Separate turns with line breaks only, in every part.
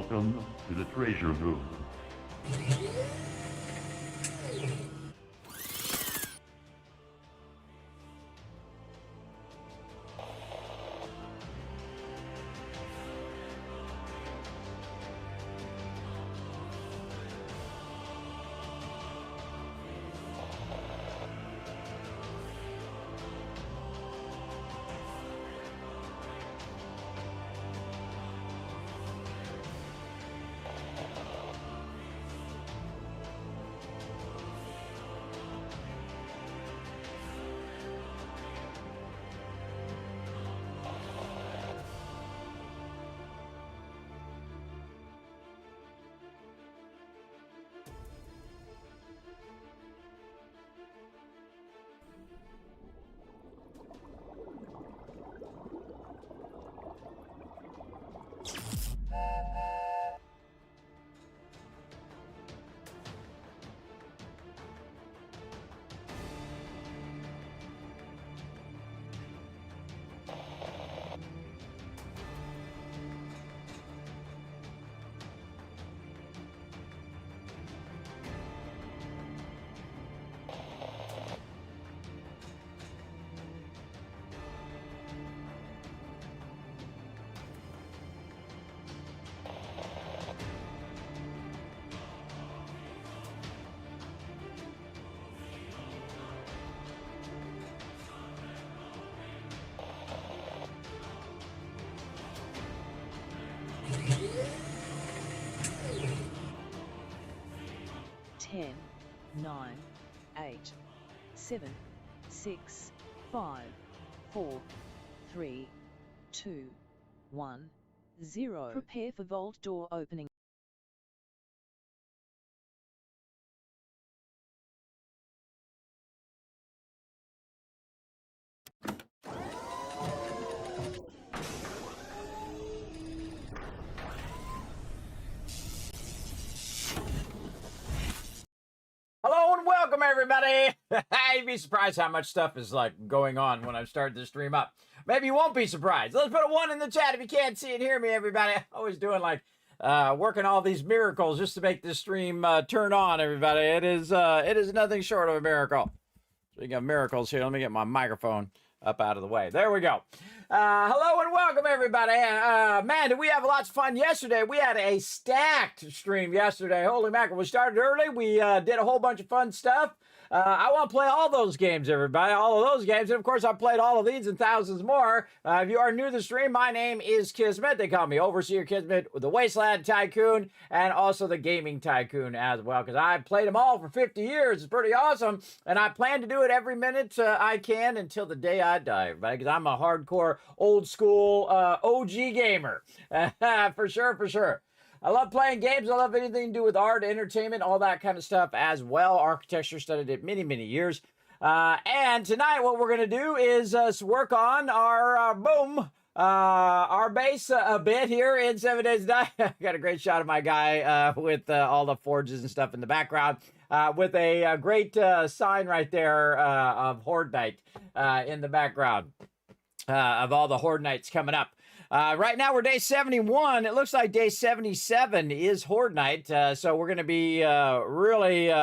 Welcome to the treasure room.
Ten, 9, 8, 7, 6, 5, 4, 3, 2, 1, 0. Prepare for vault door opening.
Hello and welcome, everybody. You'd be surprised how much stuff is like going on when I start this stream up. Maybe you won't be surprised. Let's put a 1 in the chat if you can't see and hear me, everybody. Always doing like working all these miracles just to make this stream turn on, everybody. It is nothing short of a miracle. Speaking of miracles here, let me get my microphone up out of the way. There we go. Hello and welcome, everybody. Man, did we have lots of fun yesterday? We had a stacked stream yesterday. Holy mackerel. We started early. We did a whole bunch of fun stuff. I want to play all those games, everybody. All of those games. And, of course, I've played all of these and thousands more. If you are new to the stream, my name is Kismet. They call me Overseer Kismet, the Wasteland Tycoon, and also the Gaming Tycoon as well, because I've played them all for 50 years. It's pretty awesome. And I plan to do it every minute I can until the day I die, everybody, because I'm a hardcore, old-school OG gamer. For sure, for sure. I love playing games. I love anything to do with art, entertainment, all that kind of stuff as well. Architecture, studied it many, many years. And tonight what we're going to do is work on our our base a bit here in 7 Days to Die. Got a great shot of my guy with all the forges and stuff in the background. With a great sign right there of Horde Night in the background of all the Horde Nights coming up. Right now we're day 71. It looks like day 77 is Horde Night. So we're going to be really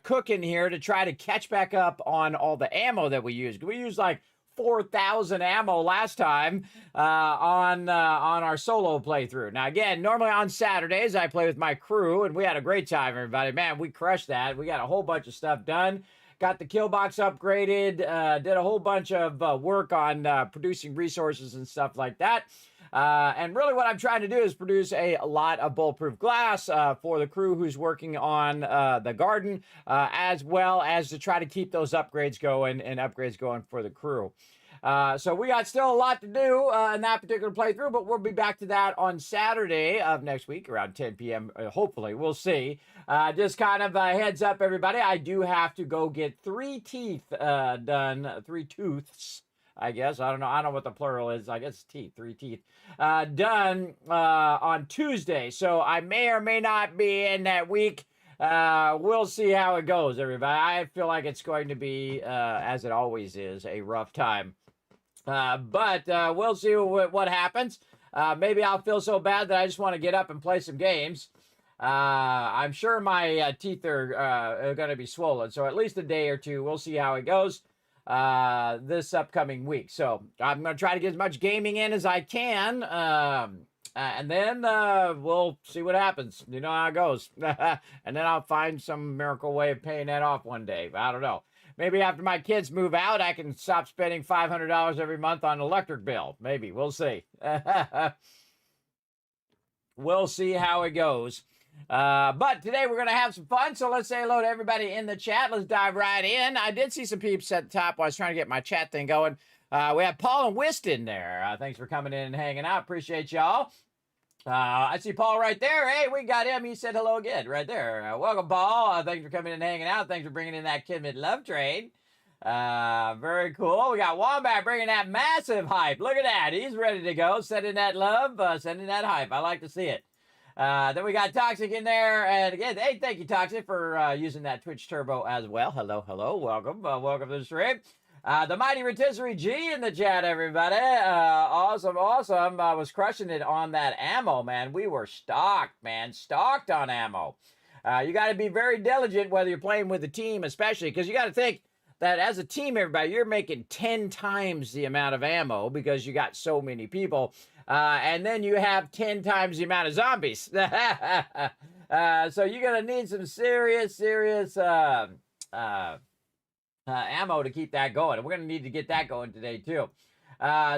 cooking here to try to catch back up on all the ammo that we used. We used like 4,000 ammo last time on our solo playthrough. Now, again, normally on Saturdays, I play with my crew, and we had a great time, everybody. Man, we crushed that. We got a whole bunch of stuff done. Got the kill box upgraded, did a whole bunch of work on producing resources and stuff like that. And really what I'm trying to do is produce a lot of bulletproof glass for the crew who's working on the garden, as well as to try to keep those upgrades going and upgrades going for the crew. So we got still a lot to do in that particular playthrough, but we'll be back to that on Saturday of next week around 10 p.m. Hopefully, we'll see. Just kind of a heads up, everybody. I do have to go get 3 teeth done, 3 tooths, I guess. I don't know what the plural is. I guess teeth, 3 teeth done on Tuesday. So I may or may not be in that week. We'll see how it goes, everybody. I feel like it's going to be, as it always is, a rough time. But we'll see what happens. maybe I'll feel so bad that I just want to get up and play some games. I'm sure my teeth are going to be swollen, so at least a day or two. We'll see how it goes this upcoming week. So I'm going to try to get as much gaming in as I can, and then we'll see what happens. You know how it goes. And then I'll find some miracle way of paying that off one day. I don't know. Maybe after my kids move out, I can stop spending $500 every month on electric bill. Maybe. We'll see. We'll see how it goes. But today we're going to have some fun, so let's say hello to everybody in the chat. Let's dive right in. I did see some peeps at the top while I was trying to get my chat thing going. We have Paul and Whiston there. Thanks for coming in and hanging out. Appreciate y'all. I see Paul right there. Hey, we got him. He said hello again right there. Welcome, Paul. Thanks for coming in and hanging out. Thanks for bringing in that Kismet love train. Very cool. We got Wombat bringing that massive hype. Look at that. He's ready to go. Sending that love, sending that hype. I like to see it. Then we got Toxic in there. And again, hey, thank you, Toxic, for using that Twitch Turbo as well. Hello, hello. Welcome. Welcome to the stream. The Mighty Rotisserie G in the chat, everybody. Awesome, awesome. I was crushing it on that ammo, man. We were stocked, man. Stocked on ammo. You got to be very diligent whether you're playing with a team, especially, because you got to think that as a team, everybody, you're making 10 times the amount of ammo because you got so many people. And then you have 10 times the amount of zombies. So you're going to need some serious ammo to keep that going. And we're going to need to get that going today, too.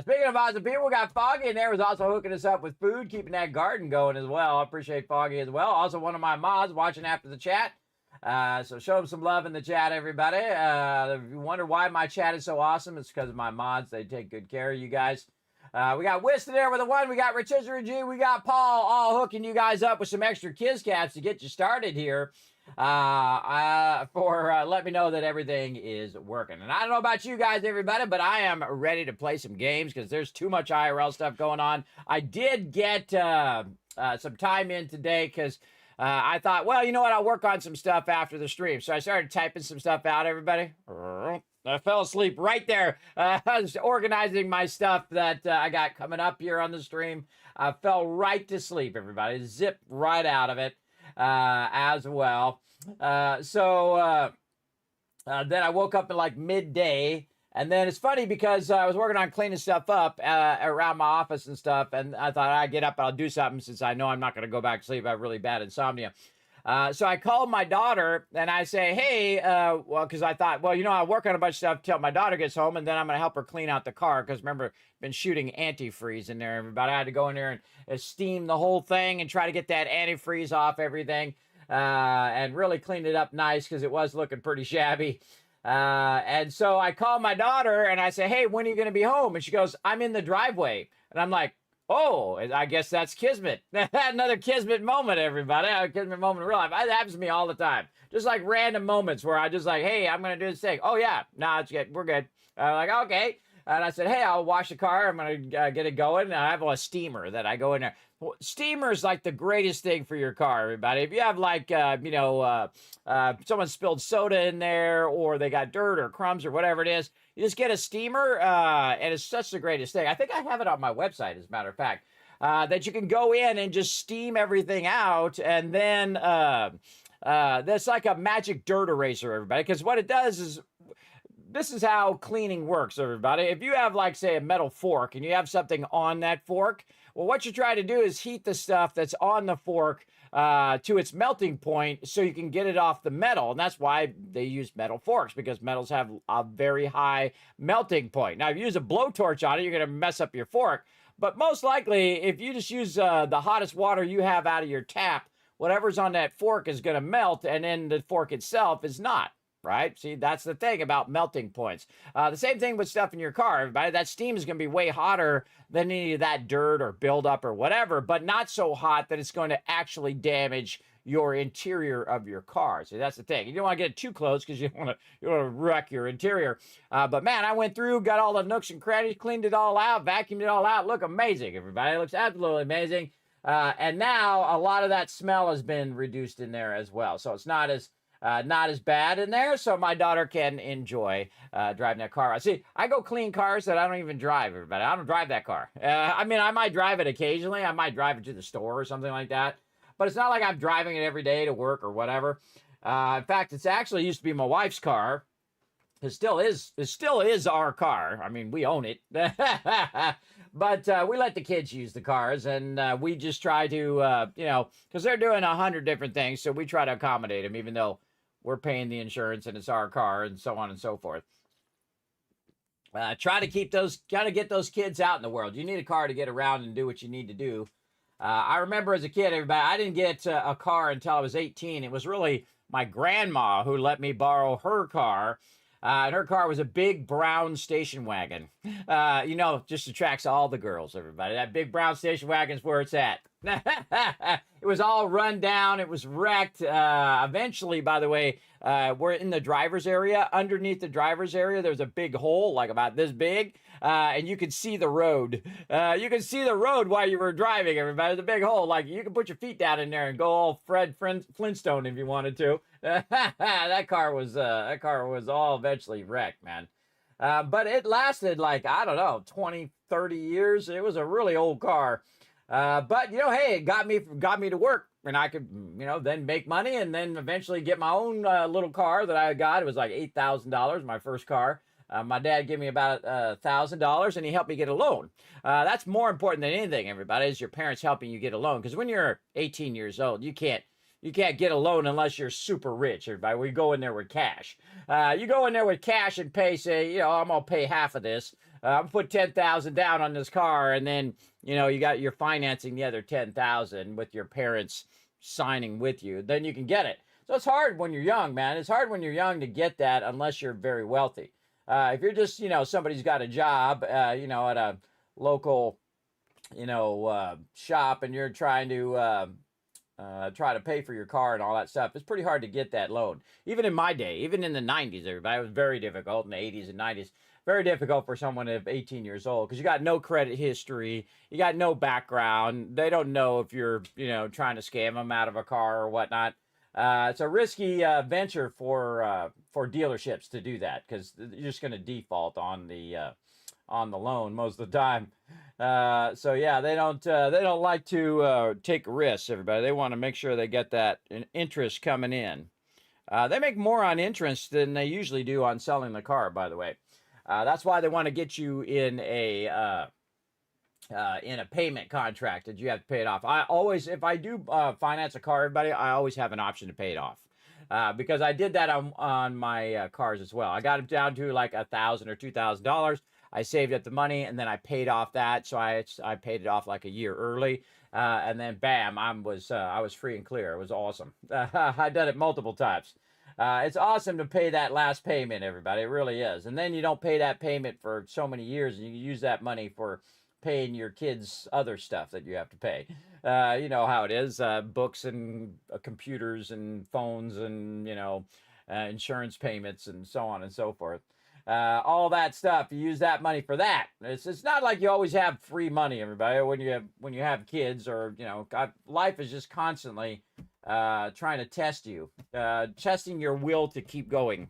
Speaking of awesome people, we got Foggy in there, who's also hooking us up with food, keeping that garden going as well. I appreciate Foggy as well. Also, one of my mods watching after the chat. So show them some love in the chat, everybody. If you wonder why my chat is so awesome, it's because of my mods. They take good care of you guys. We got Whiston there with a 1. We got Rotisserie G. We got Paul all hooking you guys up with some extra Kiz Caps to get you started here. Let me know that everything is working. And I don't know about you guys, everybody, but I am ready to play some games because there's too much IRL stuff going on. I did get some time in today because I thought, well, you know what? I'll work on some stuff after the stream. So I started typing some stuff out, everybody. I fell asleep right there. I was organizing my stuff that I got coming up here on the stream. I fell right to sleep, everybody. Zipped right out of it as well. Then I woke up at like midday. And then it's funny because I was working on cleaning stuff up around my office and stuff. And I thought I'd get up and I'll do something since I know I'm not going to go back to sleep. I have really bad insomnia. So I called my daughter and I say, hey, well, because I thought, well, you know, I'll work on a bunch of stuff till my daughter gets home and then I'm going to help her clean out the car. Because remember, I've been shooting antifreeze in there, everybody. I had to go in there and steam the whole thing and try to get that antifreeze off everything and really clean it up nice because it was looking pretty shabby. And so I call my daughter and I say, hey, when are you going to be home? And she goes, I'm in the driveway. And I'm like, oh, I guess that's Kismet. Another Kismet moment, everybody. A Kismet moment in real life. That happens to me all the time. Just like random moments where I just like, hey, I'm going to do this thing. Oh, yeah. No, it's good. We're good. Like, okay. And I said, hey, I'll wash the car. I'm going to get it going. And I have a steamer that I go in there. Well, steamer is like the greatest thing for your car, everybody. If you have like, someone spilled soda in there or they got dirt or crumbs or whatever it is, you just get a steamer and it's such the greatest thing. I think I have it on my website, as a matter of fact, that you can go in and just steam everything out. And then that's like a magic dirt eraser, everybody. Because what it does is, this is how cleaning works, everybody. If you have, like, say, a metal fork and you have something on that fork, well, what you try to do is heat the stuff that's on the fork to its melting point so you can get it off the metal. And that's why they use metal forks, because metals have a very high melting point. Now, if you use a blowtorch on it, you're going to mess up your fork. But most likely, if you just use the hottest water you have out of your tap, whatever's on that fork is going to melt, and then the fork itself is not. Right? See, that's the thing about melting points. The same thing with stuff in your car, everybody. That steam is going to be way hotter than any of that dirt or buildup or whatever, but not so hot that it's going to actually damage your interior of your car. See, that's the thing. You don't want to get it too close because you don't want to wreck your interior. But man, I went through, got all the nooks and crannies, cleaned it all out, vacuumed it all out. Look amazing, everybody. It looks absolutely amazing. And now a lot of that smell has been reduced in there as well. So it's not as not as bad in there, so my daughter can enjoy driving that car. See, I go clean cars that I don't even drive, everybody. I don't drive that car. I mean, I might drive it occasionally. I might drive it to the store or something like that, but it's not like I'm driving it every day to work or whatever. In fact, it's actually used to be my wife's car. It still is our car. I mean, we own it. But we let the kids use the cars, and we just try to, because they're doing 100 different things, so we try to accommodate them, even though we're paying the insurance and it's our car and so on and so forth. Try to get those kids out in the world. You need a car to get around and do what you need to do. I remember as a kid, everybody, I didn't get a car until I was 18. It was really my grandma who let me borrow her car. And her car was a big brown station wagon. Just attracts all the girls, everybody. That big brown station wagon's where it's at. It was all run down. It was wrecked. Eventually, by the way, we're in the driver's area. Underneath the driver's area, there's a big hole, like about this big. And you could see the road. You could see the road while you were driving, everybody. There's a big hole. Like, you could put your feet down in there and go all Fred Flintstone if you wanted to. That car was all eventually wrecked, man. But it lasted like, I don't know, 20, 30 years. It was a really old car. But hey, it got me to work, and I could, then make money and then eventually get my own little car that I got. It was like $8,000, my first car. My dad gave me about $1,000, and he helped me get a loan. That's more important than anything, everybody, is your parents helping you get a loan. Because when you're 18 years old, you can't get a loan unless you're super rich, everybody. We go in there with cash. You go in there with cash and pay, say, I'm going to pay half of this. I'm put $10,000 down on this car, and then, you're financing the other $10,000 with your parents signing with you. Then you can get it. So it's hard when you're young, man. It's hard when you're young to get that unless you're very wealthy. If you're just, somebody's got a job, at a local, shop, and you're trying to try to pay for your car and all that stuff, it's pretty hard to get that loan. Even in my day, even in the 90s, everybody, it was very difficult in the 80s and 90s. Very difficult for someone of 18 years old because you got no credit history, you got no background. They don't know if you're, trying to scam them out of a car or whatnot. It's a risky venture for dealerships to do that because you're just going to default on the loan most of the time. So yeah, they don't like to take risks, everybody. They want to make sure they get that interest coming in. They make more on interest than they usually do on selling the car, by the way. That's why they want to get you in a payment contract that you have to pay it off. I always, if I do finance a car, everybody, I always have an option to pay it off. Because I did that on my cars as well. I got it down to like $1,000 or $2,000. I saved up the money and then I paid off that. So I paid it off like a year early. And then bam, I was free and clear. It was awesome. I've done it multiple times. It's awesome to pay that last payment, everybody. It really is. And then you don't pay that payment for so many years, and you use that money for paying your kids' other stuff that you have to pay. You know how it is, books and computers and phones and, insurance payments and so on and so forth. All that stuff, you use that money for that. It's not like you always have free money, everybody, when you have kids or, life is just constantly trying to test you, testing your will to keep going.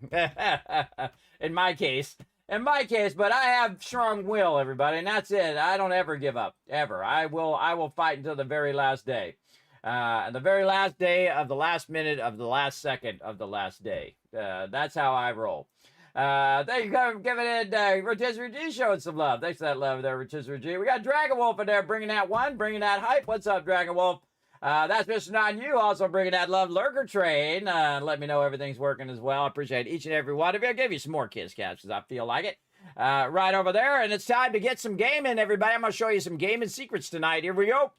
In my case, but I have strong will, everybody, and that's it. I don't ever give up, ever. I will fight until the very last day. And the very last day of the last minute of the last second of the last day. That's how I roll. Thank you for giving it, Rotisserie G showing some love. Thanks for that love there, Rotisserie G. We got Dragon Wolf in there bringing that hype. What's up, Dragon Wolf? That's Mr. Non You also bringing that love. Lurker Train. Let me know everything's working as well. I appreciate each and every one of you. I'll give you some more Kiss Cats because I feel like it. Right over there. And it's time to get some gaming, everybody. I'm going to show you some gaming secrets tonight. Here we go.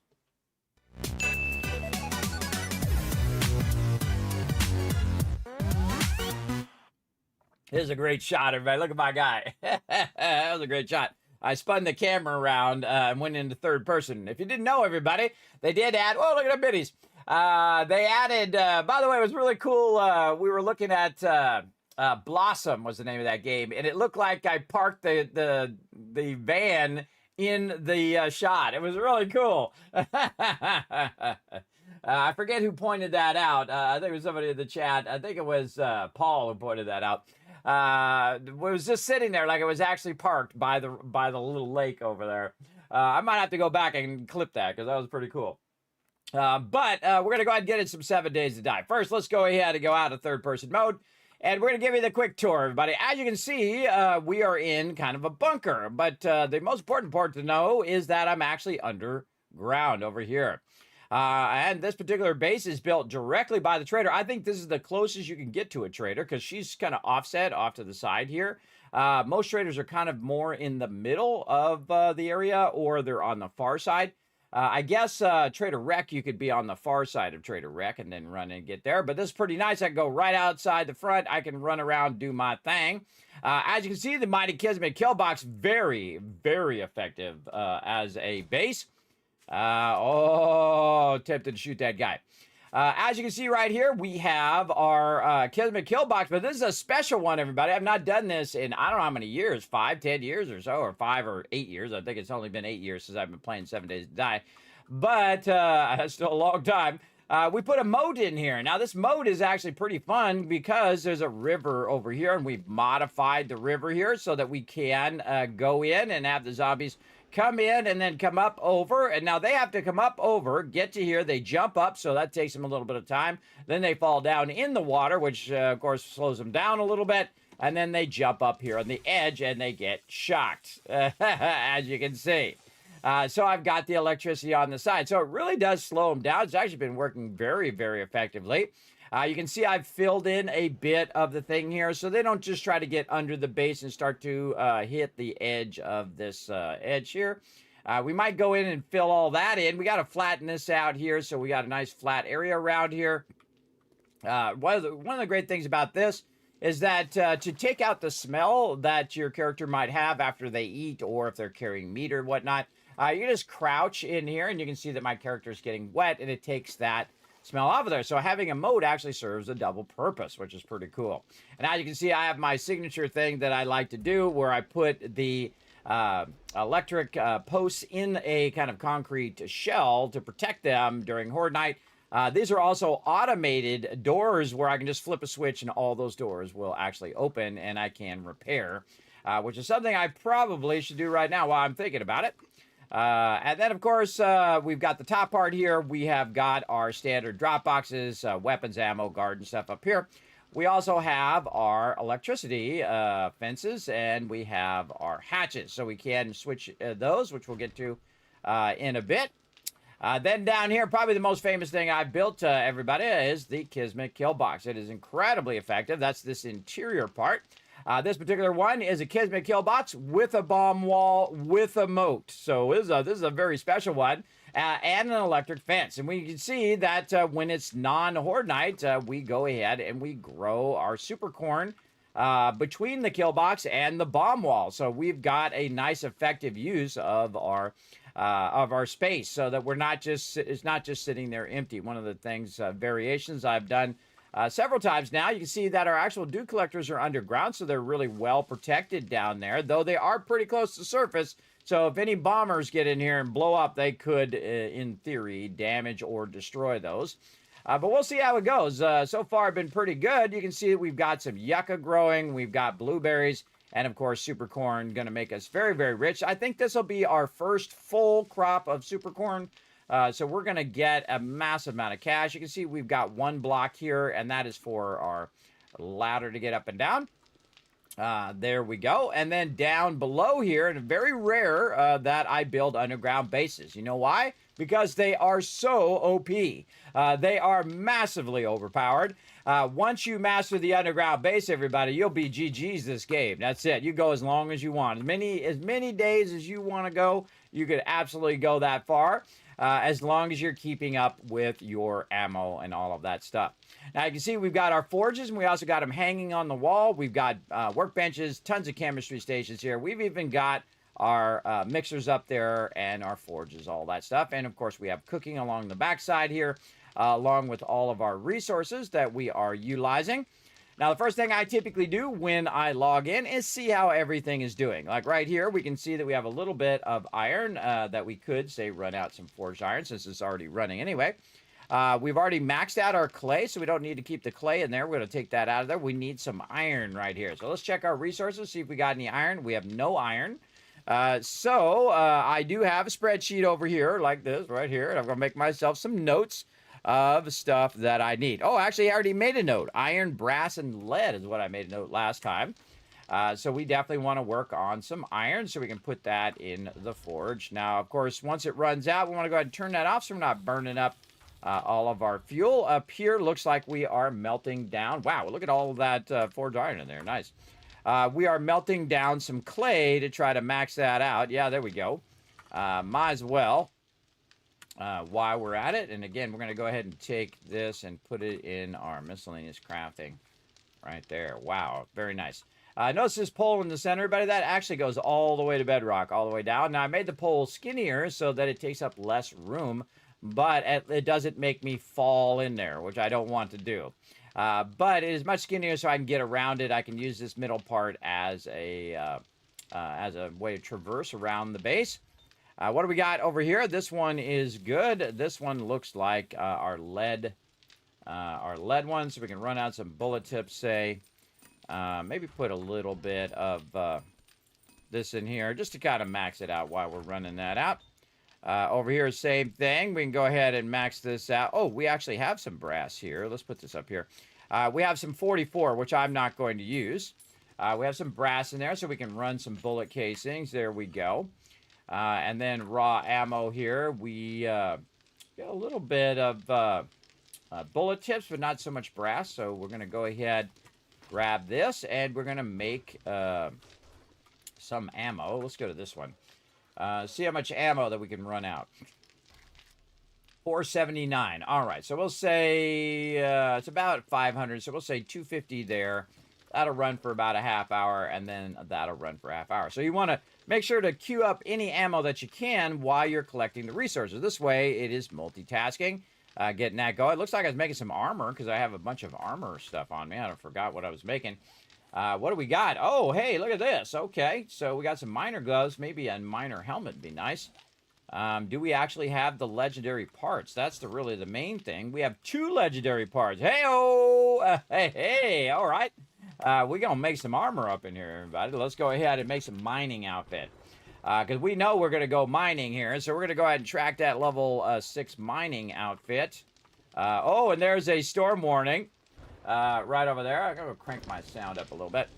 Here's a great shot, everybody. Look at my guy. That was a great shot. I spun the camera around and went into third person. If you didn't know, everybody, they did add... Oh, look at the biddies. They added... by the way, it was really cool. We were looking at... Blossom was the name of that game. And it looked like I parked the van in the shot. It was really cool. I forget who pointed that out. I think it was somebody in the chat. I think it was Paul who pointed that out. It was just sitting there like it was actually parked by the little lake over there. I might have to go back and clip that because that was pretty cool. But we're going to go ahead and get in some 7 Days to Die. First, let's go ahead and go out of third-person mode. And we're going to give you the quick tour, everybody. As you can see, we are in kind of a bunker. But the most important part to know is that I'm actually underground over here. And this particular base is built directly by the trader. I think this is the closest you can get to a trader because she's kind of offset off to the side here. Most traders are kind of more in the middle of the area, or they're on the far side. I guess Trader Rec, you could be on the far side of Trader Rec and then run and get there. But this is pretty nice. I can go right outside the front. I can run around, do my thing. As you can see, the Mighty Kismet kill box, very, very effective as a base. Tempted to shoot that guy. As you can see right here, we have our Kismet kill box, but this is a special one, everybody. I've not done this in, I don't know how many years, 5, 10 years or so, or 5 or 8 years. I think it's only been 8 years since I've been playing 7 Days to Die, but that's still a long time. We put a moat in here. Now, this moat is actually pretty fun because there's a river over here, and we've modified the river here so that we can go in and have the zombies come in and then come up over. And now they have to come up over, get to here. They jump up, so that takes them a little bit of time. Then they fall down in the water, which, of course, slows them down a little bit. And then they jump up here on the edge, and they get shocked, as you can see. So I've got the electricity on the side. So it really does slow them down. It's actually been working very, very effectively. You can see I've filled in a bit of the thing here, so they don't just try to get under the base and start to hit the edge of this edge here. We might go in and fill all that in. We got to flatten this out here, so we got a nice flat area around here. One of the great things about this is that to take out the smell that your character might have after they eat, or if they're carrying meat or whatnot, you just crouch in here, and you can see that my character is getting wet, and it takes that smell off of there. So having a moat actually serves a double purpose, which is pretty cool. And as you can see, I have my signature thing that I like to do where I put the electric posts in a kind of concrete shell to protect them during Horde Night. These are also automated doors where I can just flip a switch and all those doors will actually open and I can repair, which is something I probably should do right now while I'm thinking about it. And then, of course, we've got the top part here. We have got our standard drop boxes, weapons, ammo, guard, and stuff up here. We also have our electricity fences, and we have our hatches. So we can switch those, which we'll get to in a bit. Then down here, probably the most famous thing I've built, everybody, is the Kismet kill box. It is incredibly effective. That's this interior part. This particular one is a Kismet kill box with a bomb wall with a moat. So this is a very special one. And an electric fence. And we can see that when it's non-Horde Night, we go ahead and we grow our super corn between the kill box and the bomb wall. So we've got a nice effective use of our space, so that it's not just sitting there empty. One of the things, variations I've done several times now, you can see that our actual dew collectors are underground, so they're really well protected down there, though they are pretty close to the surface. So if any bombers get in here and blow up, they could, in theory, damage or destroy those. But we'll see how it goes. So far, been pretty good. You can see that we've got some yucca growing. We've got blueberries. And, of course, super corn going to make us very, very rich. I think this will be our first full crop of super corn. So we're going to get a massive amount of cash. You can see we've got one block here, and that is for our ladder to get up and down. There we go. And then down below here, and very rare that I build underground bases. You know why? Because they are so OP. They are massively overpowered. Once you master the underground base, everybody, you'll be GG's this game. That's it. You go as long as you want. As many days as you want to go, you could absolutely go that far. As long as you're keeping up with your ammo and all of that stuff. Now, you can see we've got our forges, and we also got them hanging on the wall. We've got workbenches, tons of chemistry stations here. We've even got our mixers up there and our forges, all that stuff. And, of course, we have cooking along the backside here, along with all of our resources that we are utilizing. Now, the first thing I typically do when I log in is see how everything is doing. Like right here, we can see that we have a little bit of iron that we could, say, run out some forged iron since it's already running anyway. We've already maxed out our clay, so we don't need to keep the clay in there. We're going to take that out of there. We need some iron right here. So let's check our resources, see if we got any iron. We have no iron. I do have a spreadsheet over here like this right here, and I'm going to make myself some notes of stuff that I need. Oh, actually, I already made a note. Iron, brass, and lead is what I made a note last time. So we definitely want to work on some iron so we can put that in the forge. Now, of course, once it runs out, we want to go ahead and turn that off so we're not burning up all of our fuel. Up here, looks like we are melting down. Wow, look at all of that forged iron in there. Nice. We are melting down some clay to try to max that out. Yeah, there we go. Might as well while we're at it. And again, we're going to go ahead and take this and put it in our miscellaneous crafting right there. Wow, very nice. Notice this pole in the center, everybody. That actually goes all the way to bedrock, all the way down. Now, I made the pole skinnier so that it takes up less room, but it doesn't make me fall in there, which I don't want to do. But it is much skinnier so I can get around it. I can use this middle part as a way to traverse around the base. What do we got over here? This one is good. This one looks like our lead one, so we can run out some bullet tips, say. Maybe put a little bit of this in here just to kind of max it out while we're running that out. Over here, same thing. We can go ahead and max this out. Oh, we actually have some brass here. Let's put this up here. We have some 44, which I'm not going to use. We have some brass in there so we can run some bullet casings. There we go. And then raw ammo here. We got a little bit of bullet tips, but not so much brass. So we're going to go ahead, grab this, and we're going to make some ammo. Let's go to this one. See how much ammo that we can run out. 479. All right, so we'll say it's about 500, so we'll say 250 there. That'll run for about a half hour, and then that'll run for a half hour. So you want to make sure to queue up any ammo that you can while you're collecting the resources. This way, it is multitasking. Getting that going. It looks like I was making some armor because I have a bunch of armor stuff on me. I forgot what I was making. What do we got? Oh, hey, look at this. Okay, so we got some miner gloves. Maybe a miner helmet would be nice. Do we actually have the legendary parts? That's really the main thing. We have 2 legendary parts. Hey-oh! Hey, all right. We're going to make some armor up in here, everybody. Let's go ahead and make some mining outfit. Because we know we're going to go mining here. So we're going to go ahead and track that level 6 mining outfit. Oh, and there's a storm warning right over there. I'm going to crank my sound up a little bit.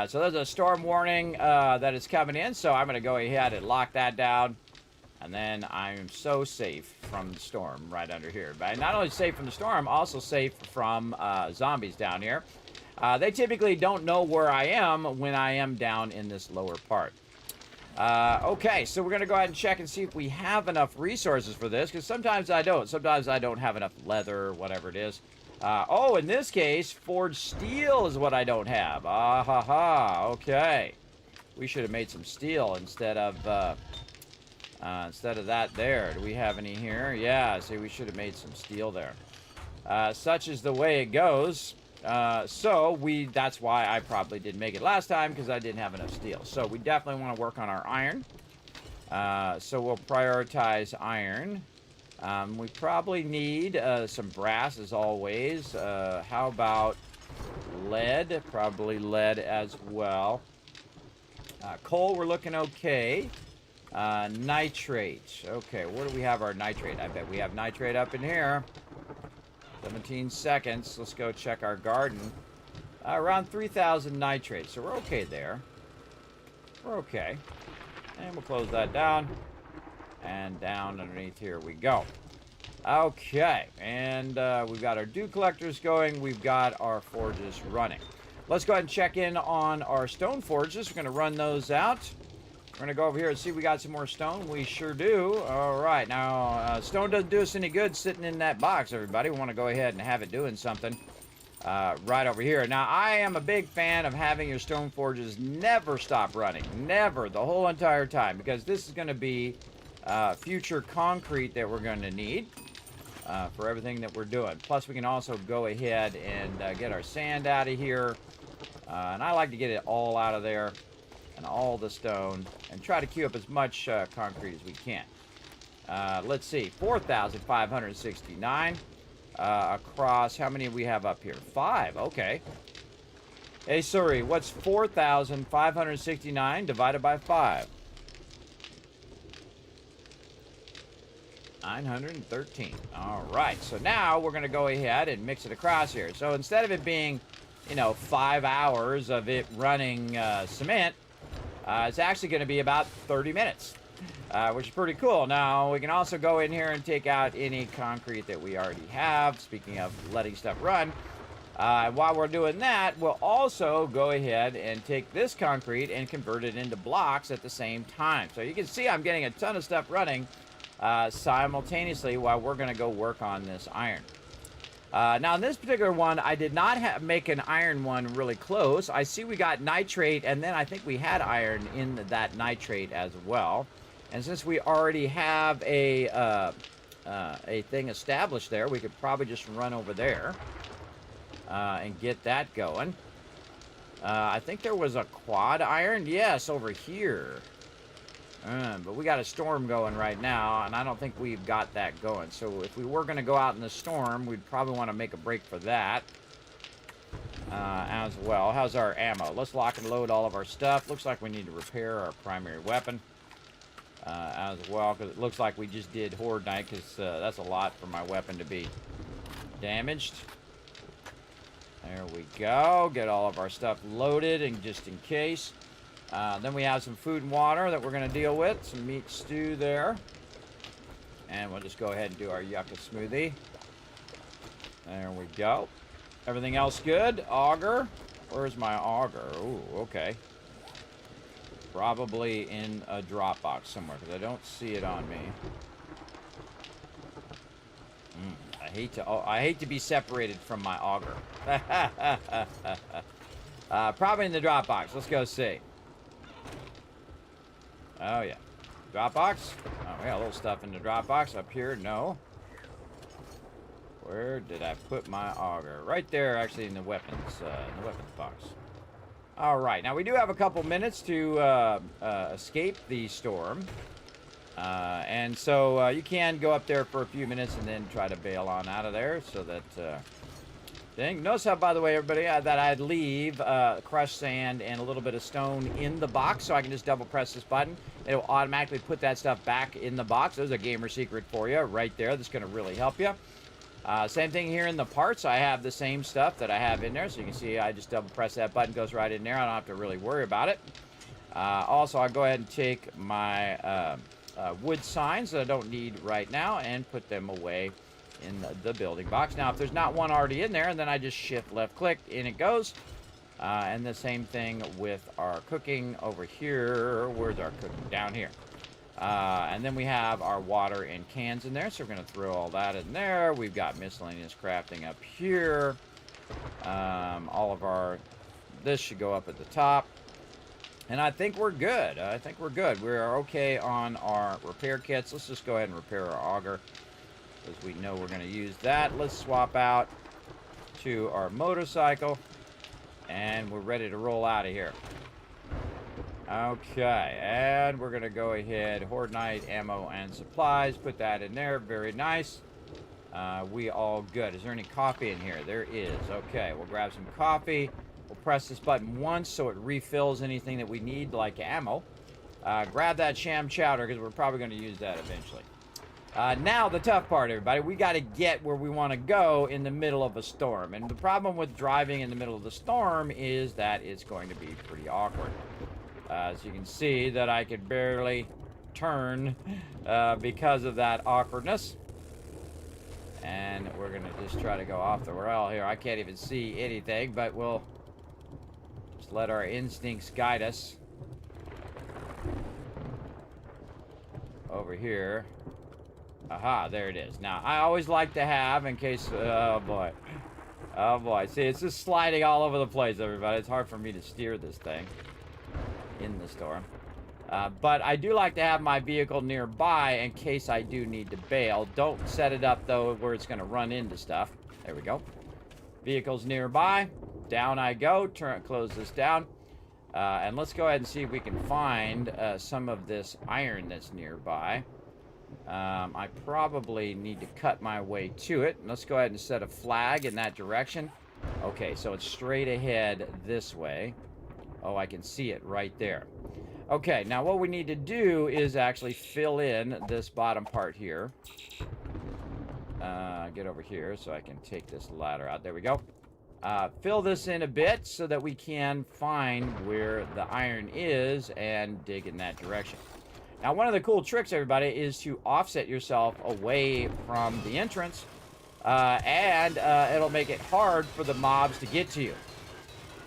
So there's a storm warning that is coming in. So I'm going to go ahead and lock that down. And then I'm so safe from the storm right under here. But not only safe from the storm, also safe from zombies down here. They typically don't know where I am when I am down in this lower part. Okay, so we're going to go ahead and check and see if we have enough resources for this, because sometimes I don't. Sometimes I don't have enough leather, whatever it is. Oh, in this case, forged steel is what I don't have. Ah, ha, ha. Okay. We should have made some steel instead of that there. Do we have any here? Yeah, see, we should have made some steel there. Such is the way it goes. That's why I probably didn't make it last time, because I didn't have enough steel. So we definitely want to work on our iron. So we'll prioritize iron. We probably need some brass as always. How about lead? Probably lead as well. Coal, we're looking okay. Nitrate. Okay, where do we have our nitrate? I bet we have nitrate up in here. 17 seconds. Let's go check our garden. Around 3,000 nitrate, so we're okay there. We're okay. And we'll close that down. And down underneath here we go. Okay, and we've got our dew collectors going. We've got our forges running. Let's go ahead and check in on our stone forges. We're going to run those out. We're going to go over here and see if we got some more stone. We sure do. All right. Now, stone doesn't do us any good sitting in that box, everybody. We want to go ahead and have it doing something right over here. Now, I am a big fan of having your stone forges never stop running. Never. The whole entire time. Because this is going to be future concrete that we're going to need for everything that we're doing. Plus, we can also go ahead and get our sand out of here. And I like to get it all out of there. And all the stone, and try to queue up as much concrete as we can. Let's see, 4,569 across. How many do we have up here? 5. Okay. Hey, Suri, what's 4,569 divided by 5? 913. All right. So now we're going to go ahead and mix it across here. So instead of it being, 5 hours of it running cement, it's actually going to be about 30 minutes, which is pretty cool. Now, we can also go in here and take out any concrete that we already have. Speaking of letting stuff run, while we're doing that, we'll also go ahead and take this concrete and convert it into blocks at the same time. So you can see I'm getting a ton of stuff running simultaneously while we're going to go work on this iron. Now, in this particular one, I did not make an iron one really close. I see we got nitrate, and then I think we had iron in that nitrate as well. And since we already have a thing established there, we could probably just run over there and get that going. I think there was a quad iron. Yes, over here. But we got a storm going right now, and I don't think we've got that going. So if we were going to go out in the storm, we'd probably want to make a break for that as well. How's our ammo? Let's lock and load all of our stuff. Looks like we need to repair our primary weapon as well, because it looks like we just did Horde Night, because that's a lot for my weapon to be damaged. There we go. Get all of our stuff loaded, and just in case. Then we have some food and water that we're going to deal with. Some meat stew there. And we'll just go ahead and do our yucca smoothie. There we go. Everything else good? Auger? Where's my auger? Ooh, okay. Probably in a drop box somewhere, because I don't see it on me. I hate to be separated from my auger. Probably in the drop box. Let's go see. Oh, yeah. Dropbox? Oh, we got a little stuff in the Dropbox up here. No. Where did I put my auger? Right there, actually, in the weapons box. All right. Now, we do have a couple minutes to escape the storm. And so you can go up there for a few minutes and then try to bail on out of there so that... thing. Notice how, by the way, everybody, that I'd leave crushed sand and a little bit of stone in the box, so I can just double press this button. It'll automatically put that stuff back in the box. There's a gamer secret for you right there. That's going to really help you. Same thing here in the parts. I have the same stuff that I have in there, so you can see I just double press that button, goes right in there. I don't have to really worry about it. Also, I'll go ahead and take my wood signs that I don't need right now and put them away in the building box. Now, if there's not one already in there, then I just shift left click, in it goes. And the same thing with our cooking over here. Where's our cooking? Down here. And then we have our water in cans in there, so we're going to throw all that in there. We've got miscellaneous crafting up here. All of our... This should go up at the top. And I think we're good. We are okay on our repair kits. Let's just go ahead and repair our auger, because we know we're going to use that. Let's swap out to our motorcycle, and we're ready to roll out of here. Okay, and we're going to go ahead, Horde Night, ammo, and supplies. Put that in there. Very nice. We all good. Is there any coffee in here? There is. Okay, we'll grab some coffee. We'll press this button once so it refills anything that we need, like ammo. Grab that sham chowder, because we're probably going to use that eventually. Now, the tough part, everybody. We got to get where we want to go in the middle of a storm. And the problem with driving in the middle of the storm is that it's going to be pretty awkward. As you can see, that I could barely turn because of that awkwardness. And we're going to just try to go off the rail here. I can't even see anything, but we'll just let our instincts guide us. Over here. Aha, there it is. Now, I always like to have, in case... Oh, boy. Oh, boy. See, it's just sliding all over the place, everybody. It's hard for me to steer this thing in the storm. But I do like to have my vehicle nearby in case I do need to bail. Don't set it up, though, where it's going to run into stuff. There we go. Vehicle's nearby. Down I go. Close this down. And let's go ahead and see if we can find some of this iron that's nearby. I probably need to cut my way to it. Let's go ahead and set a flag in that direction. Okay, so it's straight ahead this way. Oh, I can see it right there. Okay, now what we need to do is actually fill in this bottom part here. Get over here so I can take this ladder out. There we go. Fill this in a bit so that we can find where the iron is and dig in that direction. Now, one of the cool tricks, everybody, is to offset yourself away from the entrance, and it'll make it hard for the mobs to get to you.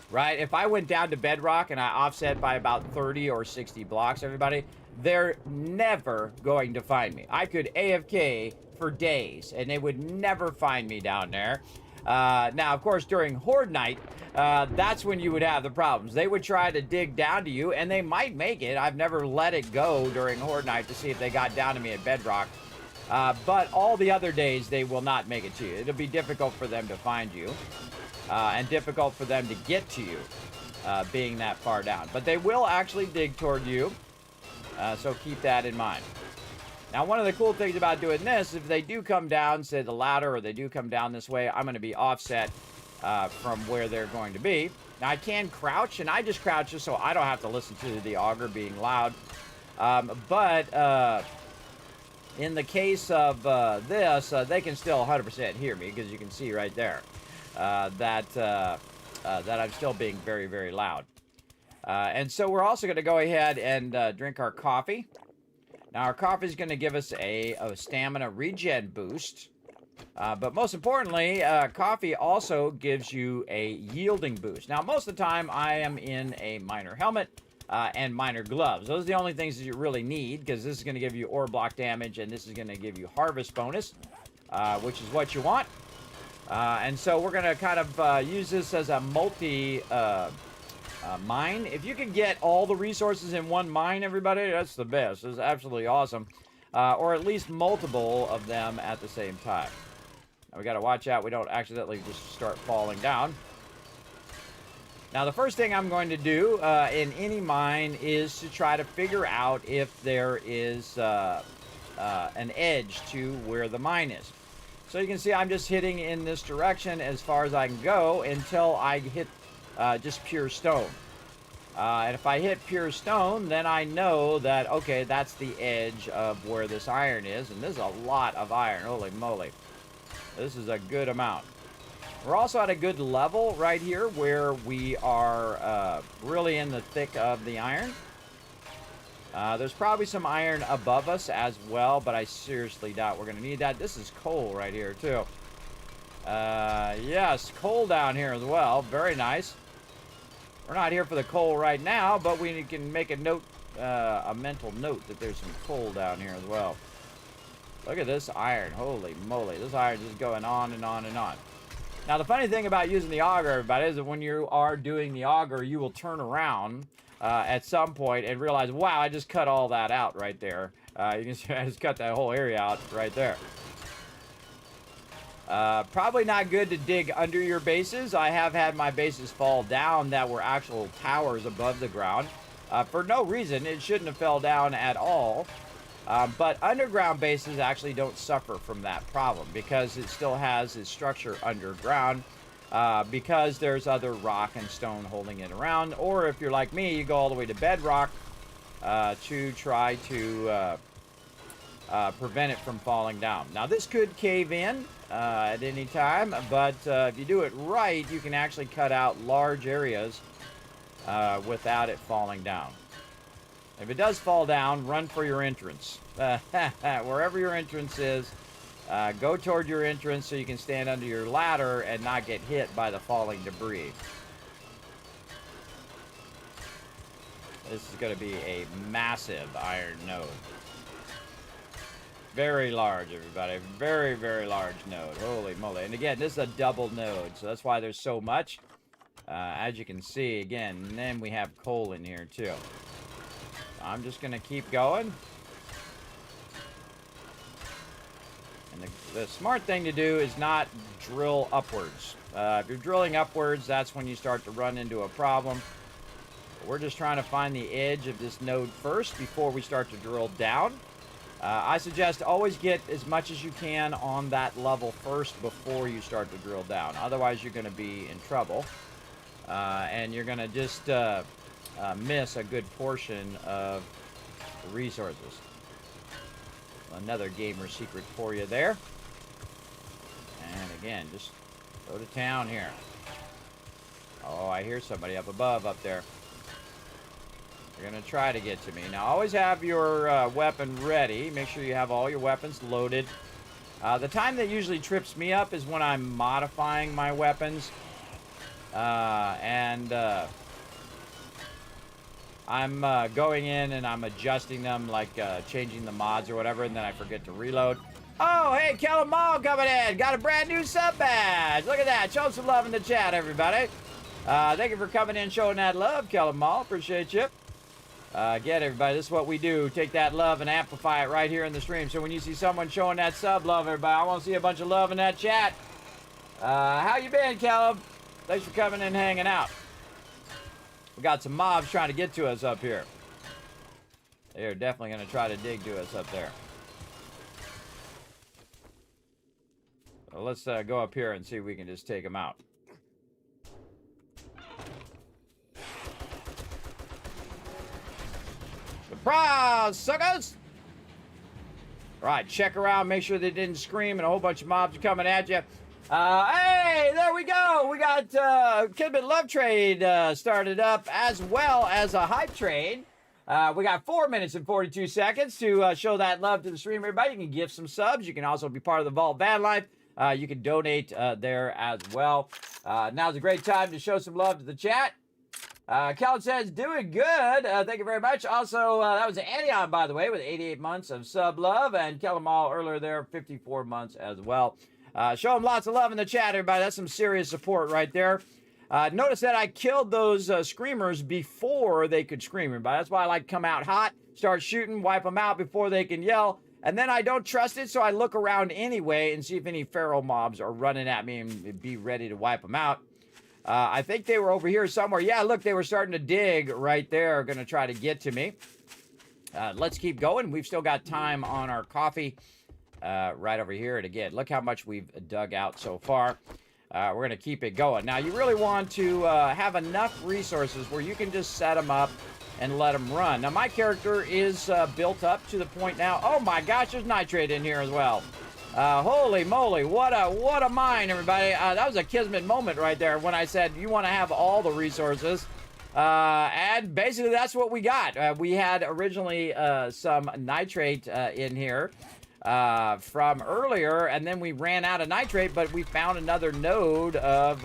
Right? If I went down to bedrock and I offset by about 30 or 60 blocks, everybody, they're never going to find me. I could AFK for days, and they would never find me down there. Now, of course, during Horde Night, that's when you would have the problems. They would try to dig down to you, and they might make it. I've never let it go during Horde Night to see if they got down to me at bedrock. But all the other days, they will not make it to you. It'll be difficult for them to find you. And difficult for them to get to you, being that far down. But they will actually dig toward you, so keep that in mind. Now, one of the cool things about doing this, if they do come down, say the ladder, or they do come down this way, I'm going to be offset from where they're going to be. Now, I can crouch, and I just crouch just so I don't have to listen to the auger being loud. But in the case of this, they can still 100% hear me, because you can see right there. That I'm still being very, very loud. And so we're also going to go ahead and drink our coffee. Now, our coffee is going to give us a stamina regen boost. But most importantly, coffee also gives you a yielding boost. Now, most of the time, I am in a miner helmet and miner gloves. Those are the only things that you really need, because this is going to give you ore block damage, and this is going to give you harvest bonus, which is what you want. And so we're going to kind of use this as a multi mine. If you can get all the resources in one mine, everybody, that's the best. It's absolutely awesome. Or at least multiple of them at the same time. Now we got to watch out we don't accidentally just start falling down. Now the first thing I'm going to do in any mine is to try to figure out if there is an edge to where the mine is. So you can see I'm just hitting in this direction as far as I can go until I hit just pure stone. And if I hit pure stone, then I know that, okay, that's the edge of where this iron is. And there's a lot of iron. Holy moly. This is a good amount. We're also at a good level right here where we are really in the thick of the iron. There's probably some iron above us as well, but I seriously doubt we're going to need that. This is coal right here, too. Yes, coal down here as well. Very nice. We're not here for the coal right now, but we can make a note, a mental note that there's some coal down here as well. Look at this iron. Holy moly. This iron is just going on and on and on. Now, the funny thing about using the auger, everybody, is that when you are doing the auger, you will turn around at some point and realize, wow, I just cut all that out right there. You can see I just cut that whole area out right there. Probably not good to dig under your bases. I have had my bases fall down that were actual towers above the ground. For no reason. It shouldn't have fell down at all. But underground bases actually don't suffer from that problem because it still has its structure underground. Because there's other rock and stone holding it around. Or if you're like me, you go all the way to bedrock to try to prevent it from falling down. Now, this could cave in at any time, but if you do it right, you can actually cut out large areas without it falling down. If it does fall down, run for your entrance. Wherever your entrance is, go toward your entrance so you can stand under your ladder and not get hit by the falling debris. This is going to be a massive iron node. Very large, everybody. Very, very large node. Holy moly. And again, this is a double node, so that's why there's so much. As you can see, again, and then we have coal in here, too. I'm just going to keep going. And the smart thing to do is not drill upwards. If you're drilling upwards, that's when you start to run into a problem. We're just trying to find the edge of this node first before we start to drill down. I suggest always get as much as you can on that level first before you start to drill down. Otherwise, you're going to be in trouble. And you're going to just miss a good portion of the resources. Another gamer secret for you there. And again, just go to town here. Oh, I hear somebody up above up there. They're going to try to get to me. Now, always have your weapon ready. Make sure you have all your weapons loaded. The time that usually trips me up is when I'm modifying my weapons. I'm going in and I'm adjusting them, like changing the mods or whatever, and then I forget to reload. Oh, hey, Kellum Mall coming in. Got a brand new sub badge. Look at that. Show some love in the chat, everybody. Thank you for coming in, showing that love, Kellum Mall. Appreciate you. Again, everybody, this is what we do. Take that love and amplify it right here in the stream. So when you see someone showing that sub love, everybody, I want to see a bunch of love in that chat. How you been, Kellum? Thanks for coming in and hanging out. We got some mobs trying to get to us up here. They're definitely going to try to dig to us up there. So let's go up here and see if we can just take them out. Surprise, suckers! All right, check around, make sure they didn't scream, and a whole bunch of mobs are coming at you. Hey, there we go. We got Kismet Love Trade started up, as well as a hype trade. We got 4 minutes and 42 seconds to show that love to the stream, everybody. You can give some subs. You can also be part of the Vault Van Life. You can donate there as well. Now's a great time to show some love to the chat. Kellen says, doing good. Thank you very much. Also, that was Anion, by the way, with 88 months of sub love. And Kellen Mall earlier there, 54 months as well. Show them lots of love in the chat, everybody. That's some serious support right there. Notice that I killed those screamers before they could scream, everybody. That's why I like to come out hot, start shooting, wipe them out before they can yell. And then I don't trust it, so I look around anyway and see if any feral mobs are running at me and be ready to wipe them out. I think they were over here somewhere. Yeah, look, they were starting to dig right there, going to try to get to me. Let's keep going. We've still got time on our coffee right over here. And again, look how much we've dug out so far. We're going to keep it going. Now, you really want to have enough resources where you can just set them up and let them run. Now, my character is built up to the point now. Oh, my gosh, there's nitrate in here as well. Holy moly, what a mine, everybody. That was a Kismet moment right there when I said you want to have all the resources. And basically that's what we got. We had originally some nitrate in here from earlier, and then we ran out of nitrate, but we found another node of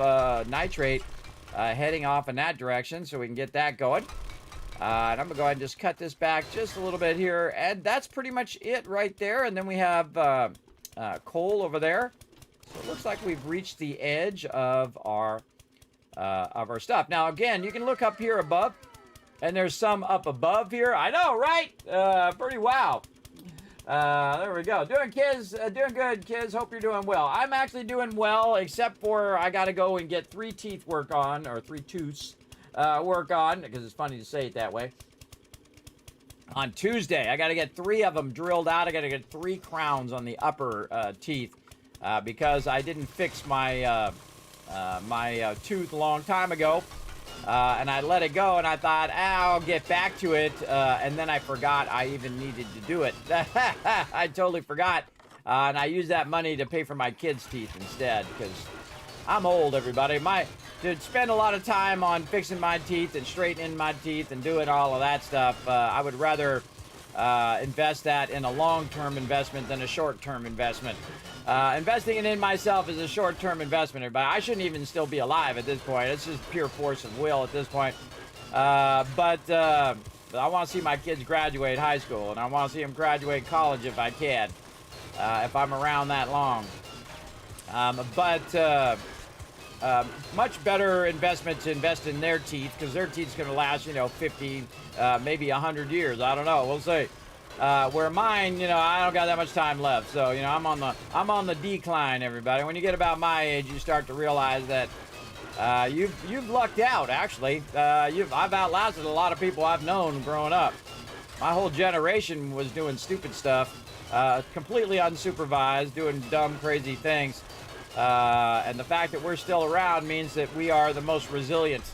nitrate heading off in that direction, so we can get that going. And I'm going to go ahead and just cut this back just a little bit here, and that's pretty much it right there. And then we have coal over there. So it looks like we've reached the edge of our stuff. Now, again, you can look up here above, and there's some up above here. I know, right? Pretty wow. There we go. Doing good, kids. Hope you're doing well. I'm actually doing well, except for I got to go and get 3 teeth work on, or 3 tooths work on, because it's funny to say it that way. On Tuesday, I got to get 3 of them drilled out. I got to get 3 crowns on the upper teeth because I didn't fix my my tooth a long time ago, and I let it go, and I thought, I'll get back to it, and then I forgot I even needed to do it. I totally forgot, and I used that money to pay for my kids' teeth instead, because I'm old, everybody. To spend a lot of time on fixing my teeth and straightening my teeth and doing all of that stuff, I would rather invest that in a long-term investment than a short-term investment. Investing it in myself is a short-term investment, everybody. I shouldn't even still be alive at this point. It's just pure force of will at this point. But I want to see my kids graduate high school, and I want to see them graduate college if I can, if I'm around that long. Much better investment to invest in their teeth, because their teeth's going to last, 50, maybe 100 years. I don't know. We'll see. Where mine, I don't got that much time left. So, I'm on the decline, everybody. When you get about my age, you start to realize that you've lucked out, actually. I've outlasted a lot of people I've known growing up. My whole generation was doing stupid stuff, completely unsupervised, doing dumb, crazy things. And the fact that we're still around means that we are the most resilient.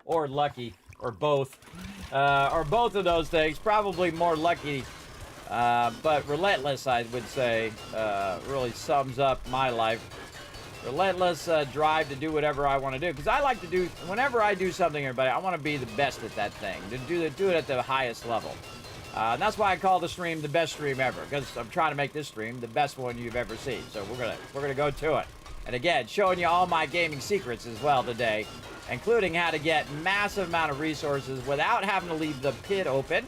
Or lucky, or both. Or both of those things. Probably more lucky, but relentless, I would say, really sums up my life. Relentless drive to do whatever I want to do. Because I like to do, whenever I do something, everybody, I want to be the best at that thing. To do it at the highest level. And that's why I call the stream the best stream ever. Because I'm trying to make this stream the best one you've ever seen. So we're gonna go to it. And again, showing you all my gaming secrets as well today. Including how to get massive amount of resources without having to leave the pit open.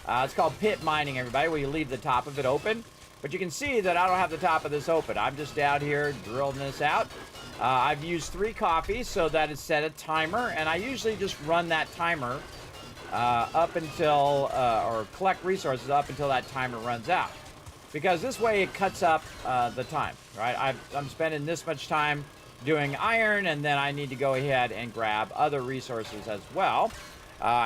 It's called pit mining, everybody, where you leave the top of it open. But you can see that I don't have the top of this open. I'm just down here drilling this out. I've used 3 coffees so that it's set a timer. And I usually just run that timer up until, or collect resources up until that timer runs out. Because this way it cuts up the time, right? I'm spending this much time doing iron, and then I need to go ahead and grab other resources as well.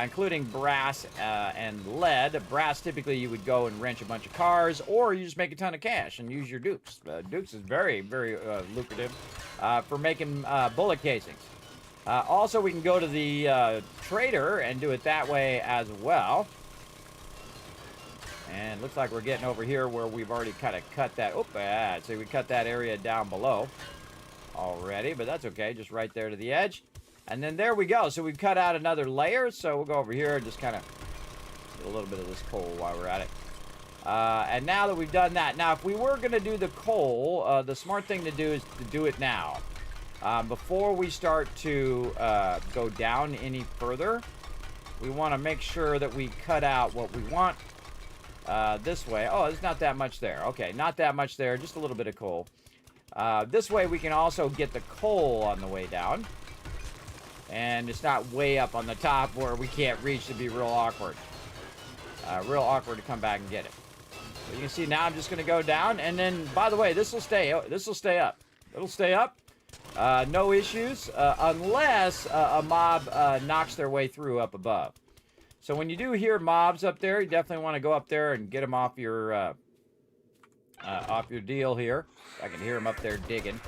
Including brass and lead. Brass, typically you would go and wrench a bunch of cars, or you just make a ton of cash and use your dukes. Dukes is very, very lucrative for making bullet casings. Also, we can go to the trader and do it that way as well. And looks like we're getting over here where we've already kind of cut that. So we cut that area down below already, but that's okay. Just right there to the edge. And then there we go. So we've cut out another layer. So we'll go over here and just kind of get a little bit of this coal while we're at it. And now that we've done that, now if we were going to do the coal, the smart thing to do is to do it now. Before we start to go down any further, we want to make sure that we cut out what we want this way. Oh, there's not that much there. Okay, not that much there. Just a little bit of coal. This way we can also get the coal on the way down. And it's not way up on the top where we can't reach. To be real awkward. Real awkward to come back and get it. So you can see now I'm just going to go down. And then, by the way, this will stay up. It'll stay up. No issues. Unless a mob knocks their way through up above. So when you do hear mobs up there, you definitely want to go up there and get them off your deal here. I can hear them up there digging.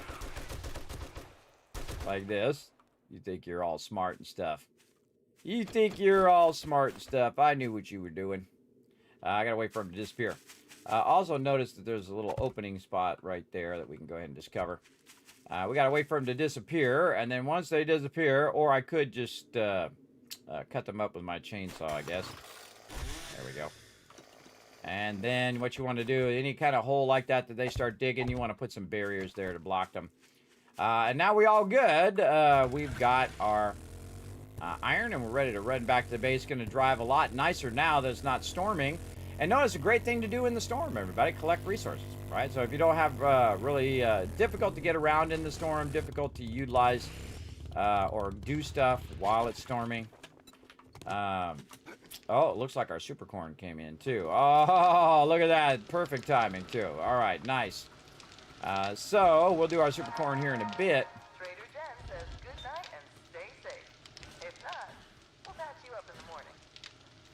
Like this. You think you're all smart and stuff. You think you're all smart and stuff. I knew what you were doing. I gotta wait for them to disappear. Also notice that there's a little opening spot right there that we can go ahead and discover. We gotta wait for them to disappear, and then once they disappear, or I could just cut them up with my chainsaw, I guess. There we go. And then what you want to do, any kind of hole like that they start digging, you want to put some barriers there to block them. And now we all good. We've got our iron, and we're ready to run back to the base. Going to drive a lot nicer now that it's not storming. And notice a great thing to do in the storm, everybody, collect resources, right? So if you don't have really difficult to get around in the storm, difficult to utilize or do stuff while it's storming. Oh, it looks like our super corn came in too. Oh, look at that. Perfect timing too. All right, nice. So we'll do our super corn here in a bit.
Trader Jen says good night and stay safe. If not, we'll patch you up in the morning.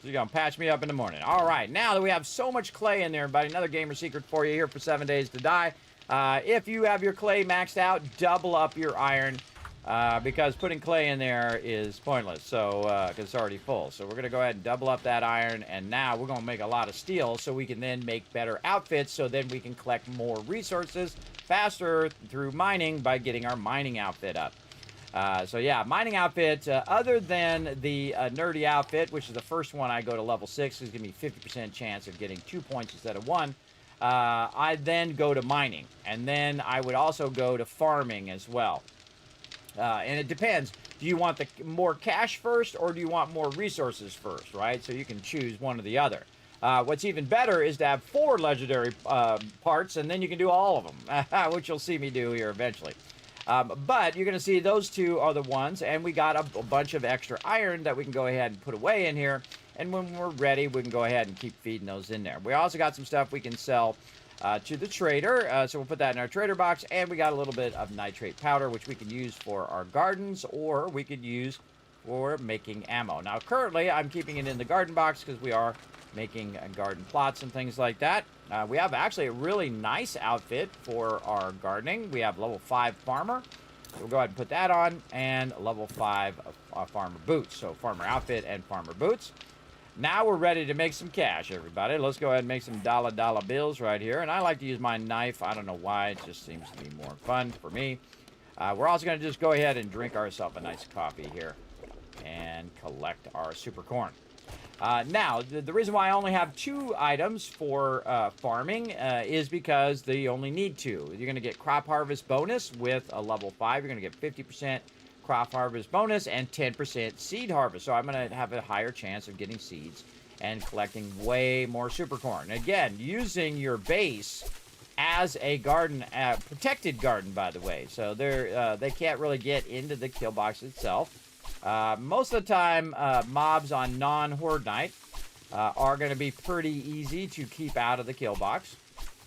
So you're going to patch me up in the morning. All right, now that we have so much clay in there, everybody, another gamer secret for you here for 7 days to die. If you have your clay maxed out, double up your iron. Because putting clay in there is pointless, so because it's already full. So we're going to go ahead and double up that iron, and now we're going to make a lot of steel so we can then make better outfits, so then we can collect more resources faster through mining by getting our mining outfit up. So yeah, mining outfit, other than the nerdy outfit, which is the first one I go to level 6, is going to be 50% chance of getting 2 points instead of 1. I then go to mining, and then I would also go to farming as well. And it depends. Do you want the more cash first, or do you want more resources first, right? So you can choose one or the other. What's even better is to have 4 legendary parts, and then you can do all of them, which you'll see me do here eventually. But you're going to see those 2 are the ones, and we got a bunch of extra iron that we can go ahead and put away in here. And when we're ready, we can go ahead and keep feeding those in there. We also got some stuff we can sell to the trader, so we'll put that in our trader box, and we got a little bit of nitrate powder, which we can use for our gardens, or we could use for making ammo. Now, currently, I'm keeping it in the garden box because we are making garden plots and things like that. We have actually a really nice outfit for our gardening. We have level 5 farmer. So we'll go ahead and put that on, and level 5 farmer boots. So farmer outfit and farmer boots. Now we're ready to make some cash, everybody. Let's go ahead and make some dollar bills right here. And I like to use my knife. I don't know why. It just seems to be more fun for me. We're also going to just go ahead and drink ourselves a nice coffee here and collect our super corn. Now, the reason why I only have 2 items for farming is because they only need 2. You're going to get crop harvest bonus with a level 5. You're going to get 50% crop harvest bonus and 10% seed harvest. So I'm going to have a higher chance of getting seeds and collecting way more super corn. Again, using your base as a garden, protected garden, by the way. So they can't really get into the kill box itself. Most of the time, mobs on non-horde night are going to be pretty easy to keep out of the kill box.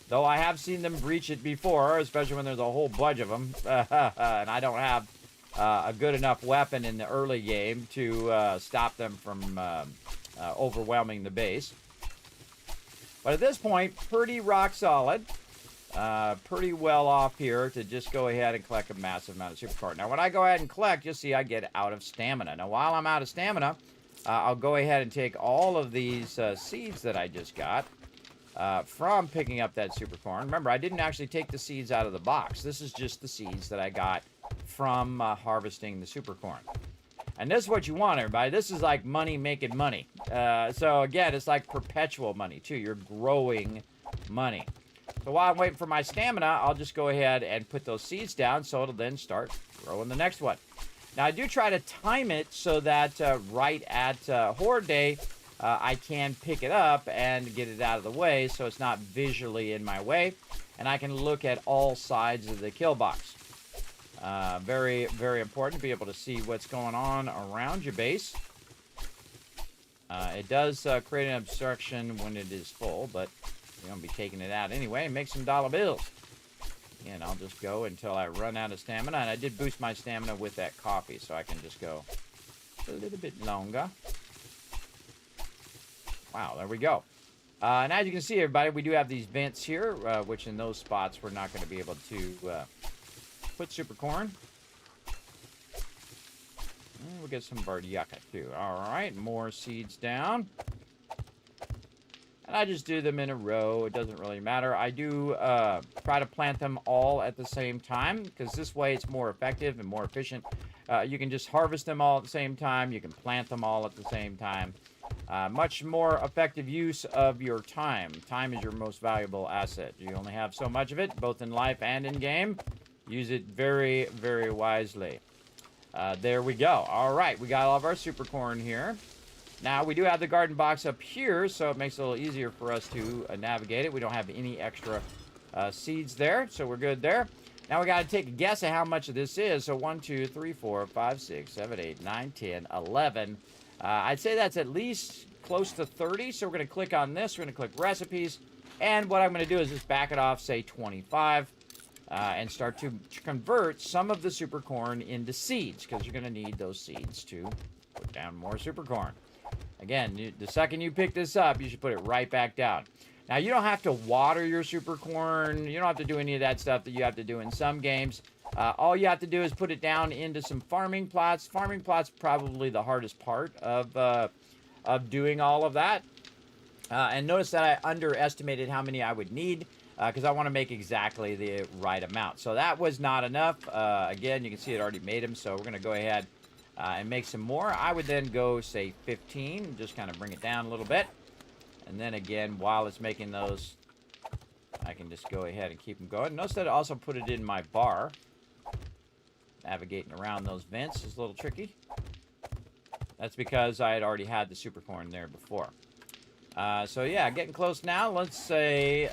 Though I have seen them breach it before, especially when there's a whole bunch of them. And I don't have a good enough weapon in the early game to stop them from overwhelming the base. But at this point, pretty rock solid. Pretty well off here to just go ahead and collect a massive amount of super corn. Now, when I go ahead and collect, you'll see I get out of stamina. Now, while I'm out of stamina, I'll go ahead and take all of these seeds that I just got from picking up that super corn. Remember, I didn't actually take the seeds out of the box. This is just the seeds that I got from harvesting the super corn. And this is what you want, everybody. This is like money making money. So, again, it's like perpetual money, too. You're growing money. So while I'm waiting for my stamina, I'll just go ahead and put those seeds down so it'll then start growing the next one. Now, I do try to time it so that right at Horde Day, I can pick it up and get it out of the way so it's not visually in my way. And I can look at all sides of the kill box. Very, very important to be able to see what's going on around your base. It does create an obstruction when it is full, but you're going to be taking it out anyway and make some dollar bills. And I'll just go until I run out of stamina. And I did boost my stamina with that coffee, so I can just go a little bit longer. Wow, there we go. And as you can see, everybody, we do have these vents here, which in those spots we're not going to be able to put super corn. And we'll get some of our yucca, too. All right, more seeds down. And I just do them in a row. It doesn't really matter. I do try to plant them all at the same time because this way it's more effective and more efficient. You can just harvest them all at the same time. You can plant them all at the same time. Much more effective use of your time. Time is your most valuable asset. You only have so much of it, both in life and in game. Use it very, very wisely. There we go. All right, we got all of our super corn here. Now, we do have the garden box up here, so it makes it a little easier for us to navigate it. We don't have any extra seeds there, so we're good there. Now, we got to take a guess at how much of this is. So, 1, 2, 3, 4, 5, 6, 7, 8, 9, 10, 11. I'd say that's at least close to 30. So, we're going to click on this. We're going to click recipes. And what I'm going to do is just back it off, say 25, and start to convert some of the super corn into seeds, because you're going to need those seeds to put down more super corn. Again, the second you pick this up, you should put it right back down. Now, you don't have to water your super corn. You don't have to do any of that stuff that you have to do in some games. All you have to do is put it down into some farming plots. Farming plots probably the hardest part of doing all of that. And notice that I underestimated how many I would need because I want to make exactly the right amount. So that was not enough. Again, you can see it already made them. So we're going to go ahead and make some more. I would then go, say, 15. Just kind of bring it down a little bit. And then again, while it's making those, I can just go ahead and keep them going. Notice that I also put it in my bar. Navigating around those vents is a little tricky. That's because I had already had the super corn there before. So yeah, getting close now. Let's say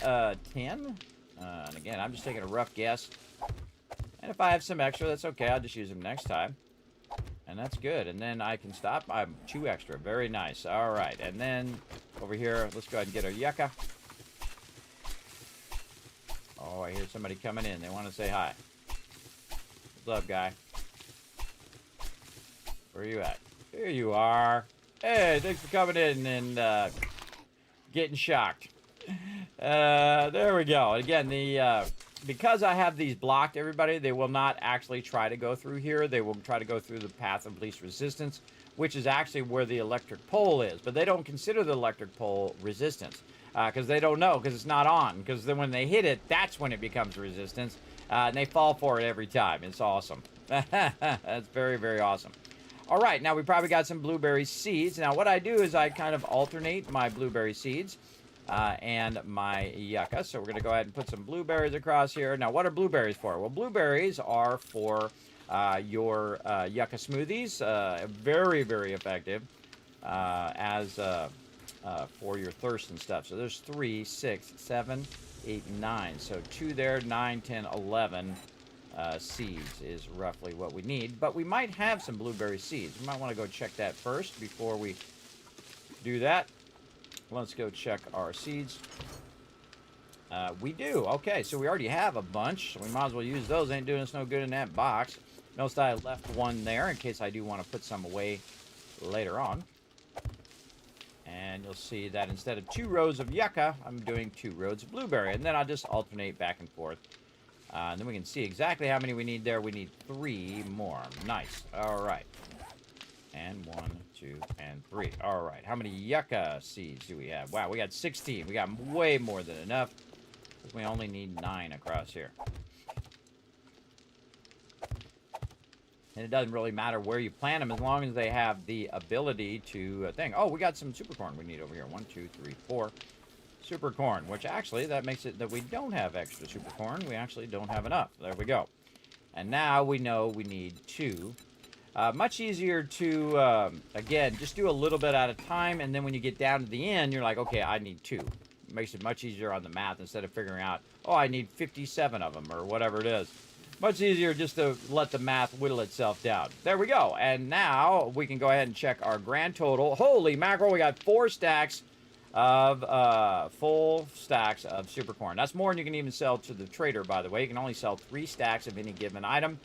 10. And again, I'm just taking a rough guess. And if I have some extra, that's okay. I'll just use them next time. And that's good. And then I can stop. I'm 2 extra. Very nice. All right. And then over here, let's go ahead and get our yucca. Oh, I hear somebody coming in. They want to say hi. What's up, guy? Where are you at? Here you are. Hey, thanks for coming in and getting shocked. There we go. Again, because I have these blocked, everybody, they will not actually try to go through here. They will try to go through the path of least resistance, which is actually where the electric pole is. But they don't consider the electric pole resistance because they don't know, because it's not on. Because then when they hit it, that's when it becomes resistance. And they fall for it every time. It's awesome. That's very, very awesome. All right, now we probably got some blueberry seeds. Now what I do is I kind of alternate my blueberry seeds and my yucca. So we're going to go ahead and put some blueberries across here. Now what are blueberries for? Well, blueberries are for your yucca smoothies. Very, very effective as for your thirst and stuff. So there's 3, 6, 7, 8, 9. So 2 there, 9, 10, 11. Seeds is roughly what we need, but we might have some blueberry seeds. We might want to go check that first before we do that. Let's go check our seeds. We do. Okay, so we already have a bunch, so we might as well use those. Ain't doing us no good in that box. Notice I left one there in case I do want to put some away later on. And you'll see that instead of 2 rows of yucca, I'm doing 2 rows of blueberry, and then I'll just alternate back and forth. And then we can see exactly how many we need there. We need 3 more. Nice. All right. And 1, 2, and 3. All right. How many yucca seeds do we have? Wow, we got 16. We got way more than enough. We only need 9 across here. And it doesn't really matter where you plant them as long as they have the ability to thing. Oh, we got some super corn we need over here. 1, 2, 3, 4. Super corn, which actually that makes it that we don't have extra super corn. We actually don't have enough. There we go. And now we know we need 2. Much easier to, again, just do a little bit at a time. And then when you get down to the end, you're like, okay, I need 2. It makes it much easier on the math instead of figuring out, oh, I need 57 of them or whatever it is. Much easier just to let the math whittle itself down. There we go. And now we can go ahead and check our grand total. Holy mackerel, we got 4 stacks of full stacks of super corn. That's more than you can even sell to the trader, by the way. You can only sell 3 stacks of any given item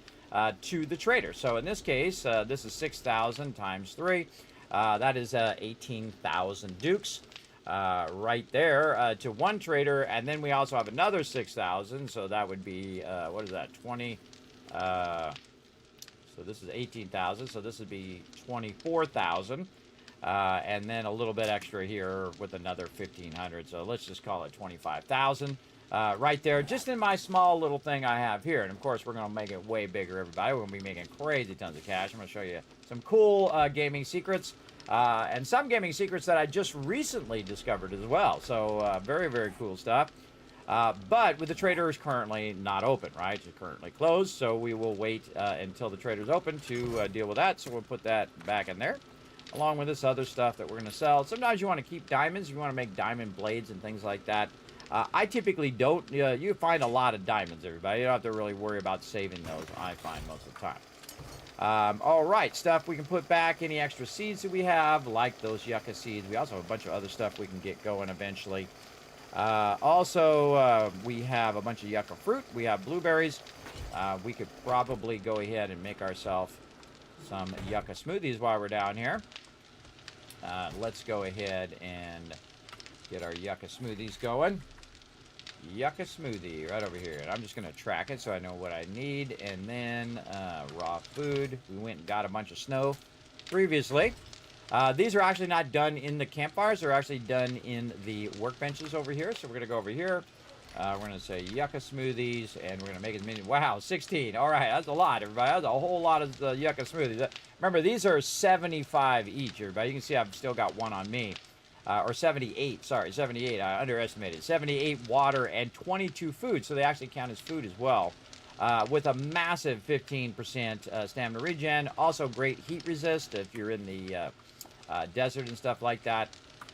to the trader. So in this case, this is 6,000 times 3. That is 18,000 dukes right there to one trader. And then we also have another 6,000. So that would be, what is that, 20? So this is 18,000. So this would be 24,000. And then a little bit extra here with another 1,500. So let's just call it 25,000 right there, just in my small little thing I have here. And of course, we're going to make it way bigger, everybody. We're going to be making crazy tons of cash. I'm going to show you some cool gaming secrets and some gaming secrets that I just recently discovered as well. So very, very cool stuff. But with the traders currently not open, right? It's currently closed. So we will wait until the trader's open to deal with that. So we'll put that back in there, along with this other stuff that we're going to sell. Sometimes you want to keep diamonds. You want to make diamond blades and things like that. I typically don't. You find a lot of diamonds, everybody. You don't have to really worry about saving those, I find, most of the time. All right, stuff we can put back. Any extra seeds that we have, like those yucca seeds. We also have a bunch of other stuff we can get going eventually. Also, we have a bunch of yucca fruit. We have blueberries. We could probably go ahead and make ourselves some yucca smoothies while we're down here. Let's go ahead and get our yucca smoothies going. Yucca smoothie right over here. And I'm just going to track it so I know what I need. And then raw food. We went and got a bunch of snow previously. These are actually not done in the campfires. They're actually done in the workbenches over here. So we're going to go over here. We're going to say yucca smoothies, and we're going to make as many. Wow, 16. All right, that's a lot, everybody. That's a whole lot of yucca smoothies. Remember, these are 75 each, everybody. You can see I've still got one on me. Or 78, sorry, 78. I underestimated. 78 water and 22 food, so they actually count as food as well. With a massive 15% stamina regen. Also great heat resist if you're in the desert and stuff like that.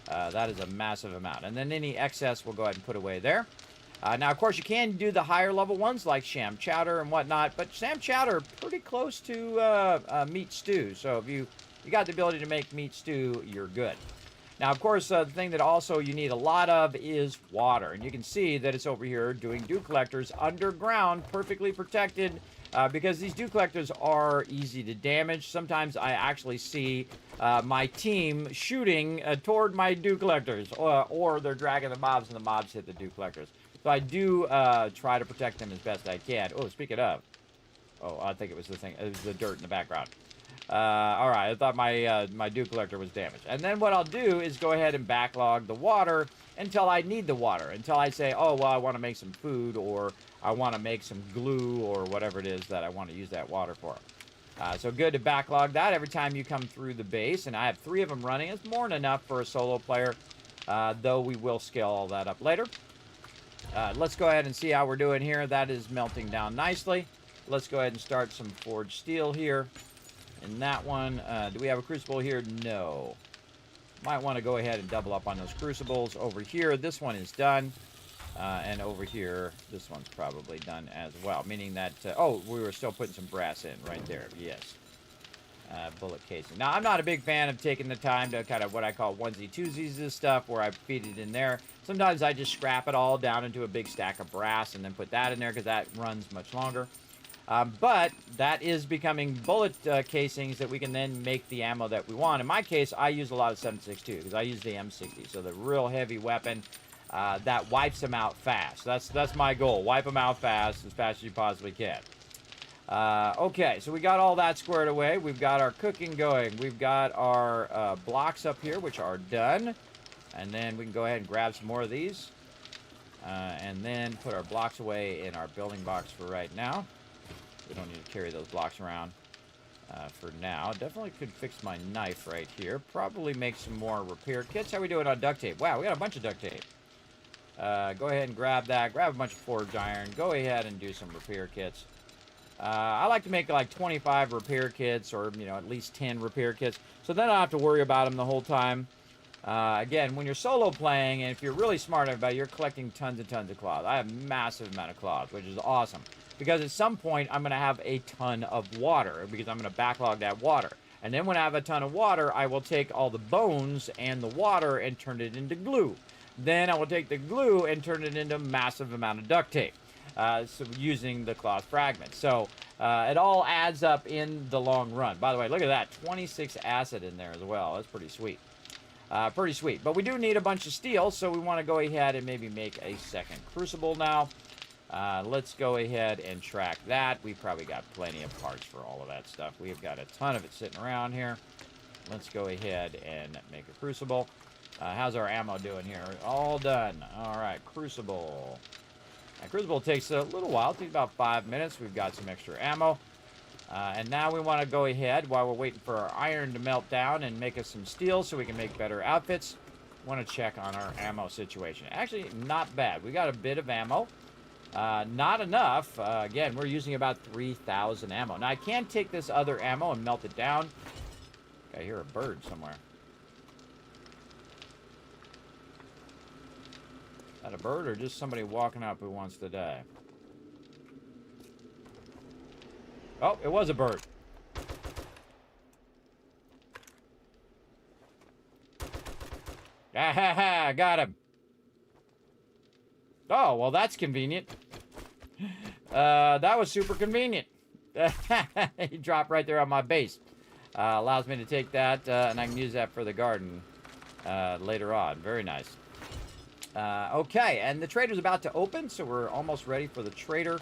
That is a massive amount. And then any excess we'll go ahead and put away there. Now, of course, you can do the higher level ones like sham chowder and whatnot, but sham chowder pretty close to meat stew. So if you got the ability to make meat stew, you're good. Now, of course, the thing that also you need a lot of is water. And you can see that it's over here doing dew collectors underground, perfectly protected because these dew collectors are easy to damage. Sometimes I actually see my team shooting toward my dew collectors, or they're dragging the mobs and the mobs hit the dew collectors. So I do try to protect them as best I can. Oh, speaking of. Oh, I think it was the thing. It was the dirt in the background. All right, I thought my dew collector was damaged. And then what I'll do is go ahead and backlog the water until I need the water. Until I say, oh, well, I want to make some food, or I want to make some glue, or whatever it is that I want to use that water for. So good to backlog that every time you come through the base. And I have 3 of them running. It's more than enough for a solo player, though we will scale all that up later. Let's go ahead and see how we're doing here. That is melting down nicely. Let's go ahead and start some forged steel here. In that one, do we have a crucible here? No. Might want to go ahead and double up on those crucibles. Over here, this one is done. And over here, this one's probably done as well. Meaning that, oh, we were still putting some brass in right there. Yes. Bullet casing. Now, I'm not a big fan of taking the time to kind of what I call onesie-twosies this stuff, where I feed it in there. Sometimes I just scrap it all down into a big stack of brass and then put that in there because that runs much longer. But that is becoming bullet casings that we can then make the ammo that we want. In my case, I use a lot of 7.62 because I use the M60, so the real heavy weapon that wipes them out fast. That's my goal. Wipe them out fast, as fast as you possibly can. Okay, so we got all that squared away. We've got our cooking going. We've got our blocks up here, which are done. And then we can go ahead and grab some more of these. And then put our blocks away in our building box for right now. We don't need to carry those blocks around for now. Definitely could fix my knife right here. Probably make some more repair kits. How we doing on duct tape? Wow, we got a bunch of duct tape. Go ahead and grab that. Grab a bunch of forged iron. Go ahead and do some repair kits. I like to make like 25 repair kits, or at least 10 repair kits, so then I don't have to worry about them the whole time. Again, when you're solo playing, and if you're really smart about it, you're collecting tons and tons of cloth. I have a massive amount of cloth, which is awesome. Because at some point, I'm going to have a ton of water, because I'm going to backlog that water. And then when I have a ton of water, I will take all the bones and the water and turn it into glue. Then I will take the glue and turn it into a massive amount of duct tape, so using the cloth fragments. So it all adds up in the long run. By the way, look at that, 26 acid in there as well. That's pretty sweet. Pretty sweet. But we do need a bunch of steel, so we want to go ahead and maybe make a second crucible now. Let's go ahead and track that. We've probably got plenty of parts for all of that stuff. We've got a ton of it sitting around here. Let's go ahead and make a crucible. How's our ammo doing here? All done. All right, crucible. Now, crucible takes a little while. It takes about 5 minutes. We've got some extra ammo. And now we want to go ahead, while we're waiting for our iron to melt down, and make us some steel so we can make better outfits. Want to check on our ammo situation. Actually, not bad. We got a bit of ammo. Not enough. Again, we're using about 3,000 ammo. Now, I can take this other ammo and melt it down. I hear a bird somewhere. Is that a bird or just somebody walking up who wants to die? Oh, it was a bird. Ah, ha, ha, got him. Oh, well, that's convenient. That was super convenient. He dropped right there on my base. Allows me to take that, and I can use that for the garden later on. Very nice. Okay, and the trader's about to open, so we're almost ready for the trader.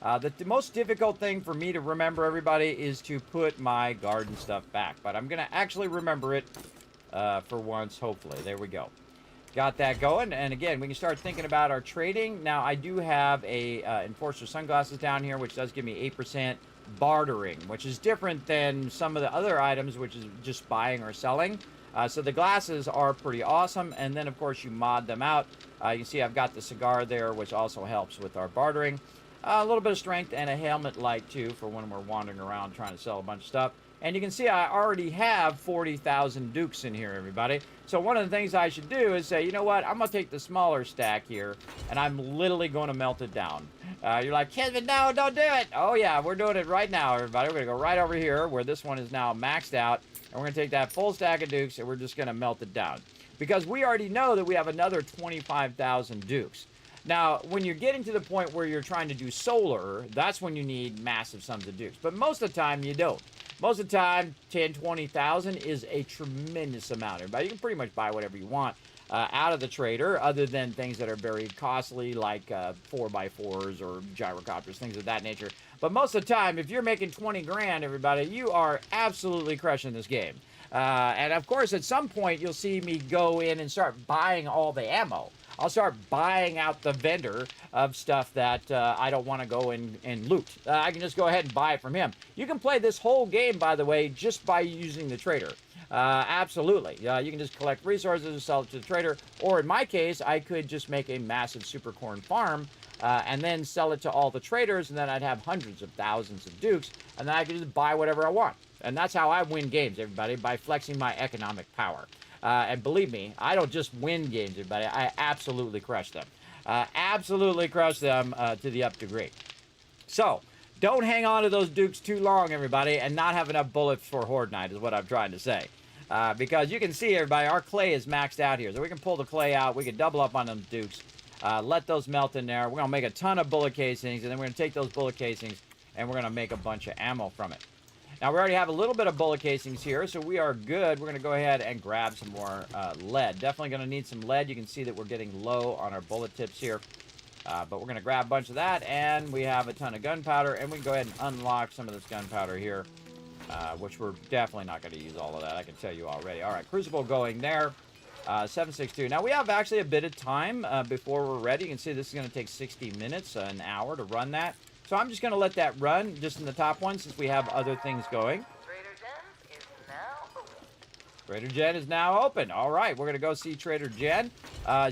The most difficult thing for me to remember, everybody, is to put my garden stuff back. But I'm going to actually remember it for once, hopefully. There we go. Got that going. And again, we can start thinking about our trading. Now, I do have a Enforcer sunglasses down here, which does give me 8% bartering, which is different than some of the other items, which is just buying or selling. So the glasses are pretty awesome. And then, of course, you mod them out. You can see I've got the cigar there, which also helps with our bartering. A little bit of strength and a helmet light, too, for when we're wandering around trying to sell a bunch of stuff. And you can see I already have 40,000 dukes in here, everybody. So one of the things I should do is say, you know what? I'm going to take the smaller stack here, and I'm literally going to melt it down. You're like, Kismet, no, don't do it. Oh, yeah, we're doing it right now, everybody. We're going to go right over here where this one is now maxed out. And we're going to take that full stack of dukes, and we're just going to melt it down. Because we already know that we have another 25,000 dukes. Now, when you're getting to the point where you're trying to do solar, that's when you need massive sums of dukes. But most of the time, you don't. Most of the time, 10, 20,000 is a tremendous amount. Everybody, you can pretty much buy whatever you want out of the trader, other than things that are very costly, like 4x4s or gyrocopters, things of that nature. But most of the time, if you're making 20 grand, everybody, you are absolutely crushing this game. And of course, at some point, you'll see me go in and start buying all the ammo. I'll start buying out the vendor of stuff that I don't want to go and loot. I can just go ahead and buy it from him. You can play this whole game, by the way, just by using the trader. Absolutely. You can just collect resources and sell it to the trader. Or in my case, I could just make a massive super corn farm and then sell it to all the traders, and then I'd have hundreds of thousands of dukes, and then I could just buy whatever I want. And that's how I win games, everybody, by flexing my economic power. And believe me, I don't just win games, everybody. I absolutely crush them. Absolutely crush them to the up degree. So, don't hang on to those dukes too long, everybody, and not have enough bullets for Horde Night is what I'm trying to say. Because you can see, everybody, our clay is maxed out here. So we can pull the clay out. We can double up on them dukes. Let those melt in there. We're going to make a ton of bullet casings, and then we're going to take those bullet casings, and we're going to make a bunch of ammo from it. Now, we already have a little bit of bullet casings here, so we are good. We're going to go ahead and grab some more lead. Definitely going to need some lead. You can see that we're getting low on our bullet tips here. But we're going to grab a bunch of that, and we have a ton of gunpowder, and we can go ahead and unlock some of this gunpowder here, which we're definitely not going to use all of that, I can tell you already. All right, Crucible going there. 762. Now, we have actually a bit of time before we're ready. You can see this is going to take 60 minutes, an hour to run that. So I'm just going to let that run just in the top one since we have other things going.
Trader Jen's is now open.
Trader Jen is now open. All right, we're going to go see Trader Jen.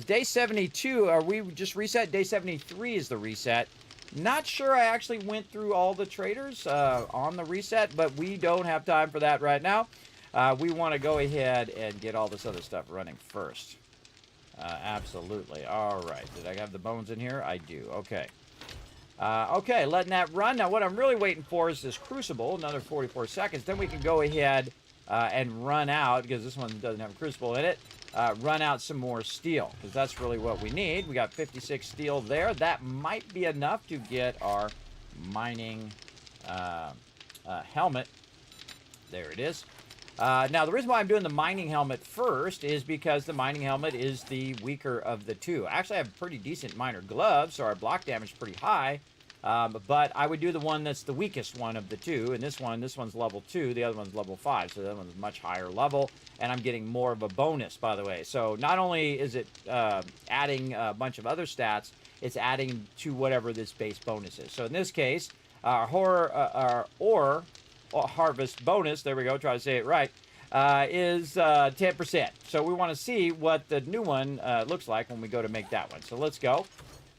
Day 72, are we just reset? Day 73 is the reset. Not sure I actually went through all the traders on the reset, but we don't have time for that right now. We want to go ahead and get all this other stuff running first. Absolutely. All right. Did I have the bones in here? I do. Okay. Okay, letting that run. Now, what I'm really waiting for is this Crucible, another 44 seconds. Then we can go ahead and run out, because this one doesn't have a Crucible in it, run out some more steel, because that's really what we need. We got 56 steel there. That might be enough to get our mining helmet. There it is. Now, the reason why I'm doing the mining helmet first is because the mining helmet is the weaker of the two. Actually, I have pretty decent miner gloves, so our block damage is pretty high. But I would do the one that's the weakest one of the two. And this one's level 2, the other one's level 5. So that one's much higher level. And I'm getting more of a bonus, by the way. So not only is it adding a bunch of other stats, it's adding to whatever this base bonus is. So in this case, our ore harvest bonus, there we go, try to say it right, is 10%. So we want to see what the new one looks like when we go to make that one. So let's go.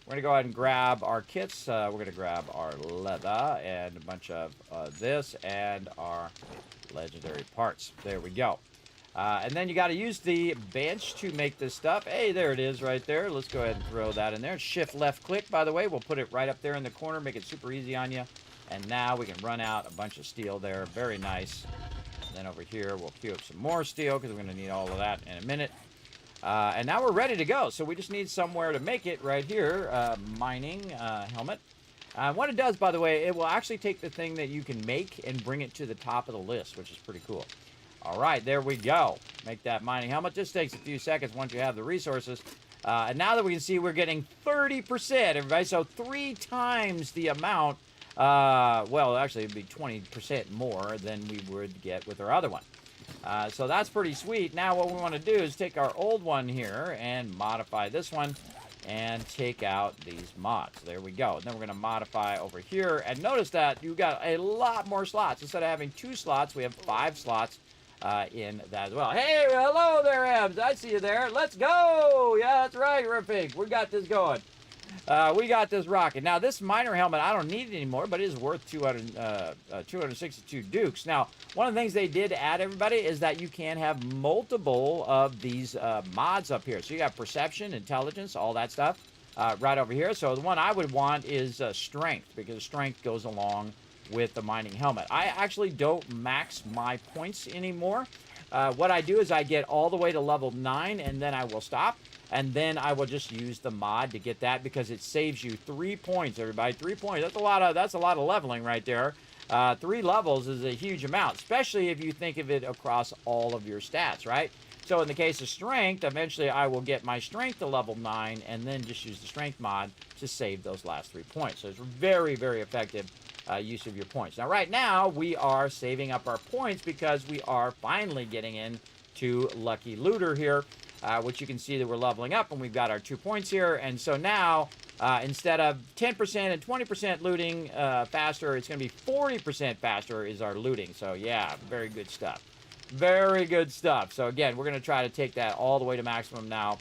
We're going to go ahead and grab our kits. We're going to grab our leather and a bunch of this and our legendary parts. There we go. And then you got to use the bench to make this stuff. Hey, there it is right there. Let's go ahead and throw that in there. Shift left click, by the way. We'll put it right up there in the corner, make it super easy on you. And now we can run out a bunch of steel there. Very nice. And then over here, we'll queue up some more steel because we're going to need all of that in a minute. And now we're ready to go. So we just need somewhere to make it right here. Mining helmet. What it does, by the way, it will actually take the thing that you can make and bring it to the top of the list, which is pretty cool. All right, there we go. Make that mining helmet. Just takes a few seconds once you have the resources. And now that we can see we're getting 30%, everybody. So 3 times the amount. Well, actually, it'd be 20% more than we would get with our other one. So that's pretty sweet. Now what we want to do is take our old one here and modify this one and take out these mods. There we go. And then we're going to modify over here. And notice that you got a lot more slots. Instead of having 2 slots, we have 5 slots in that as well. Hey, hello there, Ebs. I see you there. Let's go. Yeah, that's right, Ripig. We got this going. We got this rocking. Now, this miner helmet, I don't need it anymore, but it is worth 262 dukes. Now, one of the things they did add, everybody, is that you can have multiple of these mods up here. So you got perception, intelligence, all that stuff right over here. So the one I would want is strength, because strength goes along with the mining helmet. I actually don't max my points anymore. what I do is I get all the way to level 9, and then I will stop. And then I will just use the mod to get that because it saves you 3 points, everybody. 3 points. That's a lot of leveling right there. 3 levels is a huge amount, especially if you think of it across all of your stats, right? So in the case of strength, eventually I will get my strength to level 9 and then just use the strength mod to save those last 3 points. So it's very, very effective use of your points. Now, right now, we are saving up our points because we are finally getting into Lucky Looter here, which you can see that we're leveling up, and we've got our 2 points here. And so now, instead of 10% and 20% looting faster, it's going to be 40% faster is our looting. So, yeah, very good stuff. Very good stuff. So, again, we're going to try to take that all the way to maximum now.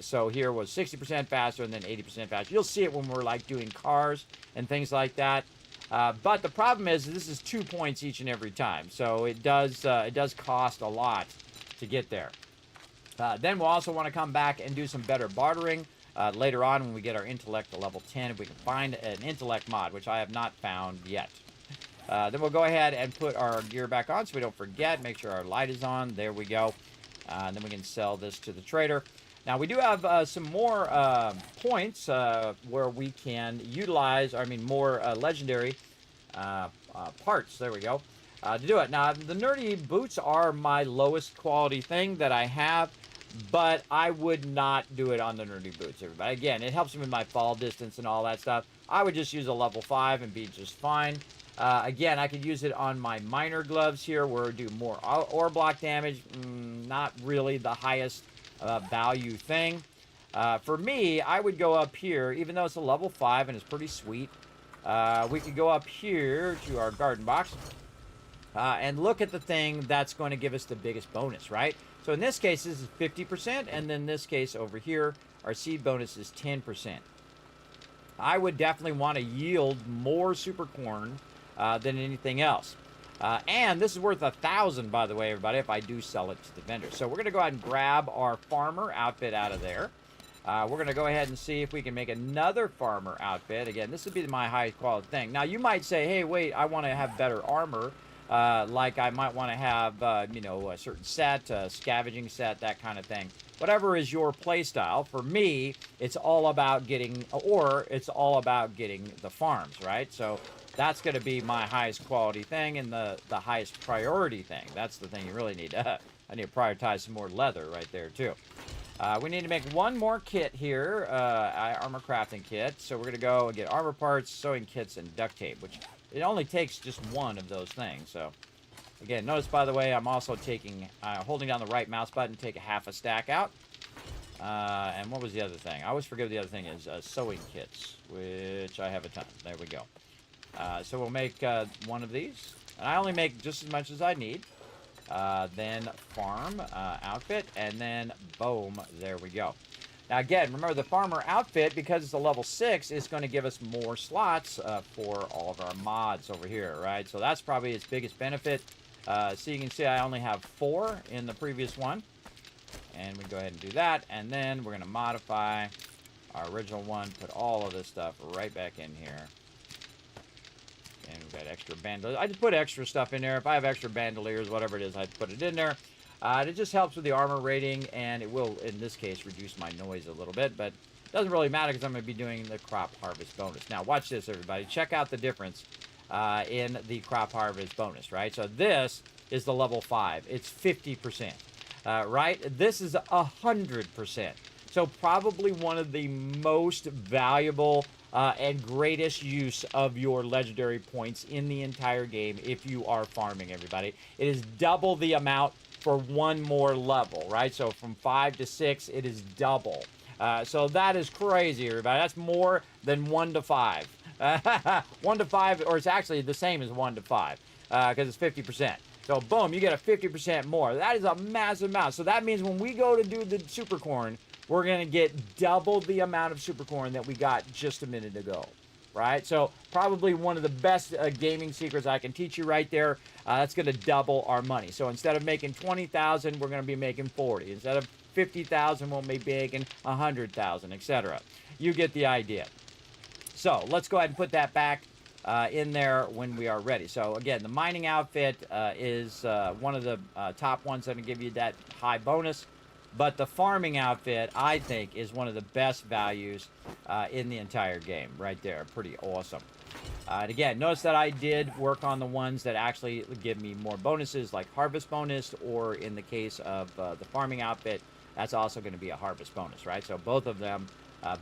So here was 60% faster and then 80% faster. You'll see it when we're, like, doing cars and things like that. But the problem is this is 2 points each and every time. So it does cost a lot to get there. Then we'll also want to come back and do some better bartering later on when we get our intellect to level 10. If we can find an intellect mod, which I have not found yet. Then we'll go ahead and put our gear back on so we don't forget. Make sure our light is on. There we go. And then we can sell this to the trader. Now, we do have some more points where we can utilize, more legendary parts. There we go. To do it. Now, the nerdy boots are my lowest quality thing that I have, but I would not do it on the nerdy boots, everybody. Again, it helps me with my fall distance and all that stuff. I would just use a level 5 and be just fine. Again, I could use it on my minor gloves here where I do more ore block damage. Not really the highest value thing. For me, I would go up here, even though it's a level 5 and it's pretty sweet. We could go up here to our garden box and look at the thing that's going to give us the biggest bonus, right? So in this case, this is 50%, and then in this case over here, our seed bonus is 10%. I would definitely want to yield more super corn than anything else. And this is worth 1,000, by the way, everybody, if I do sell it to the vendor. So we're going to go ahead and grab our farmer outfit out of there. We're going to go ahead and see if we can make another farmer outfit. Again, this would be my highest quality thing. Now, you might say, hey, wait, I want to have better armor. Like I might want to have, a certain set, a scavenging set, that kind of thing. Whatever is your play style. For me, it's all about getting ore. It's all about getting the farms, right? So that's going to be my highest quality thing and the highest priority thing. That's the thing you really need. I need to prioritize some more leather right there, too. We need to make one more kit here, armor crafting kit. So we're going to go and get armor parts, sewing kits, and duct tape, which it only takes just one of those things. So, again, notice, by the way, I'm also taking, holding down the right mouse button, take a half a stack out. And what was the other thing? I always forget what the other thing is. Sewing kits, which I have a ton. There we go. So we'll make one of these. And I only make just as much as I need. Then farm outfit, and then boom, there we go. Now again, remember the farmer outfit, because it's a level 6, is going to give us more slots for all of our mods over here, right? So that's probably its biggest benefit. So you can see I only have 4 in the previous one. And we go ahead and do that, and then we're going to modify our original one, put all of this stuff right back in here. And we've got extra bandoliers. I just put extra stuff in there. If I have extra bandoliers, whatever it is, I put it in there. It just helps with the armor rating, and it will, in this case, reduce my noise a little bit. But it doesn't really matter because I'm going to be doing the crop harvest bonus. Now, watch this, everybody. Check out the difference in the crop harvest bonus, right? So this is the level 5. It's 50%, right? This is 100%. So probably one of the most valuable and greatest use of your legendary points in the entire game if you are farming, everybody. It is double the amount for one more level, right? So from 5 to 6, it is double. So that is crazy, everybody. That's more than 1 to 5. 1 to 5, or it's actually the same as 1 to 5, because it's 50%. So boom, you get a 50% more. That is a massive amount. So that means when we go to do the super corn, we're going to get double the amount of super corn that we got just a minute ago, right? So probably one of the best gaming secrets I can teach you right there. That's going to double our money. So instead of making 20,000, we're going to be making 40. Instead of 50,000, we'll be making 100,000, etc. You get the idea. So let's go ahead and put that back in there when we are ready. So again, the mining outfit is one of the top ones that will give you that high bonus. But the farming outfit, I think, is one of the best values in the entire game. Right there. Pretty awesome. And again, notice that I did work on the ones that actually give me more bonuses, like harvest bonus, or in the case of the farming outfit, that's also going to be a harvest bonus, right? So both of them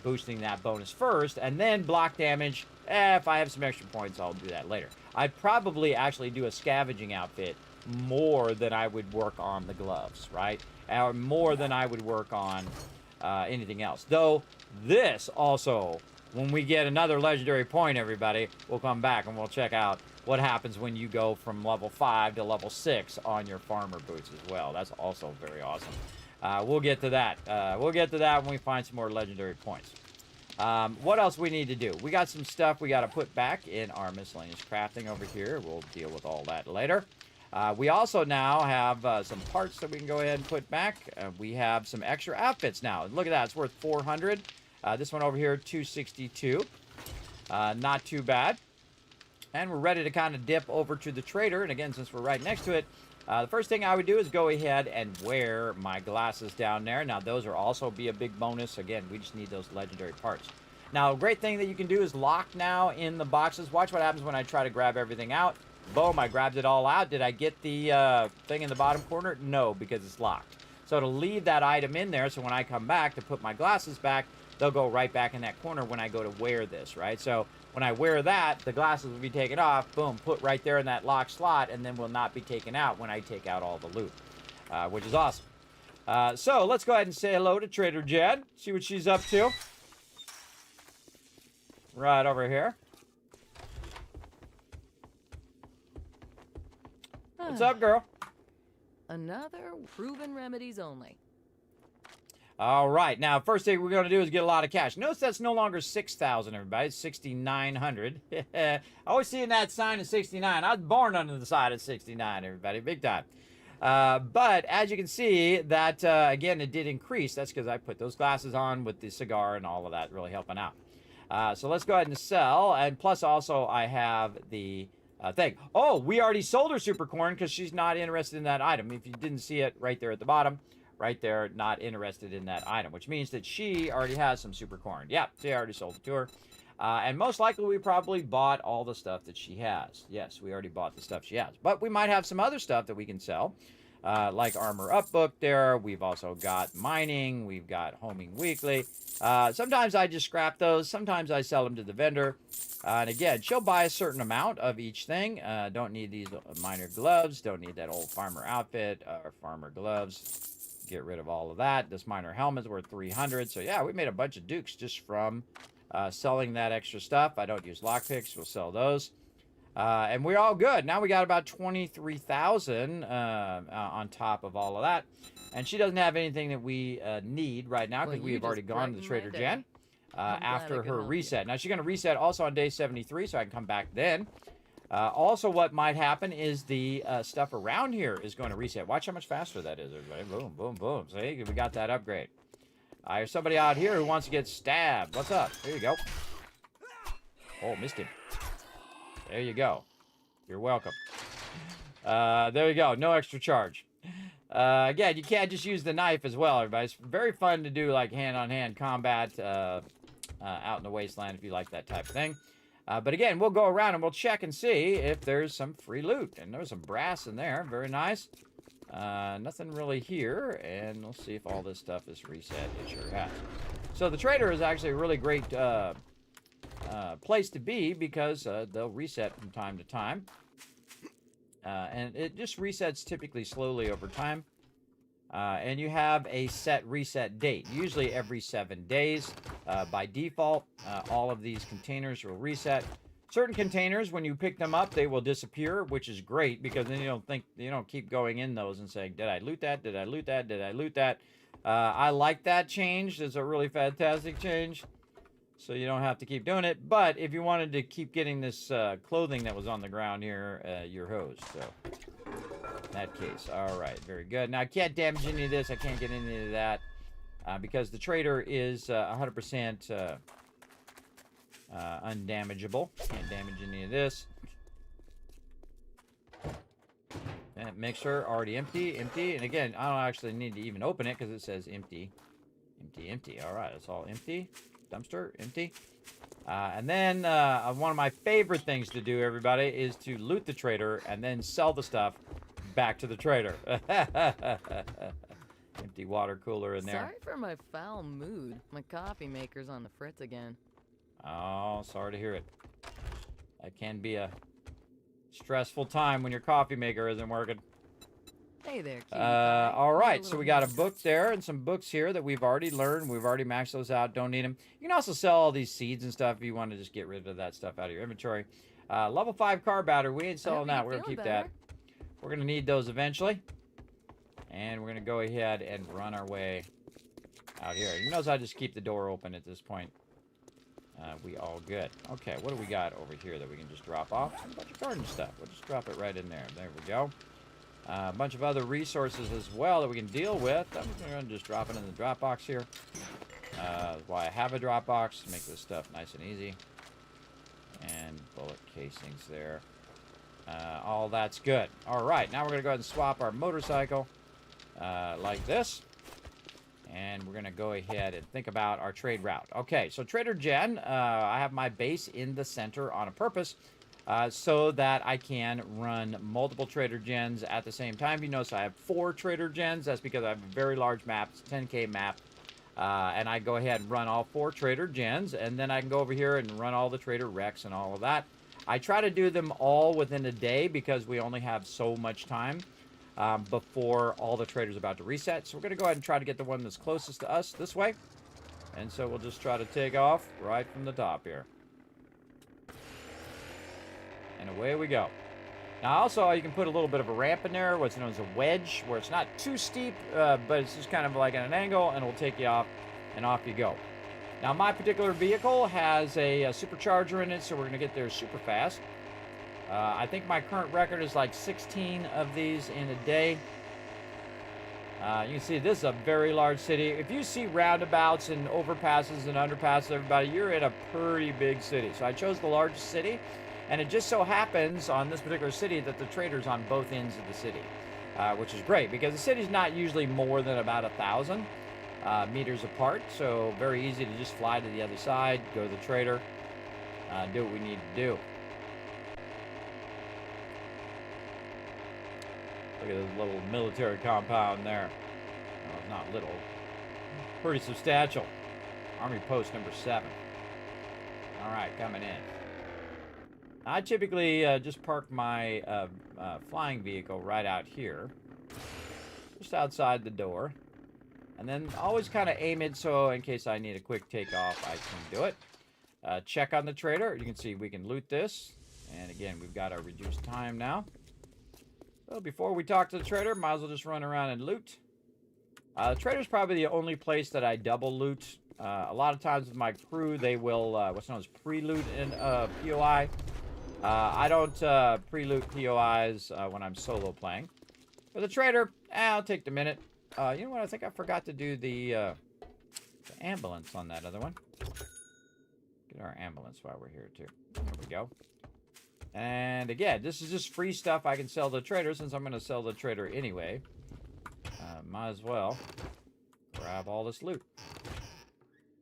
boosting that bonus first, and then block damage. If I have some extra points, I'll do that later. I'd probably actually do a scavenging outfit more than I would work on the gloves, right? Or more than I would work on anything else. Though this also, when we get another legendary point, everybody, we'll come back and we'll check out what happens when you go from level 5 to level 6 on your farmer boots as well. That's also very awesome. We'll get to that. We'll get to that when we find some more legendary points. What else we need to do? We got some stuff we got to put back in our miscellaneous crafting over here. We'll deal with all that later. We also now have some parts that we can go ahead and put back. We have some extra outfits now. Look at that. It's worth 400. This one over here, 262. Not too bad. And we're ready to kind of dip over to the trader. And again, since we're right next to it, the first thing I would do is go ahead and wear my glasses down there. Now, those are also be a big bonus. Again, we just need those legendary parts. Now, a great thing that you can do is lock now in the boxes. Watch what happens when I try to grab everything out. Boom, I grabbed it all out. Did I get the thing in the bottom corner? No, because it's locked. So to leave that item in there, so when I come back to put my glasses back, they'll go right back in that corner when I go to wear this, right? So when I wear that, the glasses will be taken off, boom, put right there in that locked slot, and then will not be taken out when I take out all the loot, which is awesome. So let's go ahead and say hello to Trader Jed, see what she's up to. Right over here. What's up, girl?
Another proven remedies only.
All right. Now, first thing we're going to do is get a lot of cash. Notice that's no longer 6,000, everybody. It's 6,900. I always seeing that sign of 69. I was born under the side of 69, everybody. Big time. But as you can see, that, again, it did increase. That's because I put those glasses on with the cigar and all of that really helping out. So let's go ahead and sell. And plus, also, I have the thing. Oh, we already sold her super corn because she's not interested in that item. If you didn't see it right there at the bottom, right there, not interested in that item, which means that she already has some super corn. Yeah, she already sold it to her. And most likely we probably bought all the stuff that she has. Yes, we already bought the stuff she has. But we might have some other stuff that we can sell, like Armor Up book there. We've also got mining. We've got homing weekly. Sometimes I just scrap those. Sometimes I sell them to the vendor. And again, she'll buy a certain amount of each thing. Don't need these miner gloves. Don't need that old farmer outfit or farmer gloves. Get rid of all of that. This miner helmet's worth 300. So yeah, we made a bunch of dukes just from selling that extra stuff. I don't use lockpicks. We'll sell those. And we're all good. Now we got about 23,000 on top of all of that. And she doesn't have anything that we need right now because we have already gone to the Trader Jen after her reset. Now she's going to reset also on day 73, so I can come back then. Also, what might happen is the stuff around here is going to reset. Watch how much faster that is, everybody. Boom, boom, boom. See, we got that upgrade. There's somebody out here who wants to get stabbed. What's up? There you go. Oh, missed him. There you go. You're welcome. There you go. No extra charge. Again, you can't just use the knife as well, everybody. It's very fun to do like hand-on-hand combat out in the wasteland if you like that type of thing. But again, we'll go around and we'll check and see if there's some free loot. And there's some brass in there. Very nice. Nothing really here. And we'll see if all this stuff is reset. It sure has. So the trader is actually a really great place to be because they'll reset from time to time. And it just resets typically slowly over time. And you have a set reset date, usually every 7 days. By default, all of these containers will reset. Certain containers, when you pick them up, they will disappear, which is great because then you don't keep going in those and saying, did I loot that? Did I loot that? Did I loot that? I like that change. It's a really fantastic change. So you don't have to keep doing it. But if you wanted to keep getting this clothing that was on the ground here, you're hosed. So in that case, all right, very good. Now I can't damage any of this. I can't get any of that because the trader is 100% undamageable. Can't damage any of this. And mixer, already empty, empty. And again, I don't actually need to even open it because it says empty. Empty, empty. All right, it's all empty. Dumpster, empty. And then one of my favorite things to do, everybody, is to loot the trader and then sell the stuff back to the trader. Empty water cooler in there.
Sorry for my foul mood. My coffee maker's on the fritz again.
Oh, sorry to hear it. That can be a stressful time when your coffee maker isn't working.
Hey there, cutie
all right, so we got a book there and some books here that we've already learned. We've already maxed those out. Don't need them. You can also sell all these seeds and stuff if you want to just get rid of that stuff out of your inventory. Level 5 car battery. We ain't selling that. We're going to keep that. We're going to need those eventually. And we're going to go ahead and run our way out here. You notice I just keep the door open at this point. We all good. Okay, what do we got over here that we can just drop off? A bunch of garden stuff. We'll just drop it right in there. There we go. A bunch of other resources as well that we can deal with. I'm going to just drop it in the drop box here. Why I have a drop box to make this stuff nice and easy. And bullet casings there. All that's good. All right, now we're going to go ahead and swap our motorcycle like this. And we're going to go ahead and think about our trade route. Okay, so Trader Jen, I have my base in the center on a purpose. So that I can run multiple Trader Gens at the same time. You notice I have 4 Trader Gens. That's because I have a very large map. It's a 10K map. And I go ahead and run all 4 Trader Gens. And then I can go over here and run all the Trader Recs and all of that. I try to do them all within a day because we only have so much time before all the traders are about to reset. So we're going to go ahead and try to get the one that's closest to us this way. And so we'll just try to take off right from the top here. And away we go. Now also you can put a little bit of a ramp in there, what's known as a wedge, where it's not too steep, but it's just kind of like at an angle, and it'll take you off, and off you go. Now my particular vehicle has a supercharger in it, so we're going to get there super fast. I think my current record is like 16 of these in a day. You can see this is a very large city. If you see roundabouts and overpasses and underpasses, everybody, you're in a pretty big city. So I chose the largest city. And it just so happens on this particular city that the trader's on both ends of the city, which is great because the city's not usually more than about 1,000 meters apart. So very easy to just fly to the other side, go to the trader, do what we need to do. Look at this little military compound there. Oh, not little, pretty substantial. Army post number 7. All right, coming in. I typically just park my flying vehicle right out here, just outside the door, and then always kind of aim it so in case I need a quick takeoff, I can do it. Check on the trader. You can see we can loot this, and again, we've got our reduced time now. So before we talk to the trader, might as well just run around and loot. The trader's probably the only place that I double loot. A lot of times with my crew, they will what's known as pre-loot in POI. I don't pre-loot POIs when I'm solo playing. For the trader, I'll take the minute. You know what? I think I forgot to do the ambulance on that other one. Get our ambulance while we're here, too. There we go. And again, this is just free stuff I can sell to the trader since I'm going to sell the trader anyway. Might as well grab all this loot.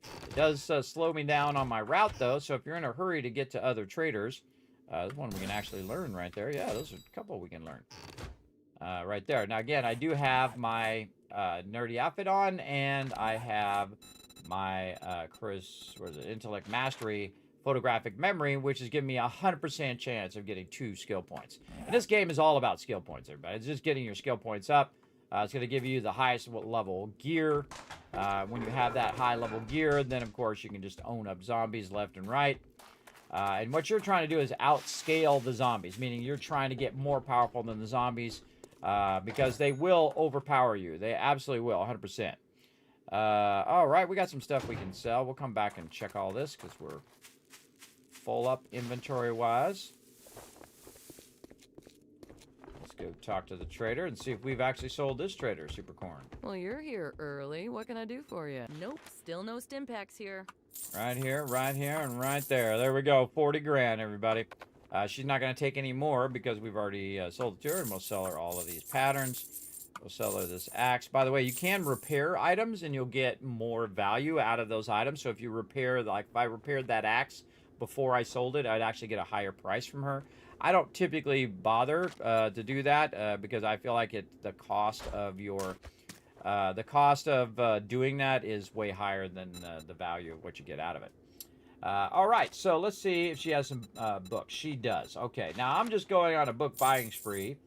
It does slow me down on my route, though, so if you're in a hurry to get to other traders, there's one we can actually learn right there. Yeah, those are a couple we can learn. Right there. Now, again, I do have my nerdy outfit on, and I have my Intellect Mastery Photographic Memory, which is giving me a 100% chance of getting 2 skill points. And this game is all about skill points, everybody. It's just getting your skill points up. It's going to give you the highest level gear. When you have that high level gear, then, of course, you can just own up zombies left and right. And what you're trying to do is outscale the zombies, meaning you're trying to get more powerful than the zombies because they will overpower you. They absolutely will, 100%. All right, we got some stuff we can sell. We'll come back and check all this because we're full up inventory-wise. Let's go talk to the trader and see if we've actually sold this trader super corn.
Well, you're here early. What can I do for you? Nope, still no stim packs here.
Right here, and right there. There we go. 40 grand, everybody. She's not going to take any more because we've already sold it to her, and we'll sell her all of these patterns. We'll sell her this axe. By the way, you can repair items, and you'll get more value out of those items. So if you repair, like if I repaired that axe before I sold it, I'd actually get a higher price from her. I don't typically bother to do that because I feel like the cost of doing that is way higher than the value of what you get out of it. All right, so let's see if she has some books. She does. Okay, now I'm just going on a book buying spree.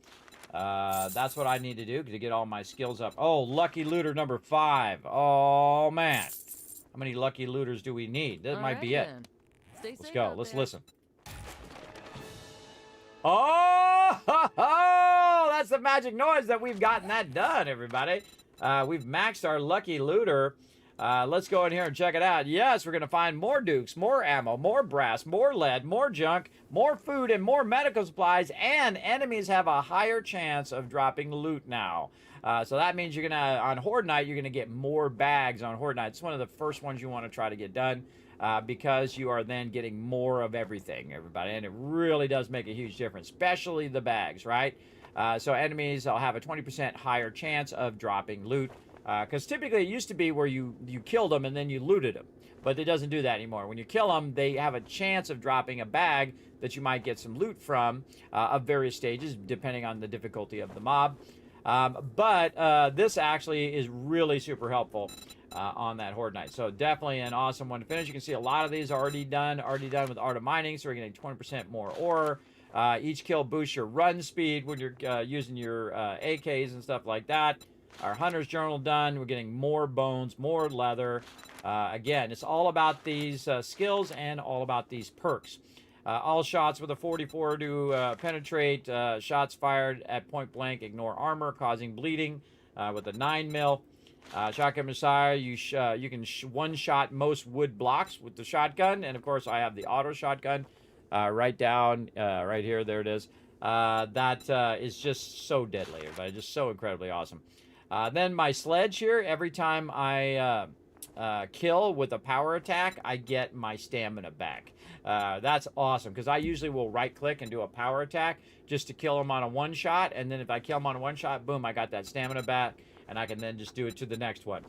That's what I need to do to get all my skills up. Oh, lucky looter number 5. Oh, man. How many lucky looters do we need? That might be it. Let's go. Let's listen. Oh, that's the magic noise that we've gotten that done, everybody. We've maxed our lucky looter. Let's go in here and check it out. Yes, we're going to find more dukes, more ammo, more brass, more lead, more junk, more food, and more medical supplies, and enemies have a higher chance of dropping loot now. So that means you're going to, on Horde Night, you're going to get more bags on Horde Night. It's one of the first ones you want to try to get done because you are then getting more of everything, everybody. And it really does make a huge difference, especially the bags, right? So enemies will have a 20% higher chance of dropping loot. Because typically it used to be where you killed them and then you looted them. But it doesn't do that anymore. When you kill them, they have a chance of dropping a bag that you might get some loot from of various stages, depending on the difficulty of the mob. But this actually is really super helpful on that Horde Night. So definitely an awesome one to finish. You can see a lot of these already done with Art of Mining. So we're getting 20% more ore. Each kill boosts your run speed when you're using your AKs and stuff like that. Our Hunter's Journal done. We're getting more bones, more leather. Again, it's all about these skills and all about these perks. All shots with a 44 to penetrate. Shots fired at point blank ignore armor, causing bleeding with a 9mm. Shotgun Messiah, you can one-shot most wood blocks with the shotgun. And, of course, I have the auto shotgun right down right here. There it is. That is just so deadly, everybody. Just so incredibly awesome. Then my sledge here, every time I kill with a power attack, I get my stamina back. That's awesome, because I usually will right-click and do a power attack just to kill them on a one-shot, and then if I kill them on a one-shot, boom, I got that stamina back, and I can then just do it to the next one.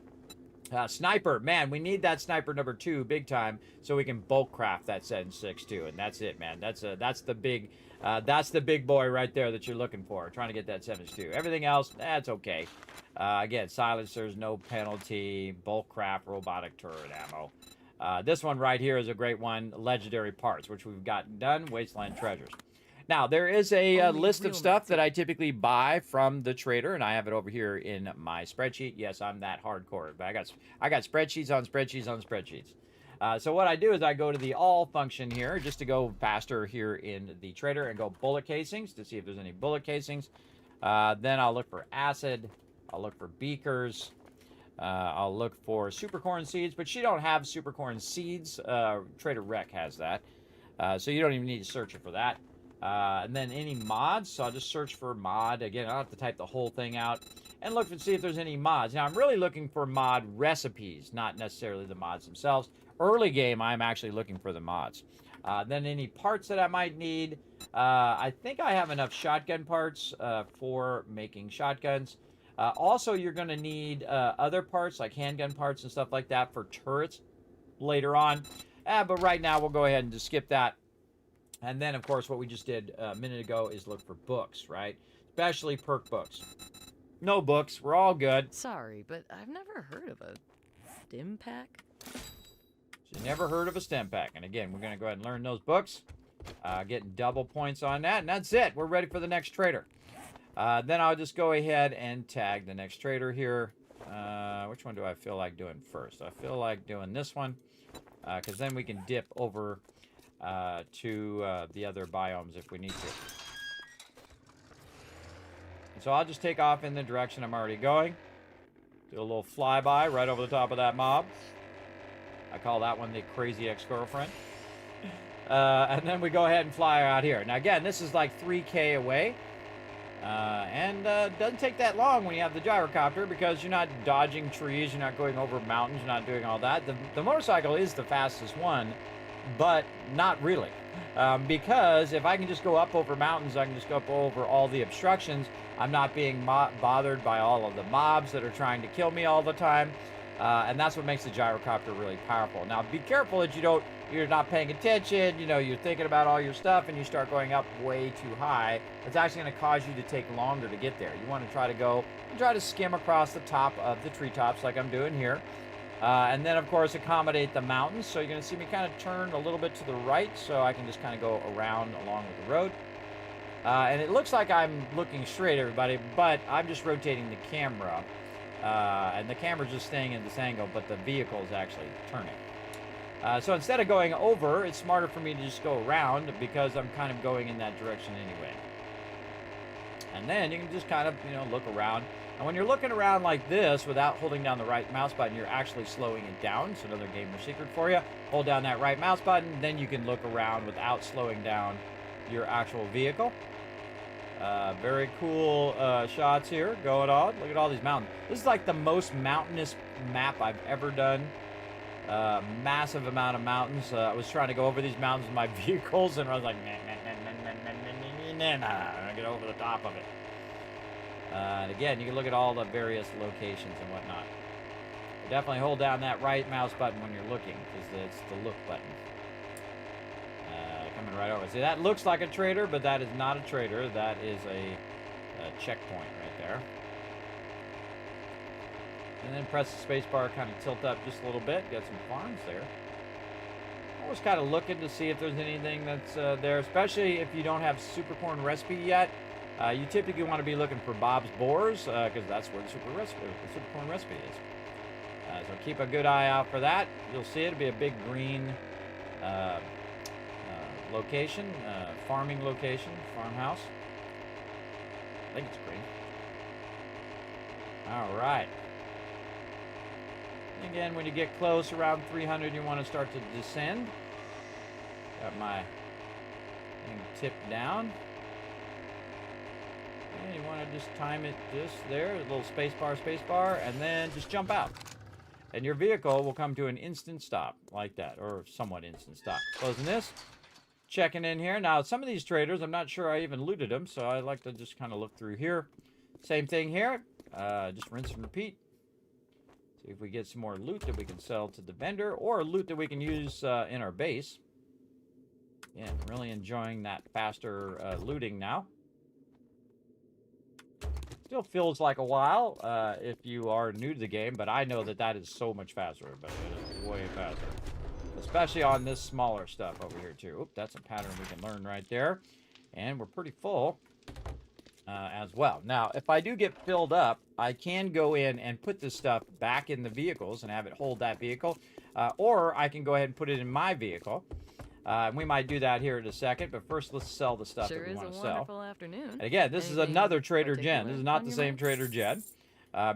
Sniper, man, we need that sniper number 2 big time, so we can bulk craft that 7.62, and that's it, man. That's the big boy right there that you're looking for, trying to get that 7.62. Everything else, that's okay. Again, silencers, no penalty, bulk craft, robotic turret ammo. This one right here is a great one, legendary parts, which we've gotten done, wasteland treasures. Now, there is a list of stuff that I typically buy from the trader, and I have it over here in my spreadsheet. Yes, I'm that hardcore, but I got spreadsheets on spreadsheets on spreadsheets. So what I do is I go to the all function here, just to go faster here in the trader, and go bullet casings to see if there's any bullet casings. Then I'll look for acid. I'll look for beakers. I'll look for supercorn seeds, but she don't have supercorn seeds. Trader Rec has that. So you don't even need to search it for that. And then any mods, so I'll just search for mod. Again, I'll have to type the whole thing out and look and see if there's any mods. Now, I'm really looking for mod recipes, not necessarily the mods themselves. Early game, I'm actually looking for the mods. Then any parts that I might need. I think I have enough shotgun parts for making shotguns. Also, you're going to need other parts, like handgun parts and stuff like that for turrets later on. But right now, we'll go ahead and just skip that. And then, of course, what we just did a minute ago is look for books, right? Especially perk books. No books. We're all good.
Sorry, but I've never heard of a stim pack.
So you never heard of a stim pack. And again, we're going to go ahead and learn those books. Getting double points on that. And that's it. We're ready for the next trader. Then I'll just go ahead and tag the next trader here. Which one do I feel like doing first? I feel like doing this one. Because then we can dip over to the other biomes if we need to. And so I'll just take off in the direction I'm already going. Do a little flyby right over the top of that mob. I call that one the crazy ex-girlfriend. And then we go ahead and fly out here. Now again, this is like 3K away. And doesn't take that long when you have the gyrocopter because you're not dodging trees, you're not going over mountains, you're not doing all that. The motorcycle is the fastest one, but not really. Because if I can just go up over mountains, I can just go up over all the obstructions. I'm not being bothered by all of the mobs that are trying to kill me all the time. And that's what makes the gyrocopter really powerful. Now, be careful that you're not paying attention, you're thinking about all your stuff and you start going up way too high. It's actually going to cause you to take longer to get there. You want to try to skim across the top of the treetops like I'm doing here. And then, of course, accommodate the mountains. So you're going to see me kind of turn a little bit to the right so I can just kind of go around along with the road. And it looks like I'm looking straight, everybody, but I'm just rotating the camera. And the camera's just staying in this angle, but the vehicle is actually turning. So instead of going over, it's smarter for me to just go around because I'm kind of going in that direction anyway. And then you can just kind of, look around. And when you're looking around like this without holding down the right mouse button, you're actually slowing it down. So another gamer secret for you. Hold down that right mouse button, then you can look around without slowing down your actual vehicle. Very cool shots here going on. Look at all these mountains. This is like the most mountainous map I've ever done. Massive amount of mountains. I was trying to go over these mountains with my vehicles, and I was like, nah, get over the top of it. And again, you can look at all the various locations and whatnot. But definitely hold down that right mouse button when you're looking, because it's the look button. Coming right over. See, that looks like a trader, but that is not a trader. That is a checkpoint right there. And then press the space bar, kind of tilt up just a little bit. Got some farms there. Always kind of looking to see if there's anything that's there, especially if you don't have super corn recipe yet. You typically want to be looking for Bob's Boars because that's where the super corn recipe is. So keep a good eye out for that. You'll see it. It'll be a big green location, farming location, farmhouse. I think it's green. All right. Again, when you get close around 300, you want to start to descend. Got my thing tipped down. And you want to just time it just there, a little space bar, and then just jump out. And your vehicle will come to an instant stop like that, or somewhat instant stop. Closing this, checking in here. Now, some of these traders, I'm not sure I even looted them, so I like to just kind of look through here. Same thing here. Just rinse and repeat. See if we get some more loot that we can sell to the vendor, or loot that we can use in our base. Yeah, really enjoying that faster looting now. Still feels like a while if you are new to the game, but I know that is so much faster. But it is way faster. Especially on this smaller stuff over here, too. Oop, that's a pattern we can learn right there. And we're pretty full as well. Now, if I do get filled up, I can go in and put this stuff back in the vehicles and have it hold that vehicle. Or I can go ahead and put it in my vehicle. We might do that here in a second, but first let's sell the stuff that we want to sell.
Sure is a wonderful afternoon.
And again, this is another Trader Jen. This is not the same Trader Jen,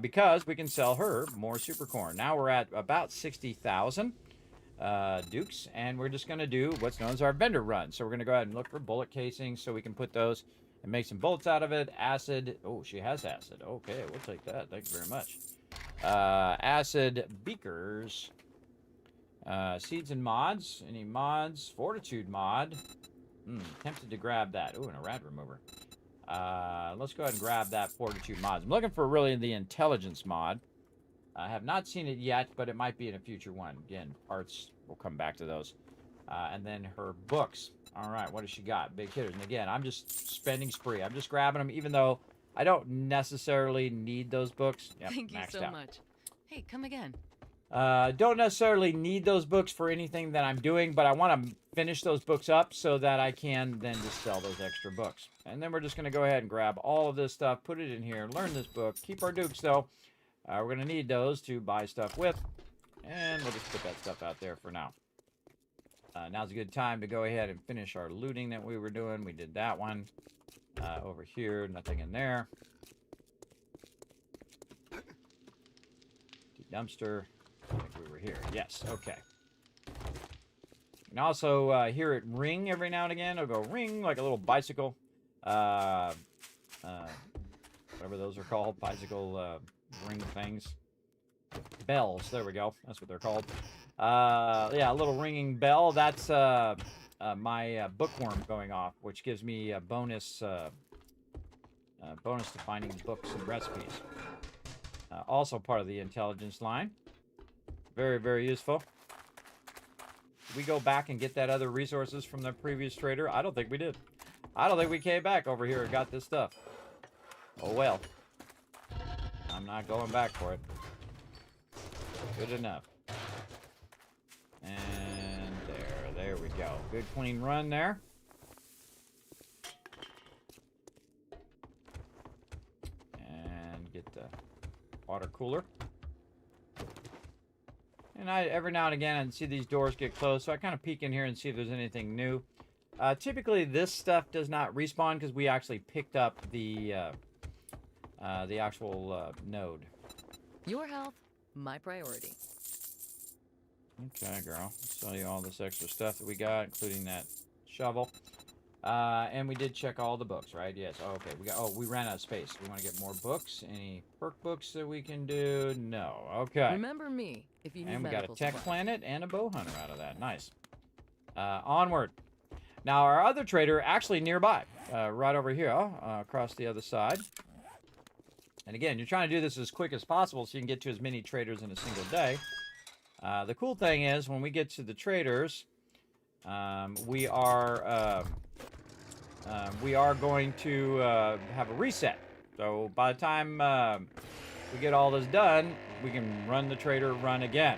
because we can sell her more super corn. Now we're at about 60,000 dukes, and we're just going to do what's known as our vendor run. So we're going to go ahead and look for bullet casings so we can put those and make some bullets out of it. Acid. Oh, she has acid. Okay, we'll take that. Thank you very much. Acid beakers. Seeds and mods. Any mods? Fortitude mod. Tempted to grab that. Ooh, and a rad remover. Let's go ahead and grab that Fortitude mod. I'm looking for really the intelligence mod. I have not seen it yet, but it might be in a future one. Again, parts, we'll come back to those. And then her books. All right, what does she got? Big hitters. And again, I'm just spending spree. I'm just grabbing them, even though I don't necessarily need those books. Yep,
Thank you so
out.
much. Hey, come again.
Don't necessarily need those books for anything that I'm doing, but I want to finish those books up so that I can then just sell those extra books. And then we're just going to go ahead and grab all of this stuff, put it in here, learn this book, keep our dukes though. We're going to need those to buy stuff with, and we'll just put that stuff out there for now. Now's a good time to go ahead and finish our looting that we were doing. We did that one. Over here, nothing in there. Dumpster. I think we were here. Yes, okay. You can also hear it ring every now and again. It'll go ring like a little bicycle. whatever those are called, bicycle ring things. Bells, there we go. That's what they're called. Yeah, a little ringing bell. That's my bookworm going off, which gives me a bonus bonus to finding books and recipes. Also part of the intelligence line. Very, very useful. Did we go back and get that other resources from the previous trader? I don't think we did. I don't think we came back over here and got this stuff. Oh well. I'm not going back for it. Good enough. And there we go. Good clean run there. And get the water cooler. And every now and again I see these doors get closed, so I kind of peek in here and see if there's anything new. Typically this stuff does not respawn because we actually picked up the actual node.
Your health, my priority.
Okay, girl. I'll sell you all this extra stuff that we got, including that shovel. And we did check all the books, right? Yes. Oh, okay. We ran out of space. We want to get more books. Any perk books that we can do? No. Okay.
Remember me if you need
And we got a
medical
tech
supplies.
planet and a bow hunter out of that. Nice. Onward. Now, our other trader actually nearby, right over here, across the other side. And again, you're trying to do this as quick as possible so you can get to as many traders in a single day. The cool thing is, when we get to the traders, we are going to have a reset. So by the time we get all this done, we can run the trader run again.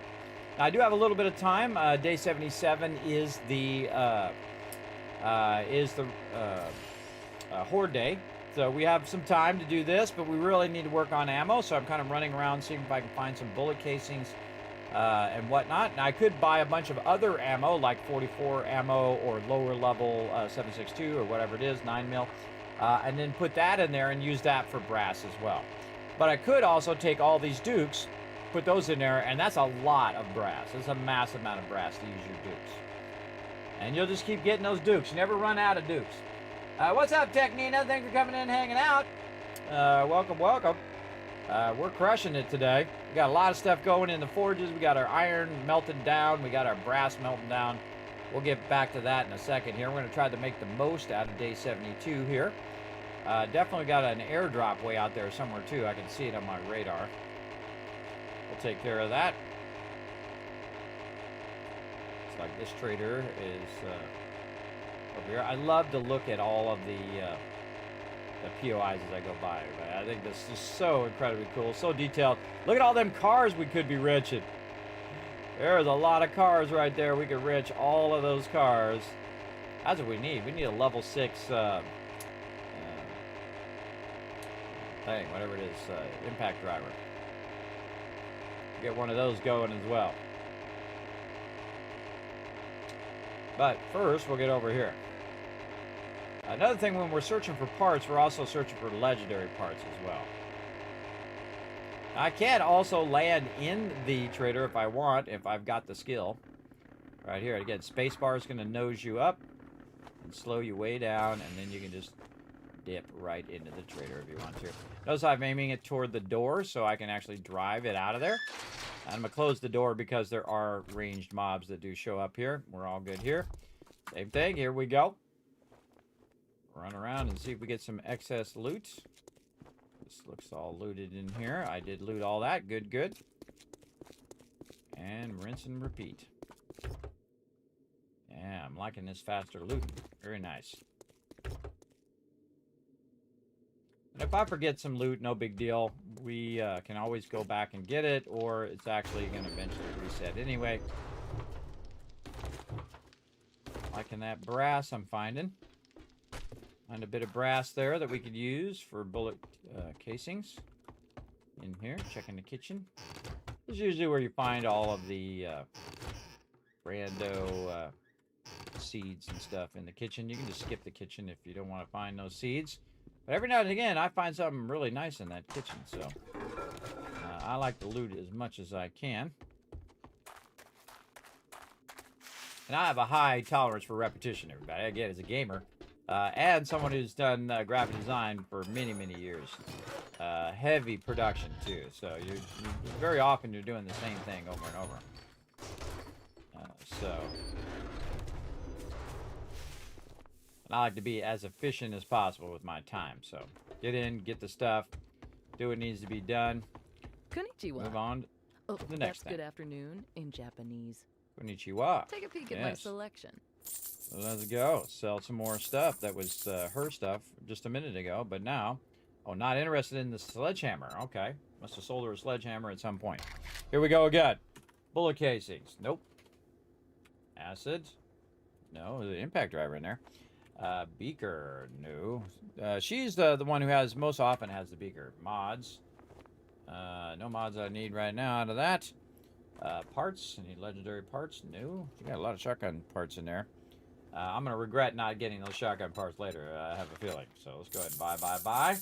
Now, I do have a little bit of time. Day 77 is the horde day. So we have some time to do this, but we really need to work on ammo. So I'm kind of running around seeing if I can find some bullet casings and whatnot. Now I could buy a bunch of other ammo, like 44 ammo or lower level 7.62 or whatever it is, 9mm, and then put that in there and use that for brass as well. But I could also take all these dukes, put those in there, and that's a lot of brass. It's a massive amount of brass to use your dukes. And you'll just keep getting those dukes. You never run out of dukes. What's up, Tech Nina? Thanks for coming in and hanging out. Welcome, welcome. We're crushing it today. We got a lot of stuff going in the forges. We got our iron melted down. We got our brass melting down. We'll get back to that in a second here. We're going to try to make the most out of day 72 here. Definitely got an airdrop way out there somewhere, too. I can see it on my radar. We'll take care of that. Looks like this trader is over here. I love to look at all of the POIs as I go by. I think this is so incredibly cool, so detailed. Look at all them cars we could be rich in. There's a lot of cars right there. We could rich all of those cars. That's what we need. We need a level 6 thing, whatever it is, impact driver. Get one of those going as well. But first, we'll get over here. Another thing, when we're searching for parts, we're also searching for legendary parts as well. I can also land in the trader if I want, if I've got the skill. Right here, again, spacebar is going to nose you up and slow you way down, and then you can just dip right into the trader if you want to. Notice I'm aiming it toward the door so I can actually drive it out of there. And I'm going to close the door because there are ranged mobs that do show up here. We're all good here. Same thing. Here we go. Run around and see if we get some excess loot. This looks all looted in here. I did loot all that. Good, good. And rinse and repeat. Yeah, I'm liking this faster looting. Very nice. And if I forget some loot, no big deal. We can always go back and get it, or it's actually going to eventually reset anyway. Liking that brass I'm finding. Find a bit of brass there that we could use for bullet casings. In here, checking the kitchen. This is usually where you find all of the rando seeds and stuff in the kitchen. You can just skip the kitchen if you don't want to find those seeds. But every now and again, I find something really nice in that kitchen, so I like to loot as much as I can. And I have a high tolerance for repetition, everybody. Again, as a gamer, and someone who's done graphic design for many, many years. Heavy production too, so you're very often you're doing the same thing over and over. And I like to be as efficient as possible with my time. So get in, get the stuff, do what needs to be done.
Konnichiwa.
Move on
Oh,
to the next
that's
thing.
good afternoon in Japanese.
Konnichiwa.
Take a peek at my
Yes.
selection.
Let's go. Sell some more stuff. That was her stuff just a minute ago, but now, oh, not interested in the sledgehammer. Okay. Must have sold her a sledgehammer at some point. Here we go again. Bullet casings. Nope. Acids. No, there's an impact driver in there. Beaker. No. She's the one who has most often has the beaker. Mods. No mods I need right now out of that. Parts. I need legendary parts. No. You got a lot of shotgun parts in there. I'm going to regret not getting those shotgun parts later, I have a feeling. So let's go ahead and buy.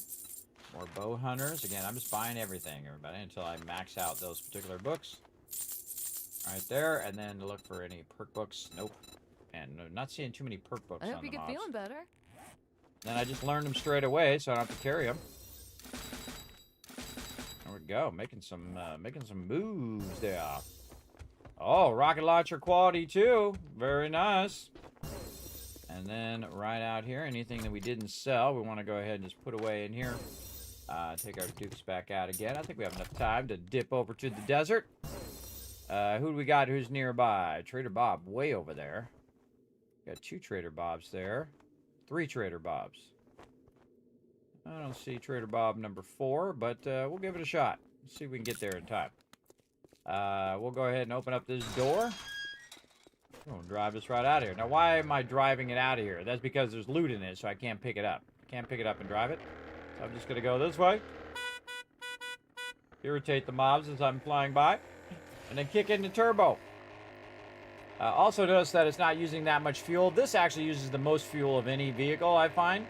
More bow hunters. Again, I'm just buying everything, everybody, until I max out those particular books. Right there. And then to look for any perk books. Nope. And not seeing too many perk books
I
on
hope
the
you get
mobs.
feeling better.
Then I just learned them straight away, so I don't have to carry them. There we go. Making some moves there. Oh, rocket launcher quality too. Very nice. And then right out here, anything that we didn't sell, we want to go ahead and just put away in here. Take our dukes back out again. I think we have enough time to dip over to the desert. Who do we got who's nearby? Trader Bob way over there. Got 2 Trader Bobs there. 3 Trader Bobs. I don't see Trader Bob number 4, but we'll give it a shot. Let's see if we can get there in time. We'll go ahead and open up this door. We'll drive us right out of here. Now, why am I driving it out of here? That's because there's loot in it, so I can't pick it up. Can't pick it up and drive it. So I'm just going to go this way. Irritate the mobs as I'm flying by. And then kick into turbo. Also notice that it's not using that much fuel. This actually uses the most fuel of any vehicle, I find.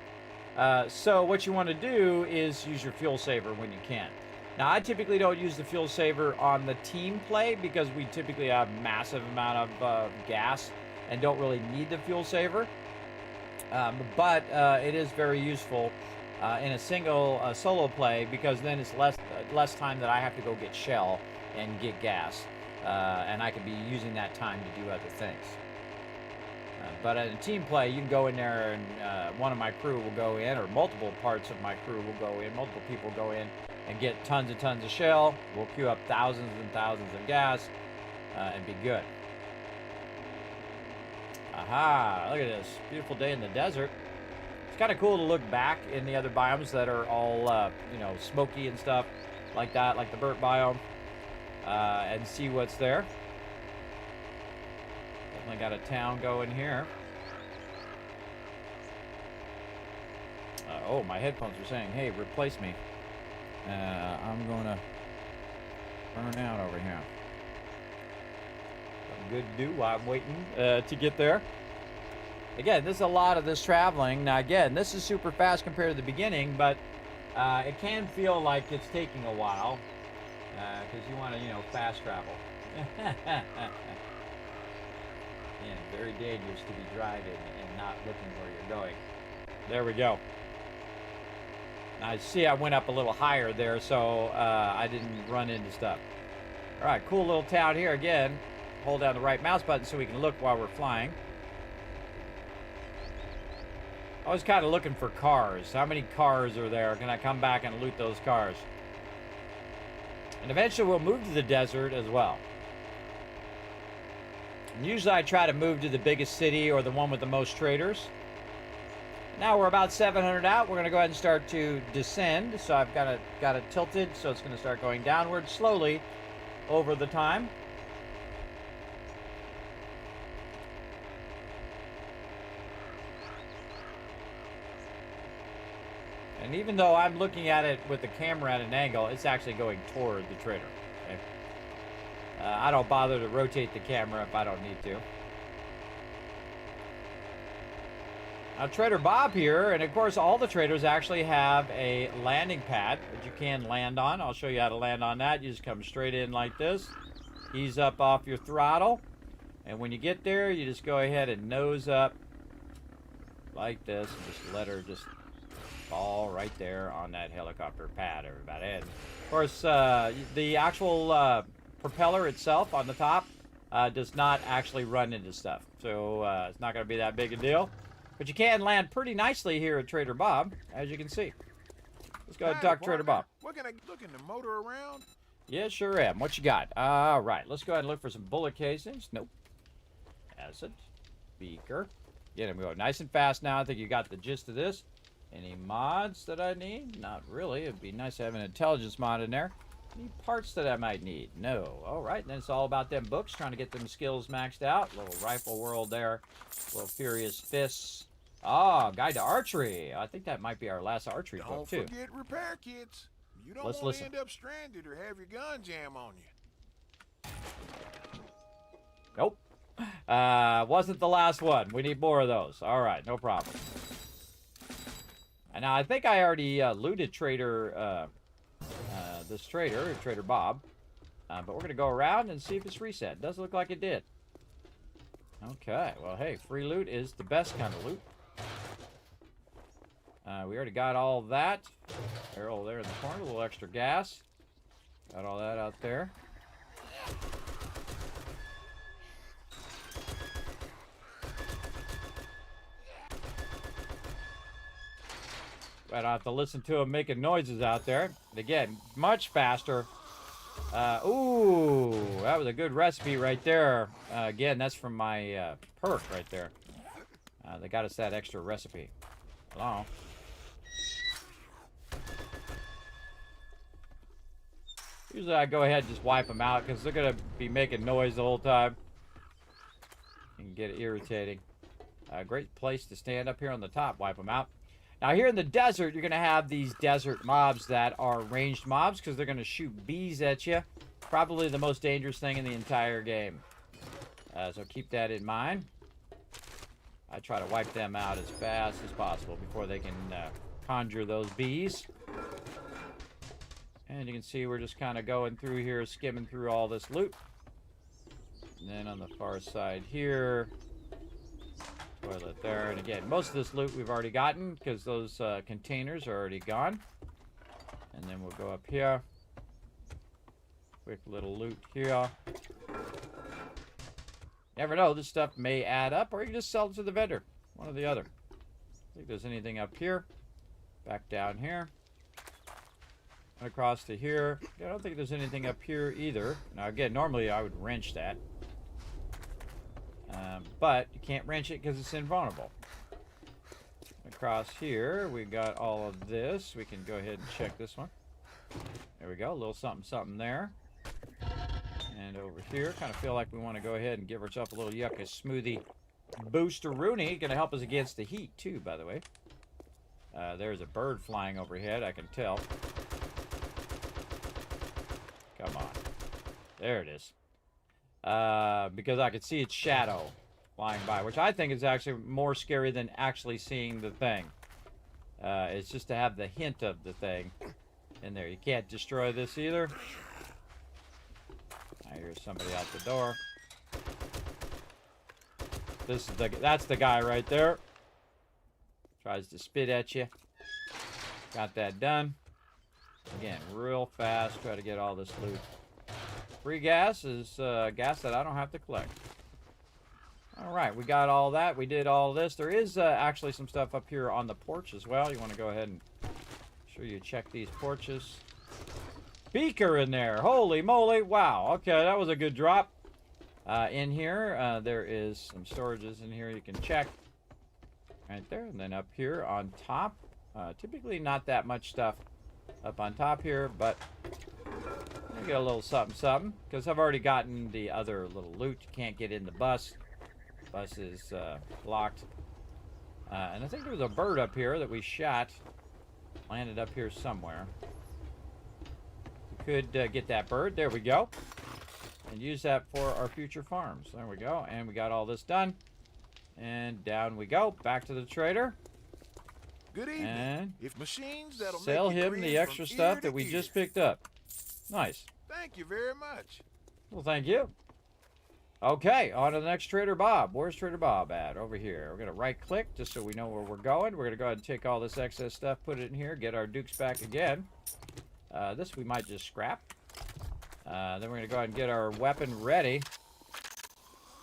So what you want to do is use your fuel saver when you can. Now, I typically don't use the fuel saver on the team play because we typically have massive amount of gas and don't really need the fuel saver. But it is very useful in a single solo play because then it's less time that I have to go get shell and get gas. And I could be using that time to do other things. But in a team play, you can go in there and one of my crew will go in, or multiple parts of my crew will go in, multiple people will go in and get tons of shell. We'll queue up thousands and thousands of gas and be good. Aha, look at this. Beautiful day in the desert. It's kind of cool to look back in the other biomes that are all, smoky and stuff like that, like the burnt biome. And see what's there. Definitely got a town going here. Oh, my headphones are saying, hey, replace me. I'm going to burn out over here. Something good to do while I'm waiting to get there. Again, this is a lot of this traveling. Now, again, this is super fast compared to the beginning, but it can feel like it's taking a while. Because you want to, fast travel. Yeah, very dangerous to be driving and not looking where you're going. There we go. I see I went up a little higher there, so I didn't run into stuff. All right, cool little town here. Again, hold down the right mouse button so we can look while we're flying. I was kind of looking for cars. How many cars are there? Can I come back and loot those cars? And eventually we'll move to the desert as well. And usually I try to move to the biggest city or the one with the most traders. Now we're about 700 out. We're going to go ahead and start to descend. So I've got it tilted, so it's going to start going downward slowly over the time. And even though I'm looking at it with the camera at an angle, it's actually going toward the trader. Okay? I don't bother to rotate the camera if I don't need to. Now, Trader Bob here, and of course all the traders actually have a landing pad that you can land on. I'll show you how to land on that. You just come straight in like this. Ease up off your throttle. And when you get there, you just go ahead and nose up like this and just let her just fall right there on that helicopter pad, everybody. And of course, the actual propeller itself on the top does not actually run into stuff. So it's not going to be that big a deal. But you can land pretty nicely here at Trader Bob, as you can see. Let's go ahead and talk to Trader Bob.
What can I look in the motor around?
Yeah, sure am. What you got? All right, let's go ahead and look for some bullet casings. Nope. Acid. Beaker. Get him going nice and fast now. I think you got the gist of this. Any mods that I need? Not really. It'd be nice to have an intelligence mod in there. Any parts that I might need? No. All right, then it's all about them books, trying to get them skills maxed out. Little rifle world there. Little furious fists. Oh, guide to archery. I think that might be our last archery book, too.
Don't forget repair kits. You don't want to end up stranded or have your gun jam on you.
Nope. Wasn't the last one. We need more of those. All right, no problem. And now I think I already looted Trader, this Trader, Trader Bob. But we're going to go around and see if it's reset. Does look like it did. Okay, well, hey, free loot is the best kind of loot. We already got all that. Barrel there in the corner, a little extra gas. Got all that out there. I don't have to listen to them making noises out there. And again, much faster. Ooh, that was a good recipe right there. Again, that's from my perk right there. They got us that extra recipe. Hello. Usually I go ahead and just wipe them out because they're going to be making noise the whole time. You can get it irritating. Great place to stand up here on the top, wipe them out. Now here in the desert, you're going to have these desert mobs that are ranged mobs because they're going to shoot bees at you. Probably the most dangerous thing in the entire game. So keep that in mind. I try to wipe them out as fast as possible before they can conjure those bees. And you can see we're just kind of going through here, skimming through all this loot. And then on the far side here, toilet there. And again, most of this loot we've already gotten because those containers are already gone. And then we'll go up here. Quick little loot here. Never know, this stuff may add up, or you can just sell it to the vendor. One or the other. I think there's anything up here. Back down here. And across to here. I don't think there's anything up here either. Now again, normally I would wrench that. But you can't wrench it because it's invulnerable. Across here, we got all of this. We can go ahead and check this one. There we go, a little something, something there. And over here, kind of feel like we want to go ahead and give ourselves a little yucca smoothie booster-rooney. Going to help us against the heat, too, by the way. There's a bird flying overhead, I can tell. Come on. There it is. Because I could see its shadow flying by, which I think is actually more scary than actually seeing the thing. It's just to have the hint of the thing in there. You can't destroy this either. I hear somebody out the door. That's the guy right there. Tries to spit at you. Got that done. Again, real fast. Try to get all this loot. Free gas is gas that I don't have to collect. All right, we got all that. We did all this. There is actually some stuff up here on the porch as well. You want to go ahead and make sure you check these porches. Beaker in there. Holy moly. Wow. Okay, that was a good drop. In here, there is some storages in here you can check. Right there. And then up here on top. Typically not that much stuff up on top here, but I get a little something, something. Because I've already gotten the other little loot. You can't get in the bus. Bus is locked. And I think there was a bird up here that we shot. Landed up here somewhere. Could get that bird. There we go. And use that for our future farms. There we go. And we got all this done. And down we go. Back to the trader.
Good evening.
And
if machines that'll
sell
make you
him
grin
the extra
from
stuff
ear
that
to
we
ear.
just picked up. Nice.
Thank you very much.
Well, thank you. Okay, on to the next Trader Bob. Where's Trader Bob at? Over here. We're going to right-click just so we know where we're going. We're going to go ahead and take all this excess stuff, put it in here, get our dukes back again. This we might just scrap. Then we're going to go ahead and get our weapon ready.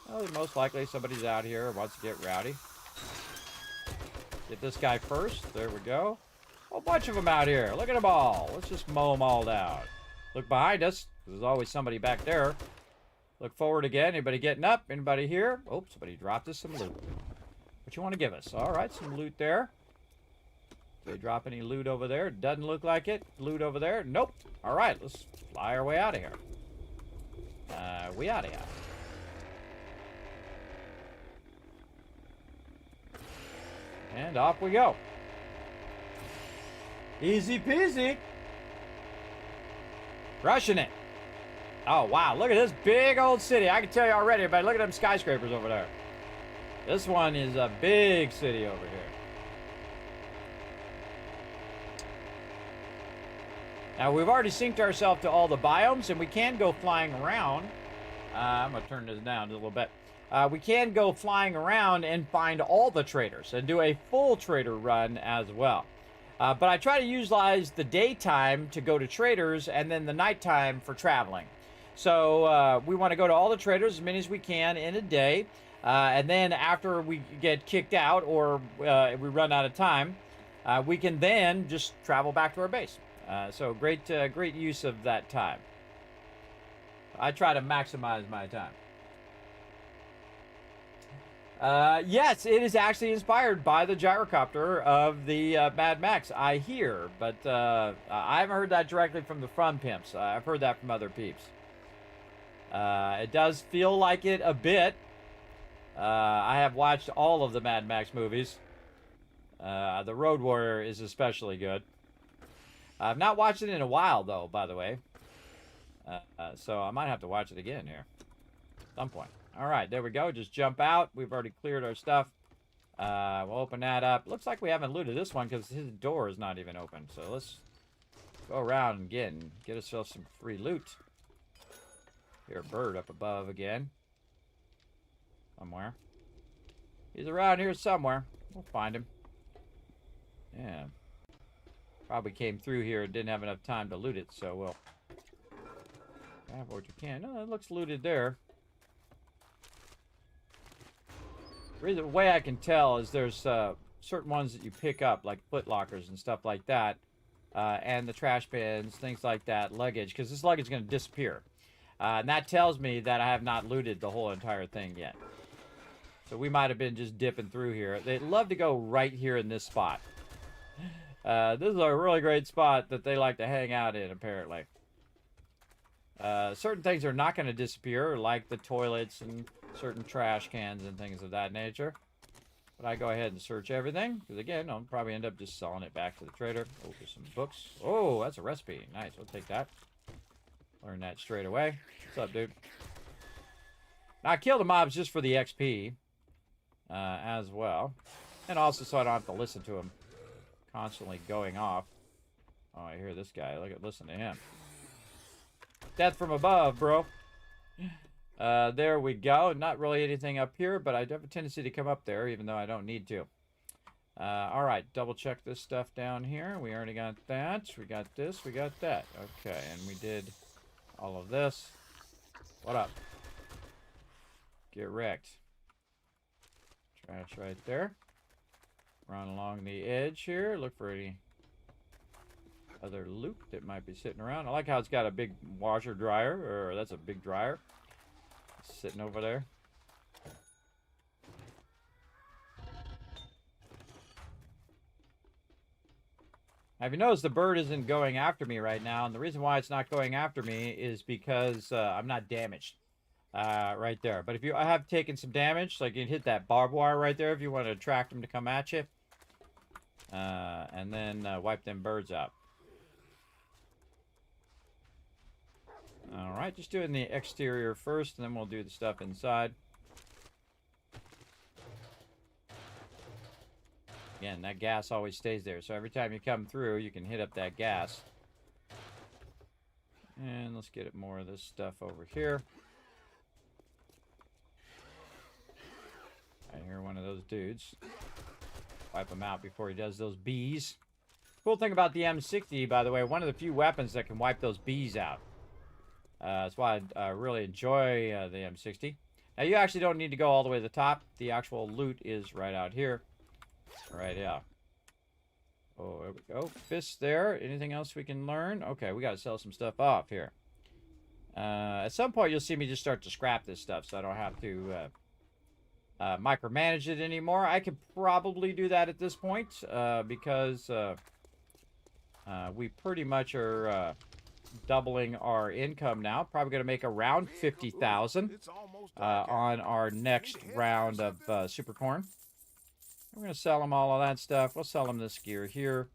Well, most likely somebody's out here who wants to get rowdy. Get this guy first. There we go. A whole bunch of them out here. Look at them all. Let's just mow them all down. Look behind us. There's always somebody back there. Look forward again. Anybody getting up? Anybody here? Oh, somebody dropped us some loot. What you want to give us? All right, some loot there. Did they drop any loot over there? Doesn't look like it. Loot over there? Nope. All right, let's fly our way out of here. We out of here. And off we go. Easy peasy. Rushing it. Oh, wow. Look at this big old city. I can tell you already, but look at them skyscrapers over there. This one is a big city over here. Now, we've already synced ourselves to all the biomes, and we can go flying around. I'm going to turn this down a little bit. We can go flying around and find all the traders and do a full trader run as well. But I try to utilize the daytime to go to traders and then the nighttime for traveling. So we want to go to all the traders as many as we can in a day. And then after we get kicked out or we run out of time, we can then just travel back to our base. So great use of that time. I try to maximize my time. Yes, it is actually inspired by the gyrocopter of the Mad Max, I hear. But I haven't heard that directly from the Fun Pimps. I've heard that from other peeps. It does feel like it a bit. I have watched all of the Mad Max movies. The Road Warrior is especially good. I've not watched it in a while, though, by the way. So I might have to watch it again here at some point. All right, there we go. Just jump out. We've already cleared our stuff. We'll open that up. Looks like we haven't looted this one because his door is not even open. So let's go around again and get ourselves some free loot. Hear a bird up above again. Somewhere. He's around here somewhere. We'll find him. Yeah. Probably came through here and didn't have enough time to loot it, so we'll grab what you can. Oh, it looks looted there. The way I can tell is there's certain ones that you pick up, like foot lockers and stuff like that, and the trash bins, things like that, luggage, because this luggage is going to disappear. And that tells me that I have not looted the whole entire thing yet. So we might have been just dipping through here. They'd love to go right here in this spot. This is a really great spot that they like to hang out in, apparently. Certain things are not going to disappear, like the toilets and certain trash cans and things of that nature. But I go ahead and search everything, because again, I'll probably end up just selling it back to the trader. Oh, there's some books. Oh, that's a recipe. Nice, we'll take that. Learn that straight away. What's up, dude? Now, I kill the mobs just for the XP as well. And also so I don't have to listen to them constantly going off. Oh, I hear this guy. Listen to him. Death from above, bro. There we go. Not really anything up here, but I do have a tendency to come up there, even though I don't need to. All right, double check this stuff down here. We already got that. We got this. We got that. Okay, and we did all of this. What up? Get wrecked. Trash right there. Run along the edge here. Look for any other loot that might be sitting around. I like how it's got a big washer dryer, or that's a big dryer sitting over there. Have you noticed the bird isn't going after me right now? And the reason why it's not going after me is because I'm not damaged right there. But if I have taken some damage, like you can hit that barbed wire right there if you want to attract them to come at you. And then wipe them birds out. Alright, just doing the exterior first, and then we'll do the stuff inside. Again, that gas always stays there, so every time you come through, you can hit up that gas. And let's get more of this stuff over here. I hear one of those dudes. Wipe him out before he does those bees. Cool thing about the M60, by the way, one of the few weapons that can wipe those bees out. That's why I really enjoy the M60. Now, you actually don't need to go all the way to the top. The actual loot is right out here. Right, yeah. Oh, there we go. Fists there. Anything else we can learn? Okay, we got to sell some stuff off here. At some point, you'll see me just start to scrap this stuff, so I don't have to micromanage it anymore. I could probably do that at this point because we pretty much are doubling our income now. Probably going to make around 50,000 on our next round of super corn. We're going to sell them all of that stuff. We'll sell them this gear here.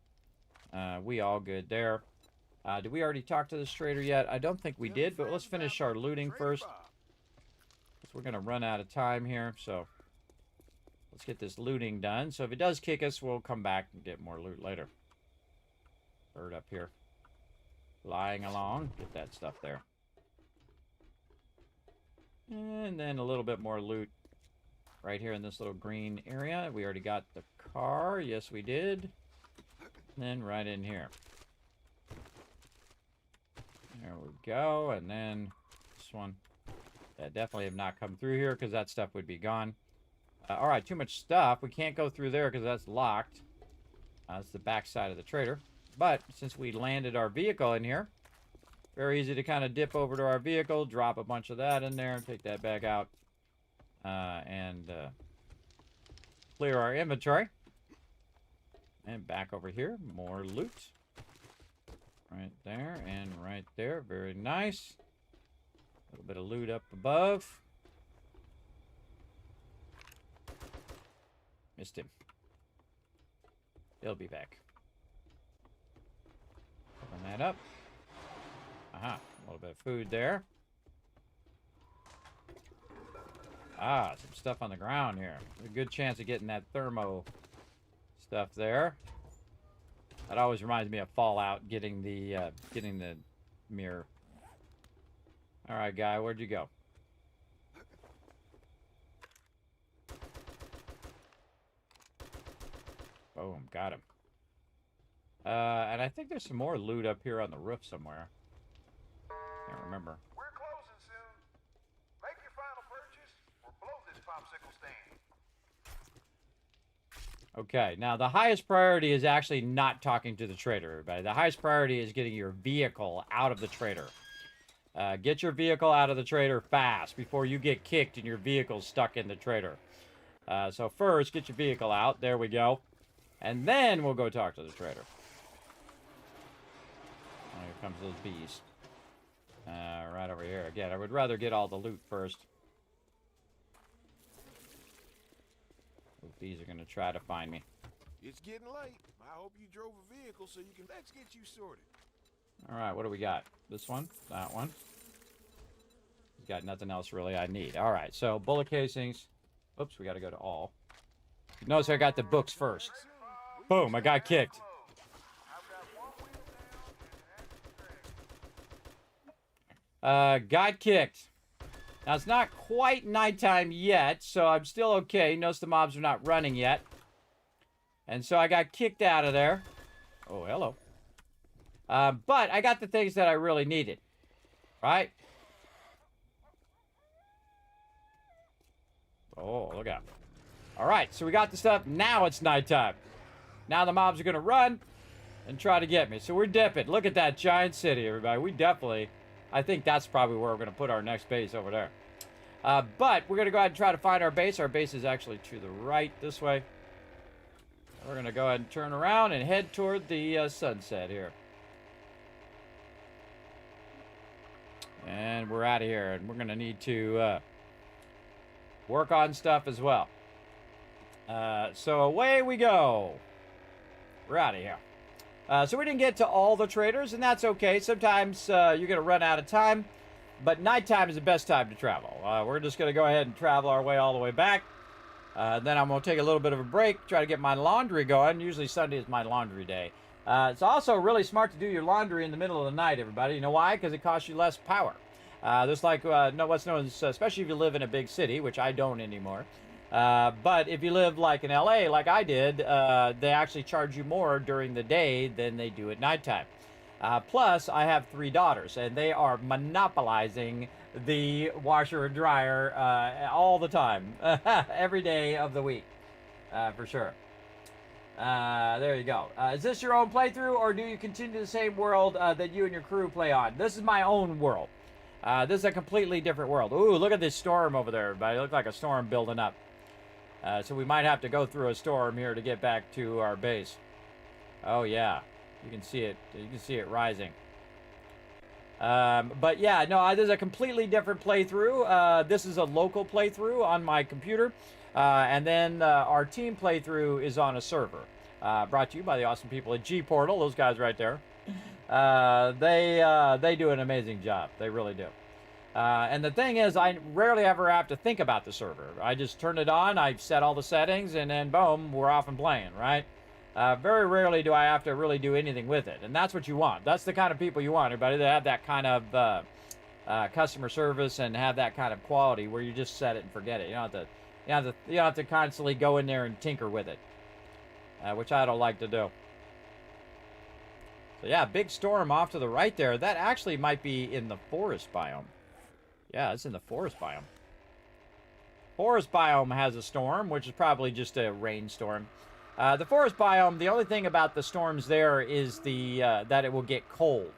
We all good there. Did we already talk to this trader yet? I don't think we did, but let's finish our looting first. We're going to run out of time here, so let's get this looting done. So if it does kick us, we'll come back and get more loot later. Bird up here. Flying along. Get that stuff there. And then a little bit more loot right here in this little green area. We already got the car. Yes, we did. And then right in here. There we go. And then this one. That definitely have not come through here because that stuff would be gone. All right, too much stuff. We can't go through there because that's locked. That's the back side of the trader. But since we landed our vehicle in here, very easy to kind of dip over to our vehicle, drop a bunch of that in there, take that back out, and clear our inventory. And back over here, more loot. Right there and right there. Very nice. A little bit of loot up above. Missed him. He'll be back. Open that up. Aha, a little bit of food there. Ah, some stuff on the ground here. A good chance of getting that thermo stuff there. That always reminds me of Fallout, getting the mirror. All right, guy, where'd you go? Boom, got him. And I think there's some more loot up here on the roof somewhere. Can't remember.
We're closing soon. Make your final purchase or blow this popsicle stand.
Okay, now the highest priority is actually not talking to the trader, everybody. The highest priority is getting your vehicle out of the trader. Get your vehicle out of the trader fast before you get kicked and your vehicle's stuck in the trader. So first, get your vehicle out. There we go. And then we'll go talk to the trader. Oh, here comes those bees. Right over here. Again, I would rather get all the loot first. Those bees are going to try to find me.
It's getting late. I hope you drove a vehicle so you can... Let's get you sorted.
All right, what do we got? This one? That one? Got nothing else really I need. All right, so bullet casings. Oops, we got to go to all. Notice I got the books first. Boom, I got kicked. Got kicked. Now, it's not quite nighttime yet, so I'm still okay. Notice the mobs are not running yet. And so I got kicked out of there. Oh, hello. But I got the things that I really needed. Right? Oh, look out. All right, so we got the stuff. Now it's nighttime. Now the mobs are going to run and try to get me. So we're dipping. Look at that giant city, everybody. We definitely... I think that's probably where we're going to put our next base over there. But we're going to go ahead and try to find our base. Our base is actually to the right this way. We're going to go ahead and turn around and head toward the sunset here. And we're out of here. And we're going to need to work on stuff as well. So away we go. We're out of here. So we didn't get to all the traders, and that's okay. Sometimes you're going to run out of time, but nighttime is the best time to travel. We're just going to go ahead and travel our way all the way back. Then I'm going to take a little bit of a break, try to get my laundry going. Usually Sunday is my laundry day. It's also really smart to do your laundry in the middle of the night, everybody. You know why? Because it costs you less power. There's like what's known as, especially if you live in a big city, which I don't anymore, But if you live like in LA, like I did, they actually charge you more during the day than they do at nighttime. Plus, I have 3 daughters, and they are monopolizing the washer and dryer all the time, every day of the week, for sure. There you go. Is this your own playthrough, or do you continue the same world that you and your crew play on? This is my own world. This is a completely different world. Ooh, look at this storm over there, everybody. It looks like a storm building up. So we might have to go through a storm here to get back to our base. Oh, yeah. You can see it. You can see it rising. But yeah, no, this is a completely different playthrough. This is a local playthrough on my computer. And then our team playthrough is on a server. Brought to you by the awesome people at G-Portal. Those guys right there. They do an amazing job. They really do. And the thing is, I rarely ever have to think about the server. I just turn it on, I set all the settings, and then boom, we're off and playing, right? Very rarely do I have to really do anything with it. And that's what you want. That's the kind of people you want, everybody, that have that kind of customer service and have that kind of quality where you just set it and forget it. You don't have to constantly go in there and tinker with it, which I don't like to do. So yeah, big storm off to the right there. That actually might be in the forest biome. Yeah, it's in the forest biome. Forest biome has a storm, which is probably just a rainstorm. The forest biome, the only thing about the storms there is that it will get cold,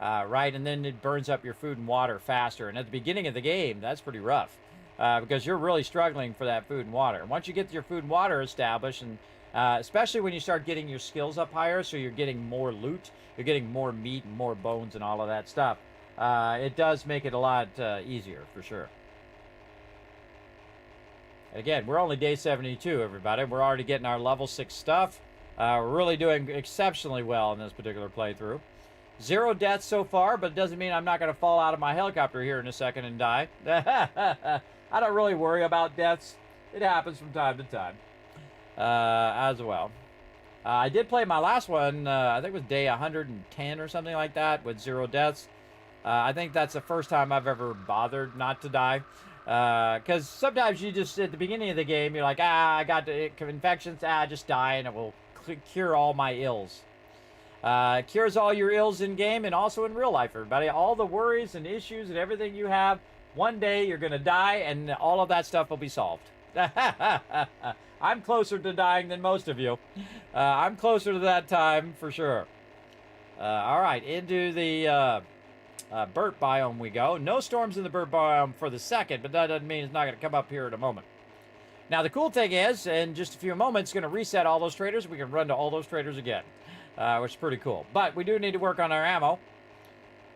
right? And then it burns up your food and water faster. And at the beginning of the game, that's pretty rough because you're really struggling for that food and water. And once you get your food and water established, and especially when you start getting your skills up higher, so you're getting more loot, you're getting more meat and more bones and all of that stuff, it does make it a lot easier, for sure. Again, we're only day 72, everybody. We're already getting our level 6 stuff. We're really doing exceptionally well in this particular playthrough. 0 deaths so far, but it doesn't mean I'm not going to fall out of my helicopter here in a second and die. I don't really worry about deaths. It happens from time to time as well. I did play my last one, I think it was day 110 or something like that, with 0 deaths. I think that's the first time I've ever bothered not to die. Because sometimes you just, at the beginning of the game, you're like, I got infections, just die, and it will cure all my ills. Cures all your ills in game and also in real life, everybody. All the worries and issues and everything you have, one day you're going to die, and all of that stuff will be solved. I'm closer to dying than most of you. I'm closer to that time, for sure. All right, into the Burt biome we go. No storms in the Burt biome for the second, but that doesn't mean it's not going to come up here in a moment. Now, the cool thing is, in just a few moments, it's going to reset all those traders. We can run to all those traders again, which is pretty cool. But we do need to work on our ammo,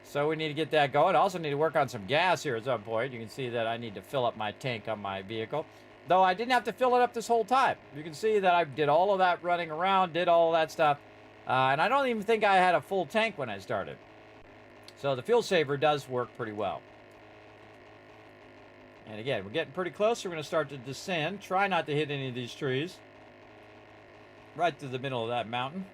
so we need to get that going. Also need to work on some gas here at some point. You can see that I need to fill up my tank on my vehicle, though I didn't have to fill it up this whole time. You can see that I did all of that running around, did all of that stuff, and I don't even think I had a full tank when I started. So the fuel saver does work pretty well. And again, we're getting pretty close. We're going to start to descend. Try not to hit any of these trees. Right through the middle of that mountain.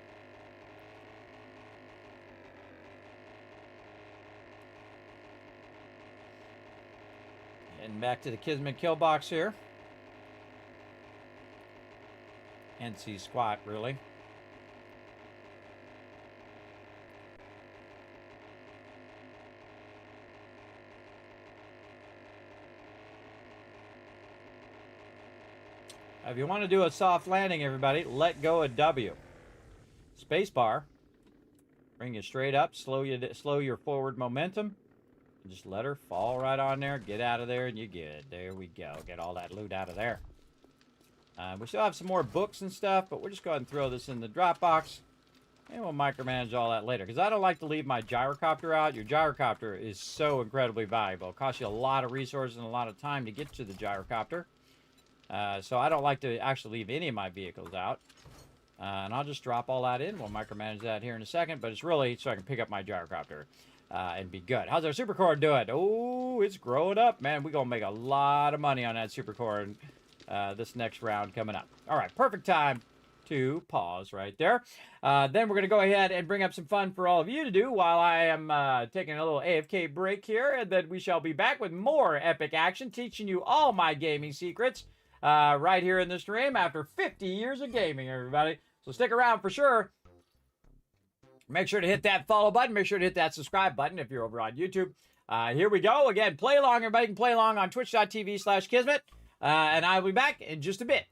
And back to the Kismet kill box here. NC squat, really. If you want to do a soft landing, everybody, let go of W. Spacebar. Bring you straight up. Slow your forward momentum. Just let her fall right on there. Get out of there, and you're good. There we go. Get all that loot out of there. We still have some more books and stuff, but we'll just go ahead and throw this in the drop box. And we'll micromanage all that later. Because I don't like to leave my gyrocopter out. Your gyrocopter is so incredibly valuable. It costs you a lot of resources and a lot of time to get to the gyrocopter. So I don't like to actually leave any of my vehicles out. And I'll just drop all that in. We'll micromanage that here in a second. But it's really so I can pick up my gyrocopter and be good. How's our supercore doing? Oh, it's growing up, man. We're going to make a lot of money on that supercore this next round coming up. All right, perfect time to pause right there. Then we're going to go ahead and bring up some fun for all of you to do while I am taking a little AFK break here. And then we shall be back with more epic action, teaching you all my gaming secrets. right here in the stream after 50 years of gaming, everybody. So stick around for sure. Make sure to hit that follow button. Make sure to hit that subscribe button if you're over on YouTube. Here we go. Again, play along. Everybody can play along on twitch.tv/Kismet. And I'll be back in just a bit.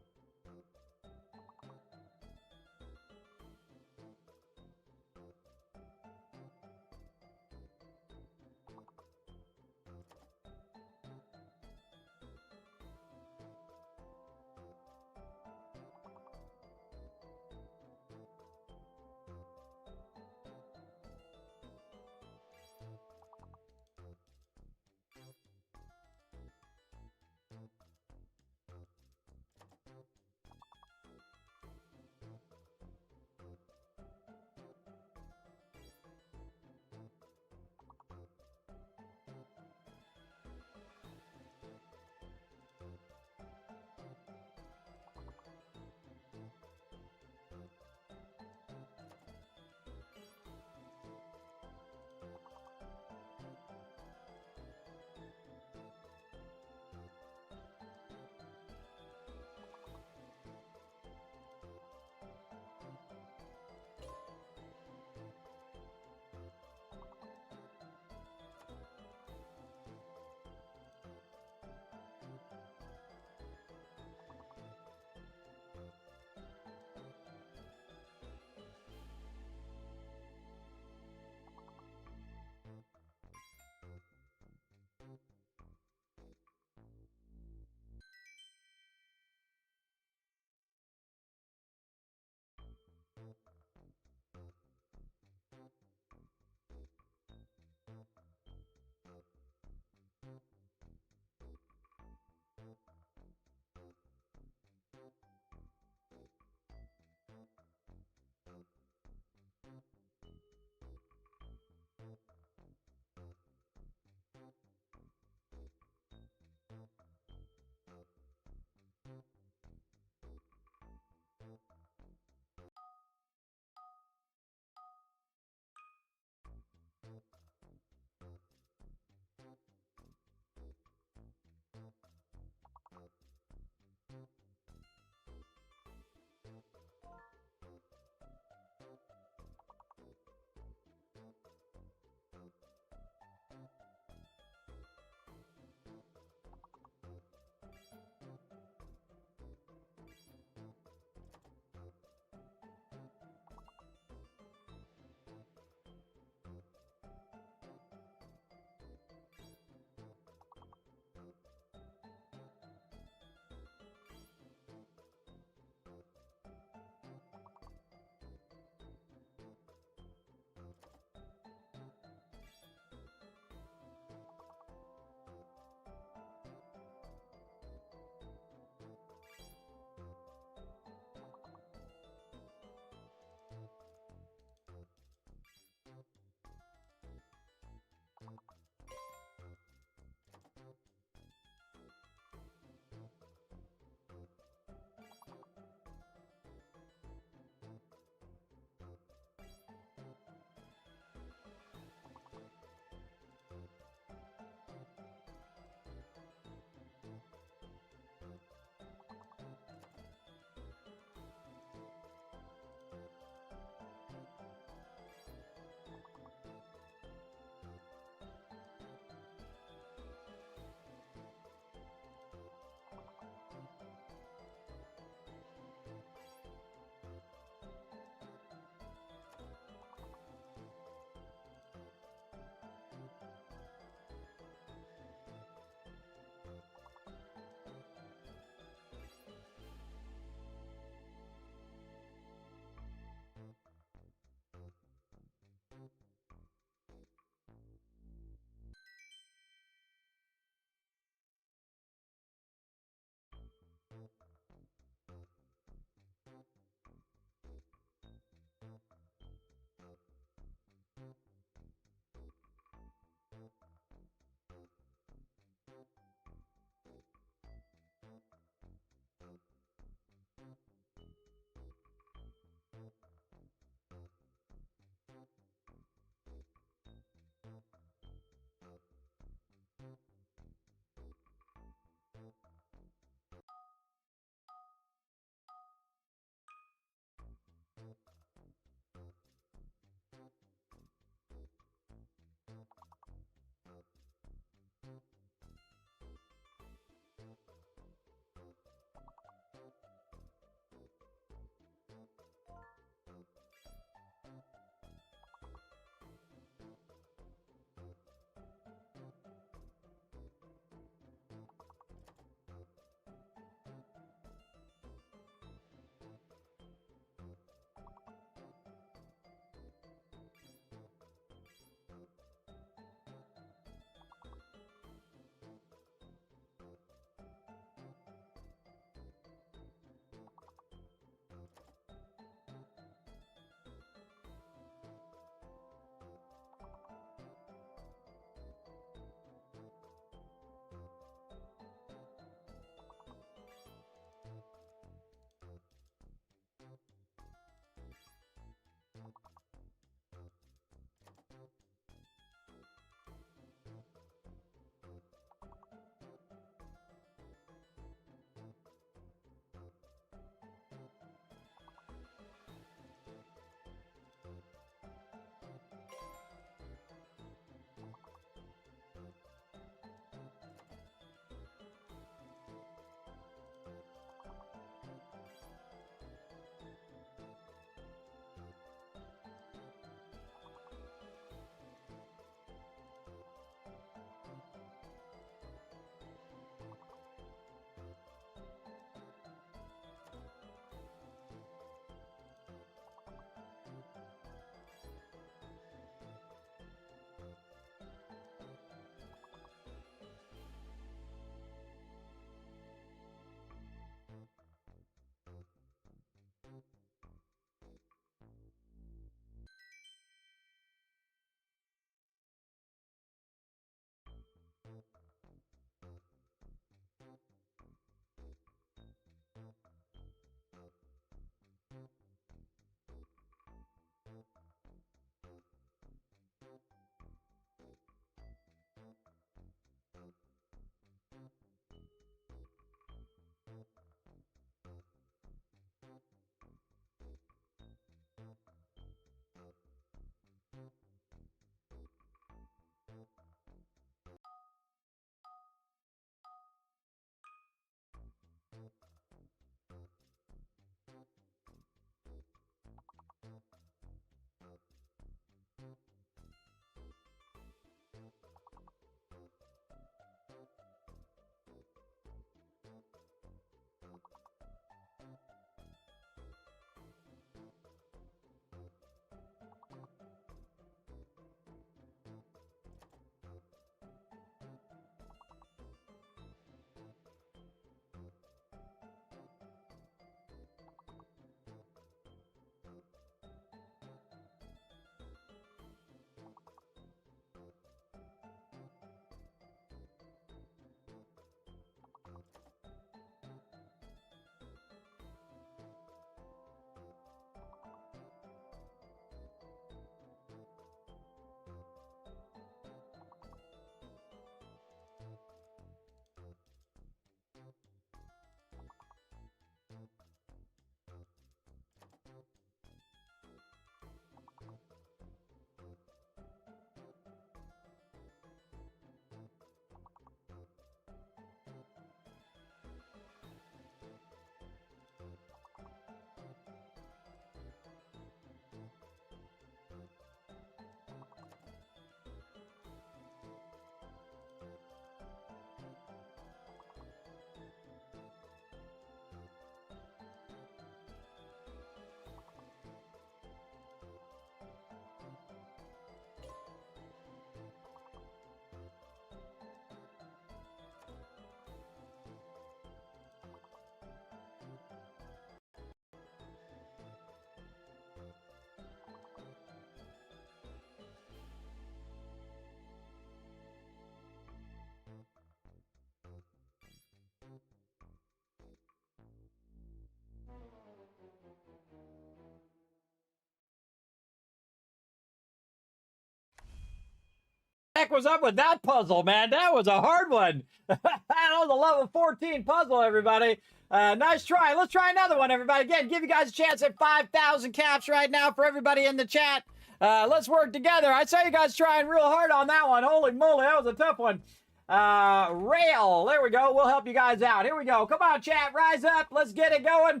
heck was up with that puzzle, man? That was a hard one. That was a level 14 puzzle, everybody. Nice try. Let's try another one, everybody. Again, give you guys a chance at 5,000 caps right now for everybody in the chat. Let's work together. I saw you guys trying real hard on that one. Holy moly, that was a tough one. Rail. There we go. We'll help you guys out. Here we go. Come on, chat. Rise up. Let's get it going.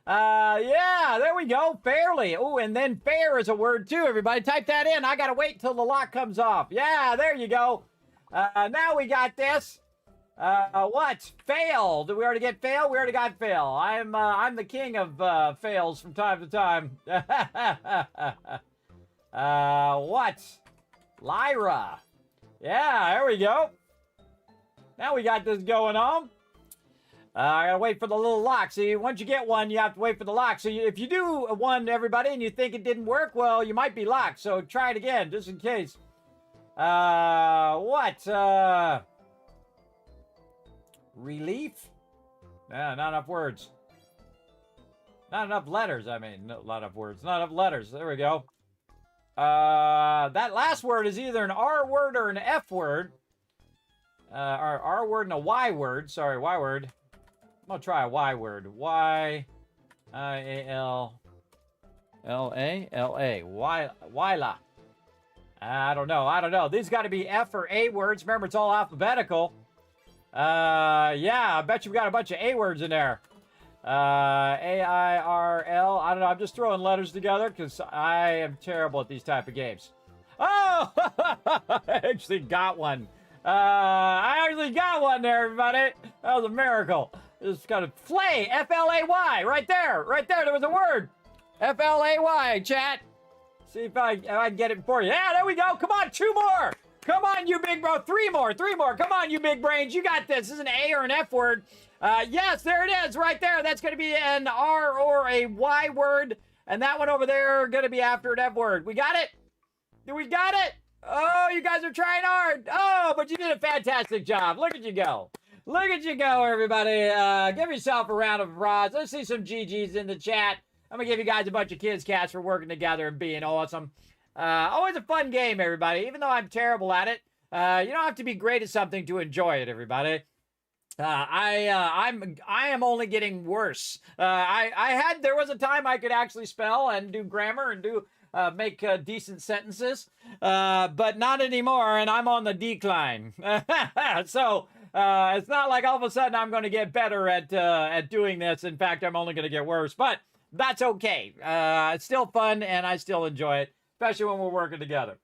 Yeah, there we go. Fairly. Oh, and then fair is a word too, everybody. Type that in. I gotta wait till the lock comes off. Yeah, there you go. Now we got this. What? Fail. Did we already get fail? We already got fail. I'm the king of, fails from time to time. What? Lyra. Yeah, there we go. Now we got this going on. I gotta wait for the little lock. See, once you get one, you have to wait for the lock. So if you do one, everybody, and you think it didn't work, well, you might be locked. So try it again, just in case. What? Relief? Not enough words. Not enough letters, I mean. Not enough words. Not enough letters. There we go. That last word is either an R word or an F word. Or R word and a Y word. Sorry, Y word. I'm gonna try a Y word. Y-I-A-L-L-A? Wyla. I don't know. These got to be F or A words. Remember, it's all alphabetical. Yeah, I bet you've got a bunch of A words in there. A-I-R-L. I don't know. I'm just throwing letters together because I am terrible at these type of games. Oh! I actually got one. I actually got one there, everybody. That was a miracle. It's got a flay, F-L-A-Y, right there. Right there, there was a word. F-L-A-Y, chat. See if I can get it for you. Yeah, there we go. Come on, 2 more. Come on, you big bro. 3 more. Come on, you big brains. You got this. This is an A or an F word. Yes, there it is, right there. That's going to be an R or a Y word. And that one over there going to be after an F word. We got it? We got it? Oh, you guys are trying hard. Oh, but you did a fantastic job. Look at you go. Look at you go, everybody. Give yourself a round of applause. Let's see some GGs in the chat. I'm going to give you guys a bunch of kids cats for working together and being awesome. Always a fun game, everybody. Even though I'm terrible at it, you don't have to be great at something to enjoy it, everybody. I am only getting worse. There was a time I could actually spell and do grammar and make decent sentences, but not anymore, and I'm on the decline. So it's not like all of a sudden I'm going to get better at doing this. In fact, I'm only going to get worse, but that's okay. It's still fun, and I still enjoy it, especially when we're working together.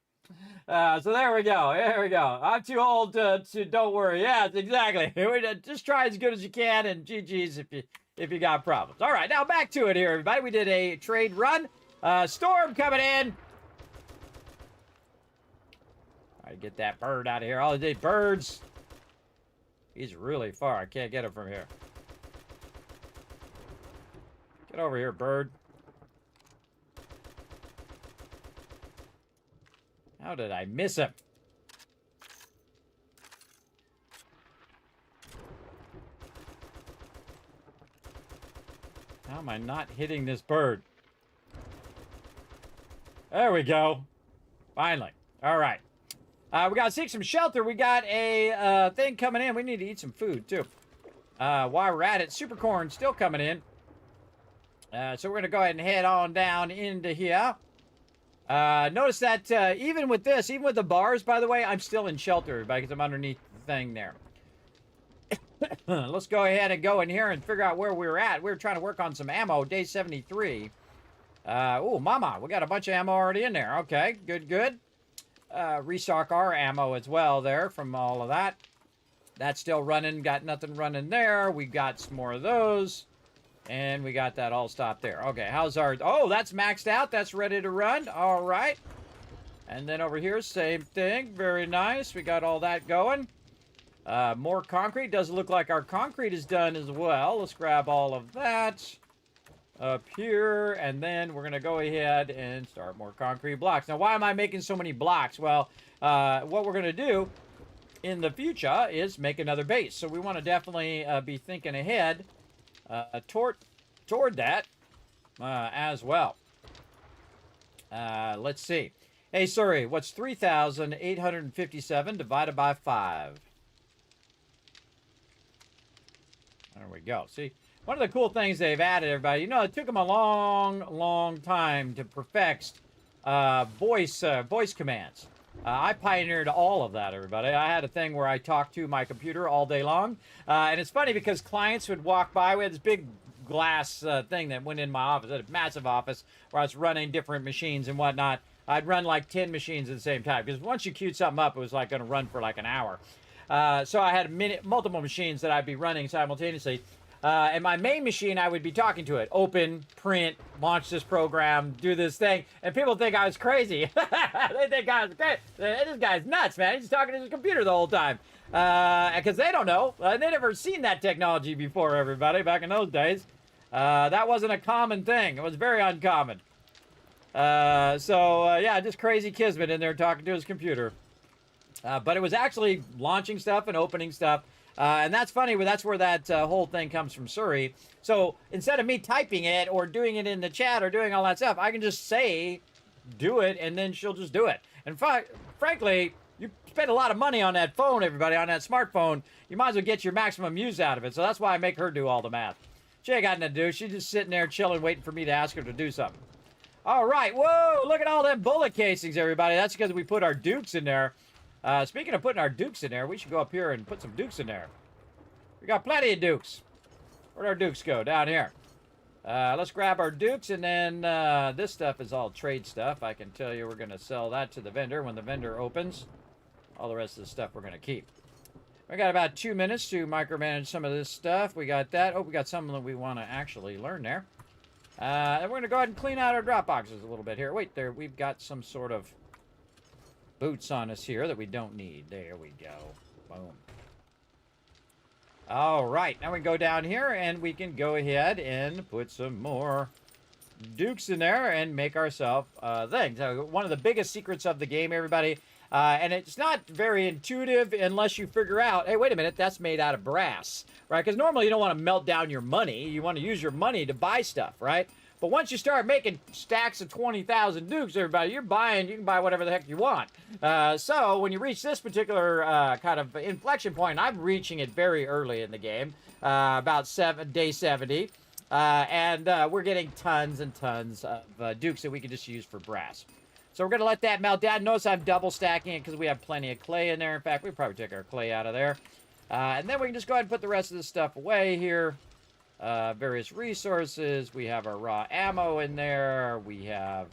So there we go. There we go. I'm too old to don't worry. Yeah, exactly. Just try as good as you can, and GG's if you got problems. All right, now back to it here, everybody. We did a trade run. Storm coming in. All right, get that bird out of here. All these birds. He's really far. I can't get him from here. Get over here, bird. How did I miss him? How am I not hitting this bird? There we go. Finally. All right. We got to seek some shelter. We got a thing coming in. We need to eat some food, too. While we're at it, Supercorn still coming in. So we're going to go ahead and head on down into here. Notice that even with this, even with the bars, by the way, I'm still in shelter because I'm underneath the thing there. Let's go ahead and go in here and figure out where we're at. We're trying to work on some ammo, day 73. Oh, mama, we got a bunch of ammo already in there. Okay, good, good. Restock our ammo as well there from all of that. That's still running. Got nothing running there. We got some more of those. And we got that all stopped there. Okay, how's our... Oh, that's maxed out. That's ready to run. All right. And then over here, same thing. Very nice. We got all that going. More concrete. Doesn't look like our concrete is done as well. Let's grab all of that up here. And then we're going to go ahead and start more concrete blocks. Now, why am I making so many blocks? Well, what we're going to do in the future is make another base. So we want to definitely be thinking ahead toward that as well. Let's see. Hey, sorry, what's 3,857 divided by 5? There we go. See, one of the cool things they've added, everybody, you know, it took them a long time to perfect voice commands. I pioneered all of that, everybody. I had a thing where I talked to my computer all day long. And it's funny because clients would walk by. We had this big glass thing that went in my office, a massive office, where I was running different machines and whatnot. I'd run like 10 machines at the same time, because once you queued something up, it was like going to run for like an hour. So I had multiple machines that I'd be running simultaneously. And my main machine, I would be talking to it. Open, print, launch this program, do this thing. And people think I was crazy. They think I was crazy. This guy's nuts, man. He's talking to his computer the whole time. Because they don't know. They never seen that technology before, everybody, back in those days. That wasn't a common thing. It was very uncommon. Yeah, just crazy Kismet in there talking to his computer. But it was actually launching stuff and opening stuff. And that's funny, but that's where that whole thing comes from, Surrey. So instead of me typing it or doing it in the chat or doing all that stuff, I can just say, do it, and then she'll just do it. And frankly, you spend a lot of money on that phone, everybody, on that smartphone. You might as well get your maximum use out of it. So that's why I make her do all the math. She ain't got nothing to do. She's just sitting there chilling, waiting for me to ask her to do something. All right. Whoa, look at all them bullet casings, everybody. That's because we put our dukes in there. Speaking of putting our dukes in there, we should go up here and put some dukes in there. We got plenty of dukes. Where'd our dukes go? Down here. Let's grab our dukes, and then this stuff is all trade stuff. I can tell you we're going to sell that to the vendor when the vendor opens. All the rest of the stuff we're going to keep. We got about 2 minutes to micromanage some of this stuff. We got that. Oh, we got something that we want to actually learn there. And we're going to go ahead and clean out our drop boxes a little bit here. Wait, there, we've got some sort of boots on us here that we don't need. There we go. Boom. All right, now we can go down here and we can go ahead and put some more dukes in there and make ourselves things. So one of the biggest secrets of the game, everybody, and it's not very intuitive unless you figure out, hey, wait a minute, that's made out of brass, right? Because normally you don't want to melt down your money. You want to use your money to buy stuff, right? But once you start making stacks of 20,000 dukes, everybody, you can buy whatever the heck you want. So when you reach this particular kind of inflection point, I'm reaching it very early in the game, about day 70. And we're getting tons and tons of dukes that we can just use for brass. So we're going to let that melt down. Notice I'm double stacking it because we have plenty of clay in there. In fact, we probably take our clay out of there. And then we can just go ahead and put the rest of this stuff away here. Various resources. We have our raw ammo in there. We have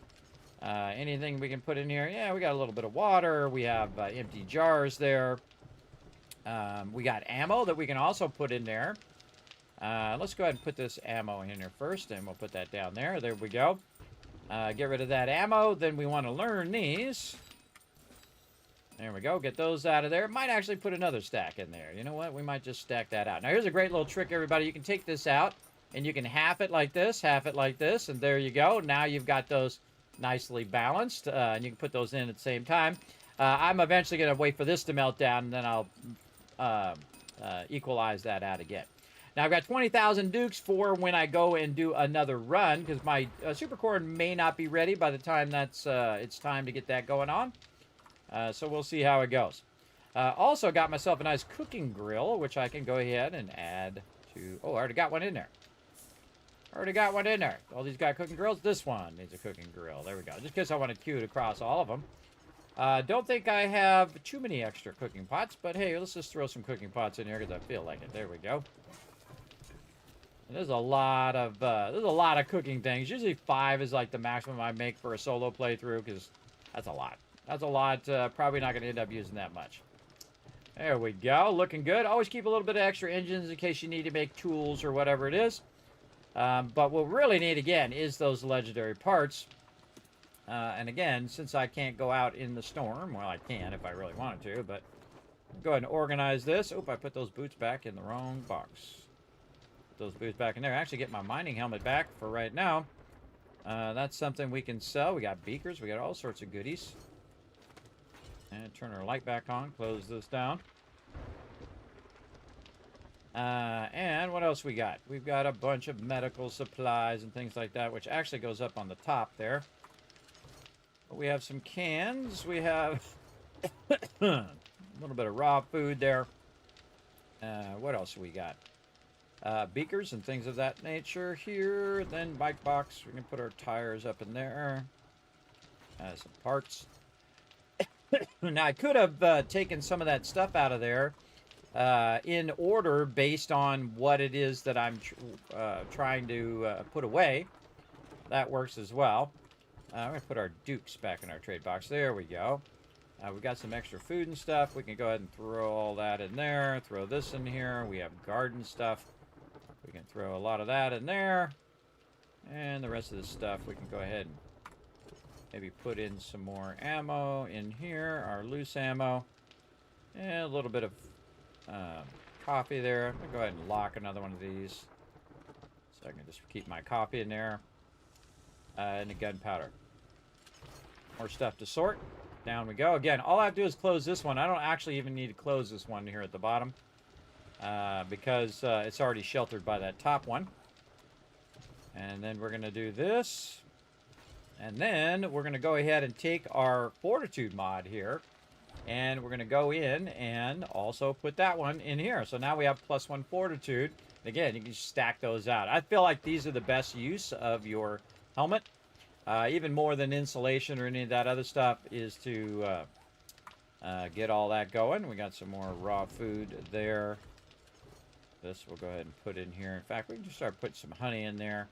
anything we can put in here. Yeah, we got a little bit of water. We have empty jars there. We got ammo that we can also put in there. Let's go ahead and put this ammo in here first, and we'll put that down there. There we go. Get rid of that ammo. Then we want to learn these. There we go. Get those out of there. Might actually put another stack in there. You know what? We might just stack that out. Now, here's a great little trick, everybody. You can take this out, and you can half it like this, and there you go. Now you've got those nicely balanced, and you can put those in at the same time. I'm eventually going to wait for this to melt down, and then I'll equalize that out again. Now, I've got 20,000 dukes for when I go and do another run, because my supercore may not be ready by the time it's time to get that going on. So we'll see how it goes. Also got myself a nice cooking grill, which I can go ahead and add to... Oh, I already got one in there. All these got cooking grills. This one needs a cooking grill. There we go. Just because I want to queue it across all of them. Don't think I have too many extra cooking pots, but hey, let's just throw some cooking pots in here because I feel like it. There we go. And there's a lot of cooking things. Usually 5 is like the maximum I make for a solo playthrough because that's a lot. That's a lot. Probably not going to end up using that much. There we go. Looking good. Always keep a little bit of extra engines in case you need to make tools or whatever it is. But what we really need, again, is those legendary parts. And again, since I can't go out in the storm, well, I can if I really wanted to, but go ahead and organize this. Oop, I put those boots back in the wrong box. Put those boots back in there. Actually get my mining helmet back for right now. That's something we can sell. We got beakers. We got all sorts of goodies. And turn our light back on. Close this down. And what else we got? We've got a bunch of medical supplies and things like that, which actually goes up on the top there. We have some cans. We have a little bit of raw food there. What else we got? Beakers and things of that nature here. Then bike box. We can put our tires up in there. Some parts. Now, I could have taken some of that stuff out of there in order based on what it is that I'm trying to put away. That works as well. We're going to put our dukes back in our trade box. There we go. We got some extra food and stuff. We can go ahead and throw all that in there. Throw this in here. We have garden stuff. We can throw a lot of that in there. And the rest of this stuff we can go ahead and maybe put in some more ammo in here. Our loose ammo. And a little bit of coffee there. I'm going to go ahead and lock another one of these. So I can just keep my coffee in there. And the gunpowder. More stuff to sort. Down we go. Again, all I have to do is close this one. I don't actually even need to close this one here at the bottom. Because it's already sheltered by that top one. And then we're going to do this. And then we're going to go ahead and take our fortitude mod here. And we're going to go in and also put that one in here. So now we have +1 fortitude. Again, you can stack those out. I feel like these are the best use of your helmet. Even more than insulation or any of that other stuff is to get all that going. We got some more raw food there. This we'll go ahead and put in here. In fact, we can just start putting some honey in there.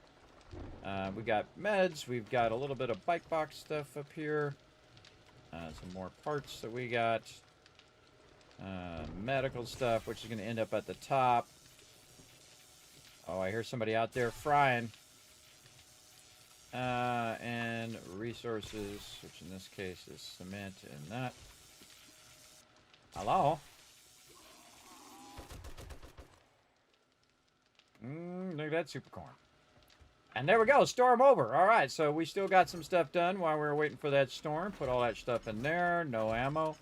We got meds. We've got a little bit of bike box stuff up here. Some more parts that we got. Medical stuff, which is going to end up at the top. Oh, I hear somebody out there frying. And resources, which in this case is cement and that. Hello? Look at that super corn. And there we go, storm over. All right, so we still got some stuff done while we were waiting for that storm. Put all that stuff in there, no ammo.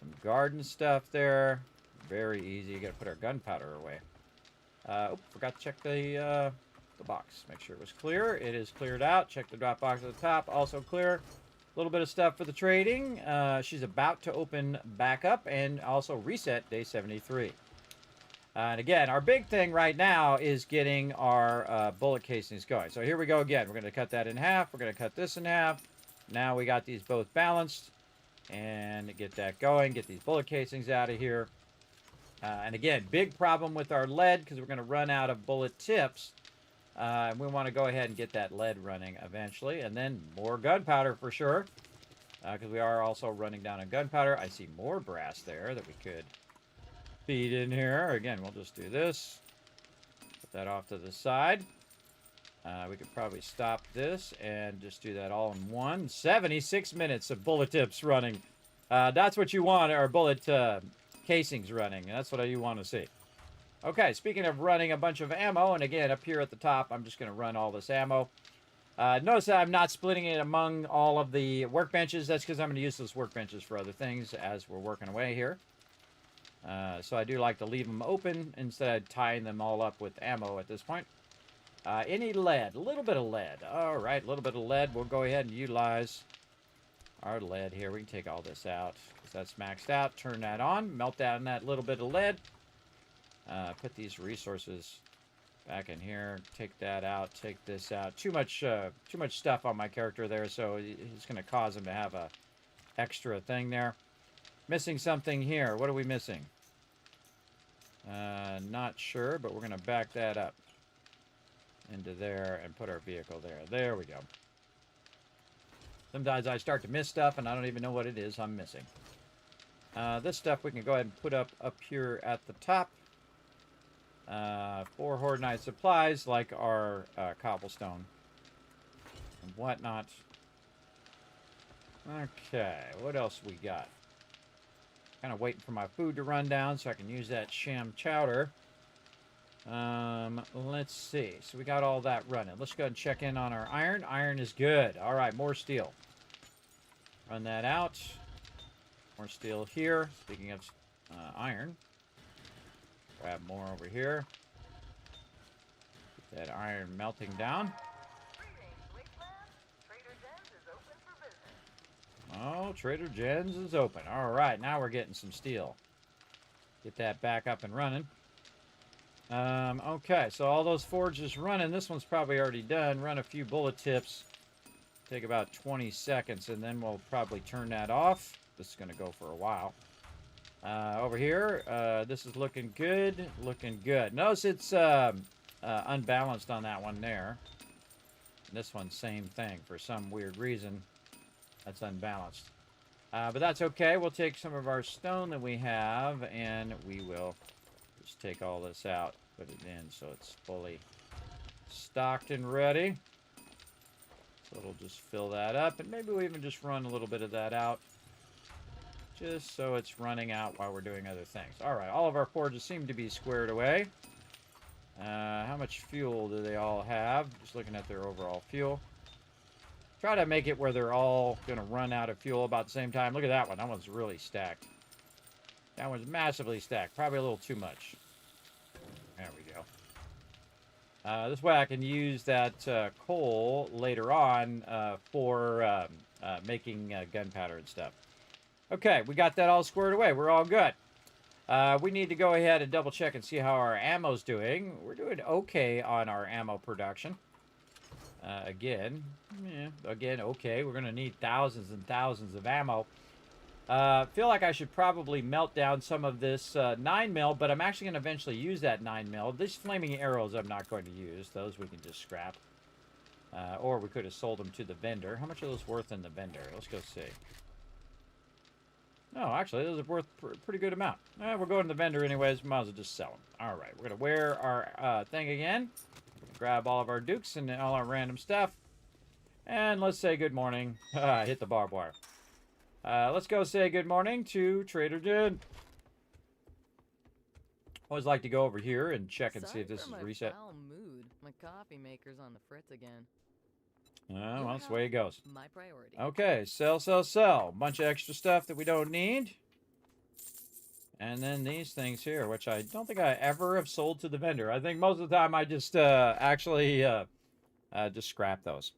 Some garden stuff there. Very easy. You gotta put our gunpowder away. Forgot to check the box. Make sure it was clear. It is cleared out. Check the drop box at the top. Also clear. A little bit of stuff for the trading. She's about to open back up and also reset day 73. And again, our big thing right now is getting our bullet casings going. So here we go again. We're going to cut that in half. We're going to cut this in half. Now we got these both balanced. And get that going. Get these bullet casings out of here. And again, big problem with our lead because we're going to run out of bullet tips. We want to go ahead and get that lead running eventually. And then more gunpowder for sure. Because we are also running down on gunpowder. I see more brass there that we could feed in here. Again, we'll just do this. Put that off to the side. We could probably stop this and just do that all in one. 76 minutes of bullet tips running. That's what you want, or bullet casings running. That's what you want to see. Okay, speaking of running a bunch of ammo, and again, up here at the top, I'm just going to run all this ammo. Notice that I'm not splitting it among all of the workbenches. That's because I'm going to use those workbenches for other things as we're working away here. So I do like to leave them open instead of tying them all up with ammo at this point. Any lead? A little bit of lead. All right, a little bit of lead. We'll go ahead and utilize our lead here. We can take all this out because that's maxed out. Turn that on. Melt down that little bit of lead. Put these resources back in here. Take that out. Take this out. Too much stuff on my character there, so it's going to cause him to have a extra thing there. Missing something here. What are we missing? Not sure, but we're going to back that up into there and put our vehicle there. There we go. Sometimes I start to miss stuff and I don't even know what it is I'm missing. This stuff we can go ahead and put up here at the top. For Horde Night supplies like our cobblestone and whatnot. Okay, what else we got? Kind of waiting for my food to run down so I can use that sham chowder. Let's see. So we got all that running. Let's go ahead and check in on our iron. Iron is good. All right, more steel. Run that out. More steel here. Speaking of iron. Grab more over here. Get that iron melting down.
Greetings, Wasteland. Trader Jen's is open for business.
Oh, Trader Jen's is open. All right, now we're getting some steel. Get that back up and running. Okay, so all those forges running. This one's probably already done. Run a few bullet tips. Take about 20 seconds, and then we'll probably turn that off. This is going to go for a while. Over here, this is looking good. Looking good. Notice it's unbalanced on that one there. And this one, same thing. For some weird reason, that's unbalanced. But that's okay. We'll take some of our stone that we have, and we will just take all this out. Put it in so it's fully stocked and ready. So it'll just fill that up, and maybe we'll even just run a little bit of that out. Just so it's running out while we're doing other things. All right, all of our forges seem to be squared away. How much fuel do they all have? Just looking at their overall fuel. Try to make it where they're all going to run out of fuel about the same time. Look at that one. That one's really stacked. That one's massively stacked. Probably a little too much. There we go. This way I can use that coal later on for making gunpowder and stuff. Okay, we got that all squared away. We're all good. We need to go ahead and double check and see how our ammo's doing. We're doing okay on our ammo production. Again, okay. We're going to need thousands and thousands of ammo. Feel like I should probably melt down some of this 9mm, but I'm actually going to eventually use that 9mm. These flaming arrows I'm not going to use. Those we can just scrap. Or we could have sold them to the vendor. How much are those worth in the vendor? Let's go see. No, actually, those are worth a pretty good amount. We're going to the vendor anyways. Might as well just sell them. All right, we're going to wear our thing again. Grab all of our dukes and all our random stuff. And let's say good morning. Hit the barbed wire. Let's go say good morning to Trader Jen. Always like to go over here and check and see if this is reset.
Foul mood. My coffee maker's on the fritz again.
Well, that's the way it goes.
My priority.
Okay, sell, sell, sell. Bunch of extra stuff that we don't need. And then these things here, which I don't think I ever have sold to the vendor. I think most of the time I just actually just scrap those.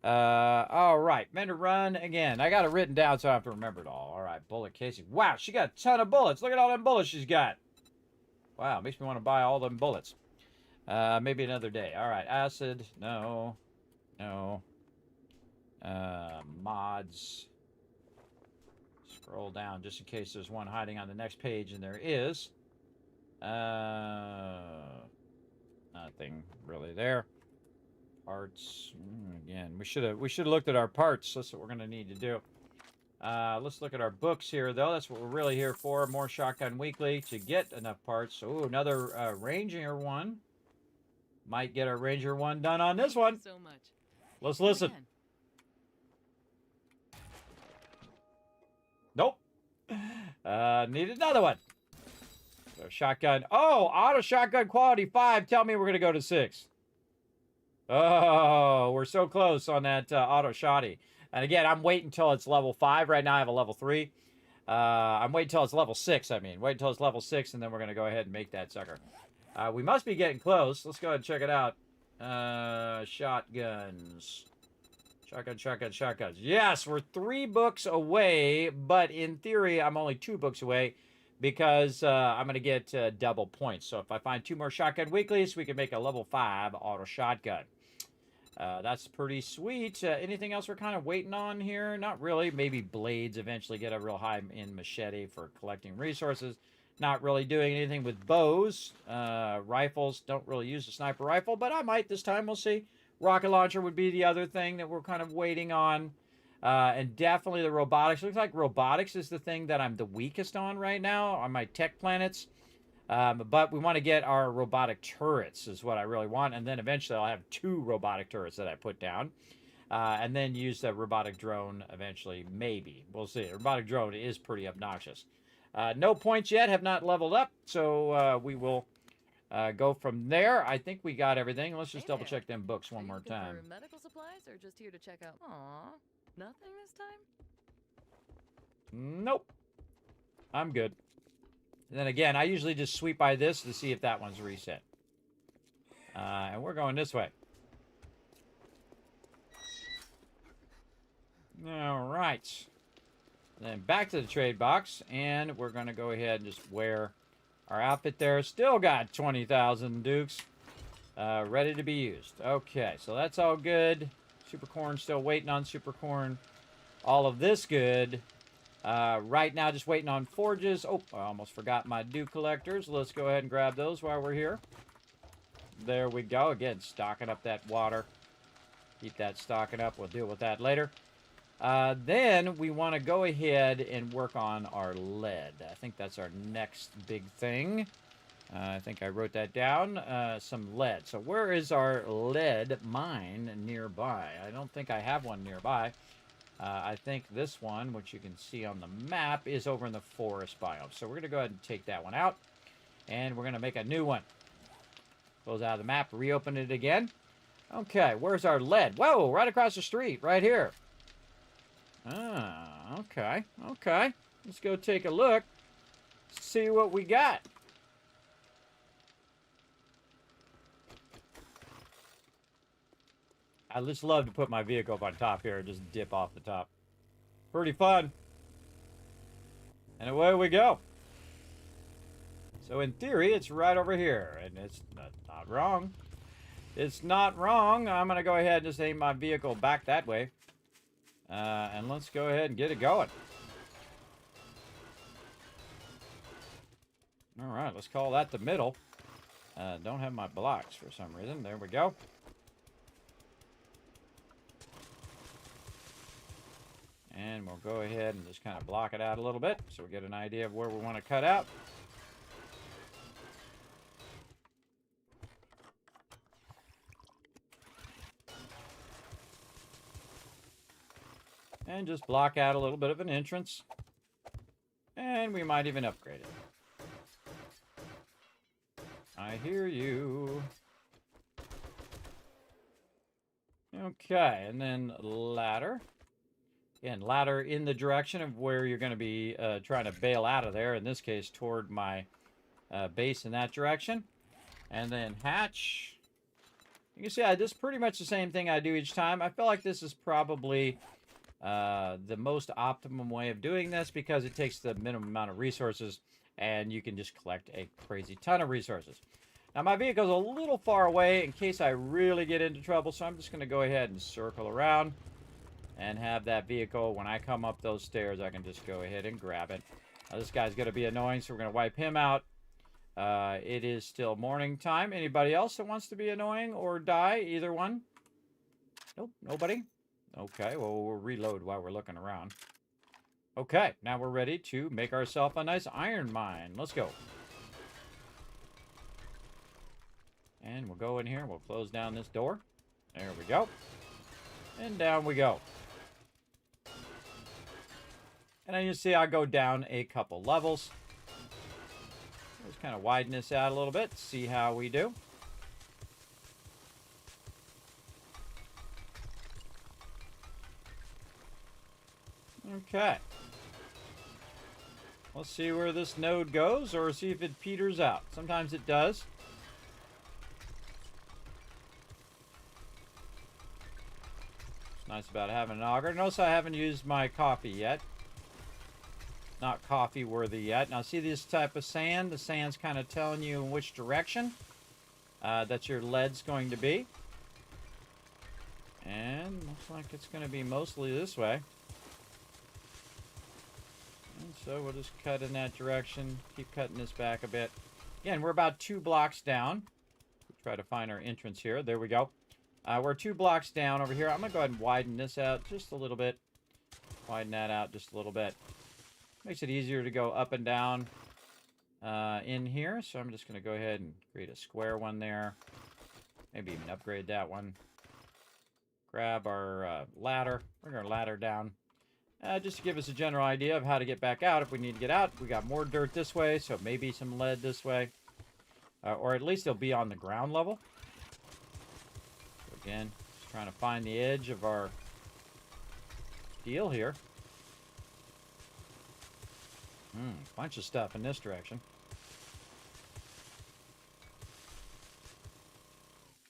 All right, vendor run again. I got it written down so I have to remember it all. All right, bullet casing. Wow, she got a ton of bullets. Look at all them bullets she's got. Wow, makes me want to buy all them bullets. Maybe another day. All right, acid. No. No. Mods. Scroll down just in case there's one hiding on the next page, and there is. Nothing really there. Parts. Again, we should have looked at our parts. That's what we're gonna need to do. Let's look at our books here, though. That's what we're really here for. More Shotgun Weekly to get enough parts. Oh, another Ranger one. Might get our Ranger one done on this one.
So much.
Let's listen. Nope. Need another one. So shotgun. Oh, auto shotgun quality 5. Tell me we're going to go to 6. Oh, we're so close on that auto shotty. And again, I'm waiting until it's level 5. Right now I have a level 3. I'm waiting until it's level 6, I mean. Wait until it's level 6, and then we're going to go ahead and make that sucker. We must be getting close. Let's go ahead and check it out. Shotguns. Shotguns. Yes, we're 3 books away, but in theory, I'm only 2 books away because I'm going to get double points. So if I find 2 more Shotgun Weeklies, we can make a level 5 auto shotgun. That's pretty sweet. Anything else we're kind of waiting on here? Not really. Maybe blades eventually get a real high in machete for collecting resources. Not really doing anything with bows. Rifles, don't really use a sniper rifle, but I might this time. We'll see. Rocket launcher would be the other thing that we're kind of waiting on. And definitely the robotics. Looks like robotics is the thing that I'm the weakest on right now on my tech planets. But we want to get our robotic turrets is what I really want. And then eventually I'll have 2 robotic turrets that I put down. And then use the robotic drone eventually, maybe. We'll see. The robotic drone is pretty obnoxious. No points yet, have not leveled up. So we will go from there. I think we got everything. Let's just double check them books one more time.
For medical supplies or just here to check out? Aw, nothing this time?
Nope. I'm good. And then again, I usually just sweep by this to see if that one's reset. And we're going this way. All right. Then back to the trade box, and we're going to go ahead and just wear our outfit there. Still got 20,000 dukes ready to be used. Okay, so that's all good. Super corn, still waiting on super corn. All of this good. Right now, just waiting on forges. Oh, I almost forgot my dew collectors. Let's go ahead and grab those while we're here. There we go. Again, stocking up that water. Keep that stocking up. We'll deal with that later. Then we want to go ahead and work on our lead. I think that's our next big thing. I think I wrote that down. Some lead. So where is our lead mine nearby? I don't think I have one nearby. I think this one, which you can see on the map, is over in the forest biome. So we're going to go ahead and take that one out. And we're going to make a new one. Close out of the map. Reopen it again. Okay, where's our lead? Whoa, right across the street. Right here. Okay. Okay. Let's go take a look. See what we got. I just love to put my vehicle up on top here and just dip off the top. Pretty fun. And away we go. So in theory, it's right over here. And it's not wrong. It's not wrong. I'm going to go ahead and just aim my vehicle back that way. And let's go ahead and get it going. All right, let's call that the middle. Don't have my blocks for some reason. There we go. And we'll go ahead and just kind of block it out a little bit so we get an idea of where we want to cut out. And just block out a little bit of an entrance. And we might even upgrade it. I hear you. Okay, and then ladder. Again, ladder in the direction of where you're going to be trying to bail out of there. In this case, toward my base in that direction. And then hatch. You can see I just pretty much the same thing I do each time. I feel like this is probably the most optimum way of doing this because it takes the minimum amount of resources and you can just collect a crazy ton of resources. Now my vehicle's a little far away in case I really get into trouble, so I'm just going to go ahead and circle around and have that vehicle, when I come up those stairs, I can just go ahead and grab it. Now, this guy's going to be annoying, so we're going to wipe him out. It is still morning time. Anybody else that wants to be annoying or die? Either one? Nope, nobody? Okay, well, we'll reload while we're looking around. Okay, now we're ready to make ourselves a nice iron mine. Let's go. And we'll go in here. We'll close down this door. There we go. And down we go. And then you see I go down a couple levels. Just kind of widen this out a little bit. See how we do. Okay. Let's see where this node goes, or see if it peters out. Sometimes it does. It's nice about having an auger. Notice I haven't used my coffee yet. Not coffee worthy yet. Now see this type of sand? The sand's kind of telling you in which direction that your lead's going to be. And looks like it's going to be mostly this way. And so we'll just cut in that direction. Keep cutting this back a bit. Again, we're about 2 blocks down. Try to find our entrance here. There we go. We're 2 blocks down over here. I'm going to go ahead and widen this out just a little bit. Widen that out just a little bit. Makes it easier to go up and down in here. So I'm just going to go ahead and create a square one there. Maybe even upgrade that one. Grab our ladder. Bring our ladder down. Just to give us a general idea of how to get back out if we need to get out. We got more dirt this way, so maybe some lead this way. Or at least it'll be on the ground level. So again, just trying to find the edge of our deal here. Bunch of stuff in this direction.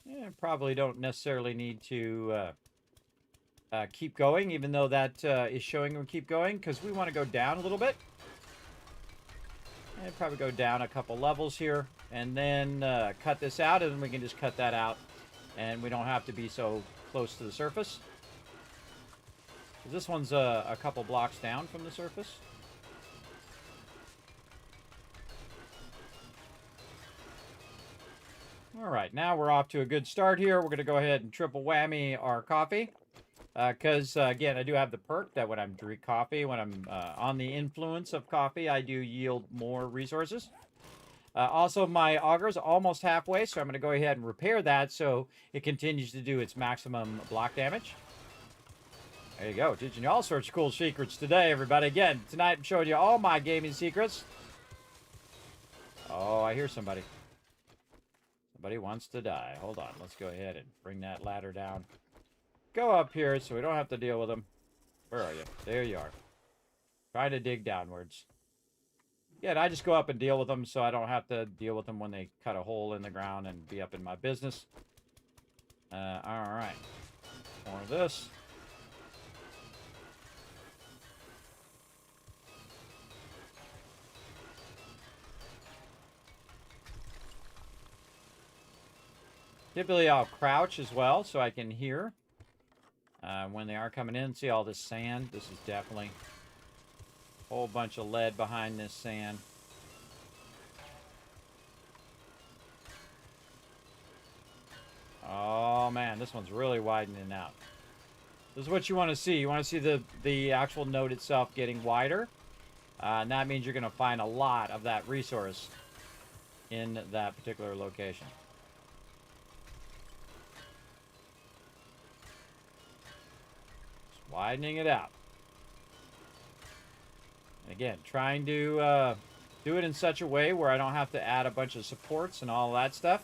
Yeah, probably don't necessarily need to keep going, even though that is showing we keep going, because we want to go down a little bit. And probably go down a couple levels here, and then cut this out, and then we can just cut that out, and we don't have to be so close to the surface. This one's a couple blocks down from the surface. All right, now we're off to a good start here. We're going to go ahead and triple whammy our coffee. Because, again, I do have the perk that when I'm drink coffee, when I'm on the influence of coffee, I do yield more resources. Also, my auger's almost halfway, so I'm going to go ahead and repair that so it continues to do its maximum block damage. There you go. Teaching you all sorts of cool secrets today, everybody. Again, tonight I'm showing you all my gaming secrets. Oh, I hear somebody. Somebody wants to die. Hold on. Let's go ahead and bring that ladder down. Go up here so we don't have to deal with them. Where are you? There you are. Trying to dig downwards. Yeah, I just go up and deal with them so I don't have to deal with them when they cut a hole in the ground and be up in my business. Alright. More of this. Typically I'll crouch as well so I can hear. When they are coming in, see all this sand? This is definitely a whole bunch of lead behind this sand. Oh man, this one's really widening out. This is what you want to see. You want to see the actual node itself getting wider. And that means you're going to find a lot of that resource in that particular location. Widening it out. Again, trying to do it in such a way where I don't have to add a bunch of supports and all that stuff.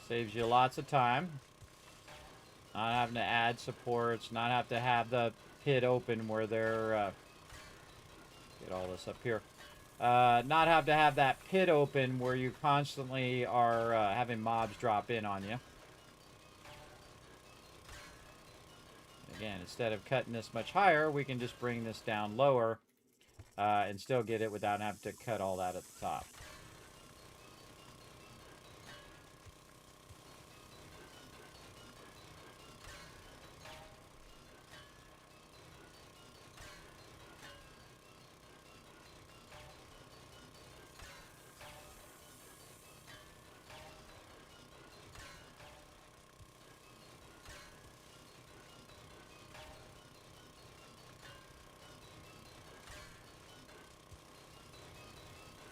Saves you lots of time. Not having to add supports, not have to have the pit open where they're... get all this up here. Not have to have that pit open where you constantly are having mobs drop in on you. Again, instead of cutting this much higher, we can just bring this down lower and still get it without having to cut all that at the top.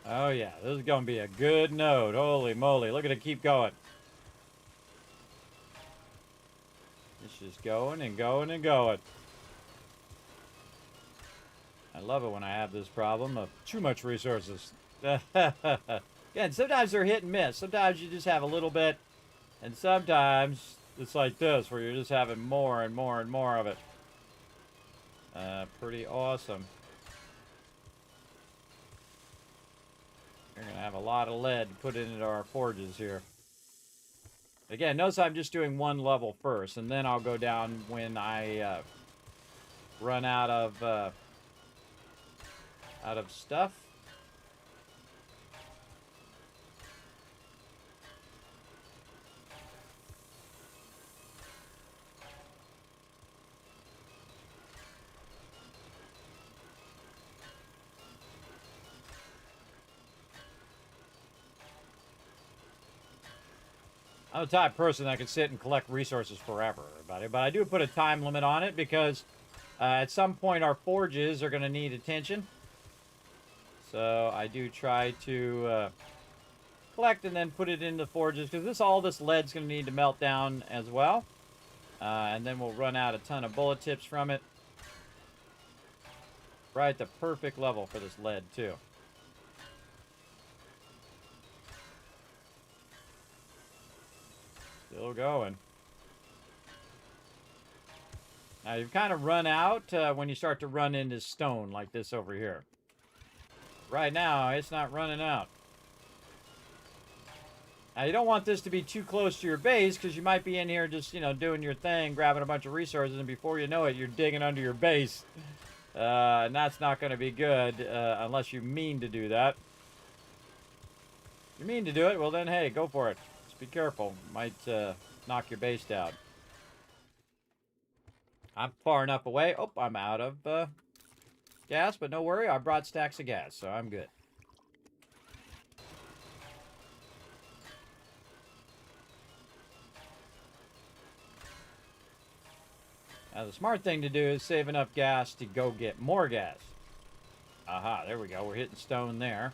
Oh yeah, this is going to be a good node. Holy moly, look at it keep going. It's just going and going and going. I love it when I have this problem of too much resources. Again, sometimes they're hit and miss. Sometimes you just have a little bit, and sometimes it's like this, where you're just having more and more and more of it. Pretty awesome. We're going to have a lot of lead put into our forges here. Again, notice I'm just doing one level first, and then I'll go down when I run out of stuff. I'm the type of person that can sit and collect resources forever, everybody. But I do put a time limit on it because at some point our forges are going to need attention. So I do try to collect and then put it into forges because all this lead's going to need to melt down as well. And then we'll run out a ton of bullet tips from it. Right at the perfect level for this lead too. Still going. Now you've kind of run out when you start to run into stone like this over here. Right now, it's not running out. Now, you don't want this to be too close to your base because you might be in here just, you know, doing your thing, grabbing a bunch of resources, and before you know it, you're digging under your base. And that's not going to be good unless you mean to do that. If you mean to do it, well then, hey, go for it. Just be careful. Might knock your base down. I'm far enough away. Oh, I'm out of gas, but no worry. I brought stacks of gas, so I'm good. Now, the smart thing to do is save enough gas to go get more gas. Aha, there we go. We're hitting stone there.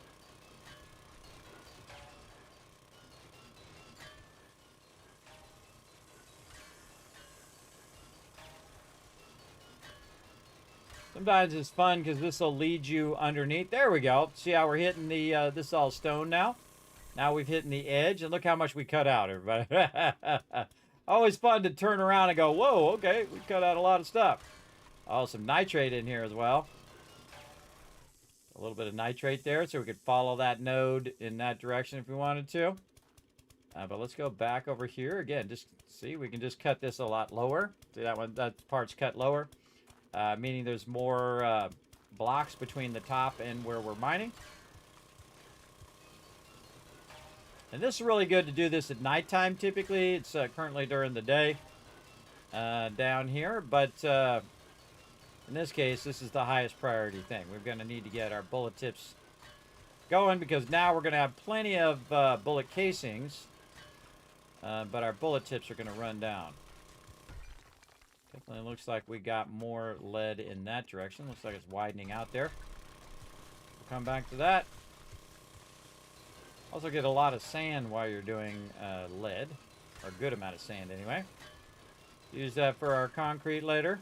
Sometimes it's fun because this will lead you underneath. There we go. See how we're hitting the, this is all stone now? Now we've hit the edge, and look how much we cut out, everybody. Always fun to turn around and go, whoa, okay, we cut out a lot of stuff. Oh, some nitrate in here as well. A little bit of nitrate there, so we could follow that node in that direction if we wanted to. But let's go back over here. Again, just see, we can just cut this a lot lower. See that one, that part's cut lower. Meaning there's more blocks between the top and where we're mining. And this is really good to do this at nighttime typically. It's currently during the day down here. But in this case, this is the highest priority thing. We're going to need to get our bullet tips going because now we're going to have plenty of bullet casings. But our bullet tips are going to run down. Definitely looks like we got more lead in that direction. Looks like it's widening out there. We'll come back to that. Also get a lot of sand while you're doing lead. Or a good amount of sand anyway. Use that for our concrete later.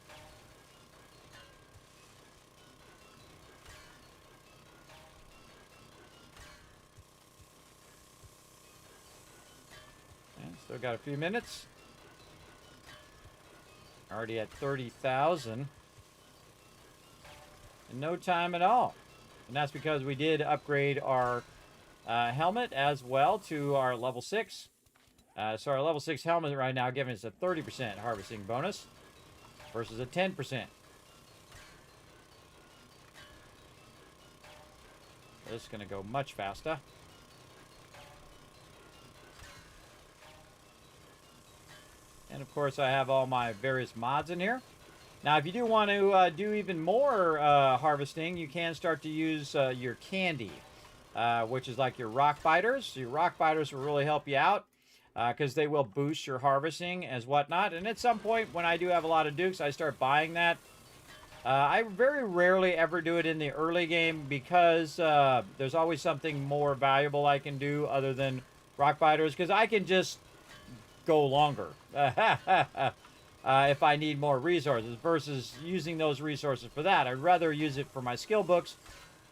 And still got a few minutes. Already at 30,000 in no time at all. And that's because we did upgrade our helmet as well to our level 6. So our level 6 helmet right now giving us a 30% harvesting bonus versus a 10%. This is going to go much faster. And of course, I have all my various mods in here. Now, if you do want to do even more harvesting, you can start to use your candy, which is like your rock biters. Your rock biters will really help you out because they will boost your harvesting as whatnot. And at some point, when I do have a lot of dukes, I start buying that. I very rarely ever do it in the early game because there's always something more valuable I can do other than rock biters because I can just go longer if I need more resources versus using those resources for that. I'd rather use it for my skill books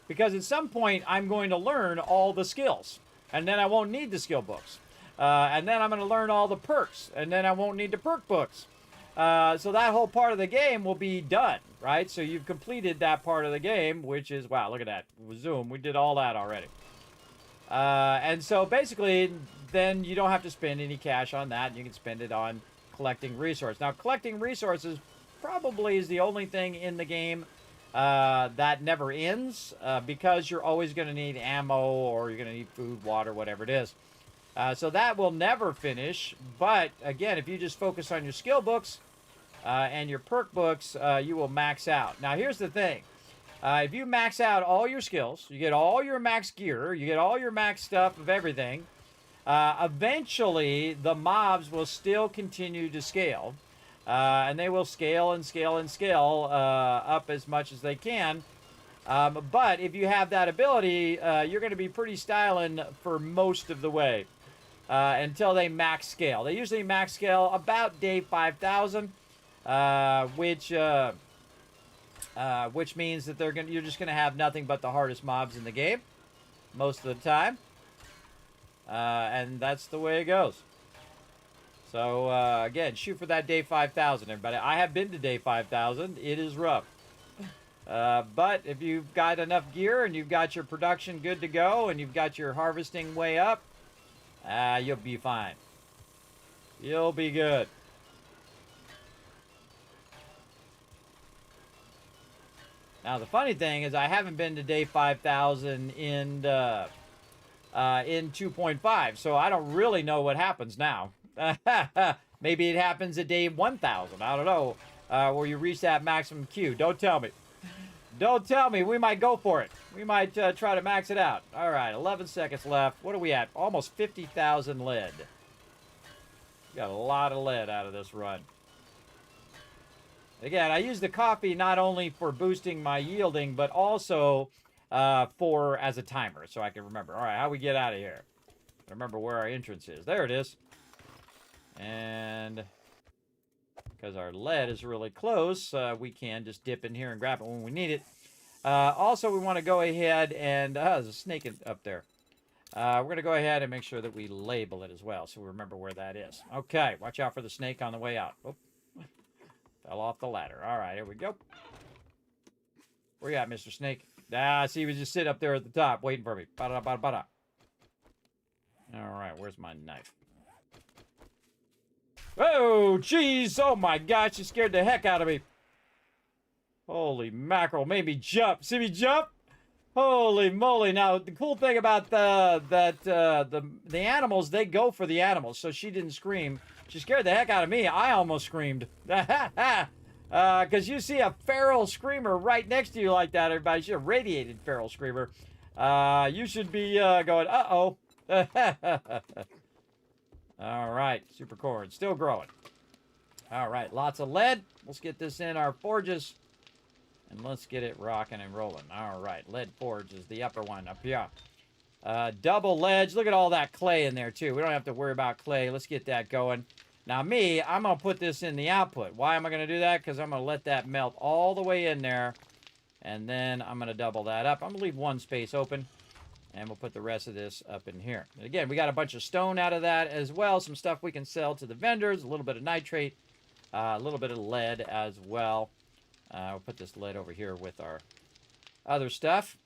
because at some point I'm going to learn all the skills and then I won't need the skill books. And then I'm going to learn all the perks and then I won't need the perk books. So that whole part of the game will be done, right? So you've completed that part of the game, which is, wow, look at that. Zoom, we did all that already. And so basically, then you don't have to spend any cash on that. You can spend it on collecting resources. Now, collecting resources probably is the only thing in the game that never ends because you're always going to need ammo or you're going to need food, water, whatever it is. So that will never finish. But again, if you just focus on your skill books and your perk books, you will max out. Now, here's the thing. If you max out all your skills, you get all your max gear, you get all your max stuff of everything, eventually the mobs will still continue to scale. And they will scale and scale and scale up as much as they can. But if you have that ability, you're going to be pretty styling for most of the way until they max scale. They usually max scale about day 5,000, which means that you're just going to have nothing but the hardest mobs in the game most of the time. And that's the way it goes. So, again, shoot for that day 5,000, everybody. I have been to day 5,000. It is rough. But if you've got enough gear and you've got your production good to go and you've got your harvesting way up, You'll be fine. You'll be good. Now, the funny thing is I haven't been to day 5,000 in 2.5, so I don't really know what happens now. Maybe it happens at day 1,000. I don't know. Where you reach that maximum queue. Don't tell me. Don't tell me. We might go for it. We might try to max it out. All right, 11 seconds left. What are we at? Almost 50,000 lead. Got a lot of lead out of this run. Again, I use the coffee not only for boosting my yielding, but also for as a timer, so I can remember. All right, how we get out of here? Remember where our entrance is. There it is. And because our lead is really close, we can just dip in here and grab it when we need it. Also, we want to go ahead and... there's a snake up there. We're going to go ahead and make sure that we label it as well, so we remember where that is. Okay, watch out for the snake on the way out. Oh, fell off the ladder. All right, here we go. Where you at, Mr. Snake? See, he was just sitting up there at the top, waiting for me. Ba-da-ba-da-ba-da. All right, where's my knife? Oh, jeez. Oh, my gosh. You scared the heck out of me. Holy mackerel. Made me jump. See me jump? Holy moly. Now, the cool thing about the animals, they go for the animals. So she didn't scream. She scared the heck out of me. I almost screamed. Because you see a feral screamer right next to you like that, everybody. She's a radiated feral screamer. You should be going, uh-oh. All right, super cord, still growing. All right, lots of lead. Let's get this in our forges, and let's get it rocking and rolling. All right, lead forge is the upper one up here. Double ledge. Look at all that clay in there, too. We don't have to worry about clay. Let's get that going. Now, I'm going to put this in the output. Why am I going to do that? Because I'm going to let that melt all the way in there, and then I'm going to double that up. I'm going to leave one space open. And we'll put the rest of this up in here. And again, we got a bunch of stone out of that as well. Some stuff we can sell to the vendors. A little bit of nitrate. A little bit of lead as well. We'll put this lead over here with our other stuff.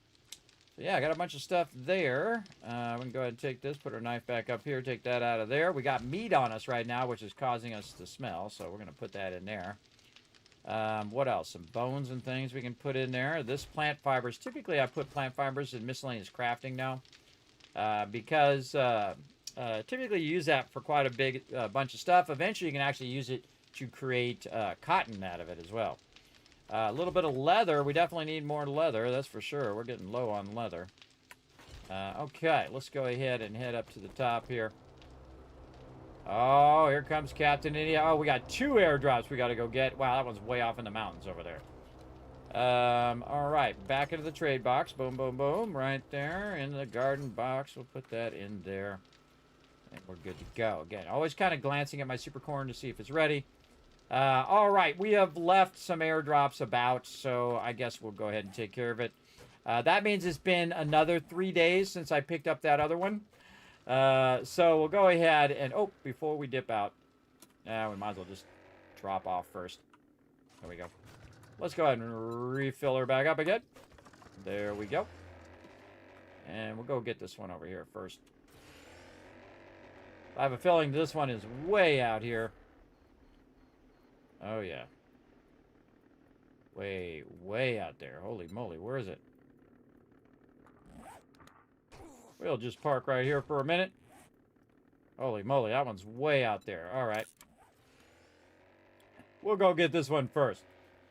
So yeah, I got a bunch of stuff there. We can go ahead and take this. Put our knife back up here. Take that out of there. We got meat on us right now, which is causing us to smell. So we're going to put that in there. What else? Some bones and things we can put in there. This plant fibers. Typically, I put plant fibers in miscellaneous crafting now. Because typically you use that for quite a big bunch of stuff. Eventually, you can actually use it to create cotton out of it as well. A little bit of leather. We definitely need more leather. That's for sure. We're getting low on leather. Okay, let's go ahead and head up to the top here. Oh, here comes Captain India. Oh, we got 2 airdrops we got to go get. Wow, that one's way off in the mountains over there. All right, back into the trade box. Boom, boom, boom. Right there in the garden box. We'll put that in there. And we're good to go. Again, always kind of glancing at my super corn to see if it's ready. All right, we have left some airdrops about, so I guess we'll go ahead and take care of it. That means it's been another 3 days since I picked up that other one. So we'll go ahead and, before we dip out, we might as well just drop off first. There we go. Let's go ahead and refill her back up again. There we go. And we'll go get this one over here first. I have a feeling this one is way out here. Oh, yeah. Way, way out there. Holy moly, where is it? We'll just park right here for a minute. Holy moly, that one's way out there. All right. We'll go get this one first.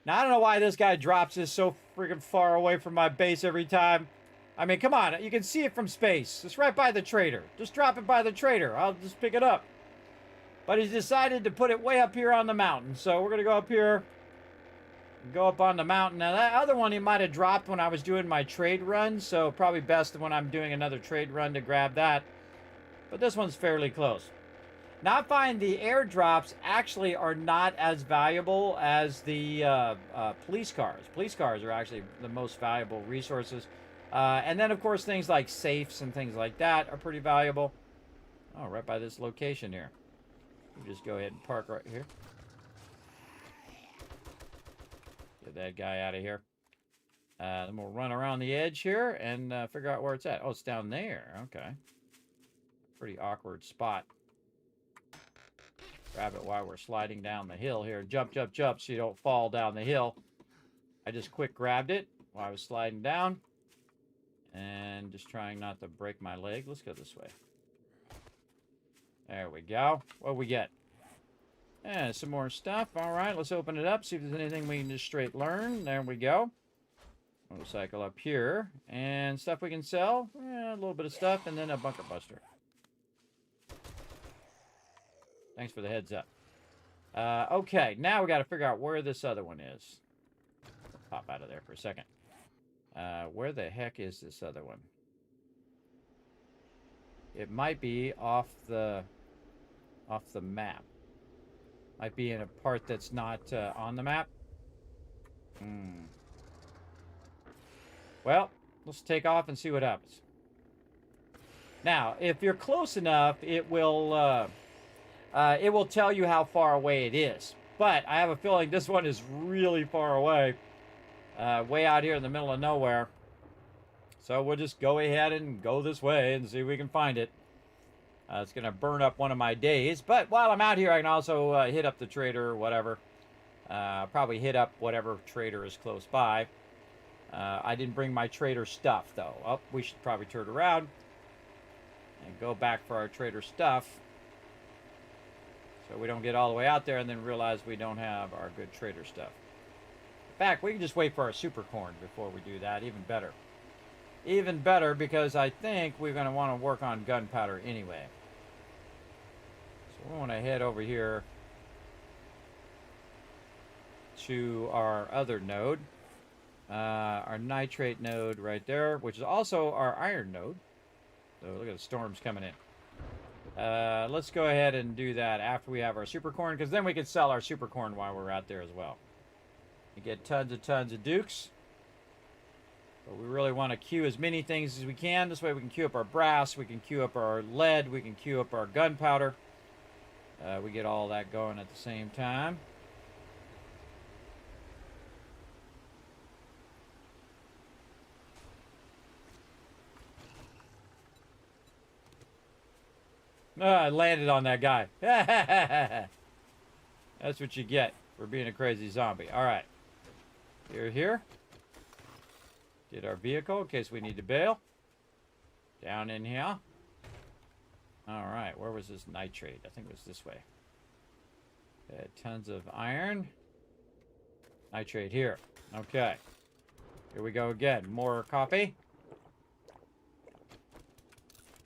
Now, I don't know why this guy drops this so freaking far away from my base every time. I mean, come on. You can see it from space. It's right by the trader. Just drop it by the trader. I'll just pick it up. But he's decided to put it way up here on the mountain. So we're going to go up here. Go up on the mountain. Now, that other one he might have dropped when I was doing my trade run. So probably best when I'm doing another trade run to grab that. But this one's fairly close. Now, I find the airdrops actually are not as valuable as the police cars. Police cars are actually the most valuable resources. And then, of course, things like safes and things like that are pretty valuable. Oh, right by this location here. We'll just go ahead and park right here. Get that guy out of here. Then we'll run around the edge here and figure out where it's at. Oh, it's down there. Okay. Pretty awkward spot. Grab it while we're sliding down the hill here. Jump, jump, jump so you don't fall down the hill. I just quick grabbed it while I was sliding down. And just trying not to break my leg. Let's go this way. There we go. What we get? Yeah, some more stuff. All right, let's open it up. See if there's anything we can just straight learn. There we go. Motorcycle up here. And stuff we can sell. A little bit of stuff. And then a bunker buster. Thanks for the heads up. Okay, now we got to figure out where this other one is. Pop out of there for a second. Where the heck is this other one? It might be off the map. Might be in a part that's not on the map. Well, let's take off and see what happens. Now, if you're close enough, it will tell you how far away it is. But I have a feeling this one is really far away. Way out here in the middle of nowhere. So we'll just go ahead and go this way and see if we can find it. It's going to burn up one of my days. But while I'm out here, I can also hit up the trader or whatever. Probably hit up whatever trader is close by. I didn't bring my trader stuff, though. Oh, we should probably turn around and go back for our trader stuff. So we don't get all the way out there and then realize we don't have our good trader stuff. In fact, we can just wait for our super corn before we do that. Even better. Even better, because I think we're going to want to work on gunpowder anyway. So we want to head over here to our other node. Our nitrate node right there, which is also our iron node. So look at the storms coming in. Let's go ahead and do that after we have our super corn, because then we can sell our super corn while we're out there as well. We get tons of dukes. But we really want to queue as many things as we can. This way we can queue up our brass, we can queue up our lead, we can queue up our gunpowder. We get all that going at the same time. I landed on that guy. That's what you get for being a crazy zombie. All right. Here. Get our vehicle in case we need to bail. Down in here. All right. Where was this nitrate? I think it was this way. Tons of iron. Nitrate here. Okay. Here we go again. More copy.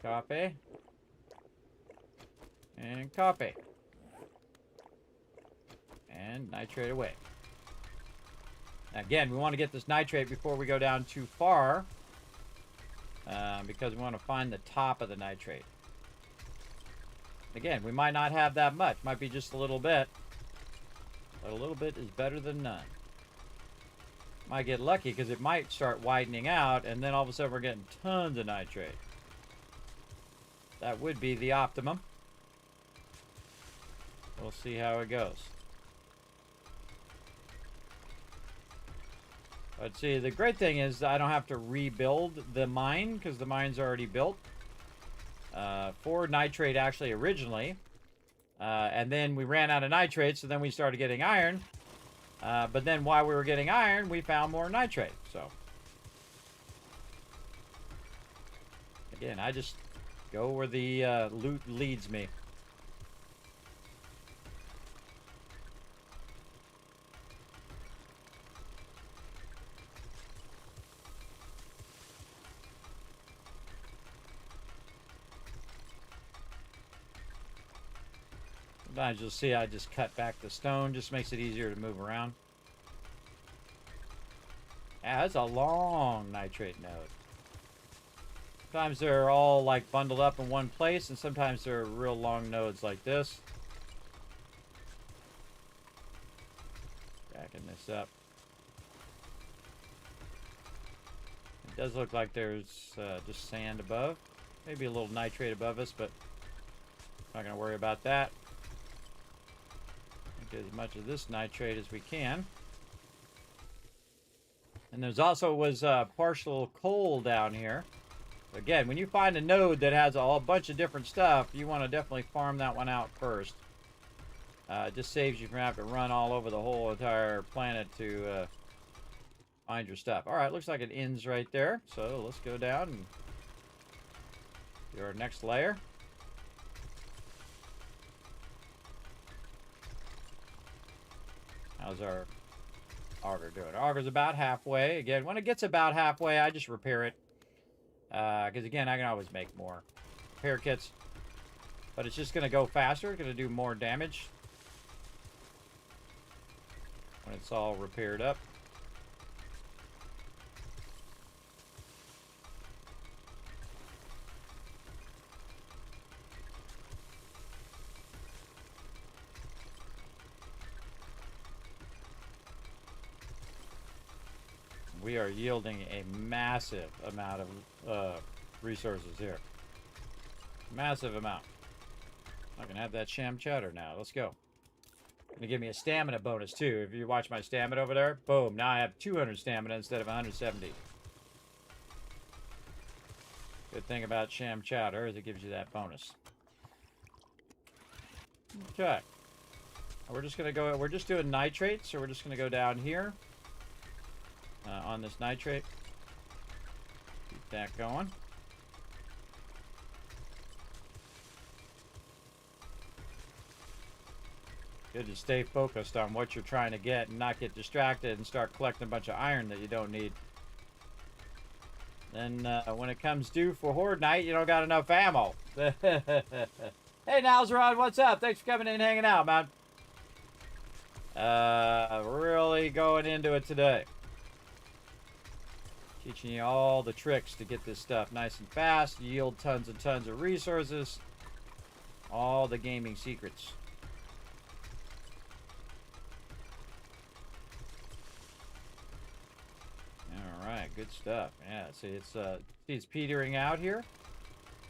Copy. And copy. And nitrate away. Again, we want to get this nitrate before we go down too far. Because we want to find the top of the nitrate. Again, we might not have that much. Might be just a little bit. But a little bit is better than none. Might get lucky because it might start widening out. And then all of a sudden we're getting tons of nitrate. That would be the optimum. We'll see how it goes. But see, the great thing is I don't have to rebuild the mine because the mine's already built. For nitrate actually originally. And then we ran out of nitrate, so then we started getting iron. But then while we were getting iron, we found more nitrate. So, again, I just go where the loot leads me. Sometimes you'll see I just cut back the stone, just makes it easier to move around. Yeah, that's a long nitrate node. Sometimes they're all like bundled up in one place, and sometimes they're real long nodes like this. Backing this up. It does look like there's just sand above. Maybe a little nitrate above us, but not going to worry about that. Get as much of this nitrate as we can. And there's also was partial coal down here. Again, when you find a node that has a whole bunch of different stuff, you want to definitely farm that one out first. It just saves you from having to run all over the whole entire planet to find your stuff. All right, looks like it ends right there. So let's go down and do our next layer. How's our auger doing? Our auger's about halfway. Again, when it gets about halfway, I just repair it. Because again, I can always make more repair kits. But it's just going to go faster. It's going to do more damage when it's all repaired up. We are yielding a massive amount of resources here. Massive amount. I can have that sham chowder now. Let's go. Gonna give me a stamina bonus too. If you watch my stamina over there, boom. Now I have 200 stamina instead of 170. Good thing about sham chowder is it gives you that bonus. Okay. We're just gonna go. We're just doing nitrate, so we're just gonna go down here. On this nitrate. Keep that going. Good to stay focused on what you're trying to get and not get distracted and start collecting a bunch of iron that you don't need. Then when it comes due for Horde Night, you don't got enough ammo. Hey, Nalzerod, what's up? Thanks for coming in and hanging out, man. Really going into it today. Teaching you all the tricks to get this stuff nice and fast, yield tons and tons of resources. All the gaming secrets. Alright, good stuff. Yeah, see it's petering out here.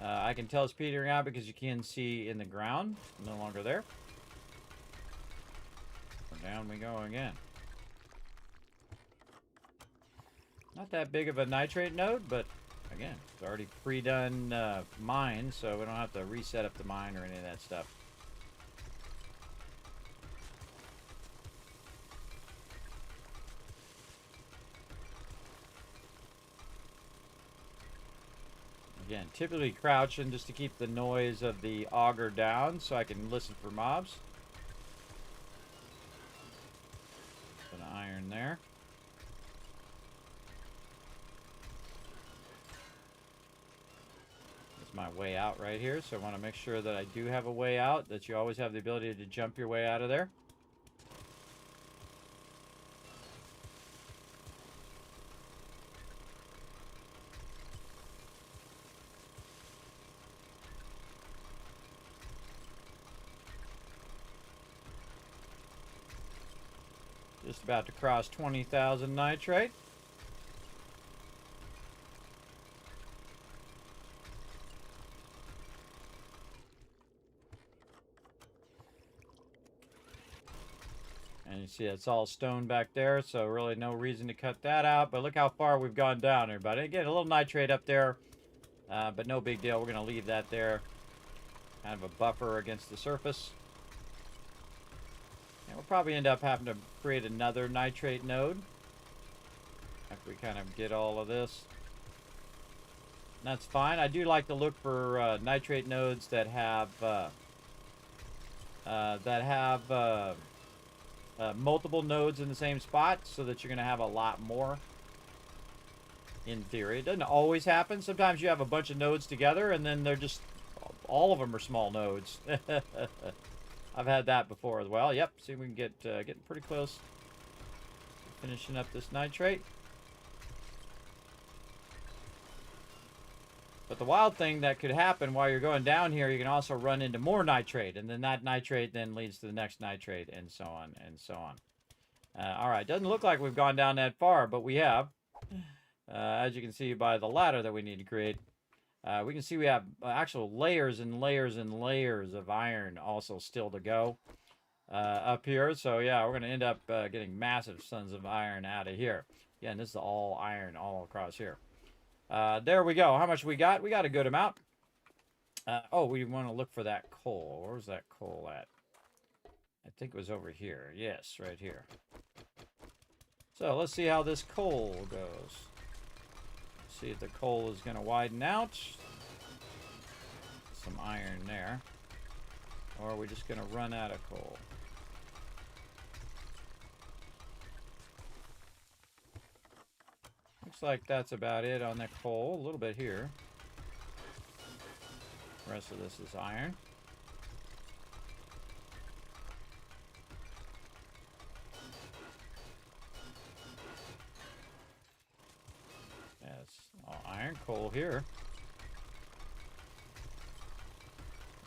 I can tell it's petering out because you can see in the ground. No longer there. Down we go again. Not that big of a nitrate node, but again, it's already pre-done mine, so we don't have to reset up the mine or any of that stuff. Again, typically crouching just to keep the noise of the auger down so I can listen for mobs. Put an iron there. My way out right here, so I want to make sure that I do have a way out, that you always have the ability to jump your way out of there. Just about to cross 20,000 nitrate. And you see it's all stone back there, so really no reason to cut that out. But look how far we've gone down, everybody. Again, a little nitrate up there, but no big deal. We're going to leave that there. Kind of a buffer against the surface. And we'll probably end up having to create another nitrate node after we kind of get all of this. And that's fine. I do like to look for nitrate nodes that have multiple nodes in the same spot, so that you're going to have a lot more in theory. It doesn't always happen. Sometimes you have a bunch of nodes together and then they're just, all of them are small nodes. I've had that before as well. Yep, see, we can get getting pretty close. Finishing up this nitrate. But the wild thing that could happen while you're going down here, you can also run into more nitrate, and then that nitrate then leads to the next nitrate, and so on, and so on. All right, doesn't look like we've gone down that far, but we have. As you can see by the ladder that we need to create. We can see we have actual layers and layers and layers of iron also still to go up here. So yeah, we're going to end up getting massive tons of iron out of here. Again, this is all iron all across here. There we go. How much we got? We got a good amount. Oh, we want to look for that coal. Where's that coal at? I think it was over here. Yes, right here. So let's see how this coal goes. See if the coal is going to widen out. Some iron there. Or are we just going to run out of coal? Looks like that's about it on the coal. A little bit here. The rest of this is iron. Yes, all iron coal here.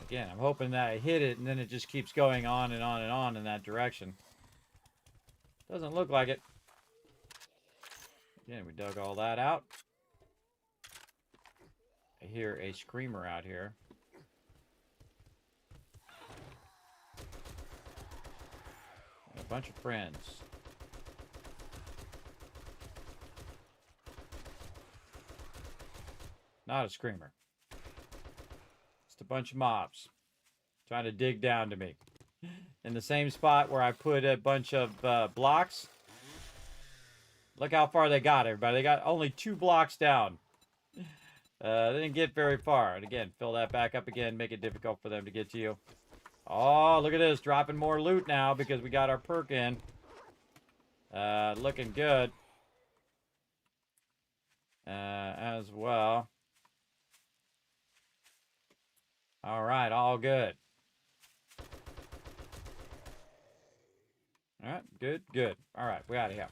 Again, I'm hoping that I hit it and then it just keeps going on and on and on in that direction. Doesn't look like it. Again, we dug all that out. I hear a screamer out here. And a bunch of friends. Not a screamer. Just a bunch of mobs trying to dig down to me. In the same spot where I put a bunch of blocks. Look how far they got, everybody. They got only 2 blocks down. They didn't get very far. And again, fill that back up again. Make it difficult for them to get to you. Oh, look at this. Dropping more loot now because we got our perk in. Looking good. As well. All right, all good. All right, good, good. All right, we out of here.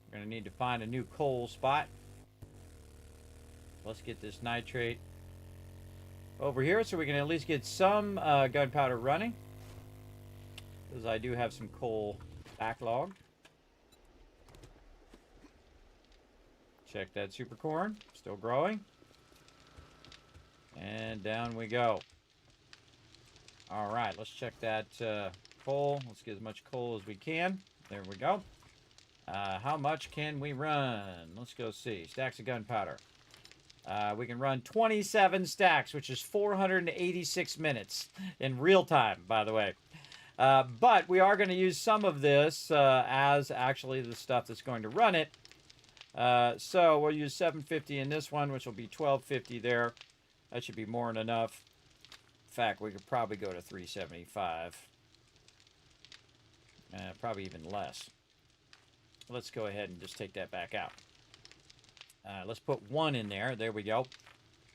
We're going to need to find a new coal spot. Let's get this nitrate over here so we can at least get some gunpowder running. Because I do have some coal backlogged. Check that super corn. Still growing. And down we go. All right, let's check that coal. Let's get as much coal as we can. There we go. How much can we run? Let's go see. Stacks of gunpowder. We can run 27 stacks, which is 486 minutes in real time, by the way. But we are going to use some of this as actually the stuff that's going to run it. So we'll use 750 in this one, which will be 1250 there. That should be more than enough. In fact, we could probably go to 375. Probably even less. Let's go ahead and just take that back out. Let's put 1 in there. There we go.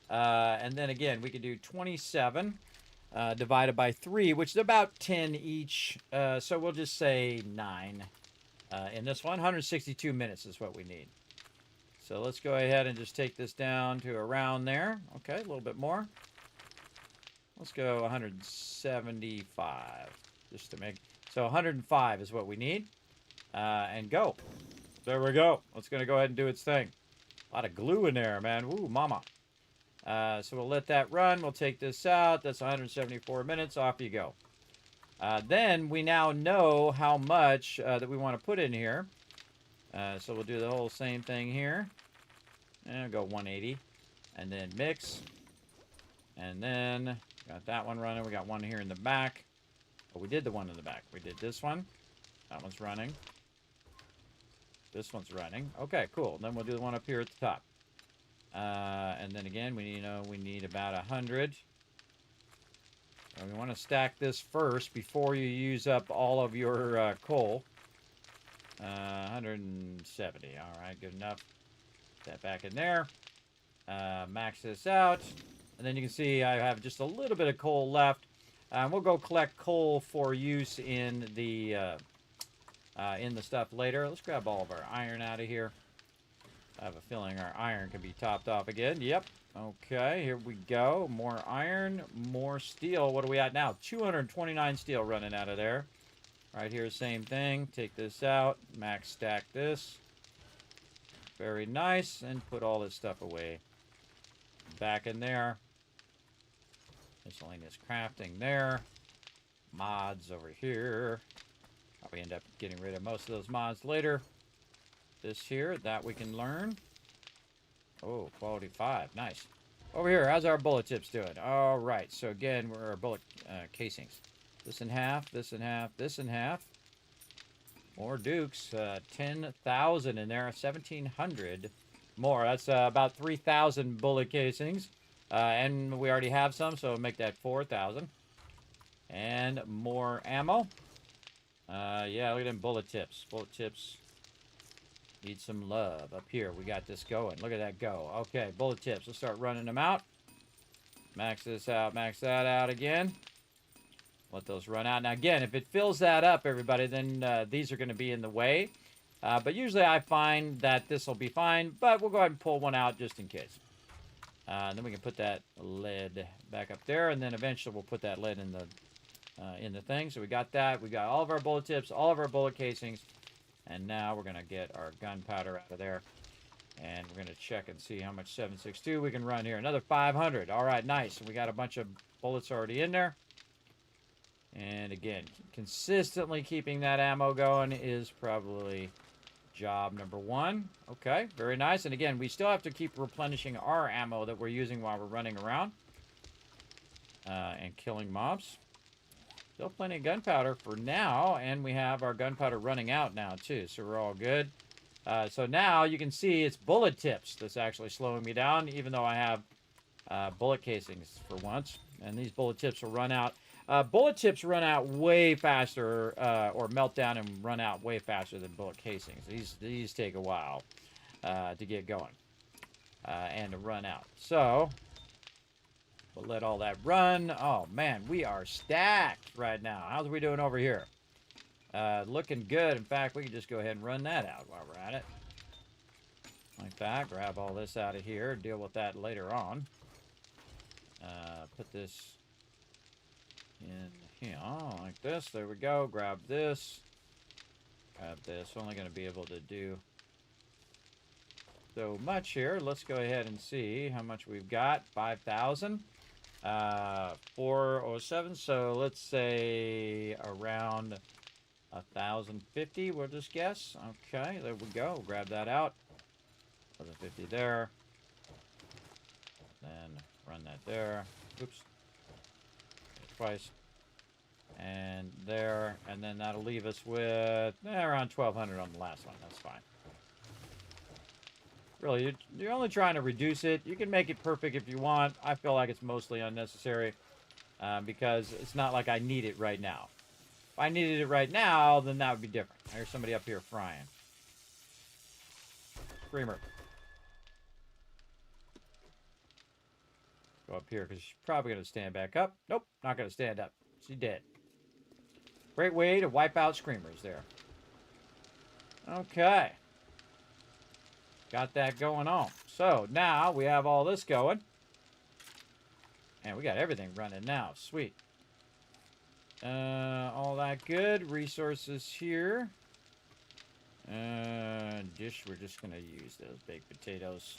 And then again, we could do 27 divided by 3, which is about 10 each. So we'll just say 9 in this one. 162 minutes is what we need. So let's go ahead and just take this down to around there. Okay, a little bit more. Let's go 175 just to make... So 105 is what we need. And go. There we go. It's going to go ahead and do its thing. A lot of glue in there, man. Ooh, mama. So we'll let that run. We'll take this out. That's 174 minutes. Off you go. Then we now know how much that we want to put in here. So we'll do the whole same thing here. And go 180. And then mix. And then got that one running. We got one here in the back. Oh, we did the one in the back. We did this one. That one's running. This one's running. Okay, cool. Then we'll do the one up here at the top. And then again, we need about 100. And we want to stack this first before you use up all of your coal. 170. All right, good enough. Put that back in there. Max this out. And then you can see I have just a little bit of coal left. We'll go collect coal for use in the stuff later. Let's grab all of our iron out of here. I have a feeling our iron can be topped off again. Yep. Okay, here we go. More iron, more steel. What are we at now? 229 steel running out of there. Right here, same thing. Take this out. Max stack this. Very nice. And put all this stuff away. Back in there. Miscellaneous crafting there. Mods over here. Probably end up getting rid of most of those mods later. This here, that we can learn. Oh, quality 5. Nice. Over here, how's our bullet tips doing? All right. So again, we're our bullet casings. This in half, this in half, this in half. More Dukes. 10,000 in there. 1,700 more. That's about 3,000 bullet casings. And we already have some, so make that 4,000. And more ammo. Yeah, look at them bullet tips. Bullet tips need some love. Up here, we got this going. Look at that go. Okay, bullet tips. Let's start running them out. Max this out, max that out again. Let those run out. Now, again, if it fills that up, everybody, then these are going to be in the way. But usually I find that this will be fine, but we'll go ahead and pull one out just in case. Then we can put that lead back up there, and then eventually we'll put that lead in the thing. So we got that. We got all of our bullet tips, all of our bullet casings, and now we're going to get our gunpowder out of there. And we're going to check and see how much 7.62 we can run here. Another 500. All right, nice. We got a bunch of bullets already in there. And again, consistently keeping that ammo going is probably job number 1. Okay, very nice. And again, we still have to keep replenishing our ammo that we're using while we're running around and killing mobs. Still plenty of gunpowder for now, and we have our gunpowder running out now too, so we're all good. So now you can see it's bullet tips that's actually slowing me down, even though I have bullet casings for once. And these bullet tips will run out. Bullet tips run out way faster, or melt down and run out way faster than bullet casings. These take a while to get going and to run out. So we'll let all that run. Oh man, we are stacked right now. How's we doing over here? Looking good. In fact, we can just go ahead and run that out while we're at it. Like that. Grab all this out of here. Deal with that later on. Put this in here, like this. There we go. Grab this. Grab this. Only going to be able to do so much here. Let's go ahead and see how much we've got. 5,000. 407. So let's say around 1,050. We'll just guess. Okay, there we go. Grab that out. 1,050 there. Then run that there. Oops. Twice. And there. And then that'll leave us with around 1,200 on the last one. That's fine. Really, you're only trying to reduce it. You can make it perfect if you want. I feel like it's mostly unnecessary because it's not like I need it right now. If I needed it right now, then that would be different. There's somebody up here frying. Screamer. Go up here because she's probably going to stand back up. Nope, not going to stand up. She's dead. Great way to wipe out screamers there. Okay. Got that going on. So now we have all this going. And we got everything running now. Sweet. All that good. Resources here. Dish, we're just going to use those baked potatoes.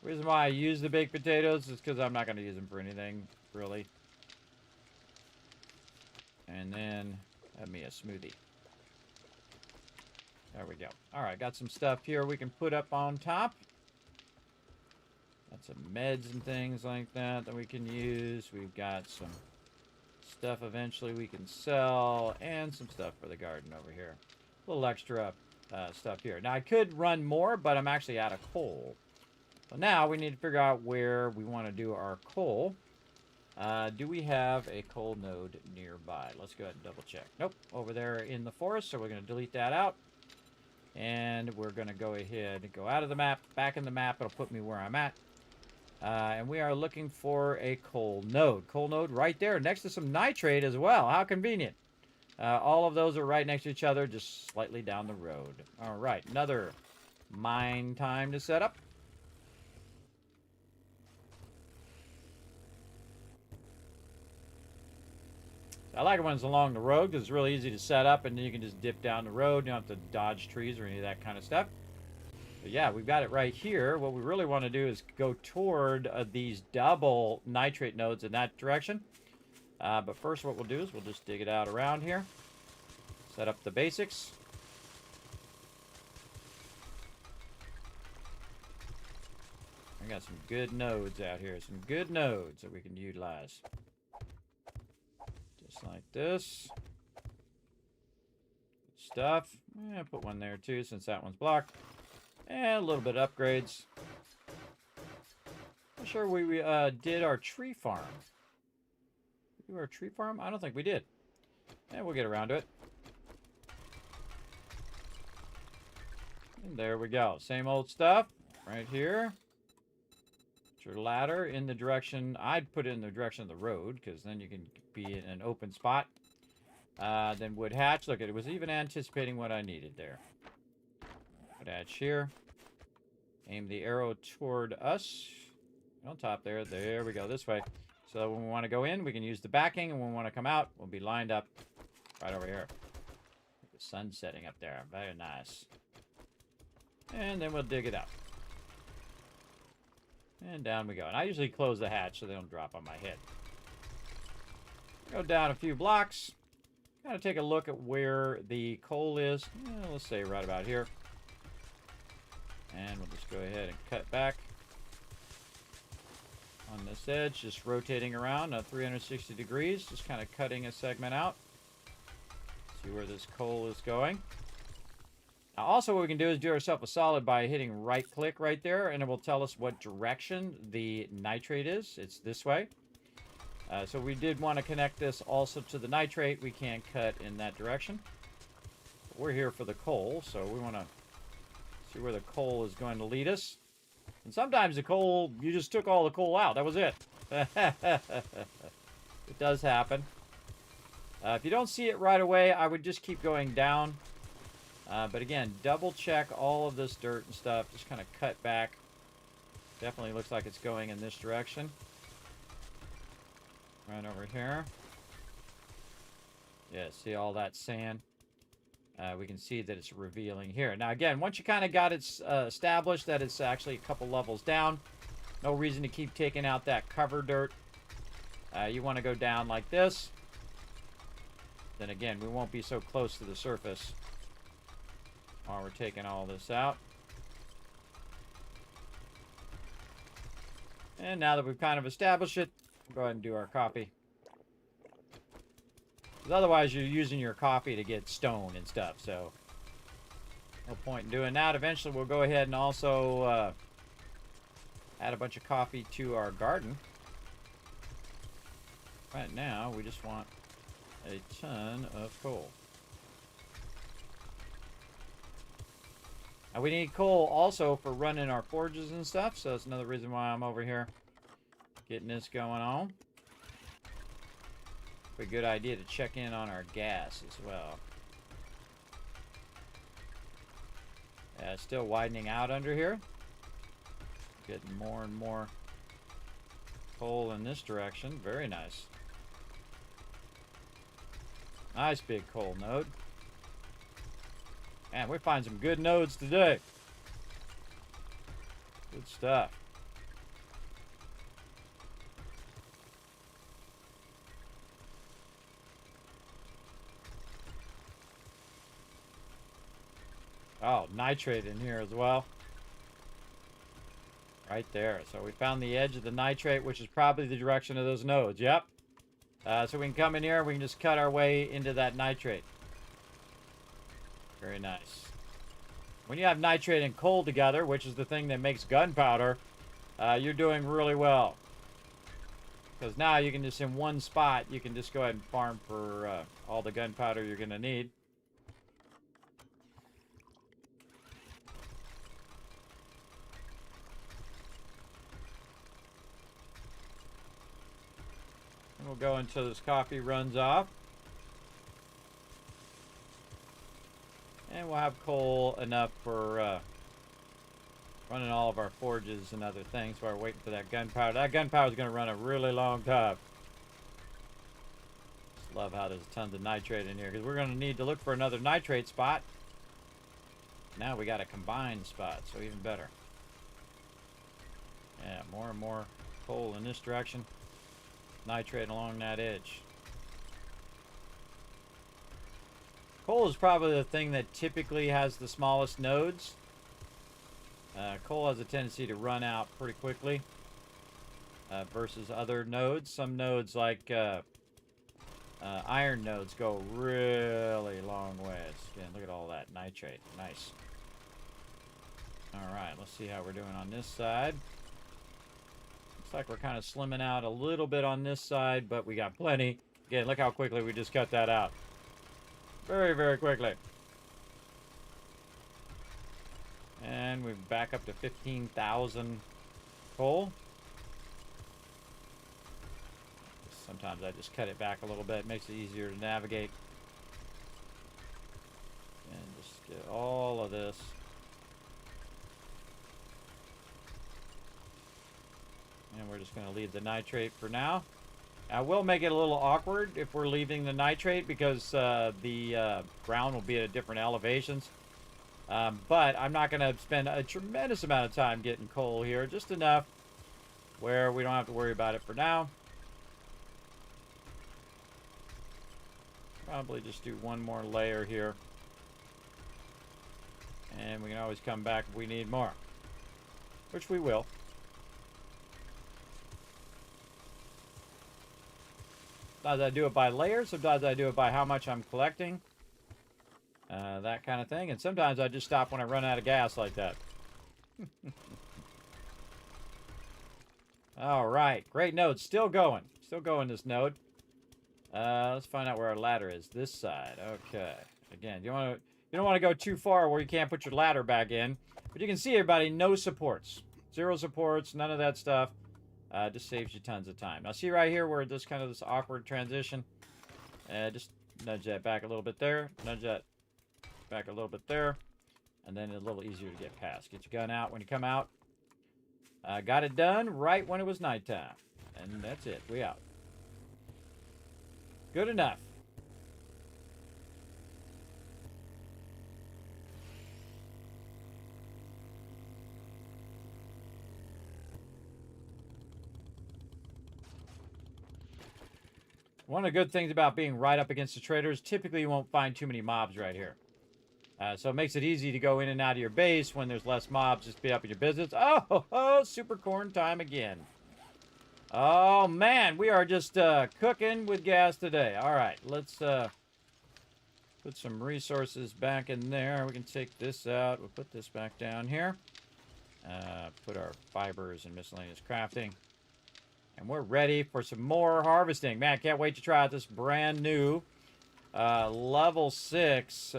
The reason why I use the baked potatoes is because I'm not going to use them for anything, really. And then have me a smoothie. There we go. All right, got some stuff here we can put up on top. Got some meds and things like that we can use. We've got some stuff eventually we can sell, and some stuff for the garden over here. A little extra stuff here. Now, I could run more, but I'm actually out of coal. So now we need to figure out where we want to do our coal. Do we have a coal node nearby? Let's go ahead and double check. Nope, over there in the forest, so we're going to delete that out. And we're going to go ahead and go out of the map, back in the map. It'll put me where I'm at. And we are looking for a coal node. Coal node right there next to some nitrate as well. How convenient. All of those are right next to each other, just slightly down the road. All right, another mine time to set up. I like it when it's along the road because it's really easy to set up and then you can just dip down the road. You don't have to dodge trees or any of that kind of stuff. But yeah, we've got it right here. What we really want to do is go toward these double nitrate nodes in that direction. But first what we'll do is we'll just dig it out around here. Set up the basics. We got some good nodes out here. Some good nodes that we can utilize. Just like this. Good stuff. Yeah, put one there too since that one's blocked. And a little bit of upgrades. Not sure we did our tree farm. Did we do our tree farm? I don't think we did. And we'll get around to it. And there we go. Same old stuff right here. Put your ladder in the direction. I'd put it in the direction of the road because then you can be in an open spot. Then wood hatch. Look, it was even anticipating what I needed there. Wood hatch here. Aim the arrow toward us. On top there. There we go. This way. So when we want to go in, we can use the backing. And when we want to come out, we'll be lined up right over here. The sun's setting up there. Very nice. And then we'll dig it up. And down we go. And I usually close the hatch so they don't drop on my head. Go down a few blocks. Kind of take a look at where the coal is. Let's say right about here. And we'll just go ahead and cut back on this edge, just rotating around 360 degrees, just kind of cutting a segment out. See where this coal is going. Now also what we can do is do ourselves a solid by hitting right click right there, and it will tell us what direction the nitrate is. It's this way. So we did want to connect this also to the nitrate. We can't cut in that direction. But we're here for the coal, so we want to see where the coal is going to lead us. And sometimes the coal, you just took all the coal out. That was it. It does happen. If you don't see it right away, I would just keep going down. But again, double check all of this dirt and stuff. Just kind of cut back. Definitely looks like it's going in this direction. Right over here. Yeah, see all that sand? We can see that it's revealing here. Now again, once you kind of got it established that it's actually a couple levels down, no reason to keep taking out that cover dirt. You want to go down like this. Then again, we won't be so close to the surface while we're taking all this out. And now that we've kind of established it, we'll go ahead and do our copy. Because otherwise you're using your coffee to get stone and stuff, so no point in doing that. Eventually we'll go ahead and also add a bunch of coffee to our garden. Right now we just want a ton of coal. Now we need coal also for running our forges and stuff, so that's another reason why I'm over here getting this going on. A good idea to check in on our gas as well. Yeah, it's still widening out under here. Getting more and more coal in this direction. Very nice. Nice big coal node. Man, we find some good nodes today. Good stuff. Oh, nitrate in here as well. Right there. So we found the edge of the nitrate, which is probably the direction of those nodes. Yep. So we can come in here and we can just cut our way into that nitrate. Very nice. When you have nitrate and coal together, which is the thing that makes gunpowder, you're doing really well. Because now you can just, in one spot, you can just go ahead and farm for all the gunpowder you're going to need. And we'll go until this coffee runs off. And we'll have coal enough for running all of our forges and other things while we're waiting for that gunpowder. That gunpowder is going to run a really long time. Just love how there's tons of nitrate in here, because we're going to need to look for another nitrate spot. Now we got a combined spot, so even better. Yeah, more and more coal in this direction. Nitrate along that edge. Coal is probably the thing that typically has the smallest nodes. Coal has a tendency to run out pretty quickly versus other nodes. Some nodes like iron nodes go really long ways. Again, look at all that nitrate. Nice. Alright, let's see how we're doing on this side. Looks like we're kind of slimming out a little bit on this side, but we got plenty. Again, look how quickly we just cut that out. Very, very quickly. And we're back up to 15,000 coal. Sometimes I just cut it back a little bit. Makes it easier to navigate. And just get all of this. And we're just going to leave the nitrate for now. I will make it a little awkward if we're leaving the nitrate because the ground will be at different elevations. But I'm not going to spend a tremendous amount of time getting coal here. Just enough where we don't have to worry about it for now. Probably just do one more layer here. And we can always come back if we need more. Which we will. Sometimes I do it by layers. Sometimes I do it by how much I'm collecting. That kind of thing. And sometimes I just stop when I run out of gas like that. Alright. Great node. Still going. Still going this node. Let's find out where our ladder is. This side. Okay. Again, you don't want to go too far where you can't put your ladder back in. But you can see, everybody, no supports. 0 supports. None of that stuff. Just saves you tons of time. Now, see right here where this kind of this awkward transition. Just nudge that back a little bit there. Nudge that back a little bit there. And then it's a little easier to get past. Get your gun out when you come out. Got it done right when it was nighttime. And that's it. We out. Good enough. One of the good things about being right up against the traders, typically you won't find too many mobs right here. So it makes it easy to go in and out of your base when there's less mobs. Just be up in your business. Oh, super corn time again. Oh, man, we are just cooking with gas today. All right, let's put some resources back in there. We can take this out. We'll put this back down here. Put our fibers and miscellaneous crafting. And we're ready for some more harvesting. Man, I can't wait to try out this brand new level 6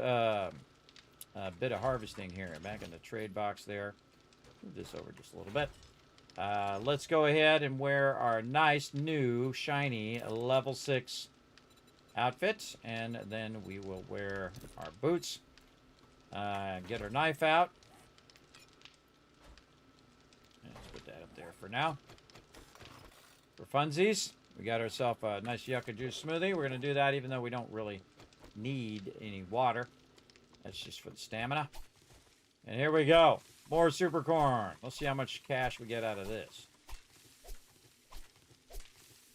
bit of harvesting here. Back in the trade box there. Move this over just a little bit. Let's go ahead and wear our nice, new, shiny level 6 outfit. And then we will wear our boots. Get our knife out. Let's put that up there for now. For funsies, we got ourselves a nice yucca juice smoothie. We're going to do that even though we don't really need any water. That's just for the stamina. And here we go. More super corn. Let's see how much cash we get out of this.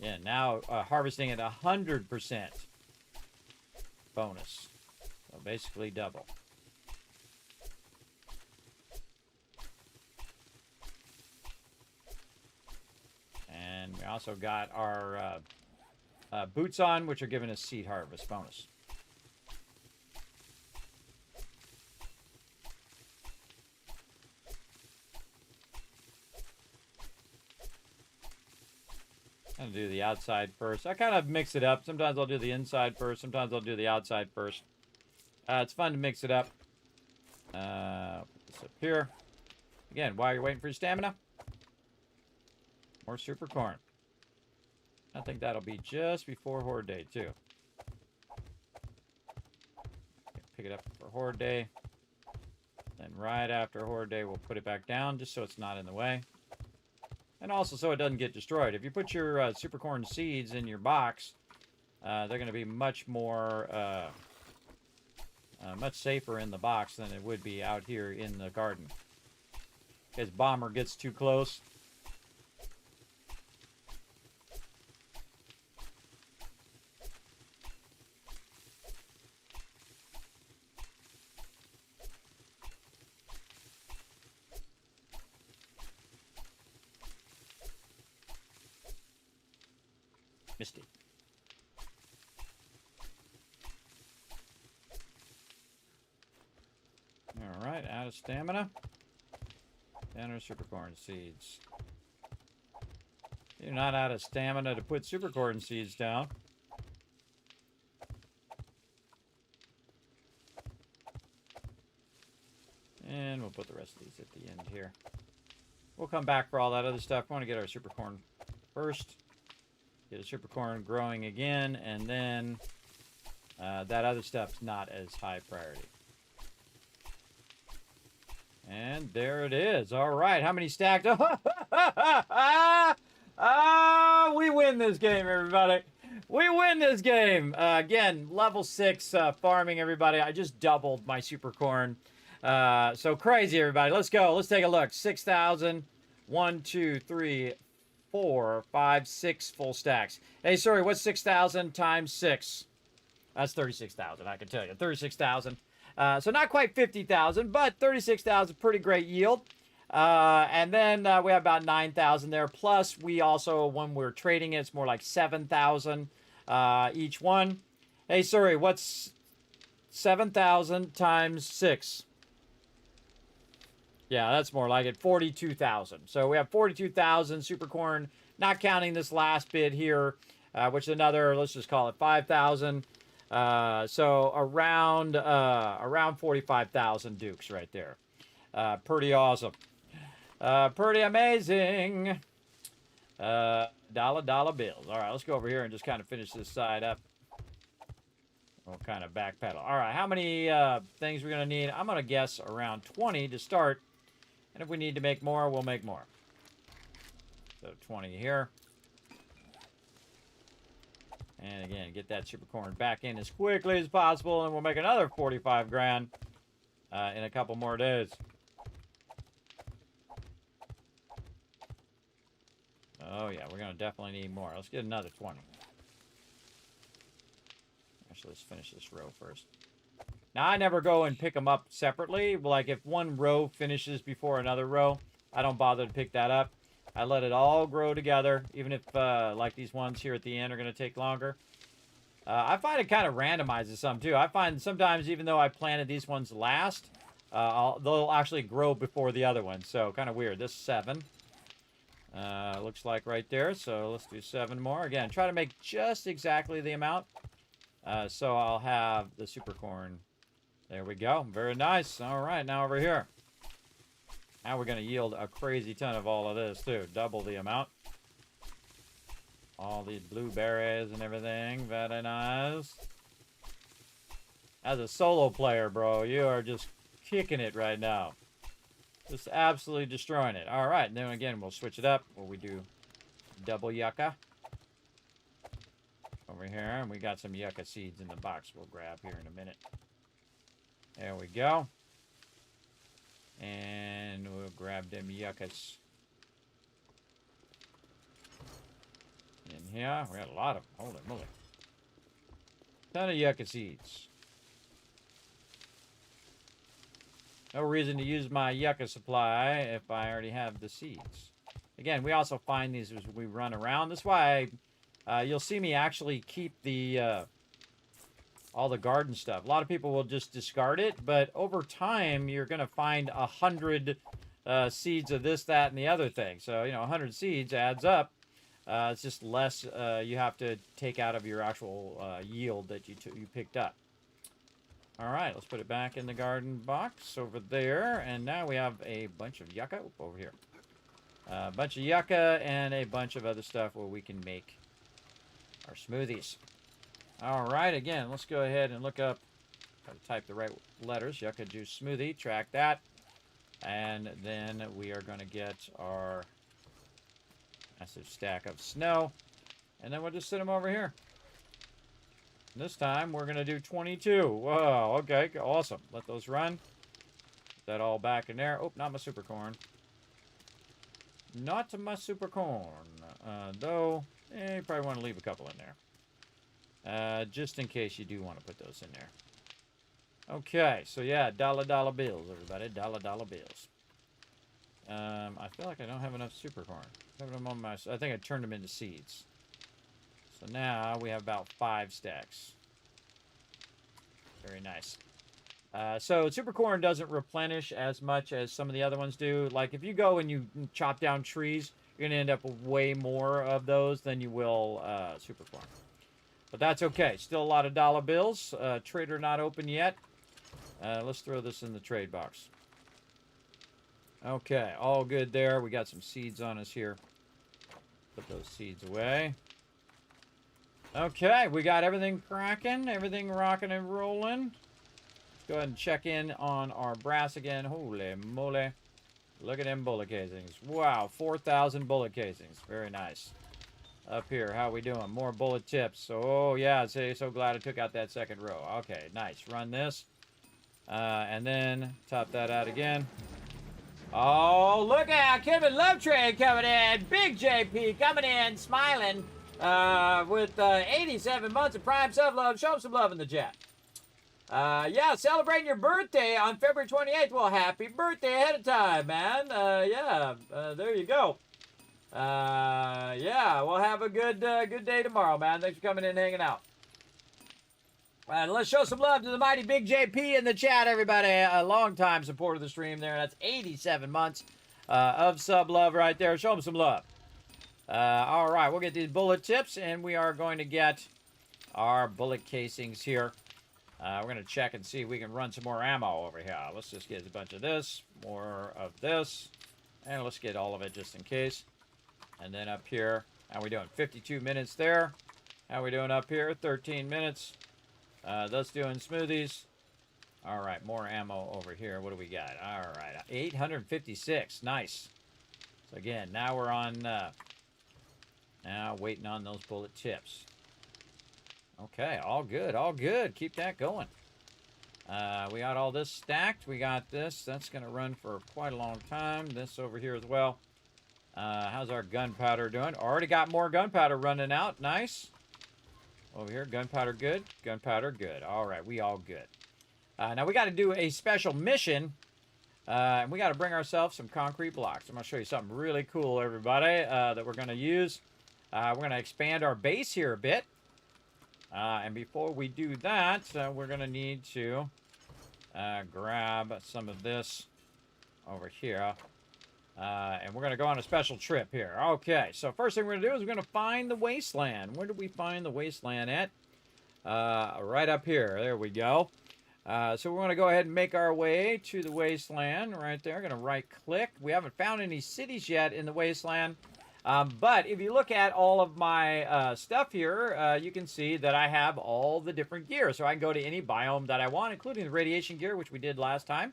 Yeah, now harvesting at 100% bonus. So basically double. And we also got our boots on, which are giving us seed harvest bonus. I'm going to do the outside first. I kind of mix it up. Sometimes I'll do the inside first. Sometimes I'll do the outside first. It's fun to mix it up. Put this up here. Again, while you're waiting for your stamina, more super corn. I think that'll be just before Horde Day, too. Pick it up for Horde Day. Then right after Horde Day, we'll put it back down just so it's not in the way. And also so it doesn't get destroyed. If you put your super corn seeds in your box, they're going to be much more, much safer in the box than it would be out here in the garden. Because Bomber gets too close. Misty. All right, out of stamina. Down our supercorn seeds. You're not out of stamina to put supercorn seeds down. And we'll put the rest of these at the end here. We'll come back for all that other stuff. We want to get our supercorn first. Get a supercorn growing again, and then that other stuff's not as high priority. And there it is. All right, how many stacked? We win this game, everybody. We win this game. Again, level 6 farming, everybody. I just doubled my supercorn. So crazy, everybody. Let's go. Let's take a look. 6,000. 1, 2, 3, 4, 5, 6 full stacks. Hey, sorry, what's 6,000 times 6? That's 36,000, I can tell you. 36,000. So not quite 50,000, but 36,000, pretty great yield. And then we have about 9,000 there. Plus, we also, when we're trading it, it's more like 7,000 each one. Hey, sorry, what's 7,000 times 6? Yeah, that's more like it. 42,000. So we have 42,000 supercorn, not counting this last bit here, which is another, let's just call it 5,000. So around 45,000 dukes right there. Pretty awesome. Pretty amazing. Dollar bills. All right, let's go over here and just kind of finish this side up. We'll kind of backpedal. All right, how many things we're going to need? I'm going to guess around 20 to start. And if we need to make more, we'll make more. So 20 here. And again, get that supercorn back in as quickly as possible, and we'll make another 45 grand in a couple more days. Oh yeah, we're gonna definitely need more. Let's get another 20. Actually, let's finish this row first. Now, I never go and pick them up separately. Like, if one row finishes before another row, I don't bother to pick that up. I let it all grow together, even if, like, these ones here at the end are going to take longer. I find it kind of randomizes some, too. I find sometimes, even though I planted these ones last, they'll actually grow before the other ones. So, kind of weird. This 7. Looks like right there. So, let's do 7 more. Again, try to make just exactly the amount. So, I'll have the supercorn. There we go. Very nice. All right, now over here. Now we're going to yield a crazy ton of all of this, too. Double the amount. All these blueberries and everything. Very nice. As a solo player, bro, you are just kicking it right now. Just absolutely destroying it. All right, and then again, we'll switch it up. Where we do double yucca. Over here, and we got some yucca seeds in the box we'll grab here in a minute. There we go. And we'll grab them yuccas. In here, we got a lot of them. Holy moly. Ton of yucca seeds. No reason to use my yucca supply if I already have the seeds. Again, we also find these as we run around. That's why you'll see me actually keep the all the garden stuff. A lot of people will just discard it, but over time, you're going to find 100 seeds of this, that, and the other thing. So, you know, 100 seeds adds up. It's just less you have to take out of your actual yield that you picked up. All right, let's put it back in the garden box over there. And now we have a bunch of yucca over here. A bunch of yucca and a bunch of other stuff where we can make our smoothies. All right, again, let's go ahead and look up, try to type the right letters, yucca juice smoothie, track that. And then we are going to get our massive stack of snow. And then we'll just sit them over here. This time, we're going to do 22. Whoa, okay, awesome. Let those run. Put that all back in there. Oh, not my super corn. Not my super corn. Though, you probably want to leave a couple in there. Just in case you do want to put those in there. Okay, so yeah, dollar bills, everybody. Dollar bills. I feel like I don't have enough super corn. I have them on my, I think I turned them into seeds. So now we have about 5 stacks. Very nice. So super corn doesn't replenish as much as some of the other ones do. Like if you go and you chop down trees, you're gonna end up with way more of those than you will super corn. But that's okay. Still a lot of dollar bills. Trader not open yet. Let's throw this in the trade box. Okay, all good there. We got some seeds on us here. Put those seeds away. Okay, we got everything cracking, everything rocking and rolling. Let's go ahead and check in on our brass again. Holy moly. Look at them bullet casings. Wow, 4,000 bullet casings. Very nice. Up here, how we doing? More bullet tips. Oh, yeah, so glad I took out that second row. Okay, nice. Run this. And then top that out again. Oh, look out. Kismet Love Train coming in. Big JP coming in, smiling. With 87 months of prime self-love. Show him some love in the chat. Yeah, celebrating your birthday on February 28th. Well, happy birthday ahead of time, man. There you go. Yeah, we'll have a good day tomorrow, man. Thanks for coming in and hanging out. Let's show some love to the mighty Big JP in the chat, everybody. A long-time supporter of the stream there. That's 87 months of sub-love right there. Show him some love. All right, we'll get these bullet tips, and we are going to get our bullet casings here. We're going to check and see if we can run some more ammo over here. Let's just get a bunch of this, more of this, and let's get all of it just in case. And then up here, how we doing? 52 minutes there. How we doing up here? 13 minutes. That's doing smoothies. All right, more ammo over here. What do we got? All right, 856. Nice. So again, now we're on... now waiting on those bullet tips. Okay, all good, all good. Keep that going. We got all this stacked. We got this. That's going to run for quite a long time. This over here as well. How's our gunpowder doing? Already got more gunpowder running out. Nice. Over here, gunpowder good. Gunpowder good. All right, we all good. Now we got to do a special mission. And we got to bring ourselves some concrete blocks. I'm going to show you something really cool, everybody, that we're going to use. We're going to expand our base here a bit. And before we do that, we're going to need to grab some of this over here. And we're going to go on a special trip here. Okay, so first thing we're going to do is we're going to find the wasteland. Where did we find the wasteland at? Right up here. There we go. So we're going to go ahead and make our way to the wasteland right there. Going to right-click. We haven't found any cities yet in the wasteland. But if you look at all of my stuff here, you can see that I have all the different gear. So I can go to any biome that I want, including the radiation gear, which we did last time.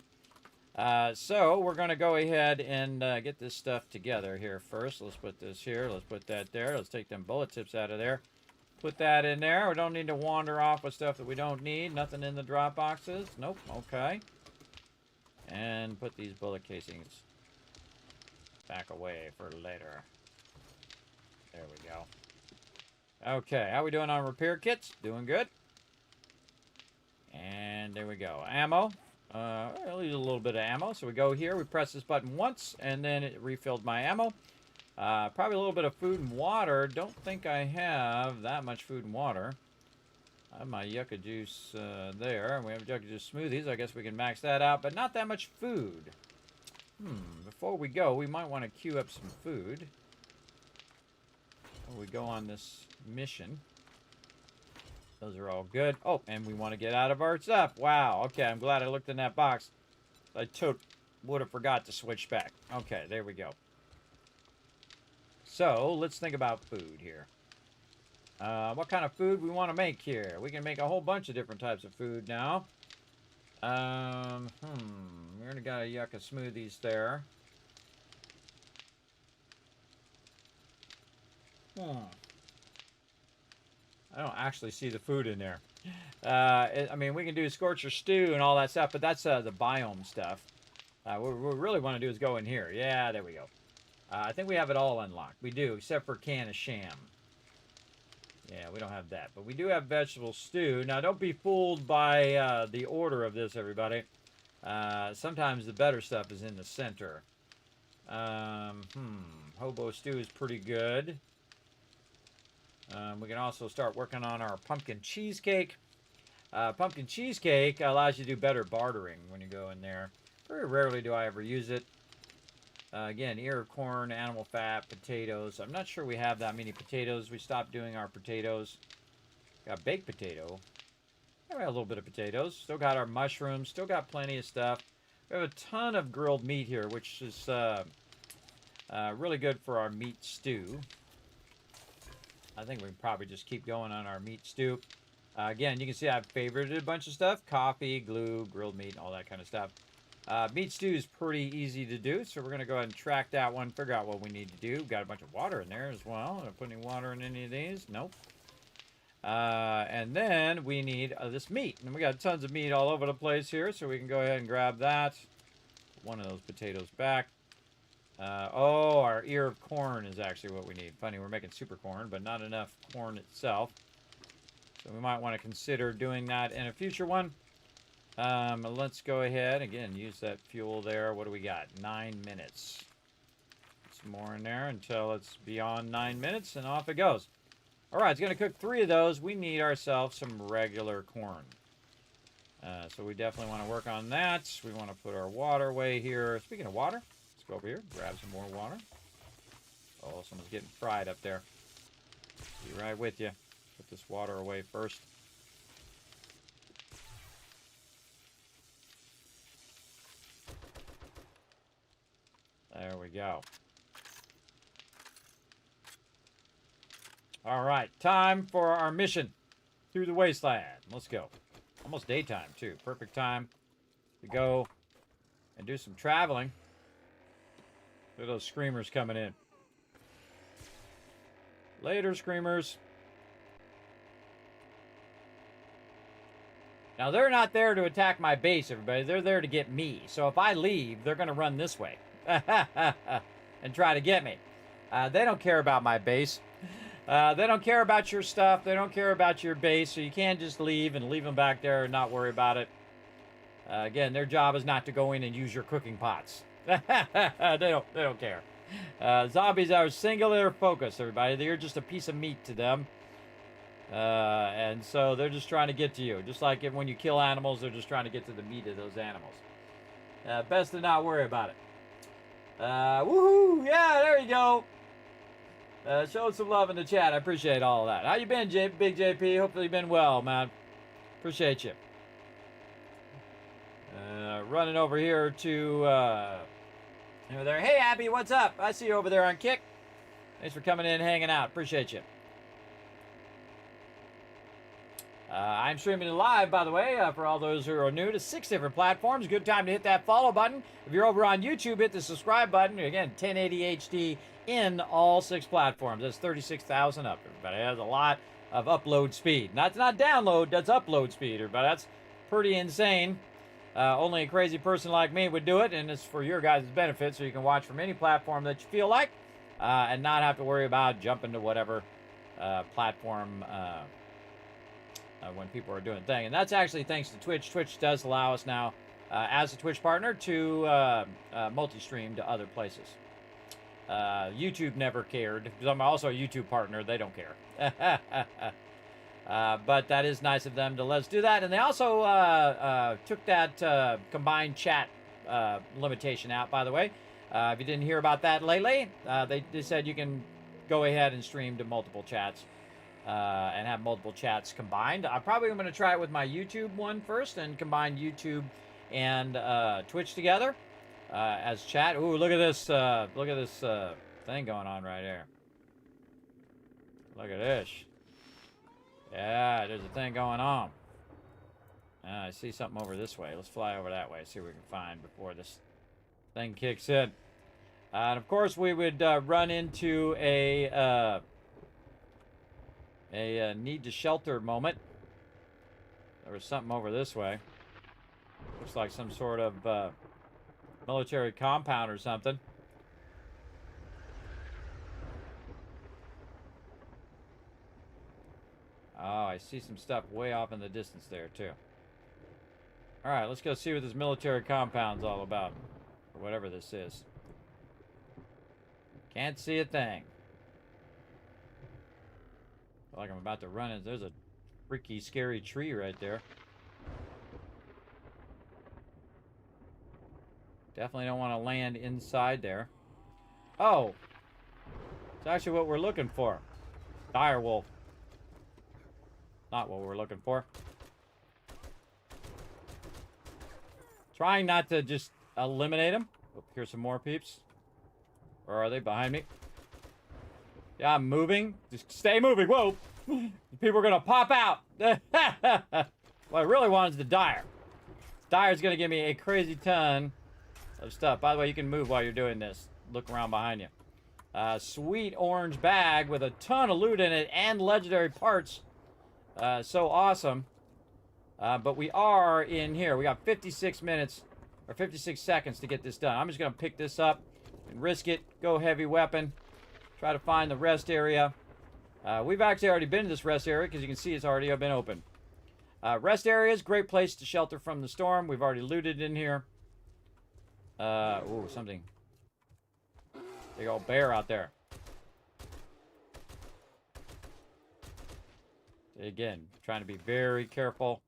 So we're going to go ahead and get this stuff together here first. Let's put this here. Let's put that there. Let's take them bullet tips out of there. Put that in there. We don't need to wander off with stuff that we don't need. Nothing in the drop boxes. Nope. Okay. And put these bullet casings back away for later. There we go. Okay, how we doing on repair kits? Doing good. And there we go. Ammo. I'll use a little bit of ammo. So we go here, we press this button once, and then it refilled my ammo. Probably a little bit of food and water. Don't think I have that much food and water. I have my yucca juice there. And we have yucca juice smoothies. I guess we can max that out, but not that much food. Before we go, we might want to queue up some food. We go on this mission. Those are all good. Oh, and we want to get out of our stuff. Wow. Okay, I'm glad I looked in that box. I would have forgot to switch back. Okay, there we go. So, let's think about food here. What kind of food we want to make here? We can make a whole bunch of different types of food now. We already got a yucca smoothies there. I don't actually see the food in there. I mean, we can do scorcher stew and all that stuff, but that's the biome stuff. What we really want to do is go in here. Yeah, there we go. I think we have it all unlocked. We do, except for can of sham. Yeah, we don't have that. But we do have vegetable stew. Now, don't be fooled by the order of this, everybody. Sometimes the better stuff is in the center. Hobo stew is pretty good. We can also start working on our pumpkin cheesecake. Pumpkin cheesecake allows you to do better bartering when you go in there. Very rarely do I ever use it. Again, ear of corn, animal fat, potatoes. I'm not sure we have that many potatoes. We stopped doing our potatoes. Got baked potato. Yeah, we have a little bit of potatoes. Still got our mushrooms. Still got plenty of stuff. We have a ton of grilled meat here, which is really good for our meat stew. I think we can probably just keep going on our meat stew. Again, you can see I've favorited a bunch of stuff. Coffee, glue, grilled meat, all that kind of stuff. Meat stew is pretty easy to do, so we're going to go ahead and track that one, figure out what we need to do. Got a bunch of water in there as well. Did I put any water in any of these? Nope. And then we need this meat. And we got tons of meat all over the place here, so we can go ahead and grab that. Put one of those potatoes back. Oh, our ear of corn is actually what we need. Funny, we're making super corn, but not enough corn itself. So we might want to consider doing that in a future one. Let's go ahead, again, use that fuel there. What do we got? 9 minutes. Some more in there until it's beyond 9 minutes, and off it goes. All right, it's going to cook 3 of those. We need ourselves some regular corn. So we definitely want to work on that. We want to put our water away here. Speaking of water, let's go over here, grab some more water. Oh, someone's getting fried up there. Be right with you. Put this water away first. There we go. All right, time for our mission through the wasteland. Let's go. Almost daytime, too. Perfect time to go and do some traveling. Look at those screamers coming in. Later, screamers. Now, they're not there to attack my base, everybody. They're there to get me. So if I leave, they're going to run this way and try to get me. They don't care about my base. They don't care about your stuff. They don't care about your base. So you can't just leave and leave them back there and not worry about it. Again, their job is not to go in and use your cooking pots. They don't care. Zombies are singular focus, everybody. They're just a piece of meat to them. And so they're just trying to get to you. Just like when you kill animals, they're just trying to get to the meat of those animals. Best to not worry about it. Woohoo! Yeah, there you go. Showed some love in the chat. I appreciate all of that. How you been, Big JP? Hopefully you've been well, man. Appreciate you. Running over here to over there. Hey, Abby, what's up? I see you over there on Kick. Thanks for coming in and hanging out. Appreciate you. I'm streaming it live, by the way, for all those who are new to 6 different platforms. Good time to hit that follow button. If you're over on YouTube, hit the subscribe button. Again, 1080 HD in all 6 platforms. That's 36,000 up, everybody. That's a lot of upload speed. That's not download, that's upload speed, everybody. That's pretty insane. Only a crazy person like me would do it, and it's for your guys' benefit, so you can watch from any platform that you feel like and not have to worry about jumping to whatever platform when people are doing a thing. And that's actually thanks to Twitch. Twitch does allow us now, as a Twitch partner, to multi-stream to other places. YouTube never cared, because I'm also a YouTube partner. They don't care. But that is nice of them to let us do that. And they also took that combined chat limitation out, by the way. If you didn't hear about that lately, they said you can go ahead and stream to multiple chats and have multiple chats combined. I'm probably going to try it with my YouTube one first and combine YouTube and Twitch together as chat. Ooh, look at this thing going on right here. Look at this. Yeah, there's a thing going on. I see something over this way. Let's fly over that way, see what we can find before this thing kicks in. And of course, we would run into a need to shelter moment. There was something over this way. Looks like some sort of military compound or something. Oh, I see some stuff way off in the distance there, too. All right, let's go see what this military compound's all about. Or whatever this is. Can't see a thing. Feel like I'm about to run it. There's a freaky, scary tree right there. Definitely don't want to land inside there. Oh! It's actually what we're looking for. Dire wolf. Not what we're looking for. Trying not to just eliminate them. Oh, here's some more peeps. Where are they? Behind me. Yeah, I'm moving. Just stay moving. Whoa! People are gonna pop out. What I really want is the dire. Dire's gonna give me a crazy ton of stuff. By the way, you can move while you're doing this. Look around behind you. Sweet orange bag with a ton of loot in it and legendary parts. So awesome. But we are in here. We got 56 minutes or 56 seconds to get this done. I'm just gonna pick this up and risk it. Go heavy weapon. Try to find the rest area. We've actually already been to this rest area because you can see it's already been open. Rest areas, great place to shelter from the storm. We've already looted in here. Ooh, something. Big old bear out there. Again, trying to be very careful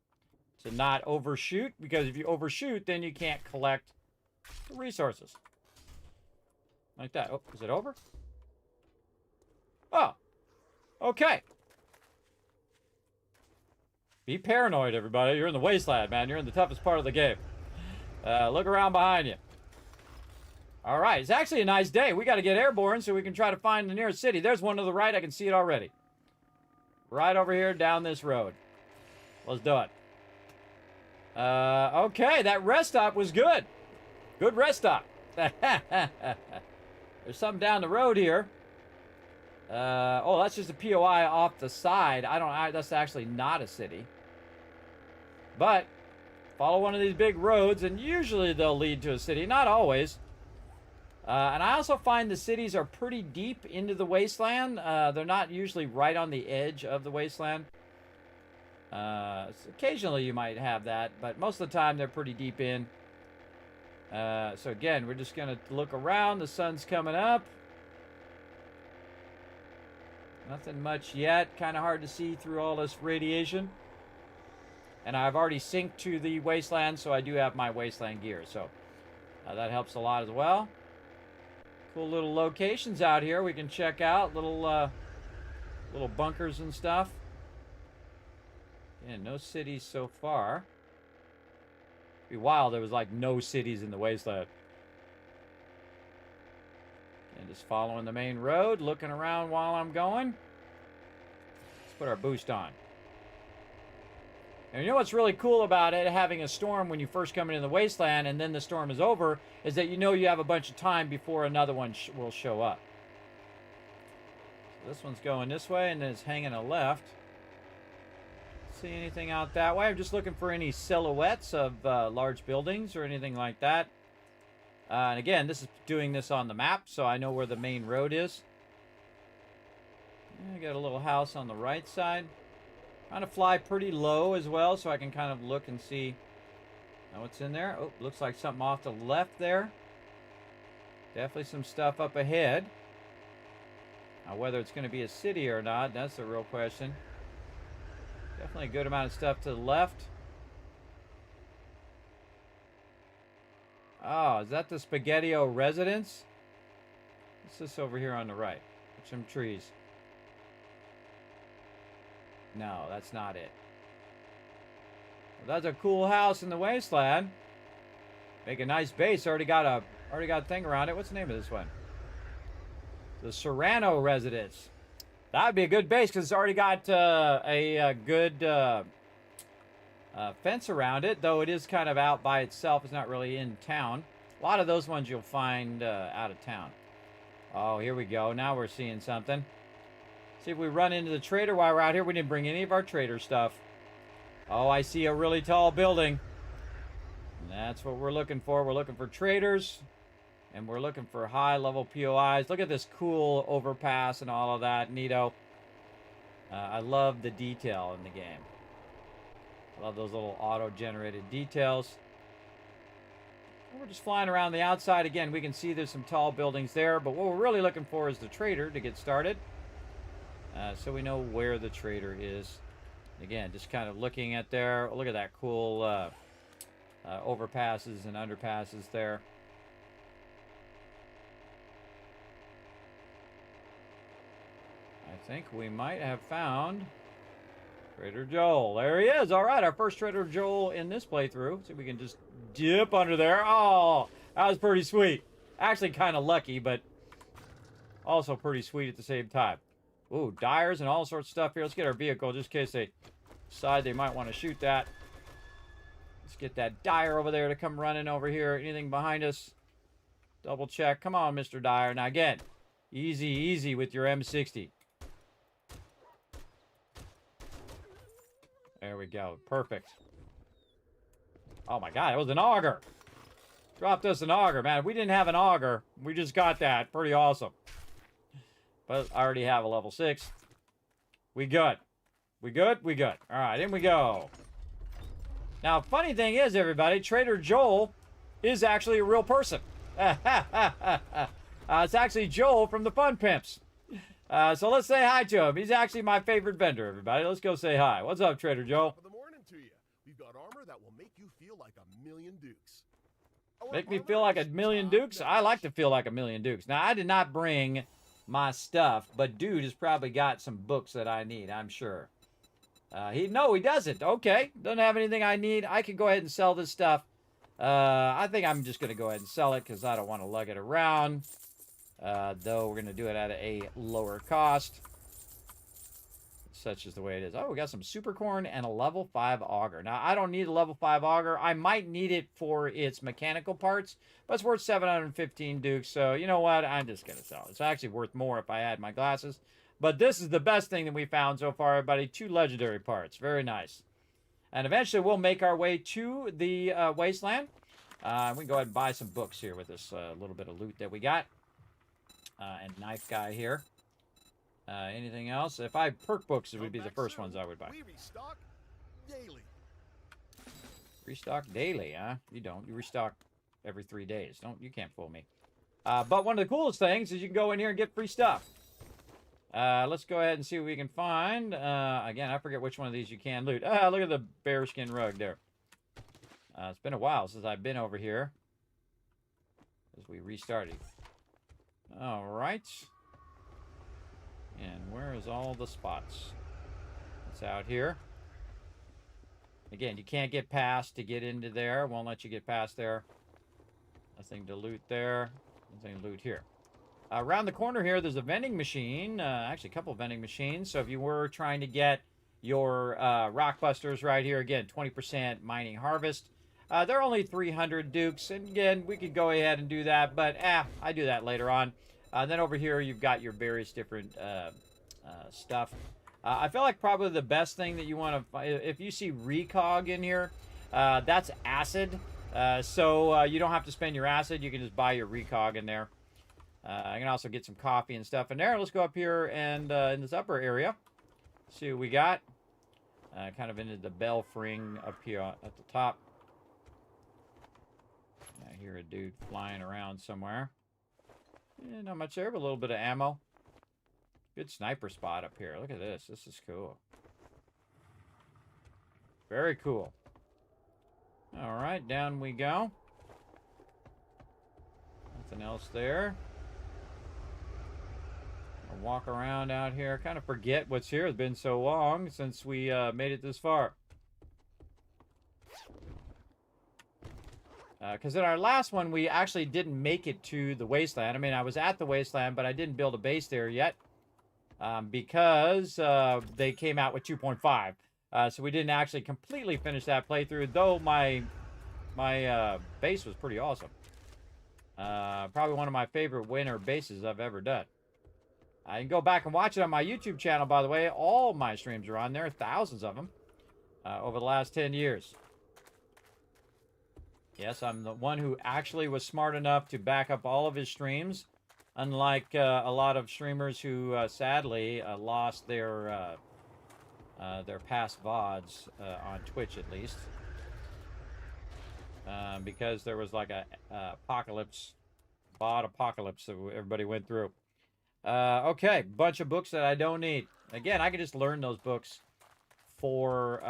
to not overshoot, because if you overshoot, then you can't collect the resources. Like that. Oh, is it over? Oh. Okay. Be paranoid, everybody. You're in the wasteland, man. You're in the toughest part of the game. Look around behind you. All right. It's actually a nice day. We got to get airborne so we can try to find the nearest city. There's one to the right. I can see it already. Right over here down this road. Let's do it. Okay. That rest stop was good. Good rest stop. There's something down the road here. Oh, that's just a POI off the side. That's actually not a city. But follow one of these big roads, and usually they'll lead to a city. Not always. And I also find the cities are pretty deep into the wasteland. They're not usually right on the edge of the wasteland. Occasionally you might have that, but most of the time they're pretty deep in. So again, we're just going to look around. The sun's coming up. Nothing much yet. Kind of hard to see through all this radiation. And I've already synced to the wasteland, so I do have my wasteland gear. So that helps a lot as well. Cool little locations out here we can check out. Little bunkers and stuff. Yeah, no cities so far. It'd be wild. There was like no cities in the wasteland. And just following the main road, looking around while I'm going. Let's put our boost on. And you know what's really cool about it, having a storm when you first come into the wasteland and then the storm is over, is that you know you have a bunch of time before another one will show up. So this one's going this way and then it's hanging a left. See anything out that way? I'm just looking for any silhouettes of large buildings or anything like that. And again, this is doing this on the map, so I know where the main road is. I got a little house on the right side. Trying to fly pretty low as well, so I can kind of look and see what's in there. Oh, looks like something off the left there. Definitely some stuff up ahead. Now, whether it's going to be a city or not, that's the real question. Definitely a good amount of stuff to the left. Oh, is that the Spaghetti-O residence? What's this over here on the right? Some trees. No, that's not it. Well, that's a cool house in the wasteland. Make a nice base. Already got a thing around it. What's the name of this one? The Serrano residence. That would be a good base because it's already got a good fence around it, though it is kind of out by itself. It's not really in town. A lot of those ones you'll find out of town. Oh, here we go. Now we're seeing something. See if we run into the trader while we're out here. We didn't bring any of our trader stuff. Oh, I see a really tall building. And that's what we're looking for. We're looking for traders. And we're looking for high-level POIs. Look at this cool overpass and all of that. Neato. I love the detail in the game. I love those little auto-generated details. We're just flying around the outside. Again, we can see there's some tall buildings there. But what we're really looking for is the trader to get started. so we know where the trader is. Again, just kind of looking at there. Look at that cool overpasses and underpasses there. I think we might have found Trader Joel. There he is. All right, our first Trader Joel in this playthrough. So we can just dip under there. Oh, that was pretty sweet. Actually kind of lucky, but also pretty sweet at the same time. Ooh, dyers and all sorts of stuff here. Let's get our vehicle just in case they decide they might want to shoot that. Let's get that dyer over there to come running over here. Anything behind us? Double check. Come on, Mr. Dyer. Now again, easy, easy with your M60. There we go. Perfect. Oh my god, it was an auger. Dropped us an auger, man. If we didn't have an auger, we just got that. Pretty awesome. But I already have a level 6. We good. We good? We good. Alright, in we go. Now, funny thing is, everybody, Trader Joel is actually a real person. It's actually Joel from the Fun Pimps. So let's say hi to him. He's actually my favorite vendor, everybody. Let's go say hi. What's up, Trader Joel?
Top of the morning to you. We've got armor that will make you feel like a million dukes.
Make me feel like a million dukes? I like to feel like a million dukes. Now, I did not bring my stuff, but dude has probably got some books that I need, I'm sure. No, he doesn't. Okay, doesn't have anything I need. I can go ahead and sell this stuff. I think I'm just going to go ahead and sell it because I don't want to lug it around. Though we're going to do it at a lower cost. Such is the way it is. Oh, we got some super corn and a level 5 auger. Now, I don't need a level 5 auger. I might need it for its mechanical parts, but it's worth 715 dukes. So, you know what? I'm just going to sell it. It's actually worth more if I had my glasses. But this is the best thing that we found so far, everybody. 2 legendary parts. Very nice. And eventually, we'll make our way to the wasteland. We can go ahead and buy some books here with this little bit of loot that we got. And knife guy here. Anything else? If I had perk books, it would be the first ones I would buy.
We restock daily.
Restock daily, huh? You don't. You restock every 3 days. You can't fool me. But one of the coolest things is you can go in here and get free stuff. Let's go ahead and see what we can find. Again, I forget which one of these you can loot. Look at the bearskin rug there. It's been a while since I've been over here. As we restarted. All right. And where is all the spots? It's out here. Again, you can't get past to get into there. Won't let you get past there. Nothing to loot there. Nothing to loot here. Around the corner here, there's a vending machine. Actually, a couple of vending machines. So if you were trying to get your rock busters right here, again, 20% mining harvest. They're only 300 dukes. And again, we could go ahead and do that. But I do that later on. Then over here, you've got your various different stuff. I feel like probably the best thing that you want to... If you see recog in here, that's acid. So you don't have to spend your acid. You can just buy your recog in there. I can also get some coffee and stuff in there. Let's go up here and in this upper area. See what we got. Kind of into the belfring up here at the top. I hear a dude flying around somewhere. Yeah, not much there, but a little bit of ammo. Good sniper spot up here. Look at this. This is cool. Very cool. All right, down we go. Nothing else there. I'll walk around out here. Kind of forget what's here. It's been so long since we made it this far. Because in our last one, we actually didn't make it to the wasteland. I mean, I was at the wasteland, but I didn't build a base there yet. Because they came out with 2.5. So we didn't actually completely finish that playthrough, though my base was pretty awesome. Probably one of my favorite winter bases I've ever done. I can go back and watch it on my YouTube channel, by the way. All my streams are on there, thousands of them, over the last 10 years. Yes, I'm the one who actually was smart enough to back up all of his streams, unlike a lot of streamers who sadly lost their past VODs on Twitch, at least, because there was like a VOD apocalypse that everybody went through. Okay, bunch of books that I don't need. Again, I could just learn those books for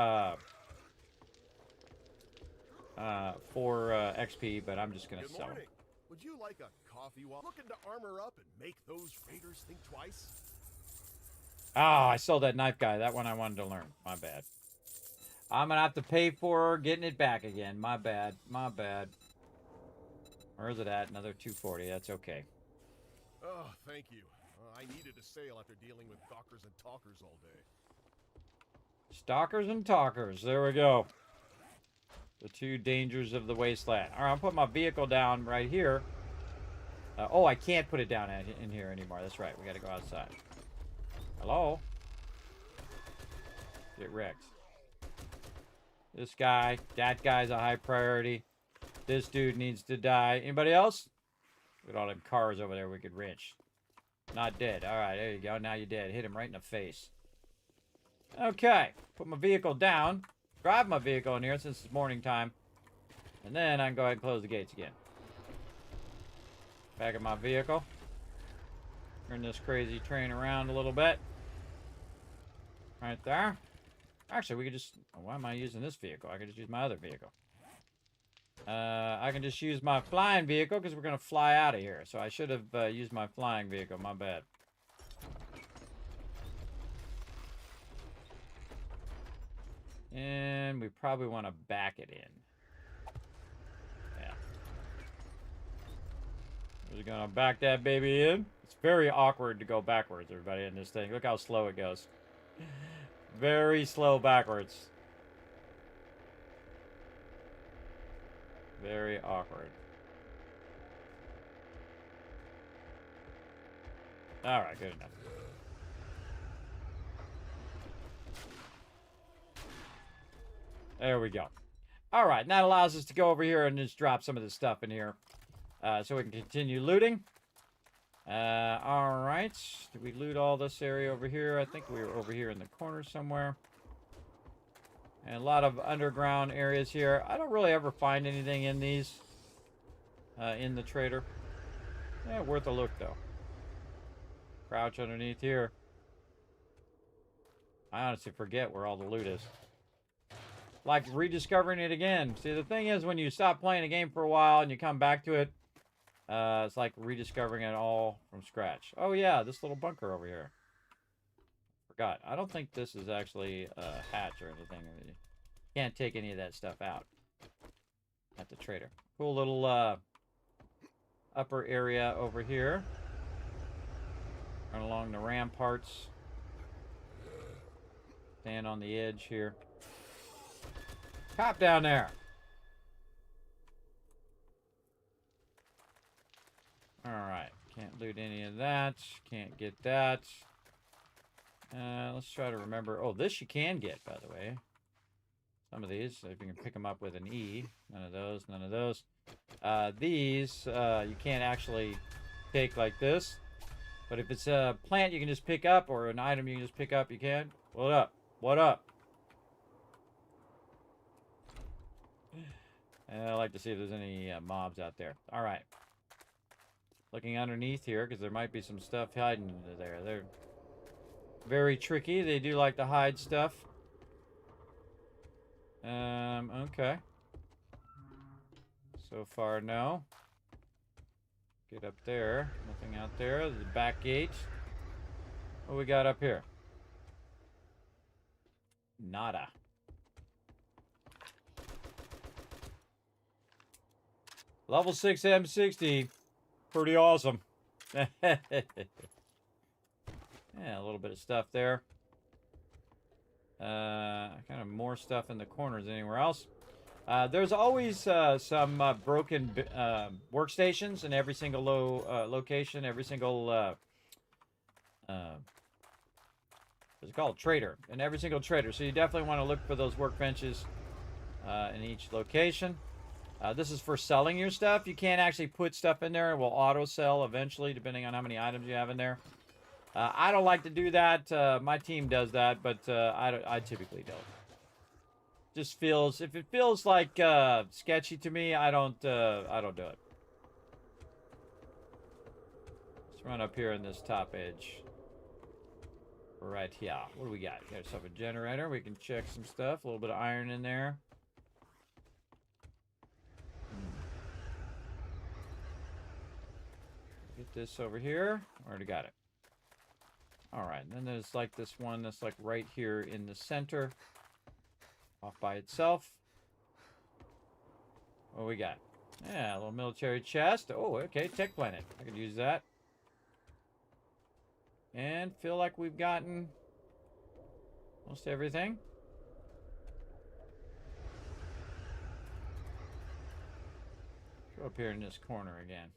XP, but I'm just gonna
Good
sell them.
morning. Would you like a coffee while looking to armor up and make those raiders think twice?
Oh, I sold that knife guy. That one I wanted to learn. My bad. I'm gonna have to pay for getting it back again. My bad. My bad. Where is it at? Another 240. That's okay.
Oh, thank you. I needed a sale after dealing with gawkers and talkers all day.
Stalkers and talkers. There we go. The two dangers of the wasteland. All right, I'll put my vehicle down right here. Oh, I can't put it down in here anymore. That's right. We got to go outside. Hello? Get wrecked. This guy. That guy's a high priority. This dude needs to die. Anybody else? Look at all them cars over there we could wrench. Not dead. All right, there you go. Now you're dead. Hit him right in the face. Okay. Put my vehicle down. Drive my vehicle in here since it's morning time. And then I can go ahead and close the gates again. Back in my vehicle. Turn this crazy train around a little bit. Right there. Actually, we could just... Why am I using this vehicle? I could just use my other vehicle. I can just use my flying vehicle because we're going to fly out of here. So I should have used my flying vehicle. My bad. And we probably want to back it in. Yeah. We're going to back that baby in. It's very awkward to go backwards, everybody, in this thing. Look how slow it goes. Very slow backwards. Very awkward. Alright, good enough. There we go. Alright, and that allows us to go over here and just drop some of this stuff in here. So we can continue looting. Alright. Did we loot all this area over here? I think we were over here in the corner somewhere. And a lot of underground areas here. I don't really ever find anything in these. In the trader. Yeah, worth a look though. Crouch underneath here. I honestly forget where all the loot is. Like rediscovering it again. See, the thing is when you stop playing a game for a while and you come back to it, it's like rediscovering it all from scratch. Oh yeah, this little bunker over here. Forgot. I don't think this is actually a hatch or anything. You can't take any of that stuff out at the trader. Cool little upper area over here. Run along the ramparts. Stand on the edge here. Cop down there. Alright. Can't loot any of that. Can't get that. Let's try to remember. Oh, this you can get, by the way. Some of these, if you can pick them up with an E. None of those, none of those. These, you can't actually take like this. But if it's a plant you can just pick up, or an item you can just pick up, you can. What up? What up? I'd like to see if there's any mobs out there. Alright. Looking underneath here, because there might be some stuff hiding under there. They're very tricky. They do like to hide stuff. Okay. So far, no. Get up there. Nothing out there. The back gate. What we got up here? Nada. Level 6 M60. Pretty awesome. Yeah, a little bit of stuff there. Kind of more stuff in the corners than anywhere else. There's always some broken workstations in every single location, every single what's it called? Trader. In every single trader. So you definitely want to look for those workbenches in each location. This is for selling your stuff. You can't actually put stuff in there. It will auto sell eventually, depending on how many items you have in there. I don't like to do that. My team does that, but I typically don't. Just feels, if it feels like sketchy to me, I don't do it. Let's run up here in this top edge. right here. What do we got? Got yourself a generator. We can check some stuff. A little bit of iron in there. Get this over here. Already got it. All right. And then there's like this one that's like right here in the center. Off by itself. What we got? Yeah, a little military chest. Oh, okay. Tech planet. I could use that. And feel like we've gotten most everything. Go up here in this corner again.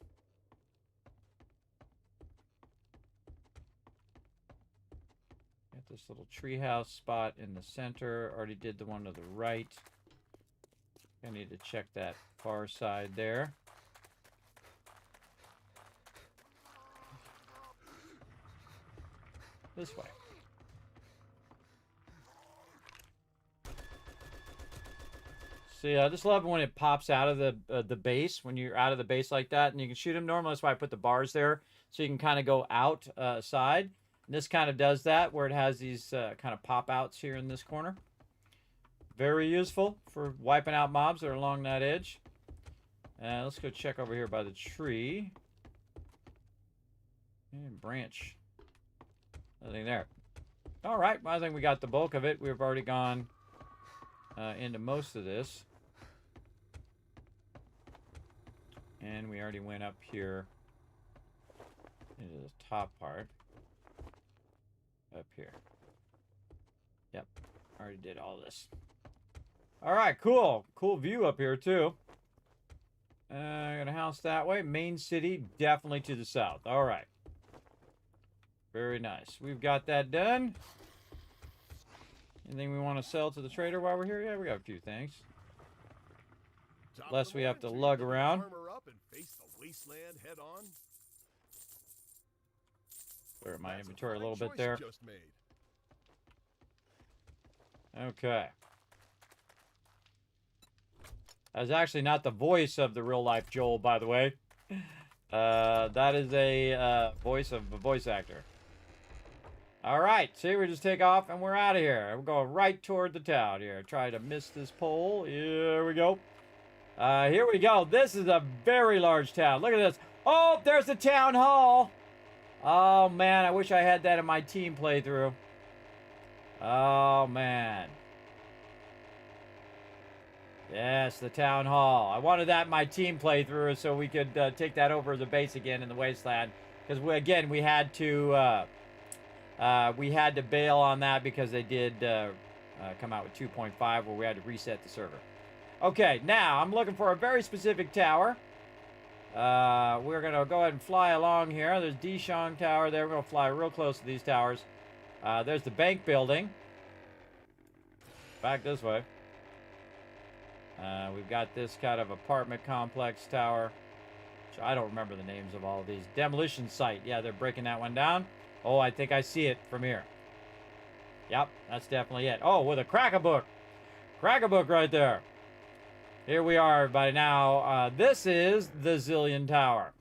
Got this little treehouse spot in the center. Already did the one to the right. I need to check that far side there. This way. See, I just love it when it pops out of the base, when you're out of the base like that, and you can shoot them. Normally, that's why I put the bars there, so you can kind of go out side. And this kind of does that, where it has these kind of pop-outs here in this corner. Very useful for wiping out mobs that are along that edge. Let's go check over here by the tree. And branch. Nothing there. All right, well, I think we got the bulk of it. We've already gone into most of this. And we already went up here into the top part. Up here. Yep, already did all this. All right, cool. Cool view up here, too. Gonna house that way. Main city, definitely to the south. All right. Very nice. We've got that done. Anything we want to sell to the trader while we're here? Yeah, we got a few things. Less we have to lug around.
Armor up and face the wasteland head on.
Clear my
That's
inventory a
fine
little bit
choice
there.
you just made.
Okay. That is actually not the voice of the real-life Joel, by the way. That is a voice of a voice actor. All right, see, we just take off and we're out of here. We're going right toward the town here. Try to miss this pole. Here we go. Here we go. This is a very large town. Look at this. Oh, there's the town hall. Oh, man, I wish I had that in my team playthrough. Oh, man. Yes, the town hall. I wanted that in my team playthrough so we could take that over as a base again in the wasteland. Because we had to bail on that because they did come out with 2.5 where we had to reset the server. Okay, now I'm looking for a very specific tower. We're gonna go ahead and fly along here. There's Dishong Tower there. We're gonna fly real close to these towers. There's the bank building. Back this way. We've got this kind of apartment complex tower. Which I don't remember the names of all of these. Demolition site. Yeah, they're breaking that one down. Oh, I think I see it from here. Yep, that's definitely it. Oh, with a crack-a-book. Crack-a-book right there. Here we are, everybody. Now, this is the Zillion Tower.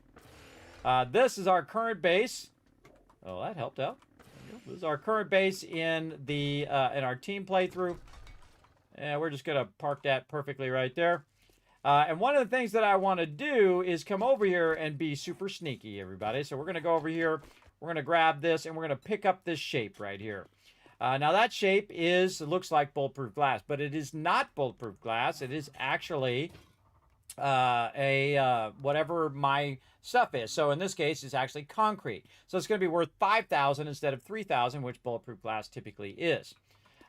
This is our current base. Oh, that helped out. This is our current base in our team playthrough. And we're just going to park that perfectly right there. And one of the things that I want to do is come over here and be super sneaky, everybody. So we're going to go over here. We're going to grab this, and we're going to pick up this shape right here. Now, that shape looks like bulletproof glass, but it is not bulletproof glass. It is actually whatever my stuff is. So in this case, it's actually concrete. So it's going to be worth 5,000 instead of 3,000, which bulletproof glass typically is.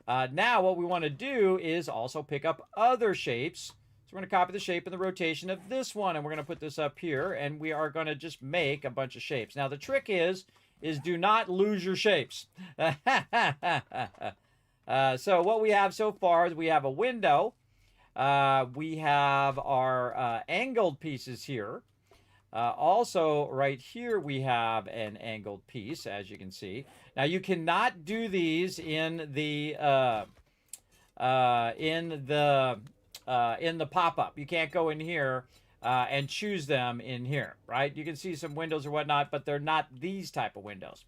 Now, what we want to do is also pick up other shapes. So we're going to copy the shape and the rotation of this one, and we're going to put this up here, and we are going to just make a bunch of shapes. Now, the trick is do not lose your shapes. So what we have so far is we have a window. We have our angled pieces here. Also, right here, we have an angled piece, as you can see. Now, you cannot do these in the pop-up. You can't go in here and choose them in here, right? You can see some windows or whatnot, but they're not these type of windows.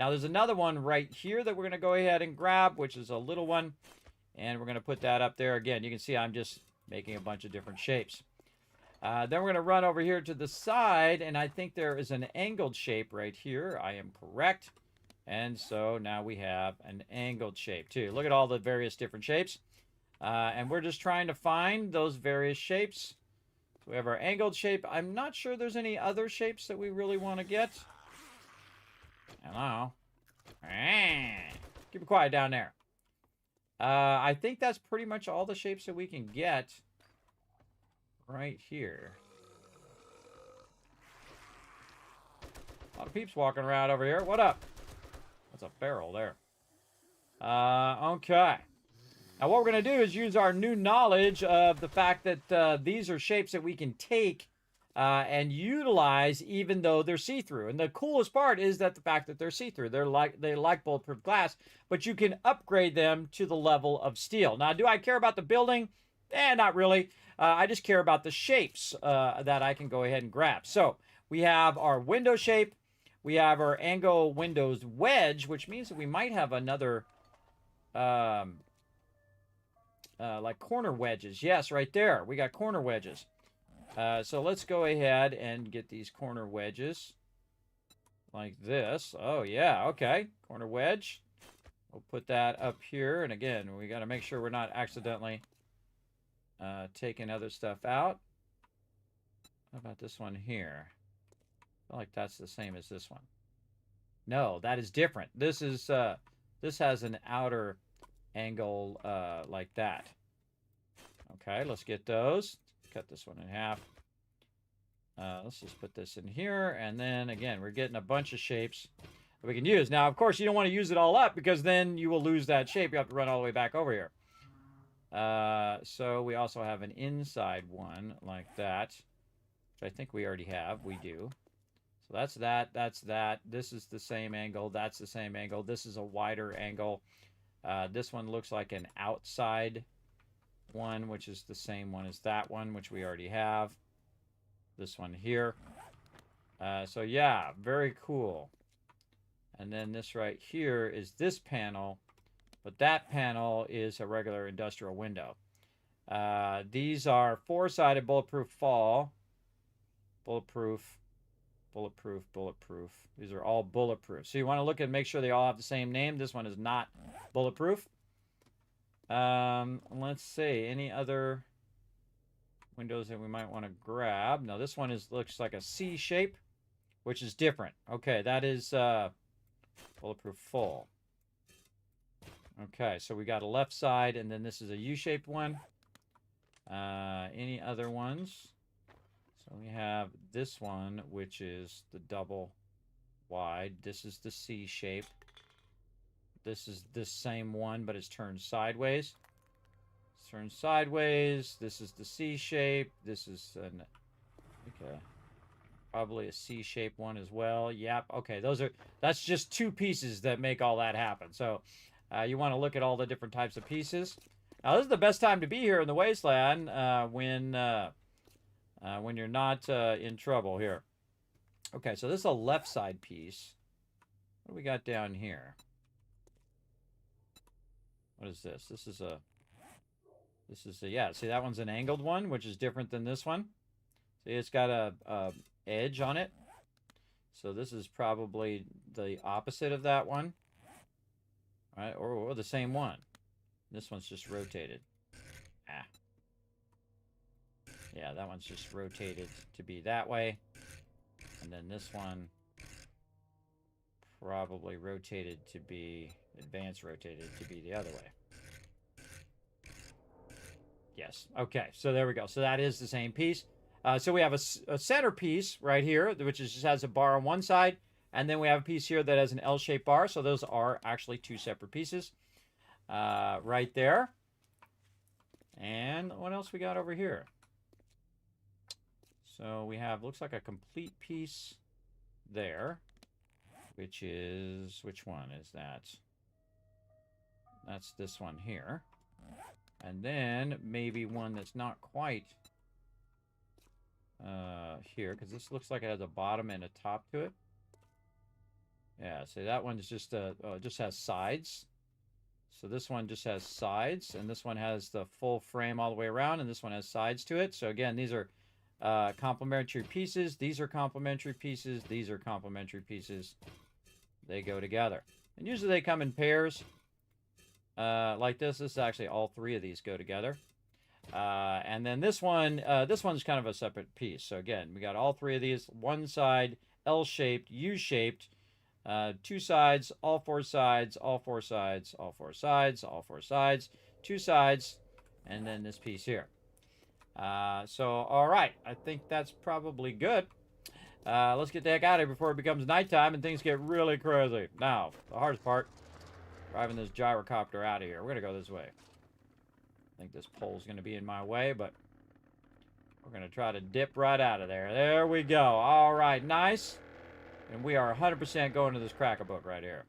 Now, there's another one right here that we're going to go ahead and grab, which is a little one. And we're going to put that up there. Again, you can see I'm just making a bunch of different shapes. Then we're going to run over here to the side, and I think there is an angled shape right here. I am correct. And so now we have an angled shape, too. Look at all the various different shapes. And we're just trying to find those various shapes. So we have our angled shape. I'm not sure there's any other shapes that we really want to get. Hello. Keep it quiet down there. I think that's pretty much all the shapes that we can get right here. A lot of peeps walking around over here. What up? That's a barrel there. Okay. Now what we're going to do is use our new knowledge of the fact that these are shapes that we can take and utilize even though they're see-through. And the coolest part is that the fact that they're see-through. They like bulletproof glass, but you can upgrade them to the level of steel. Now, do I care about the building? Not really. I just care about the shapes that I can go ahead and grab. So we have our window shape. We have our angle windows wedge, which means that we might have another like corner wedges. Yes, right there. We got corner wedges. So let's go ahead and get these corner wedges like this. Oh, yeah. Okay. Corner wedge. We'll put that up here. And again, we got to make sure we're not accidentally taking other stuff out. How about this one here? I feel like that's the same as this one. No, that is different. This is this has an outer angle like that. Okay, let's get those. Cut this one in half. Let's just put this in here. And then, again, we're getting a bunch of shapes that we can use. Now, of course, you don't want to use it all up because then you will lose that shape. You have to run all the way back over here. So we also have an inside one like that, which I think we already have. We do. So that's that. That's that. This is the same angle. That's the same angle. This is a wider angle. This one looks like an outside one, which is the same one as that one, which we already have. This one here. So yeah, very cool. And then this right here is this panel, but that panel is a regular industrial window. These are four-sided bulletproof fall. Bulletproof, bulletproof, bulletproof. These are all bulletproof. So you want to look and make sure they all have the same name. This one is not bulletproof. Let's see, any other windows that we might want to grab? No, this one looks like a C shape, which is different. Okay, that is bulletproof full. Okay, so we got a left side, and then this is a U-shaped one. Any other ones? So we have this one, which is the double wide. This is the C shape. This is this same one, but it's turned sideways. It's turned sideways. This is the C shape. This is probably a C-shaped one as well. Yep. Okay, that's just two pieces that make all that happen. So you want to look at all the different types of pieces. Now, this is the best time to be here in the wasteland when you're not in trouble here. Okay, so this is a left side piece. What do we got down here? What is this? This is a, yeah, see, that one's an angled one, which is different than this one. See, it's got a edge on it. So this is probably the opposite of that one. All right, or the same one. This one's just rotated. Yeah, that one's just rotated to be that way. And then this one probably rotated to be, advanced rotated to be the other way. Yes. Okay, so there we go. So that is the same piece. So we have a center piece right here, which just has a bar on one side. And then we have a piece here that has an L-shaped bar. So those are actually two separate pieces right there. And what else we got over here? So we have, looks like a complete piece there, which is, which one is that? That's this one here. And then maybe one that's not quite here, because this looks like it has a bottom and a top to it. Yeah, see, that one is just just has sides. So this one just has sides, and this one has the full frame all the way around, and this one has sides to it. So again, these are complementary pieces. These are complementary pieces. These are complementary pieces. They go together. And usually they come in pairs like this. This is actually all three of these go together. And then this one's kind of a separate piece. So again, we got all three of these. One side, L-shaped, U-shaped. Two sides, all four sides, all four sides, all four sides, all four sides, two sides, and then this piece here. So, all right, I think that's probably good. Let's get the heck out of here before it becomes nighttime and things get really crazy. Now, the hardest part, driving this gyrocopter out of here. We're going to go this way. I think this pole's going to be in my way, but we're going to try to dip right out of there. There we go. All right, nice. And we are 100% going to this crack-a-book right here.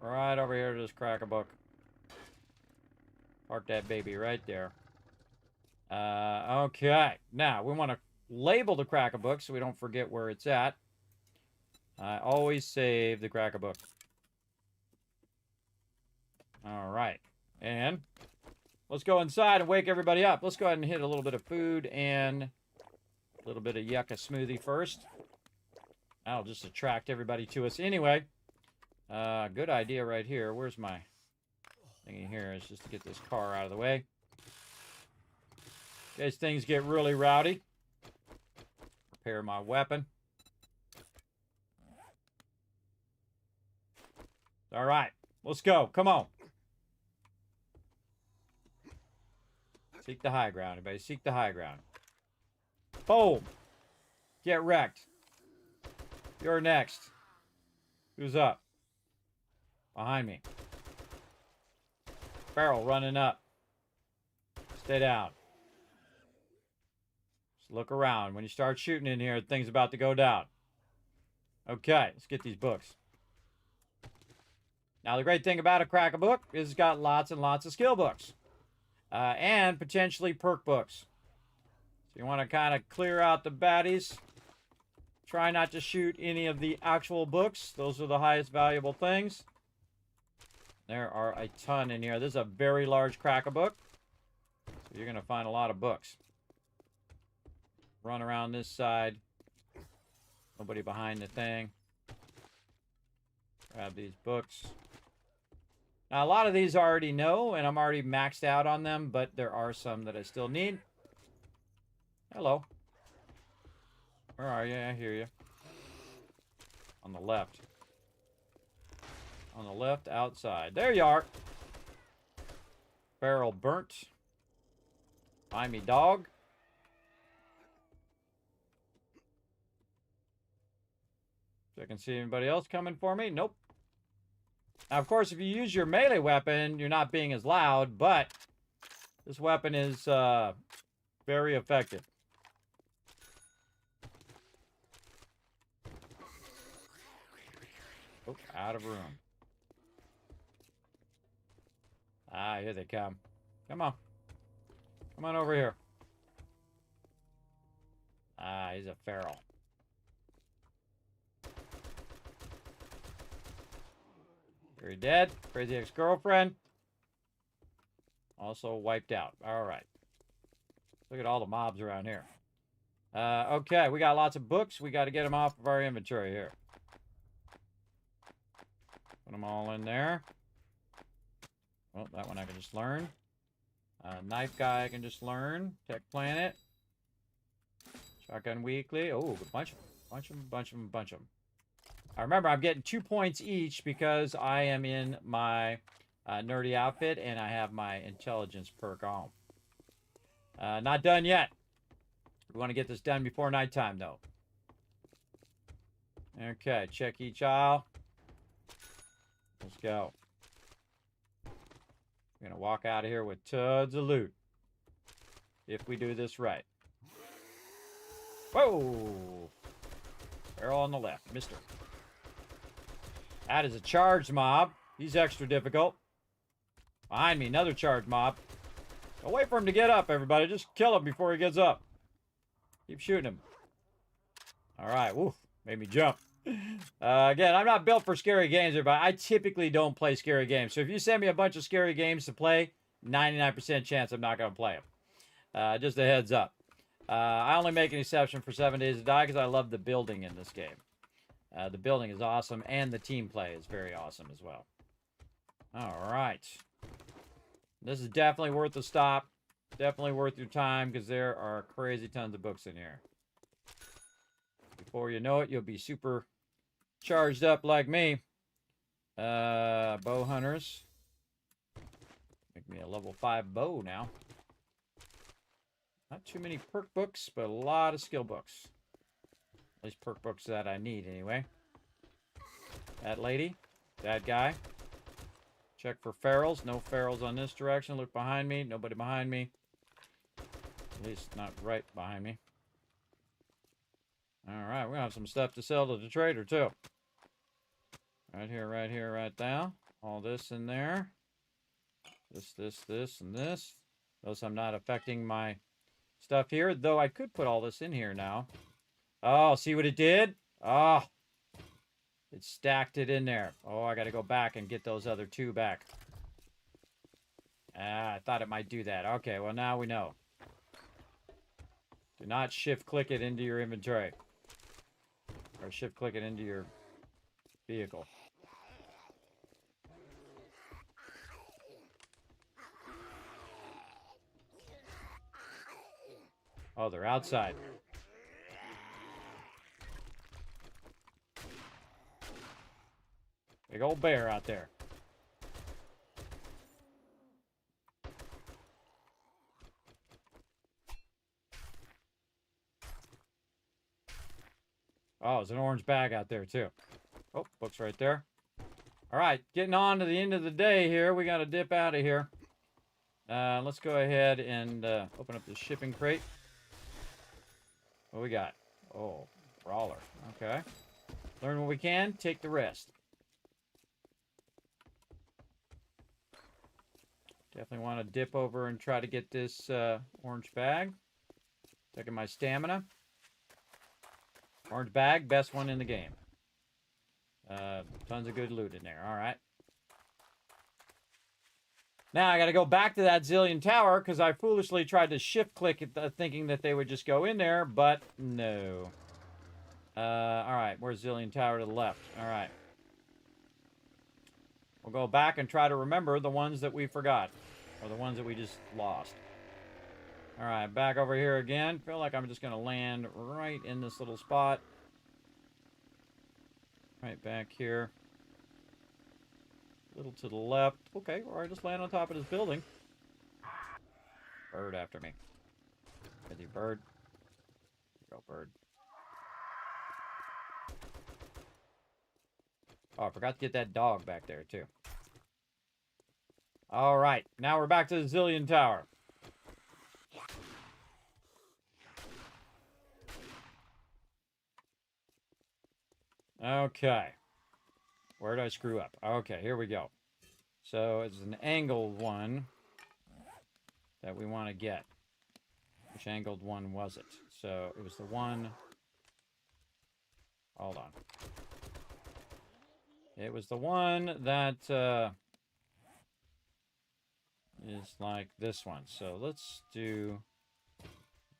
Right over here to this crack-a-book. Park that baby right there. Okay. Now, we want to label the crack-a-book so we don't forget where it's at. I always save the crack-a-book. All right. And let's go inside and wake everybody up. Let's go ahead and hit a little bit of food and a little bit of yucca smoothie first. That'll just attract everybody to us anyway. Good idea right here. Where's my thingy here? Is just to get this car out of the way. In case things get really rowdy. Prepare my weapon. All right. Let's go. Come on. Seek the high ground, everybody. Seek the high ground. Boom. Get wrecked. You're next. Who's up? Behind me. Barrel running up. Stay down. Just look around. When you start shooting in here, things about to go down. Okay, let's get these books. Now, the great thing about a crack-a-book is it's got lots and lots of skill books. And potentially perk books. So you want to kind of clear out the baddies. Try not to shoot any of the actual books. Those are the highest valuable things. There are a ton in here. This is a very large crack-a-book. So you're going to find a lot of books. Run around this side. Nobody behind the thing. Grab these books. Now, a lot of these I already know, and I'm already maxed out on them, but there are some that I still need. Hello. Where are you? I hear you. On the left. On the left outside. There you are. Barrel burnt. Find me, dog. So I can see anybody else coming for me? Nope. Now, of course, if you use your melee weapon, you're not being as loud, but this weapon is very effective. Oh, out of room. Ah, here they come. Come on. Come on over here. Ah, he's a feral. You're dead. Crazy ex-girlfriend. Also wiped out. All right. Look at all the mobs around here. Okay, we got lots of books. We got to get them off of our inventory here. Put them all in there. Well, that one I can just learn. Knife guy I can just learn. Tech Planet. Shotgun Weekly. Oh, a bunch of them. I remember I'm getting 2 points each because I am in my nerdy outfit and I have my intelligence perk on. Not done yet. We want to get this done before nighttime, though. Okay, check each aisle. Let's go. We're going to walk out of here with tons of loot. If we do this right. Whoa! Barrel on the left. Mister. That is a charged mob. He's extra difficult. Behind me, another charged mob. Don't wait for him to get up, everybody. Just kill him before he gets up. Keep shooting him. All right. Woof. Made me jump. Again, I'm not built for scary games, but I typically don't play scary games. So if you send me a bunch of scary games to play, 99% chance I'm not going to play them. Just a heads up. I only make an exception for 7 Days to Die because I love the building in this game. The building is awesome, and the team play is very awesome as well. All right. This is definitely worth a stop. Definitely worth your time because there are crazy tons of books in here. Before you know it, you'll be super charged up like me. Bow hunters. Make me a level 5 bow now. Not too many perk books, but a lot of skill books. At least perk books that I need anyway. That lady. That guy. Check for ferals. No ferals on this direction. Look behind me. Nobody behind me. At least not right behind me. Alright, we're going to have some stuff to sell to the trader too. Right here, right here, right now. All this in there. This, and this. Notice I'm not affecting my stuff here, though I could put all this in here now. Oh, see what it did? Oh, it stacked it in there. Oh, I got to go back and get those other 2 back. I thought it might do that. Okay, well, now we know. Do not shift-click it into your inventory. Or shift-click it into your vehicle. Oh, they're outside. Big old bear out there. Oh, there's an orange bag out there, too. Oh, book's right there. All right, getting on to the end of the day here. We got to dip out of here. Let's go ahead and open up the shipping crate. What we got? Oh, brawler. Okay. Learn what we can, take the rest. Definitely want to dip over and try to get this orange bag. Checking my stamina. Orange bag, best one in the game. Tons of good loot in there. All right. Now I got to go back to that Zillion Tower because I foolishly tried to shift-click it, thinking that they would just go in there, but no. All right, where's Zillion Tower to the left? All right. We'll go back and try to remember the ones that we forgot, or the ones that we just lost. All right, back over here again. Feel like I'm just going to land right in this little spot. Right back here. A little to the left. Okay, or I just land on top of this building. Bird after me. With you, bird. Go, bird. Oh, I forgot to get that dog back there, too. All right, now we're back to the Zillion Tower. Okay. Where did I screw up? Okay, here we go. So it's an angled one that we want to get. Which angled one was it? So it was the one... Hold on. It was the one that is like this one. So let's do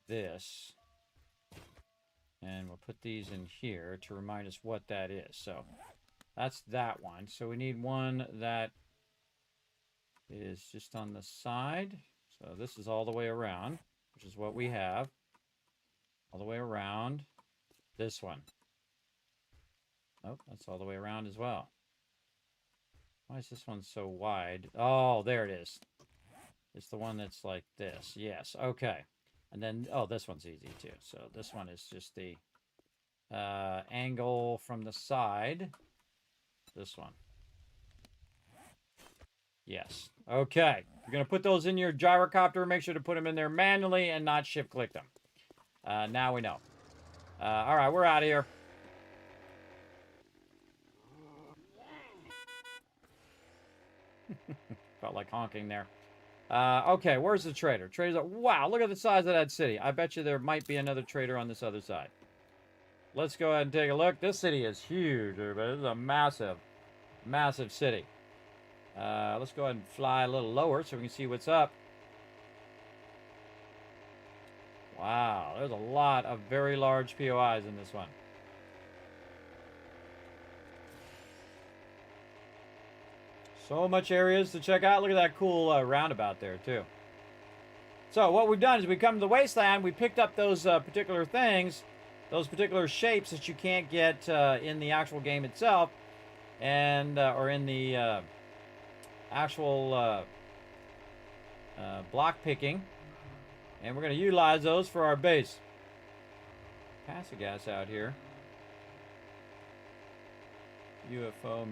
this. And we'll put these in here to remind us what that is. So that's that one. So we need one that is just on the side. So this is all the way around, which is what we have. All the way around. This one. Nope, that's all the way around as well. Why is this one so wide? Oh, there it is. It's the one that's like this. Yes, okay. And then, oh, this one's easy too. So this one is just the angle from the side. This one. Yes. Okay. You're going to put those in your gyrocopter. Make sure to put them in there manually and not shift-click them. Now we know. All right, we're out of here. Felt like honking there. Okay, where's the trader? Trader's like, wow, look at the size of that city. I bet you there might be another trader on this other side. let's go ahead and take a look. This city is huge, everybody. This is a massive, massive city. Let's go ahead and fly a little lower so we can see what's up. Wow, there's a lot of very large POIs in this one. So much areas to check out. Look at that cool roundabout there, too. So what we've done is we come to the wasteland. We picked up those particular things, those particular shapes that you can't get in the actual game itself, and or in the actual block picking. And we're going to utilize those for our base. Pass the gas out here. UFO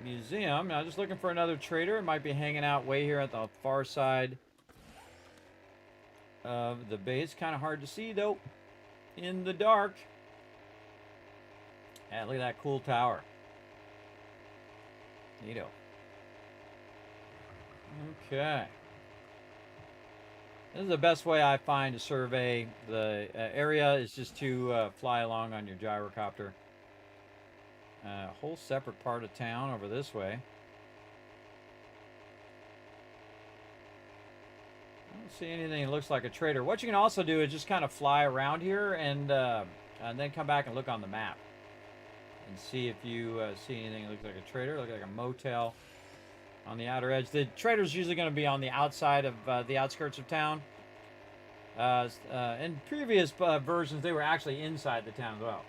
Museum. Now, just looking for another trader. It might be hanging out way here at the far side of the base. Kind of hard to see, though, in the dark. And look at that cool tower. Neato. Okay. This is the best way I find to survey the area, is just to fly along on your gyrocopter. A whole separate part of town over this way. I don't see anything that looks like a trader. What you can also do is just kind of fly around here and then come back and look on the map and see if you see anything that looks like a trader, look like a motel on the outer edge. The trader's usually going to be on the outside of the outskirts of town. In previous versions, they were actually inside the town as well.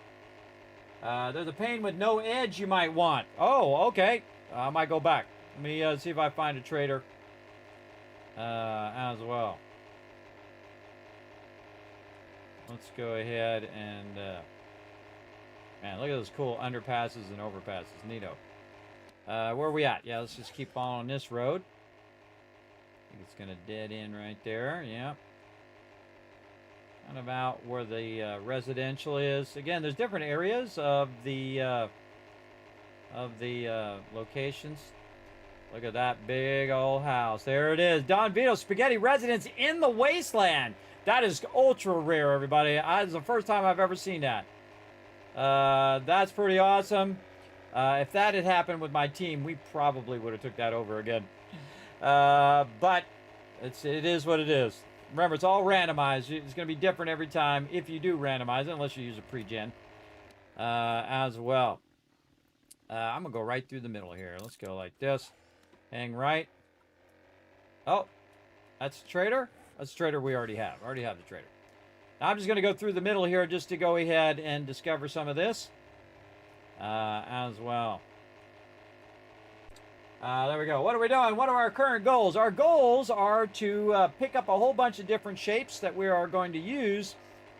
There's a pane with no edge you might want. Oh, okay. I might go back. Let me see if I find a trader as well. Let's go ahead and... man, look at those cool underpasses and overpasses. Neato. Where are we at? Yeah, let's just keep following this road. I think it's going to dead end right there. Yeah. Kind of out where the residential is. Again, there's different areas of the locations. Look at that big old house. There it is. Don Vito Spaghetti Residence in the Wasteland. That is ultra rare, everybody. It's the first time I've ever seen that. That's pretty awesome. If that had happened with my team, we probably would have took that over again. But it is what it is. Remember, it's all randomized. It's going to be different every time if you do randomize it, unless you use a pre-gen as well. I'm going to go right through the middle here. Let's go like this. Hang right. Oh, that's a trader? That's a trader we already have. Already have the trader. Now I'm just going to go through the middle here just to go ahead and discover some of this as well. There we go. What are we doing? What are our current goals? Our goals are to pick up a whole bunch of different shapes that we are going to use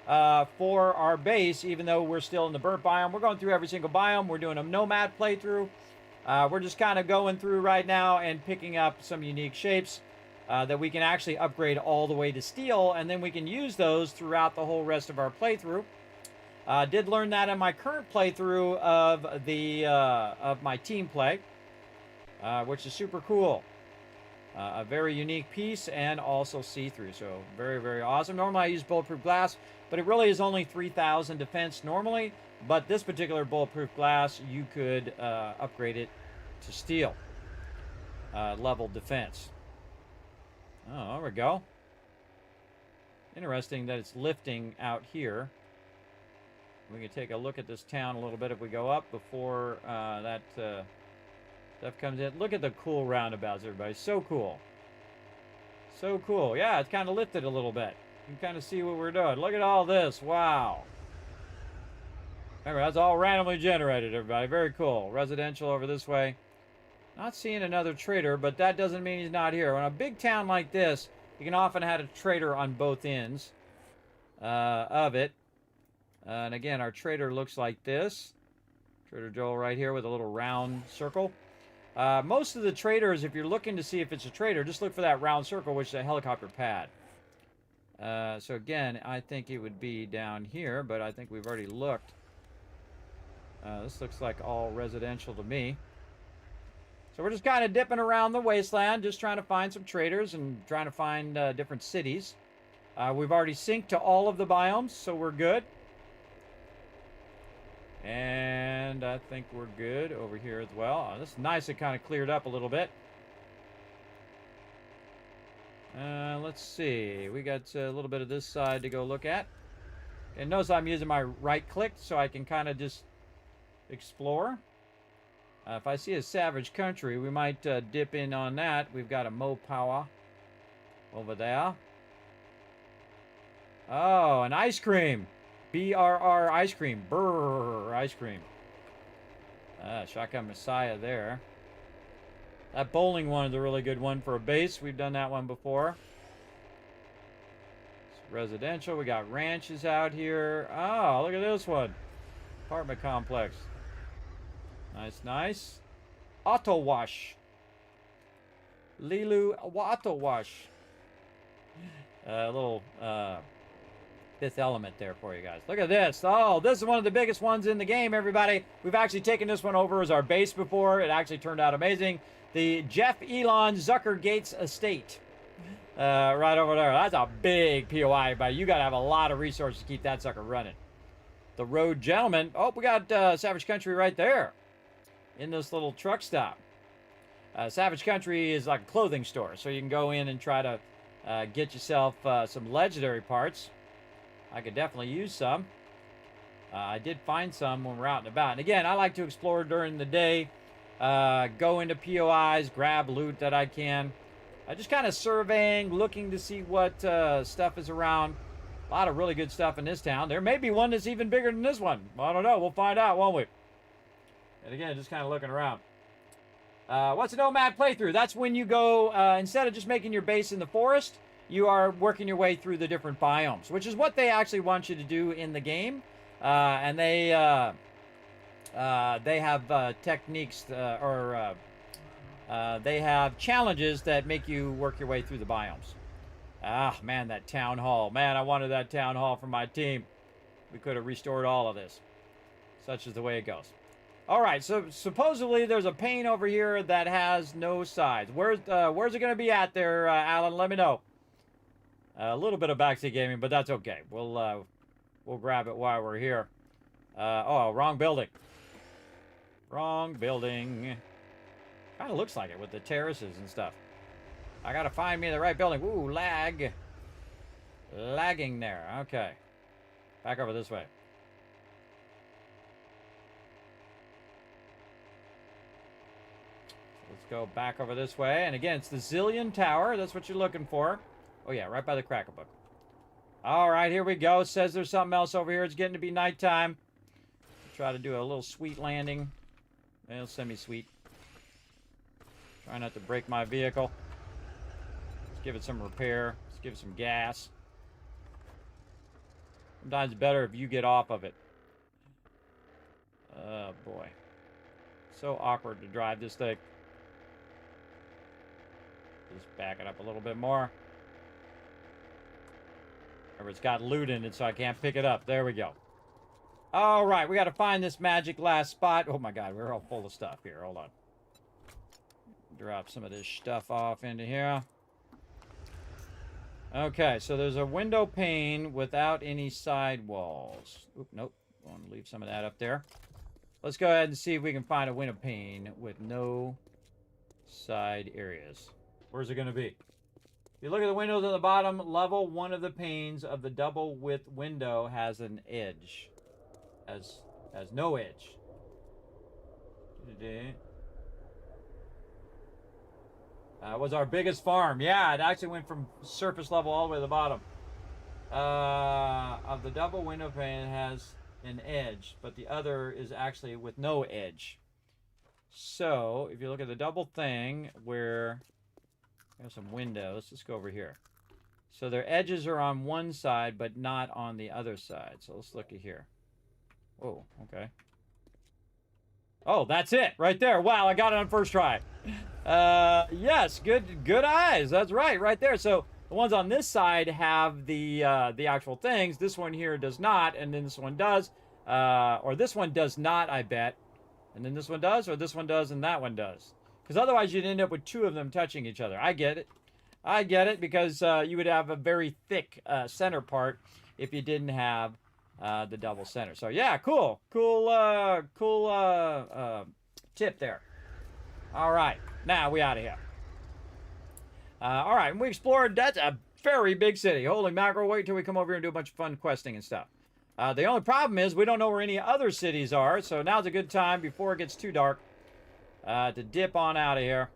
for our base, even though we're still in the burnt biome. We're going through every single biome. We're doing a nomad playthrough. We're just kind of going through right now and picking up some unique shapes that we can actually upgrade all the way to steel, and then we can use those throughout the whole rest of our playthrough. Did learn that in my current playthrough of my team play. Which is super cool. A very unique piece and also see-through, so very, very awesome. Normally I use bulletproof glass, but it really is only 3,000 defense normally, but this particular bulletproof glass, you could upgrade it to steel level defense. Oh, there we go. Interesting that it's lifting out here. We can take a look at this town a little bit if we go up before that... stuff comes in. Look at the cool roundabouts, everybody. So cool. So cool. Yeah, it's kind of lifted a little bit. You can kind of see what we're doing. Look at all this. Wow. Remember, that's all randomly generated, everybody. Very cool. Residential over this way. Not seeing another trader, but that doesn't mean he's not here. In a big town like this, you can often have a trader on both ends of it. And again, our trader looks like this. Trader Joel right here with a little round circle. Most of the traders, if you're looking to see if it's a trader, just look for that round circle, which is a helicopter pad. So again, I think it would be down here, but I think we've already looked. This looks like all residential to me. So we're just kind of dipping around the wasteland, just trying to find some traders and trying to find different cities. We've already synced to all of the biomes, so we're good. And I think we're good over here as well. Oh, this is nice. It kind of cleared up a little bit. Let's see. We got a little bit of this side to go look at. And notice I'm using my right click so I can kind of just explore. If I see a savage country, we might dip in on that. We've got a Mopawa over there. Oh, an ice cream. BRR ice cream. Brrr ice cream. Shotgun Messiah there. That bowling one is a really good one for a base. We've done that one before. It's residential. We got ranches out here. Oh, look at this one. Apartment complex. Nice, nice. Auto wash. Lilu auto wash. A little Fifth Element there for you guys. Look at this. Oh, this is one of the biggest ones in the game, everybody. We've actually taken this one over as our base before. It actually turned out amazing. The Jeff Elon Zucker Gates estate. Right over there. That's a big POI, but you got to have a lot of resources to keep that sucker running. The Road Gentleman. Oh, we got Savage Country right there in this little truck stop. Savage Country is like a clothing store, so you can go in and try to get yourself some legendary parts. I could definitely use some. I did find some when we're out and about. And again, I like to explore during the day. Go into POIs, grab loot that I can. Just kind of surveying, looking to see what stuff is around. A lot of really good stuff in this town. There may be one that's even bigger than this one. I don't know. We'll find out, won't we? And again, just kind of looking around. What's a nomad playthrough? That's when you go, instead of just making your base in the forest, you are working your way through the different biomes, which is what they actually want you to do in the game. And they have techniques or they have challenges that make you work your way through the biomes. Ah, man, that town hall. Man, I wanted that town hall for my team. We could have restored all of this. Such is the way it goes. All right, so supposedly there's a pane over here that has no sides. Where's it going to be at there, Alan? Let me know. A little bit of backseat gaming, but that's okay. We'll grab it while we're here. Oh, wrong building. Wrong building. Kind of looks like it with the terraces and stuff. I gotta find me the right building. Ooh, lag. Lagging there. Okay. Back over this way. Let's go back over this way. And again, it's the Zillion Tower. That's what you're looking for. Oh, yeah, right by the Cracker Book. All right, here we go. Says there's something else over here. It's getting to be nighttime. Try to do a little sweet landing. Well, semi-sweet. Try not to break my vehicle. Let's give it some repair. Let's give it some gas. Sometimes it's better if you get off of it. Oh, boy. So awkward to drive this thing. Just back it up a little bit more. Remember, it's got loot in it, so I can't pick it up. There we go. All right, we got to find this magic last spot. Oh, my God, we're all full of stuff here. Hold on. Drop some of this stuff off into here. Okay, so there's a window pane without any side walls. Oop, nope. I want to leave some of that up there. Let's go ahead and see if we can find a window pane with no side areas. Where's it going to be? If you look at the windows at the bottom level, one of the panes of the double width window has an edge. Has no edge. Was our biggest farm. Yeah, it actually went from surface level all the way to the bottom. Of the double window pane has an edge, but the other is actually with no edge. So, if you look at the double thing where there's some windows, let's go over here. So their edges are on one side, but not on the other side. So let's look at here. Oh, okay. Oh, that's it right there. Wow, I got it on first try. Yes, good eyes. That's right there. So the ones on this side have the actual things. This one here does not, and then this one does. Or this one does not, I bet. And then this one does, or this one does, and that one does. Because otherwise you'd end up with two of them touching each other. I get it, because you would have a very thick center part if you didn't have the double center. So yeah, cool tip there. All right, now we out of here. All right, and we explored. That's a very big city. Holy mackerel! Wait till we come over here and do a bunch of fun questing and stuff. The only problem is we don't know where any other cities are, so now's a good time before it gets too dark to dip on out of here.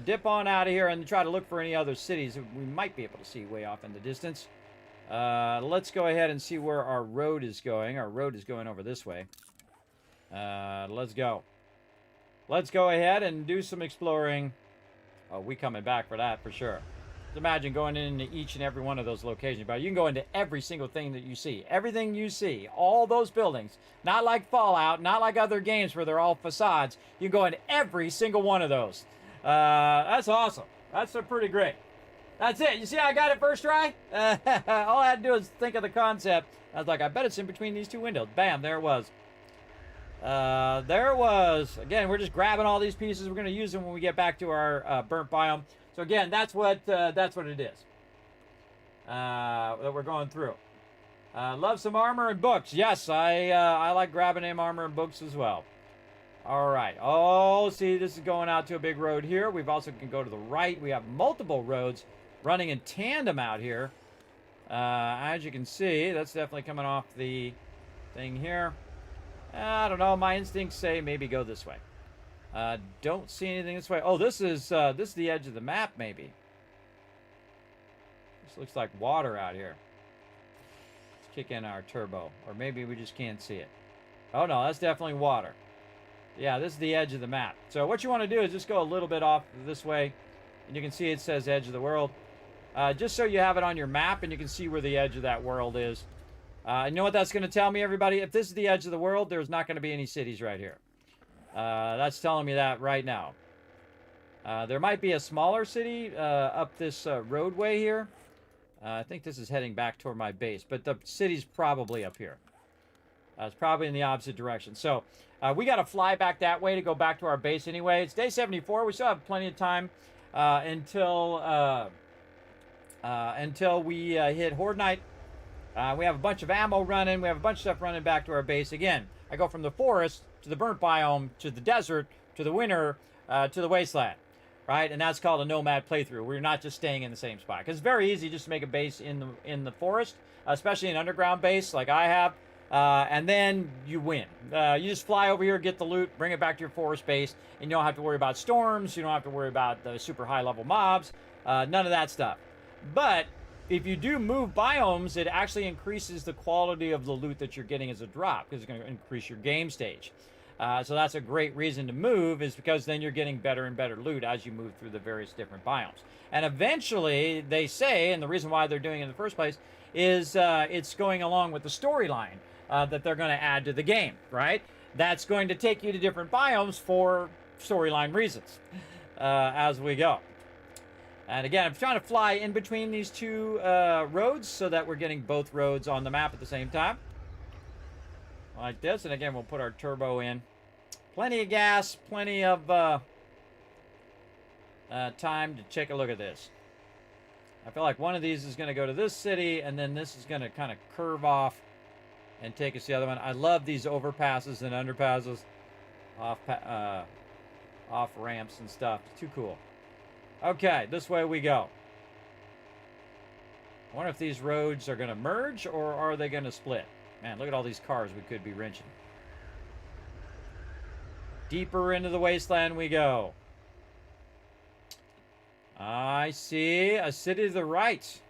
Dip on out of here and try to look for any other cities that we might be able to see way off in the distance. Let's go ahead and see where our road is going. Our road is going over this way. Let's go. Let's go ahead and do some exploring. Oh, we coming back for that for sure. Just imagine going into each and every one of those locations. But you can go into every single thing that you see. Everything you see. All those buildings. Not like Fallout. Not like other games where they're all facades. You can go into every single one of those. That's awesome. That's pretty great. That's it. You see how I got it first try? All I had to do is think of the concept. I was like, I bet it's in between these two windows. Bam, there it was. There it was. Again, we're just grabbing all these pieces. We're going to use them when we get back to our burnt biome. So again, that's what it is that we're going through. Love some armor and books. Yes, I like grabbing them armor and books as well. All right. Oh, see, this is going out to a big road here. We've also can go to the right. We have multiple roads running in tandem out here. As you can see, that's definitely coming off the thing here. I don't know. My instincts say maybe go this way. Don't see anything this way. Oh, this is the edge of the map, maybe. This looks like water out here. Let's kick in our turbo. Or maybe we just can't see it. Oh, no, that's definitely water. Yeah, this is the edge of the map. So what you want to do is just go a little bit off this way. And you can see it says edge of the world. Just so you have it on your map and you can see where the edge of that world is. You know what that's going to tell me, everybody? If this is the edge of the world, there's not going to be any cities right here. That's telling me that right now. There might be a smaller city up this roadway here. I think this is heading back toward my base. But the city's probably up here. It's probably in the opposite direction. So we got to fly back that way to go back to our base anyway. It's day 74. We still have plenty of time until we hit Horde Night. We have a bunch of ammo running. We have a bunch of stuff running back to our base. Again, I go from the forest to the burnt biome to the desert to the winter to the wasteland. Right? And that's called a nomad playthrough. We're not just staying in the same spot. Because it's very easy just to make a base in the forest, especially an underground base like I have. And then you win. You just fly over here, get the loot, bring it back to your forest base, and you don't have to worry about storms. You don't have to worry about the super high-level mobs. None of that stuff. But if you do move biomes, it actually increases the quality of the loot that you're getting as a drop, because it's going to increase your game stage. So that's a great reason to move, is because then you're getting better and better loot as you move through the various different biomes. And eventually, they say, and the reason why they're doing it in the first place, is it's going along with the storyline that they're going to add to the game, right? That's going to take you to different biomes for storyline reasons as we go. And again, I'm trying to fly in between these two roads so that we're getting both roads on the map at the same time. Like this. And again, we'll put our turbo in. Plenty of gas, plenty of time to take a look at this. I feel like one of these is going to go to this city, and then this is going to kind of curve off and take us to the other one. I love these overpasses and underpasses, off ramps and stuff. It's too cool. Okay, this way we go. I wonder if these roads are going to merge or are they going to split? Man, look at all these cars we could be wrenching. Deeper into the wasteland we go. I see a city to the right.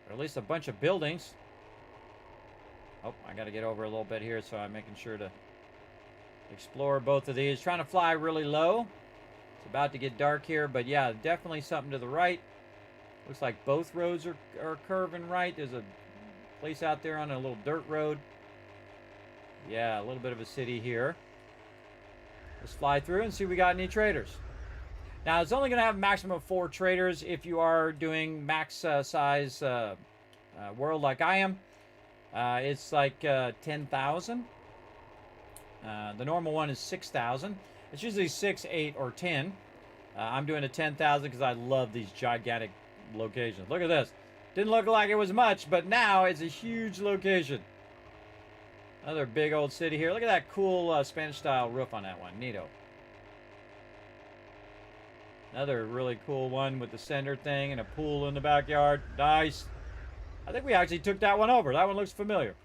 Or at least a bunch of buildings. Oh, I got to get over a little bit here, so I'm making sure to explore both of these. Trying to fly really low. It's about to get dark here, but yeah, definitely something to the right. Looks like both roads are curving right. There's a place out there on a little dirt road. Yeah, a little bit of a city here. Let's fly through and see if we got any traders. Now, it's only going to have a maximum of 4 traders if you are doing max size world like I am. It's like 10,000. The normal one is 6,000. It's usually 6, 8, or 10. I'm doing a 10,000 because I love these gigantic locations. Look at this. Didn't look like it was much, but now it's a huge location. Another big old city here. Look at that cool Spanish-style roof on that one. Neato. Another really cool one with the center thing and a pool in the backyard. Nice. I think we actually took that one over. That one looks familiar.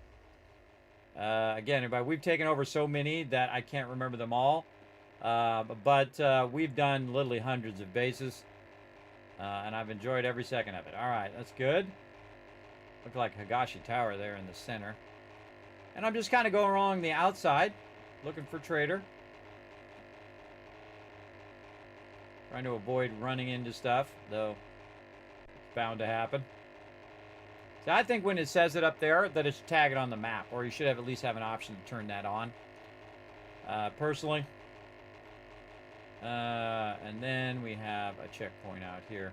Again, everybody, we've taken over so many that I can't remember them all. But we've done literally hundreds of bases. And I've enjoyed every second of it. All right, that's good. Look like Higashi Tower there in the center. And I'm just kind of going along the outside, looking for trader. Trying to avoid running into stuff, though it's bound to happen. So I think when it says it up there, that it should tag it on the map, or you should have at least have an option to turn that on. Personally. And then we have a checkpoint out here.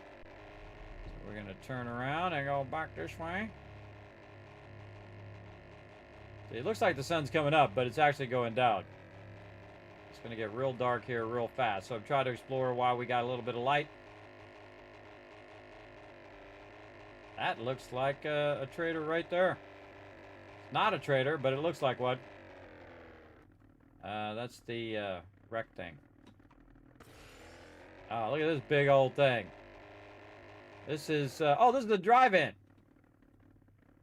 So we're going to turn around and go back this way. So it looks like the sun's coming up, but it's actually going down. It's going to get real dark here real fast. So I've tried to explore while we got a little bit of light. That looks like a trader right there. It's not a trader, but it looks like one. That's the wreck thing. Oh, look at this big old thing. This is, oh, this is the drive-in.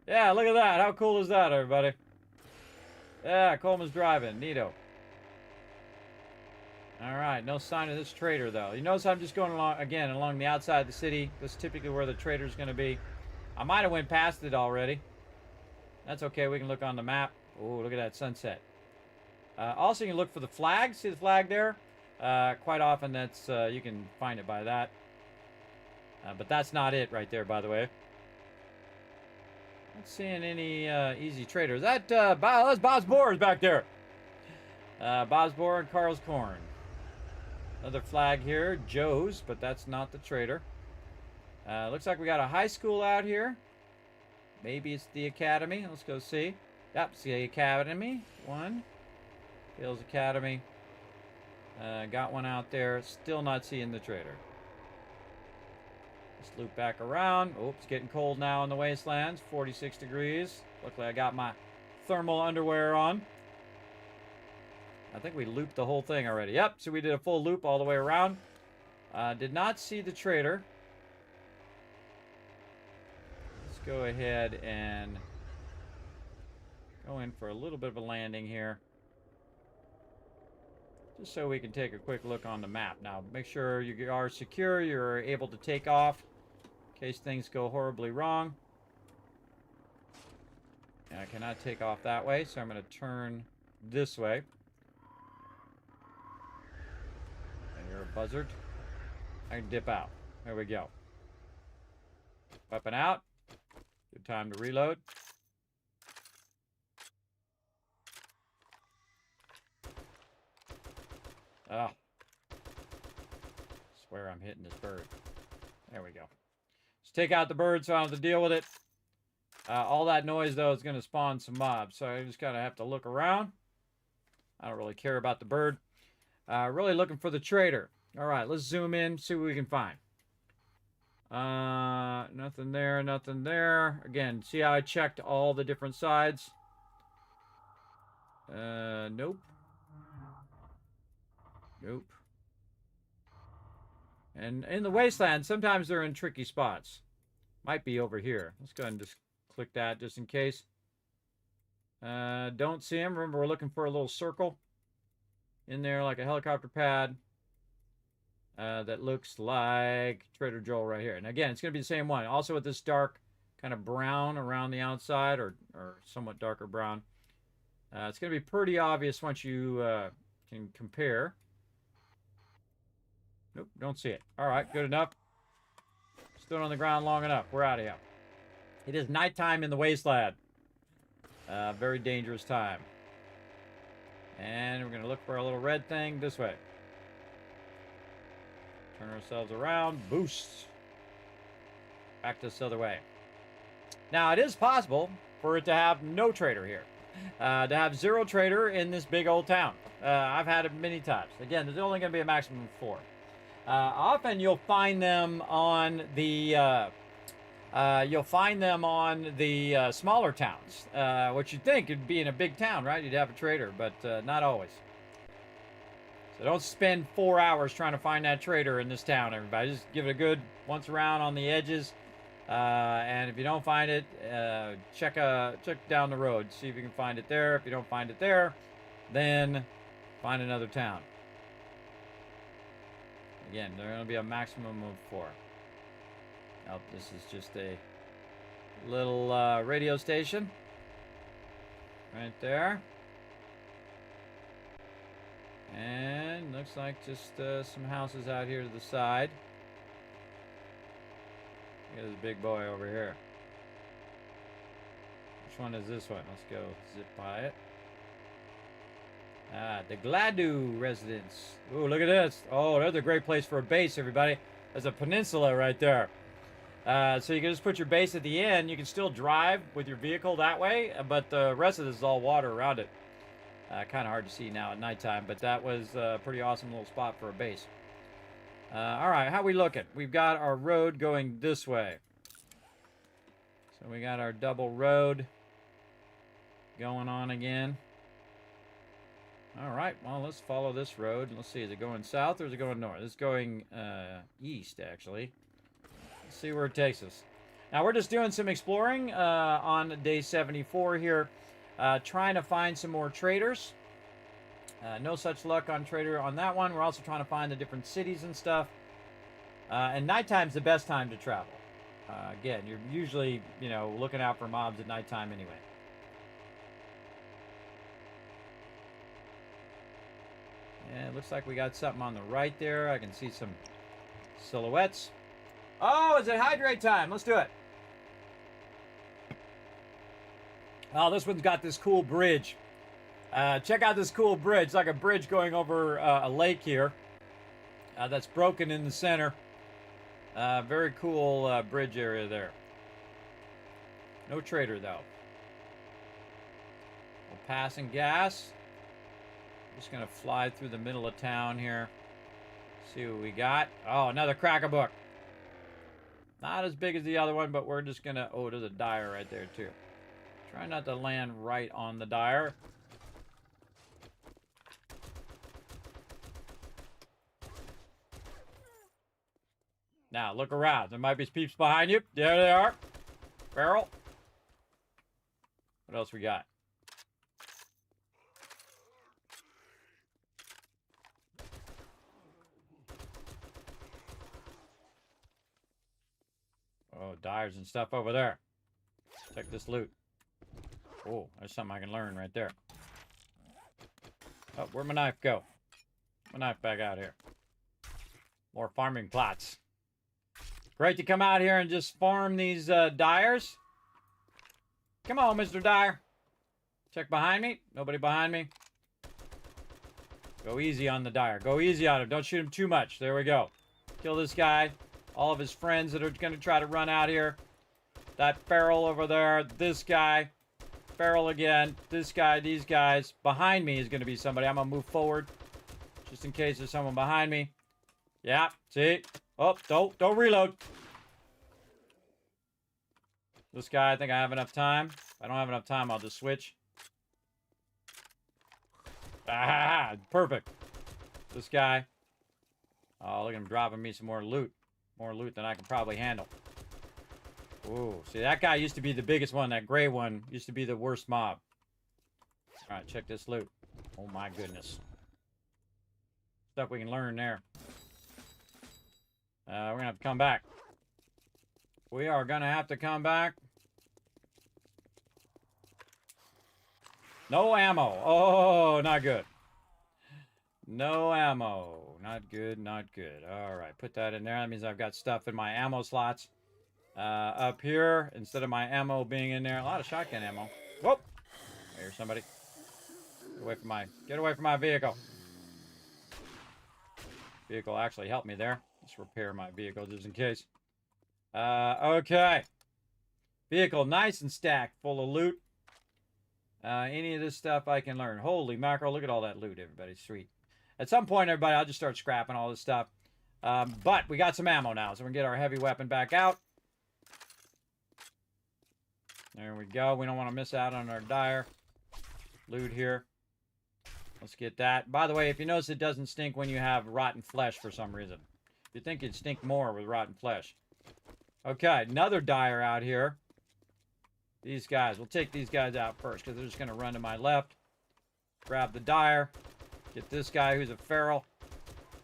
Yeah, look at that. How cool is that, everybody? Yeah, Coleman's Drive-In. Neato. All right, no sign of this trader, though. You notice I'm just going along, again, along the outside of the city. This is typically where the trader's going to be. I might have went past it already. That's okay. We can look on the map. Oh, look at that sunset. Also, you can look for the flag. See the flag there? Quite often, that's you can find it by that. But that's not it right there, by the way. Not seeing any easy traders. That's Bob's Boars back there. Bob's Boar and Carl's Corn. Another flag here, Joe's, but that's not the trader. Looks like we got a high school out here. Maybe it's the academy. Let's go see. Yep, it's the academy. One. Hills Academy. Got one out there. Still not seeing the trader. Let's loop back around. Oh, it's getting cold now in the wastelands. 46 degrees. Luckily, I got my thermal underwear on. I think we looped the whole thing already. Yep, so we did a full loop all the way around. Did not see the trader. Let's go ahead and go in for a little bit of a landing here. Just so we can take a quick look on the map. Now, make sure you are secure, you're able to take off in case things go horribly wrong. And I cannot take off that way, so I'm going to turn this way. And you're a buzzard. I can dip out. There we go. Weapon out. Good time to reload. Oh. Swear I'm hitting this bird. There we go. Let's take out the bird so I don't have to deal with it. All that noise, though, is going to spawn some mobs. So I just kind of have to look around. I don't really care about the bird. Really looking for the trader. All right, let's zoom in, see what we can find. Nothing there, nothing there. Again, see how I checked all the different sides? Nope. Nope. And in the wasteland, sometimes they're in tricky spots. Might be over here. Let's go ahead and just click that just in case. Don't see him. Remember, we're looking for a little circle in there, like a helicopter pad. That looks like Trader Joel right here. And again, it's going to be the same one. Also with this dark kind of brown around the outside, or somewhat darker brown. It's going to be pretty obvious once you can compare. Nope, don't see it. All right, good enough. Stood on the ground long enough. We're out of here. It is nighttime in the wasteland. Very dangerous time. And we're going to look for a little red thing this way. Turn ourselves around. Boost. Back this other way. Now, it is possible for it to have no trader here. To have zero trader in this big old town. I've had it many times. Again, there's only going to be a maximum of 4. Often you'll find them on the you'll find them on the smaller towns, which you'd think would be in a big town, right? You'd have a trader, but not always. So don't spend 4 hours trying to find that trader in this town, everybody. Just give it a good once around on the edges. And if you don't find it, check down the road. See if you can find it there. If you don't find it there, then find another town. Again, there's going to be a maximum of 4. Oh, this is just a little radio station right there. And looks like just some houses out here to the side. Look at this big boy over here. Which one is this one? Let's go zip by it. The Gladu residence. Ooh, look at this. Oh, there's a great place for a base, everybody. There's a peninsula right there. So you can just put your base at the end. You can still drive with your vehicle that way, but the rest of this is all water around it. Kind of hard to see now at nighttime, but that was a pretty awesome little spot for a base. All right, how we looking? We've got our road going this way. So we got our double road going on again. All right, well, let's follow this road. Let's see, is it going south or is it going north? It's going east, actually. Let's see where it takes us. Now, we're just doing some exploring on day 74 here, trying to find some more traders. No such luck on trader on that one. We're also trying to find the different cities and stuff. And nighttime's the best time to travel. Again, you're usually, looking out for mobs at nighttime anyway. Yeah, it looks like we got something on the right there. I can see some silhouettes. Oh, is it hydrate time? Let's do it. Oh, this one's got this cool bridge. Check out this cool bridge. It's like a bridge going over a lake here. That's broken in the center. Very cool bridge area there. No trader, though. We're passing gas. Just going to fly through the middle of town here. See what we got. Oh, another crack-a-book. Not as big as the other one, but we're just going to... Oh, there's a dyer right there, too. Try not to land right on the dyer. Now, look around. There might be peeps behind you. There they are. Barrel. What else we got? Oh, dyers and stuff over there. Check this loot. Oh, there's something I can learn right there. Oh, where'd my knife go? My knife back out here. More farming plots. Great to come out here and just farm these dyers. Come on, Mr. Dyer. Check behind me. Nobody behind me. Go easy on the dyer. Go easy on him. Don't shoot him too much. There we go. Kill this guy. All of his friends that are going to try to run out here. That feral over there. This guy. Feral again. This guy. These guys. Behind me is going to be somebody. I'm going to move forward. Just in case there's someone behind me. Yeah. See? Oh, don't reload. This guy, I think I have enough time. If I don't have enough time, I'll just switch. Ah, perfect. This guy. Oh, look at him dropping me some more loot. More loot than I can probably handle. Ooh, see, that guy used to be the biggest one. That gray one used to be the worst mob. All right, check this loot. Oh, my goodness. Stuff we can learn there. We're going to have to come back. We are going to have to come back. No ammo. Oh, not good. No ammo. Not good, not good. All right, put that in there. That means I've got stuff in my ammo slots up here instead of my ammo being in there. A lot of shotgun ammo. Whoop! Here's somebody. Get away from my vehicle. Vehicle actually helped me there. Let's repair my vehicle just in case. Okay. Vehicle nice and stacked, full of loot. Any of this stuff I can learn. Holy mackerel, look at all that loot, everybody. Sweet. At some point, everybody, I'll just start scrapping all this stuff. But we got some ammo now, so we can get our heavy weapon back out. There we go. We don't want to miss out on our dire loot here. Let's get that. By the way, if you notice, it doesn't stink when you have rotten flesh for some reason. You'd think it'd stink more with rotten flesh. Okay, another dire out here. These guys. We'll take these guys out first because they're just going to run to my left. Grab the dire. Get this guy who's a feral.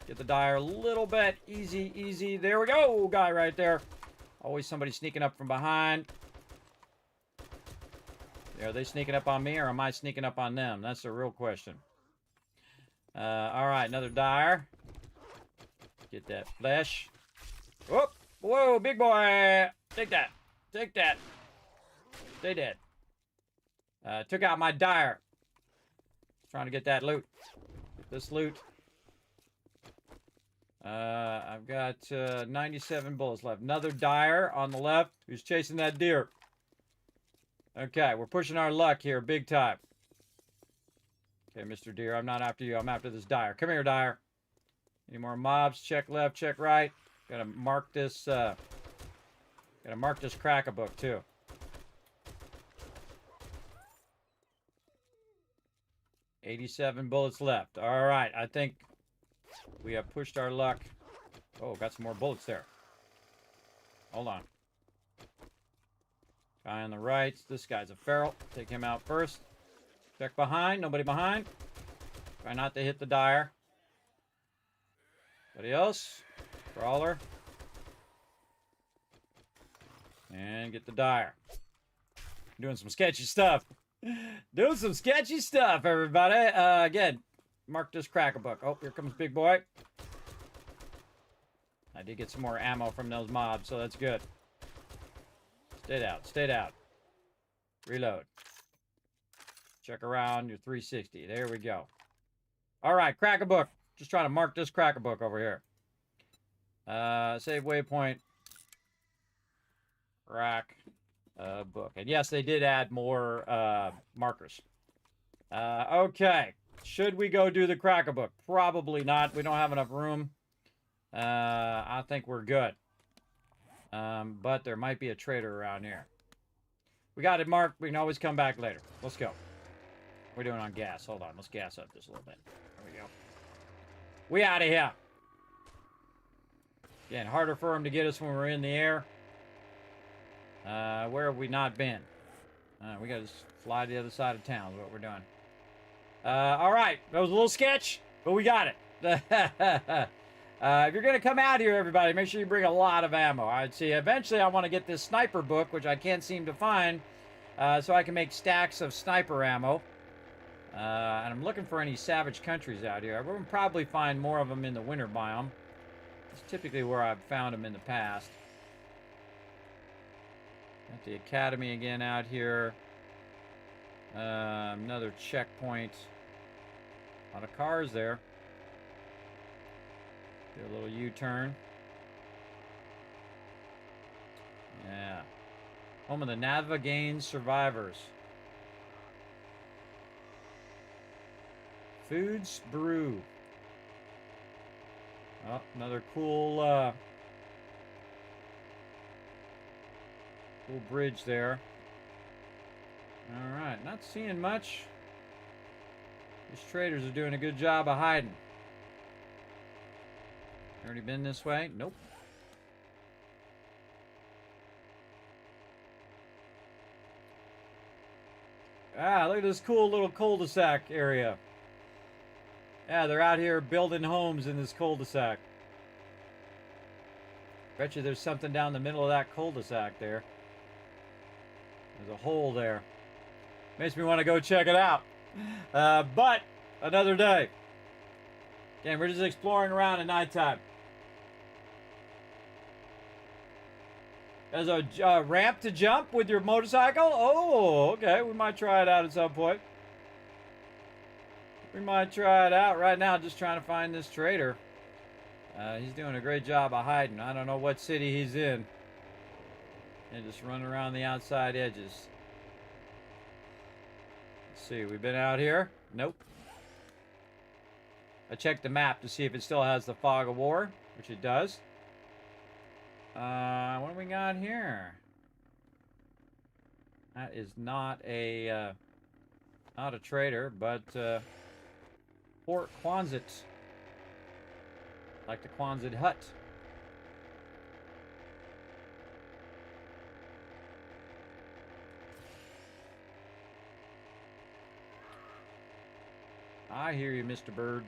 Get the dire a little bit. Easy, easy. There we go. Guy right there. Always somebody sneaking up from behind. Are they sneaking up on me or am I sneaking up on them? That's the real question. All right, another dire. Get that flesh. Whoop. Whoa, big boy. Take that. Take that. Stay dead. Took out my dire. Trying to get that loot. Get this loot. I've got 97 bullets left. Another dire on the left who's chasing that deer. Okay, we're pushing our luck here big time. Okay, Mr. Deer, I'm not after you. I'm after this dire. Come here, dire. Any more mobs? Check left, check right. Gotta mark this crack-a-book too. $87 bullets left. All right, I think we have pushed our luck. Oh, got some more bullets there. Hold on. Guy on the right. This guy's a feral. Take him out first. Check behind. Nobody behind. Try not to hit the dire. Anybody else? Crawler. And get the dire. Doing some sketchy stuff. Doing some sketchy stuff, everybody. Again, mark this crack-a-book. Oh, here comes big boy. I did get some more ammo from those mobs, so that's good. Stayed out. Stayed out. Reload. Check around your 360. There we go. All right, crack-a-book. Just trying to mark this crack-a-book over here. Save waypoint. Book. And yes, they did add more markers. Okay. Should we go do the crack-a-book? Probably not. We don't have enough room. I think we're good. But there might be a trader around here. We got it marked. We can always come back later. Let's go. We're doing on gas. Hold on. Let's gas up just a little bit. There we go. We out of here. Again, harder for them to get us when we're in the air. Where have we not been? We got to fly to the other side of town is what we're doing. All right. That was a little sketch, but we got it. If you're going to come out here, everybody, make sure you bring a lot of ammo. I'd see. Eventually, I want to get this sniper book, which I can't seem to find, so I can make stacks of sniper ammo. And I'm looking for any savage countries out here. We'll probably find more of them in the winter biome. It's typically where I've found them in the past. Got the academy again out here. Another checkpoint. A lot of cars there. Do a little U-turn. Yeah. Home of the Navigane survivors. Foods Brew. Oh, another cool cool bridge there. All right, not seeing much. These traders are doing a good job of hiding. Already been this way? Nope. Ah, look at this cool little cul-de-sac area. Yeah, they're out here building homes in this cul-de-sac. Bet you there's something down the middle of that cul-de-sac there. There's a hole there. Makes me want to go check it out. But another day. Again, we're just exploring around at nighttime. There's a ramp to jump with your motorcycle? Oh, okay. We might try it out at some point. We might try it out. Right now, just trying to find this trader. He's doing a great job of hiding. I don't know what city he's in. And just running around the outside edges. Let's see. We've been out here? Nope. I checked the map to see if it still has the fog of war, which it does. What do we got here? That is not a trader, but Port Quonset. Like the Quonset hut. I hear you, Mr. Bird.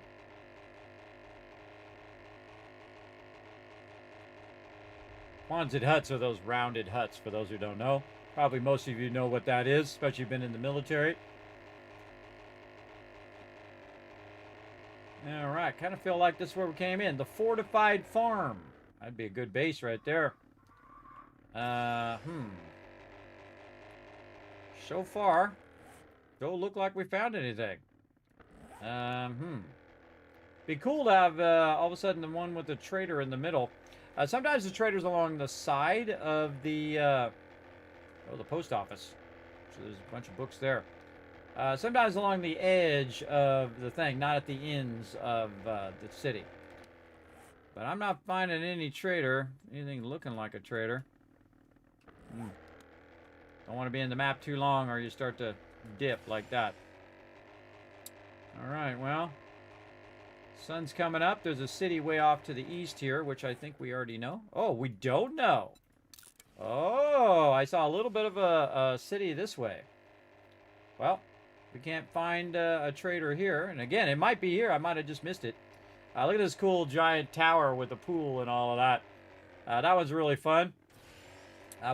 Quonset huts are those rounded huts, for those who don't know. Probably most of you know what that is, especially if you've been in the military. All right, kind of feel like this is where we came in. The fortified farm. That'd be a good base right there. So far, don't look like we found anything. Be cool to have all of a sudden the one with the trader in the middle. Sometimes the trader's along the side of the post office. So there's a bunch of books there. Sometimes along the edge of the thing, not at the ends of the city. But I'm not finding any trader, anything looking like a trader. Don't want to be in the map too long or you start to dip like that. All right, well, sun's coming up. There's a city way off to the east here, which I think we already know. Oh, we don't know. Oh, I saw a little bit of a city this way. Well, we can't find a trader here. And again, it might be here. I might have just missed it. Look at this cool giant tower with a pool and all of that. That was really fun.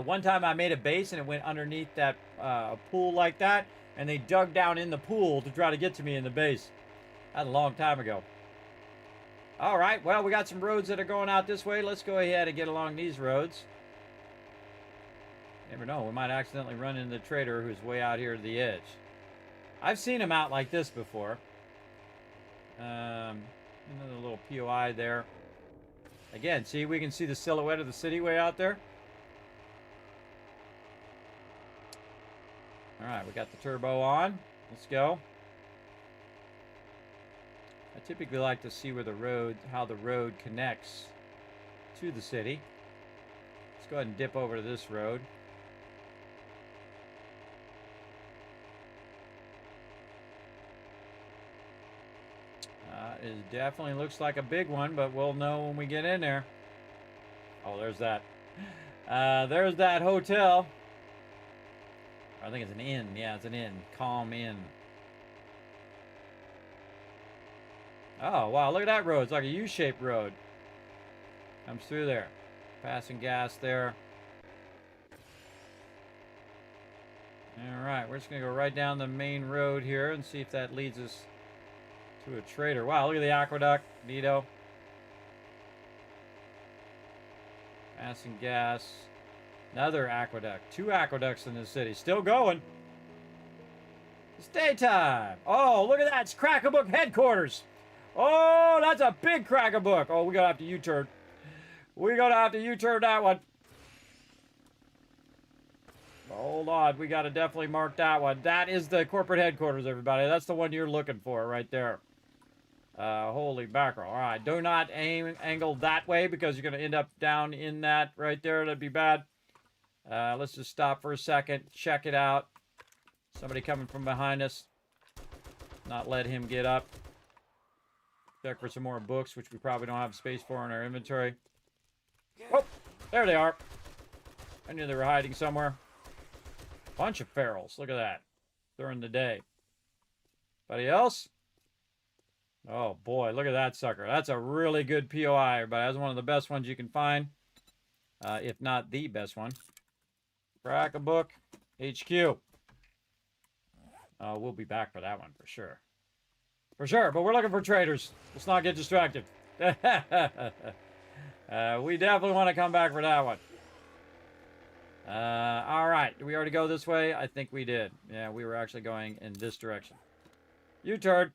One time I made a base and it went underneath that pool like that. And they dug down in the pool to try to get to me in the base. That was a long time ago. All right, well, we got some roads that are going out this way. Let's go ahead and get along these roads. Never know, we might accidentally run into the trader who's way out here to the edge. I've seen him out like this before. Another little POI there. Again, see, we can see the silhouette of the city way out there. All right, we got the turbo on. Let's go. I typically like to see where the road, how the road connects to the city. Let's go ahead and dip over to this road. It definitely looks like a big one, but we'll know when we get in there. Oh, there's that. There's that hotel. I think it's an inn. Yeah, it's an inn. Calm Inn. Oh, wow. Look at that road. It's like a U-shaped road. Comes through there. Passing gas there. All right. We're just going to go right down the main road here and see if that leads us to a trader. Wow, look at the aqueduct. Neato. Passing gas. Another aqueduct. 2 aqueducts in this city. Still going. It's daytime. Oh, look at that. It's Crack-a-Book headquarters. Oh, that's a big Crack-a-Book. Oh, we're going to have to U-turn. We're going to have to U-turn that one. Hold on. We got to definitely mark that one. That is the corporate headquarters, everybody. That's the one you're looking for right there. Holy mackerel. All right. Do not angle that way because you're going to end up down in that right there. That'd be bad. Let's just stop for a second. Check it out. Somebody coming from behind us. Not let him get up. Check for some more books, which we probably don't have space for in our inventory. Oh, there they are. I knew they were hiding somewhere. Bunch of ferals. Look at that. During the day. Anybody else? Oh, boy. Look at that sucker. That's a really good POI, everybody. That's one of the best ones you can find. If not the best one. Crack-a-Book HQ. We'll be back for that one for sure. For sure, but we're looking for traders. Let's not get distracted. We definitely want to come back for that one. All right. Did we already go this way? I think we did. Yeah, we were actually going in this direction. U-turn.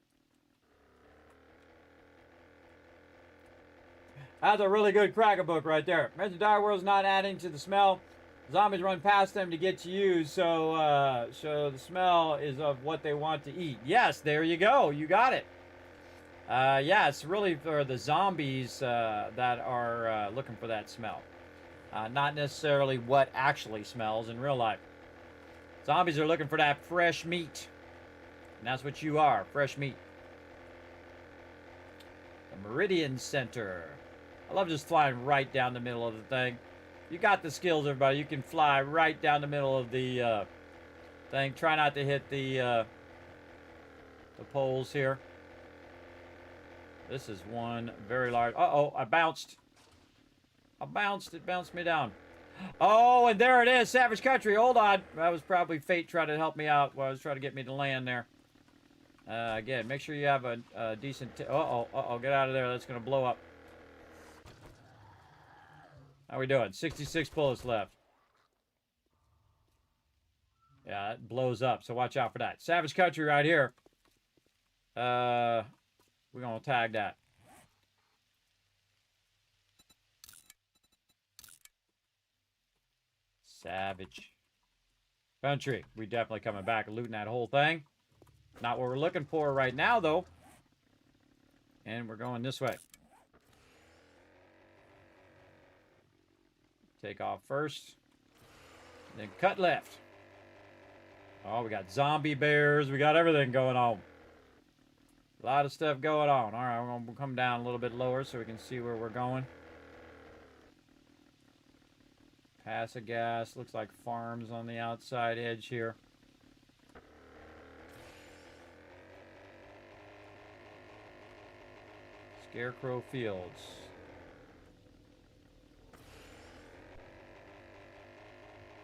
That's a really good Crack-a-Book right there. Mr. Dire World's not adding to the smell. Zombies run past them to get to you, so the smell is of what they want to eat. Yes, there you go. You got it. Yeah, it's really for the zombies that are looking for that smell. Not necessarily what actually smells in real life. Zombies are looking for that fresh meat. And that's what you are, fresh meat. The Meridian Center. I love just flying right down the middle of the thing. You got the skills, everybody. You can fly right down the middle of the thing. Try not to hit the poles here. This is one very large. Uh-oh, I bounced. I bounced. It bounced me down. Oh, and there it is. Savage Country. Hold on. That was probably fate trying to help me out while I was trying to get me to land there. Again, make sure you have a decent... Uh-oh. Get out of there. That's going to blow up. How we doing? 66 bullets left. Yeah, it blows up, so watch out for that. Savage Country right here. We're going to tag that. Savage Country. We definitely coming back and looting that whole thing. Not what we're looking for right now, though. And we're going this way. Take off first. Then cut left. Oh, we got zombie bears. We got everything going on. A lot of stuff going on. All right, we're going to come down a little bit lower so we can see where we're going. Pass of gas. Looks like farms on the outside edge here. Scarecrow Fields.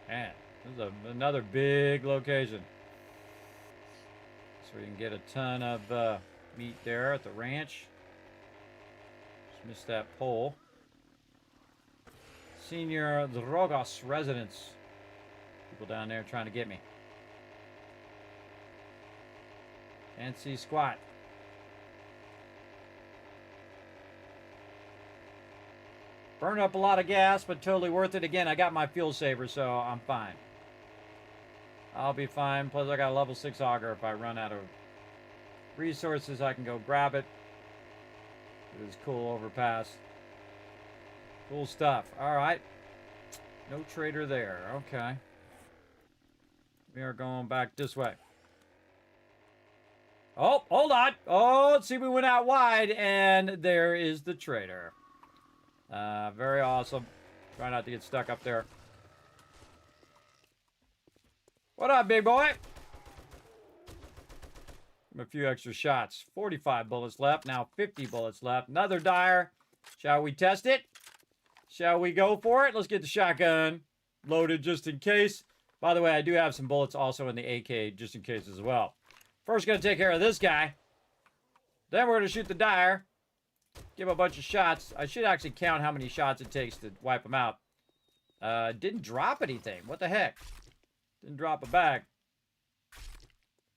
Man, this is another big location. So we can get a ton of meat there at the ranch. Just missed that pole. Senior Drogos residence. People down there trying to get me. Can't see squat. Burned up a lot of gas, but totally worth it. Again, I got my fuel saver, so I'm fine. I'll be fine. Plus, I got a level 6 auger. If I run out of resources, I can go grab it. It is cool overpass. Cool stuff. All right. No trader there. Okay. We are going back this way. Oh, hold on. Oh, let's see. We went out wide, and there is the trader. Very awesome. Try not to get stuck up there. What up, big boy? A few extra shots. 45 bullets left. Now 50 bullets left. Another dire. Shall we test it? Shall we go for it? Let's get the shotgun loaded just in case. By the way, I do have some bullets also in the AK just in case as well. First, going to take care of this guy. Then we're going to shoot the dire. Give him a bunch of shots. I should actually count how many shots it takes to wipe him out. Didn't drop anything. What the heck? Didn't drop a bag.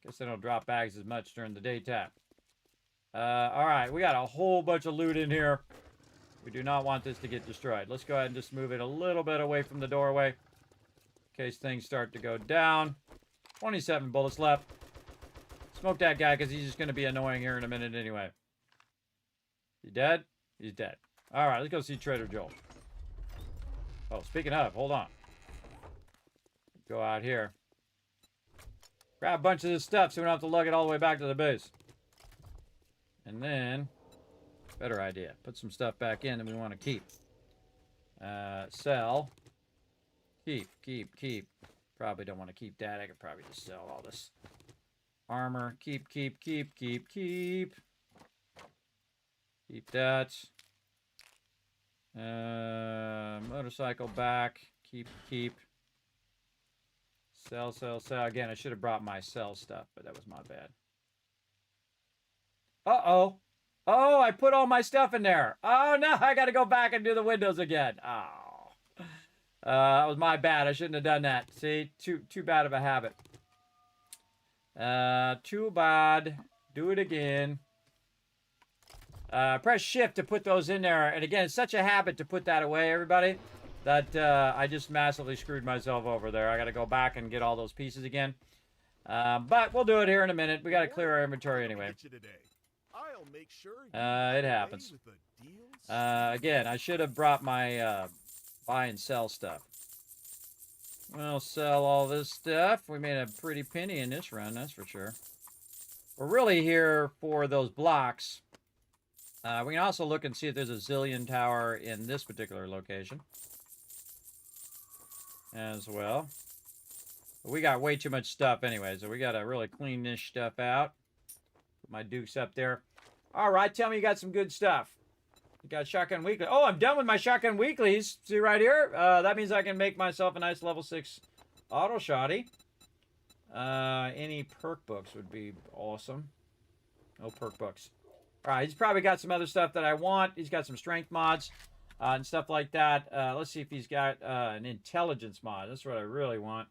Guess they don't drop bags as much during the daytime. Alright, we got a whole bunch of loot in here. We do not want this to get destroyed. Let's go ahead and just move it a little bit away from the doorway. In case things start to go down. 27 bullets left. Smoke that guy because he's just going to be annoying here in a minute anyway. He dead? He's dead. Alright, let's go see Trader Joel. Oh, speaking of, hold on. Go out here. Grab a bunch of this stuff so we don't have to lug it all the way back to the base. And then, better idea. Put some stuff back in that we want to keep. Sell. Keep. Probably don't want to keep that. I could probably just sell all this. Armor. Keep. Keep that. Motorcycle back. Keep. Sell. Again, I should have brought my sell stuff, but that was my bad. Uh-oh. Oh, I put all my stuff in there. Oh, no, I got to go back and do the windows again. Oh. That was my bad. I shouldn't have done that. See, too bad of a habit. Too bad. Do it again. Press shift to put those in there. And again, it's such a habit to put that away, everybody, that I just massively screwed myself over there. I got to go back and get all those pieces again. But we'll do it here in a minute. We got to clear our inventory anyway. It happens. Again, I should have brought my buy and sell stuff. We'll sell all this stuff. We made a pretty penny in this run, that's for sure. We're really here for those blocks. We can also look and see if there's a zillion tower in this particular location as well. But we got way too much stuff anyway, so we got to really clean this stuff out. Put my dukes up there. All right, tell me you got some good stuff. You got Shotgun Weekly. Oh, I'm done with my Shotgun Weeklies. See right here? That means I can make myself a nice level 6 auto shotty. Any perk books would be awesome. No perk books. All right, he's probably got some other stuff that I want. He's got some strength mods and stuff like that. Let's see if he's got an intelligence mod. That's what I really want.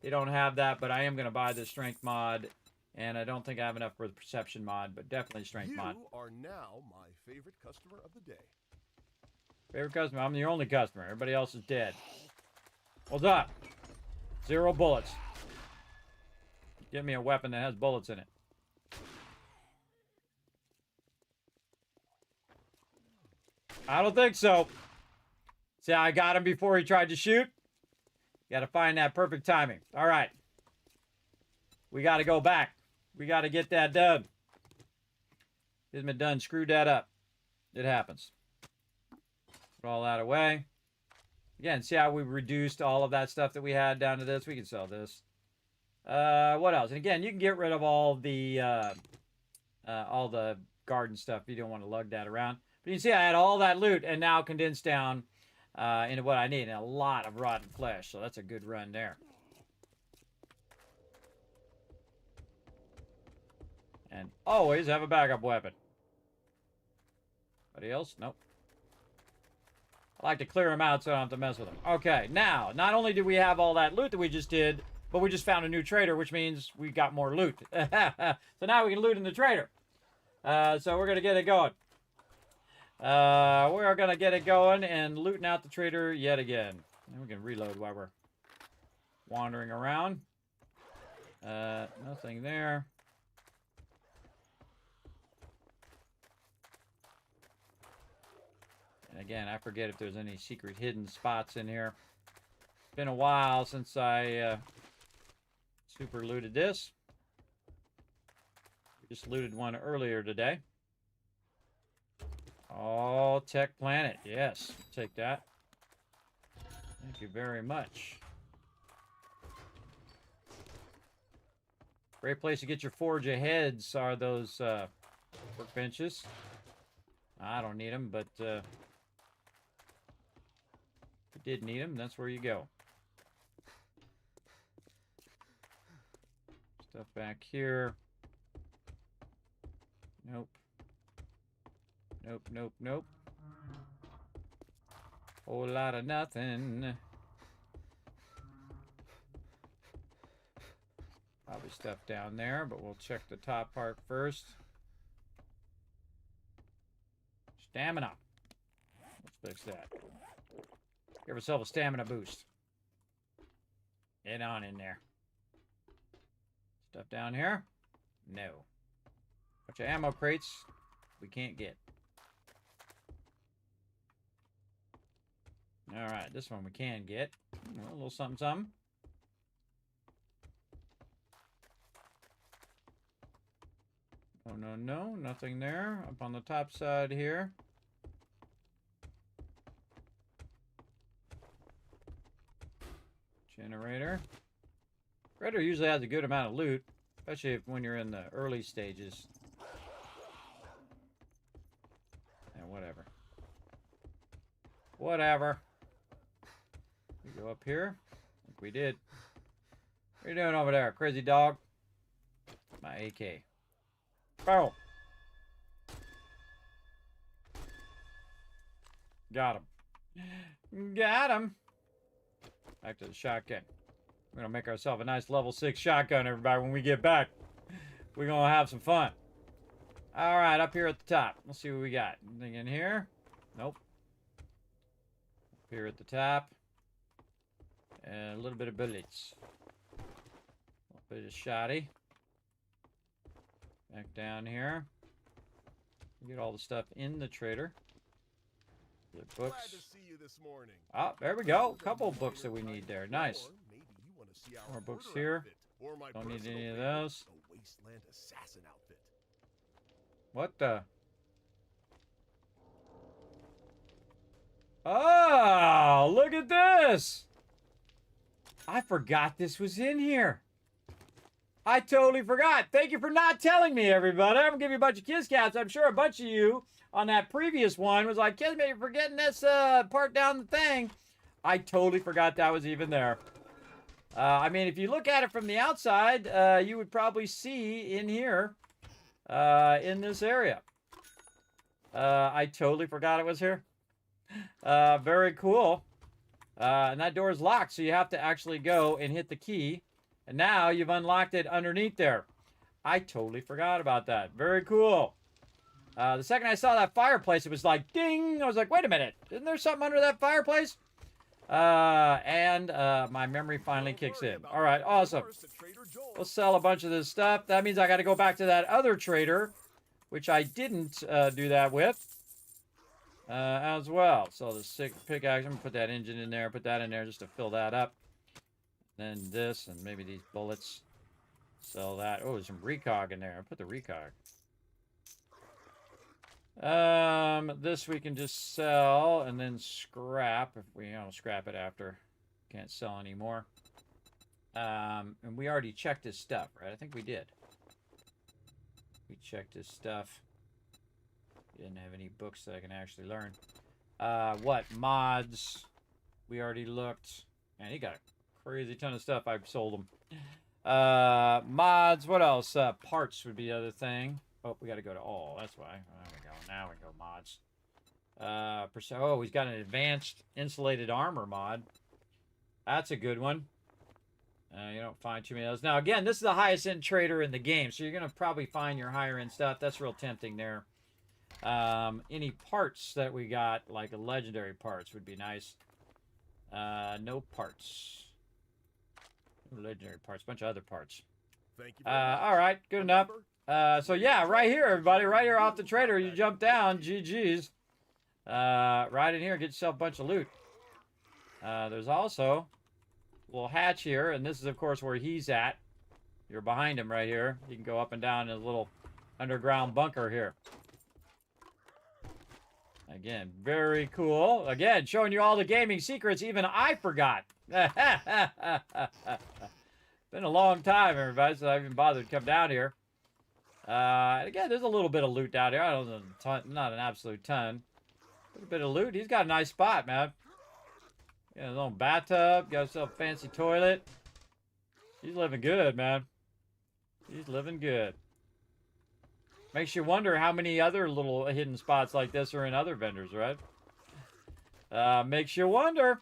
They don't have that, but I am going to buy the strength mod. And I don't think I have enough for the perception mod, but definitely strength mod.
You are now my favorite customer of the day.
Favorite customer? I'm the only customer. Everybody else is dead. What's up? 0 bullets. Give me a weapon that has bullets in it. I don't think so. See how I got him before he tried to shoot? Got to find that perfect timing. All right. We got to go back. We got to get that done. Kismet done screwed that up. It happens. Put all that away. Again, see how we reduced all of that stuff that we had down to this? We can sell this. What else? And again, you can get rid of all the garden stuff if you don't want to lug that around. But you can see I had all that loot and now condensed down into what I need. And a lot of rotten flesh. So that's a good run there. And always have a backup weapon. Anybody else? Nope. I like to clear them out so I don't have to mess with them. Okay, now, not only do we have all that loot that we just did, but we just found a new trader, which means we got more loot. So now we can loot in the trader. So we're going to get it going. We're going to get it going and looting out the trader yet again. And we can reload while we're wandering around. Nothing there. And again, I forget if there's any secret hidden spots in here. It's been a while since I super looted this. We just looted one earlier today. Oh, Tech Planet. Yes, take that. Thank you very much. Great place to get your forge aheads are those workbenches. I don't need them, but if you did need them, that's where you go. Stuff back here. Nope. Nope, nope, nope. Whole lot of nothing. Probably stuff down there, but we'll check the top part first. Stamina. Let's fix that. Give yourself a stamina boost. Get on in there. Stuff down here? No. Bunch of ammo crates we can't get. Alright, this one we can get. A little something, something. Oh, no, no. Nothing there. Up on the top side here. Generator. Predator usually has a good amount of loot, especially when you're in the early stages. And whatever. Whatever. We go up here. I think we did. What are you doing over there, crazy dog? My AK. Boom. Got him. Got him. Back to the shotgun. We're going to make ourselves a nice level 6 shotgun, everybody, when we get back. We're going to have some fun. All right, up here at the top. Let's see what we got. Anything in here? Nope. Up here at the top. And a little bit of bullets. A little bit of shotty. Back down here. Get all the stuff in the trader. The
Glad
books.
to see you this morning.
Oh, there we go. Couple of books that we need there. Nice.
Or maybe you want to see our
More books
hoarder
here.
outfit, or my
Don't need
personal
any of
favorite,
those.
the Wasteland Assassin outfit.
What the? Oh, look at this. I forgot this was in here. I totally forgot. Thank you for not telling me, everybody. I'm going to give you a bunch of kiss caps. I'm sure a bunch of you on that previous one was like, Kismet, you're forgetting this part down the thing. I totally forgot that was even there. I mean, if you look at it from the outside, you would probably see in here, in this area. I totally forgot it was here. Very cool. And that door is locked, so you have to actually go and hit the key. And now you've unlocked it underneath there. I totally forgot about that. Very cool. The second I saw that fireplace, it was like, ding! I was like, wait a minute. Isn't there something under that fireplace? And my memory finally kicks in. All right, awesome. We'll sell a bunch of this stuff. That means I got to go back to that other trader, which I didn't do that with as well. So the sick pickaxe, I'm going to put that engine in there, put that in there just to fill that up. Then this, and maybe these bullets. Sell that. Oh, there's some recog in there. I'll put the recog. This we can just sell and then scrap if we scrap it after. Can't sell anymore. And we already checked his stuff, right? I think we did. We checked his stuff. Didn't have any books that I can actually learn. What? Mods. We already looked. Man, he got a crazy ton of stuff. I've sold them. Mods. What else? Parts would be the other thing. Oh, we got to go to all. That's why. There we go. Now we go mods. Oh, he's got an advanced insulated armor mod. That's a good one. You don't find too many of those. Now, again, this is the highest end trader in the game, so you're going to probably find your higher end stuff. That's real tempting there. Any parts that we got, like legendary parts, would be nice. No parts. Legendary parts. Bunch of other parts.
Thank you.
All right, good enough. So yeah, right here, everybody, right here off the trader, you jump down, GG's. Right in here, get yourself a bunch of loot. There's also a little hatch here, and this is, of course, where he's at. You're behind him right here. You can go up and down in a little underground bunker here. Again, very cool. Again, showing you all the gaming secrets even I forgot. Been a long time, everybody, so I haven't bothered to come down here. Again, there's a little bit of loot down here. I don't know, not an absolute ton. A little bit of loot. He's got a nice spot, man. Got his own bathtub. Got himself a fancy toilet. He's living good, man. He's living good. Makes you wonder how many other little hidden spots like this are in other vendors, right? Makes you wonder.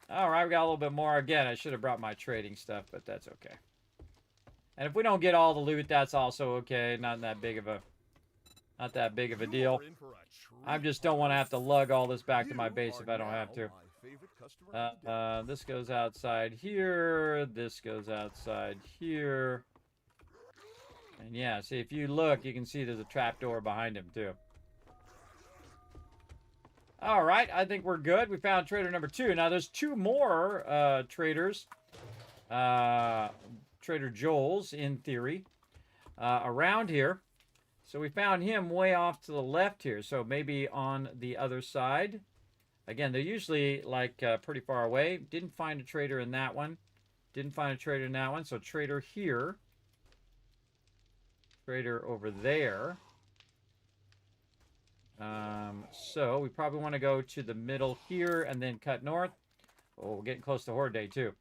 All right, we got a little bit more. Again, I should have brought my trading stuff, but that's okay. And if we don't get all the loot, that's also okay. Not that big of a deal. I just don't want to have to lug all this back to my base if I don't have to. This goes outside here. This goes outside here. And yeah, see, if you look, you can see there's a trapdoor behind him, too. All right, I think we're good. We found trader number 2. Now, there's 2 more traders. Trader Joel's, in theory, around here. So we found him way off to the left here. So maybe on the other side. Again, they're usually, like, pretty far away. Didn't find a trader in that one. Didn't find a trader in that one. So trader here. Trader over there. So we probably want to go to the middle here and then cut north. Oh, we're getting close to Horde Day too.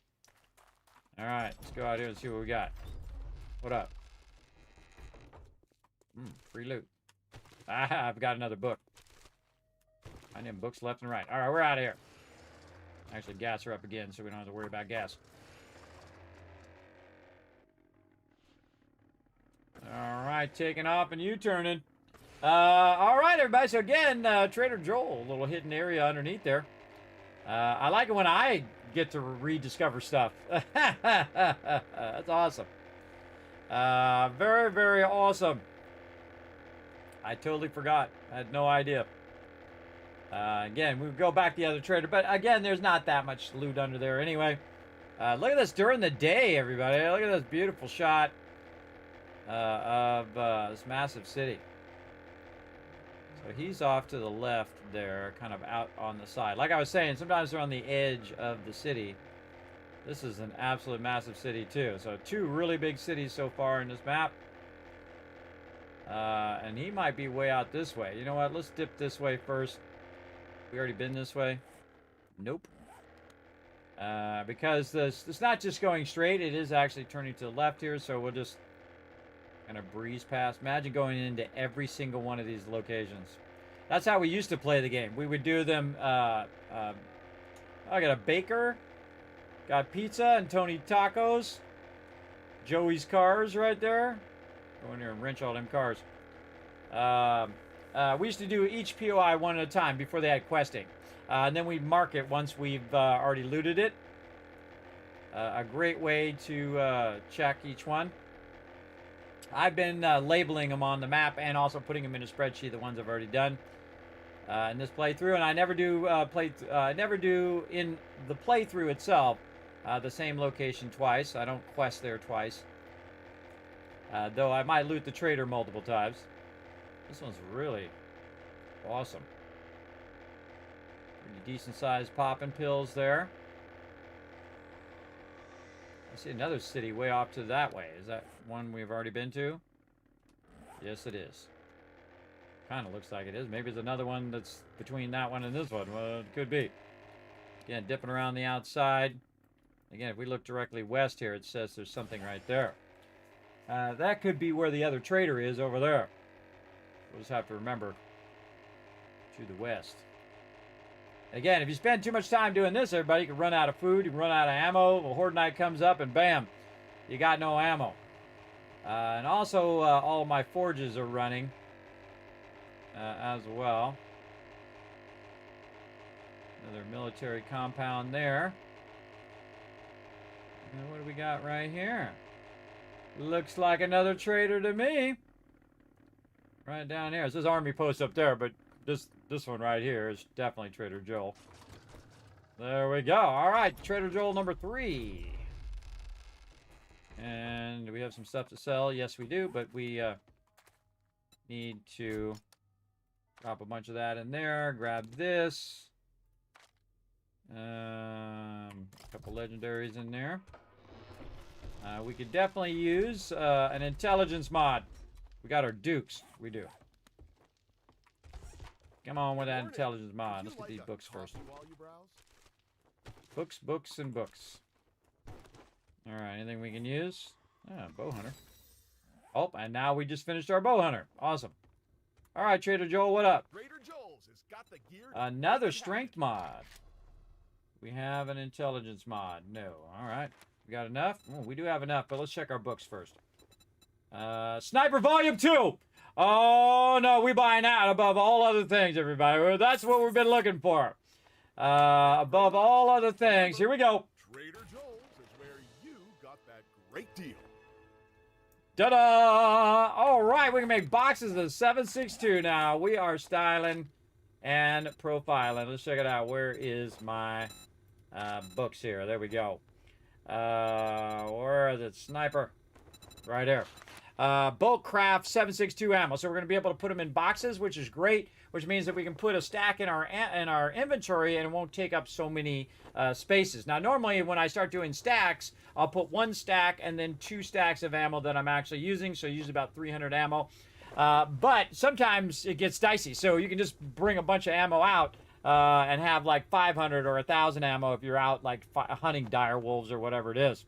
All right, let's go out here and see what we got. What up? Free loot. Ah, I've got another book. I need books left and right. All right, we're out of here. Actually, gas are up again, so we don't have to worry about gas. All right, taking off and U-turning. All right, everybody. So again, Trader Joel, a little hidden area underneath there. I like it when I get to rediscover stuff. That's awesome. Very, very awesome. I totally forgot. I had no idea. Again, we would go back to the other trader, but again, there's not that much loot under there anyway. Look at this during the day, everybody. Look at this beautiful shot of this massive city. So he's off to the left there, kind of out on the side. Like I was saying, sometimes they're on the edge of the city. This is an absolute massive city too. So 2 really big cities so far in this map. And he might be way out this way. You know what? Let's dip this way first. We already been this way. Nope. Because it's not just going straight. It is actually turning to the left here. So we'll just kind of breeze past. Imagine going into every single one of these locations. That's how we used to play the game. We would do them. I got a baker. Got pizza and Tony tacos. Joey's cars right there. Go in here and wrench all them cars. We used to do each POI one at a time before they had questing. And then we'd mark it once we've already looted it. A great way to check each one. I've been labeling them on the map and also putting them in a spreadsheet, the ones I've already done in this playthrough. And I never do in the playthrough itself the same location twice. I don't quest there twice. Though I might loot the trader multiple times. This one's really awesome. Pretty decent sized popping pills there. I see another city way off to that way. Is that one we've already been to? Yes, it is. Kind of looks like it is. Maybe it's another one that's between that one and this one. Well, it could be. Again, dipping around the outside. Again, if we look directly west here, it says there's something right there. That could be where the other trader is over there. We'll just have to remember to the west. Again, if you spend too much time doing this, everybody, you can run out of food, you can run out of ammo. The Horde Night comes up and bam, you got no ammo. And also, all of my forges are running as well. Another military compound there. And what do we got right here? Looks like another trader to me. Right down here. It says army post up there, but this one right here is definitely Trader Joel. There we go. All right, Trader Joel number 3. And do we have some stuff to sell? Yes, we do, but we need to drop a bunch of that in there. Grab this. A couple legendaries in there. We could definitely use an intelligence mod. We got our dukes. We do. Come on with that intelligence mod. Let's get these books first. Books, books, and books. Alright, anything we can use? Bow hunter. Oh, and now we just finished our bow hunter. Awesome. Alright, Trader Joel, what up?
Trader Joel's has got the gear.
Another strength mod. We have an intelligence mod. No. Alright. We got enough? Oh, we do have enough, but let's check our books first. Sniper Volume 2! Oh, no, we buying that above all other things, everybody. That's what we've been looking for. Above all other things. Here we go.
Trader Joel's is where you got that great deal.
Ta-da! All right, we can make boxes of 7.62 now. We are styling and profiling. Let's check it out. Where is my books here? There we go. Where is it? Sniper. Right there. Bulk craft 7.62 ammo. So we're going to be able to put them in boxes, which is great, which means that we can put a stack in our inventory and it won't take up so many spaces. Now, normally when I start doing stacks, I'll put 1 stack and then 2 stacks of ammo that I'm actually using. So I use about 300 ammo. But sometimes it gets dicey. So you can just bring a bunch of ammo out and have like 500 or 1,000 ammo if you're out like hunting dire wolves or whatever it is.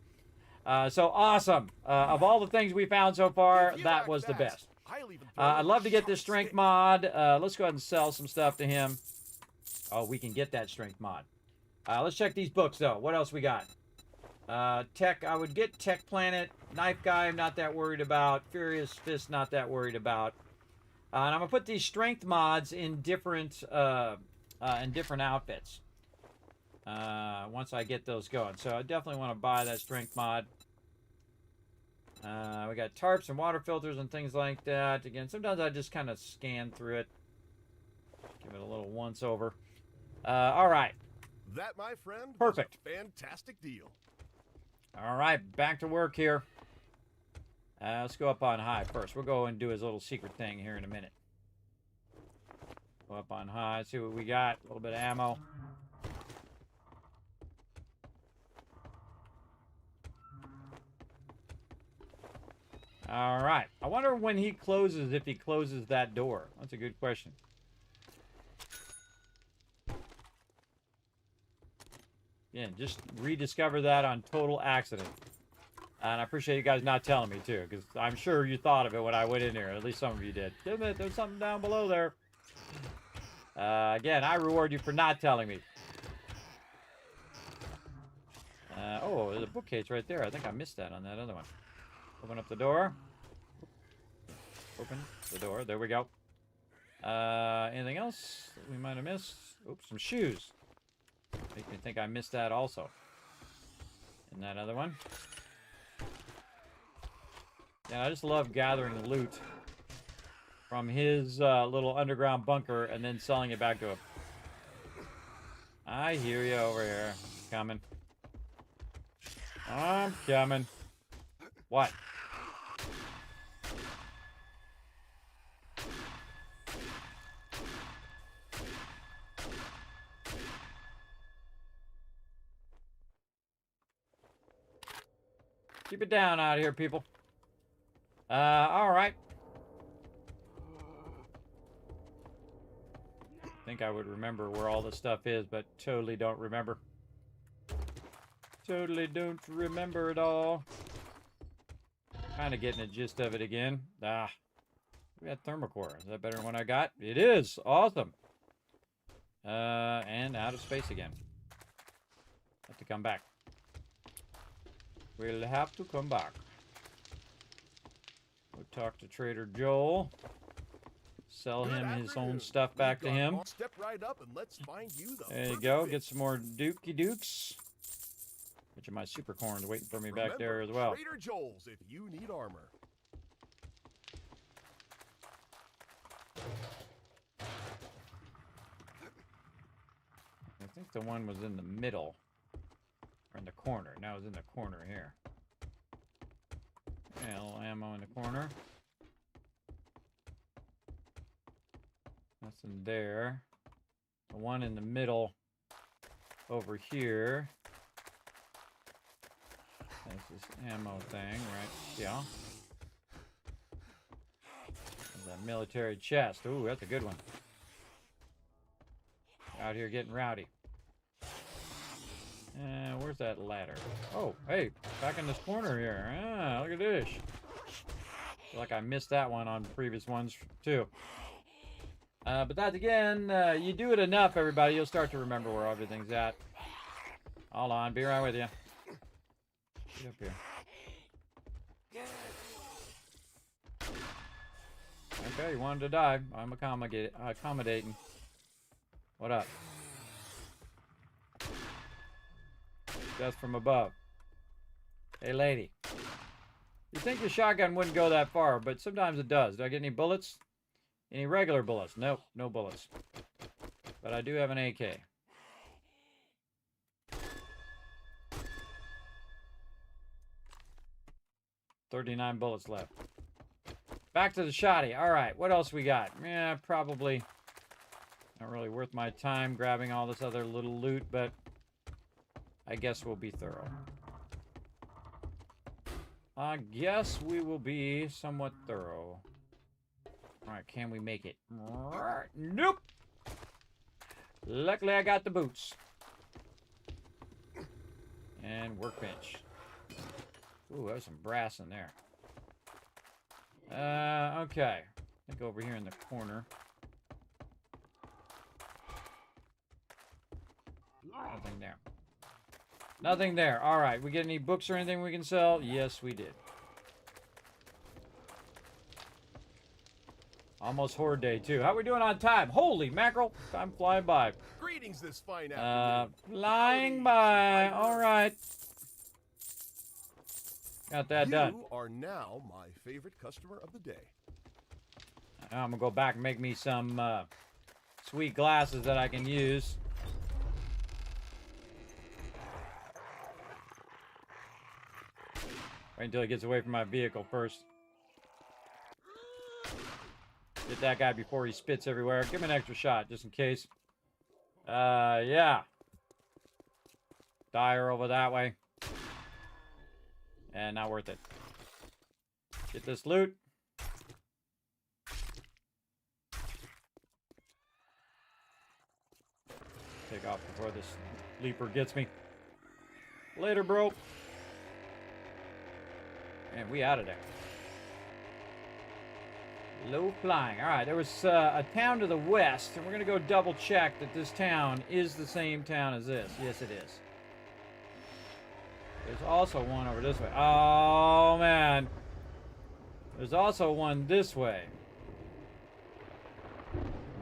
So awesome. Of all the things we found so far, that was the best. I'd love to get this strength mod. Let's go ahead and sell some stuff to him. Oh, we can get that strength mod. Let's check these books, though. What else we got? Tech, I would get Tech Planet. Knife Guy, I'm not that worried about. Furious Fist, not that worried about. And I'm going to put these strength mods in different outfits. Once I get those going. So I definitely want to buy that strength mod. We got tarps and water filters and things like that. Again, sometimes I just kind of scan through it. Give it a little once over. All right.
That, my friend,
Perfect.
was a fantastic deal.
All right, back to work here. Let's go up on high first. We'll go and do his little secret thing here in a minute. Go up on high, see what we got. A little bit of ammo. All right. I wonder when he closes, if he closes that door. That's a good question. Yeah, just rediscover that on total accident. And I appreciate you guys not telling me, too, because I'm sure you thought of it when I went in here. At least some of you did. Kismet, there's something down below there. Again, I reward you for not telling me. Oh, there's a bookcase right there. I think I missed that on that other one. Open up the door. Open the door. There we go. Anything else that we might have missed? Oops, some shoes. Make me think I missed that also. And that other one. Yeah, I just love gathering the loot from his little underground bunker and then selling it back to him. I hear you over here. Coming. I'm coming. What? Keep it down out here, people. All right. Think I would remember where all this stuff is, but totally don't remember. Totally don't remember it all. Kind of getting the gist of it again. We got thermocore. Is that better than what I got? It is. Awesome. And out of space again. Have to come back. We'll have to come back. We'll talk to Trader Joel. Sell him his own stuff back to him.
Step right up and let's find you the
There you go. Get some more Dookie Dukes. Which of my super corns waiting for me back there as well.
Trader Joel's if you need armor.
I think the one was in the middle. Or in the corner. Now it's in the corner here. Yeah, a little ammo in the corner. Nothing there. The one in the middle over here. That's this ammo thing, right? Yeah. There's that military chest. Ooh, that's a good one. Out here getting rowdy. Where's that ladder? Oh, hey, back in this corner here. Ah, look at this. Feel like I missed that one on previous ones, too. But that, again, you do it enough, everybody, you'll start to remember where everything's at. Hold on, be right with you. Get up here. Okay, you wanted to die. I'm accommodating. What up? Death from above. Hey, lady. You'd think the shotgun wouldn't go that far, but sometimes it does. Do I get any bullets? Any regular bullets? Nope, no bullets. But I do have an AK. $39 bullets left. Back to the shotty. All right, what else we got? Yeah, probably not really worth my time grabbing all this other little loot, but I guess we'll be thorough. I guess we will be somewhat thorough. All right, can we make it? Nope. Luckily, I got the boots. And workbench. Ooh, there's some brass in there. Okay. I think over here in the corner. Nothing there. Nothing there. All right. We get any books or anything we can sell? Yes, we did. Almost horde day, too. How we doing on time? Holy mackerel. Time flying by.
Greetings this fine afternoon.
Flying by. All right. Got that done.
You are now my favorite customer of the day.
I'm going to go back and make me some sweet glasses that I can use. Wait until he gets away from my vehicle first. Get that guy before he spits everywhere. Give him an extra shot, just in case. Yeah. Dire over that way. And not worth it. Get this loot. Take off before this leaper gets me. Later, bro. And we out of there. Low flying. All right, there was a town to the west, and we're going to go double check that this town is the same town as this. Yes, it is. There's also one over this way. Oh, man. There's also one this way.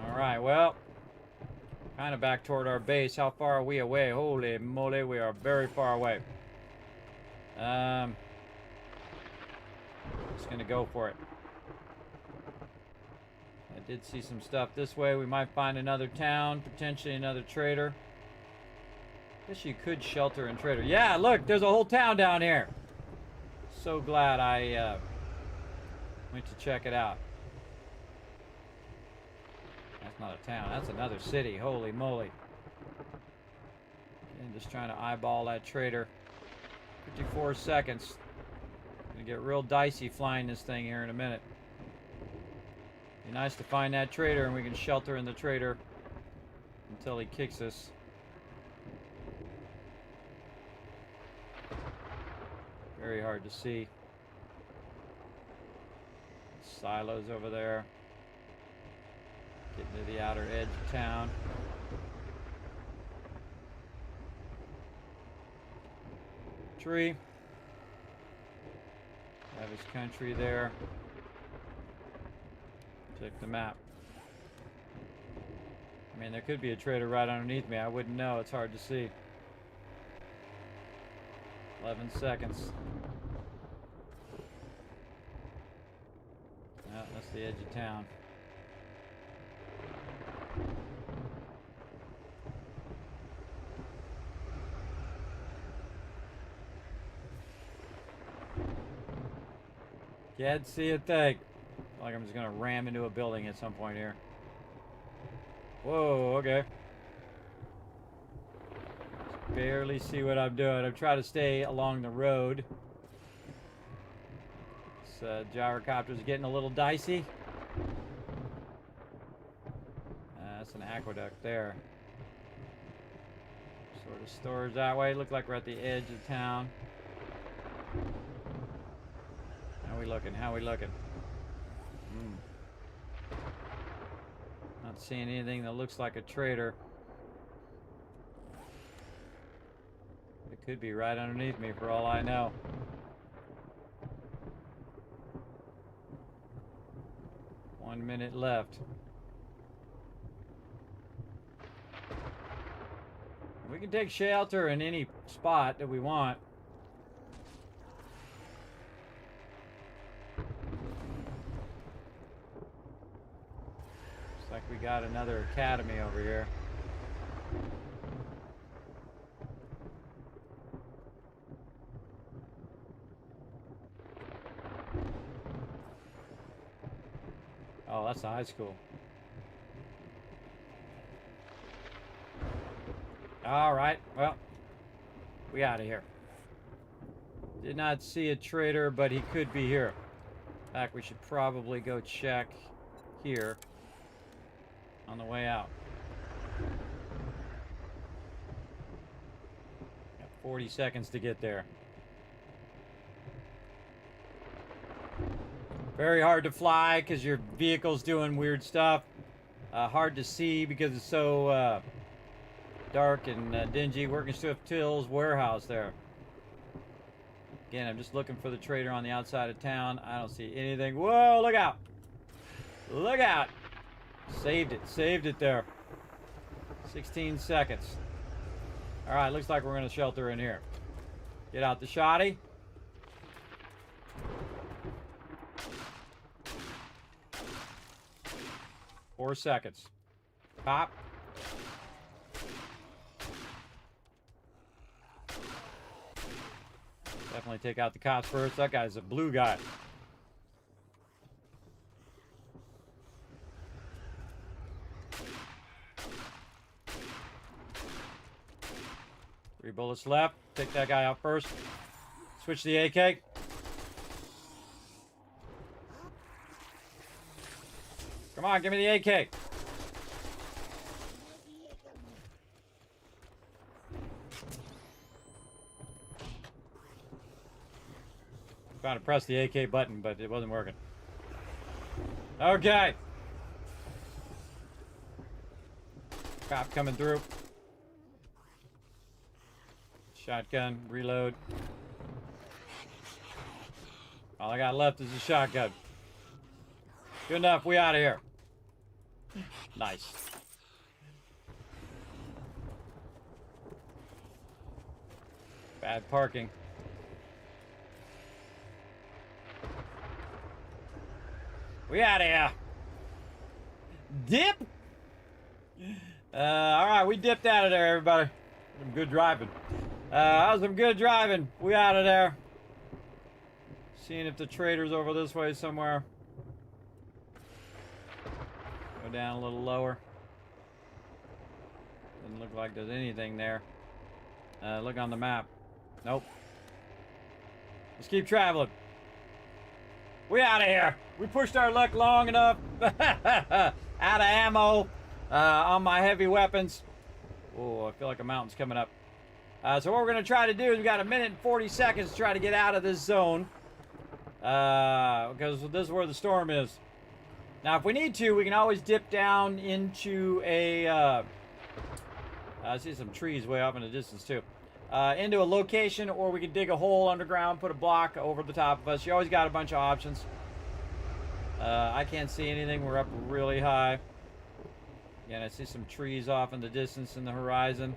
All right, well, kind of back toward our base. How far are we away? Holy moly, we are very far away. Just going to go for it. I did see some stuff this way. We might find another town, potentially another trader. Guess you could shelter and trader. Yeah, look, there's a whole town down here. So glad I went to check it out. That's not a town. That's another city. Holy moly. Again, just trying to eyeball that trader. 54 seconds. Gonna get real dicey flying this thing here in a minute. Be nice to find that trader and we can shelter in the trader until he kicks us. Very hard to see. Silos over there. Getting to the outer edge of town. Tree. Have his country there. Check the map. I mean, there could be a trader right underneath me. I wouldn't know. It's hard to see. 11 seconds. Yeah, that's the edge of town. Can't see a thing. Like I'm just gonna ram into a building at some point here. Whoa, okay. Just barely see what I'm doing. I'm trying to stay along the road. This gyrocopter's getting a little dicey. That's an aqueduct there. Sort of storage that way. Look like we're at the edge of town. How we looking? How we looking? Not seeing anything that looks like a trader. It could be right underneath me for all I know. One minute left. We can take shelter in any spot that we want. Looks like we got another academy over here. Oh, that's a high school. All right, well, we out of here. Did not see a trader, but he could be here. In fact, we should probably go check here on the way out. Got 40 seconds to get there. Very hard to fly because your vehicle's doing weird stuff. Hard to see because it's so dark and dingy. Working Swift Till's warehouse there. Again, I'm just looking for the trader on the outside of town. I don't see anything. Whoa, look out. Look out. Saved it there. 16 seconds. All right, looks like we're going to shelter in here. Get out the shoddy. Four seconds. Cop. Definitely take out the cops first. That guy's a blue guy. Three bullets left. Take that guy out first. Switch the AK. Come on, give me the AK. Trying to press the AK button, but it wasn't working. Okay. Cop coming through. Shotgun, reload. All I got left is a shotgun. Good enough, we out of here. Nice. Bad parking. We out of here. Dip. All right, we dipped out of there, everybody. Some good driving. That was some good driving. We out of there. Seeing if the trader's over this way somewhere. Go down a little lower. Doesn't look like there's anything there. Look on the map. Nope. Let's keep traveling. We out of here. We pushed our luck long enough. Out of ammo on my heavy weapons. Oh, I feel like a mountain's coming up. So what we're going to try to do is we got 1 minute and 40 seconds to try to get out of this zone. Because this is where the storm is. Now, if we need to, we can always dip down into a... I see some trees way off in the distance, too. Into a location, or we can dig a hole underground, put a block over the top of us. You always got a bunch of options. I can't see anything. We're up really high. Again, I see some trees off in the distance in the horizon.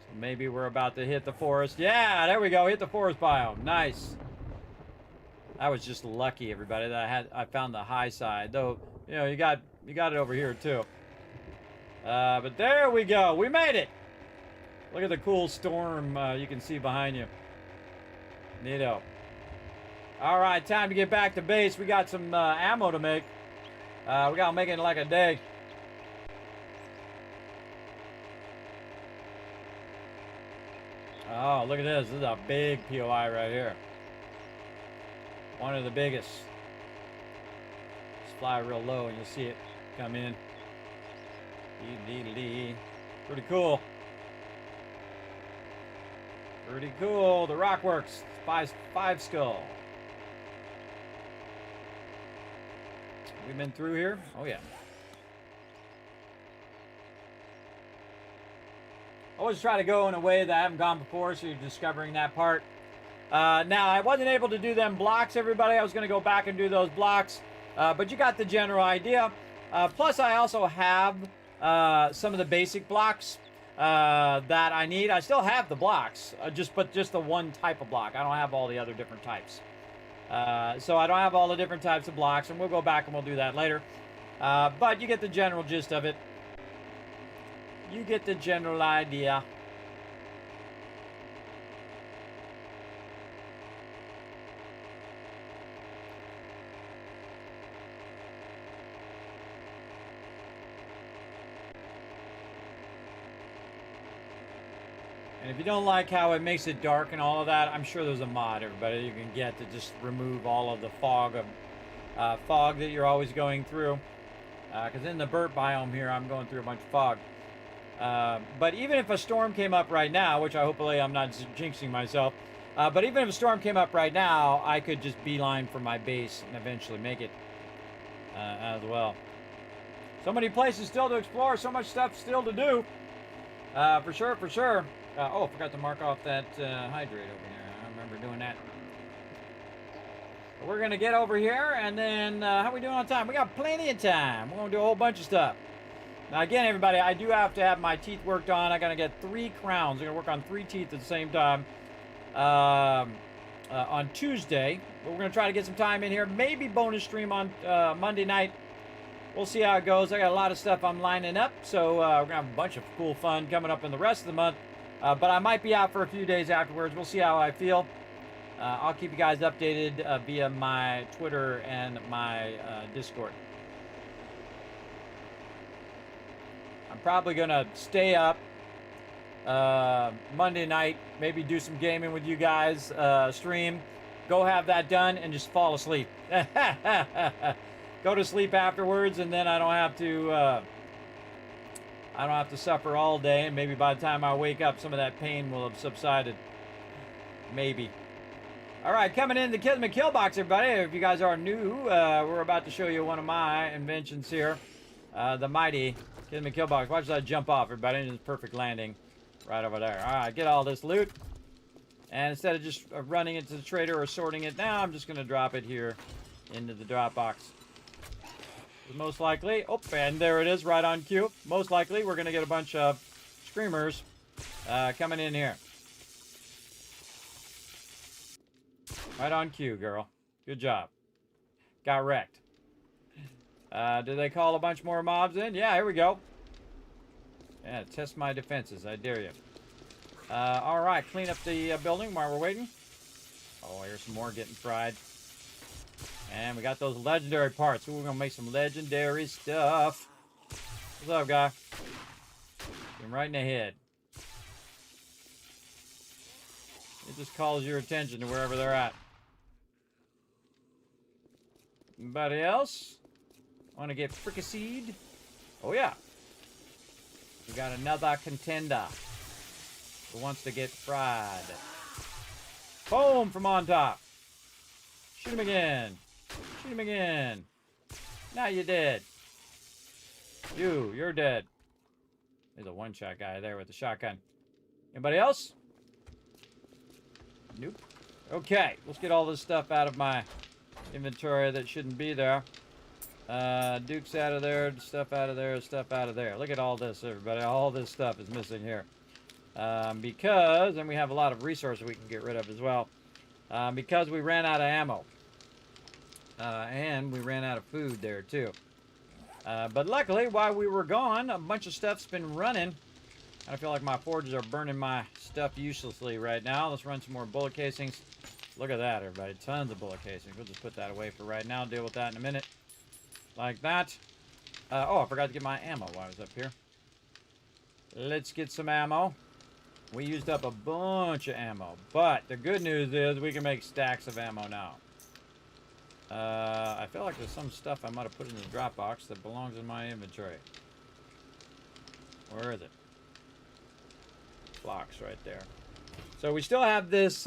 So maybe we're about to hit the forest. Yeah, there we go. Hit the forest biome. Nice. That was just lucky, everybody, that I found the high side. Though, you know, you got it over here too. But there we go. We made it. Look at the cool storm you can see behind you. Neato. All right, time to get back to base. We got some ammo to make. We got to make it in like a day. Oh, look at this. This is a big POI right here. One of the biggest. Just fly real low and you'll see it come in. Pretty cool. Pretty cool. The Rockworks. Five skull. We've been through here? Oh, yeah. Always try to go in a way that I haven't gone before, so you're discovering that part. Now, I wasn't able to do them blocks, everybody. I was going to go back and do those blocks, but you got the general idea. Plus, I also have some of the basic blocks that I need. I still have the blocks, but just the one type of block. I don't have all the other different types. So I don't have all the different types of blocks, and we'll go back and we'll do that later. But you get the general gist of it. You get the general idea. And if you don't like how it makes it dark and all of that, I'm sure there's a mod, everybody, you can get to just remove all of the fog that you're always going through. Because in the burnt biome here, I'm going through a bunch of fog. But even if a storm came up right now, which hopefully I'm not jinxing myself, but even if a storm came up right now, I could just beeline for my base and eventually make it as well. So many places still to explore, so much stuff still to do. For sure, for sure. Oh, forgot to mark off that hydrate over here. I remember doing that. But we're going to get over here, and then how are we doing on time? We got plenty of time. We're going to do a whole bunch of stuff. Now, again, everybody, I do have to have my teeth worked on. I got to get 3 crowns. I'm going to work on 3 teeth at the same time on Tuesday. But we're going to try to get some time in here. Maybe bonus stream on Monday night. we'll see how it goes. I got a lot of stuff I'm lining up, so we're going to have a bunch of cool fun coming up in the rest of the month. But I might be out for a few days afterwards. We'll see how I feel. I'll keep you guys updated via my Twitter and my Discord. I'm probably going to stay up Monday night, maybe do some gaming with you guys, stream, go have that done, and just fall asleep. Go to sleep afterwards, and then I don't have to suffer all day, and maybe by the time I wake up, some of that pain will have subsided. Maybe. All right, coming in the Kismet Kill Box, everybody. If you guys are new, we're about to show you one of my inventions here. The mighty Kismet Kill Box. Watch that jump off, everybody. It's perfect landing right over there. All right, get all this loot. And instead of just running it to the trader or sorting it now, I'm just going to drop it here into the drop box. Most likely, oh, and there it is, right on cue. Most likely, we're going to get a bunch of screamers coming in here. Right on cue, girl. Good job. Got wrecked. Did they call a bunch more mobs in? Yeah, here we go. Yeah, test my defenses. I dare you. All right, clean up the building while we're waiting. Oh, here's some more getting fried. And we got those legendary parts. Ooh, we're going to make some legendary stuff. What's up, guy? Get him right in the head. It just calls your attention to wherever they're at. Anybody else want to get fricasseed? Oh, yeah. We got another contender who wants to get fried. Boom from on top. Shoot him again. Shoot him again. Now you're dead. You're dead. There's a one-shot guy there with the shotgun. Anybody else? Nope. Okay, let's get all this stuff out of my inventory that shouldn't be there. Duke's out of there, stuff out of there, stuff out of there. Look at all this, everybody. All this stuff is missing here. Because, and we have a lot of resources we can get rid of as well. Because we ran out of ammo. And we ran out of food there, too. But luckily, while we were gone, a bunch of stuff's been running. I feel like my forges are burning my stuff uselessly right now. Let's run some more bullet casings. Look at that, everybody. Tons of bullet casings. We'll just put that away for right now. Deal with that in a minute. Like that. Oh, I forgot to get my ammo while I was up here. Let's get some ammo. We used up a bunch of ammo. But the good news is we can make stacks of ammo now. I feel like there's some stuff I might have put in the drop box that belongs in my inventory. Where is it? Box right there. So we still have this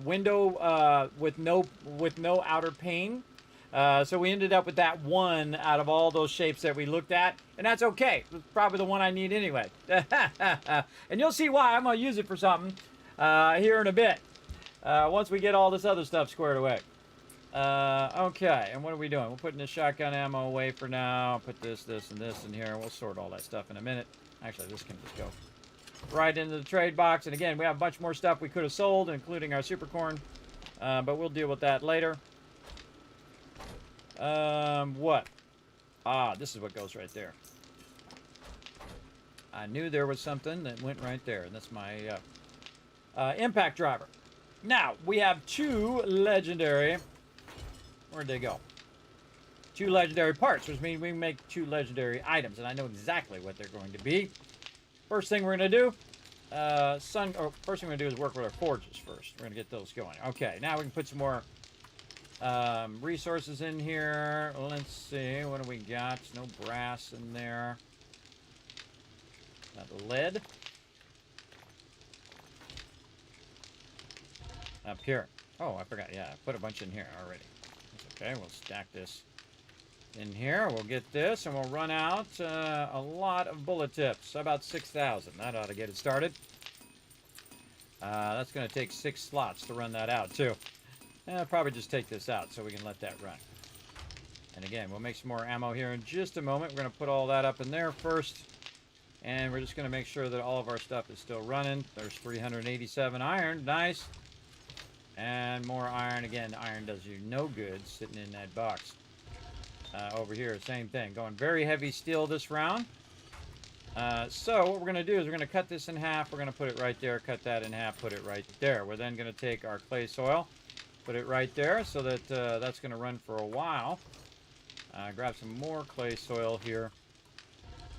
window with no outer pane. So we ended up with that one out of all those shapes that we looked at, and that's okay. It's probably the one I need anyway. And you'll see why. I'm gonna use it for something here in a bit. Once we get all this other stuff squared away. Okay, and what are we doing? We're putting the shotgun ammo away for now. Put this, and this in here. We'll sort all that stuff in a minute. Actually, this can just go right into the trade box. And again, we have a bunch more stuff we could have sold, including our super corn. But we'll deal with that later. What? Ah, this is what goes right there. I knew there was something that went right there, and that's my impact driver. Now, we have two legendary... Where'd they go? Two legendary parts, which means we can make two legendary items, and I know exactly what they're going to be. First thing we're going to do, first thing we're going to do is work with our forges first. We're going to get those going. Okay, now we can put some more resources in here. Let's see, what do we got? No brass in there. Got lead. Up here. Oh, I forgot. Yeah, I put a bunch in here already. Okay, we'll stack this in here. We'll get this, and we'll run out a lot of bullet tips. About 6,000. That ought to get it started. That's going to take 6 slots to run that out, too. I'll probably just take this out so we can let that run. And again, we'll make some more ammo here in just a moment. We're going to put all that up in there first. And we're just going to make sure that all of our stuff is still running. There's 387 iron. Nice. And more iron. Again, iron does you no good sitting in that box. Over here, same thing. Going very heavy steel this round. So what we're going to do is we're going to cut this in half. We're going to put it right there, cut that in half, put it right there. We're then going to take our clay soil, put it right there so that that's going to run for a while. Grab some more clay soil here.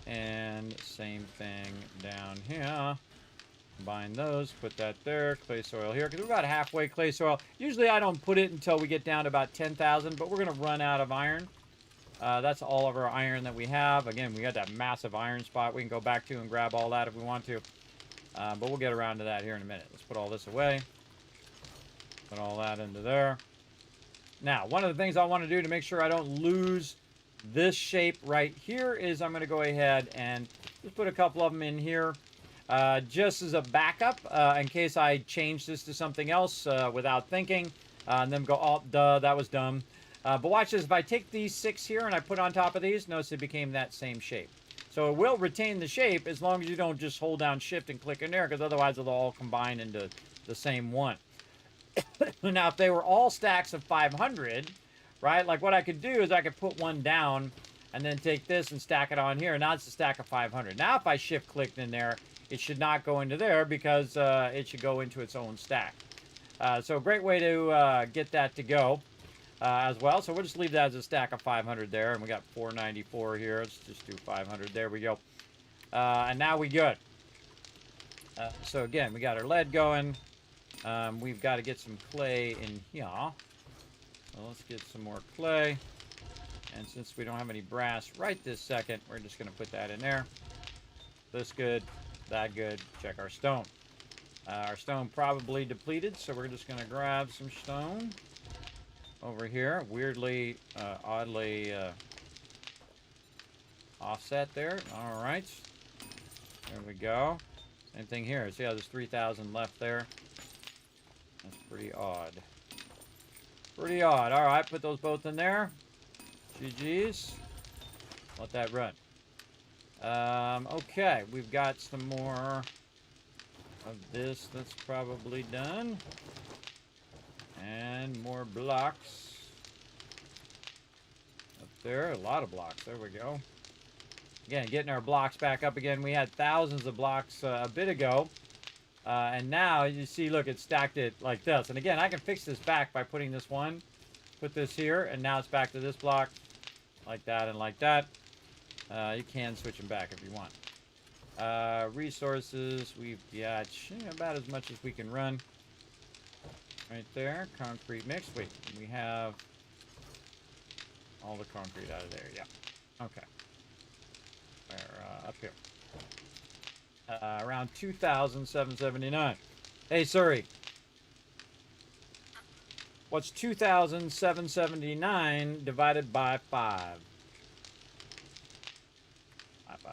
And same thing down here. Combine those, put that there, clay soil here. Because we're about halfway clay soil. Usually I don't put it until we get down to about 10,000, but we're going to run out of iron. That's all of our iron that we have. Again, we got that massive iron spot we can go back to and grab all that if we want to. But we'll get around to that here in a minute. Let's put all this away. Put all that into there. Now, one of the things I want to do to make sure I don't lose this shape right here is I'm going to go ahead and just put a couple of them in here. Just as a backup, in case I change this to something else without thinking. And then go, oh, duh, that was dumb. But watch this. If I take these 6 here and I put on top of these, notice it became that same shape. So it will retain the shape as long as you don't just hold down shift and click in there, because otherwise it'll all combine into the same one. Now, if they were all stacks of 500, right, like what I could do is I could put one down and then take this and stack it on here. Now it's a stack of 500. Now if I shift clicked in there, it should not go into there because it should go into its own stack. So a great way to get that to go. As well, so we'll just leave that as a stack of 500 there, and we got 494 here. Let's just do 500. There we go. And now we good. So again, we got our lead going. We've got to get some clay in here. So let's get some more clay. And since we don't have any brass right this second, we're just going to put that in there. This good, that good. Check our stone. Our stone probably depleted, so we're just going to grab some stone. Over here, weirdly, oddly offset there. All right, there we go. Same thing here. See how there's 3,000 left there? That's pretty odd. Pretty odd. All right, put those both in there. GG's. Let that run. Okay, we've got some more of this that's probably done. And more blocks up there. A lot of blocks. There we go. Again, getting our blocks back up again. We had thousands of blocks a bit ago. And now you see, look, it stacked it like this. And again, I can fix this back by putting this one, put this here, and now it's back to this block like that and like that. You can switch them back if you want. Resources, we've got about as much as we can run. Right there, concrete mix. Wait, we have all the concrete out of there. Yeah. Okay. We're up here. Around 2,779. Hey, Suri. What's 2,779 divided by 5?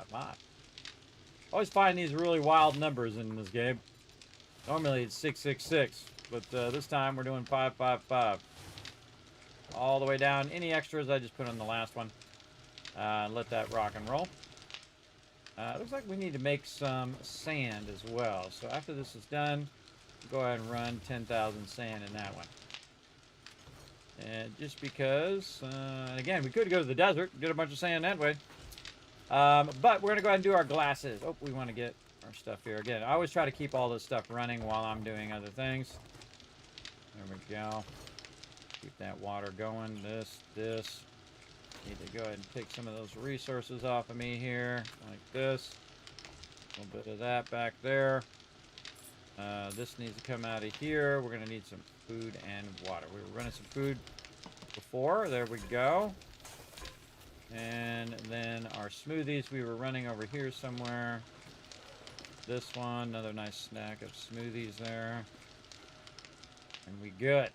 5. Always find these really wild numbers in this game. Normally it's 666. But this time we're doing 555. All the way down. Any extras I just put on the last one. Let that rock and roll. Looks like we need to make some sand as well. So after this is done, go ahead and run 10,000 sand in that one. And just because, again, we could go to the desert, get a bunch of sand that way. But we're going to go ahead and do our glasses. Oh, we want to get our stuff here. Again, I always try to keep all this stuff running while I'm doing other things. There we go. Keep that water going. This. Need to go ahead and take some of those resources off of me here, like this. A little bit of that back there. This needs to come out of here. We're going to need some food and water. We were running some food before. There we go. And then our smoothies we were running over here somewhere. This one, another nice snack of smoothies there. And we good.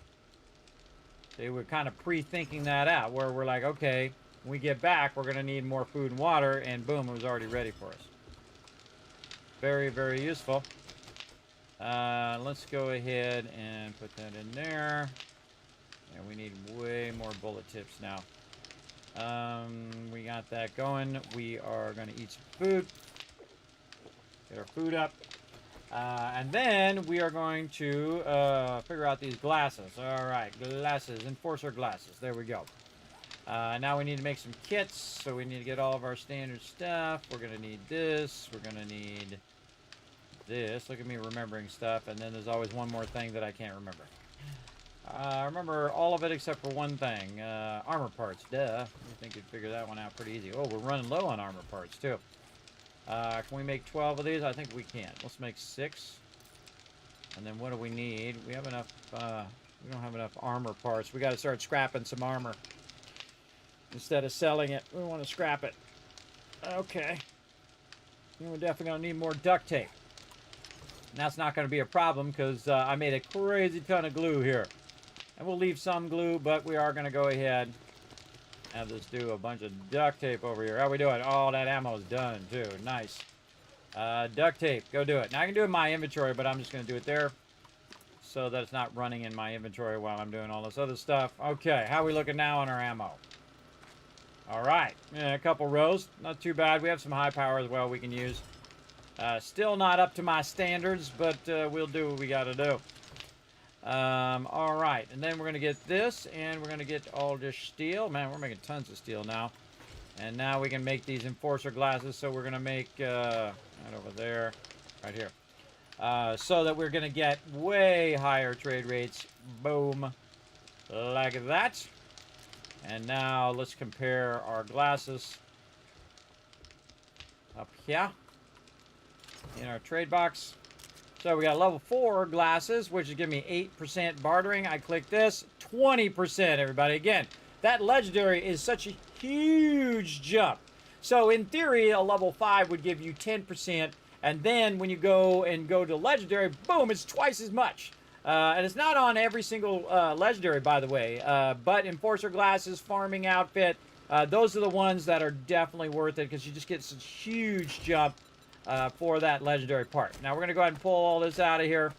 See, we're kind of pre-thinking that out, where we're like, okay, when we get back, we're going to need more food and water, and boom, it was already ready for us. Very, very useful. Let's go ahead and put that in there. And we need way more bullet tips now. We got that going. We are going to eat some food. Get our food up. And then we are going to figure out these glasses. All right, glasses, enforcer glasses. There we go. Now we need to make some kits, so we need to get all of our standard stuff. We're going to need this. We're going to need this. Look at me remembering stuff, and then there's always one more thing that I can't remember. I remember all of it except for one thing. Armor parts, duh. I think you'd figure that one out pretty easy. Oh, we're running low on armor parts, too. Can we make 12 of these? I think we can. Let's make 6. And then what do we need? We have enough, we don't have enough armor parts. We got to start scrapping some armor. Instead of selling it, we want to scrap it. Okay. And we're definitely going to need more duct tape. And that's not going to be a problem because I made a crazy ton of glue here. And we'll leave some glue, but we are going to go ahead and have this do a bunch of duct tape over here. How we doing? Oh, that ammo's done too. Nice. Duct tape. Go do it. Now I can do it in my inventory, but I'm just going to do it there so that it's not running in my inventory while I'm doing all this other stuff. Okay, how are we looking now on our ammo? All right. Yeah, a couple rows. Not too bad. We have some high power as well we can use. Still not up to my standards, but we'll do what we got to do. All right, and then we're going to get this, and we're going to get all this steel. Man, we're making tons of steel now. And now we can make these enforcer glasses, so we're going to make, right over there, right here. So that we're going to get way higher trade rates. Boom. Like that. And now let's compare our glasses up here in our trade box. So we got level 4 glasses, which is giving me 8% bartering. I click this, 20%, everybody. Again, that legendary is such a huge jump. So in theory, a level 5 would give you 10%. And then when you go to legendary, boom, it's twice as much. And it's not on every single legendary, by the way. But enforcer glasses, farming outfit, those are the ones that are definitely worth it because you just get such a huge jump for that legendary part. Now we're going to go ahead and pull all this out of here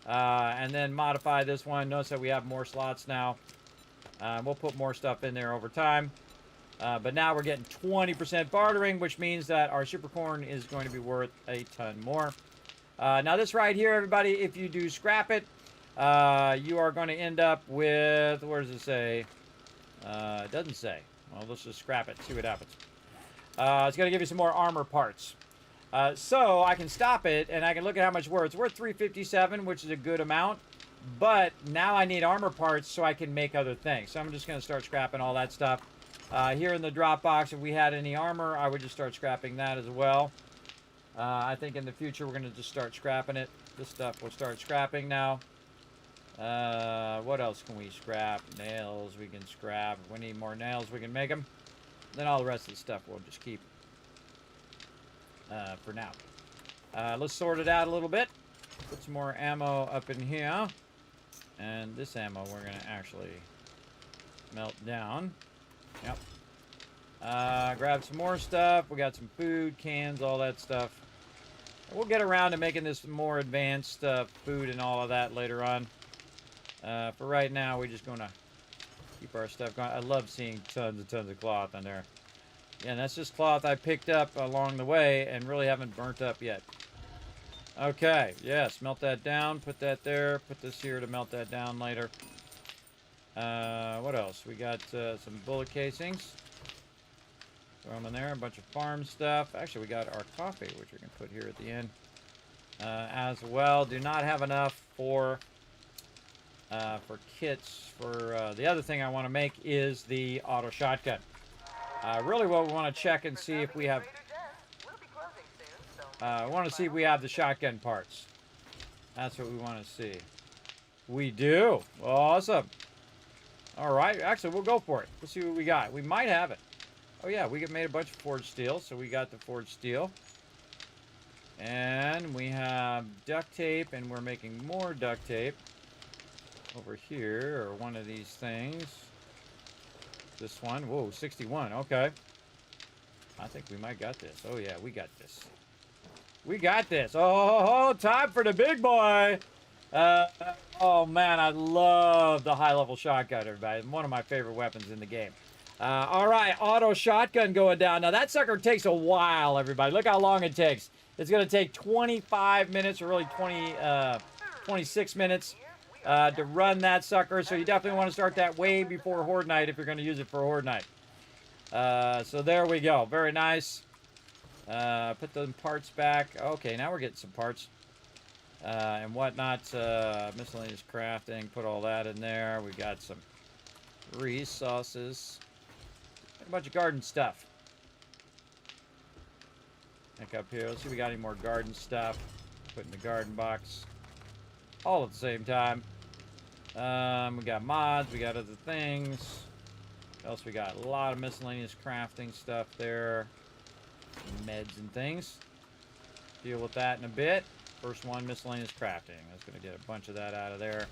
and then modify this one. Notice that we have more slots now. We'll put more stuff in there over time. But now we're getting 20% bartering, which means that our super corn is going to be worth a ton more. Now this right here, everybody, if you do scrap it, you are going to end up with, where does it say? It doesn't say. Well, let's just scrap it, see what happens. It's going to give you some more armor parts. So I can stop it, and I can look at how much it's worth. It's worth 357, which is a good amount. But now I need armor parts so I can make other things. So I'm just going to start scrapping all that stuff. Here in the drop box, if we had any armor, I would just start scrapping that as well. I think in the future, we're going to just start scrapping it. This stuff we'll start scrapping now. What else can we scrap? Nails we can scrap. If we need more nails, we can make them. Then all the rest of the stuff we'll just keep. For now. Let's sort it out a little bit. Put some more ammo up in here. And this ammo we're going to actually melt down. Yep. Grab some more stuff. We got some food, cans, all that stuff. We'll get around to making this more advanced food and all of that later on. For right now, we're just going to keep our stuff going. I love seeing tons and tons of cloth in there. Yeah, and that's just cloth I picked up along the way and really haven't burnt up yet. Okay, yes, melt that down, put that there, put this here to melt that down later. What else? We got some bullet casings. Throw them in there, a bunch of farm stuff. Actually, we got our coffee, which we can put here at the end as well. Do not have enough for kits. For the other thing I want to make is the auto shotgun. Really what we want to check and see if we have... I want to see if we have the shotgun parts. That's what we want to see. We do. Awesome. All right. Actually, we'll go for it. Let's see what we got. We might have it. Oh, yeah. We made a bunch of forged steel, so we got the forged steel. And we have duct tape, and we're making more duct tape over here, or one of these things. This one. Whoa, 61. Okay. I think we might got this. Oh, yeah, we got this. We got this. Oh, time for the big boy. Oh, man, I love the high-level shotgun, everybody. One of my favorite weapons in the game. All right, auto shotgun going down. Now, that sucker takes a while, everybody. Look how long it takes. It's going to take 25 minutes, or really 26 minutes. to run that sucker. So you definitely want to start that way before Horde Night if you're going to use it for Horde Night. So there we go. Very nice. Put the parts back. Okay, now we're getting some parts and whatnot. Miscellaneous crafting. Put all that in there. We got some resources. A bunch of garden stuff. Back up here. Let's see if we got any more garden stuff. Put in the garden box. All at the same time. We got mods. We got other things. What else we got? A lot of miscellaneous crafting stuff there. Meds and things. Deal with that in a bit. First one, miscellaneous crafting. I was going to get a bunch of that out of there.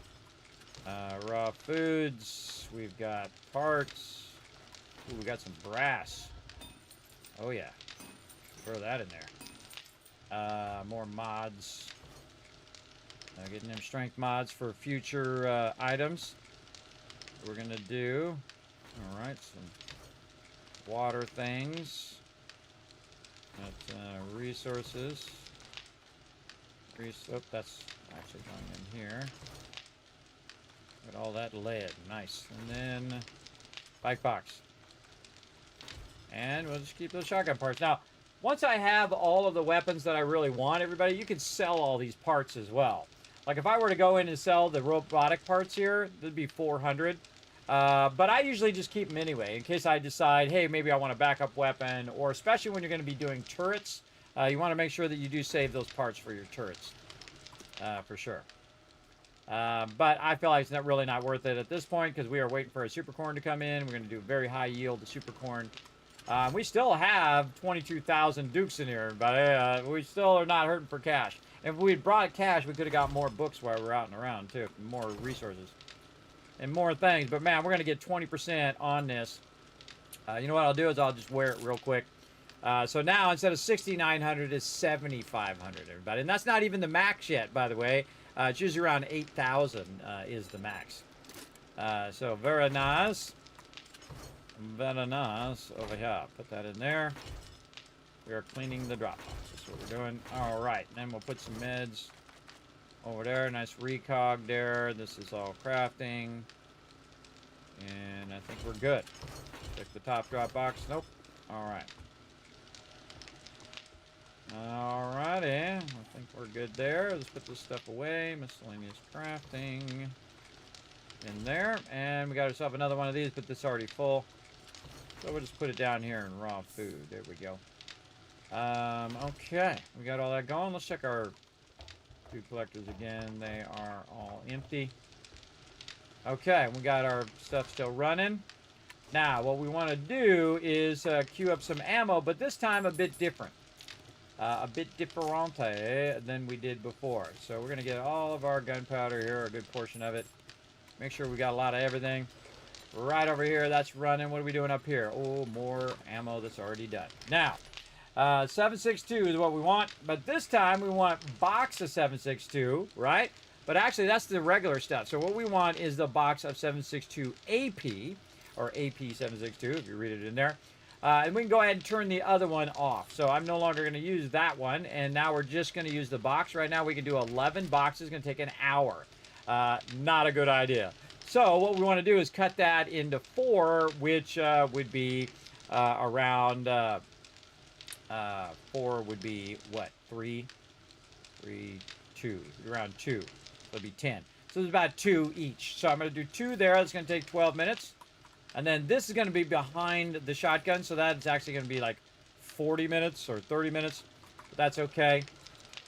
Raw foods. We've got parts. Ooh, we got some brass. Oh, yeah. Throw that in there. More mods. Getting them strength mods for future items. We're going to do. Alright, some water things. That's resources. Oh, that's actually going in here. Got all that lead. Nice. And then bike box. And we'll just keep those shotgun parts. Now, once I have all of the weapons that I really want, everybody, you can sell all these parts as well. Like if I were to go in and sell the robotic parts here, that'd be 400. But I usually just keep them anyway, in case I decide, hey, maybe I want a backup weapon, or especially when you're going to be doing turrets, you want to make sure that you do save those parts for your turrets, for sure. But I feel like it's not really not worth it at this point, because we are waiting for a super corn to come in. We're going to do very high yield of super corn. We still have 22,000 dukes in here, but we still are not hurting for cash. If we had brought cash, we could have got more books while we're out and around, too. More resources. And more things. But, man, we're going to get 20% on this. You know what I'll do is I'll just wear it real quick. So now, instead of 6,900, it's 7,500, everybody. And that's not even the max yet, by the way. It's usually around 8,000 is the max. So, very nice. Very nice over here. Put that in there. We are cleaning the drop box. That's what we're doing. All right. Then we'll put some meds over there. Nice recog there. This is all crafting. And I think we're good. Check the top drop box. Nope. All right. All righty. I think we're good there. Let's put this stuff away. Miscellaneous crafting in there. And we got ourselves another one of these, but this is already full. So we'll just put it down here in raw food. There we go. Okay, we got all that going. Let's check our food collectors again. They are all empty. Okay, we got our stuff still running. Now, what we want to do is queue up some ammo, but this time a bit different. A bit differente than we did before. So we're going to get all of our gunpowder here, a good portion of it. Make sure we got a lot of everything. Right over here, that's running. What are we doing up here? Oh, more ammo that's already done. Now, 7.62 is what we want, but this time we want box of 7.62, right? But actually, that's the regular stuff. So what we want is the box of 7.62 AP, or AP 7.62, if you read it in there. And we can go ahead and turn the other one off. So I'm no longer going to use that one, and now we're just going to use the box. Right now, we can do 11 boxes. It's going to take an hour. Not a good idea. So what we want to do is cut that into 4, which would be around... 4 would be, what, 3, 2, around 2. So it'd be 10. So there's about 2 each. So I'm going to do 2 there. That's going to take 12 minutes. And then this is going to be behind the shotgun. So that's actually going to be like 40 minutes or 30 minutes. But that's okay.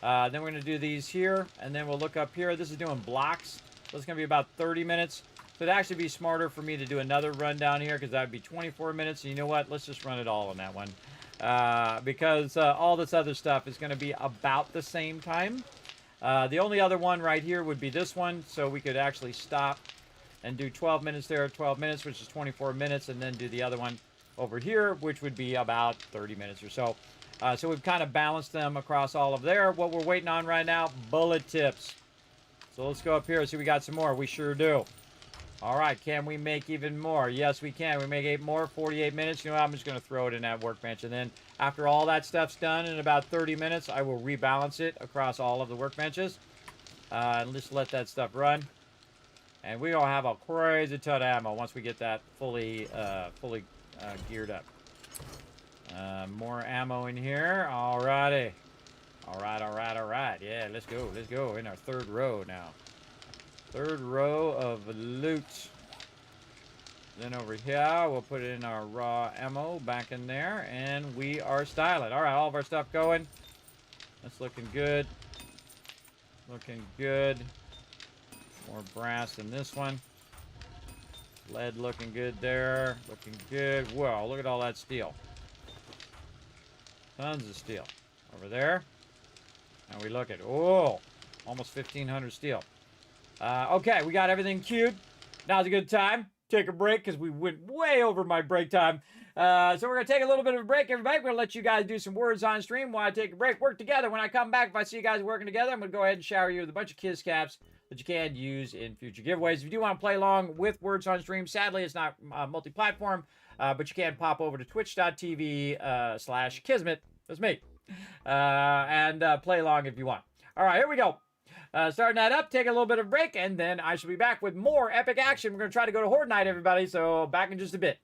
Then we're going to do these here. And then we'll look up here. This is doing blocks. So it's going to be about 30 minutes. So it'd actually be smarter for me to do another run down here, because that would be 24 minutes. And you know what? Let's just run it all on that one. Because all this other stuff is going to be about the same time. The only other one right here would be this one. So we could actually stop and do 12 minutes there, 12 minutes, which is 24 minutes. And then do the other one over here, which would be about 30 minutes or so. So we've kind of balanced them across all of there. What we're waiting on right now, bullet tips. So let's go up here and see if we got some more. We sure do. All right, can we make even more? Yes, we can. We make 8 more, 48 minutes. You know what? I'm just going to throw it in that workbench. And then after all that stuff's done in about 30 minutes, I will rebalance it across all of the workbenches. And just let that stuff run. And we gonna have a crazy ton of ammo once we get that fully geared up. More ammo in here. Alrighty. Alright. Yeah, let's go. Let's go. In our third row now. Third row of loot. Then over here, we'll put in our raw ammo back in there. And we are styling. Alright, all of our stuff going. That's looking good. Looking good. More brass in this one. Lead looking good there. Looking good. Whoa, look at all that steel. Tons of steel. Over there. And we look at, oh, almost 1,500 steel. Okay, we got everything queued. Now's a good time. Take a break because we went way over my break time. So we're going to take a little bit of a break, everybody. We're going to let you guys do some words on stream while I take a break. Work together. When I come back, if I see you guys working together, I'm going to go ahead and shower you with a bunch of Kiz caps that you can use in future giveaways. If you do want to play along with words on stream, sadly, it's not multi-platform, but you can pop over to twitch.tv/Kismet. That's me. And play along if you want. All right, here we go. Starting that up, take a little bit of a break, and then I shall be back with more epic action. We're going to try to go to Horde Night, everybody, so back in just a bit.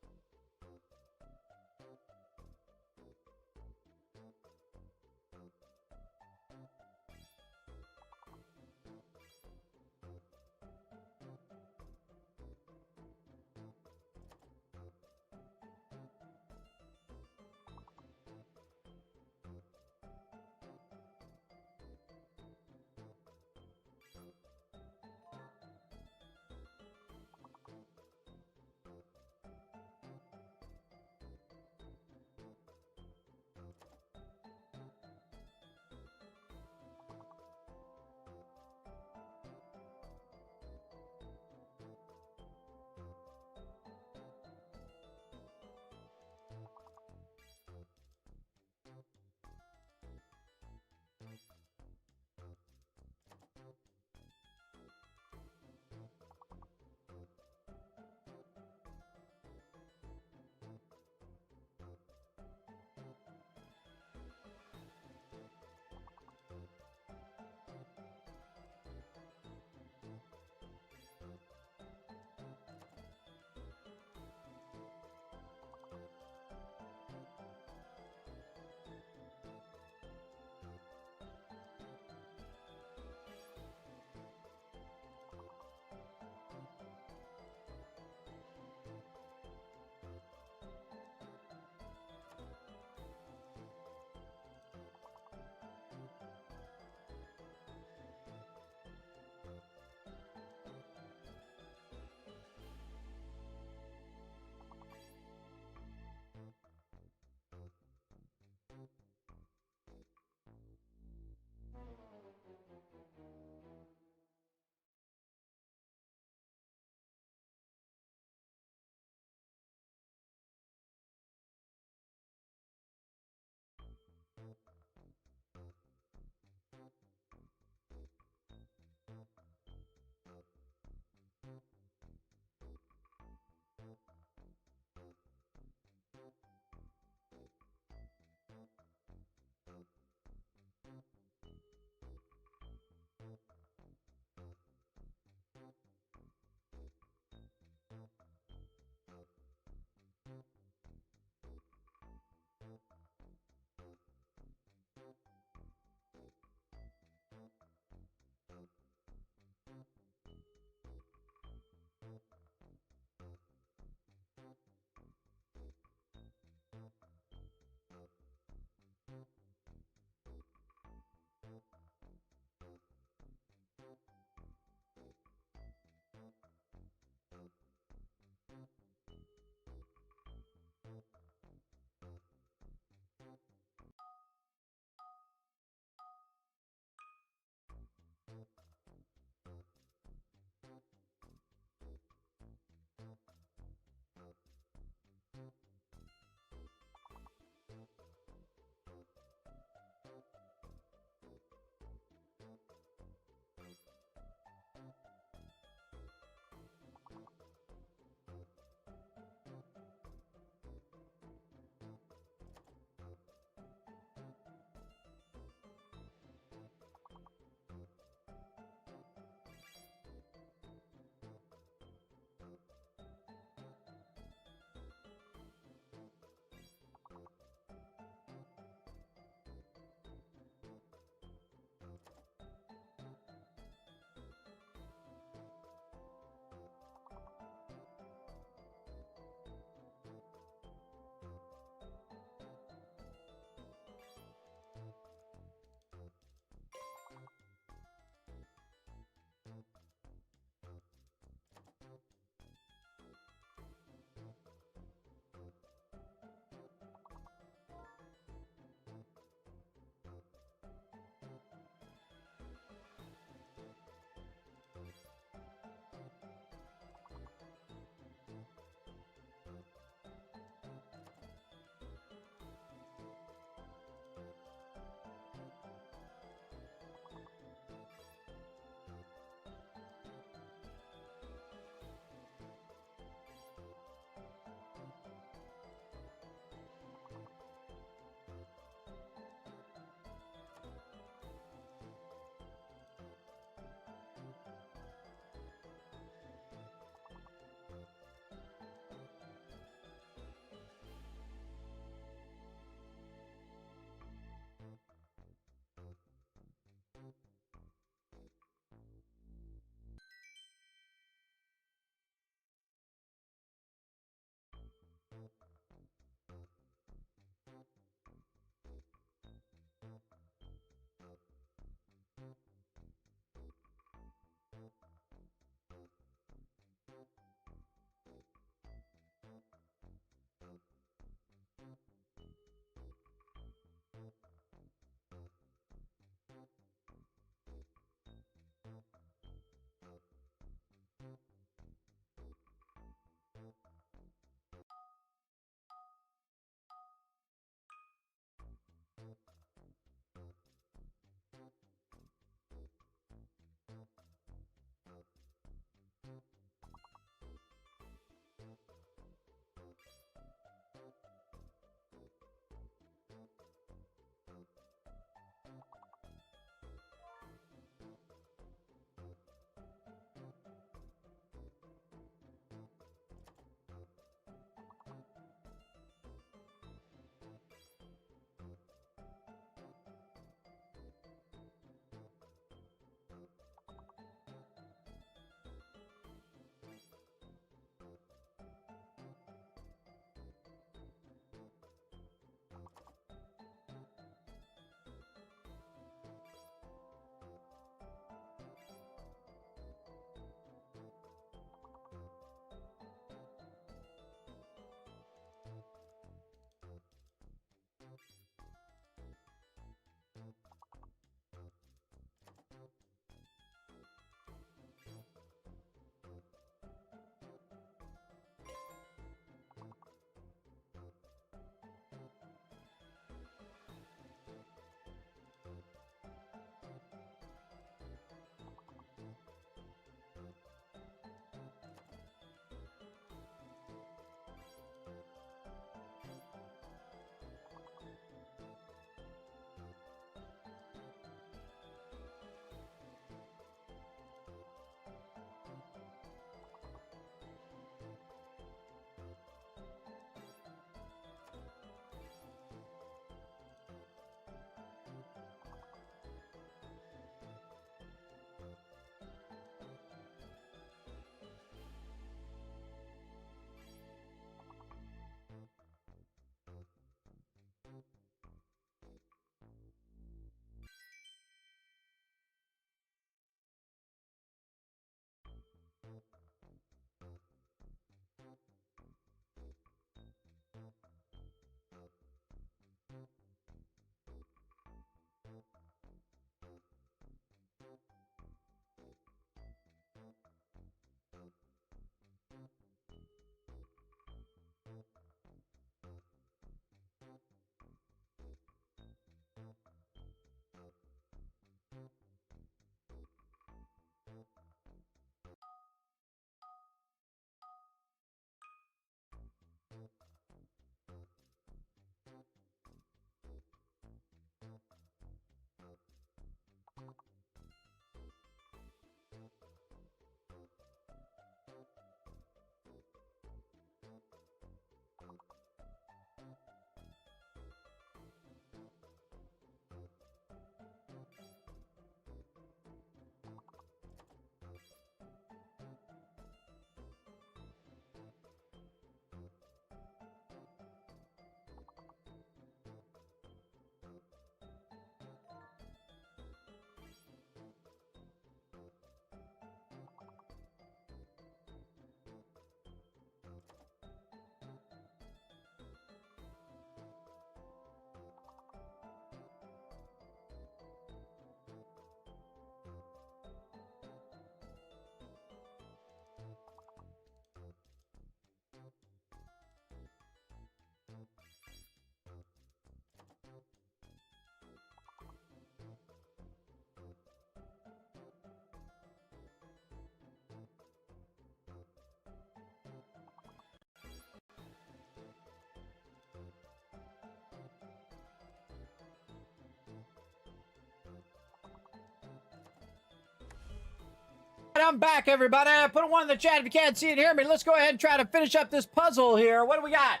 I'm back, everybody. Put a 1 in the chat if you can't see it, hear me. Let's go ahead and try to finish up this puzzle here. What do we got?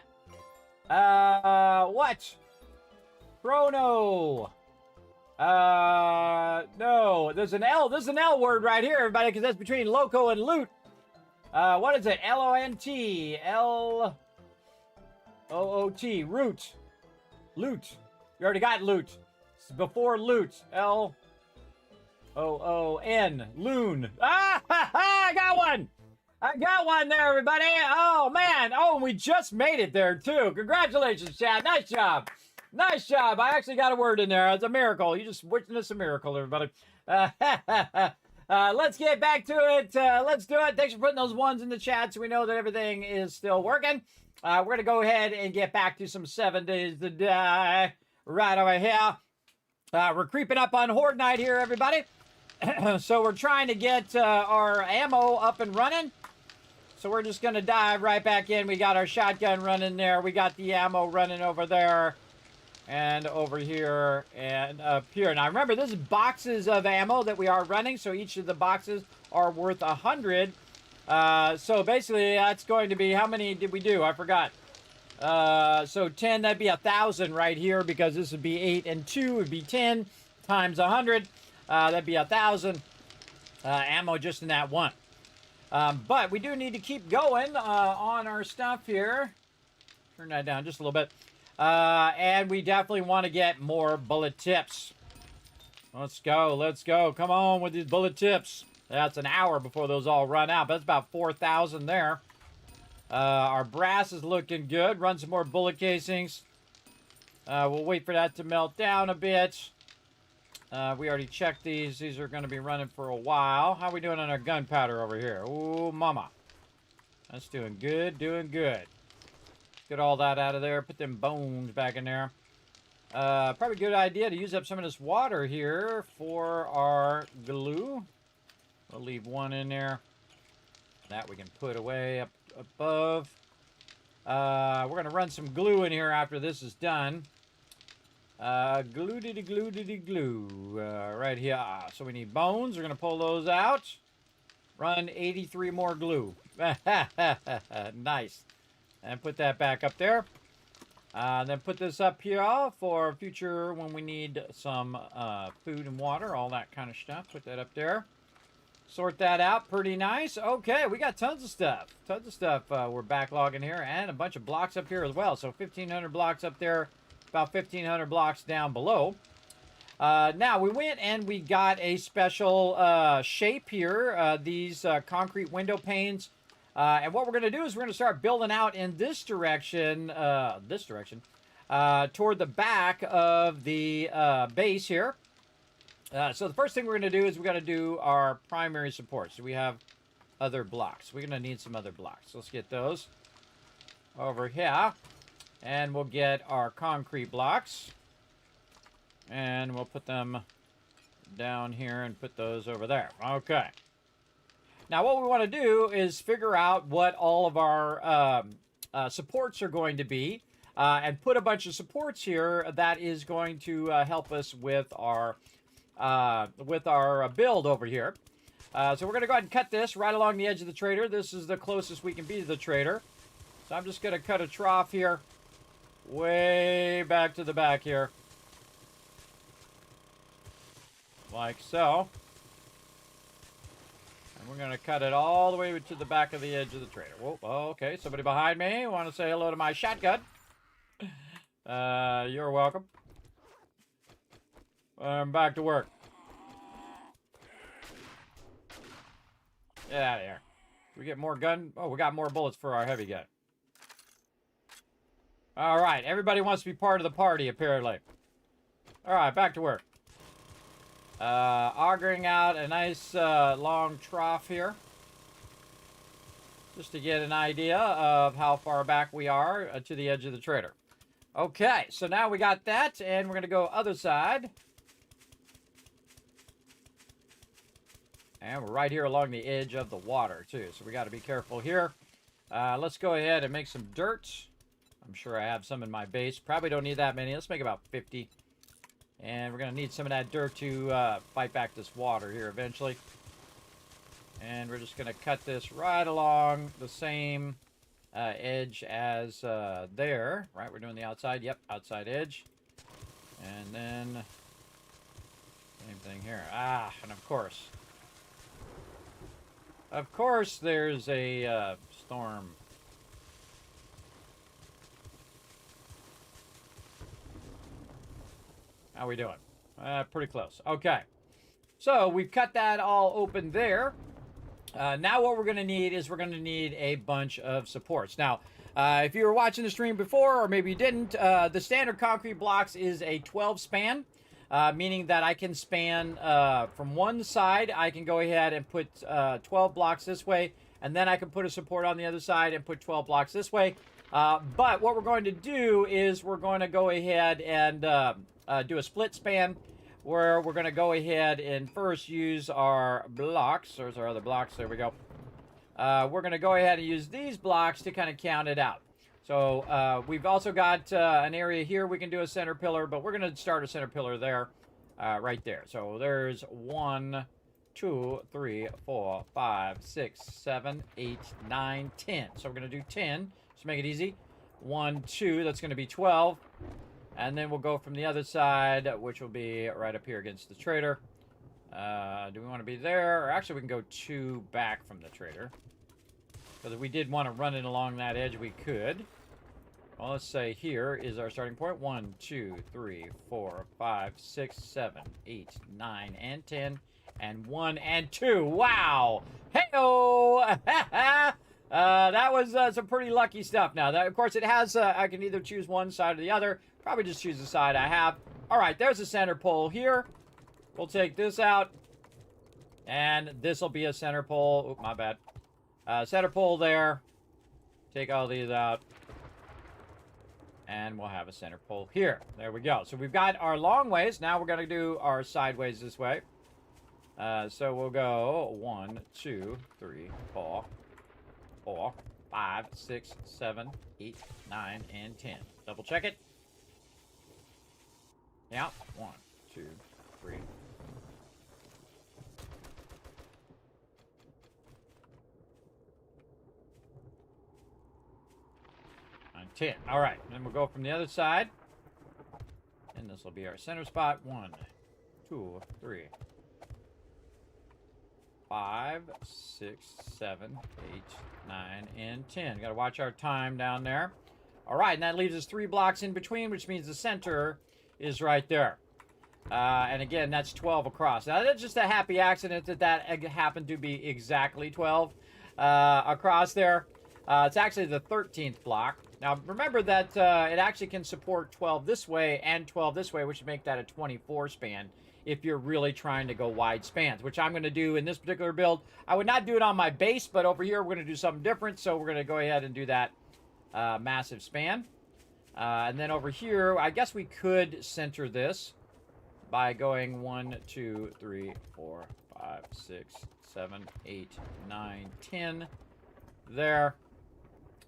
What? Chrono. No. There's an L. There's an L word right here, everybody, because that's between loco and loot. What is it? L-O-N-T. L-O-O-T. Root. Loot. You already got loot. It's before loot. L-O-O-N. Loon. Ah, ha, ha, I got one. I got one there, everybody. Oh, man. Oh, we just made it there, too. Congratulations, Chad. Nice job. Nice job. I actually got a word in there. It's a miracle. You just witnessed a miracle, everybody. Let's get back to it. Let's do it. Thanks for putting those 1s in the chat so we know that everything is still working. We're going to go ahead and get back to some 7 days to die right over here. We're creeping up on Horde Night here, everybody. So we're trying to get our ammo up and running. So we're just going to dive right back in. We got our shotgun running there. We got the ammo running over there. And over here and up here. Now remember, this is boxes of ammo that we are running, so each of the boxes are worth 100. So basically, that's going to be, how many did we do? I forgot. So 10, that'd be 1,000 right here, because this would be 8 and 2 would be 10 times 100. That'd be 1,000 ammo just in that one. But we do need to keep going on our stuff here. Turn that down just a little bit. And we definitely want to get more bullet tips. Let's go. Let's go. Come on with these bullet tips. That's an hour before those all run out. But that's about 4,000 there. Our brass is looking good. Run some more bullet casings. We'll wait for that to melt down a bit. We already checked these. These are going to be running for a while. How are we doing on our gunpowder over here? Ooh, mama. That's doing good. Doing good. Get all that out of there. Put them bones back in there. Probably a good idea to use up some of this water here for our glue. We'll leave 1 in there. That we can put away up above. We're going to run some glue in here after this is done. Glue. Right here. So we need bones. We're going to pull those out. Run 83 more glue. Nice. And put that back up there. Then put this up here for future when we need some food and water, all that kind of stuff. Put that up there. Sort that out. Pretty nice. Okay, we got tons of stuff. Tons of stuff we're backlogging here. And a bunch of blocks up here as well. So 1,500 blocks up there. About 1,500 blocks down below. Now, we went and we got a special shape here. These concrete window panes. And what we're going to do is we're going to start building out in this direction, toward the back of the base here. So the first thing we're going to do is we're going to do our primary supports. So we have other blocks. We're going to need some other blocks. Let's get those over here. And we'll get our concrete blocks. And we'll put them down here and put those over there. Okay. Now, what we want to do is figure out what all of our supports are going to be, and put a bunch of supports here that is going to help us with our build over here. So we're going to go ahead and cut this right along the edge of the trader. This is the closest we can be to the trader. So I'm just going to cut a trough here, way back to the back here, like so. We're going to cut it all the way to the back of the edge of the trader. Whoa, okay, somebody behind me. Want to say hello to my shotgun. You're welcome. I'm back to work. Get out of here. We get more gun. Oh, we got more bullets for our heavy gun. All right, everybody wants to be part of the party, apparently. All right, back to work. Augering out a nice long trough here, just to get an idea of how far back we are to the edge of the trader. Okay, so now we got that, and we're going to go other side. And we're right here along the edge of the water, too, so we got to be careful here. Let's go ahead and make some dirt. I'm sure I have some in my base. Probably don't need that many. Let's make about 50. And we're going to need some of that dirt to fight back this water here eventually. And we're just going to cut this right along the same edge as there. Right, we're doing the outside. Yep, outside edge. And then same thing here. Ah, and of course, there's a storm. How we doing? Pretty close. Okay. So we've cut that all open there. Now what we're going to need is we're going to need a bunch of supports. Now, if you were watching the stream before, or maybe you didn't, the standard concrete blocks is a 12 span, meaning that I can span from one side, I can go ahead and put 12 blocks this way, and then I can put a support on the other side and put 12 blocks this way. But what we're going to do is we're going to go ahead and do a split span, where we're going to go ahead and first use our blocks. There's our other blocks. There we go. We're going to go ahead and use these blocks to kind of count it out. So we've also got an area here we can do a center pillar, but we're going to start a center pillar there, right there. So there's 1, 2, 3, 4, 5, 6, 7, 8, 9, 10. So we're going to do 10 to make it easy. 1, 2, that's going to be 12. And then we'll go from the other side, which will be right up here against the trader. Do we want to be there? Or actually, we can go 2 back from the trader. Because if we did want to run it along that edge, we could. Well, let's say here is our starting point. 1, 2, 3, 4, 5, 6, 7, 8, 9, and 10. And 1 and 2. Wow! Hey-oh! That was some pretty lucky stuff. Now, that, of course, it has, I can either choose one side or the other. Probably just choose the side I have. All right, there's a center pole here. We'll take this out. And this will be a center pole. Oop, my bad. Center pole there. Take all these out. And we'll have a center pole here. There we go. So we've got our long ways. Now we're going to do our sideways this way. So we'll go 1, 2, 3, 4, 5, 6, 7, 8, 9, and 10. Double check it. Yeah. 1, 2, 3. And 10. All right. Then we'll go from the other side. And this will be our center spot. 1, 2, 3, 5, 6, 7, 8, 9, and 10. Got to watch our time down there. All right, and that leaves us 3 blocks in between, which means the center is right there. And again, that's 12 across. Now, that's just a happy accident that happened to be exactly 12 across there. It's actually the 13th block. Now, remember that it actually can support 12 this way and 12 this way, which would make that a 24 span if you're really trying to go wide spans, which I'm going to do in this particular build. I would not do it on my base, but over here we're going to do something different, so we're going to go ahead and do that massive span. And then over here, I guess we could center this by going 1, 2, 3, 4, 5, 6, 7, 8, 9, 10 there.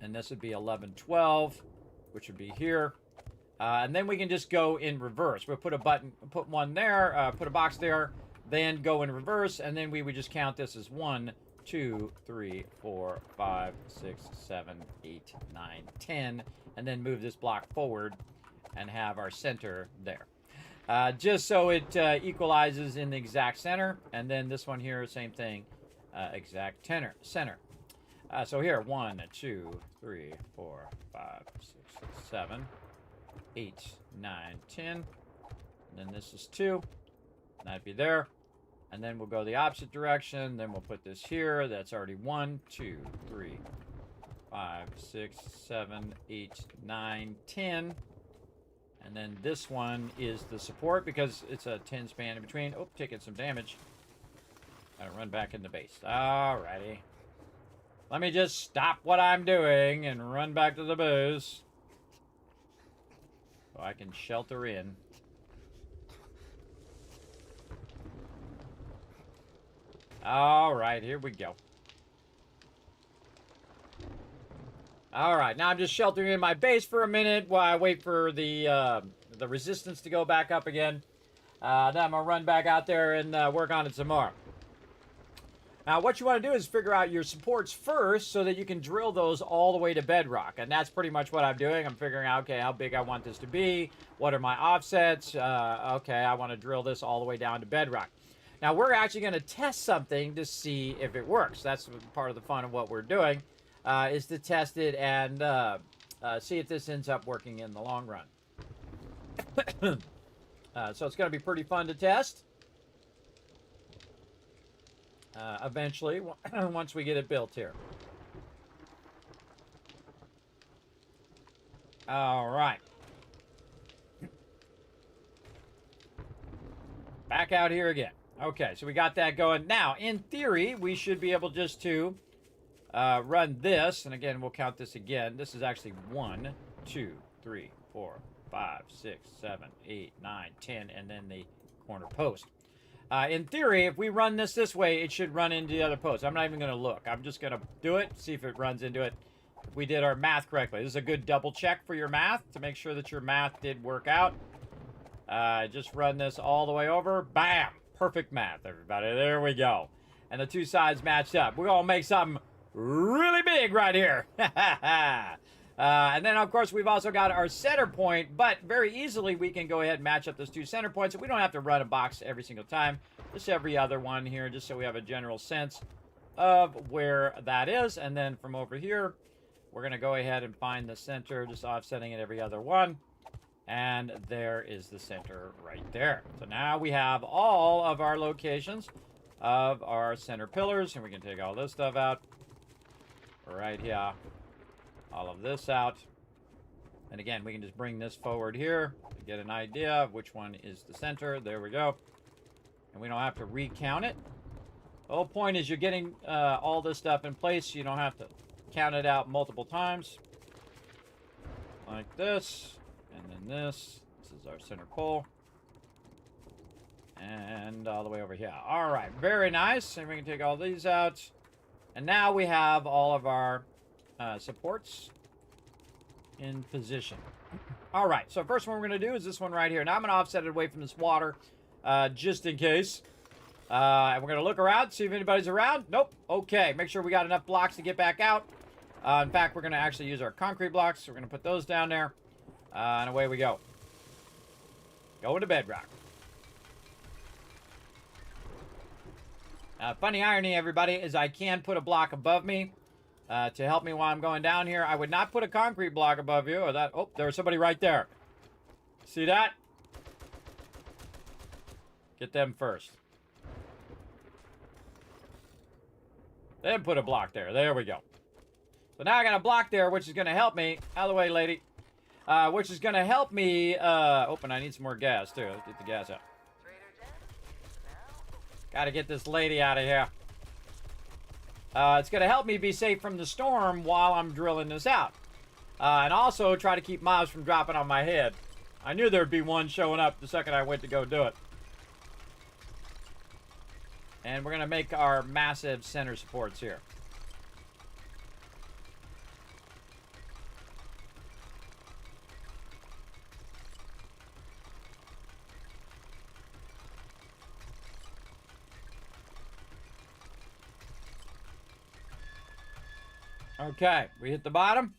And this would be 11, 12, which would be here. And then we can just go in reverse. We'll put a button, put one there, put a box there, then go in reverse, and then we would just count this as 1, 2, 3, 4, 5, 6, 7, 8, 9, 10, and then move this block forward and have our center there. Just so it equalizes in the exact center. And then this one here, same thing, exact center. So here, 1, 2, 3, 4, 5, 6, 7, 8, 9, 10. And then this is 2. That'd be there. And then we'll go the opposite direction. Then we'll put this here. That's already 1, 2, 3, 5, 6, 7, 8, 9, 10. And then this one is the support because it's a 10 span in between. Oh, taking some damage. Gotta run back in the base. Alrighty. Let me just stop what I'm doing and run back to the booze. So I can shelter in. Alright, here we go. Alright, now I'm just sheltering in my base for a minute while I wait for the resistance to go back up again. Then I'm going to run back out there and work on it some more. Now, what you want to do is figure out your supports first so that you can drill those all the way to bedrock. And that's pretty much what I'm doing. I'm figuring out, okay, how big I want this to be. What are my offsets? Okay, I want to drill this all the way down to bedrock. Now, we're actually going to test something to see if it works. That's part of the fun of what we're doing, is to test it and see if this ends up working in the long run. So it's going to be pretty fun to test. Eventually, once we get it built here. All right. Back out here again. Okay, so we got that going. Now, in theory, we should be able just to run this. And again, we'll count this again. This is actually 1, 2, 3, 4, 5, 6, 7, 8, 9, 10, and then the corner post. In theory, if we run this way, it should run into the other post. I'm not even going to look. I'm just going to do it, see if it runs into it. If we did our math correctly. This is a good double check for your math to make sure that your math did work out. Just run this all the way over. Bam! Perfect math, everybody. There we go. And the two sides matched up. We're going to make something really big right here. And then, of course, we've also got our center point, but very easily we can go ahead and match up those two center points. So we don't have to run a box every single time, just every other one here, just so we have a general sense of where that is. And then from over here, we're going to go ahead and find the center, just offsetting it every other one. And there is the center right there. So now we have all of our locations of our center pillars, and we can take all this stuff out right here. All of this out. And again, we can just bring this forward here to get an idea of which one is the center. There we go. And we don't have to recount it. The whole point is you're getting all this stuff in place, so you don't have to count it out multiple times. Like this. And then this. This is our center pole. And all the way over here. All right. Very nice. And we can take all these out. And now we have all of our supports in position. All right. So first one we're going to do is this one right here. Now I'm going to offset it away from this water just in case. And we're going to look around, see if anybody's around. Nope. Okay. Make sure we got enough blocks to get back out. In fact, we're going to actually use our concrete blocks. So we're going to put those down there. And away we go. Going to bedrock. Funny irony, everybody, is I can put a block above me to help me while I'm going down here. I would not put a concrete block above you or that. Oh, there's somebody right there. See that? Get them first. Then put a block there. There we go. So now I got a block there, which is going to help me. Out of the way, lady. Which is going to help me. And I need some more gas, too. Let's get the gas out. Got to get this lady out of here. It's going to help me be safe from the storm while I'm drilling this out. And also try to keep mobs from dropping on my head. I knew there'd be one showing up the second I went to go do it. And we're going to make our massive center supports here. Okay, we hit the bottom.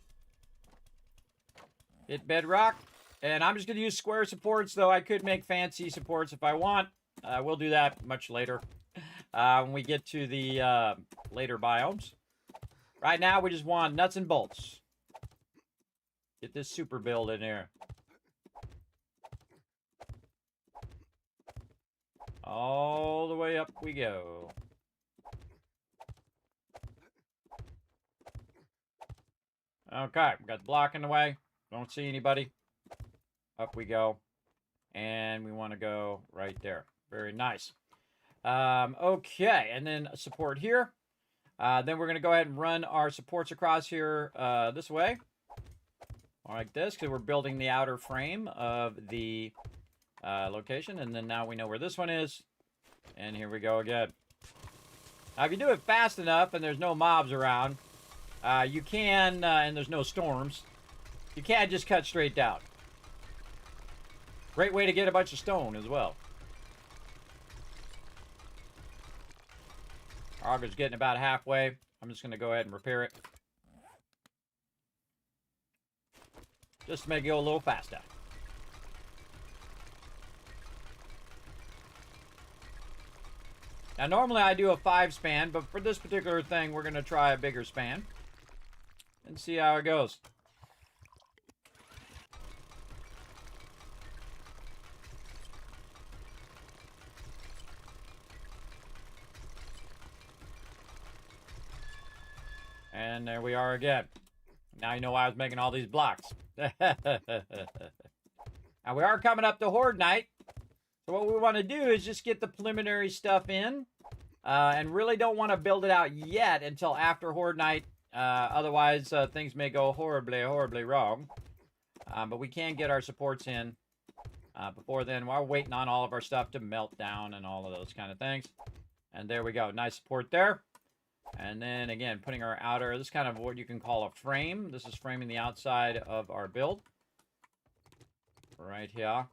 Hit bedrock. And I'm just going to use square supports, though I could make fancy supports if I want. We'll do that much later when we get to the later biomes. Right now, we just want nuts and bolts. Get this super build in here. All the way up we go. Okay, we got the block in the way. Don't see anybody. Up we go. And we want to go right there. Very nice. Okay, and then support here. Then we're going to go ahead and run our supports across here this way. Like this, because we're building the outer frame of the location. And then now we know where this one is. And here we go again. Now, if you do it fast enough and there's no mobs around, you can, and there's no storms, you can just cut straight down. Great way to get a bunch of stone as well. Our auger's getting about halfway. I'm just going to go ahead and repair it. Just to make it go a little faster. Now, normally I do a 5 span, but for this particular thing, we're going to try a bigger span. And see how it goes. And there we are again. Now you know why I was making all these blocks. Now we are coming up to Horde Night. So what we want to do is just get the preliminary stuff in. And really don't want to build it out yet until after Horde Night. Otherwise, things may go horribly, horribly wrong. But we can get our supports in before then. While we're waiting on all of our stuff to melt down and all of those kind of things. And there we go. Nice support there. And then, again, putting our outer... This is kind of what you can call a frame. This is framing the outside of our build. Right here.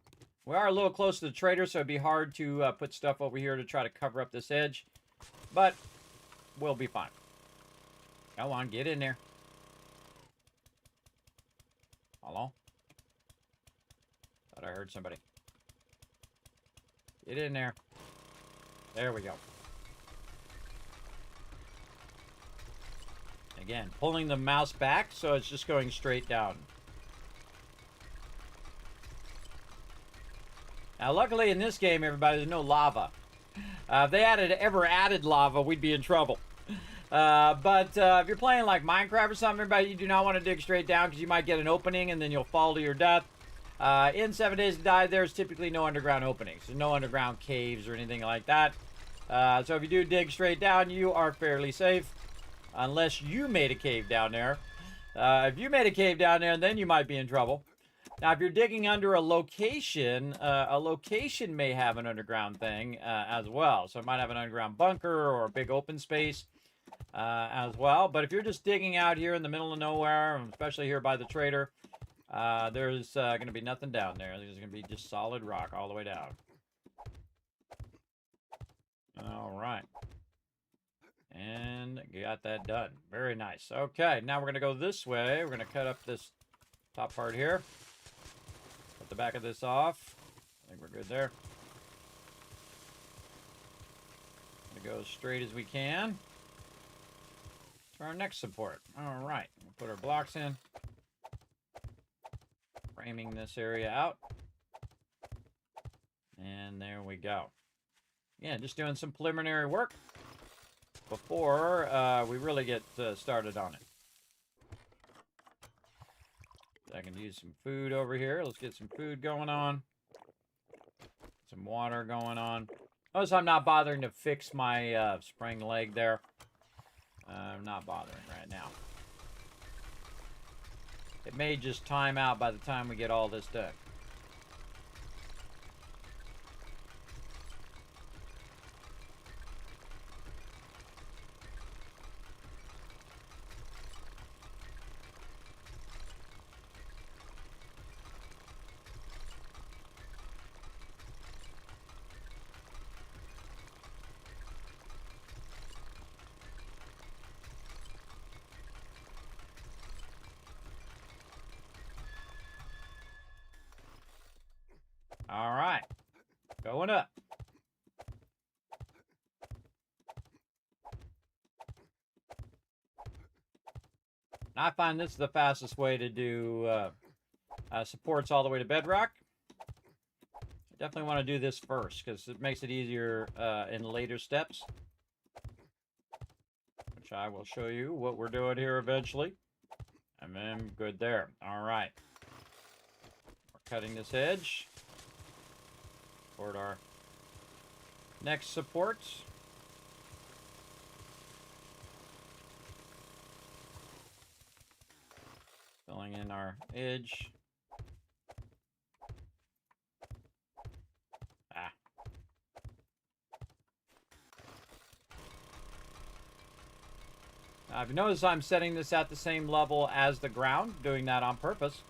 We are a little close to the trader, so it'd be hard to put stuff over here to try to cover up this edge. But we'll be fine. Come on, get in there. Hello? Thought I heard somebody. Get in there. There we go. Again, pulling the mouse back so it's just going straight down. Now, luckily in this game, everybody, there's no lava. If they ever added lava, we'd be in trouble. But if you're playing like Minecraft or something, everybody, you do not want to dig straight down because you might get an opening and then you'll fall to your death. In 7 Days to Die, there's typically no underground openings. There's no underground caves or anything like that. So if you do dig straight down, you are fairly safe. Unless you made a cave down there. If you made a cave down there, then you might be in trouble. Now, if you're digging under a location may have an underground thing as well. So it might have an underground bunker or a big open space as well. But if you're just digging out here in the middle of nowhere, especially here by the trader, there's going to be nothing down there. There's going to be just solid rock all the way down. All right. And got that done. Very nice. Okay, now we're going to go this way. We're going to cut up this top part here. Cut the back of this off. I think we're good there. Go as straight as we can to our next support. All right, we'll put our blocks in. Framing this area out. And there we go. Yeah, just doing some preliminary work before we really get started on it. I can use some food over here. Let's get some food going on. Some water going on. Notice I'm not bothering to fix my spring leg there. I'm not bothering right now. It may just time out by the time we get all this done. All right, going up. I find this is the fastest way to do supports all the way to bedrock. I definitely want to do this first because it makes it easier in later steps, which I will show you what we're doing here eventually. And then good there. All right, we're cutting this edge toward our next support. Filling in our edge. Now, if you notice, I'm setting this at the same level as the ground, doing that on purpose.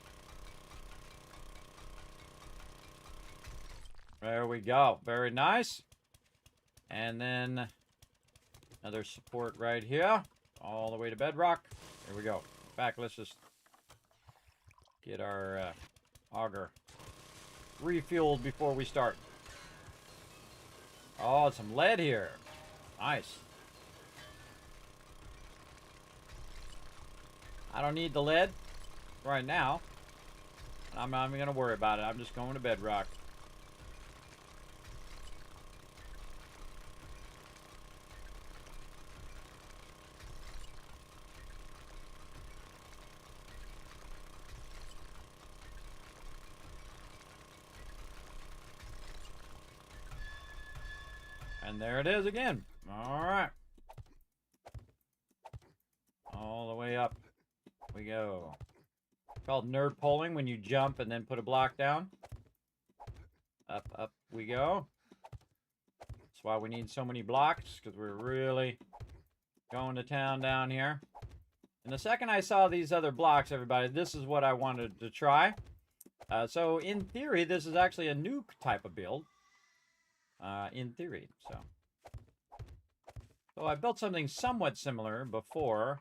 There we go. Very nice. And then Another support right here. All the way to bedrock. Here we go. In fact, let's just get our auger refueled before we start. Oh, some lead here. Nice. I don't need the lead right now. I'm not even going to worry about it. I'm just going to bedrock. And there it is again. All right. All the way up we go. Called nerd pulling when you jump and then put a block down. Up we go. That's why we need so many blocks, because we're really going to town down here. And the second I saw these other blocks, everybody, this is what I wanted to try. So in theory, this is actually a new type of build. In theory, so I built something somewhat similar before.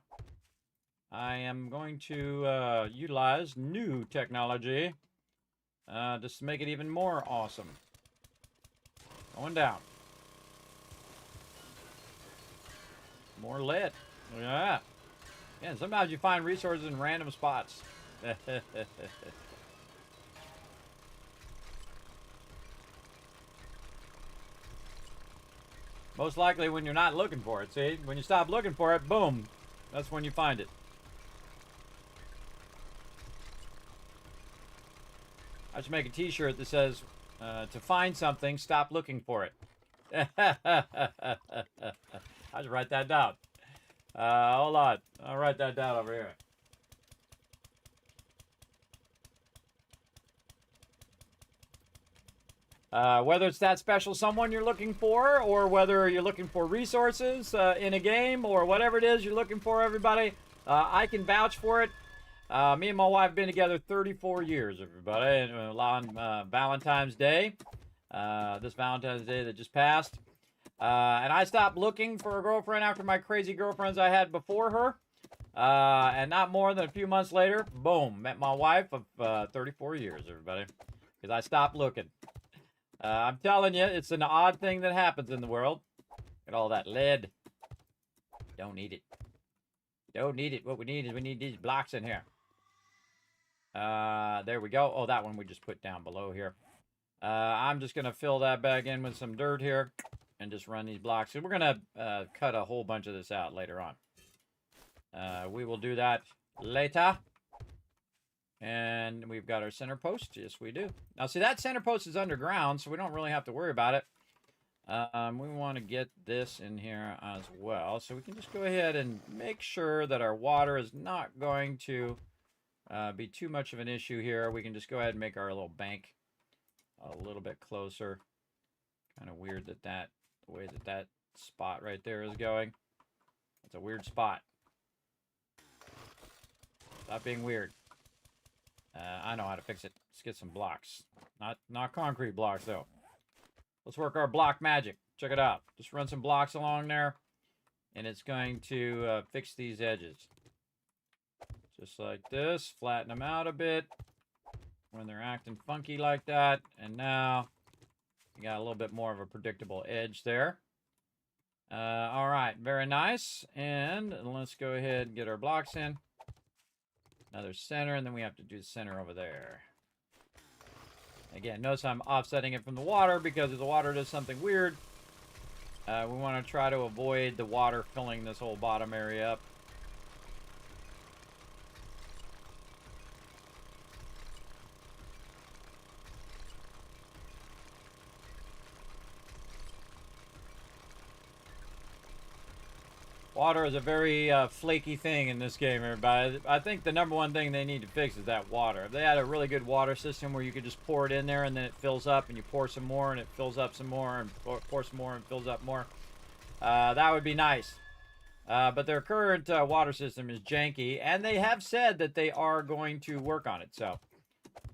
I am going to utilize new technology just to make it even more awesome. Going down. More lead. Look at that. Yeah, sometimes you find resources in random spots. Most likely when you're not looking for it, see? When you stop looking for it, boom. That's when you find it. I should make a t-shirt that says, to find something, stop looking for it. I should write that down. Hold on. I'll write that down over here. Whether it's that special someone you're looking for, or whether you're looking for resources in a game, or whatever it is you're looking for, everybody, I can vouch for it. Me and my wife have been together 34 years, everybody, on Valentine's Day, this Valentine's Day that just passed. And I stopped looking for a girlfriend after my crazy girlfriends I had before her. And not more than a few months later, boom, met my wife of 34 years, everybody, because I stopped looking. I'm telling you, it's an odd thing that happens in the world. Look at all that lead. Don't need it. Don't need it. What we need is we need these blocks in here. There we go. Oh, that one we just put down below here. I'm just going to fill that bag in with some dirt here and just run these blocks. So we're going to cut a whole bunch of this out later on. We will do that later. And we've got our center post. Yes, we do. Now, see, that center post is underground, so we don't really have to worry about it. We want to get this in here as well. So we can just go ahead and make sure that our water is not going to be too much of an issue here. We can just go ahead and make our little bank a little bit closer. Kind of weird that the way that spot right there is going. It's a weird spot. Stop being weird. I know how to fix it. Let's get some blocks. Not concrete blocks, though. Let's work our block magic. Check it out. Just run some blocks along there, and it's going to fix these edges. Just like this. Flatten them out a bit when they're acting funky like that. And now you got a little bit more of a predictable edge there. All right. Very nice. And let's go ahead and get our blocks in. Another center, and then we have to do the center over there. Again, notice I'm offsetting it from the water because if the water does something weird, we want to try to avoid the water filling this whole bottom area up. Water is a very flaky thing in this game, everybody. I think the number one thing they need to fix is that water. If they had a really good water system where you could just pour it in there and then it fills up and you pour some more and it fills up some more and pour some more and fills up more, that would be nice. But their current water system is janky, and they have said that they are going to work on it, so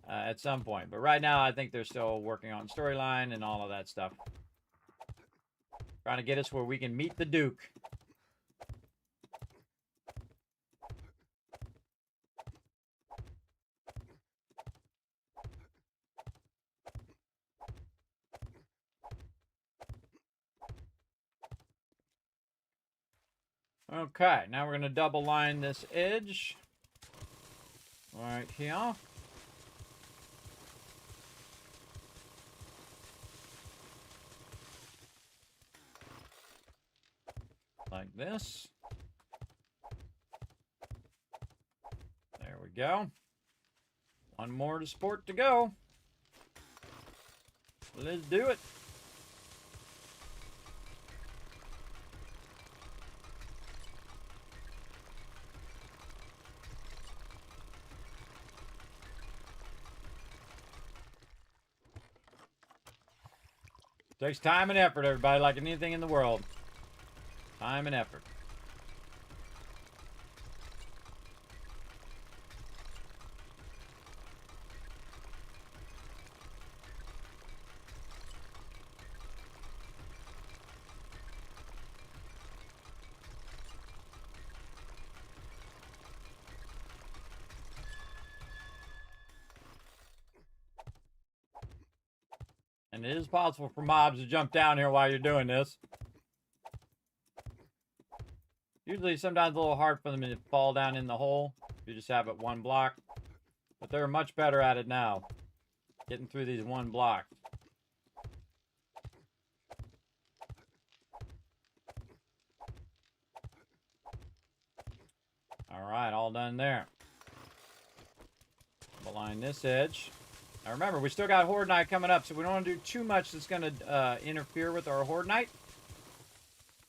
at some point. But right now, I think they're still working on storyline and all of that stuff. Trying to get us where we can meet the Duke. Okay, now we're going to double line this edge right here. Like this. There we go. One more to sport to go. Let's do it. Takes time and effort, everybody, like anything in the world. Time and effort. And it is possible for mobs to jump down here while you're doing this. Usually, sometimes a little hard for them to fall down in the hole. If you just have it one block. But they're much better at it now. Getting through these one blocks. Alright, all done there. Align this edge. Now remember, we still got Horde Night coming up, so we don't want to do too much that's going to interfere with our Horde Night.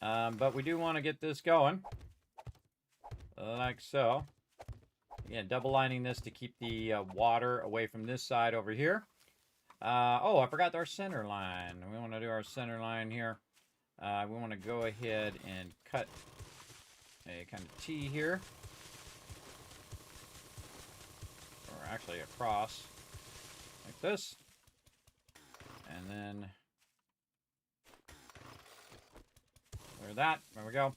But we do want to get this going. Like so. Again, double lining this to keep the water away from this side over here. Oh, I forgot our center line. We want to do our center line here. We want to go ahead and cut a kind of T here. Or actually across. Like this. And then that. There we go.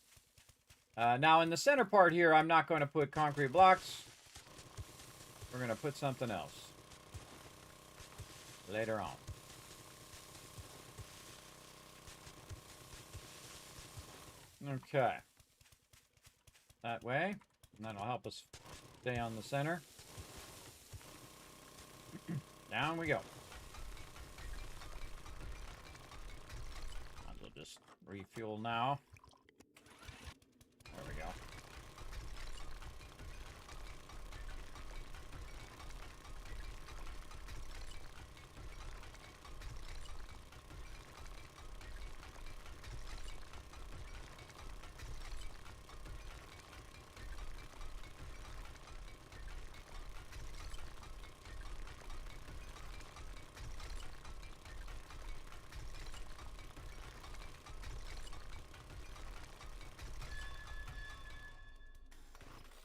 Now in the center part here, I'm not going to put concrete blocks. We're going to put something else later on. Okay. That way. And that'll help us stay on the center. Down we go. Might as well just refuel now. There we go.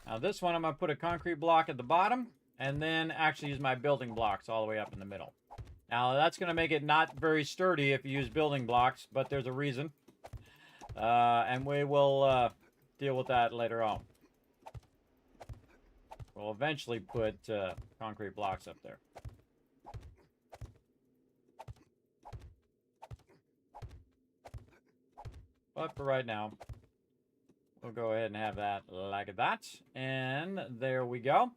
Now this one I'm going to put a concrete block at the bottom and then actually use my building blocks all the way up in the middle. Now that's going to make it not very sturdy if you use building blocks, but there's a reason. And we will deal with that later on. We'll eventually put concrete blocks up there. But for right now, we'll go ahead and have that like that. And there we go.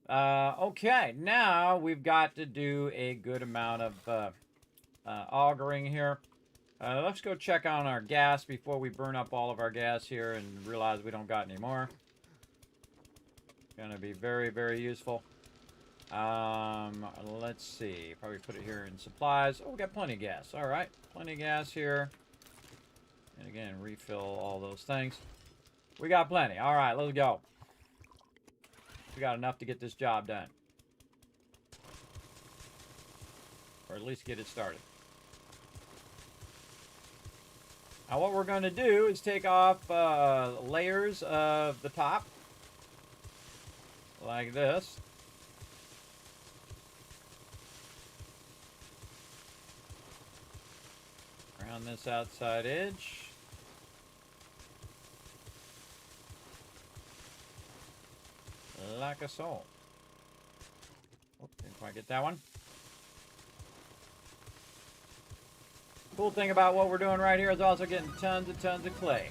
Okay, now we've got to do a good amount of augering here. Let's go check on our gas before we burn up all of our gas here and realize we don't got any more. Gonna be very, very useful. Let's see. Probably put it here in supplies. Oh, we got plenty of gas. All right, plenty of gas here. And again, refill all those things. We got plenty. All right, let's go. We got enough to get this job done. Or at least get it started. Now what we're going to do is take off layers of the top. Like this. Around this outside edge. Like a soul. Oh, didn't quite get that one. Cool thing about what we're doing right here is also getting tons and tons of clay.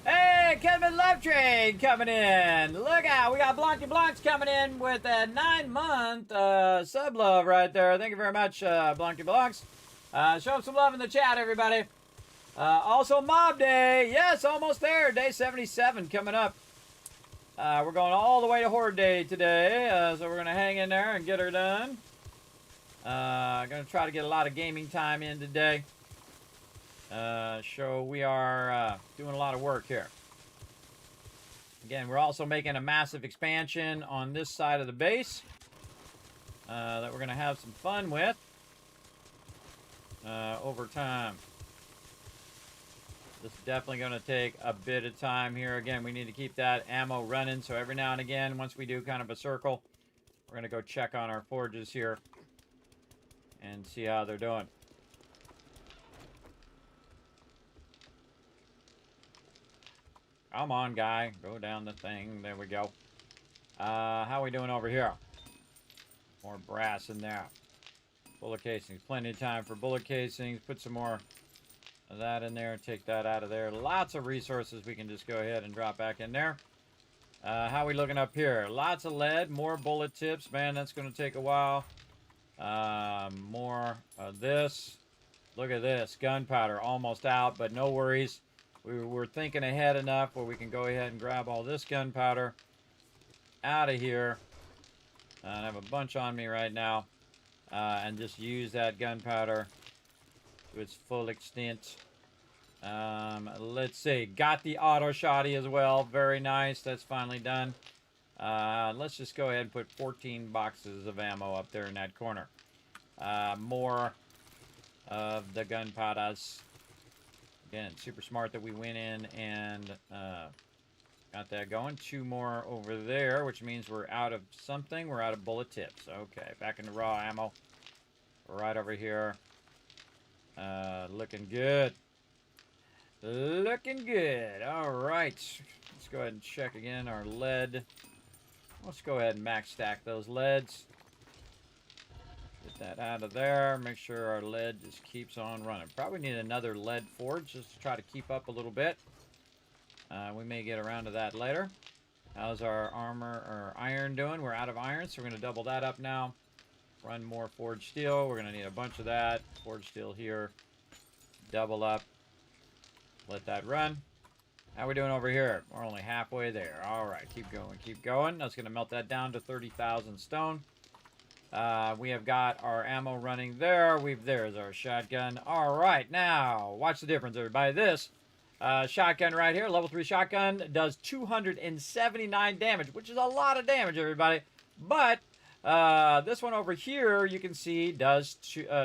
Hey! everybody. Kismet Love Train coming in. Look out. We got Blanky Blanks coming in with a 9-month sub love right there. Thank you very much, Blanky Blanks. Show some love in the chat, everybody. Also, Mob Day. Yes, almost there. Day 77 coming up. We're going all the way to Horde Day today. So we're going to hang in there and get her done. Going to try to get a lot of gaming time in today. So we are doing a lot of work here. Again, we're also making a massive expansion on this side of the base that we're going to have some fun with over time. This is definitely going to take a bit of time here. Again, we need to keep that ammo running. So every now and again, once we do kind of a circle, we're going to go check on our forges here and see how they're doing. Come on, guy. Go down the thing. There we go. How are we doing over here? More brass in there. Bullet casings. Plenty of time for bullet casings. Put some more of that in there. Take that out of there. Lots of resources we can just go ahead and drop back in there. How are we looking up here? Lots of lead. More bullet tips. Man, that's going to take a while. More of this. Look at this. Gunpowder. Almost out, but no worries. We're thinking ahead enough where we can go ahead and grab all this gunpowder out of here. I have a bunch on me right now. And just use that gunpowder to its full extent. Let's see. Got the auto shotty as well. Very nice. That's finally done. Let's just go ahead and put 14 boxes of ammo up there in that corner. More of the gunpowders. Again, super smart that we went in and got that going. 2 more over there, which means we're out of something. We're out of bullet tips. Okay, back into raw ammo. Right over here. Looking good. Looking good. All right. Let's go ahead and check again our lead. Let's go ahead and max stack those leads. Get that out of there. Make sure our lead just keeps on running. Probably need another lead forge just to try to keep up a little bit. We may get around to that later. How's our armor or iron doing? We're out of iron, so we're going to double that up now. Run more forged steel. We're going to need a bunch of that. Forged steel here. Double up. Let that run. How are we doing over here? We're only halfway there. All right, keep going, keep going. That's going to melt that down to 30,000 stone. We have got our ammo running there. There's our shotgun. All right, now watch the difference, everybody. This shotgun right here, level 3 shotgun, does 279 damage, which is a lot of damage, everybody. But this one over here, you can see, does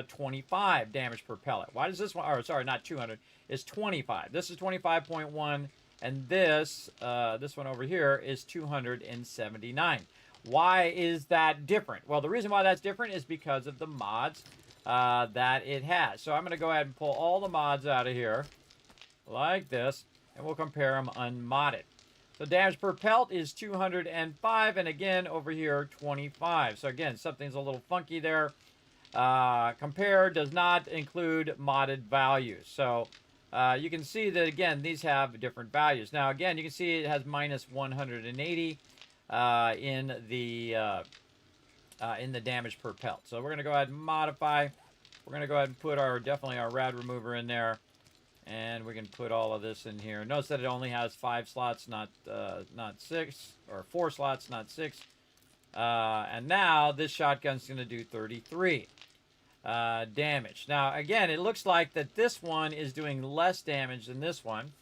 25 damage per pellet. Why does this one? Or sorry, not 200. It's 25. This is 25.1, and this one over here is 279. Why is that different? Well, the reason why that's different is because of the mods that it has. So I'm going to go ahead and pull all the mods out of here, like this, and we'll compare them unmodded. So damage per pelt is 205, and again, over here, 25. So again, something's a little funky there. Compare does not include modded values. So you can see that, again, these have different values. Now, again, you can see it has minus 180 in the damage per pelt. So we're going to go ahead and modify. We're going to go ahead and put definitely our rad remover in there. And we can put all of this in here. Notice that it only has 5 slots, not 6, or 4 slots, not 6. And now this shotgun's going to do 33 damage. Now, again, it looks like that this one is doing less damage than this one.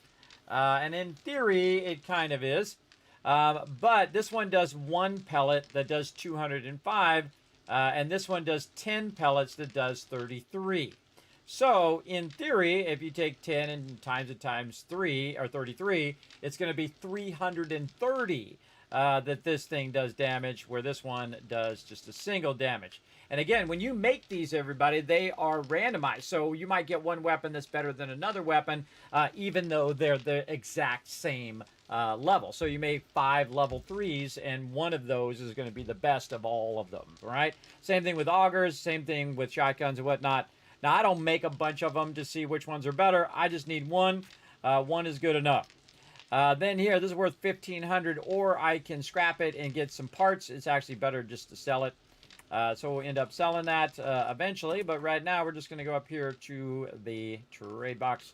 And in theory, it kind of is. But this one does 1 pellet that does 205. And this one does 10 pellets that does 33. So, in theory, if you take 10 and times it times 3, or 33, it's going to be 330 that this thing does damage, where this one does just a single damage. And again, when you make these, everybody, they are randomized. So you might get one weapon that's better than another weapon, even though they're the exact same level. So you make 5 level 3s, and one of those is going to be the best of all of them, right? Same thing with augers, same thing with shotguns and whatnot. Now, I don't make a bunch of them to see which ones are better. I just need one. One is good enough. Then here, this is worth 1,500, or I can scrap it and get some parts. It's actually better just to sell it. So we'll end up selling that eventually. But right now, we're just going to go up here to the trade box.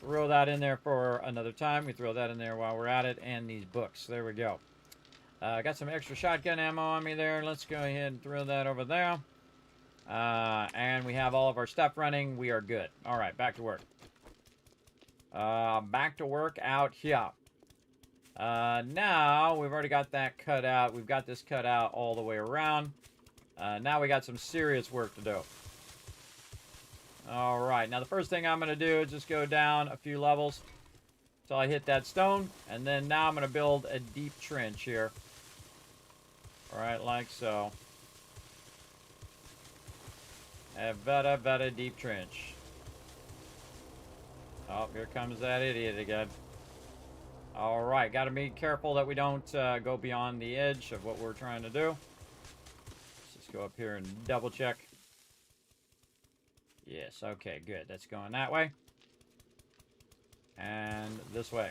Throw that in there for another time. We throw that in there while we're at it. And these books. There we go. Got some extra shotgun ammo on me there. Let's go ahead and throw that over there. And we have all of our stuff running. We are good. All right, back to work. Back to work out here. Now, we've already got that cut out. We've got this cut out all the way around. Now we got some serious work to do. All right, now the first thing I'm going to do is just go down a few levels until I hit that stone. And then now I'm going to build a deep trench here. All right, like so. A very deep trench. Oh, here comes that idiot again. All right, got to be careful that we don't go beyond the edge of what we're trying to do. Let's just go up here and double check. Yes, okay, good. That's going that way. And this way.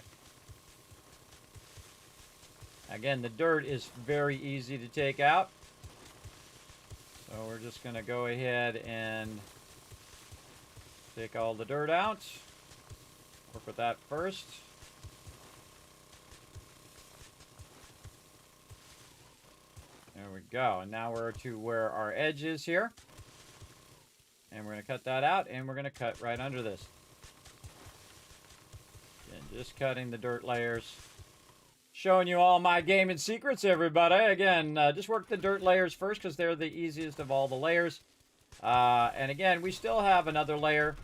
Again, the dirt is very easy to take out. So we're just going to go ahead and take all the dirt out. Work with that first. There we go. And now we're to where our edge is here. And we're going to cut that out, and we're going to cut right under this. And just cutting the dirt layers. Showing you all my gaming secrets, everybody. Again, just work the dirt layers first because they're the easiest of all the layers. And again, we still have another layer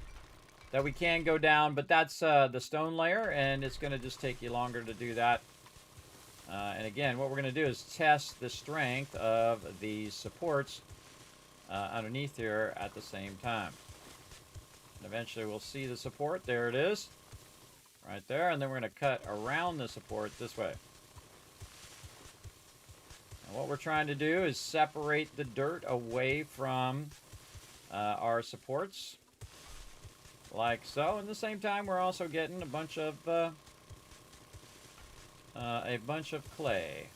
that we can go down, but that's the stone layer, and it's going to just take you longer to do that. And again, what we're going to do is test the strength of these supports underneath here at the same time. And eventually we'll see the support. There it is. Right there. And then we're going to cut around the support this way. And what we're trying to do is separate the dirt away from our supports. Like so. And at the same time, we're also getting a bunch of clay.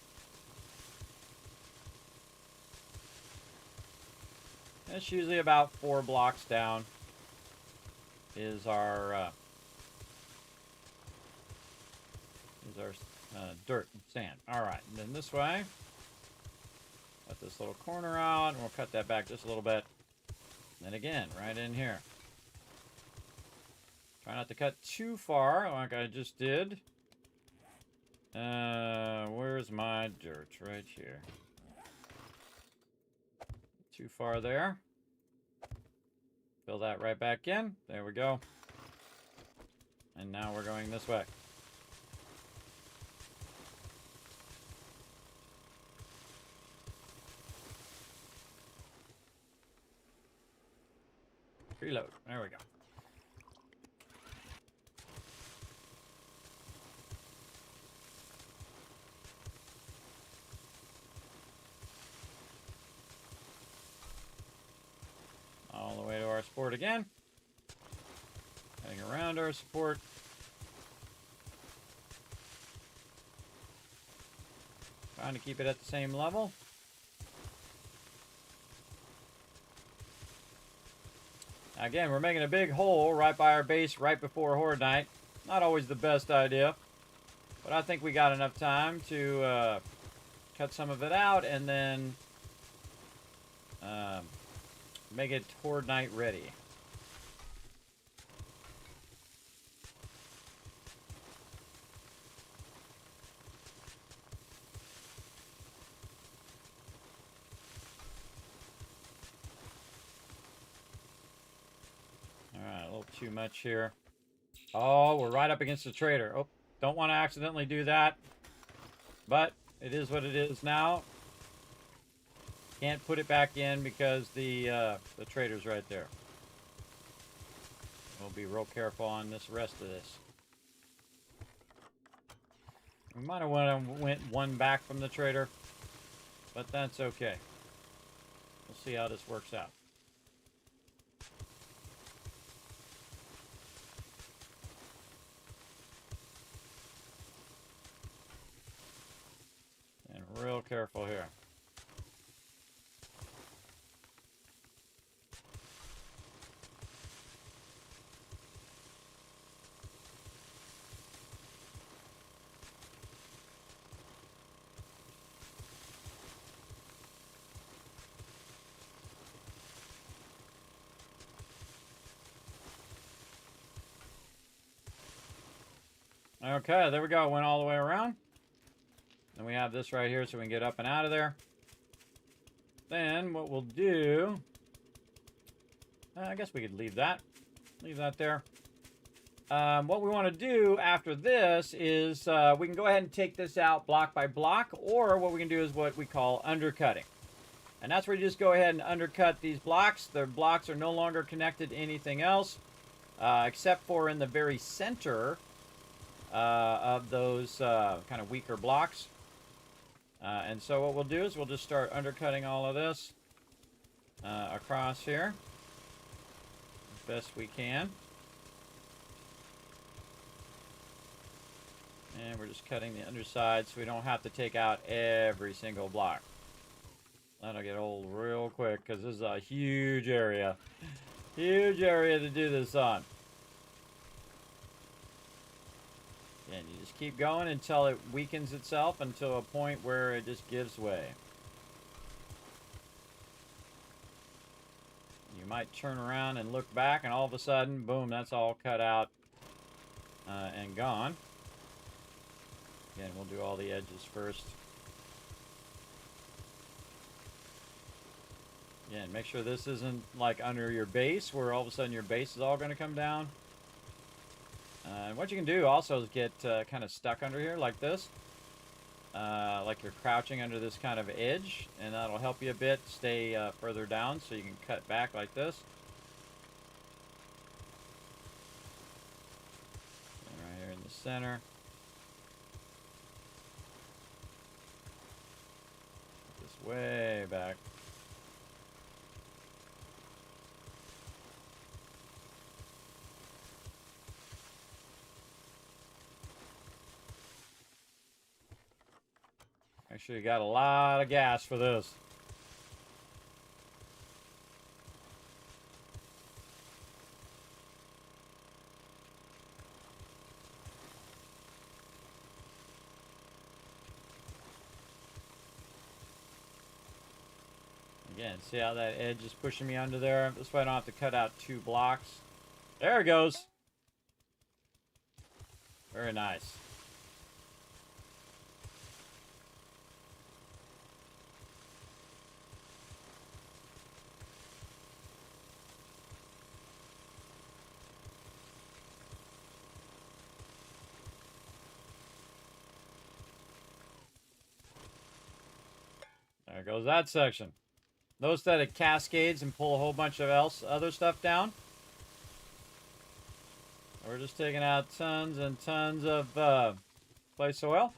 It's usually about 4 blocks down is our dirt and sand. All right, and then this way, cut this little corner out, and we'll cut that back just a little bit. And then again, right in here. Try not to cut too far, like I just did. Where's my dirt? Right here. Too far there. Fill that right back in. There we go. And now we're going this way. Reload. There we go. All the way to our support again. Heading around our support. Trying to keep it at the same level. Again, we're making a big hole right by our base right before Horde Night. Not always the best idea. But I think we got enough time to cut some of it out and then make it Horde Night ready. Alright, a little too much here. Oh, we're right up against the trader. Oh, don't want to accidentally do that. But it is what it is now. Can't put it back in because the trader's right there. We'll be real careful on this rest of this. We might have went one back from the trader, but that's okay. We'll see how this works out. careful here. Okay, there we go. Went all the way around. And we have this right here so we can get up and out of there. Then what we'll do... I guess we could leave that. Leave that there. What we want to do after this is we can go ahead and take this out block by block, or what we can do is what we call undercutting. And that's where you just go ahead and undercut these blocks. The blocks are no longer connected to anything else, except for in the very center of those kind of weaker blocks. And so what we'll do is we'll just start undercutting all of this across here as best we can. And we're just cutting the underside so we don't have to take out every single block. That'll get old real quick because this is a huge area. Huge area to do this on. And you just keep going until it weakens itself until a point where it just gives way. You might turn around and look back and all of a sudden, boom, that's all cut out and gone. Again, we'll do all the edges first. Again, make sure this isn't like under your base where all of a sudden your base is all going to come down. And what you can do also is get kind of stuck under here like this. Like you're crouching under this kind of edge, and that'll help you a bit stay further down so you can cut back like this. And right here in the center. Put this way back. Make sure you got a lot of gas for this. Again, see how that edge is pushing me under there? This way I don't have to cut out 2 blocks. There it goes. Very nice. There goes that section. Notice that it cascades and pull a whole bunch of other stuff down. We're just taking out tons and tons of clay soil.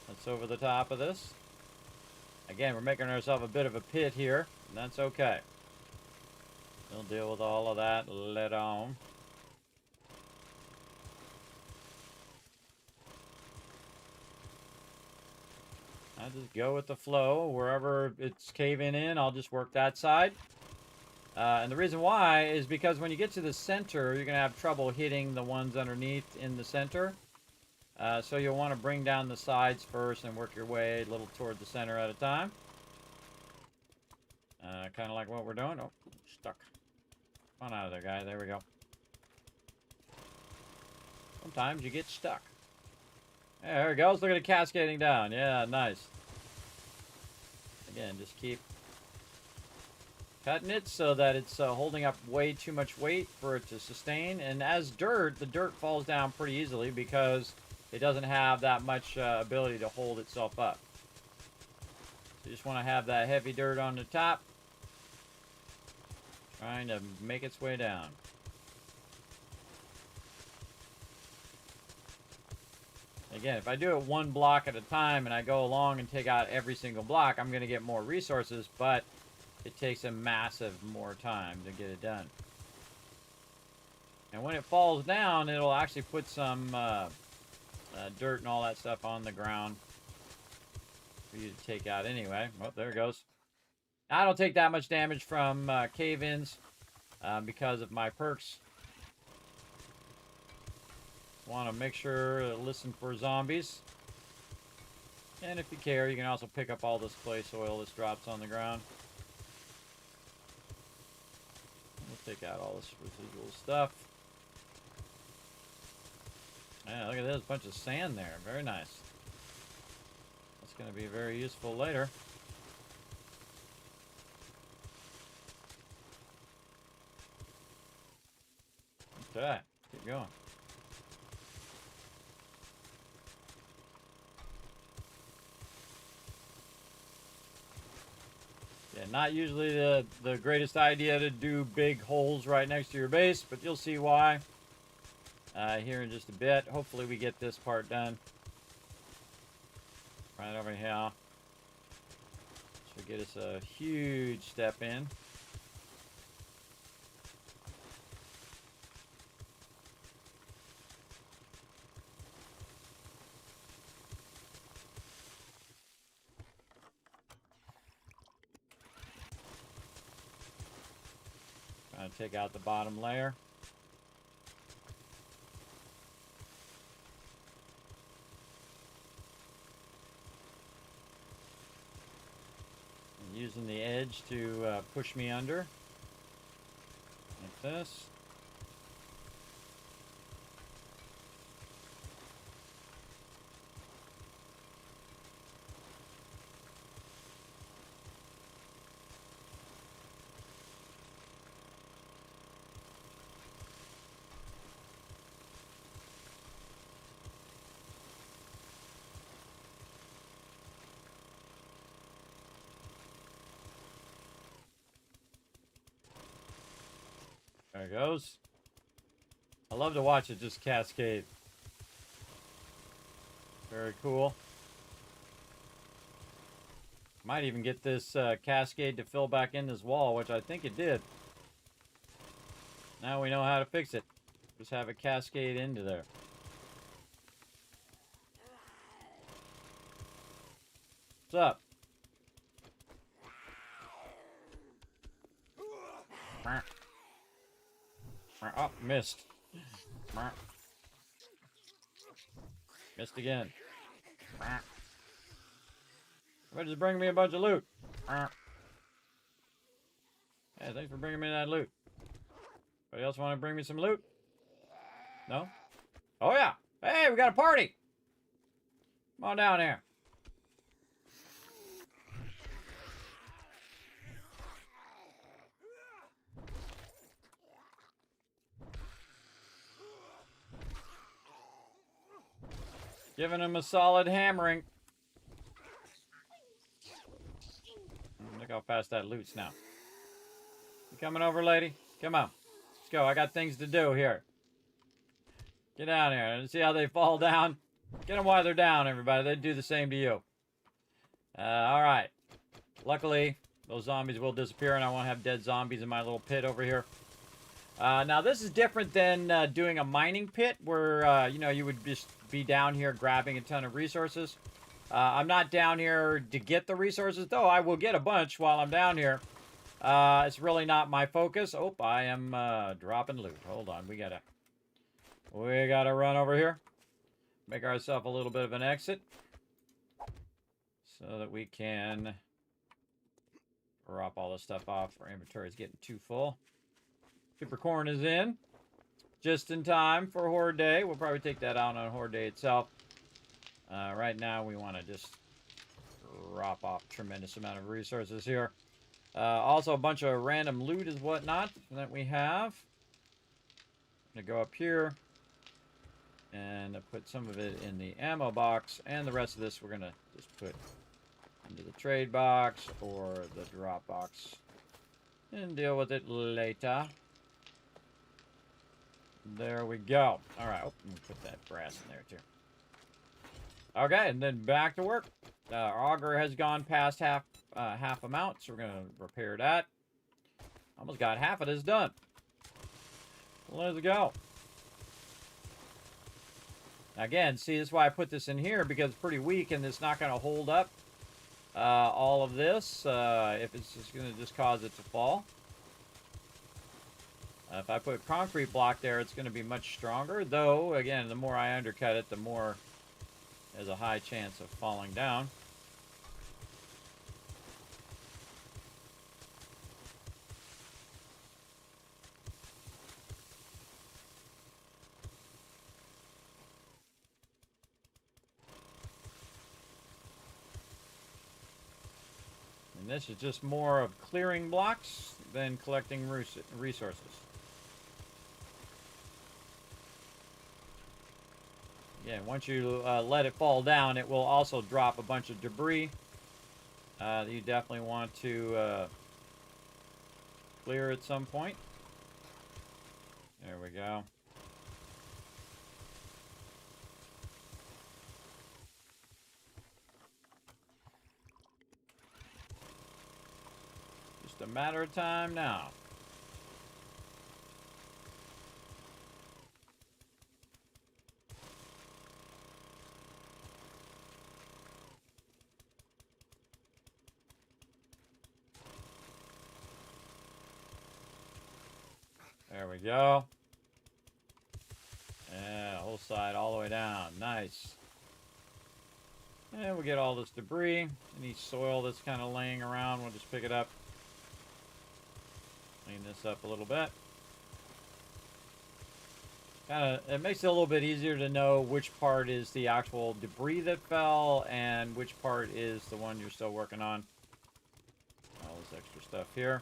That's over the top of this. Again, we're making ourselves a bit of a pit here, and that's okay. We'll deal with all of that later on. I just go with the flow. Wherever it's caving in, I'll just work that side. And the reason why is because when you get to the center, you're going to have trouble hitting the ones underneath in the center. So you'll want to bring down the sides first and work your way a little toward the center at a time. Kind of like what we're doing. Oh, stuck. Come on out of there, guy. There we go. Sometimes you get stuck. There it goes. Look at it cascading down. Yeah, nice. Again, just keep cutting it so that it's holding up way too much weight for it to sustain. And as dirt, the dirt falls down pretty easily because it doesn't have that much ability to hold itself up. So you just want to have that heavy dirt on the top, trying to make its way down. Again, if I do it 1 block at a time and I go along and take out every single block, I'm going to get more resources, but it takes a massive more time to get it done. And when it falls down, it'll actually put some dirt and all that stuff on the ground. for you to take out anyway. Oh, there it goes. I don't take that much damage from cave-ins because of my perks. Want to make sure to listen for zombies. And if you care, you can also pick up all this clay soil that drops on the ground. We'll take out all this residual stuff. Yeah, look at this bunch of sand there. Very nice. That's going to be very useful later. Okay, keep going. Yeah, not usually the greatest idea to do big holes right next to your base, but you'll see why here in just a bit. Hopefully we get this part done. Right over here. Should get us a huge step in. Trying to take out the bottom layer. And using the edge to push me under. Like this. There it goes. I love to watch it just cascade. Very cool. Might even get this cascade to fill back in this wall, which I think it did. Now we know how to fix it. Just have a cascade into there. What's up? Oh, missed. Missed again. Somebody just bring me a bunch of loot. Yeah, thanks for bringing me that loot. Anybody else want to bring me some loot? No? Oh, yeah. Hey, we got a party. Come on down here. Giving him a solid hammering. Look how fast that loots now. You coming over, lady? Come on. Let's go. I got things to do here. Get down here and see how they fall down. Get them while they're down, everybody. They do the same to you. All right. Luckily, those zombies will disappear, and I won't have dead zombies in my little pit over here. Now, this is different than doing a mining pit where, you know, you would just be down here grabbing a ton of resources. I'm not down here to get the resources, though I will get a bunch while I'm down here. It's really not my focus. Oh, I am dropping loot. Hold on, we gotta run over here. Make ourselves a little bit of an exit so that we can drop all this stuff off. Our inventory is getting too full. Super corn is in. Just in time for Horde Day. We'll probably take that out on Horde Day itself. Right now, we want to just drop off a tremendous amount of resources here. Also, a bunch of random loot is whatnot that we have. I'm going to go up here and put some of it in the ammo box. And the rest of this, we're going to just put into the trade box or the drop box and deal with it later. There we go. All right. Oh, let me put that brass in there, too. Okay, and then back to work. Our auger has gone past half amount, so we're going to repair that. Almost got half of this done. Let's go. Again, see, this is why I put this in here, because it's pretty weak, and it's not going to hold up all of this if it's just going to just cause it to fall. If I put concrete block there, it's going to be much stronger. Though, again, the more I undercut it, the more there's a high chance of falling down. And this is just more of clearing blocks than collecting resources. Again, once you let it fall down, it will also drop a bunch of debris that you definitely want to clear at some point. There we go. Just a matter of time now. There we go. Yeah, whole side all the way down. Nice. And we'll get all this debris. Any soil that's kind of laying around, we'll just pick it up. Clean this up a little bit. It makes it a little bit easier to know which part is the actual debris that fell and which part is the one you're still working on. All this extra stuff here.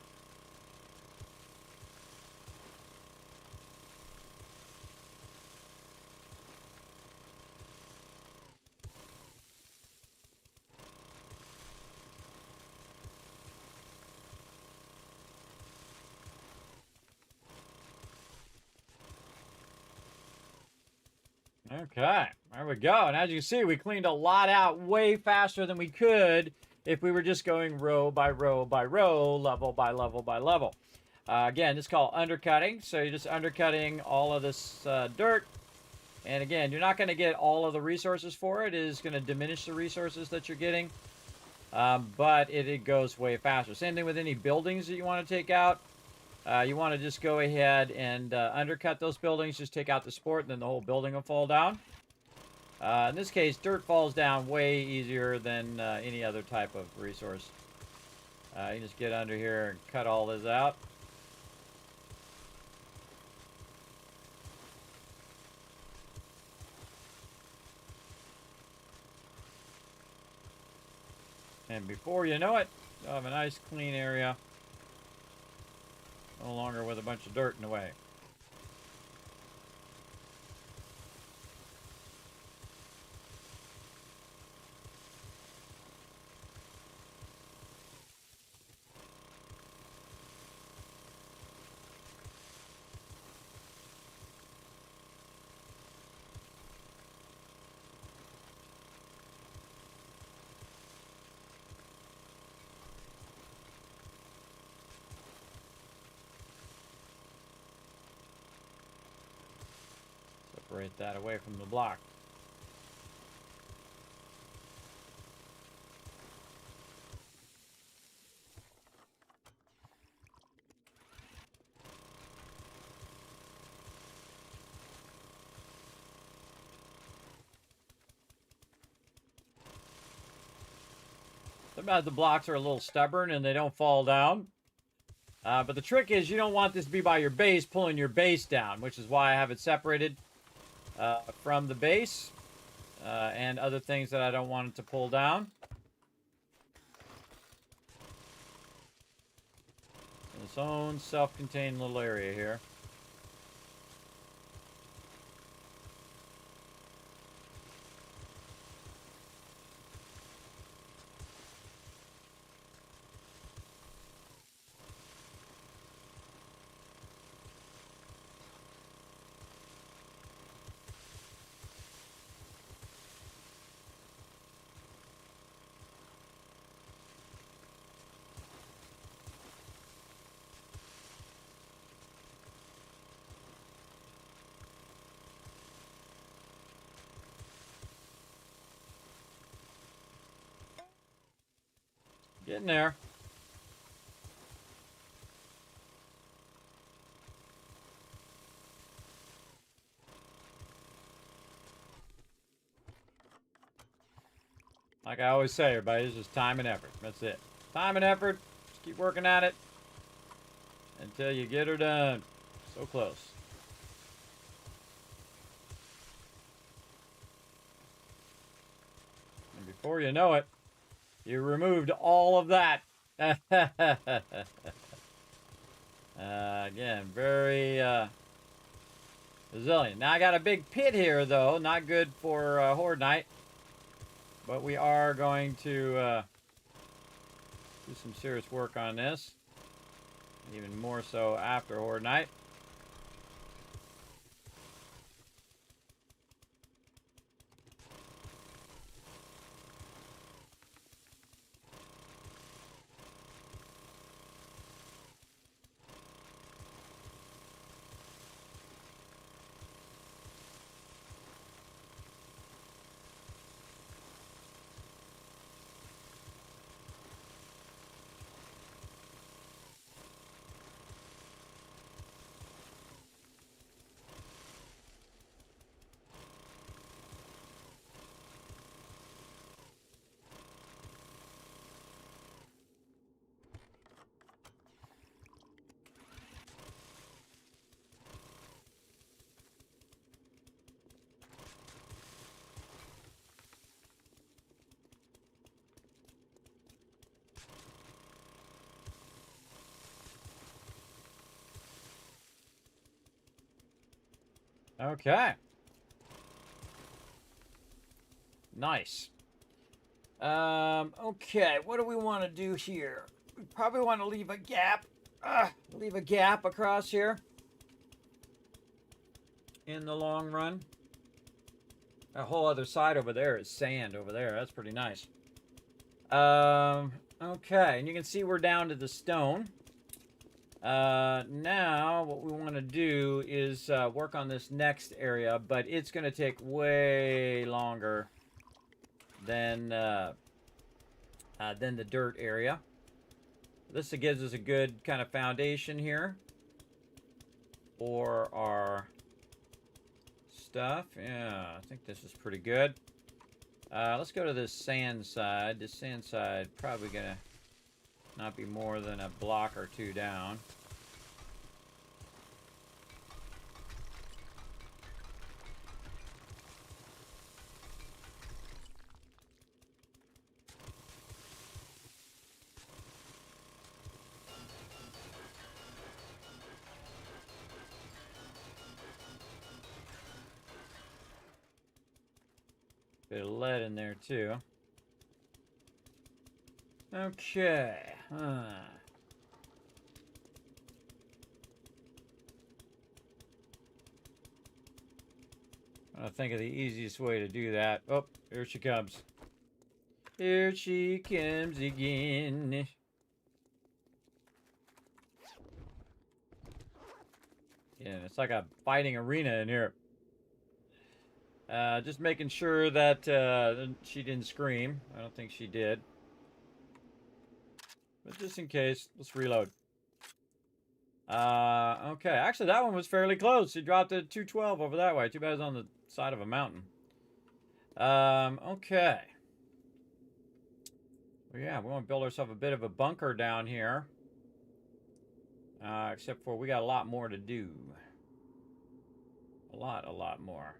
Okay, there we go. And as you can see, we cleaned a lot out way faster than we could if we were just going row by row by row, level by level by level. Again, this is called undercutting. So you're just undercutting all of this dirt. And again, you're not going to get all of the resources for it. It is going to diminish the resources that you're getting. But it goes way faster. Same thing with any buildings that you want to take out. You want to just go ahead and undercut those buildings. Just take out the support, and then the whole building will fall down. In this case, dirt falls down way easier than any other type of resource. You just get under here and cut all this out. And before you know it, you'll have a nice clean area. No longer with a bunch of dirt in the way. Separate that away from the block. Sometimes the blocks are a little stubborn and they don't fall down. But the trick is you don't want this to be by your base, pulling your base down, which is why I have it separated from the base and other things that I don't want it to pull down. In its own self-contained little area here. Getting there. Like I always say, everybody, it's just time and effort. That's it. Time and effort. Just keep working at it until you get her done. So close. And before you know it, you removed all of that. Again, very resilient. Now I got a big pit here, though. Not good for Horde Night. But we are going to do some serious work on this. Even more so after Horde Night. Okay. Nice. Okay, what do we want to do here? We probably want to leave a gap. Leave a gap across here. In the long run. That whole other side over there is sand over there. That's pretty nice. Okay, and you can see we're down to the stone. Now what we want to do is work on this next area, but it's going to take way longer than the dirt area. This gives us a good kind of foundation here for our stuff. Yeah, I think this is pretty good. Let's go to this sand side. This sand side probably going to not be more than a block or two down. Bit of lead in there too. Okay. I think of the easiest way to do that. Oh, here she comes. Here she comes again. Yeah, it's like a fighting arena in here. Just making sure that she didn't scream. I don't think she did. But just in case, let's reload. Okay. Actually, that one was fairly close. She dropped it at 212 over that way. Too bad it's on the side of a mountain. Okay. Well, yeah, we want to build ourselves a bit of a bunker down here. Except for we got a lot more to do. A lot more.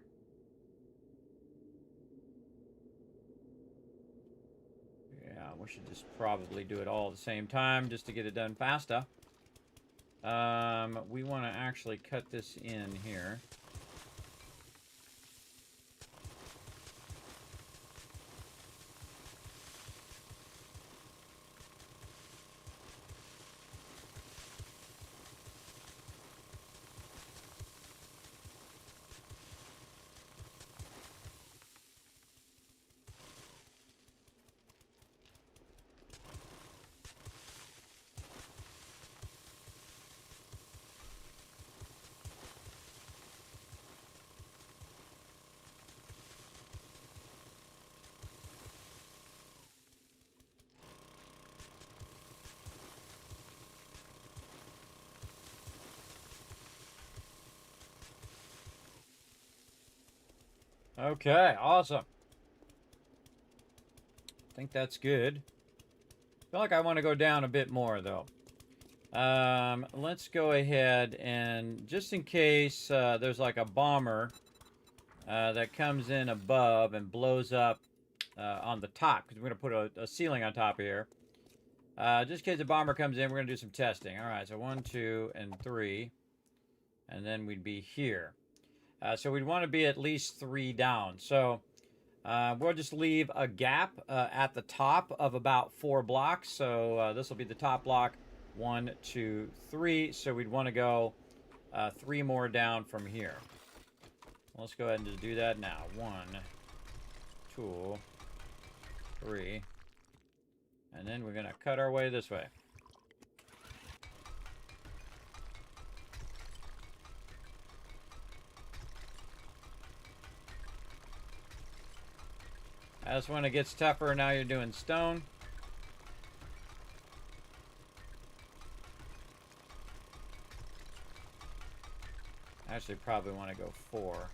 Yeah, we should just probably do it all at the same time just to get it done faster. We want to actually cut this in here. Okay, awesome. I think that's good. I feel like I want to go down a bit more, though. Let's go ahead and, just in case there's like a bomber that comes in above and blows up on the top, because we're going to put a ceiling on top of here. Just in case the bomber comes in, we're going to do some testing. All right, so 1, 2, and 3. And then we'd be here. So we'd want to be at least 3 down. So we'll just leave a gap at the top of about 4 blocks. So this will be the top block. 1, 2, 3. So we'd want to go 3 more down from here. Let's go ahead and just do that now. 1, 2, 3. And then we're going to cut our way this way. That's when it gets tougher. Now you're doing stone. Actually, probably want to go 4.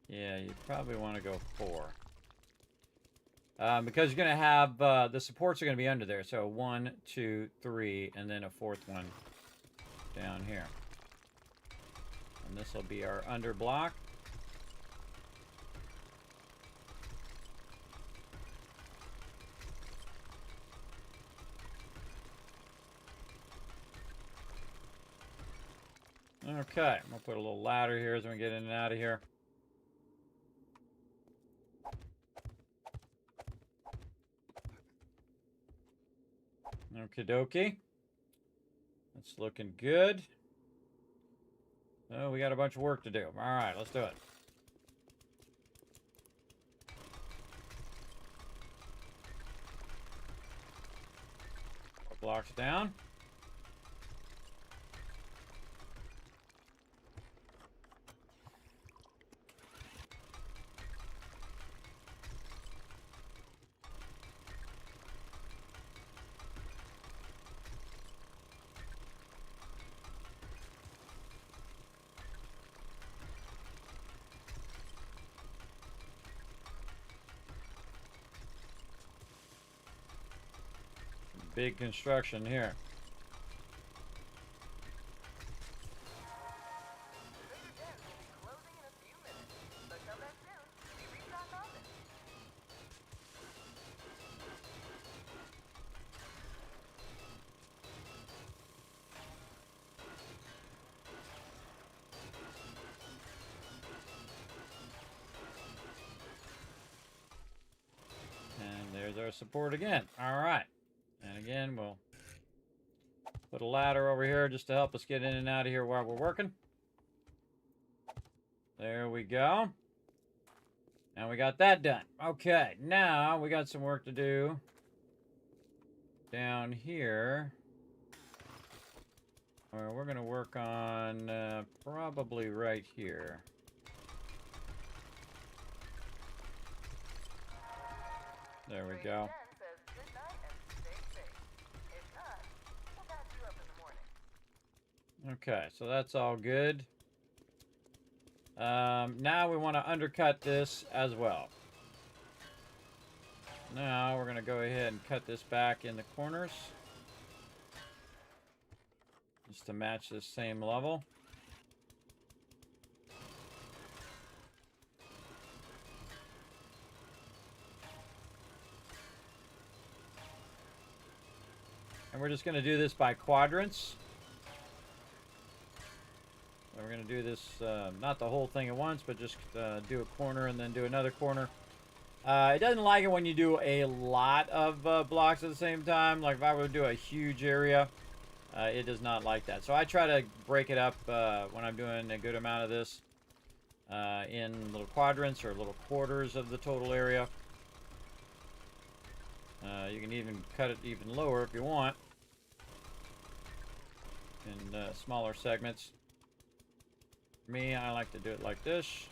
Yeah, you probably want to go 4. Because you're going to have, the supports are going to be under there. So 1, 2, 3, and then a 4th one down here. And this will be our under block. Okay, I'm going to put a little ladder here as we get in and out of here. Okie dokie. That's looking good. Oh, we got a bunch of work to do. Alright, let's do it. Blocks down. Big construction here. And there's our support again. All right. And again, we'll put a ladder over here just to help us get in and out of here while we're working. There we go. And we got that done. Okay, now we got some work to do down here. Where we're going to work on probably right here. There we go. Okay, so that's all good. Now we want to undercut this as well. Now we're going to go ahead and cut this back in the corners. Just to match this same level. And we're just going to do this by quadrants. So we're going to do this, not the whole thing at once, but just do a corner and then do another corner. It doesn't like it when you do a lot of blocks at the same time. Like if I were to do a huge area, it does not like that. So I try to break it up when I'm doing a good amount of this in little quadrants or little quarters of the total area. You can even cut it even lower if you want in smaller segments. Me, I like to do it like this.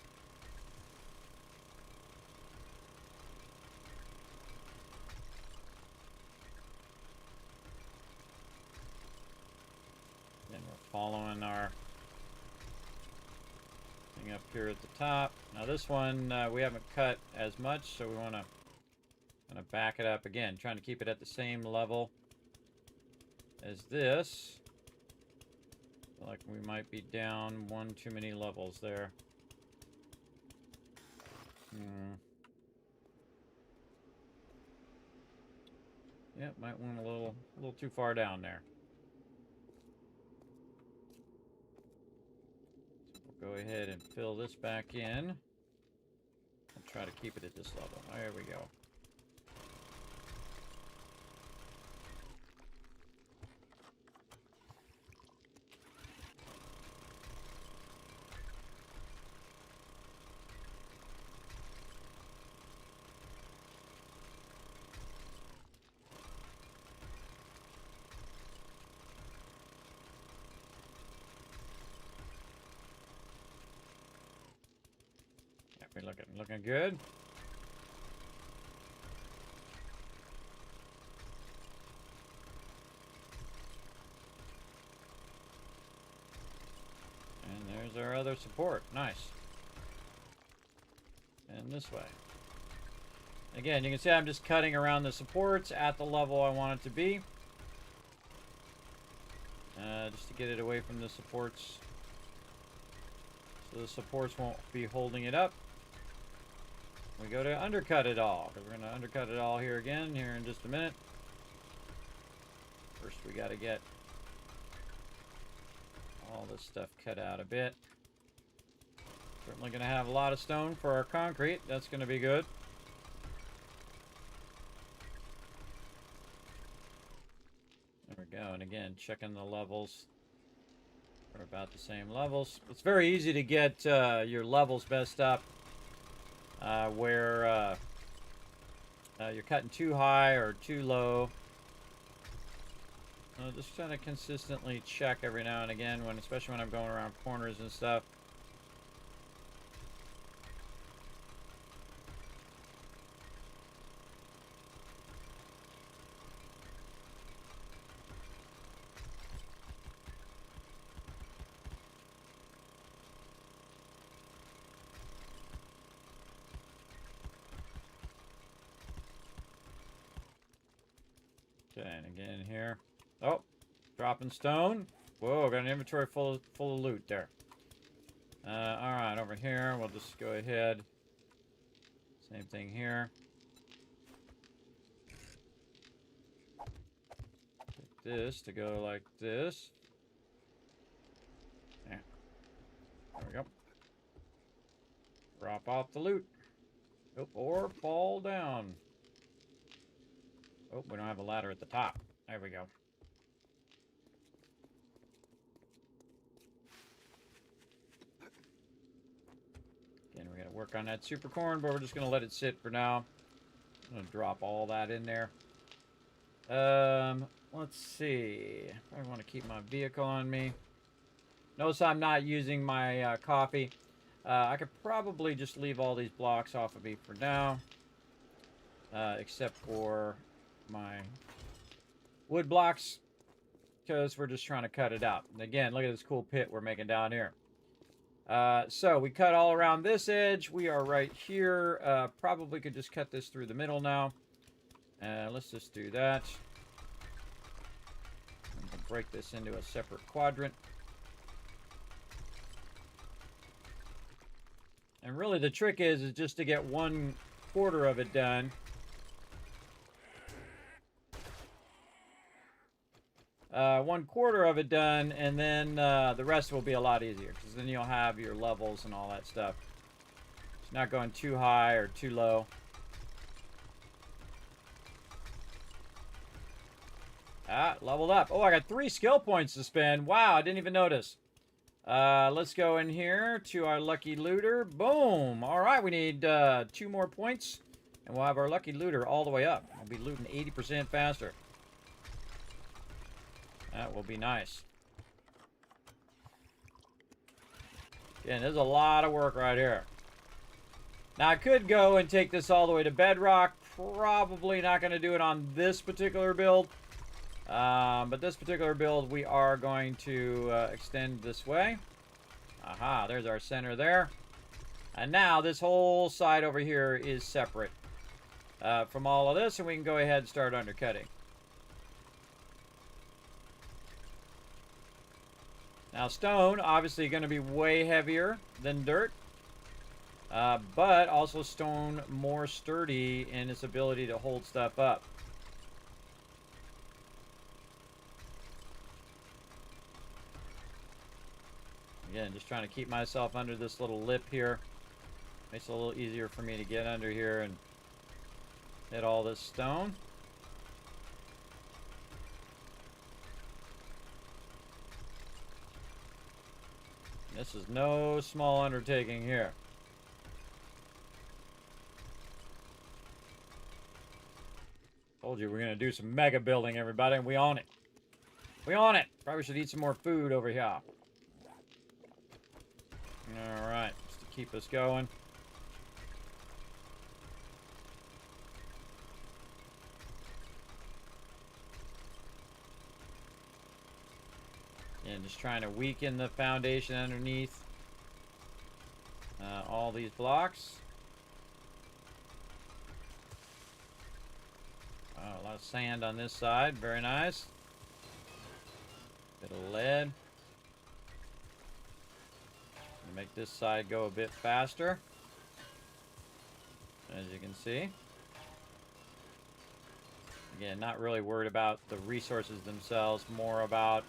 And we're following our thing up here at the top. Now this one, we haven't cut as much, so we want to kind of back it up again, trying to keep it at the same level as this. Feel like we might be down one too many levels there. Yeah, might want a little too far down there. So we'll go ahead and fill this back in. I'll try to keep it at this level. There we go. Looking good. And there's our other support. Nice. And this way. Again, you can see I'm just cutting around the supports at the level I want it to be. Just to get it away from the supports. So the supports won't be holding it up. We go to undercut it all, because we're going to undercut it all here again, here in just a minute. First, we got to get all this stuff cut out a bit. Certainly going to have a lot of stone for our concrete. That's going to be good. There we go. And again, checking the levels. We're about the same levels. It's very easy to get your levels messed up. Where you're cutting too high or too low. Just trying to consistently check every now and again, especially when I'm going around corners and stuff. Okay, and again here. Oh, dropping stone. Whoa, got an inventory full of loot there. Alright, over here, we'll just go ahead. Same thing here. Get this to go like this. Yeah. There we go. Drop off the loot. Oh, or fall down. Oh, we don't have a ladder at the top. There we go. Again, we got to work on that super corn, but we're just going to let it sit for now. I'm going to drop all that in there. Let's see. I want to keep my vehicle on me. Notice I'm not using my coffee. I could probably just leave all these blocks off of me for now. Except for my wood blocks, because we're just trying to cut it out. And again, look at this cool pit we're making down here. So we cut all around this edge. We are right here. Probably could just cut this through the middle now. Let's just do that. And we'll break this into a separate quadrant. And really the trick is just to get 1/4 of it done. One quarter of it done, and then the rest will be a lot easier, because then you'll have your levels and all that stuff. It's not going too high or too low. Ah, leveled up. Oh, I got 3 skill points to spend. Wow, I didn't even notice. Let's go in here to our lucky looter. Boom. All right, we need 2 more points, and we'll have our lucky looter all the way up. We'll be looting 80% faster. That will be nice. Again, there's a lot of work right here. Now, I could go and take this all the way to bedrock. Probably not going to do it on this particular build. But this particular build, we are going to extend this way. Aha, there's our center there. And now this whole side over here is separate from all of this, and we can go ahead and start undercutting. Now, stone, obviously going to be way heavier than dirt. But also stone more sturdy in its ability to hold stuff up. Again, just trying to keep myself under this little lip here. Makes it a little easier for me to get under here and hit all this stone. This is no small undertaking here. Told you we're going to do some mega building, everybody, and we on it. We on it. Probably should eat some more food over here. Alright, just to keep us going. And just trying to weaken the foundation underneath all these blocks. Oh, a lot of sand on this side. Very nice. Bit of lead. Make this side go a bit faster, as you can see. Again, not really worried about the resources themselves, more about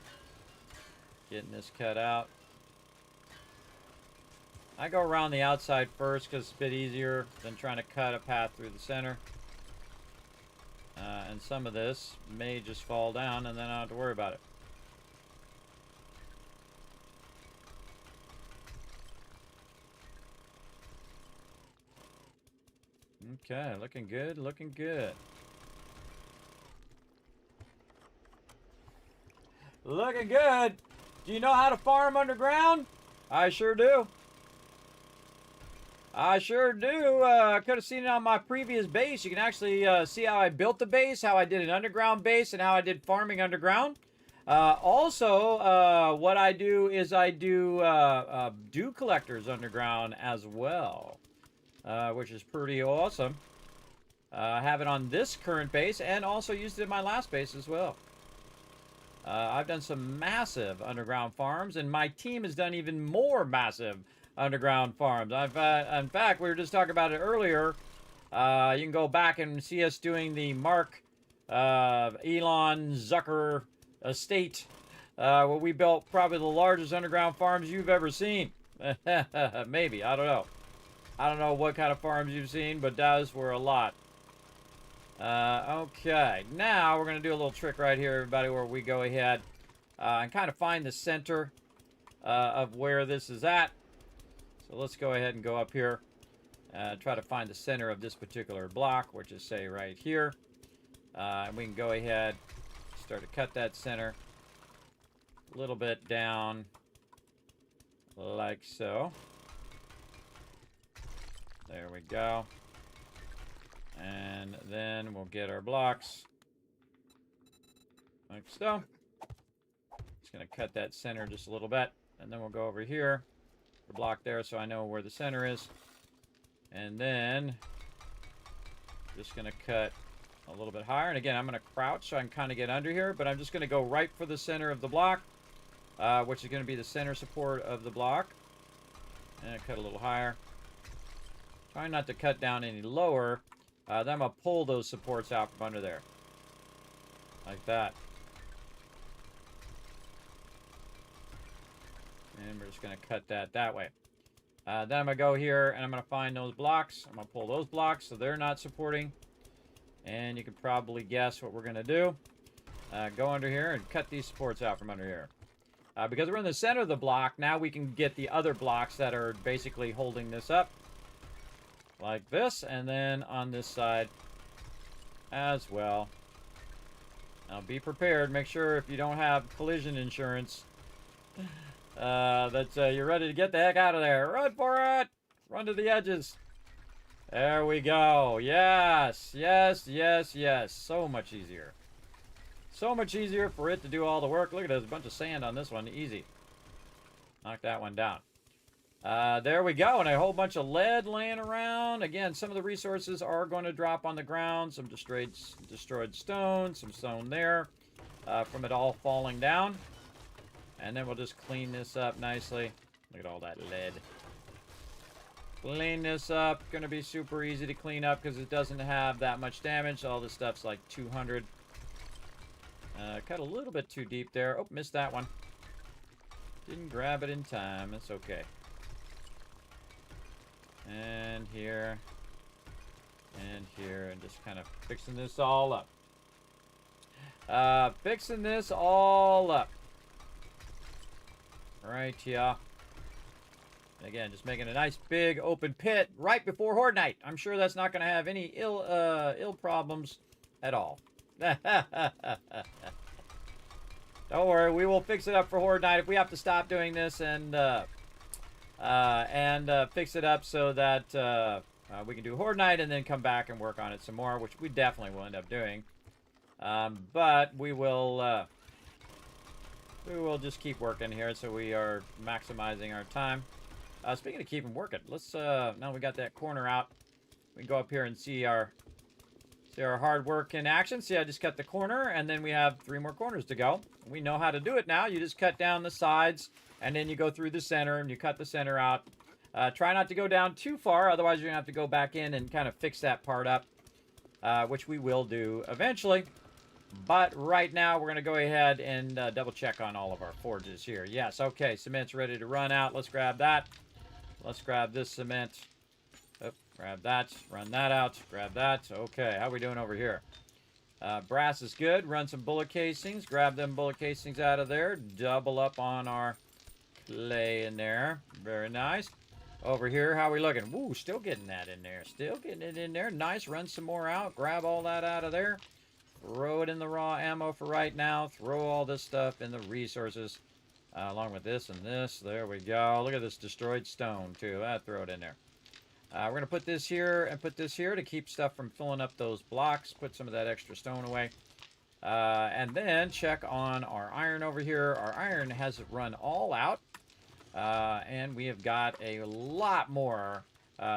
getting this cut out. I go around the outside first because it's a bit easier than trying to cut a path through the center. And some of this may just fall down and then I don't have to worry about it. Okay, looking good, looking good. Looking good! Do you know how to farm underground? I sure do. I sure do. I could have seen it on my previous base. You can actually see how I built the base, how I did an underground base, and how I did farming underground. Also, what I do is I do dew collectors underground as well. Which is pretty awesome. I have it on this current base and also used it in my last base as well. I've done some massive underground farms, and my team has done even more massive underground farms. In fact, we were just talking about it earlier. You can go back and see us doing the Mark Elon Zucker estate, where we built probably the largest underground farms you've ever seen. Maybe, I don't know. I don't know what kind of farms you've seen, but those were a lot. Okay, now we're going to do a little trick right here, everybody, where we go ahead and kind of find the center of where this is at. So let's go ahead and go up here, try to find the center of this particular block, which is, say, right here. And we can go ahead, start to cut that center a little bit down, like so. There we go. And then we'll get our blocks, like so. Just going to cut that center just a little bit. And then we'll go over here, the block there, so I know where the center is. And then just going to cut a little bit higher. And again, I'm going to crouch so I can kind of get under here. But I'm just going to go right for the center of the block, which is going to be the center support of the block. And cut a little higher. Try not to cut down any lower. Then I'm going to pull those supports out from under there. Like that. And we're just going to cut that way. Then I'm going to go here and I'm going to find those blocks. I'm going to pull those blocks so they're not supporting. And you can probably guess what we're going to do. Go under here and cut these supports out from under here. Because we're in the center of the block, now we can get the other blocks that are basically holding this up. Like this, and then on this side as well. Now be prepared. Make sure if you don't have collision insurance, You're ready to get the heck out of there. Run for it! Run to the edges. There we go. Yes, yes, yes, yes. So much easier. So much easier for it to do all the work. Look at this, a bunch of sand on this one. Easy. Knock that one down. There we go, and a whole bunch of lead laying around. Again, some of the resources are going to drop on the ground. Some destroyed stone, some stone there from it all falling down. And then we'll just clean this up nicely. Look at all that lead. Clean this up. Going to be super easy to clean up because it doesn't have that much damage. All this stuff's like 200. Cut a little bit too deep there. Oh, missed that one. Didn't grab it in time. That's okay. And here. And here. And just kind of fixing this all up. Fixing this all up. Right here. And again, just making a nice big open pit right before Horde Night. I'm sure that's not going to have any ill problems at all. Don't worry, we will fix it up for Horde Night if we have to stop doing this and fix it up so that we can do Horde Night and then come back and work on it some more, which we definitely will end up doing. But we will just keep working here so we are maximizing our time. Speaking of keeping working, let's now we got that corner out. We can go up here and see our hard work in action. See, I just cut the corner, and then we have 3 more corners to go. We know how to do it now. You just cut down the sides, and then you go through the center, and you cut the center out. Try not to go down too far, otherwise you're going to have to go back in and kind of fix that part up, which we will do eventually. But right now, we're going to go ahead and double check on all of our forges here. Yes, okay, cement's ready to run out. Let's grab that. Let's grab this cement. Oh, grab that, run that out, grab that. Okay, how we doing over here? Brass is good. Run some bullet casings. Grab them bullet casings out of there. Double up on our clay in there. Very nice. Over here, how we looking? Woo, still getting that in there. Still getting it in there. Nice. Run some more out. Grab all that out of there. Throw it in the raw ammo for right now. Throw all this stuff in the resources. Along with this and this. There we go. Look at this destroyed stone, too. Throw it in there. We're going to put this here and put this here to keep stuff from filling up those blocks. Put some of that extra stone away. And then check on our iron over here. Our iron has run all out. And we have got a lot more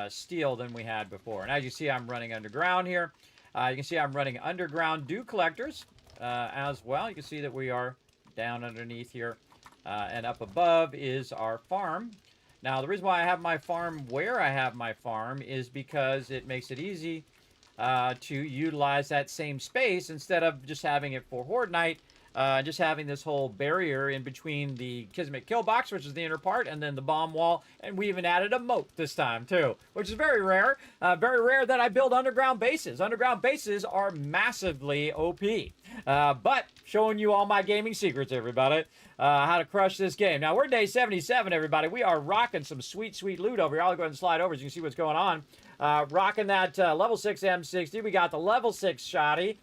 steel than we had before. And as you see, I'm running underground here. You can see I'm running underground dew collectors as well. You can see that we are down underneath here. And up above is our farm. Now, the reason why I have my farm where I have my farm is because it makes it easy to utilize that same space instead of just having it for Horde Night. Just having this whole barrier in between the Kismet kill box, which is the inner part, and then the bomb wall. And we even added a moat this time, too, which is very rare. Very rare that I build underground bases. Underground bases are massively OP. But showing you all my gaming secrets, everybody. How to crush this game. Now, we're day 77, everybody. We are rocking some sweet, sweet loot over here. I'll go ahead and slide over so you can see what's going on. Rocking that level 6 M60. We got the level 6 shotty.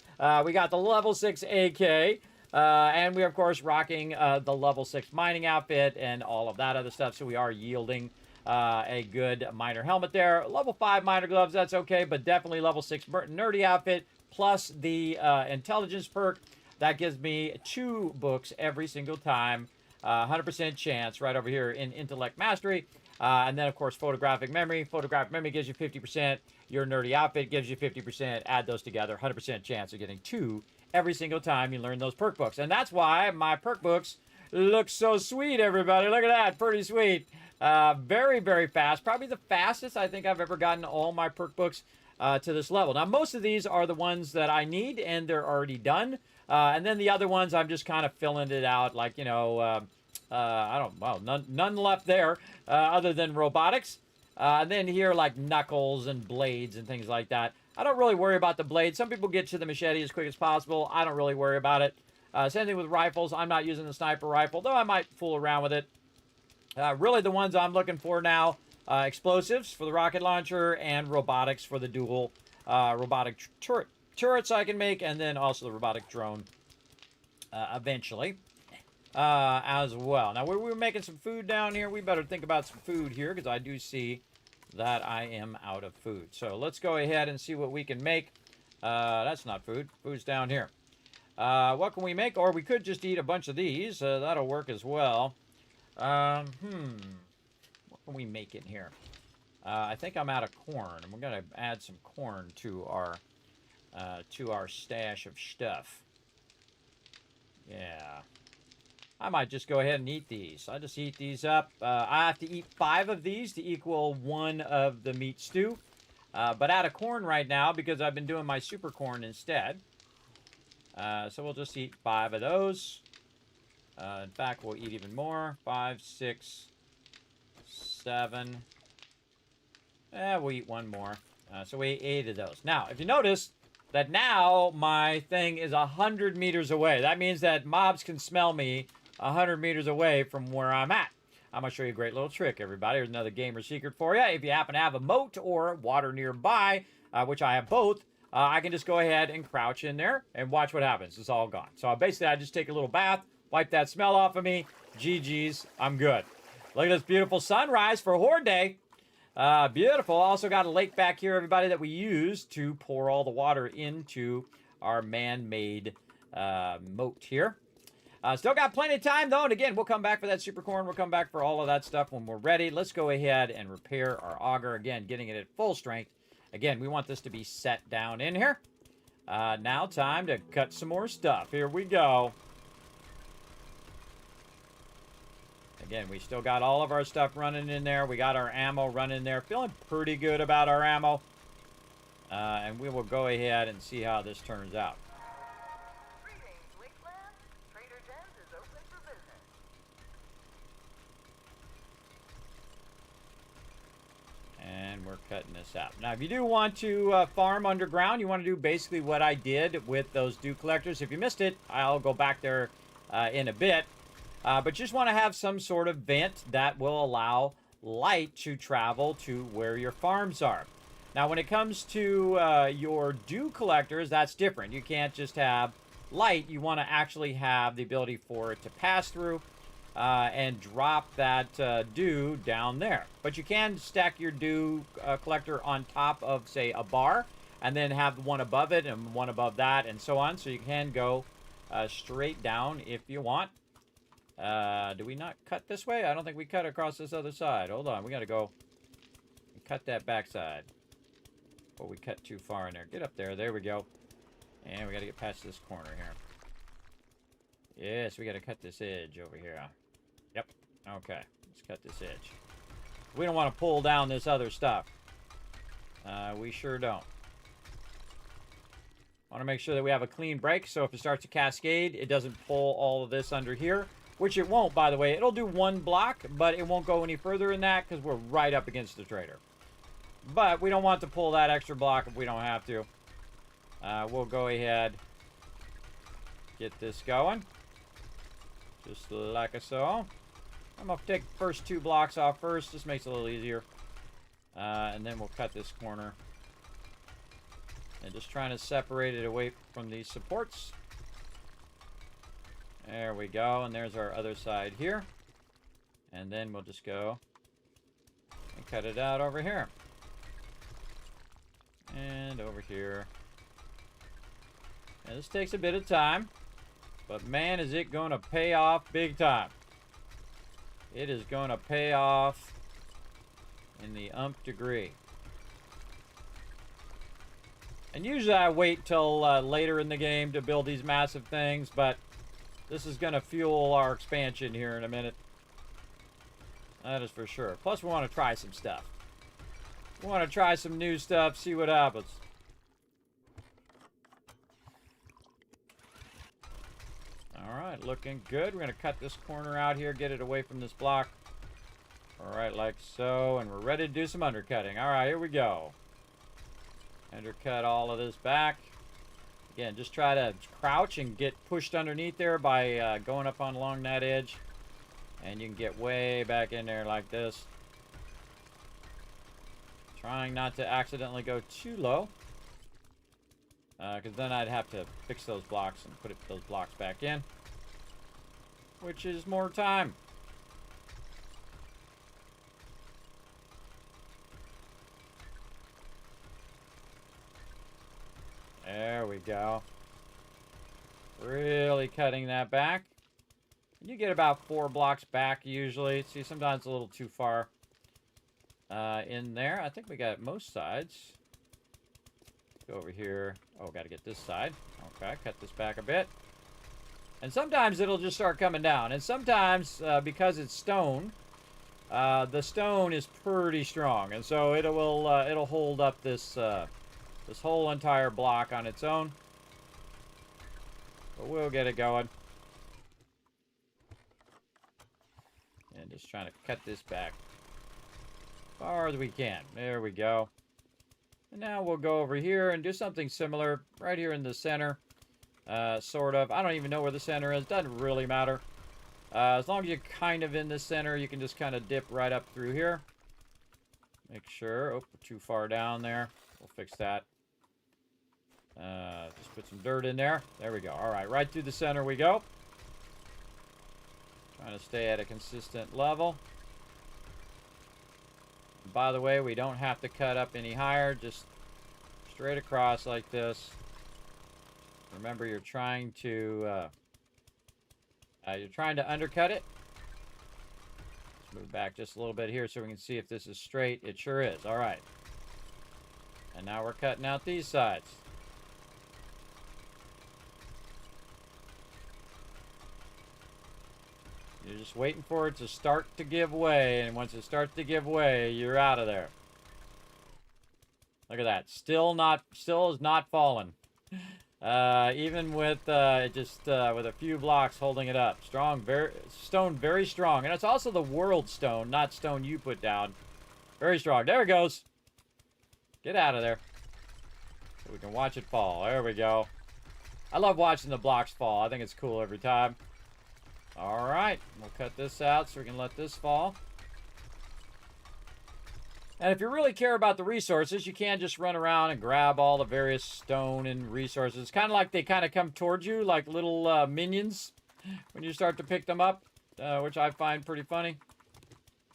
We got the level 6 AK. And we are, of course, rocking the level 6 mining outfit and all of that other stuff. So we are yielding a good miner helmet there. Level 5 miner gloves, that's okay. But definitely level 6 nerdy outfit plus the intelligence perk. That gives me 2 books every single time. 100% chance right over here in Intellect Mastery. And then, of course, Photographic Memory. Photographic Memory gives you 50%. Your nerdy outfit gives you 50%. Add those together. 100% chance of getting 2 every single time you learn those perk books. And that's why my perk books look so sweet, everybody. Look at that. Pretty sweet. Very, very fast. Probably the fastest I think I've ever gotten all my perk books to this level. Now, most of these are the ones that I need, and they're already done. And then the other ones, I'm just kind of filling it out, like, you know, none left there other than robotics. And then here, like knuckles and blades and things like that. I don't really worry about the blades. Some people get to the machete as quick as possible. I don't really worry about it. Same thing with rifles. I'm not using the sniper rifle, though I might fool around with it. Really, the ones I'm looking for now, explosives for the rocket launcher and robotics for the dual robotic turrets I can make, and then also the robotic drone eventually. as well. Now, we were making some food down here. We better think about some food here because I do see that I am out of food. So let's go ahead and see what we can make. That's not food. Food's down here. What can we make? Or we could just eat a bunch of these. That'll work as well. What can we make in here? I think I'm out of corn. And we're going to add some corn to our stash of stuff. Yeah. I might just go ahead and eat these. I'll just eat these up. I have to eat 5 of these to equal 1 of the meat stew. But out of corn right now because I've been doing my super corn instead. So we'll just eat 5 of those. In fact, we'll eat even more. 5, 6, 7. We'll eat 1 more. So we ate 8 of those. Now, if you notice that now my thing is 100 meters away. That means that mobs can smell me 100 meters away from where I'm at. I'm going to show you a great little trick, everybody. Here's another gamer secret for you. If you happen to have a moat or water nearby, which I have both, I can just go ahead and crouch in there and watch what happens. It's all gone. So basically, I just take a little bath, wipe that smell off of me. GG's, I'm good. Look at this beautiful sunrise for Horde Day. Beautiful. Also got a lake back here, everybody, that we use to pour all the water into our man-made moat here. Still got plenty of time, though, and again, we'll come back for that super corn. We'll come back for all of that stuff when we're ready. Let's go ahead and repair our auger. Again, getting it at full strength. Again, we want this to be set down in here. Now time to cut some more stuff. Here we go. Again, we still got all of our stuff running in there. We got our ammo running there. Feeling pretty good about our ammo. And we will go ahead and see how this turns out.
Greetings, Wasteland. Trader Jen's is open for business.
And we're cutting this out. Now, if you do want to farm underground, you want to do basically what I did with those dew collectors. If you missed it, I'll go back there in a bit. But just want to have some sort of vent that will allow light to travel to where your farms are. Now, when it comes to your dew collectors, that's different. You can't just have light. You want to actually have the ability for it to pass through and drop that dew down there. But you can stack your dew collector on top of, say, a bar, and then have one above it and one above that, and so on. So you can go straight down if you want. Do we not cut this way? I don't think we cut across this other side. Hold on, we gotta go and cut that backside. Oh, we cut too far in there. Get up there. There we go. And we gotta get past this corner here. Yes, we gotta cut this edge over here. Yep. Okay, let's cut this edge. We don't want to pull down this other stuff. We sure don't. Want to make sure that we have a clean break, so if it starts to cascade, it doesn't pull all of this under here. Which it won't, by the way. It'll do 1 block, but it won't go any further than that because we're right up against the trader. But we don't want to pull that extra block if we don't have to. We'll go ahead, get this going. Just like so. I'm going to take the first 2 blocks off first. This makes it a little easier. And then we'll cut this corner. And just trying to separate it away from these supports. There we go, and there's our other side here. And then we'll just go and cut it out over here. And over here. Now, this takes a bit of time, but man, is it going to pay off big time. It is going to pay off in the umph degree. And usually I wait till later in the game to build these massive things, but this is going to fuel our expansion here in a minute. That is for sure. Plus, we want to try some stuff. We want to try some new stuff, see what happens. Alright, looking good. We're going to cut this corner out here, get it away from this block. Alright, like so. And we're ready to do some undercutting. Alright, here we go. Undercut all of this back. Again, just try to crouch and get pushed underneath there by going up on along that edge. And you can get way back in there like this. Trying not to accidentally go too low. Because then I'd have to fix those blocks and put those blocks back in. which is more time. There we go. Really cutting that back. You get about 4 blocks back usually. See, sometimes it's a little too far in there. I think we got most sides. Go over here. Oh, got to get this side. Okay, cut this back a bit. And sometimes it'll just start coming down. And sometimes, because it's stone, the stone is pretty strong. And so it'll hold up this this whole entire block on its own. But we'll get it going. And just trying to cut this back as far as we can. There we go. And now we'll go over here and do something similar right here in the center. Sort of. I don't even know where the center is. Doesn't really matter. As long as you're kind of in the center, you can just kind of dip right up through here. Make sure. Oh, too far down there. We'll fix that. Just put some dirt in there. There we go. All right, right through the center we go. Trying to stay at a consistent level. And by the way, we don't have to cut up any higher. Just straight across like this. Remember, you're trying to undercut it. Let's move back just a little bit here so we can see if this is straight. It sure is. All right. And now we're cutting out these sides. You're just waiting for it to start to give way, and once it starts to give way, you're out of there. Look at that. Still is not falling. Even with with a few blocks holding it up. Stone very strong. And it's also the world stone, not stone you put down. Very strong. There it goes. Get out of there. So we can watch it fall. There we go. I love watching the blocks fall. I think it's cool every time. All right. We'll cut this out so we can let this fall. And if you really care about the resources, you can just run around and grab all the various stone and resources. It's kind of like they kind of come towards you like little minions when you start to pick them up, which I find pretty funny.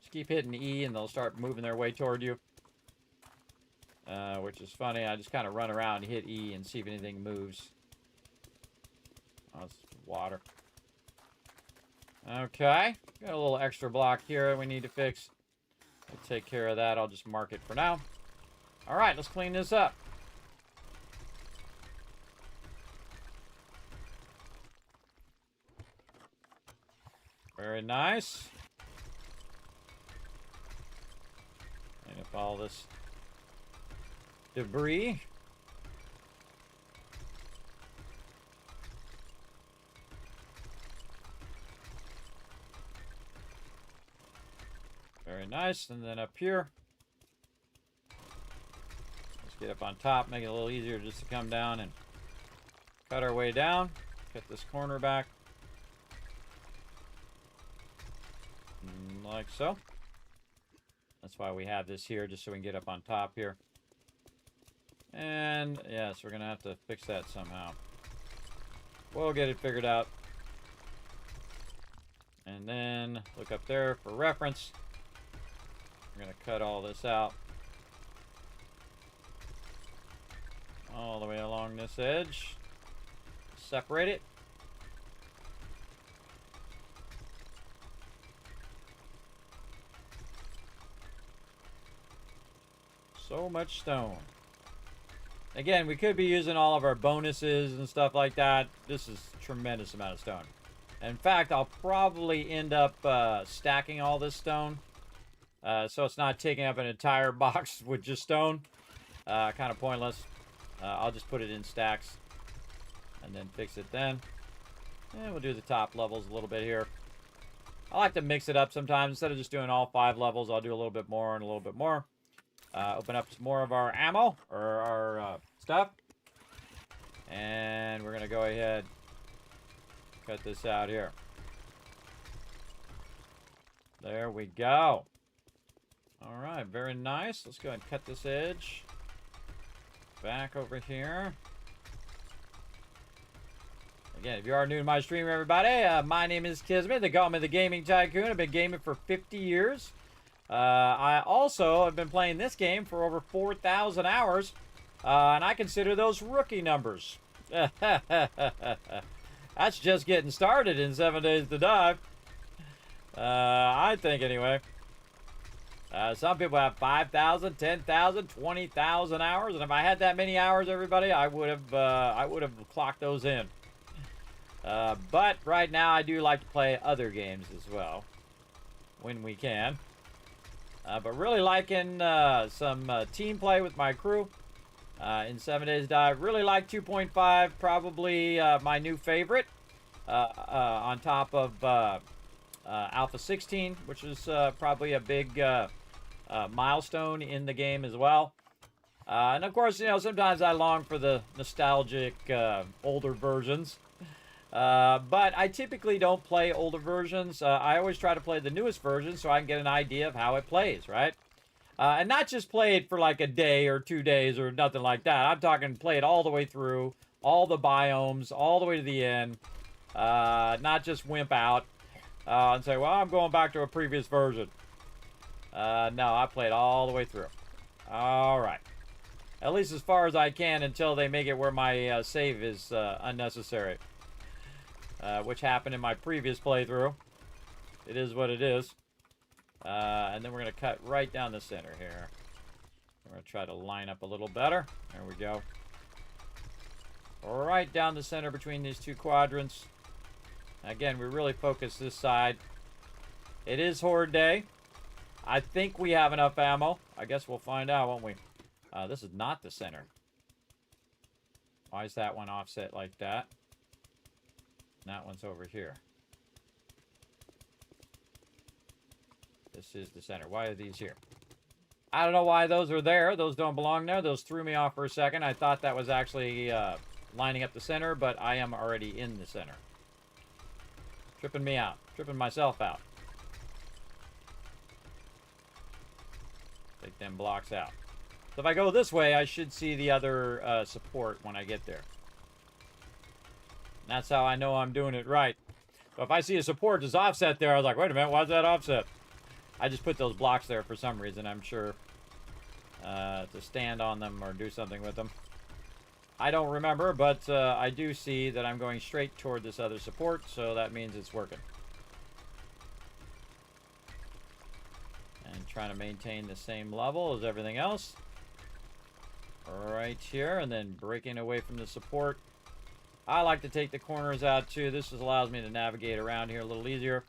Just keep hitting E and they'll start moving their way toward you, which is funny. I just kind of run around and hit E and see if anything moves. Oh, it's water. Okay. Got a little extra block here we need to fix. We'll take care of that. I'll just mark it for now. All right, let's clean this up. Very nice. Clean up all this debris. Very nice. And then up here, let's get up on top, make it a little easier just to come down and cut our way down. Cut this corner back. Like so. That's why we have this here, just so we can get up on top here. And yes, we're going to have to fix that somehow. We'll get it figured out. And then look up there for reference. We're going to cut all this out. All the way along this edge. Separate it. So much stone. Again, we could be using all of our bonuses and stuff like that. This is a tremendous amount of stone. In fact, I'll probably end up stacking all this stone. So it's not taking up an entire box with just stone. Kind of pointless. I'll just put it in stacks. And then fix it then. And we'll do the top levels a little bit here. I like to mix it up sometimes. Instead of just doing all 5 levels, I'll do a little bit more and a little bit more. Open up some more of our ammo, or our stuff. And we're going to go ahead cut this out here. There we go. All right, very nice. Let's go ahead and cut this edge. Back over here. Again, if you are new to my stream, everybody, my name is Kismet. They call me the Gaming Tycoon. I've been gaming for 50 years. I also have been playing this game for over 4,000 hours, and I consider those rookie numbers. That's just getting started in 7 Days to Die. I think, anyway. Some people have 5,000, 10,000, 20,000 hours, and if I had that many hours, everybody, I would have clocked those in. But right now, I do like to play other games as well, when we can. But really liking some team play with my crew in 7 Days to Die. Really like 2.5, probably my new favorite, on top of Alpha 16, which is probably a big milestone in the game as well. And of course, you know, sometimes I long for the nostalgic older versions. But I typically don't play older versions. I always try to play the newest version so I can get an idea of how it plays, right? And not just play it for like a day or 2 days or nothing like that. I'm talking play it all the way through, all the biomes, all the way to the end. Not just wimp out and say, well, I'm going back to a previous version. No, I played all the way through. All right. At least as far as I can until they make it where my save is unnecessary. Which happened in my previous playthrough. It is what it is. And then we're going to cut right down the center here. We're going to try to line up a little better. There we go. Right down the center between these two quadrants. Again, we really focus this side. It is Horde Day. I think we have enough ammo. I guess we'll find out, won't we? This is not the center. Why is that one offset like that? That one's over here. This is the center. Why are these here? I don't know why those are there. Those don't belong there. Those threw me off for a second. I thought that was actually lining up the center, but I am already in the center. Tripping me out. Tripping myself out. Take them blocks out. So if I go this way, I should see the other support when I get there. That's how I know I'm doing it right. So if I see a support just offset there, I was like, wait a minute, why's that offset? I just put those blocks there for some reason, I'm sure. To stand on them or do something with them. I don't remember, but I do see that I'm going straight toward this other support, so that means it's working. And trying to maintain the same level as everything else. Right here, and then breaking away from the support. I like to take the corners out too. This just allows me to navigate around here a little easier.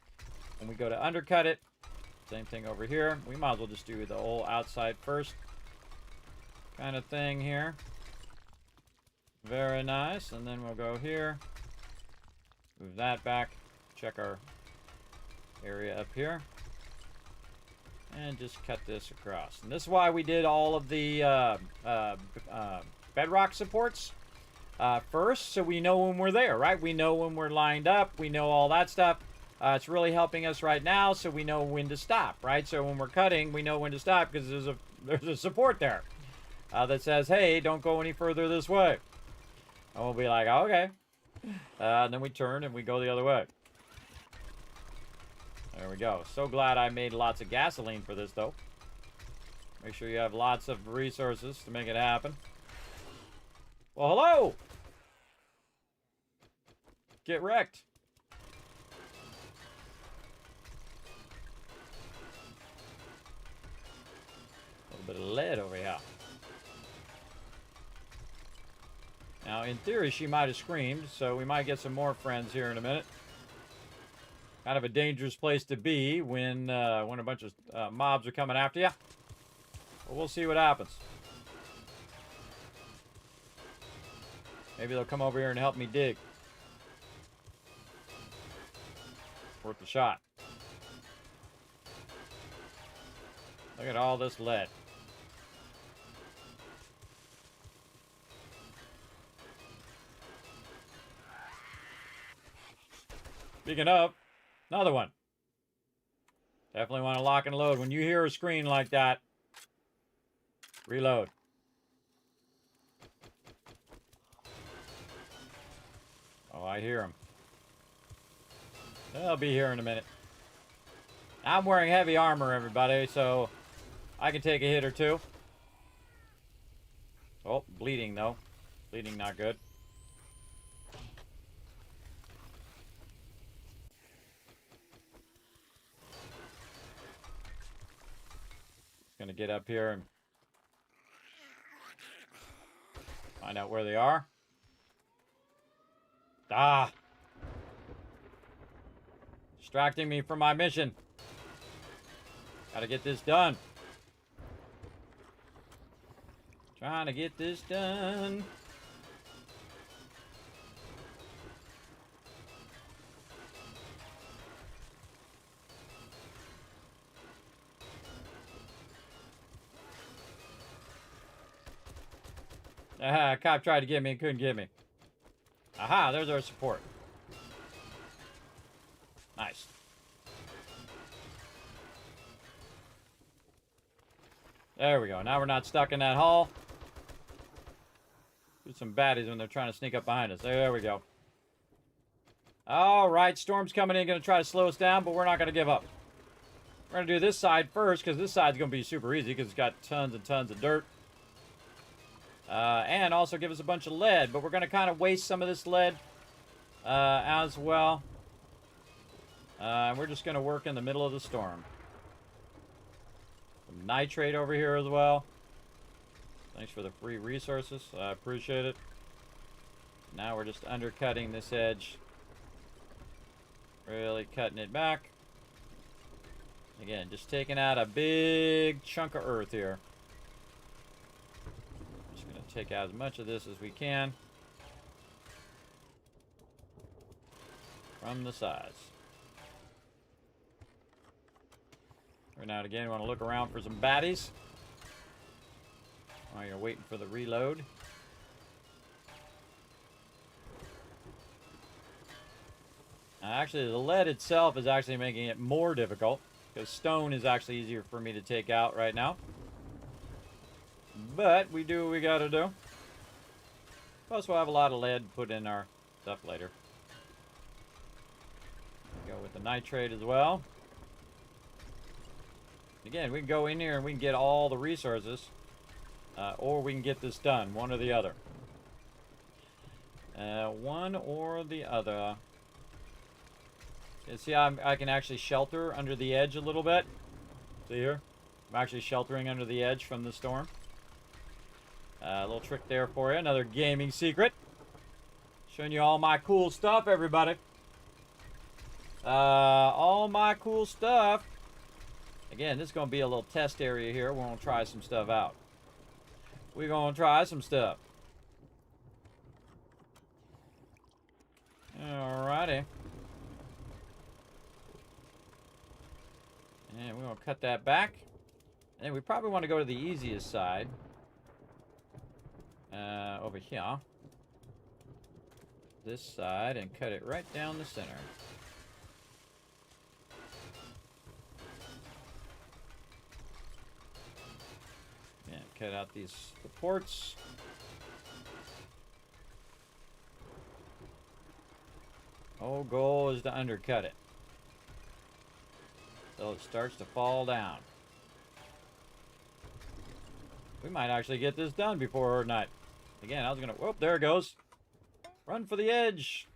When we go to undercut it, same thing over here. We might as well just do the whole outside first kind of thing here. Very nice. And then we'll go here. Move that back. Check our area up here. And just cut this across. And this is why we did all of the bedrock supports first, so we know when we're there, right? We know when we're lined up. We know all that stuff. It's really helping us right now, so we know when to stop, right? So when we're cutting, we know when to stop because there's a support there that says, hey, don't go any further this way. And we'll be like, oh, okay. And then we turn and we go the other way. There we go. So glad I made lots of gasoline for this, though. Make sure you have lots of resources to make it happen. Well, hello! Get wrecked. A little bit of lead over here. Now, in theory, she might have screamed, so we might get some more friends here in a minute. Kind of a dangerous place to be when a bunch of mobs are coming after you. But we'll see what happens. Maybe they'll come over here and help me dig. Worth the shot. Look at all this lead. Speaking of, another one. Definitely want to lock and load. When you hear a screen like that, reload. I hear him. They'll be here in a minute. I'm wearing heavy armor, everybody, so I can take a hit or two. Oh, bleeding, though. Bleeding not good. Gonna get up here and find out where they are. Ah! Distracting me from my mission. Gotta get this done. Trying to get this done. Aha, cop tried to get me and couldn't get me. Aha, there's our support. Nice. There we go. Now we're not stuck in that hall. Do some baddies when they're trying to sneak up behind us. There we go. Alright, storm's coming in, gonna try to slow us down, but we're not gonna give up. We're gonna do this side first, because this side's gonna be super easy, because it's got tons and tons of dirt. And also give us a bunch of lead, but we're gonna kind of waste some of this lead as well. We're just gonna work in the middle of the storm. Some nitrate over here as well. Thanks for the free resources. I appreciate it. Now we're just undercutting this edge. Really cutting it back. Again, just taking out a big chunk of earth here. Just going to take out as much of this as we can from the sides. Every now and again, you want to look around for some baddies while you're waiting for the reload. Actually, the lead itself is actually making it more difficult, because stone is actually easier for me to take out right now. But we do what we gotta do. Plus, we'll have a lot of lead put in our stuff later. Go with the nitrate as well. Again, we can go in here and we can get all the resources, or we can get this done, one or the other. One or the other. You see how I can actually shelter under the edge a little bit? See here? I'm actually sheltering under the edge from the storm. A little trick there for you. Another gaming secret. Showing you all my cool stuff, everybody. All my cool stuff. Again, this is going to be a little test area here. We're going to try some stuff out. We're going to try some stuff. Alrighty. And we're going to cut that back. And we probably want to go to the easiest side. Over here. This side, and cut it right down the center. And cut out these supports. Whole goal is to undercut it, so it starts to fall down. We might actually get this done before night. Again, I was gonna, whoop, there it goes. Run for the edge.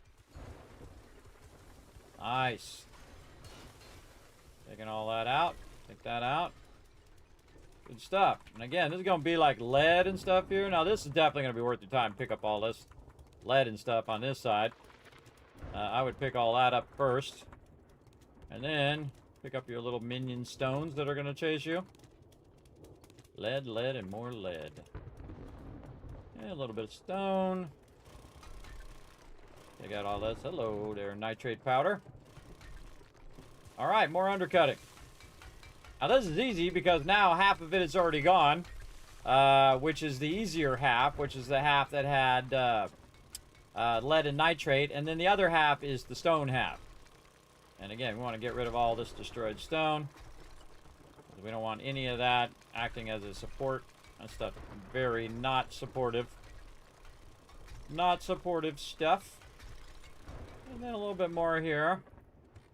Nice. Taking all that out. Take that out. Good stuff. And again, this is gonna be like lead and stuff here. Now this is definitely gonna be worth your time. Pick up all this lead and stuff on this side. I would pick all that up first. And then pick up your little minion stones that are going to chase you. Lead, lead, and more lead. And a little bit of stone. Take out all this. Hello there, nitrate powder. Alright, more undercutting. Now this is easy because now half of it is already gone. Which is the easier half, which is the half that had lead and nitrate, and then the other half is the stone half. And again, we want to get rid of all this destroyed stone. We don't want any of that acting as a support. That stuff very not supportive. Not supportive stuff. And then a little bit more here.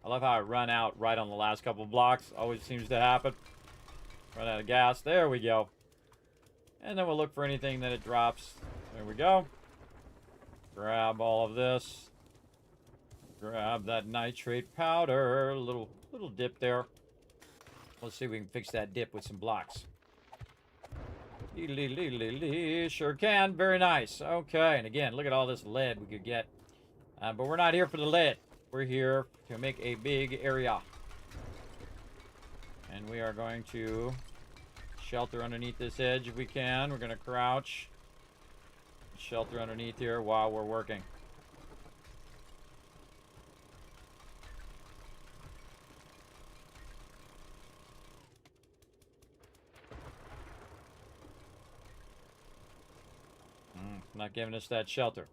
I love how I run out right on the last couple blocks. Always seems to happen. Run out of gas. There we go. And then we'll look for anything that it drops. There we go. Grab all of this. Grab that nitrate powder. Little dip there. Let's see if we can fix that dip with some blocks. Sure can. Very nice. Okay, and again, look at all this lead we could get. But we're not here for the lead. We're here to make a big area. And we are going to shelter underneath this edge if we can. We're going to crouch. Shelter underneath here while we're working. Not giving us that shelter.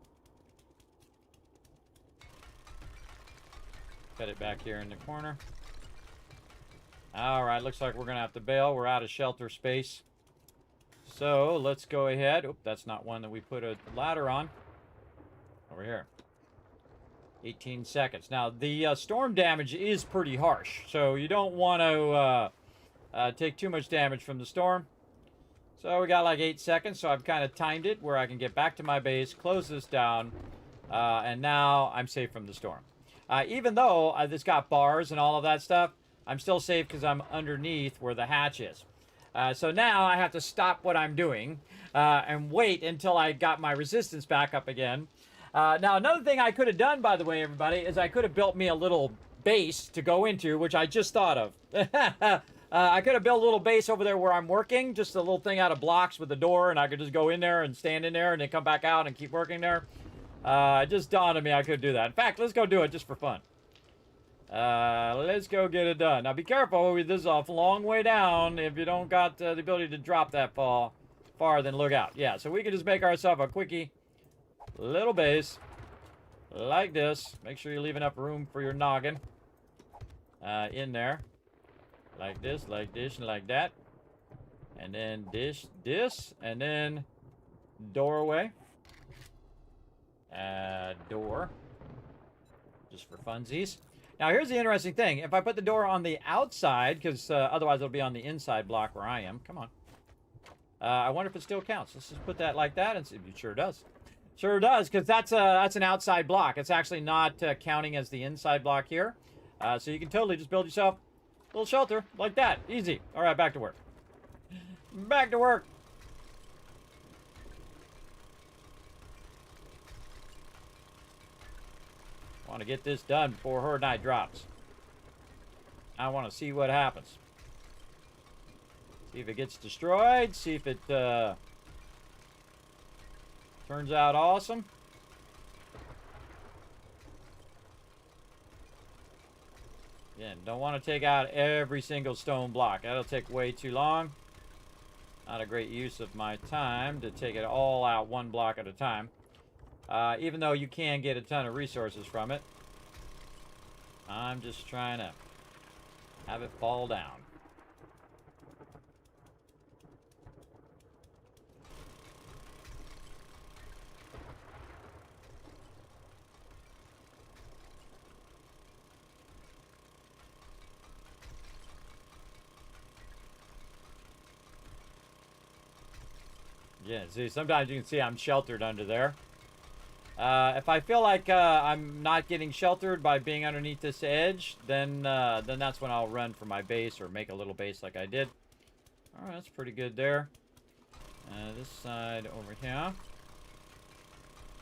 Cut it back here in the corner. Alright, looks like we're going to have to bail. We're out of shelter space. So, let's go ahead. Oop, that's not one that we put a ladder on. Over here. 18 seconds. Now, the storm damage is pretty harsh. So, you don't want to take too much damage from the storm. So, we got like 8 seconds. So, I've kind of timed it where I can get back to my base, close this down, and now I'm safe from the storm. Even though this got bars and all of that stuff, I'm still safe because I'm underneath where the hatch is. So now I have to stop what I'm doing and wait until I got my resistance back up again. Now, another thing I could have done, by the way, everybody, is I could have built me a little base to go into, which I just thought of. I could have built a little base over there where I'm working, just a little thing out of blocks with a door, and I could just go in there and stand in there and then come back out and keep working there. It just dawned on me I could do that. In fact, let's go do it just for fun. Let's go get it done. Now, be careful. This is a long way down. If you don't got the ability to drop that far, then look out. Yeah, so we can just make ourselves a quickie little base like this. Make sure you leave enough room for your noggin in there. Like this, and like that. And then this, and then doorway. Door. Just for funsies. Now, here's the interesting thing. If I put the door on the outside, because otherwise it'll be on the inside block where I am. Come on. I wonder if it still counts. Let's just put that like that and see if it sure does. Sure does, because that's an outside block. It's actually not counting as the inside block here. So you can totally just build yourself a little shelter like that. Easy. All right, back to work. Back to work. I want to get this done before her night drops. I want to see what happens. See if it gets destroyed. See if it turns out awesome. Again, don't want to take out every single stone block. That'll take way too long. Not a great use of my time to take it all out one block at a time. Even though you can get a ton of resources from it. I'm just trying to have it fall down. Yeah, see, sometimes you can see I'm sheltered under there. If I feel like I'm not getting sheltered by being underneath this edge, then that's when I'll run for my base or make a little base like I did. All right, that's pretty good there. This side over here.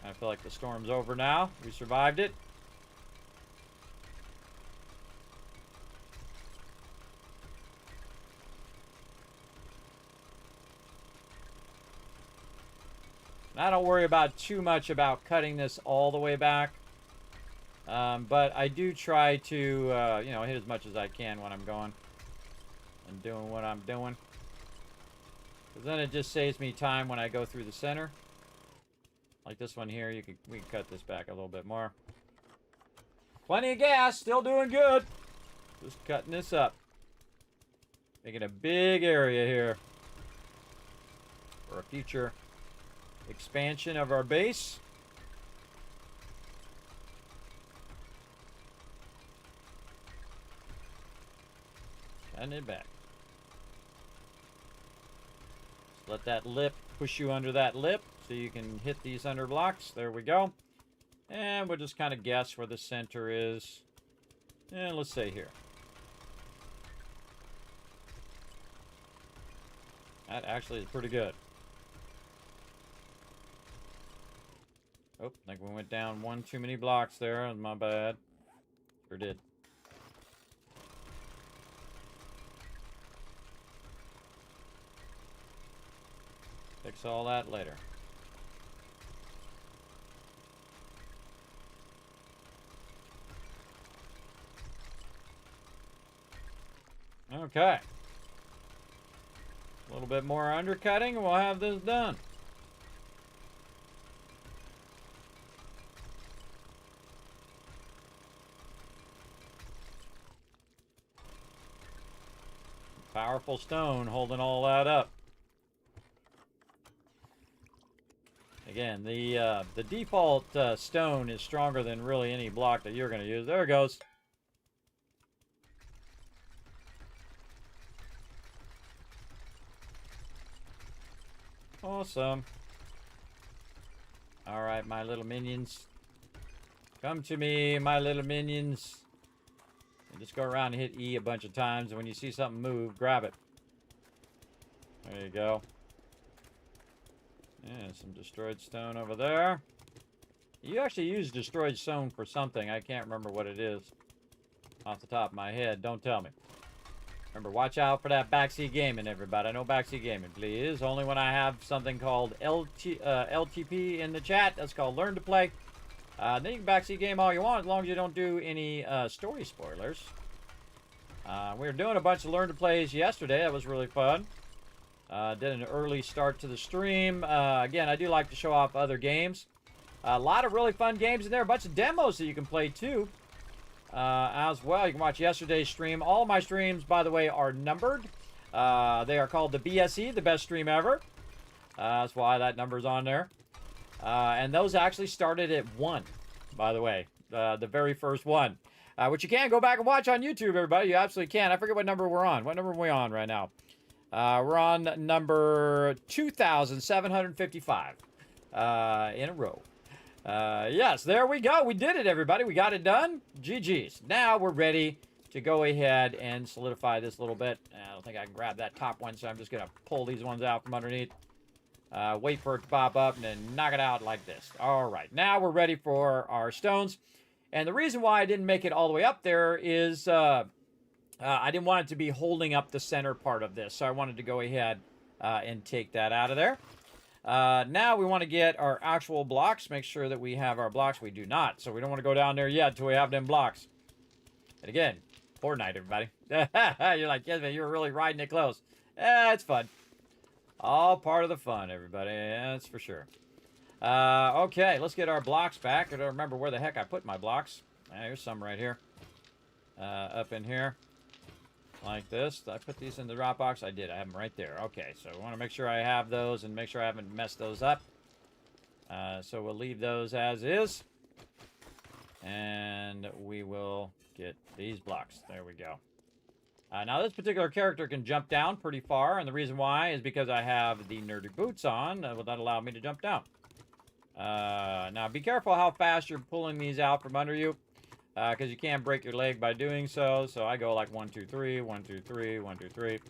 I feel like the storm's over now. We survived it. I don't worry about too much about cutting this all the way back. But I do try to, you know, hit as much as I can when I'm going and doing what I'm doing. Because then it just saves me time when I go through the center. Like this one here, we can cut this back a little bit more. Plenty of gas, still doing good. Just cutting this up. Making a big area here for a future expansion of our base. Send it back. Just let that lip push you under that lip so you can hit these under blocks. There we go. And we'll just kind of guess where the center is. And let's say here. That actually is pretty good. Oh, I think we went down one too many blocks there. My bad. Sure did. Fix all that later. Okay. A little bit more undercutting and we'll have this done. Powerful stone holding all that up. Again, the default stone is stronger than really any block that you're going to use. There it goes. Awesome. All right, my little minions. Come to me, my little minions. And just go around and hit E a bunch of times, and when you see something move, grab it. There you go. Yeah, some destroyed stone over there. You actually use destroyed stone for something. I can't remember what it is off the top of my head. Don't tell me. Remember, watch out for that backseat gaming, everybody. No backseat gaming, please. Only when I have something called LTP in the chat. That's called Learn to Play. Then you can backseat game all you want, as long as you don't do any story spoilers. We were doing a bunch of Learn to Plays yesterday. That was really fun. Did an early start to the stream. Again, I do like to show off other games. A lot of really fun games in there. A bunch of demos that you can play, too. As well, you can watch yesterday's stream. All of my streams, by the way, are numbered. They are called the BSE, the best stream ever. That's why that number's on there. And those actually started at 1, by the way. The very first one. Which you can go back and watch on YouTube, everybody. You absolutely can. I forget what number we're on. What number are we on right now? We're on number 2,755 in a row. Yes, there we go. We did it, everybody. We got it done. GG's. Now we're ready to go ahead and solidify this a little bit. I don't think I can grab that top one, so I'm just going to pull these ones out from underneath. Wait for it to pop up and then knock it out like this. All right. Now we're ready for our stones. And the reason why I didn't make it all the way up there is I didn't want it to be holding up the center part of this. So I wanted to go ahead and take that out of there. Now we want to get our actual blocks. Make sure that we have our blocks. We do not. So we don't want to go down there yet until we have them blocks. And again, Fortnite, everybody. You're like, yes, man, you're really riding it close. It's fun. All part of the fun, everybody. That's for sure. Okay, let's get our blocks back. I don't remember where the heck I put my blocks. Here's some right here. Up in here. Like this. Did I put these in the drop box? I did. I have them right there. Okay, so I want to make sure I have those and make sure I haven't messed those up. So we'll leave those as is. And we will get these blocks. There we go. Now, this particular character can jump down pretty far, and the reason why is because I have the nerdy boots on. Will that allow me to jump down? Now, be careful how fast you're pulling these out from under you, because you can break your leg by doing so. So I go like 1, 2, 3, 1, 2, 3, 1, 2, 3.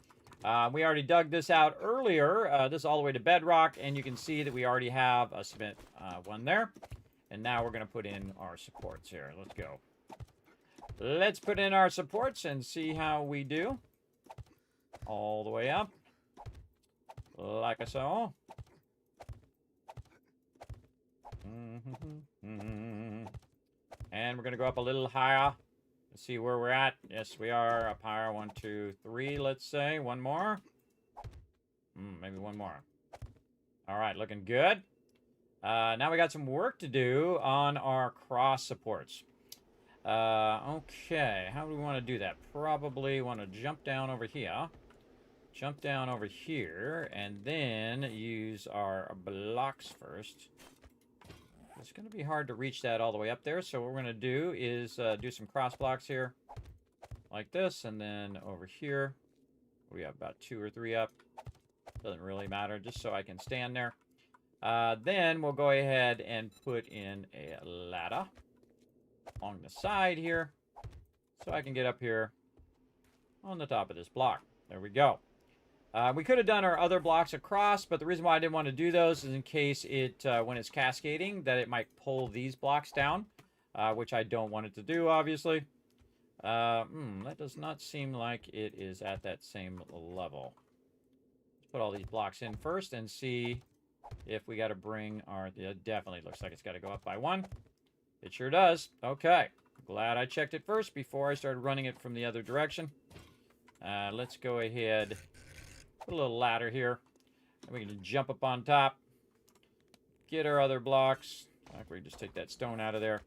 We already dug this out earlier. This is all the way to bedrock, and you can see that we already have a cement one there. And now we're going to put in our supports here. Let's go. Let's put in our supports and see how we do. All the way up. Like I saw. And we're going to go up a little higher. Let's see where we're at. Yes, we are up higher. 1, 2, 3, let's say. One more. Maybe one more. All right, looking good. Now we got some work to do on our cross supports. Okay, how do we want to do that? Probably want to jump down over here. Jump down over here, and then use our blocks first. It's going to be hard to reach that all the way up there, so what we're going to do is do some cross blocks here. like this, and then over here, we have about 2 or 3 up. Doesn't really matter, just so I can stand there. Then we'll go ahead and put in a ladder along the side here, so I can get up here on the top of this block. There we go. We could have done our other blocks across, but the reason why I didn't want to do those is in case it, when it's cascading, that it might pull these blocks down, which I don't want it to do, obviously. That does not seem like it is at that same level. Let's put all these blocks in first and see if we got to bring our... It definitely looks like it's got to go up by 1. It sure does. Okay. Glad I checked it first before I started running it from the other direction. Let's go ahead... Put a little ladder here. And we can jump up on top. Get our other blocks. We just take that stone out of there.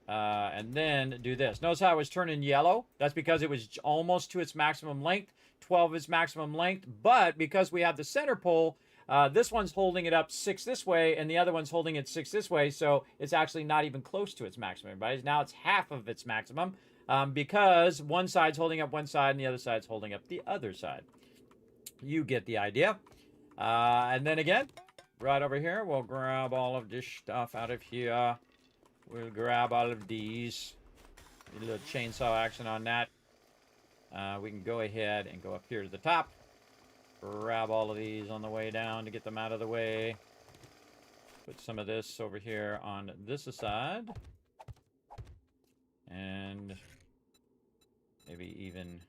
And then do this. Notice how it was turning yellow? That's because it was almost to its maximum length. 12 is maximum length. But because we have the center pole, this one's holding it up 6 this way, and the other one's holding it 6 this way. So it's actually not even close to its maximum, everybody. Now it's half of its maximum because one side's holding up one side and the other side's holding up the other side. You get the idea. And then again, right over here, we'll grab all of this stuff out of here. We'll grab all of these. A little chainsaw action on that. We can go ahead and go up here to the top. Grab all of these on the way down to get them out of the way. Put some of this over here on this side. And maybe even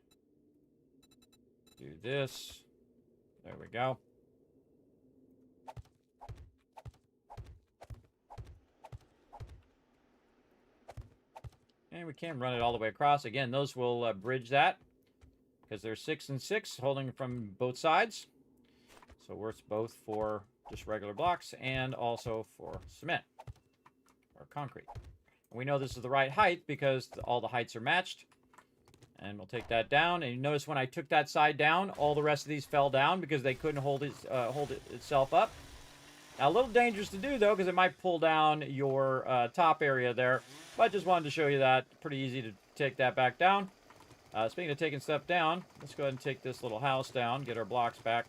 do this. There we go. And we can run it all the way across. Again, those will bridge that because they're 6 and 6 holding from both sides. So works both for just regular blocks and also for cement or concrete. And we know this is the right height because all the heights are matched. And we'll take that down. And you notice when I took that side down, all the rest of these fell down because they couldn't hold itself up. Now, a little dangerous to do, though, because it might pull down your top area there. But I just wanted to show you that. Pretty easy to take that back down. Speaking of taking stuff down, let's go ahead and take this little house down, get our blocks back.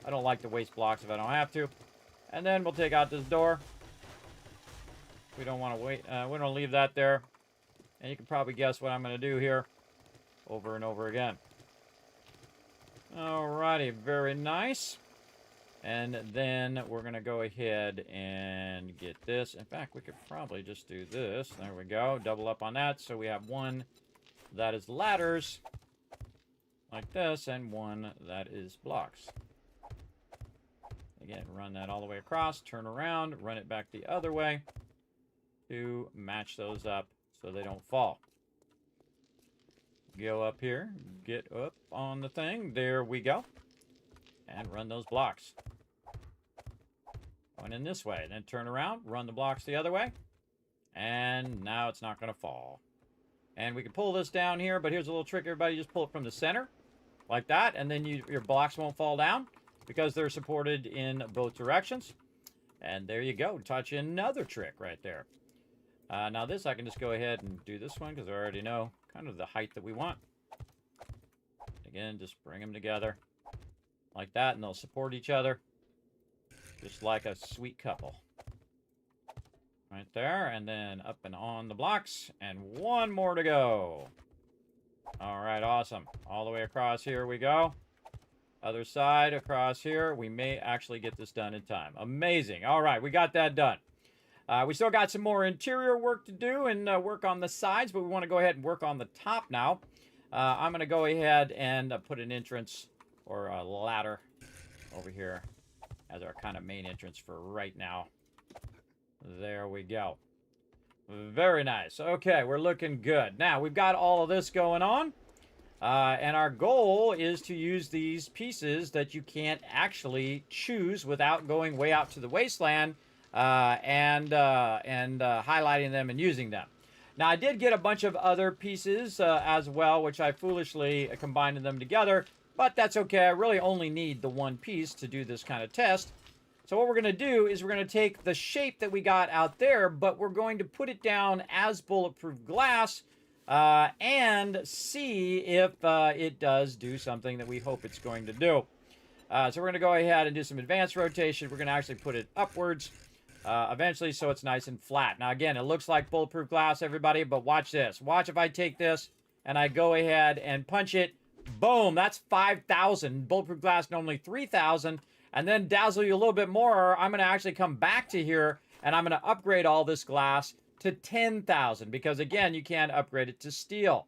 I don't like to waste blocks if I don't have to. And then we'll take out this door. We don't want to wait. We don't leave that there. And you can probably guess what I'm going to do here. Over and over again. Alrighty, very nice. And then we're going to go ahead and get this. In fact, we could probably just do this. There we go. Double up on that. So we have one that is ladders, like this, and one that is blocks. Again, run that all the way across, turn around, run it back the other way to match those up so they don't fall. Go up here, get up on the thing, there we go, and run those blocks. Going in this way, then turn around, run the blocks the other way, and now it's not going to fall. And we can pull this down here, but here's a little trick, everybody. Just pull it from the center, like that, and then your blocks won't fall down because they're supported in both directions. And there you go. Taught you another trick right there. Now this, I can just go ahead and do this one because I already know kind of the height that we want. Again, just bring them together like that, and they'll support each other just like a sweet couple. Right there, and then up and on the blocks, and one more to go. All right, awesome. All the way across here we go. Other side across here. We may actually get this done in time. Amazing. All right, we got that done. We still got some more interior work to do and work on the sides, but we want to go ahead and work on the top now. I'm going to go ahead and put an entrance or a ladder over here as our kind of main entrance for right now. There we go. Very nice. Okay, we're looking good. Now, we've got all of this going on. And our goal is to use these pieces that you can't actually choose without going way out to the wasteland and highlighting them and using them. Now, I did get a bunch of other pieces as well, which I foolishly combined them together, but that's okay. I really only need the one piece to do this kind of test. So what we're going to do is we're going to take the shape that we got out there, but we're going to put it down as bulletproof glass and see if it does do something that we hope it's going to do. So we're going to go ahead and do some advanced rotation. We're going to actually put it upwards eventually so it's nice and flat. Now, again, it looks like bulletproof glass, everybody, but watch this. Watch if I take this and I go ahead and punch it. Boom, that's 5,000. Bulletproof glass normally 3,000. And then dazzle you a little bit more, I'm going to actually come back to here and I'm going to upgrade all this glass to 10,000 because, again, you can upgrade it to steel.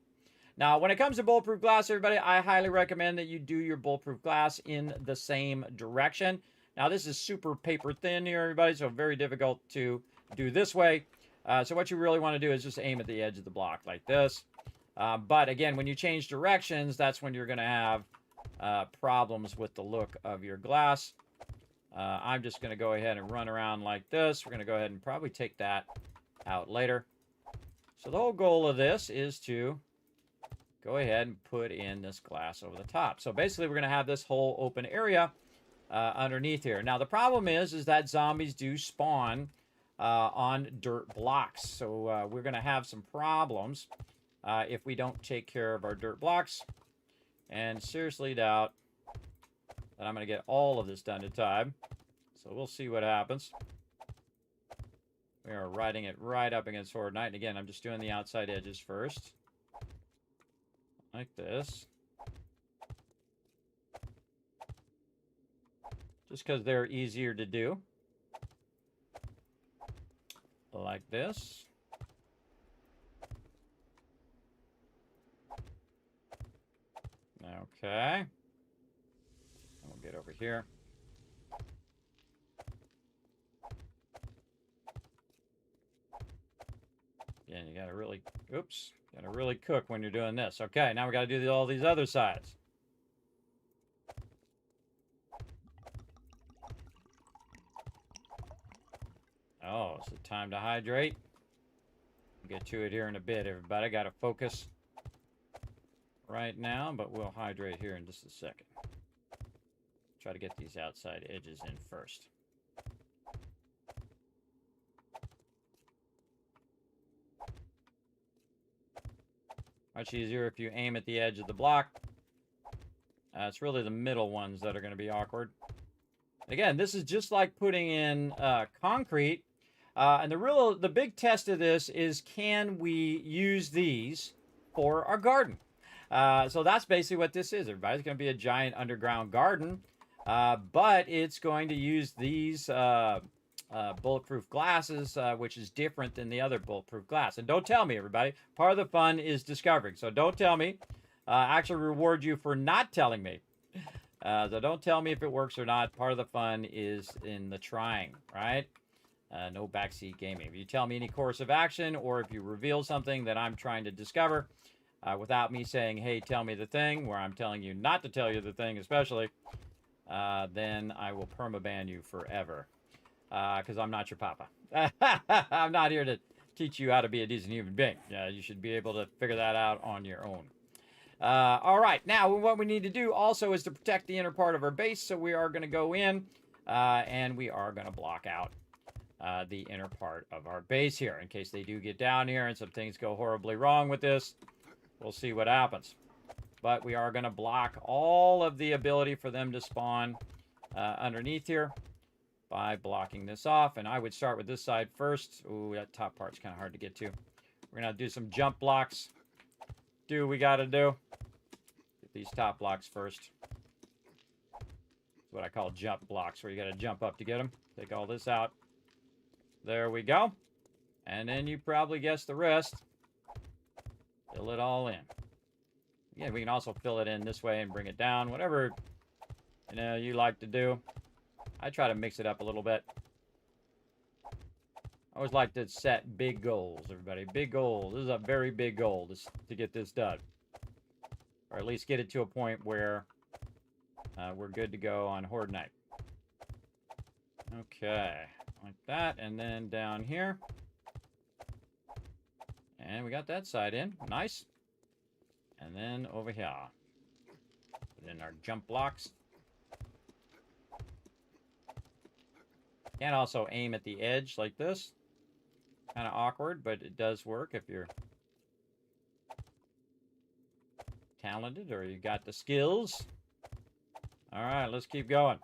Now, when it comes to bulletproof glass, everybody, I highly recommend that you do your bulletproof glass in the same direction. Now, this is super paper thin here, everybody, so very difficult to do this way. So what you really want to do is just aim at the edge of the block like this. But, again, when you change directions, that's when you're going to have problems with the look of your glass. I'm just going to go ahead and run around like this. We're going to go ahead and probably take that out later. So the whole goal of this is to go ahead and put in this glass over the top. So basically, we're going to have this whole open area underneath here. Now, the problem is that zombies do spawn on dirt blocks. So we're going to have some problems if we don't take care of our dirt blocks. And seriously doubt that I'm going to get all of this done in time. So we'll see what happens. We are riding it right up against Horde Night. And again, I'm just doing the outside edges first. Like this. Just because they're easier to do. Like this. Okay. We'll get over here. Again, you gotta really, oops, gotta really cook when you're doing this. Okay, now we gotta do all these other sides. Oh, is it time to hydrate? We'll get to it here in a bit, everybody. Gotta focus right now, but we'll hydrate here in just a second. Try to get these outside edges in first. Much easier if you aim at the edge of the block. It's really the middle ones that are going to be awkward. Again, this is just like putting in concrete. And the big test of this is, can we use these for our garden? So that's basically what this is, everybody. It's going to be a giant underground garden. But it's going to use these bulletproof glasses, which is different than the other bulletproof glass. And don't tell me, everybody. Part of the fun is discovering. So don't tell me. Actually reward you for not telling me. So don't tell me if it works or not. Part of the fun is in the trying, right? No backseat gaming. If you tell me any course of action, or if you reveal something that I'm trying to discover, without me saying, hey, tell me the thing, where I'm telling you not to tell you the thing, especially, then I will permaban you forever. Because I'm not your papa. I'm not here to teach you how to be a decent human being. You should be able to figure that out on your own. All right, now what we need to do also is to protect the inner part of our base. So we are going to go in and we are going to block out the inner part of our base here in case they do get down here and some things go horribly wrong with this. We'll see what happens. But we are going to block all of the ability for them to spawn underneath here by blocking this off. And I would start with this side first. Ooh, that top part's kind of hard to get to. We're going to do some jump blocks. Do what we got to do. Get these top blocks first. That's what I call jump blocks, where you got to jump up to get them. Take all this out. There we go. And then you probably guessed the rest. Fill it all in. Again, we can also fill it in this way and bring it down. Whatever, you like to do. I try to mix it up a little bit. I always like to set big goals, everybody. Big goals. This is a very big goal to get this done. Or at least get it to a point where we're good to go on Horde Night. Okay. Like that. And then down here. And we got that side in. Nice. And then over here. Put in our jump blocks. Can also aim at the edge like this. Kind of awkward, but it does work if you're talented or you got the skills. All right, let's keep going.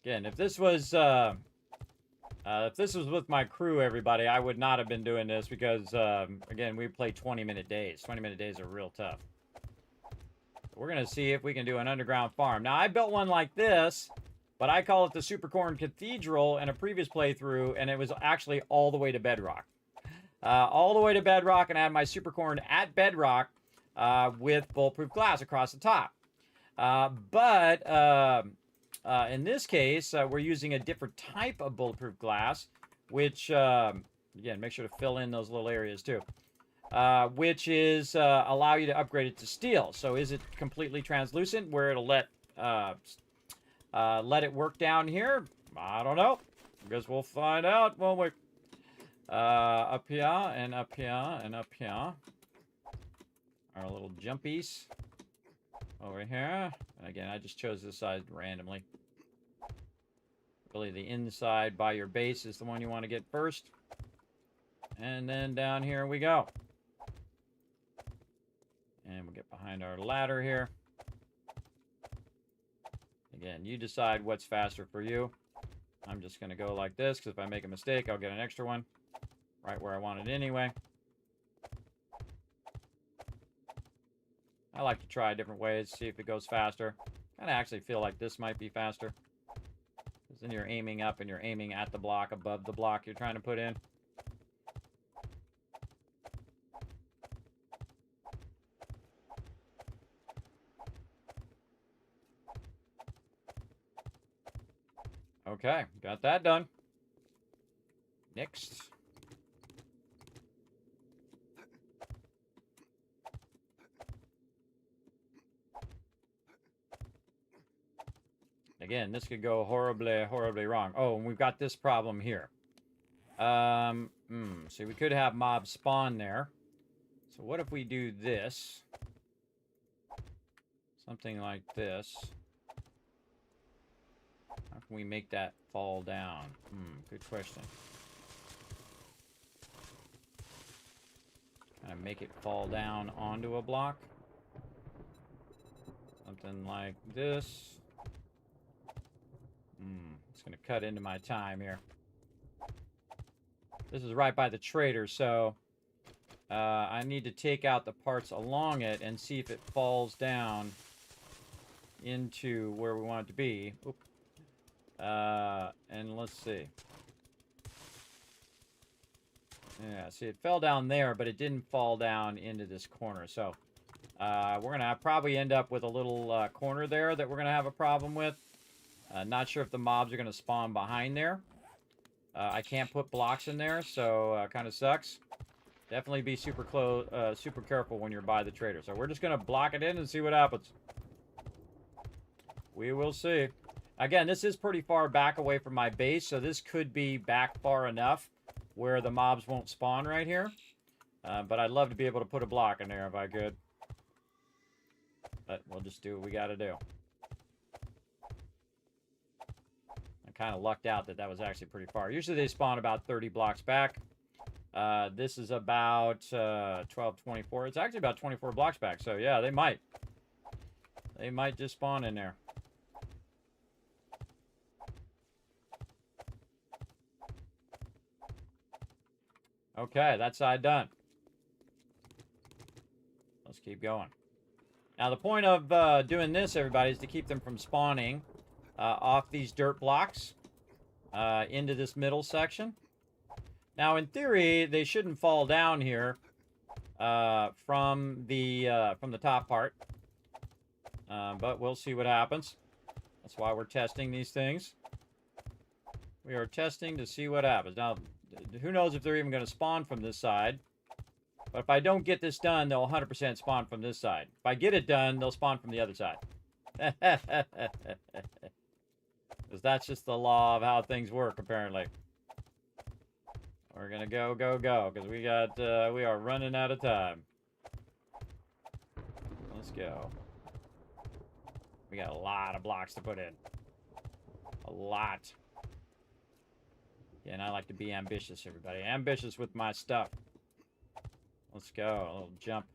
Again, if this was with my crew, everybody, I would not have been doing this because, again, we play 20-minute days. 20-minute days are real tough. We're going to see if we can do an underground farm. Now, I built one like this, but I call it the Supercorn Cathedral in a previous playthrough, and it was actually all the way to bedrock. All the way to bedrock, and I had my Supercorn at bedrock with bulletproof glass across the top. But in this case, we're using a different type of bulletproof glass, which, again, make sure to fill in those little areas too, which is allow you to upgrade it to steel. So is it completely translucent where it'll let it work down here? I don't know. I guess we'll find out, won't we? Up here and up here and up here. Our little jumpies. Over here. And again, I just chose this side randomly. Really, the inside by your base is the one you want to get first. And then down here we go. And we'll get behind our ladder here. Again, you decide what's faster for you. I'm just going to go like this, because if I make a mistake, I'll get an extra one. Right where I want it anyway. I like to try different ways, see if it goes faster. Kind of actually feel like this might be faster. Because then you're aiming up and you're aiming at the block above the block you're trying to put in. Okay, got that done. Next. Again, this could go horribly, horribly wrong. Oh, and we've got this problem here. See, we could have mobs spawn there. So what if we do this? Something like this. How can we make that fall down? Good question. Kind of make it fall down onto a block. Something like this. It's going to cut into my time here. This is right by the trader, so I need to take out the parts along it and see if it falls down into where we want it to be. Oop. And let's see. Yeah, see, it fell down there, but it didn't fall down into this corner. So we're going to probably end up with a little corner there that we're going to have a problem with. Not sure if the mobs are going to spawn behind there. I can't put blocks in there, so kind of sucks. Definitely be super careful when you're by the trader. So we're just going to block it in and see what happens. We will see. Again, this is pretty far back away from my base, so this could be back far enough where the mobs won't spawn right here. But I'd love to be able to put a block in there if I could. But we'll just do what we got to do. Kind of lucked out that was actually pretty far. Usually they spawn about 30 blocks back. This is about 12, 24. It's actually about 24 blocks back. So yeah, they might. They might just spawn in there. Okay, that side done. Let's keep going. Now the point of doing this, everybody, is to keep them from spawning off these dirt blocks into this middle section. Now, in theory, they shouldn't fall down here from the top part, but we'll see what happens. That's why we're testing these things. We are testing to see what happens. Now, who knows if they're even going to spawn from this side? But if I don't get this done, they'll 100% spawn from this side. If I get it done, they'll spawn from the other side. Because that's just the law of how things work, apparently. We're gonna go, because we are running out of time. Let's go. We got a lot of blocks to put in. A lot. Yeah, and I like to be ambitious, everybody. Ambitious with my stuff. Let's go. A little jump.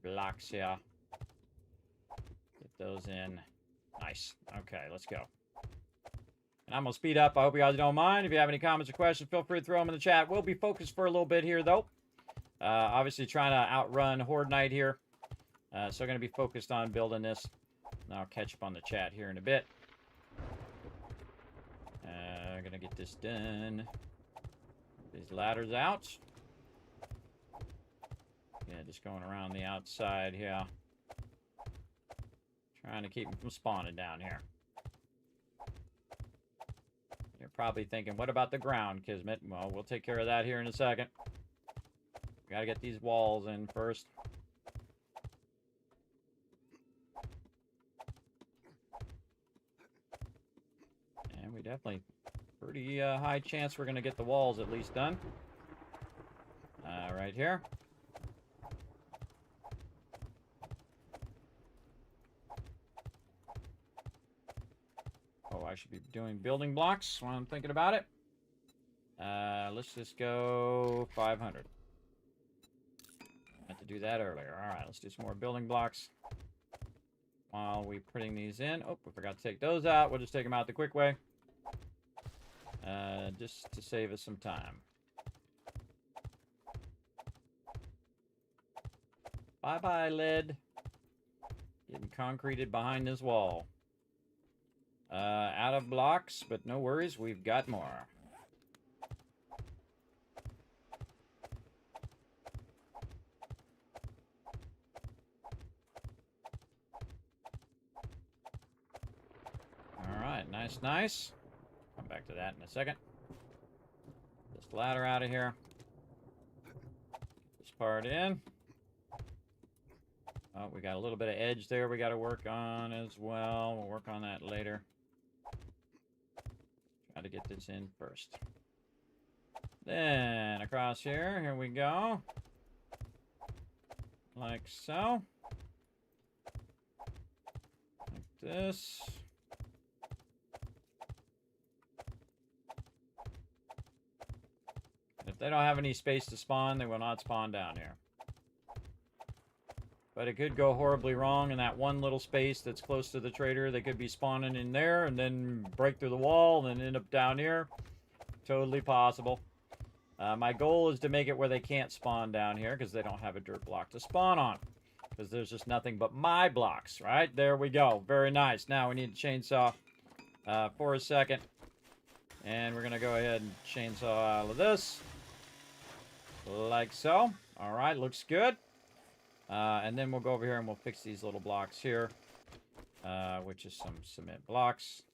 blocks here. Get those in. Nice. Okay, let's go. And I'm going to speed up. I hope you guys don't mind. If you have any comments or questions, feel free to throw them in the chat. We'll be focused for a little bit here, though. Obviously trying to outrun Horde Knight here. So going to be focused on building this. And I'll catch up on the chat here in a bit. Going to get this done. These ladders out. Yeah, just going around the outside here. Trying to keep them from spawning down here. You're probably thinking, what about the ground, Kismet? Well, we'll take care of that here in a second. We gotta get these walls in first. And we definitely, pretty high chance we're gonna get the walls at least done. Right here. Oh, I should be doing building blocks while I'm thinking about it. Let's just go 500. Meant to do that earlier. All right, let's do some more building blocks while we're putting these in. Oh, we forgot to take those out. We'll just take them out the quick way. Just to save us some time. Bye-bye, lead. Getting concreted behind this wall. Out of blocks, but no worries, we've got more. Alright, nice, nice. Come back to that in a second. This ladder out of here. This part in. Oh, we got a little bit of edge there we got to work on as well. We'll work on that later. Try to get this in first. Then across here we go. Like so. Like this. If they don't have any space to spawn, they will not spawn down here. But it could go horribly wrong in that one little space that's close to the trader. They could be spawning in there and then break through the wall and end up down here. Totally possible. My goal is to make it where they can't spawn down here because they don't have a dirt block to spawn on. Because there's just nothing but my blocks, right? There we go. Very nice. Now we need a chainsaw for a second. And we're going to go ahead and chainsaw all of this. Like so. All right, looks good. And then we'll go over here and we'll fix these little blocks here, which is some cement blocks.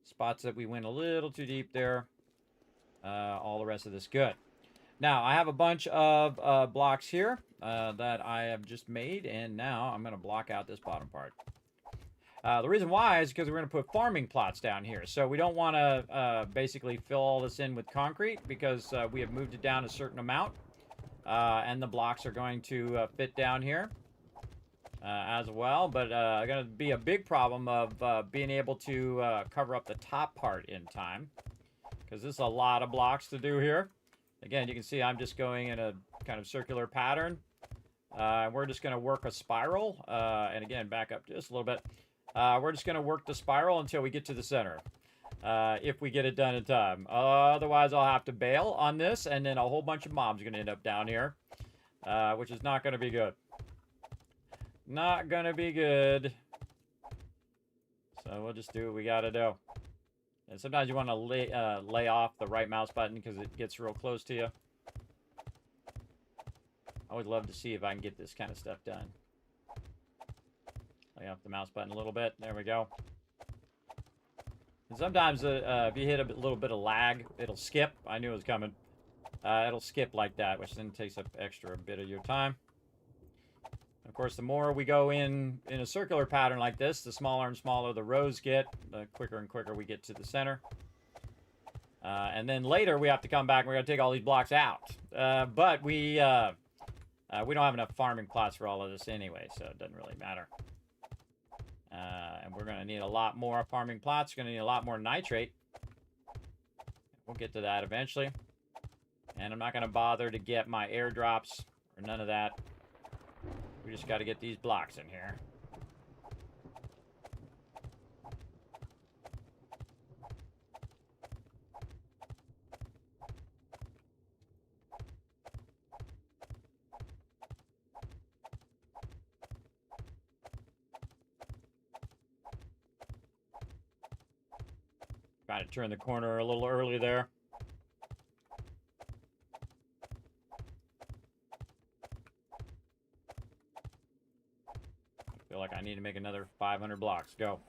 Spots that we went a little too deep there. All the rest of this good. Now, I have a bunch of blocks here that I have just made, and now I'm going to block out this bottom part. The reason why is because we're going to put farming plots down here. So we don't want to basically fill all this in with concrete because we have moved it down a certain amount. And the blocks are going to fit down here as well. But going to be a big problem of being able to cover up the top part in time. Because this is a lot of blocks to do here. Again, you can see I'm just going in a kind of circular pattern. We're just going to work a spiral. And again, back up just a little bit. We're just going to work the spiral until we get to the center. If we get it done in time. Otherwise, I'll have to bail on this, and then a whole bunch of mobs are going to end up down here, which is not going to be good. Not going to be good. So we'll just do what we got to do. And sometimes you want to lay off the right mouse button because it gets real close to you. I would love to see if I can get this kind of stuff done. Lay off the mouse button a little bit. There we go. And sometimes if you hit a little bit of lag, it'll skip. I knew it was coming. It'll skip like that, which then takes up extra bit of your time. Of course, the more we go in a circular pattern like this, the smaller and smaller the rows get, the quicker and quicker we get to the center. And then later we have to come back and we're going to take all these blocks out. But we don't have enough farming plots for all of this anyway, so it doesn't really matter. And we're going to need a lot more farming plots. We're going to need a lot more nitrate. We'll get to that eventually. And I'm not going to bother to get my airdrops or none of that. We just got to get these blocks in here. Trying to turn the corner a little early there. I feel like I need to make another 500 blocks. Go.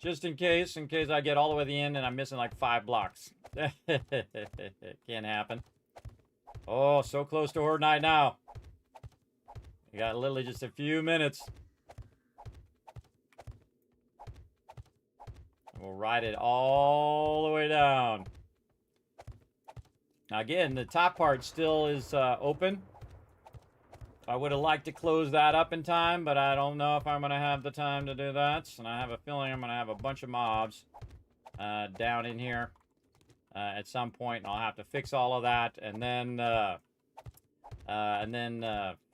Just in case I get all the way to the end and I'm missing like 5 blocks. Can't happen. Oh, so close to Horde Night now. We got literally just a few minutes. We'll ride it all the way down. Now again, the top part still is open. I would have liked to close that up in time, but I don't know if I'm going to have the time to do that. And I have a feeling I'm going to have a bunch of mobs down in here at some point, and I'll have to fix all of that and then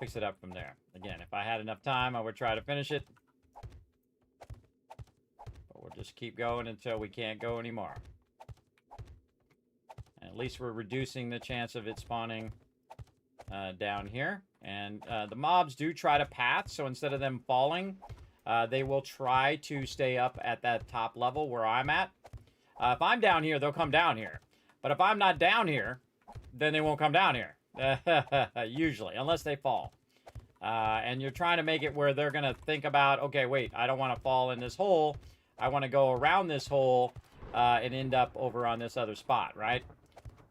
fix it up from there. Again, if I had enough time, I would try to finish it. But we'll just keep going until we can't go anymore. And at least we're reducing the chance of it spawning down here. And the mobs do try to path, so instead of them falling, they will try to stay up at that top level where I'm at. If I'm down here, they'll come down here. But if I'm not down here, then they won't come down here. Usually, unless they fall. And you're trying to make it where they're going to think about, okay, wait, I don't want to fall in this hole. I want to go around this hole and end up over on this other spot, right?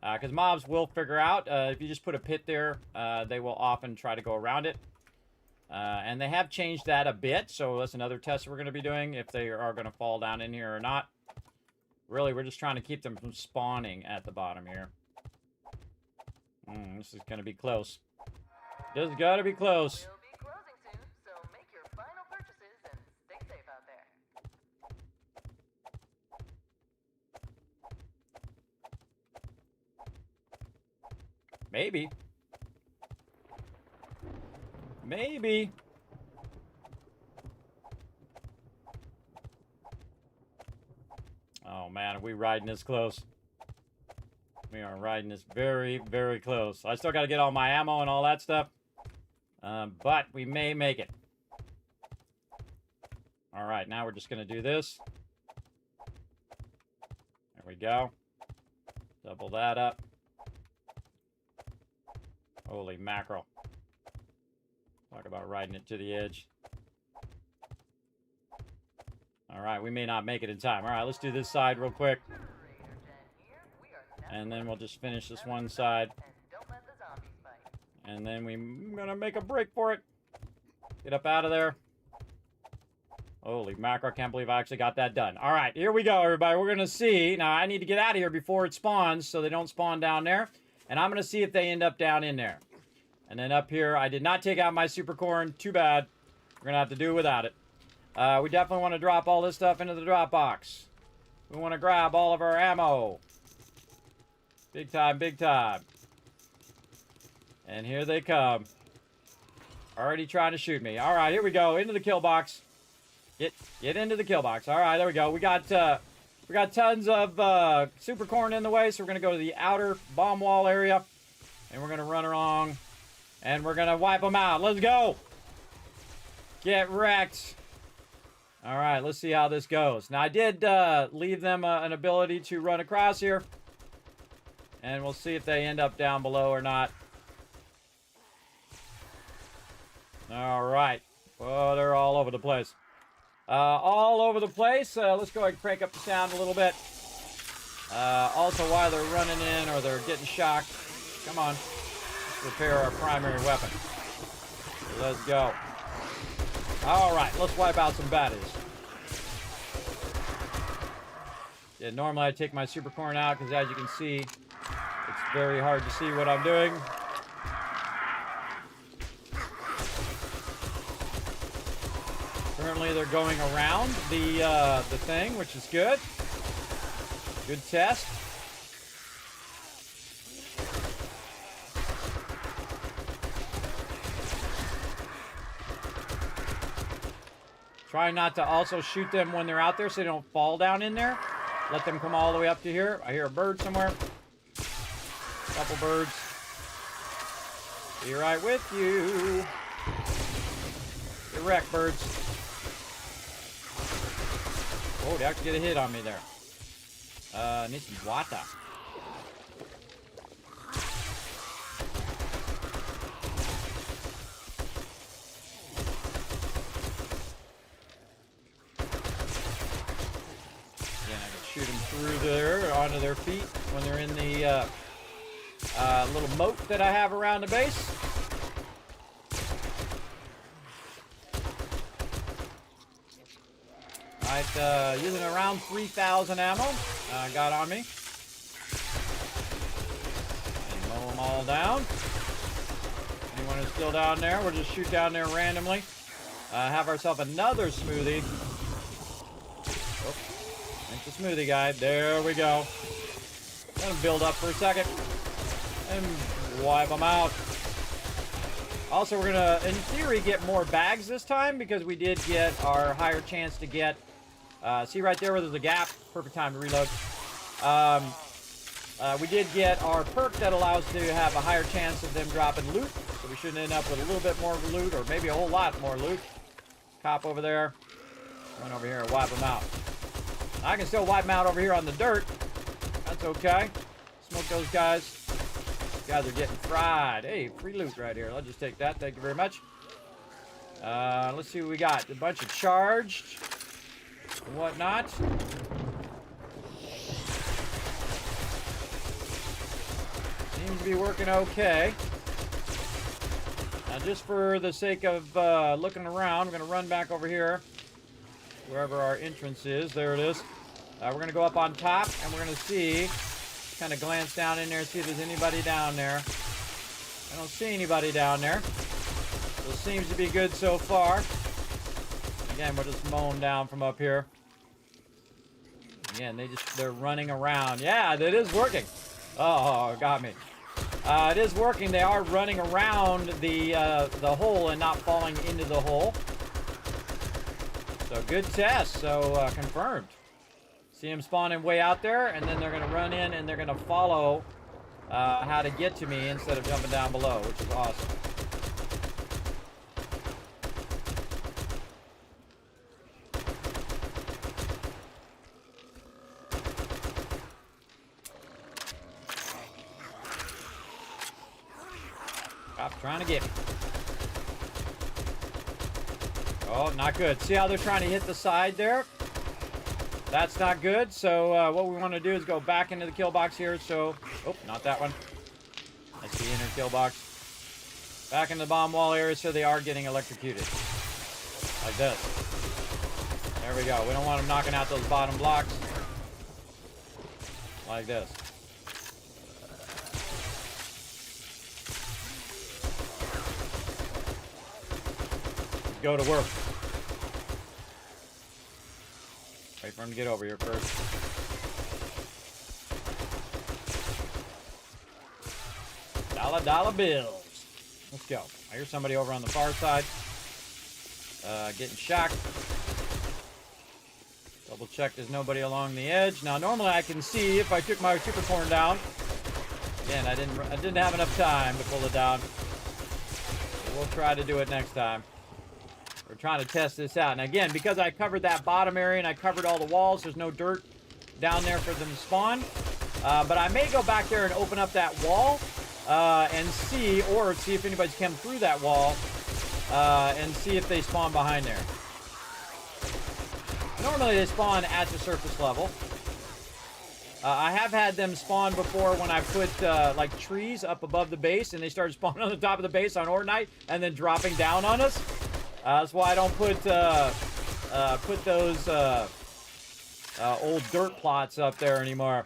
Because mobs will figure out, if you just put a pit there, they will often try to go around it. And they have changed that a bit, so that's another test we're going to be doing, if they are going to fall down in here or not. Really, we're just trying to keep them from spawning at the bottom here. This is going to be close. This has got to be close.
We'll be closing soon, so make your final purchases and stay safe out there.
Maybe. Maybe. Oh man, are we riding this close? We are riding this very, very close. I still got to get all my ammo and all that stuff. But we may make it. Alright, now we're just going to do this. There we go. Double that up. Holy mackerel. Talk about riding it to the edge. Alright, we may not make it in time. Alright, let's do this side real quick. And then we'll just finish this one side. And then we're gonna make a break for it. Get up out of there. Holy mackerel, I can't believe I actually got that done. Alright, here we go, everybody. We're gonna see. Now, I need to get out of here before it spawns, so they don't spawn down there. And I'm gonna see if they end up down in there. And then up here, I did not take out my super corn. Too bad. We're gonna have to do without it. We definitely want to drop all this stuff into the drop box. We want to grab all of our ammo. Big time, big time. And here they come. Already trying to shoot me. All right, here we go. Into the kill box. Get into the kill box. All right, there we go. We got tons of super corn in the way, so we're going to go to the outer bomb wall area. And we're going to run along. And we're going to wipe them out. Let's go. Get wrecked. All right, let's see how this goes. Now, I did leave them an ability to run across here. And we'll see if they end up down below or not. All right. Oh, they're all over the place. All over the place. Let's go ahead and crank up the sound a little bit. Also, while they're running in or they're getting shocked, come on. Let's repair our primary weapon. Let's go. All right, let's wipe out some baddies. Yeah, normally I take my super corn out because, as you can see, it's very hard to see what I'm doing. Currently, they're going around the thing, which is good. Good test. Try not to also shoot them when they're out there so they don't fall down in there. Let them come all the way up to here. I hear a bird somewhere. Couple birds. Be right with you. Get wrecked, birds. Oh, they actually get a hit on me there. Need some water. Shoot them through there onto their feet when they're in the little moat that I have around the base. Alright, using around 3,000 ammo got on me. And mow them all down. Anyone who's still down there, we'll just shoot down there randomly. Have ourselves another smoothie. It's a smoothie guy. There we go. Let him build up for a second. And wipe them out. Also, we're going to, in theory, get more bags this time because we did get our higher chance to get... see right there where there's a gap? Perfect time to reload. We did get our perk that allows to have a higher chance of them dropping loot. So we should end up with a little bit more loot, or maybe a whole lot more loot. Cop over there. Run over here and wipe them out. I can still wipe them out over here on the dirt. That's okay. Smoke those guys. These guys are getting fried. Hey, free loot right here. I'll just take that. Thank you very much. Let's see what we got. A bunch of charged and whatnot. Seems to be working okay. Now, just for the sake of looking around, we're going to run back over here. Wherever our entrance is. There it is. We're going to go up on top, and we're going to see, kind of glance down in there and see if there's anybody down there. I don't see anybody down there. So it seems to be good so far. Again, we'll just mow them down from up here. Again, they're running around. Yeah, that is working. Oh, got me. It is working. They are running around the hole and not falling into the hole. So good test. So confirmed. See them spawning way out there, and then they're going to run in and they're going to follow how to get to me instead of jumping down below, which is awesome. Stop trying to get me. Oh, not good. See how they're trying to hit the side there? That's not good. So what we want to do is go back into the kill box here. So, oh, not that one. That's the inner kill box. Back in the bomb wall area so they are getting electrocuted. Like this. There we go. We don't want them knocking out those bottom blocks. Like this. Go to work. Wait for him to get over here first. Dollar bills. Let's go. I hear somebody over on the far side. Getting shocked. Double check there's nobody along the edge. Now normally I can see if I took my super corn down. Again, I didn't have enough time to pull it down. So we'll try to do it next time. We're trying to test this out. And again, because I covered that bottom area and I covered all the walls, there's no dirt down there for them to spawn. But I may go back there and open up that wall and see if anybody's come through that wall and see if they spawn behind there. Normally they spawn at the surface level. I have had them spawn before when I put like trees up above the base and they started spawning on the top of the base on Horde Night and then dropping down on us. That's why I don't put those old dirt plots up there anymore,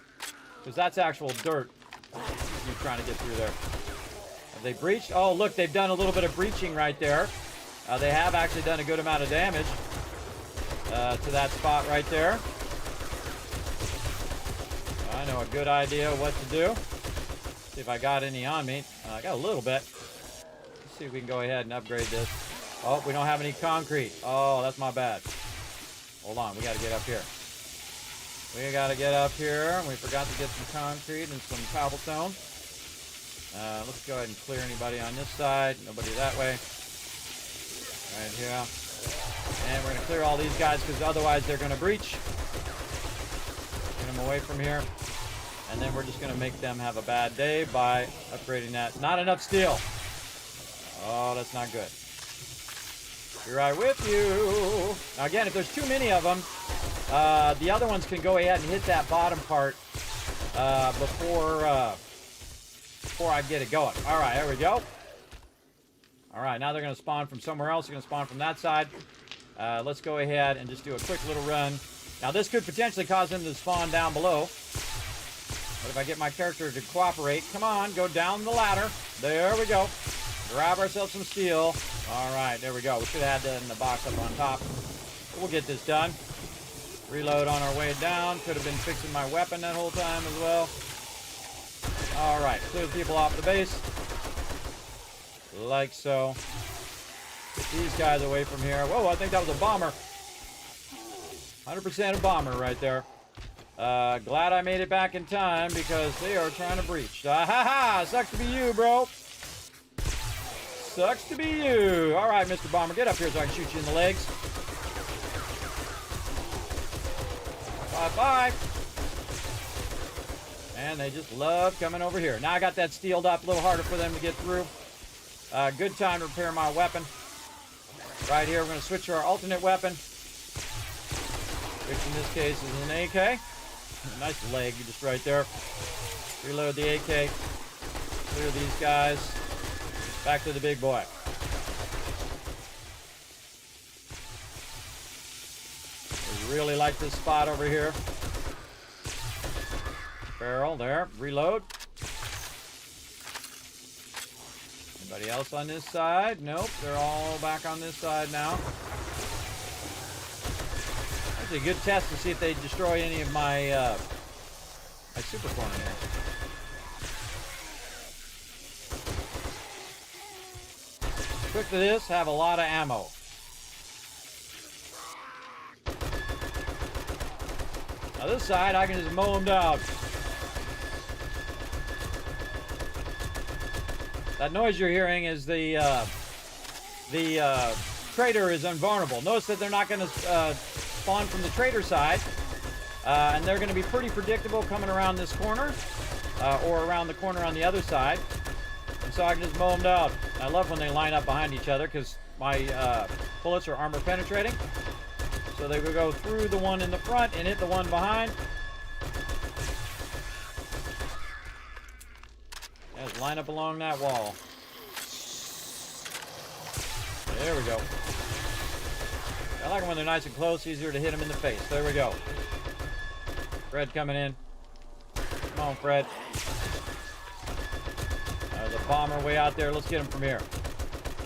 because that's actual dirt. You're trying to get through there. Have they breached? Oh, look, they've done a little bit of breaching right there. They have actually done a good amount of damage to that spot right there. I know a good idea what to do. See if I got any on me. I got a little bit. Let's see if we can go ahead and upgrade this. Oh, we don't have any concrete. Oh, that's my bad. Hold on, we got to get up here. We got to get up here. We forgot to get some concrete and some cobblestone. Let's go ahead and clear anybody on this side. Nobody that way. Right here. And we're going to clear all these guys because otherwise they're going to breach. Get them away from here. And then we're just going to make them have a bad day by upgrading that. Not enough steel. Oh, that's not good. Be right with you. Now again, if there's too many of them, the other ones can go ahead and hit that bottom part before I get it going. All right, there we go. All right, now they're going to spawn from somewhere else. They're going to spawn from that side. Let's go ahead and just do a quick little run. Now this could potentially cause them to spawn down below. But if I get my character to cooperate, come on, go down the ladder. There we go. Grab ourselves some steel. All right, there we go. We should have had that in the box up on top. But we'll get this done. Reload on our way down. Could have been fixing my weapon that whole time as well. All right, clear the people off the base. Like so. Get these guys away from here. Whoa, I think that was a bomber. 100% a bomber right there. Glad I made it back in time because they are trying to breach. Ha ha! Sucks to be you, bro. Sucks to be you. All right, Mr. Bomber, get up here so I can shoot you in the legs. Bye-bye. And they just love coming over here. Now I got that steeled up, a little harder for them to get through. Good time to repair my weapon. Right here, we're going to switch to our alternate weapon, which in this case is an AK. Nice leg just right there. Reload the AK. Clear these guys. Back to the big boy. We really like this spot over here. Barrel there. Reload. Anybody else on this side? Nope. They're all back on this side now. Actually, a good test to see if they destroy any of my my super corner here. Quick to this, have a lot of ammo. Now this side, I can just mow them down. That noise you're hearing is the trader is invulnerable. Notice that they're not going to spawn from the trader side, and they're going to be pretty predictable coming around this corner or around the corner on the other side. And so I can just mow them down. I love when they line up behind each other because my bullets are armor penetrating. So they will go through the one in the front and hit the one behind. Just line up along that wall. There we go. I like them when they're nice and close, easier to hit them in the face. There we go. Fred coming in. Come on, Fred. There's a bomber way out there. Let's get him from here.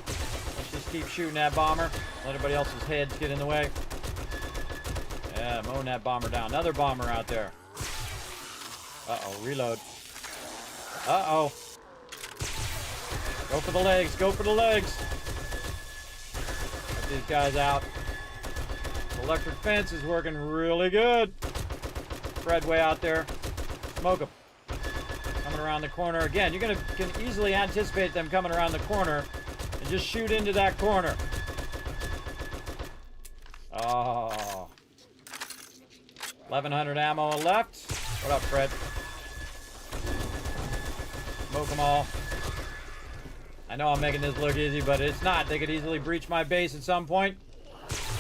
Let's just keep shooting that bomber. Let everybody else's heads get in the way. Yeah, mowing that bomber down. Another bomber out there. Uh-oh, reload. Uh-oh. Go for the legs. Go for the legs. Get these guys out. Electric fence is working really good. Fred way out there. Smoke them. Coming around the corner. Again, you can easily anticipate them coming around the corner and just shoot into that corner. Oh. 1,100 ammo left. What up, Fred? Smoke them all. I know I'm making this look easy, but it's not. They could easily breach my base at some point,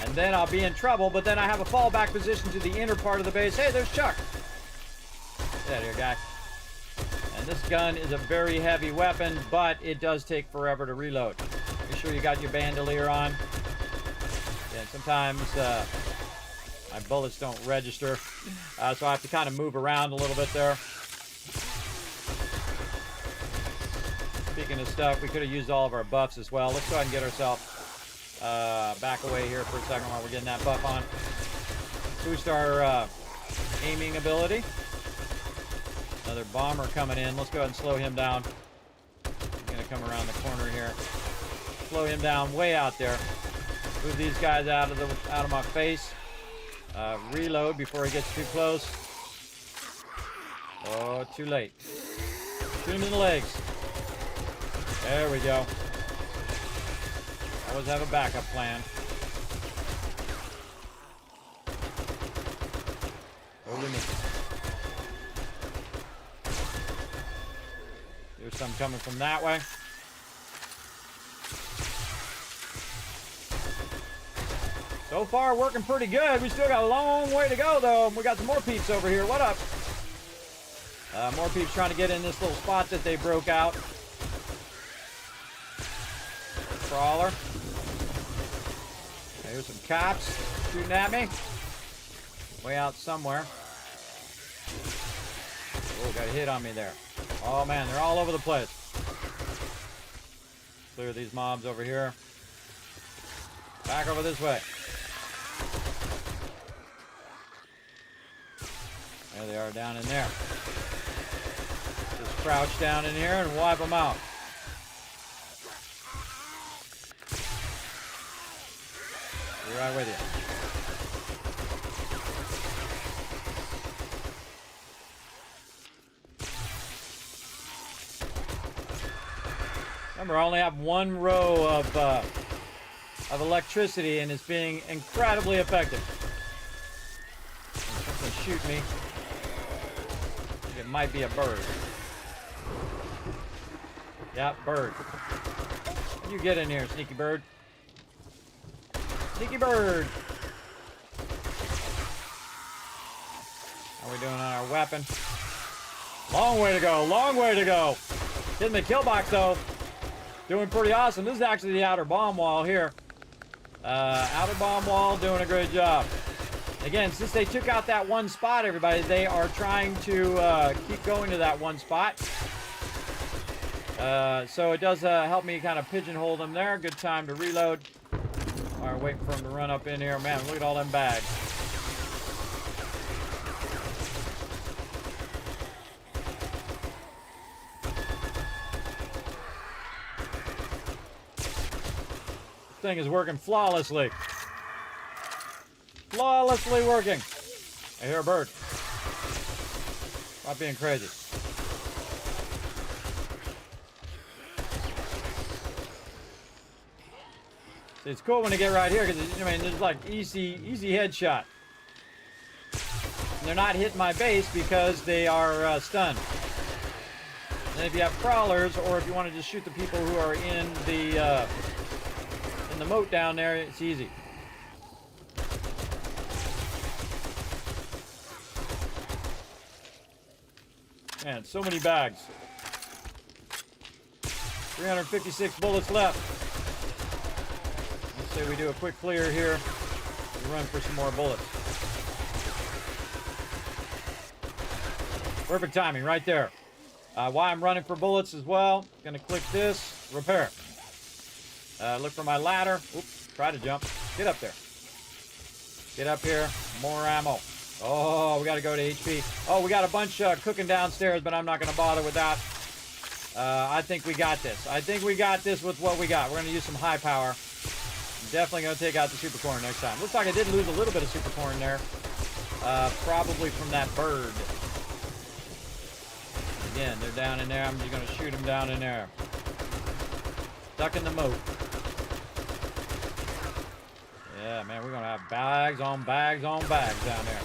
and then I'll be in trouble, but then I have a fallback position to the inner part of the base. Hey, there's Chuck. Get out of here, guy. And this gun is a very heavy weapon, but it does take forever to reload. Make sure you got your bandolier on. Yeah, sometimes my bullets don't register, so I have to kind of move around a little bit there. Speaking of stuff, we could have used all of our buffs as well. Let's go ahead and get ourselves back away here for a second while we're getting that buff on. Boost our aiming ability. Another bomber coming in. Let's go ahead and slow him down. He's going to come around the corner here. slow him down way out there. Move these guys out of my face. Reload before he gets too close. Oh, too late. Shoot him in the legs. There we go. Always have a backup plan. Holy me. There's some coming from that way. So far, working pretty good. We still got a long way to go, though. We got some more peeps over here. What up? More peeps trying to get in this little spot that they broke out. Crawler. There's some cops shooting at me. Way out somewhere. Oh, got a hit on me there. Oh, man, they're all over the place. Clear these mobs over here. Back over this way. There they are down in there. Just crouch down in here and wipe them out. Be right with you. Remember, I only have one row of electricity, and it's being incredibly effective. Something shoot me. It might be a bird. Yep, bird. You get in here, sneaky bird. Sneaky bird. How are we doing on our weapon? Long way to go, long way to go. Hitting the kill box though. Doing pretty awesome. This is actually the outer bomb wall here. Outer bomb wall doing a great job. Again, since they took out that one spot, everybody, they are trying to keep going to that one spot. So it does help me kind of pigeonhole them there. Good time to reload. All right, waiting for them to run up in here. Man, look at all them bags. This thing is working flawlessly. Flawlessly working. I hear a bird. Not being crazy. See, it's cool when they get right here because I mean, there's like easy headshot. And they're not hitting my base because they are stunned. And if you have crawlers, or if you want to just shoot the people who are in the moat down there, it's easy. Man, so many bags. 356 bullets left. Let's say we do a quick clear here and run for some more bullets. Perfect timing right there. While I'm running for bullets as well, gonna click this, repair. Look for my ladder. Oops, try to jump. Get up there. Get up here. More ammo. Oh, we got to go to HP. Oh, we got a bunch cooking downstairs, but I'm not going to bother with that. I think we got this. I think we got this with what we got. We're going to use some high power. I'm definitely going to take out the super corn next time. Looks like I did lose a little bit of super corn there. Probably from that bird. Again, they're down in there. I'm just going to shoot them down in there. Stuck in the moat. Yeah, man, we're going to have bags on bags on bags down there.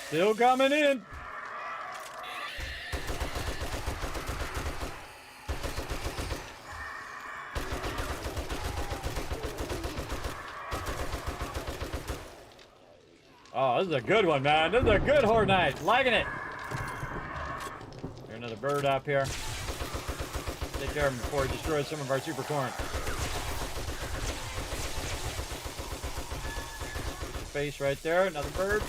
Still coming in. Oh, this is a good one, man. This is a good horde night. Liking it. There's another bird up here. Take care of him before he destroys some of our super corn. Face right there. Another bird.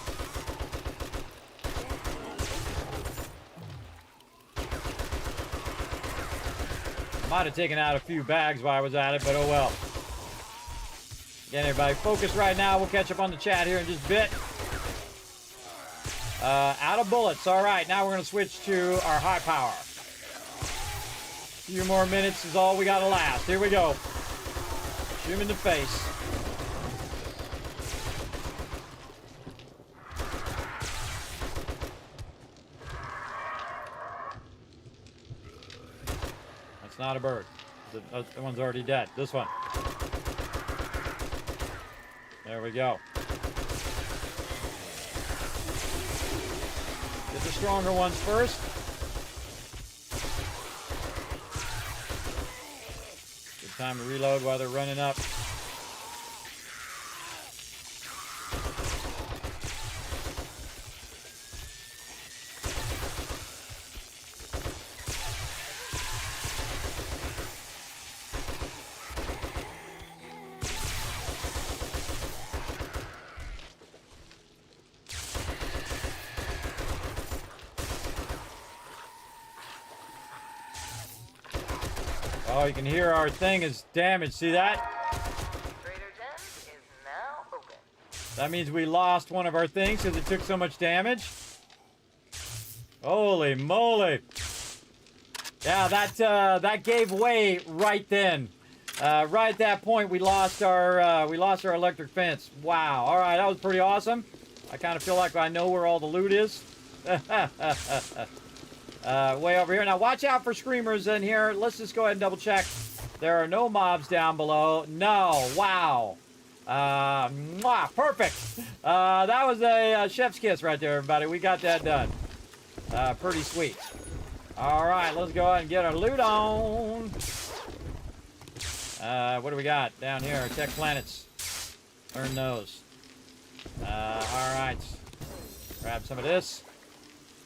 Might have taken out a few bags while I was at it, but oh well. Again, everybody, focus right now. We'll catch up on the chat here in just a bit. Out of bullets. All right, now we're going to switch to our high power. A few more minutes is all we got to last. Here we go. Shoot him in the face. That's not a bird. The one's already dead. This one. There we go. Get the stronger ones first. Good time to reload while they're running up. Oh, you can hear our thing is damaged. See that?
Trader Gems is now open.
That means we lost one of our things because it took so much damage. Holy moly. Yeah, that gave way right then. Right at that point, we lost our electric fence. Wow. All right, that was pretty awesome. I kind of feel like I know where all the loot is. Way over here. Now, watch out for screamers in here. Let's just go ahead and double check. There are no mobs down below. No. Wow. Perfect. That was a chef's kiss right there, everybody. We got that done. Pretty sweet. All right, let's go ahead and get our loot on. What do we got down here? Tech planets. Earn those. All right. Grab some of this.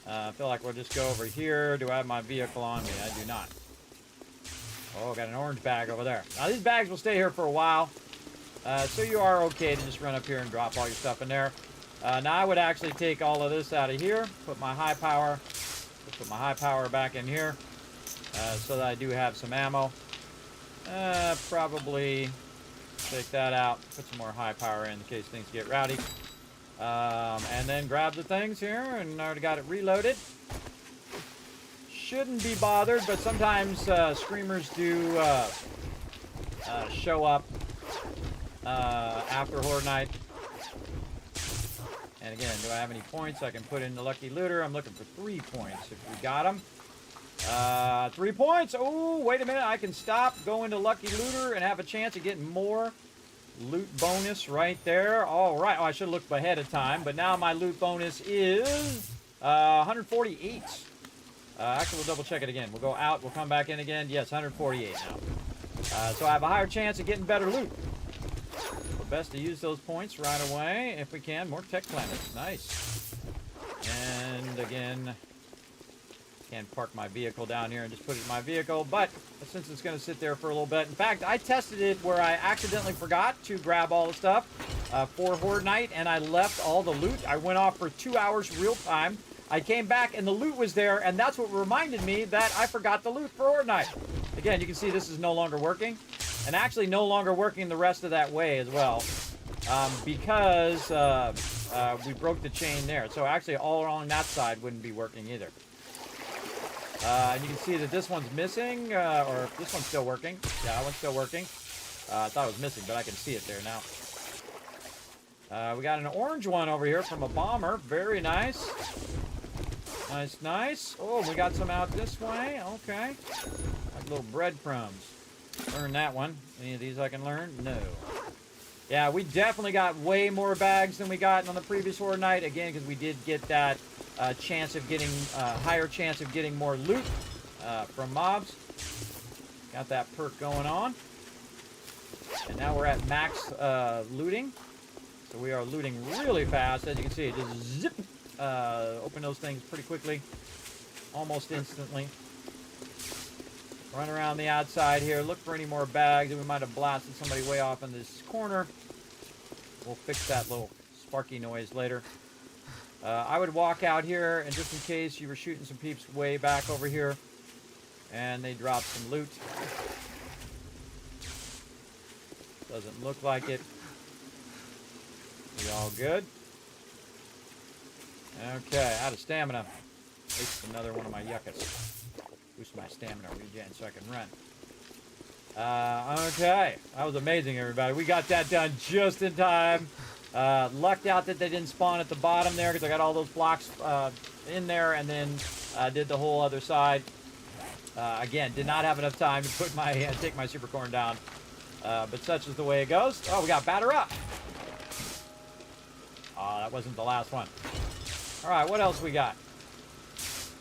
I feel like we'll just go over here. Do I have my vehicle on me? I do not. Oh, got an orange bag over there. Now, these bags will stay here for a while. So you are okay to just run up here and drop all your stuff in there. Now, I would actually take all of this out of here. Put my high power. Put my high power back in here. So that I do have some ammo. Probably take that out. Put some more high power in case things get rowdy. And then grab the things here, and I already got it reloaded. Shouldn't be bothered, but sometimes screamers do show up after Horde Night. And again, do I have any points I can put in the Lucky Looter? I'm looking for 3 points if we got them. 3 points. Oh, wait a minute. I can stop, go into Lucky Looter, and have a chance of getting more loot bonus right there. All right. Oh, I should have looked ahead of time, but now my loot bonus is 148. Actually, we'll double check it again. We'll go out. We'll come back in again. Yes, 148 now. So I have a higher chance of getting better loot. So best to use those points right away if we can. More tech planets. Nice. And again, can't park my vehicle down here and just put it in my vehicle, but since it's going to sit there for a little bit. In fact, I tested it where I accidentally forgot to grab all the stuff for Horde Night, and I left all the loot. I went off for 2 hours real time. I came back, and the loot was there, and that's what reminded me that I forgot the loot for Horde Night. Again, you can see this is no longer working, and actually no longer working the rest of that way as well, because we broke the chain there. So actually all along that side wouldn't be working either. And you can see that this one's missing, or this one's still working. Yeah, that one's still working. I thought it was missing, but I can see it there now. We got an orange one over here from a bomber. Very nice. Nice, nice. Oh, we got some out this way. Okay. Like little breadcrumbs. Learn that one. Any of these I can learn? No. Yeah, we definitely got way more bags than we got on the previous Horde Night. Again, because we did get that chance of getting, higher chance of getting more loot from mobs. Got that perk going on. And now we're at max looting. So we are looting really fast. As you can see, it just zip. Open those things pretty quickly. Almost instantly. Run around the outside here. Look for any more bags. We might have blasted somebody way off in this corner. We'll fix that little sparky noise later. I would walk out here, and just in case you were shooting some peeps way back over here, and they dropped some loot. Doesn't look like it. We all good? Okay, out of stamina. Waste another one of my yuccas. Boost my stamina regen so I can run. Okay, that was amazing, everybody. We got that done just in time. Lucked out that they didn't spawn at the bottom there because I got all those blocks in there, and then did the whole other side. Again, did not have enough time to put my take my super corn down, but such is the way it goes. Oh, we got batter up. Oh, that wasn't the last one. All right, what else we got?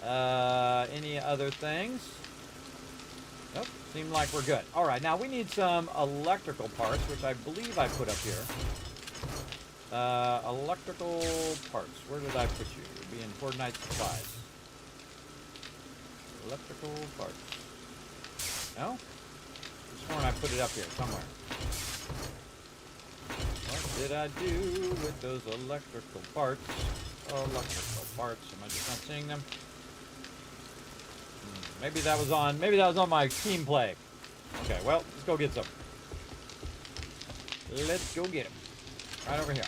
Any other things? Nope, seemed like we're good. All right, now we need some electrical parts, which I believe I put up here. Electrical parts. Where did I put you? It would be in Fortnite supplies. Electrical parts. No? I've sworn I put it up here somewhere. What did I do with those electrical parts? Electrical parts. Am I just not seeing them? Maybe that was on my team play. Okay, well, let's go get some. Let's go get them. Right over here.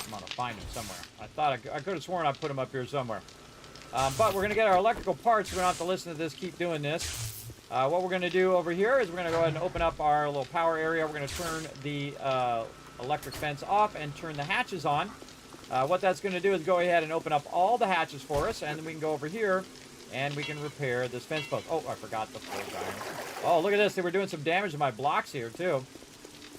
I'm gonna find them somewhere. I thought I could have sworn I put them up here somewhere. But we're gonna get our electrical parts. So we don't have to listen to this. Keep doing this. What we're gonna do over here is we're gonna go ahead and open up our little power area. We're gonna turn the electric fence off and turn the hatches on. What that's gonna do is go ahead and open up all the hatches for us, and then we can go over here and we can repair this fence post. Oh, I forgot the forge iron. Oh, look at this. They were doing some damage to my blocks here, too.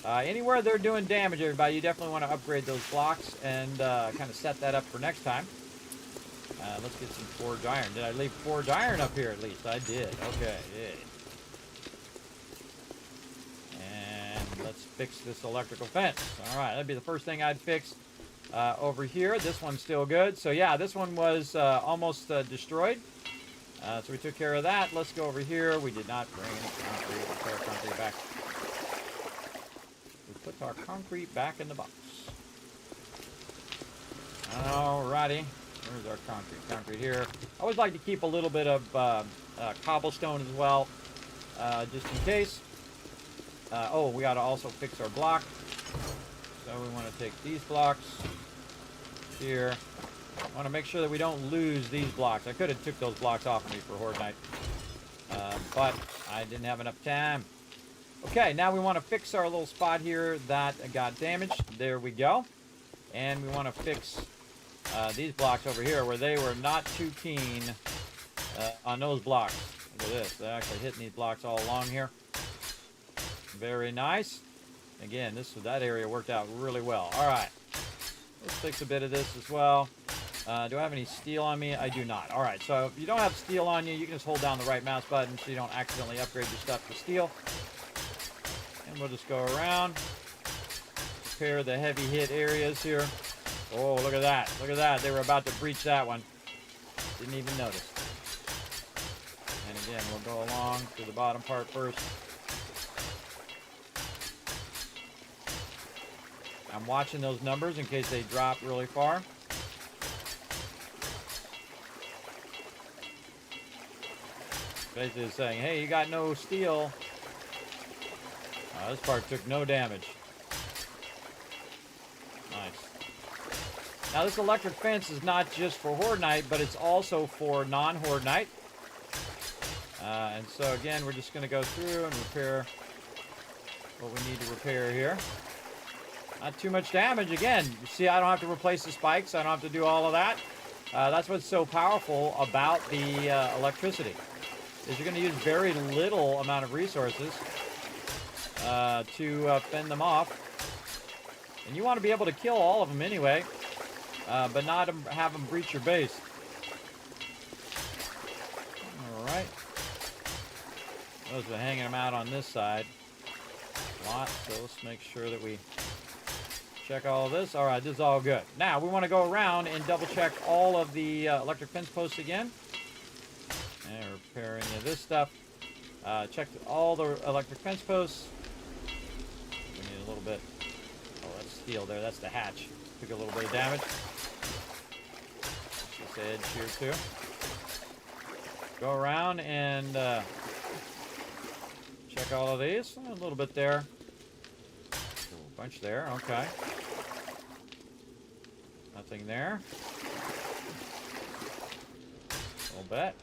Anywhere they're doing damage, everybody, you definitely want to upgrade those blocks and kind of set that up for next time. Let's get some forge iron. Did I leave forge iron up here at least? I did. Okay, yeah. And let's fix this electrical fence. All right, that'd be the first thing I'd fix over here. This one's still good. So, yeah, this one was almost destroyed. So we took care of that. Let's go over here. We did not bring any concrete. We'll put our concrete back. We put our concrete back in the box. Alrighty. Where's our concrete? Concrete here. I always like to keep a little bit of cobblestone as well, just in case. Oh, we got to also fix our block. So we want to take these blocks here. I want to make sure that we don't lose these blocks. I could have took those blocks off of me for Horde Night, but I didn't have enough time. Okay, now we want to fix our little spot here that got damaged. There we go. And we want to fix these blocks over here where they were not too keen on those blocks. Look at this. They're actually hitting these blocks all along here. Very nice. Again, that area worked out really well. All right. Let's fix a bit of this as well. Do I have any steel on me? I do not. All right, so if you don't have steel on you, you can just hold down the right mouse button so you don't accidentally upgrade your stuff to steel. And we'll just go around, repair the heavy hit areas here. Oh, look at that. Look at that. They were about to breach that one. Didn't even notice. And again, we'll go along to the bottom part first. I'm watching those numbers in case they drop really far. Basically saying, hey, you got no steel. This part took no damage. Nice. Now this electric fence is not just for Horde Night, but it's also for non-Horde Night. And so again, we're just going to go through and repair what we need to repair here. Not too much damage. Again, you see I don't have to replace the spikes. I don't have to do all of that. That's what's so powerful about the electricity. Is you're going to use very little amount of resources to fend them off. And you want to be able to kill all of them anyway, but not have them breach your base. Alright. Those are hanging them out on this side a lot, so let's make sure that we check all of this. Alright, this is all good. Now, we want to go around and double check all of the electric fence posts again. And repair any of this stuff. Check all the electric fence posts. We need a little bit. Oh, that's steel there. That's the hatch. Took a little bit of damage. This edge here too. Go around and check all of these. A little bit there. A bunch there. Okay. Nothing there. A little bit.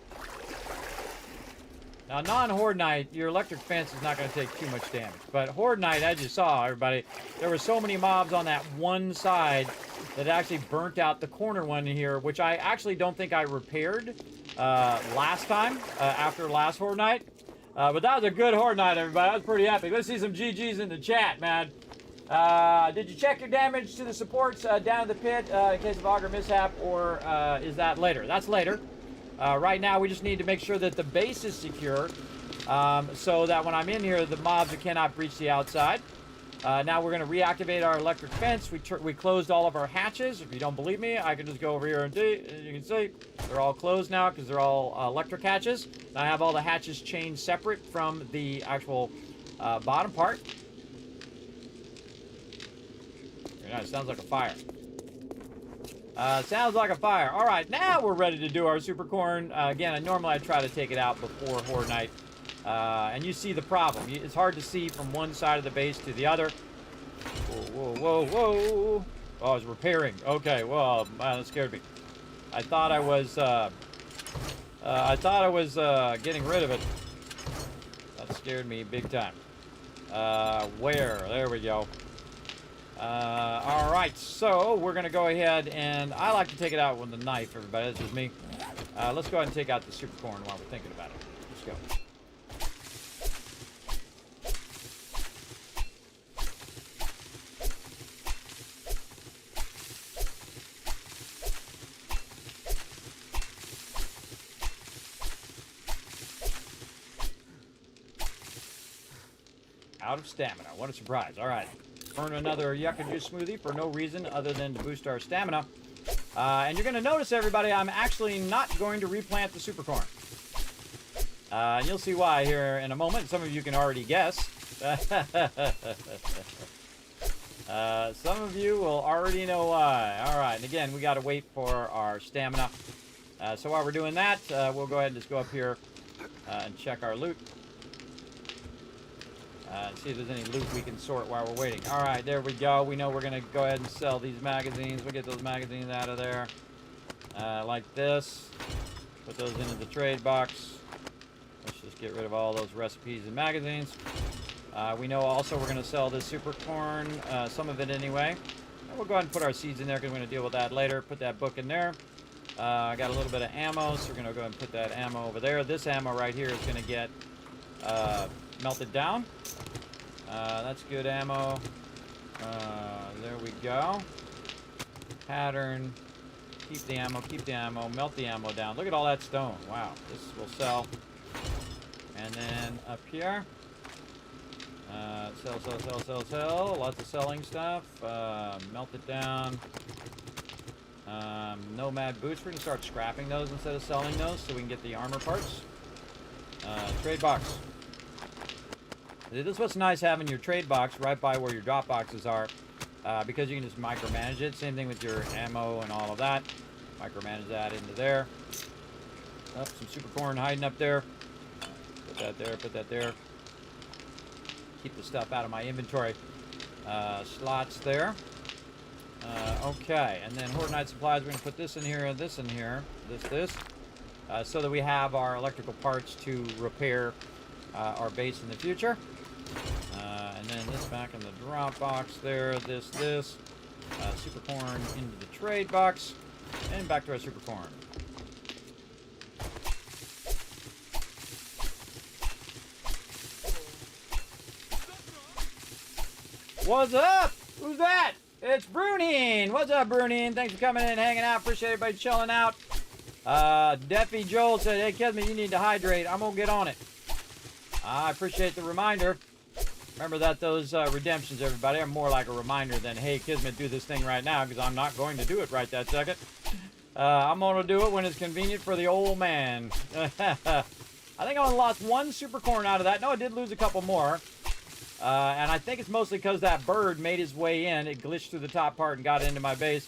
Now, non-Horde Night, your electric fence is not going to take too much damage. But Horde Night, as you saw, everybody, there were so many mobs on that one side that actually burnt out the corner one here, which I actually don't think I repaired last time, after last Horde Night. But that was a good Horde Night, everybody. That was pretty epic. Let's see some GGs in the chat, man. Did you check your damage to the supports down in the pit in case of auger mishap, or is that later? That's later. Right now, we just need to make sure that the base is secure, so that when I'm in here, the mobs cannot breach the outside. Now we're going to reactivate our electric fence. We closed all of our hatches. If you don't believe me, I can just go over here and see. As you can see, they're all closed now because they're all electric hatches. I have all the hatches chained separate from the actual bottom part. Very nice. Sounds like a fire. Sounds like a fire. All right, now we're ready to do our super corn. Again, normally I try to take it out before Horde Night. And you see the problem. It's hard to see from one side of the base to the other. Whoa, whoa, whoa, whoa. Oh, I was repairing. Okay, well, man, that scared me. I thought I was getting rid of it. That scared me big time. Where? There we go. All right, so we're going to go ahead, and I like to take it out with a knife, everybody. That's just me. Let's go ahead and take out the super corn while we're thinking about it. Let's go. Out of stamina. What a surprise. All right. Burn another yucca juice smoothie for no reason other than to boost our stamina. And you're going to notice, everybody, I'm actually not going to replant the super corn. And you'll see why here in a moment. Some of you can already guess. Some of you will already know why. All right. And again, we got to wait for our stamina. So while we're doing that, we'll go ahead and just go up here and check our loot. See if there's any loot we can sort while we're waiting. All right, there we go. We know we're going to go ahead and sell these magazines. We'll get those magazines out of there like this. Put those into the trade box. Let's just get rid of all those recipes and magazines. We know also we're going to sell this super corn, some of it anyway. And we'll go ahead and put our seeds in there because we're going to deal with that later. Put that book in there. I got a little bit of ammo, so we're going to go ahead and put that ammo over there. This ammo right here is going to get melted down. That's good ammo. There we go. Pattern. Keep the ammo, melt the ammo down. Look at all that stone. Wow, this will sell. And then up here. Sell. Lots of selling stuff. Melt it down. Nomad boots. We're going to start scrapping those instead of selling those so we can get the armor parts. Trade box. This is what's nice having your trade box right by where your drop boxes are, because you can just micromanage it. Same thing with your ammo and all of that. Micromanage that into there. Oh, some super corn hiding up there. Put that there, put that there. Keep the stuff out of my inventory. Slots there. Okay, and then Horde Night supplies, we're going to put this in here, this in here, this. So that we have our electrical parts to repair our base in the future. And then this back in the drop box there, this. Super corn into the trade box. And back to our super corn. What's up? Who's that? It's Brunine. What's up, Brunine? Thanks for coming in, hanging out. Appreciate everybody chilling out. Deffy Joel said, hey, Kismet, you need to hydrate. I'm going to get on it. I appreciate the reminder. Remember that those redemptions, everybody, are more like a reminder than, hey, Kismet, do this thing right now, because I'm not going to do it right that second. I'm going to do it when it's convenient for the old man. I think I only lost one super corn out of that. No, I did lose a couple more. And I think it's mostly because that bird made his way in. It glitched through the top part and got into my base.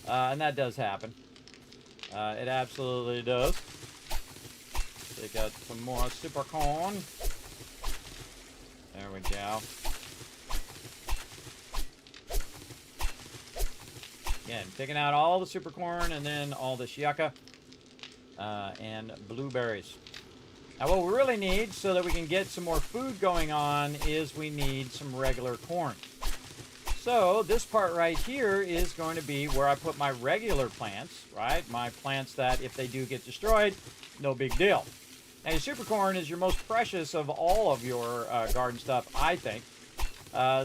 And that does happen. It absolutely does. Take out some more super corn. There we go. Again, picking out all the super corn and then all this yucca and blueberries. Now what we really need so that we can get some more food going on is we need some regular corn. So this part right here is going to be where I put my regular plants, right? My plants that if they do get destroyed, no big deal. Now your super corn is your most precious of all of your garden stuff, I think.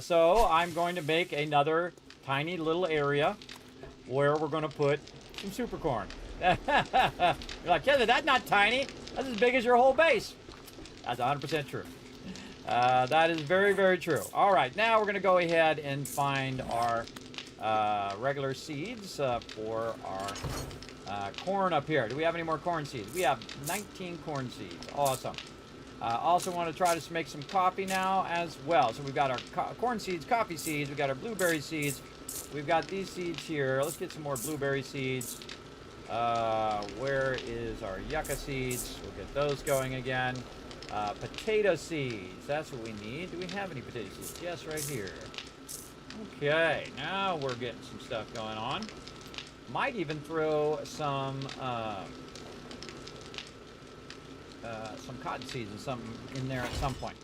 So I'm going to make another tiny little area where we're going to put some super corn. You're like, yeah, that's not tiny. That's as big as your whole base. That's 100% true. That is very, very true. All right, now we're going to go ahead and find our regular seeds for our corn up here. Do we have any more corn seeds? We have 19 corn seeds. Awesome. Also want to try to make some coffee now as well. So we've got our corn seeds, coffee seeds. We've got our blueberry seeds. We've got these seeds here. Let's get some more blueberry seeds. Where is our yucca seeds? We'll get those going again. Potato seeds. That's what we need. Do we have any potato seeds? Yes, right here. Okay, now we're getting some stuff going on. Might even throw some cotton seeds and something in there at some point.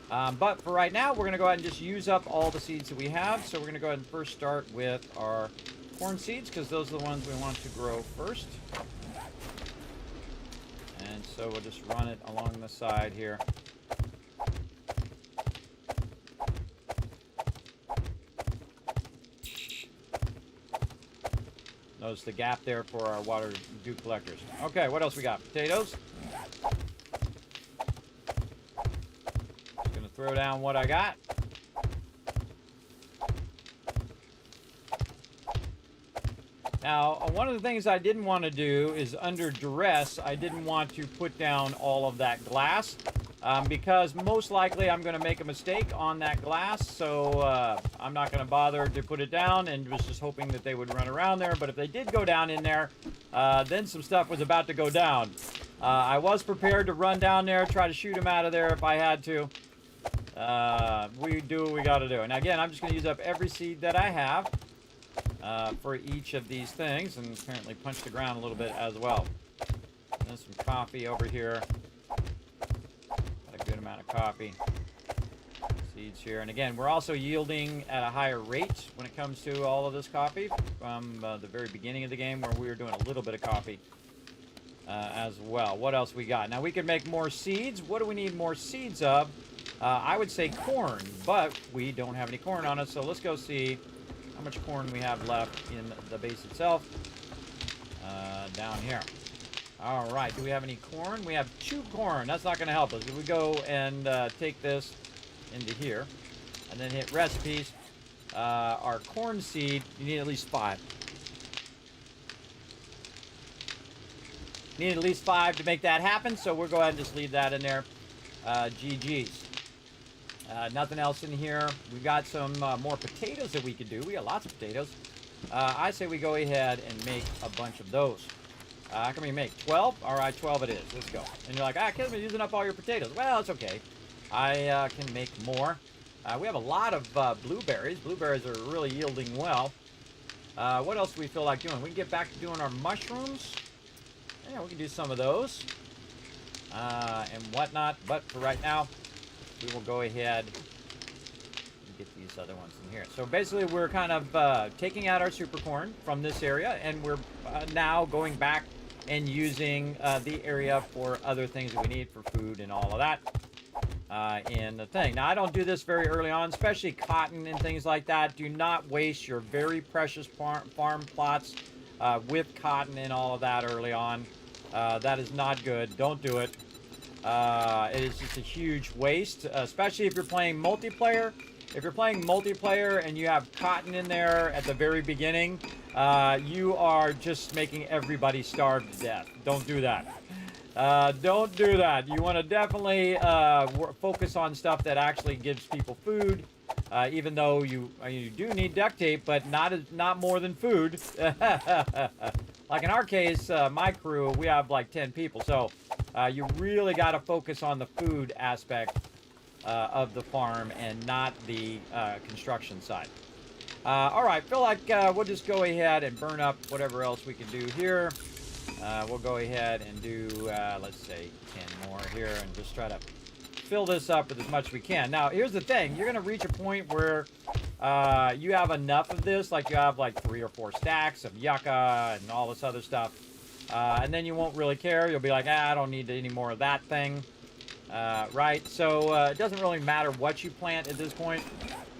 But for right now, we're going to go ahead and just use up all the seeds that we have. So we're going to go ahead and first start with our corn seeds because those are the ones we want to grow first. And so we'll just run it along the side here. Notice the gap there for our water dew collectors. Okay, what else we got? Potatoes. Just gonna throw down what I got. Now, one of the things I didn't want to do is under duress, I didn't want to put down all of that glass because most likely I'm going to make a mistake on that glass. So I'm not going to bother to put it down and was just hoping that they would run around there. But if they did go down in there, then some stuff was about to go down. I was prepared to run down there, try to shoot them out of there if I had to. We do what we got to do. And again, I'm just going to use up every seed that I have. For each of these things, and apparently punch the ground a little bit as well. And then some coffee over here. Got a good amount of coffee. Seeds here. And again, we're also yielding at a higher rate when it comes to all of this coffee from the very beginning of the game where we were doing a little bit of coffee as well. What else we got? Now we could make more seeds. What do we need more seeds of? I would say corn, but we don't have any corn on us, so let's go see how much corn we have left in the base itself. Down here. All right, do we have any corn? We have 2 corn. That's not going to help us. If we go and take this into here and then hit recipes, our corn seed, you need at least 5. You need at least 5 to make that happen, so we'll go ahead and just leave that in there. GG's. Nothing else in here. We've got some more potatoes that we could do. We got lots of potatoes. I say we go ahead and make a bunch of those. How can we make 12? All right, 12 it is. Let's go. And you're like, Kismet, you're using up all your potatoes. Well, it's okay. I can make more. We have a lot of blueberries. Blueberries are really yielding well. What else do we feel like doing? We can get back to doing our mushrooms. Yeah, we can do some of those. And whatnot. But for right now, we will go ahead and get these other ones in here. So basically, we're kind of taking out our super corn from this area, and we're now going back and using the area for other things that we need for food and all of that in the thing. Now, I don't do this very early on, especially cotton and things like that. Do not waste your very precious farm plots with cotton and all of that early on. That is not good. Don't do it. It is just a huge waste, especially if you're playing multiplayer. If you're playing multiplayer and you have cotton in there at the very beginning, you are just making everybody starve to death. Don't do that. Don't do that. You want to definitely focus on stuff that actually gives people food, even though you do need duct tape, but not more than food. Like in our case, my crew, we have like 10 people, so you really got to focus on the food aspect of the farm and not the construction side. All right, feel like we'll just go ahead and burn up whatever else we can do here. We'll go ahead and do, let's say, 10 more here and just try to fill this up with as much as we can. Now, here's the thing. You're going to reach a point where you have enough of this, like you have like 3 or 4 stacks of yucca and all this other stuff. And then you won't really care. You'll be like, I don't need any more of that thing. Right? So it doesn't really matter what you plant at this point.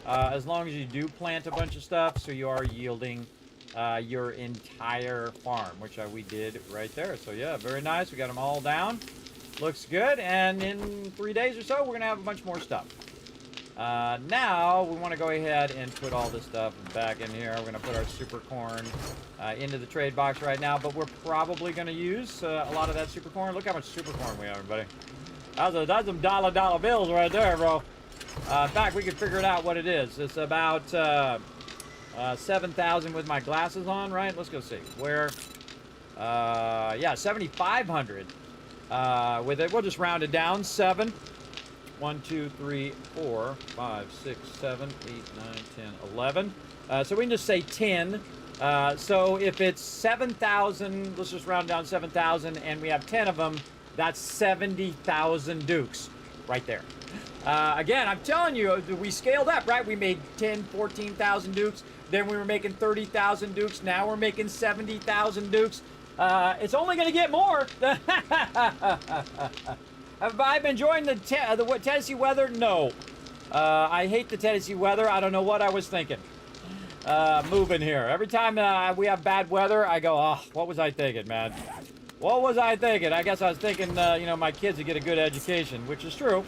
As long as you do plant a bunch of stuff, so you are yielding your entire farm, which we did right there. So yeah, very nice. We got them all down. Looks good. And in 3 days or so, we're going to have a bunch more stuff. Now, we want to go ahead and put all this stuff back in here. We're going to put our super corn into the trade box right now, but we're probably going to use a lot of that super corn. Look how much super corn we have, everybody. That's some dollar bills right there, bro. In fact, we could figure it out what it is. It's about 7,000 with my glasses on, right? Let's go see. Where? Yeah, 7,500 with it. We'll just round it down. 7. 1, 2, 3, 4, 5, 6, 7, 8, 9, 10, 11. So we can just say 10. So if it's 7,000, let's just round down 7,000, and we have 10 of them, that's 70,000 dukes right there. Again, I'm telling you, we scaled up, right? We made 10, 14,000 dukes. Then we were making 30,000 dukes. Now we're making 70,000 dukes. It's only going to get more. Have I been enjoying the Tennessee weather? No. I hate the Tennessee weather. I don't know what I was thinking. Moving here. Every time we have bad weather, I go, oh, what was I thinking, man? What was I thinking? I guess I was thinking, you know, my kids would get a good education, which is true.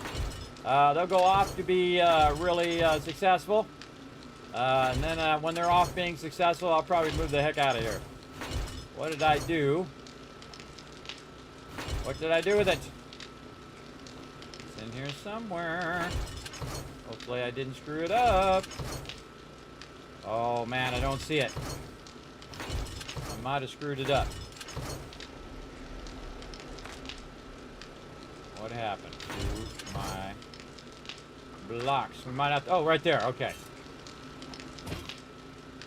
They'll go off to be really successful. And then when they're off being successful, I'll probably move the heck out of here. What did I do? What did I do with it? It's in here somewhere. Hopefully I didn't screw it up. Oh man, I don't see it. I might have screwed it up. What happened to my blocks? We might have to, oh, right there, okay.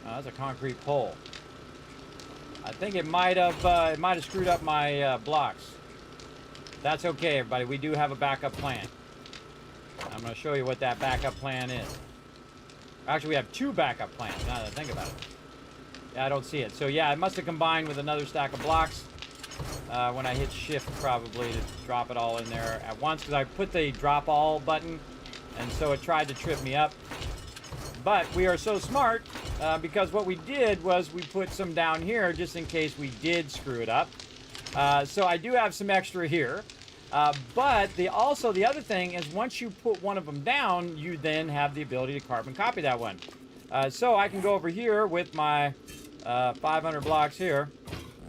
Oh, that's a concrete pole. I think it might have screwed up my blocks. That's okay, everybody. We do have a backup plan. I'm going to show you what that backup plan is. Actually, we have 2 backup plans, now that I think about it. Yeah, I don't see it. So, yeah, it must have combined with another stack of blocks when I hit shift, probably, to drop it all in there at once, because I put the drop all button, and so it tried to trip me up. But we are so smart, because what we did was we put some down here just in case we did screw it up. So I do have some extra here. But the other thing is once you put one of them down, you then have the ability to carbon copy that one. So I can go over here with my 500 blocks here.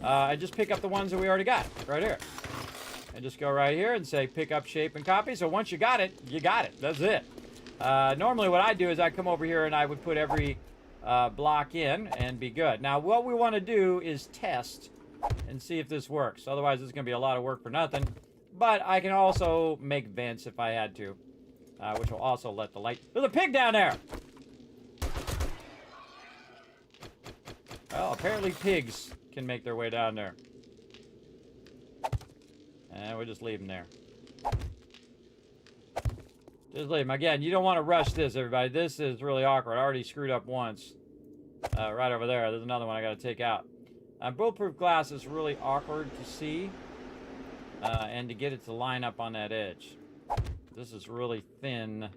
I just pick up the ones that we already got right here. And just go right here and say pick up shape and copy. So once you got it, you got it. That's it. Normally what I do is I come over here and I would put every block in and be good. Now what we want to do is test and see if this works. Otherwise it's going to be a lot of work for nothing. But I can also make vents if I had to, which will also let the light... There's a pig down there! Well, apparently pigs can make their way down there. And we'll just leave them there. Just leave them. Again, you don't want to rush this, everybody. This is really awkward. I already screwed up once. Right over there. There's another one I got to take out. Bulletproof glass is really awkward to see. And to get it to line up on that edge. This is really thin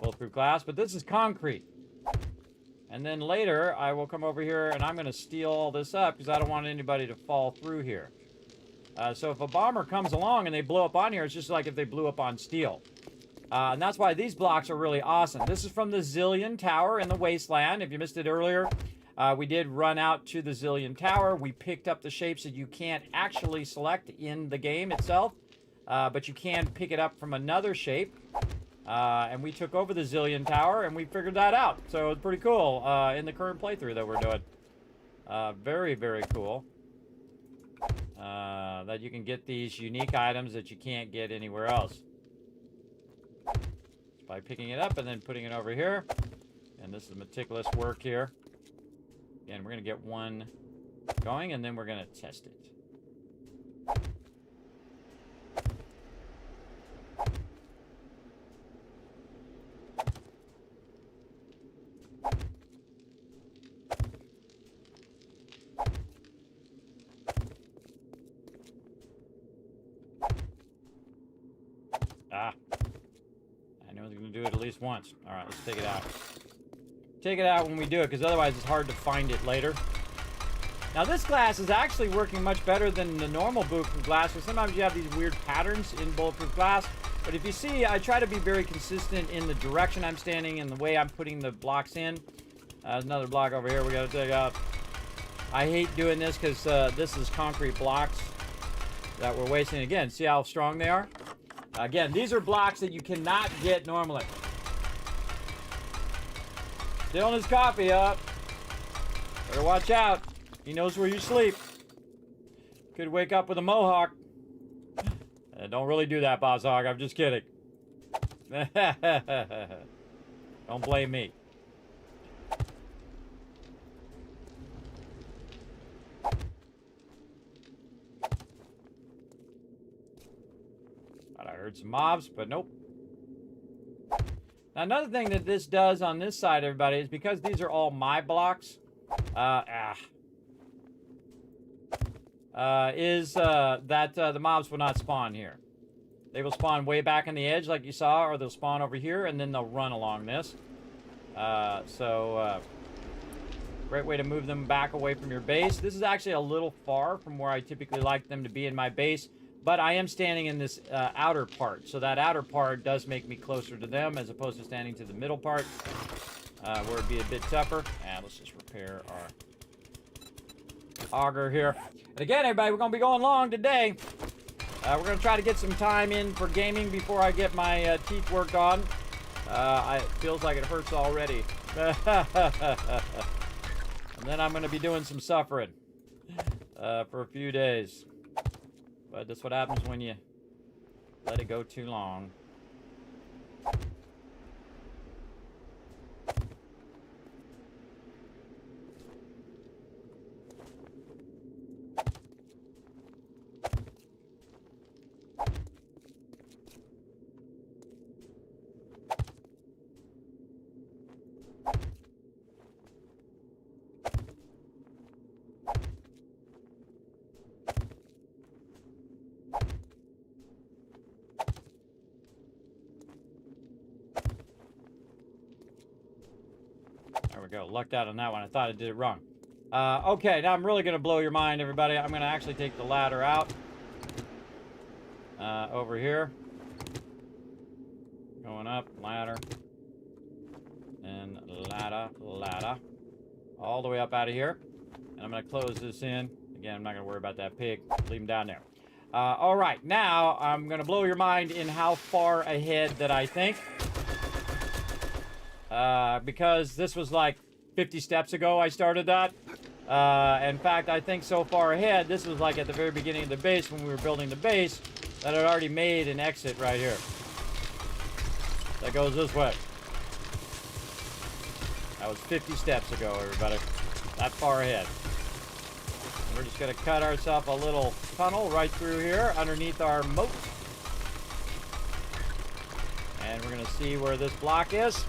bulletproof glass, but this is concrete. And then later, I will come over here and I'm going to steel all this up because I don't want anybody to fall through here. So if a bomber comes along and they blow up on here, it's just like if they blew up on steel. And that's why these blocks are really awesome. This is from the Zillion Tower in the Wasteland. If you missed it earlier, we did run out to the Zillion Tower. We picked up the shapes that you can't actually select in the game itself, but you can pick it up from another shape. And we took over the Zillion Tower, and we figured that out. So it's pretty cool in the current playthrough that we're doing. Very, very cool. That you can get these unique items that you can't get anywhere else. Just by picking it up and then putting it over here. And this is meticulous work here. Again, we're going to get one going, and then we're going to test it. Ah. I know it's going to do it at least once. All right, let's take it out. Take it out when we do it, because otherwise it's hard to find it later. Now this glass is actually working much better than the normal bulletproof glass, because sometimes you have these weird patterns in bulletproof glass. But if you see, I try to be very consistent in the direction I'm standing and the way I'm putting the blocks in. There's another block over here we got to take out. I hate doing this because this is concrete blocks that we're wasting. Again, see how strong they are? Again, these are blocks that you cannot get normally. Dylan is coffee up. Better watch out. He knows where you sleep. Could wake up with a mohawk. Don't really do that, Boss Hog. I'm just kidding. Don't blame me. Thought I heard some mobs, but nope. Now, another thing that this does on this side, everybody, is because these are all my blocks, that the mobs will not spawn here. They will spawn way back on the edge like you saw, or they'll spawn over here, and then they'll run along this. Great way to move them back away from your base. This is actually a little far from where I typically like them to be in my base, but I am standing in this outer part, so that outer part does make me closer to them as opposed to standing to the middle part, where it'd be a bit tougher. And let's just repair our auger here. And again, everybody, we're going to be going long today. We're going to try to get some time in for gaming before I get my teeth worked on. It feels like it hurts already. And then I'm going to be doing some suffering for a few days. But that's what happens when you let it go too long. There we go. Lucked out on that one. I thought I did it wrong. Okay, now I'm really going to blow your mind, everybody. I'm going to actually take the ladder out. Over here. Going up, ladder. And ladder. All the way up out of here. And I'm going to close this in. Again, I'm not going to worry about that pig. Leave him down there. All right, now I'm going to blow your mind in how far ahead that I think. Because this was like 50 steps ago I started that. In fact, I think so far ahead, this was like at the very beginning of the base when we were building the base, that I'd already made an exit right here. That goes this way. That was 50 steps ago, everybody. That far ahead. And we're just going to cut ourselves a little tunnel right through here underneath our moat. And we're going to see where this block is.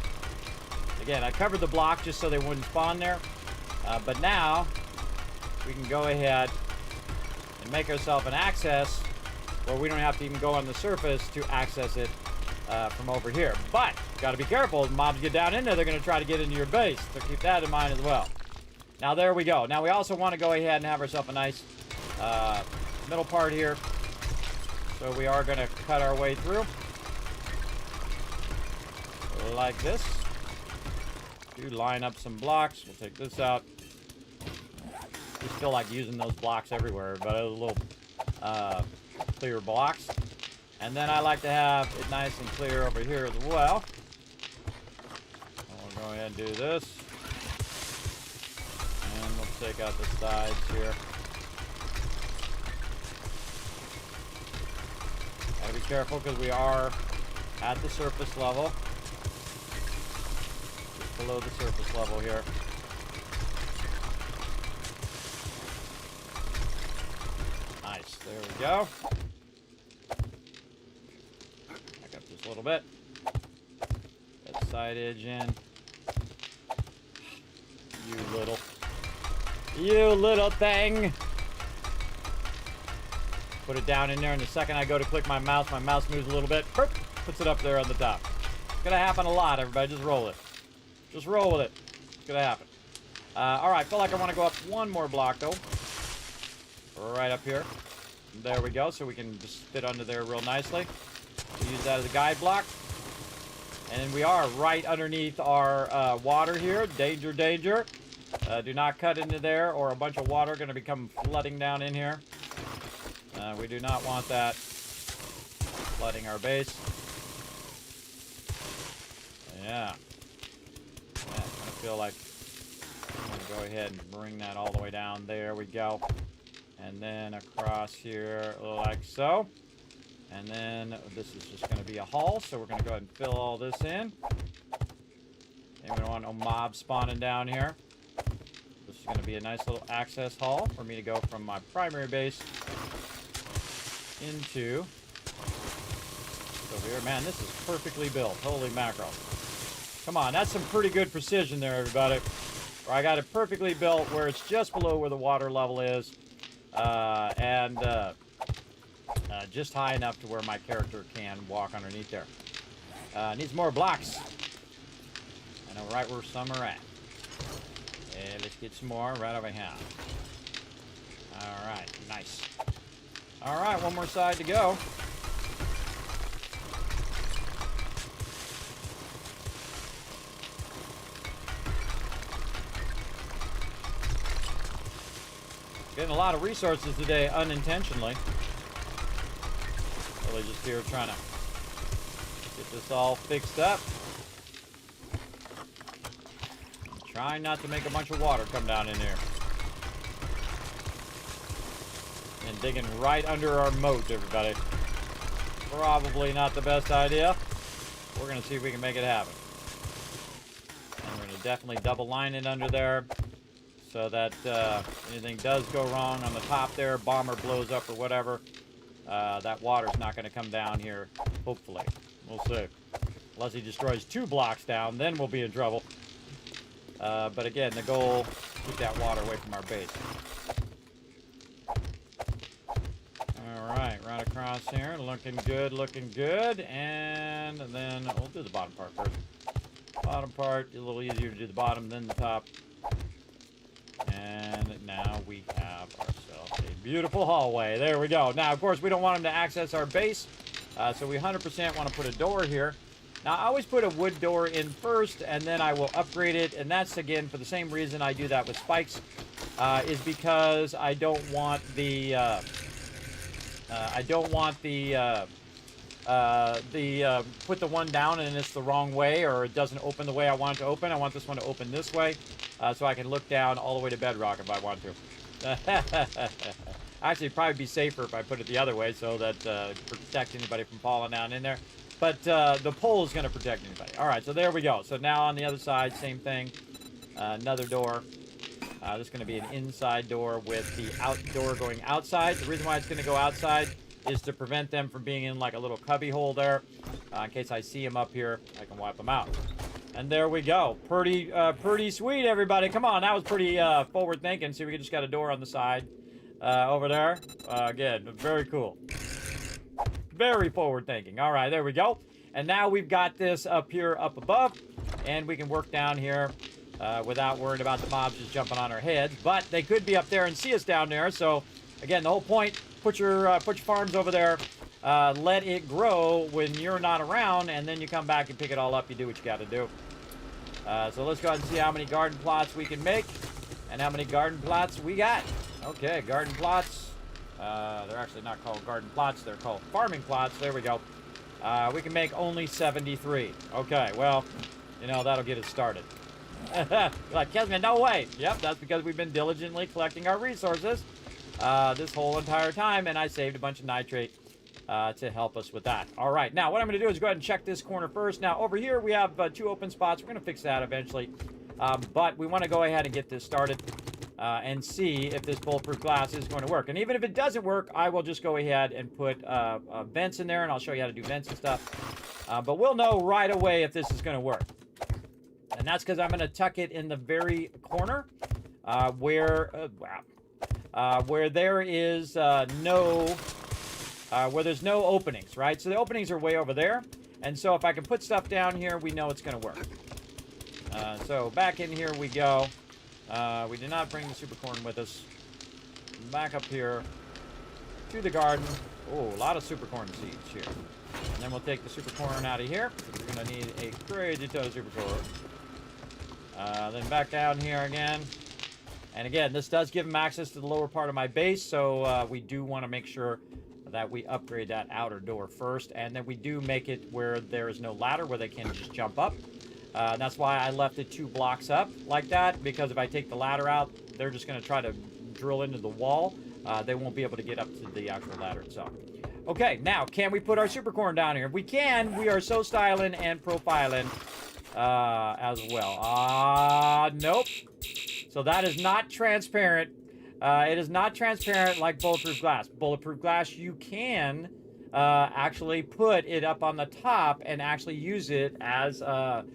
Again, I covered the block just so they wouldn't spawn there. But now, we can go ahead and make ourselves an access where we don't have to even go on the surface to access it from over here. But, got to be careful. If mobs get down in there, they're going to try to get into your base. So keep that in mind as well. Now, there we go. Now, we also want to go ahead and have ourselves a nice middle part here. So we are going to cut our way through. Like this. Do line up some blocks. We'll take this out. Just feel like using those blocks everywhere, but a little clear blocks. And then I like to have it nice and clear over here as well. We'll go ahead and do this. And we'll take out the sides here. Gotta be careful because we are at the surface level. below the surface level here. Nice. There we go. Back up just a little bit. That side edge in. You little thing. Put it down in there, and the second I go to click my mouse moves a little bit. Burp, puts it up there on the top. It's gonna happen a lot, everybody. Just roll it. Just roll with it. It's gonna happen. All right, feel like I want to go up one more block though. Right up here. There we go. So we can just fit under there real nicely. We use that as a guide block. And we are right underneath our water here. Danger, danger. Do not cut into there, or a bunch of water going to become flooding down in here. We do not want that flooding our base. Yeah. I kind of feel like I'm going to go ahead and bring that all the way down. There we go. And then across here like so. And then this is just going to be a hall, so we're going to go ahead and fill all this in. And we don't want no mobs spawning down here. This is going to be a nice little access hall for me to go from my primary base into over here. Man, this is perfectly built. Holy mackerel. Come on, that's some pretty good precision there, everybody. Where I got it perfectly built where it's just below where the water level is. Just high enough to where my character can walk underneath there. Needs more blocks. I know right where some are at. And let's get some more right over here. Alright, nice. Alright, one more side to go. Getting a lot of resources today unintentionally. Really just here trying to get this all fixed up. Trying not to make a bunch of water come down in here. And digging right under our moat, everybody. Probably not the best idea. We're going to see if we can make it happen. And we're going to definitely double line it under there so that anything does go wrong on the top there, bomber blows up or whatever, that water's not going to come down here, hopefully. We'll see. Unless he destroys 2 blocks down, then we'll be in trouble. But again, the goal, keep that water away from our base. Alright, right across here. Looking good, looking good. And then we'll do the bottom part first. Bottom part, a little easier to do the bottom than the top. And now we have ourselves a beautiful hallway. There we go. Now, of course, we don't want them to access our base. So we 100% want to put a door here. Now, I always put a wood door in first, and then I will upgrade it. And that's, again, for the same reason I do that with spikes, is because I don't want the put the one down and it's the wrong way, or it doesn't open the way I want it to open. I want this one to open this way, so I can look down all the way to bedrock if I want to. Actually, it'd probably be safer if I put it the other way, so that protect anybody from falling down in there. But the pole is going to protect anybody. All right, so there we go. So now on the other side, same thing. Another door. This is going to be an inside door with the outdoor going outside. The reason why it's going to go outside is to prevent them from being in like a little cubby hole there. In case I see them up here, I can wipe them out. And there we go. Pretty sweet, everybody. Come on, that was pretty forward thinking. See, we just got a door on the side over there. Again, very cool. Very forward thinking. All right, there we go. And now we've got this up here, up above, and we can work down here without worrying about the mobs just jumping on our heads. But they could be up there and see us down there. So again, the whole point: put your farms over there, let it grow when you're not around, and then you come back and pick it all up. You do what you got to do. So let's go ahead and see how many garden plots we can make, and how many garden plots we got. Okay, garden plots. They're actually not called garden plots. They're called farming plots. There we go. We can make only 73. Okay, well, you know, that'll get us started. Like, Kismet, no way. Yep, that's because we've been diligently collecting our resources this whole entire time, and I saved a bunch of nitrate to help us with that. All right, now what I'm going to do is go ahead and check this corner first. Now over here we have 2 open spots. We're going to fix that eventually, but we want to go ahead and get this started and see if this bulletproof glass is going to work. And even if it doesn't work, I will just go ahead and put vents in there, and I'll show you how to do vents and stuff. But we'll know right away if this is going to work. And that's because I'm going to tuck it in the very corner where there is where there's no openings, right? So the openings are way over there. And so if I can put stuff down here, we know it's going to work. So back in here we go. We did not bring the super corn with us. Back up here to the garden. Oh, a lot of super corn seeds here. And then we'll take the super corn out of here. We're going to need a crazy ton of super corn. Then back down here again. And again, this does give them access to the lower part of my base, so we do want to make sure that we upgrade that outer door first, and then we do make it where there is no ladder, where they can just jump up. That's why I left it 2 blocks up like that, because if I take the ladder out, they're just going to try to drill into the wall. They won't be able to get up to the actual ladder itself. Okay, now, can we put our super corn down here? If we can, we are so styling and profiling as well. Nope. So that is not transparent. It is not transparent like bulletproof glass. Bulletproof glass, you can actually put it up on the top and actually use it as a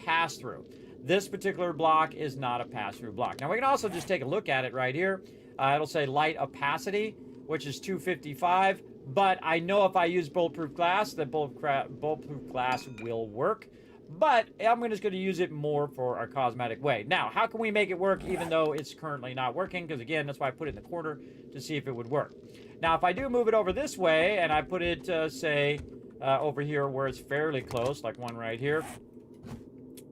pass-through. This particular block is not a pass-through block. Now we can also just take a look at it right here. It'll say light opacity, which is 255. But I know if I use bulletproof glass, that bulletproof glass will work. But I'm just going to use it more for a cosmetic way. Now, how can we make it work even though it's currently not working? Because again, that's why I put it in the corner to see if it would work. Now, if I do move it over this way and I put it, say, over here where it's fairly close, like one right here,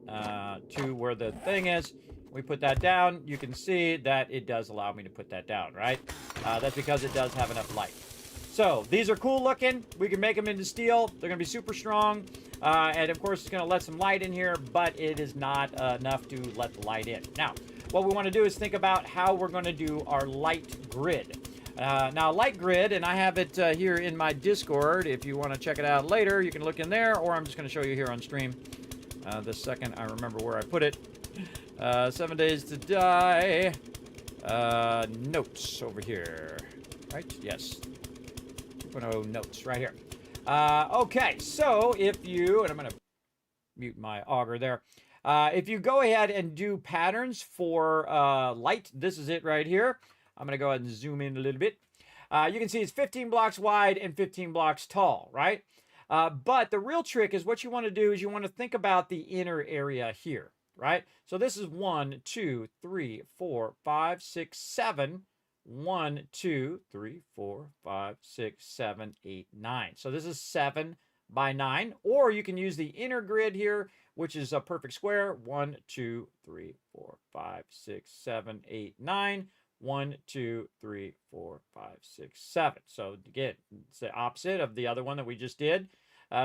to where the thing is, we put that down, you can see that it does allow me to put that down, right? That's because it does have enough light. So, these are cool looking. We can make them into steel. They're going to be super strong. And of course, it's going to let some light in here, but it is not enough to let the light in. Now, what we want to do is think about how we're going to do our light grid. Now, light grid, and I have it here in my Discord. If you want to check it out later, you can look in there, or I'm just going to show you here on stream. The second I remember where I put it. 7 Days to Die. Notes over here. Right? Yes. 2.0 notes right here. Okay, so if you, and I'm going to mute my auger there. If you go ahead and do patterns for light, this is it right here. I'm going to go ahead and zoom in a little bit. You can see it's 15 blocks wide and 15 blocks tall, right? But the real trick is what you want to do is you want to think about the inner area here, right? So this is 1, 2, 3, 4, 5, 6, 7. 1, 2, 3, 4, 5, 6, 7, 8, 9. So this is 7 by 9. Or you can use the inner grid here, which is a perfect square. 1, 2, 3, 4, 5, 6, 7, 8, 9. 1, 2, 3, 4, 5, 6, 7. So again, it's the opposite of the other one that we just did.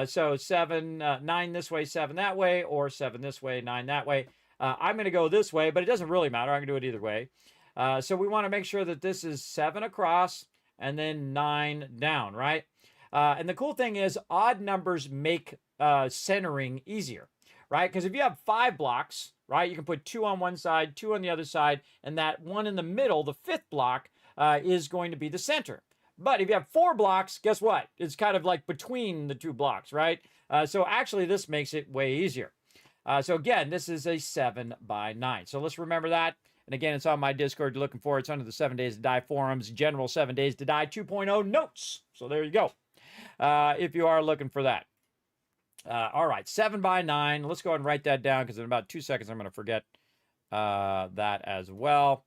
So 9 this way, 7 that way, or 7 this way, 9 that way. I'm going to go this way, but it doesn't really matter. I can do it either way. So we want to make sure that this is 7 across and then 9 down, right? And the cool thing is odd numbers make centering easier, right? Because if you have 5 blocks, right, you can put 2 on one side, 2 on the other side, and that one in the middle, the 5th block, is going to be the center. But if you have 4 blocks, guess what? It's kind of like between the 2 blocks, right? So actually this makes it way easier. So again, this is a 7 by 9. So let's remember that. And again, it's on my Discord you're looking for. It's under the 7 Days to Die forums, general 7 Days to Die 2.0 notes. So there you go. If you are looking for that. All right, 7 by 9. Let's go ahead and write that down because in about 2 seconds I'm going to forget that as well.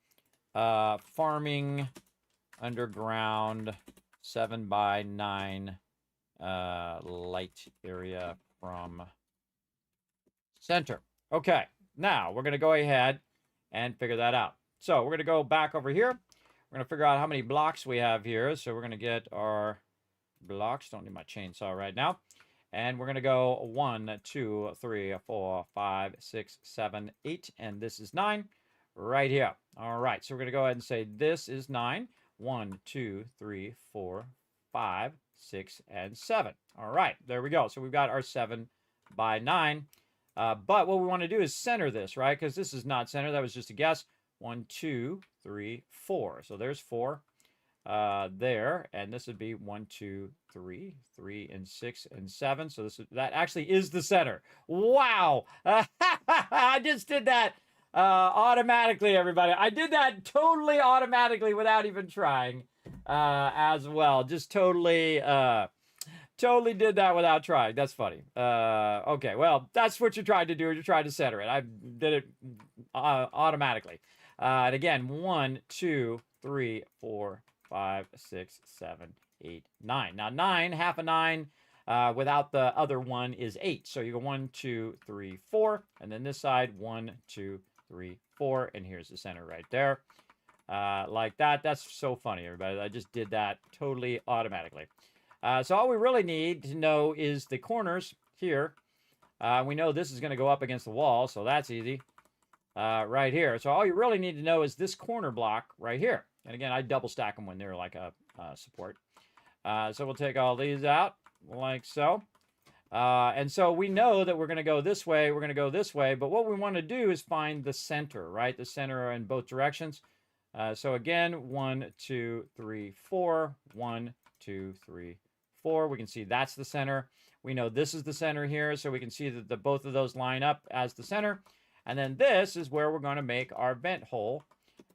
Farming underground 7 by 9 light area from center. Okay, now we're going to go ahead and figure that out. So we're going to go back over here. We're going to figure out how many blocks we have here. So we're going to get our blocks. Don't need my chainsaw right now. And we're going to go 1, 2, 3, 4, 5, 6, 7, 8. And this is 9 right here. All right. So we're going to go ahead and say this is 9. 1, 2, 3, 4, 5, 6, and 7. All right, there we go. So we've got our 7 by 9. But what we want to do is center this, right? Because this is not center. That was just a guess. 1, 2, 3, 4. So there's 4 there. And this would be 1, 2, 3, 3, and 6, and 7. So that actually is the center. Wow. I just did that automatically, everybody. I did that totally automatically without even trying as well. Just totally did that without trying. That's funny. Okay, well, that's what you're trying to do. You're trying to center it. I did it automatically. And again, 1, 2, 3, 4, 5, 6, 7, 8, 9. Now, 9, half a 9 without the other 1 is 8. So you go 1, 2, 3, 4. And then this side, 1, 2, 3, 4. And here's the center right there. Like that. That's so funny, everybody. I just did that totally automatically. So all we really need to know is the corners here. We know this is going to go up against the wall, so that's easy. Right here. So all you really need to know is this corner block right here. And again, I double stack them when they're like a support. So we'll take all these out like so. And so we know that we're going to go this way. We're going to go this way. But what we want to do is find the center, right? The center in both directions. So again, 1, 2, 3, 4. 1, 2, 3, 4. We can see that's the center. We know this is the center here, so we can see that both of those line up as the center. And then this is where we're going to make our vent hole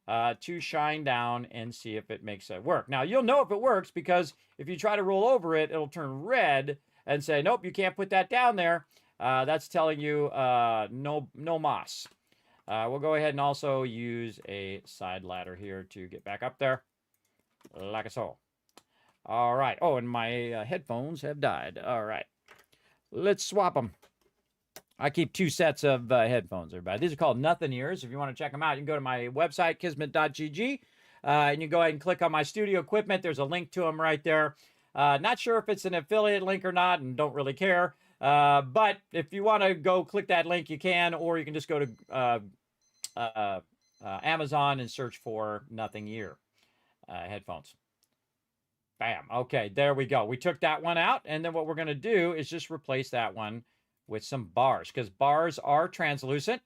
to shine down and see if it makes it work. Now, you'll know if it works because if you try to roll over it, it'll turn red and say, nope, you can't put that down there. That's telling you no moss. We'll go ahead and also use a side ladder here to get back up there, like so. All right. Oh, and my headphones have died. All right. Let's swap them. I keep 2 sets of headphones, everybody. These are called Nothing Ears. If you want to check them out, you can go to my website, kismet.gg, and you go ahead and click on my studio equipment. There's a link to them right there. Not sure if it's an affiliate link or not, and don't really care. But if you want to go click that link, you can, or you can just go to Amazon and search for Nothing Ear headphones. Bam. Okay, there we go. We took that one out, and then what we're going to do is just replace that one with some bars, because bars are translucent,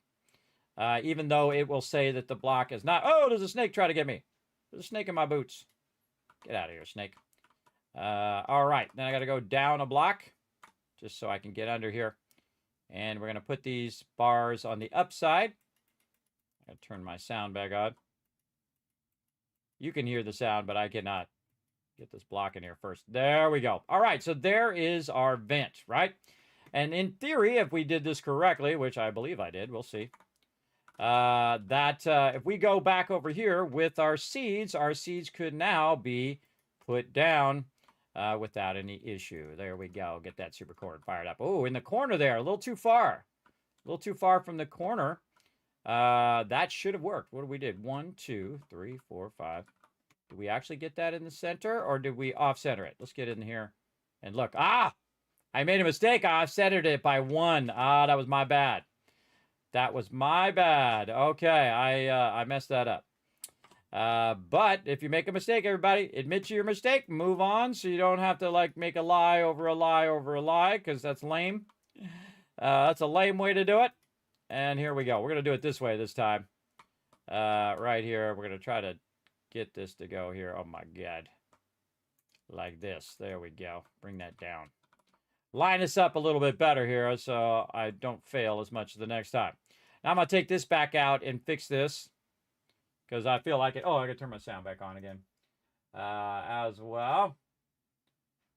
even though it will say that the block is not. Oh, there's a snake trying to get me. There's a snake in my boots. Get out of here, snake. All right, then I got to go down a block just so I can get under here. And we're going to put these bars on the upside. I'm going to turn my sound back on. You can hear the sound, but I cannot. Get this block in here first. There we go. All right, so there is our vent, right? And in theory, if we did this correctly, which I believe I did, we'll see, if we go back over here with our seeds could now be put down without any issue. There we go. Get that super cord fired up. Oh, in the corner there, a little too far. A little too far from the corner. That should have worked. What did we did? 1, 2, 3, 4, 5. Did we actually get that in the center, or did we off-center it? Let's get in here and look. Ah! I made a mistake. I off-centered it by 1. Ah, that was my bad. That was my bad. Okay, I messed that up. But if you make a mistake, everybody, admit to your mistake, move on, so you don't have to, like, make a lie over a lie over a lie, because that's lame. That's a lame way to do it. And here we go. We're going to do it this way this time. Right here, we're going to try to get this to go here. Oh my God. Like this. There we go. Bring that down. Line this up a little bit better here so I don't fail as much the next time. Now I'm going to take this back out and fix this because I feel like it. Oh, I got to turn my sound back on again as well.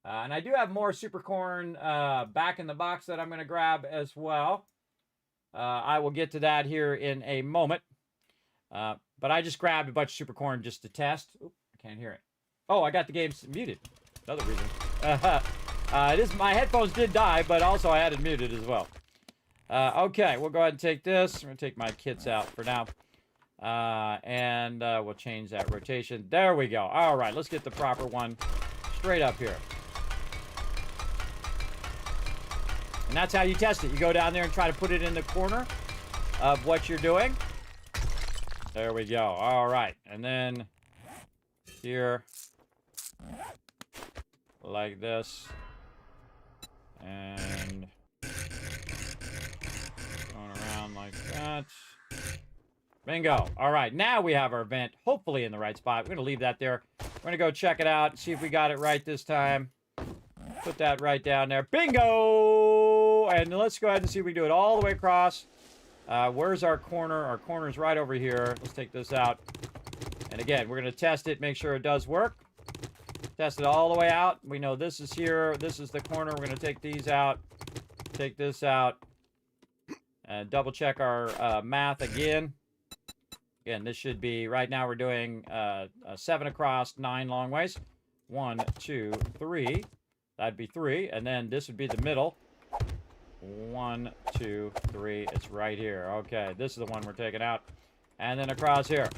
And I do have more super corn back in the box that I'm going to grab as well. I will get to that here in a moment. But I just grabbed a bunch of super corn just to test. Oop, I can't hear it. Oh, I got the game muted. Another reason. My headphones did die, but also I had it muted as well. Okay, we'll go ahead and take this. I'm going to take my kits out for now. And we'll change that rotation. There we go. All right, let's get the proper one straight up here. And that's how you test it. You go down there and try to put it in the corner of what you're doing. There we go. All right. And then here, like this. And going around like that. Bingo. All right, now we have our vent, hopefully in the right spot. We're going to leave that there. We're going to go check it out, see if we got it right this time. Put that right down there. Bingo! And let's go ahead and see if we do it all the way across. Where's our corner? Our corner's right over here. Let's take this out. And again, we're going to test it, make sure it does work. Test it all the way out. We know this is here. This is the corner. We're going to take these out. Take this out. And double check our math again. Again, this should be, right now we're doing 7 across, 9 long ways. 1, 2, 3. That'd be 3. And then this would be the middle. 1, 2, 3. It's right here. Okay, this is the one we're taking out. And then across here.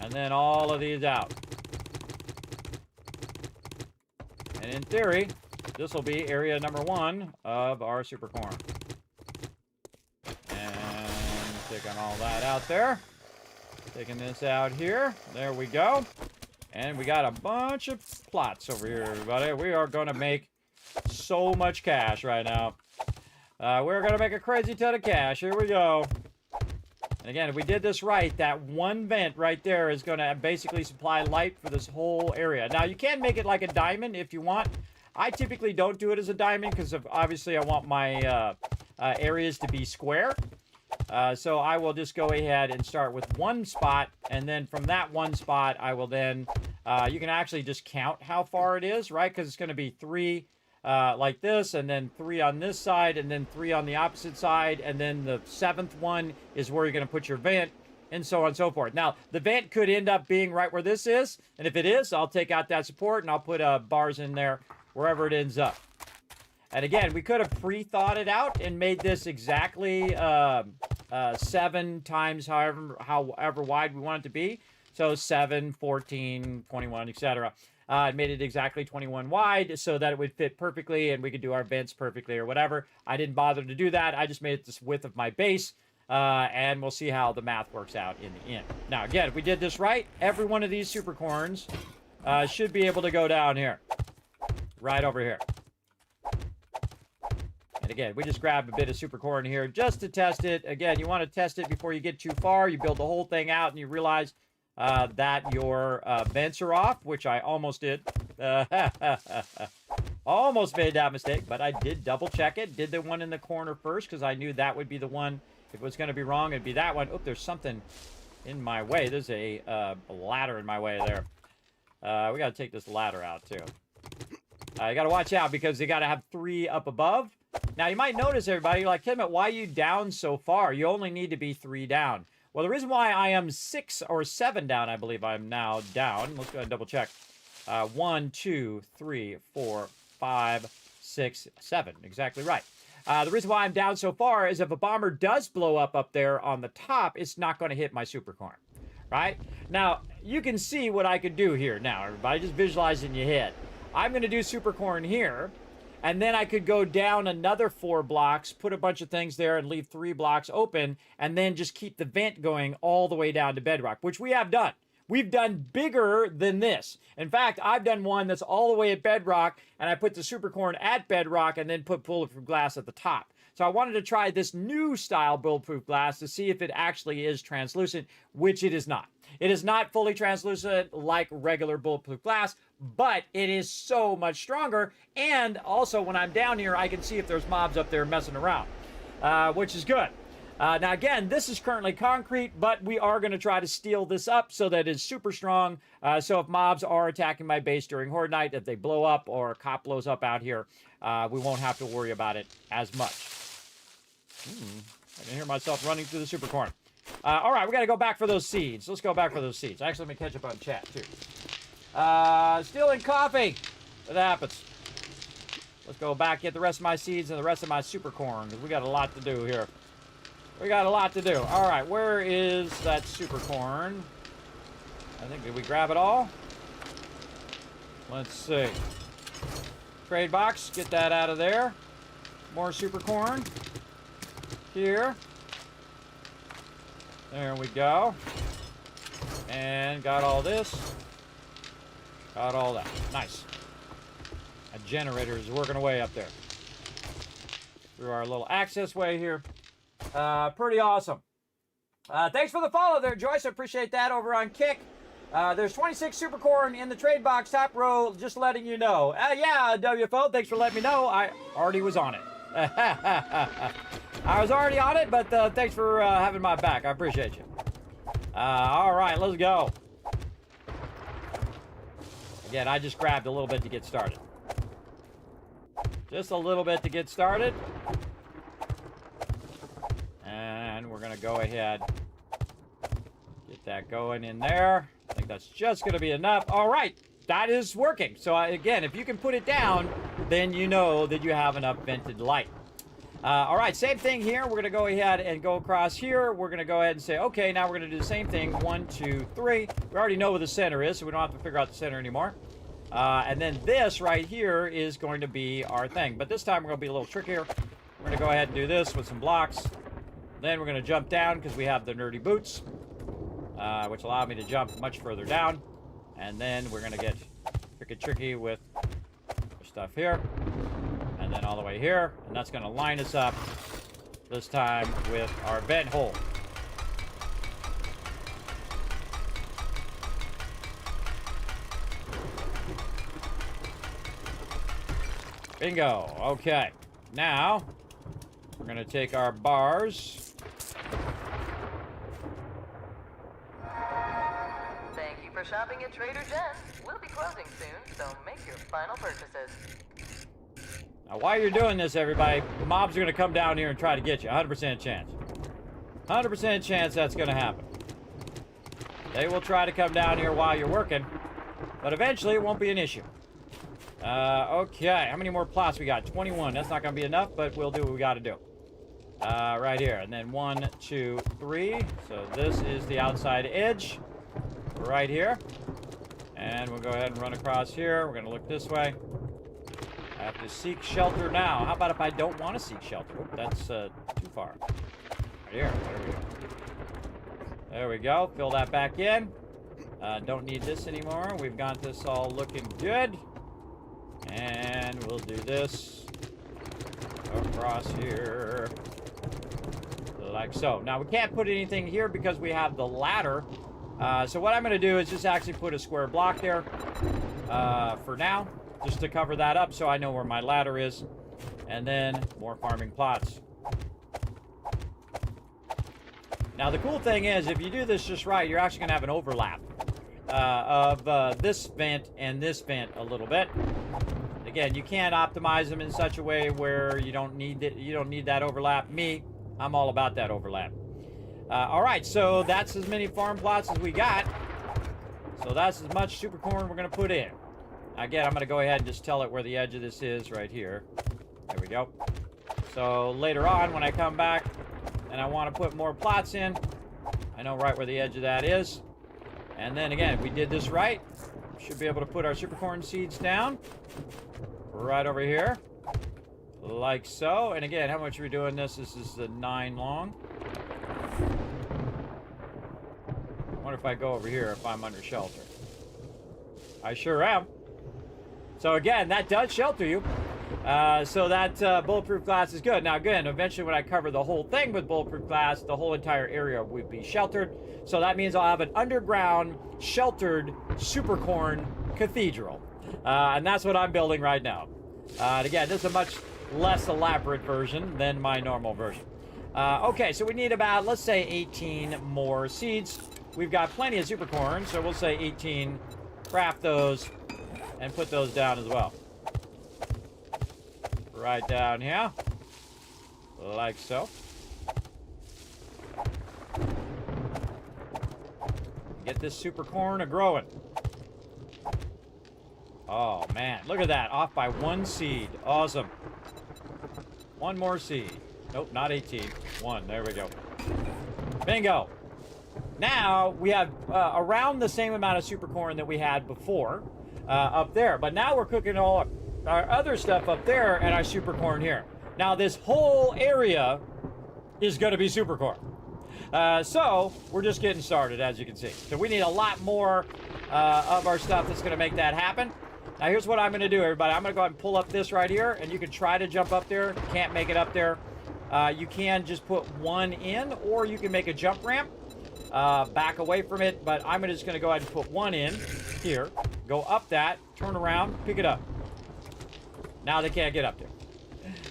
And then all of these out. And in theory, this will be area number 1 of our super corn. And taking all that out there. Taking this out here. There we go. And we got a bunch of plots over here, everybody. We are going to make so much cash right now. We're going to make a crazy ton of cash. Here we go. And again, if we did this right, that one vent right there is going to basically supply light for this whole area. Now, you can make it like a diamond if you want. I typically don't do it as a diamond because obviously I want my areas to be square. So I will just go ahead and start with one spot, and then from that one spot, I will then, you can actually just count how far it is, right? Because it's going to be 3 like this, and then 3 on this side, and then 3 on the opposite side, and then the 7th one is where you're going to put your vent, and so on and so forth. Now, the vent could end up being right where this is, and if it is, I'll take out that support, and I'll put bars in there wherever it ends up. And again, we could have pre-thought it out and made this exactly 7 times however wide we want it to be. So 7, 14, 21, etc. It made it exactly 21 wide so that it would fit perfectly and we could do our vents perfectly or whatever. I didn't bother to do that. I just made it this width of my base. And we'll see how the math works out in the end. Now, again, if we did this right, every one of these super corns should be able to go down here. Right over here. And again, we just grabbed a bit of super corn here just to test it. Again, you want to test it before you get too far. You build the whole thing out and you realize that your vents are off, which I almost did. Almost made that mistake, but I did double check it. Did the one in the corner first because I knew that would be the one. If it was going to be wrong, it'd be that one. Oh, there's something in my way. There's a ladder in my way there. We got to take this ladder out too. You got to watch out because you got to have 3 up above. Now, you might notice, everybody, you're like, Kismet, why are you down so far? You only need to be 3 down. Well, the reason why I am 6 or 7 down, I believe I'm now down. Let's go ahead and double check. 1, 2, 3, 4, 5, 6, 7. Exactly right. The reason why I'm down so far is if a bomber does blow up there on the top, it's not going to hit my supercorn. Right? Now, you can see what I could do here now, everybody. Just visualize in your head. I'm going to do supercorn here. And then I could go down another 4 blocks, put a bunch of things there and leave 3 blocks open, and then just keep the vent going all the way down to bedrock, which we have done. We've done bigger than this. In fact, I've done one that's all the way at bedrock, and I put the supercorn at bedrock and then put bulletproof glass at the top. So I wanted to try this new style bulletproof glass to see if it actually is translucent, which it is not. It is not fully translucent like regular bulletproof glass, but it is so much stronger. And also, when I'm down here, I can see if there's mobs up there messing around, which is good. Now, again, this is currently concrete, but we are going to try to steel this up so that it's super strong. So if mobs are attacking my base during Horde Night, if they blow up or a cop blows up out here, we won't have to worry about it as much. I can hear myself running through the super corn. All right, we got to go back for those seeds. Let's go back for those seeds. Actually, let me catch up on chat, too. Stealing coffee. What happens? Let's go back, get the rest of my seeds and the rest of my super corn, because we got a lot to do here. We got a lot to do. All right, where is that super corn? I think, did we grab it all? Let's see. Trade box, get that out of there. More super corn. Here. There we go. And got all this. Got all that. Nice. A generator is working away up there. Through our little access way here. Pretty awesome. Thanks for the follow there, Joyce. I appreciate that over on Kick. There's 26 super corn in the trade box, top row, just letting you know. Yeah, WFO, thanks for letting me know. I already was on it. I was already on it, but thanks for having my back. I appreciate you. All right, let's go. Again, I just grabbed a little bit to get started. Just a little bit to get started. And we're going to go ahead. Get that going in there. I think that's just going to be enough. All right. That is working. So again, if you can put it down, then you know that you have enough vented light. All right, same thing here. We're going to go ahead and go across here. We're going to go ahead and say, okay, now we're going to do the same thing. 1, 2, 3. We already know where the center is, so we don't have to figure out the center anymore. And then this right here is going to be our thing. But this time we're going to be a little trickier. We're going to go ahead and do this with some blocks. Then we're going to jump down because we have the nerdy boots, which allow me to jump much further down. And then we're going to get tricky with stuff here. And then all the way here. And that's going to line us up this time with our vent hole. Bingo. Okay. Now, we're going to take our bars.
Thank you for shopping at Trader Joe's. We'll be closing soon, so make your final purchases.
Now, while you're doing this, everybody, the mobs are going to come down here and try to get you. 100% chance. 100% chance that's going to happen. They will try to come down here while you're working, but eventually it won't be an issue. Okay, how many more plots we got? 21. That's not going to be enough, but we'll do what we got to do. Right here. And then 1, 2, 3. So this is the outside edge. Right here. And we'll go ahead and run across here. We're going to look this way. I have to seek shelter now. How about if I don't want to seek shelter? Oop, that's too far. Right here. There we go. There we go. Fill that back in. Don't need this anymore. We've got this all looking good. And we'll do this across here like so. Now we can't put anything here because we have the ladder. So what I'm going to do is just actually put a square block there for now, just to cover that up so I know where my ladder is. And then more farming plots. Now the cool thing is, if you do this just right, you're actually going to have an overlap of this vent and this vent a little bit. Again, you can't optimize them in such a way where you don't need that overlap. Me, I'm all about that overlap. All right, so that's as many farm plots as we got. So that's as much super corn we're going to put in. Again, I'm going to go ahead and just tell it where the edge of this is right here. There we go. So later on, when I come back and I want to put more plots in, I know right where the edge of that is. And then again, if we did this right, we should be able to put our super corn seeds down right over here, like so. And again, how much are we doing this? This is the 9 long. I wonder if I go over here if I'm under shelter. I sure am. So again, that does shelter you. So that bulletproof glass is good. Now again, eventually when I cover the whole thing with bulletproof glass, the whole entire area would be sheltered. So that means I'll have an underground sheltered super corn cathedral. And that's what I'm building right now. And again, this is a much less elaborate version than my normal version. Okay, so we need about, let's say, 18 more seeds. We've got plenty of super corn, so we'll say 18. Craft those and put those down as well. Right down here. Like so. Get this super corn a-growing. Oh, man. Look at that. Off by 1 seed. Awesome. 1 more seed. Nope, not 18. 1. There we go. Bingo. Now, we have around the same amount of super corn that we had before up there. But now we're cooking all our other stuff up there and our super corn here. Now, this whole area is going to be super corn. So, we're just getting started, as you can see. So, we need a lot more of our stuff that's going to make that happen. Now here's what I'm going to do, everybody. I'm going to go ahead and pull up this right here, and you can try to jump up there. Can't make it up there. You can just put one in, or you can make a jump ramp. Back away from it, but I'm just going to go ahead and put one in here. Go up that, turn around, pick it up. Now they can't get up there.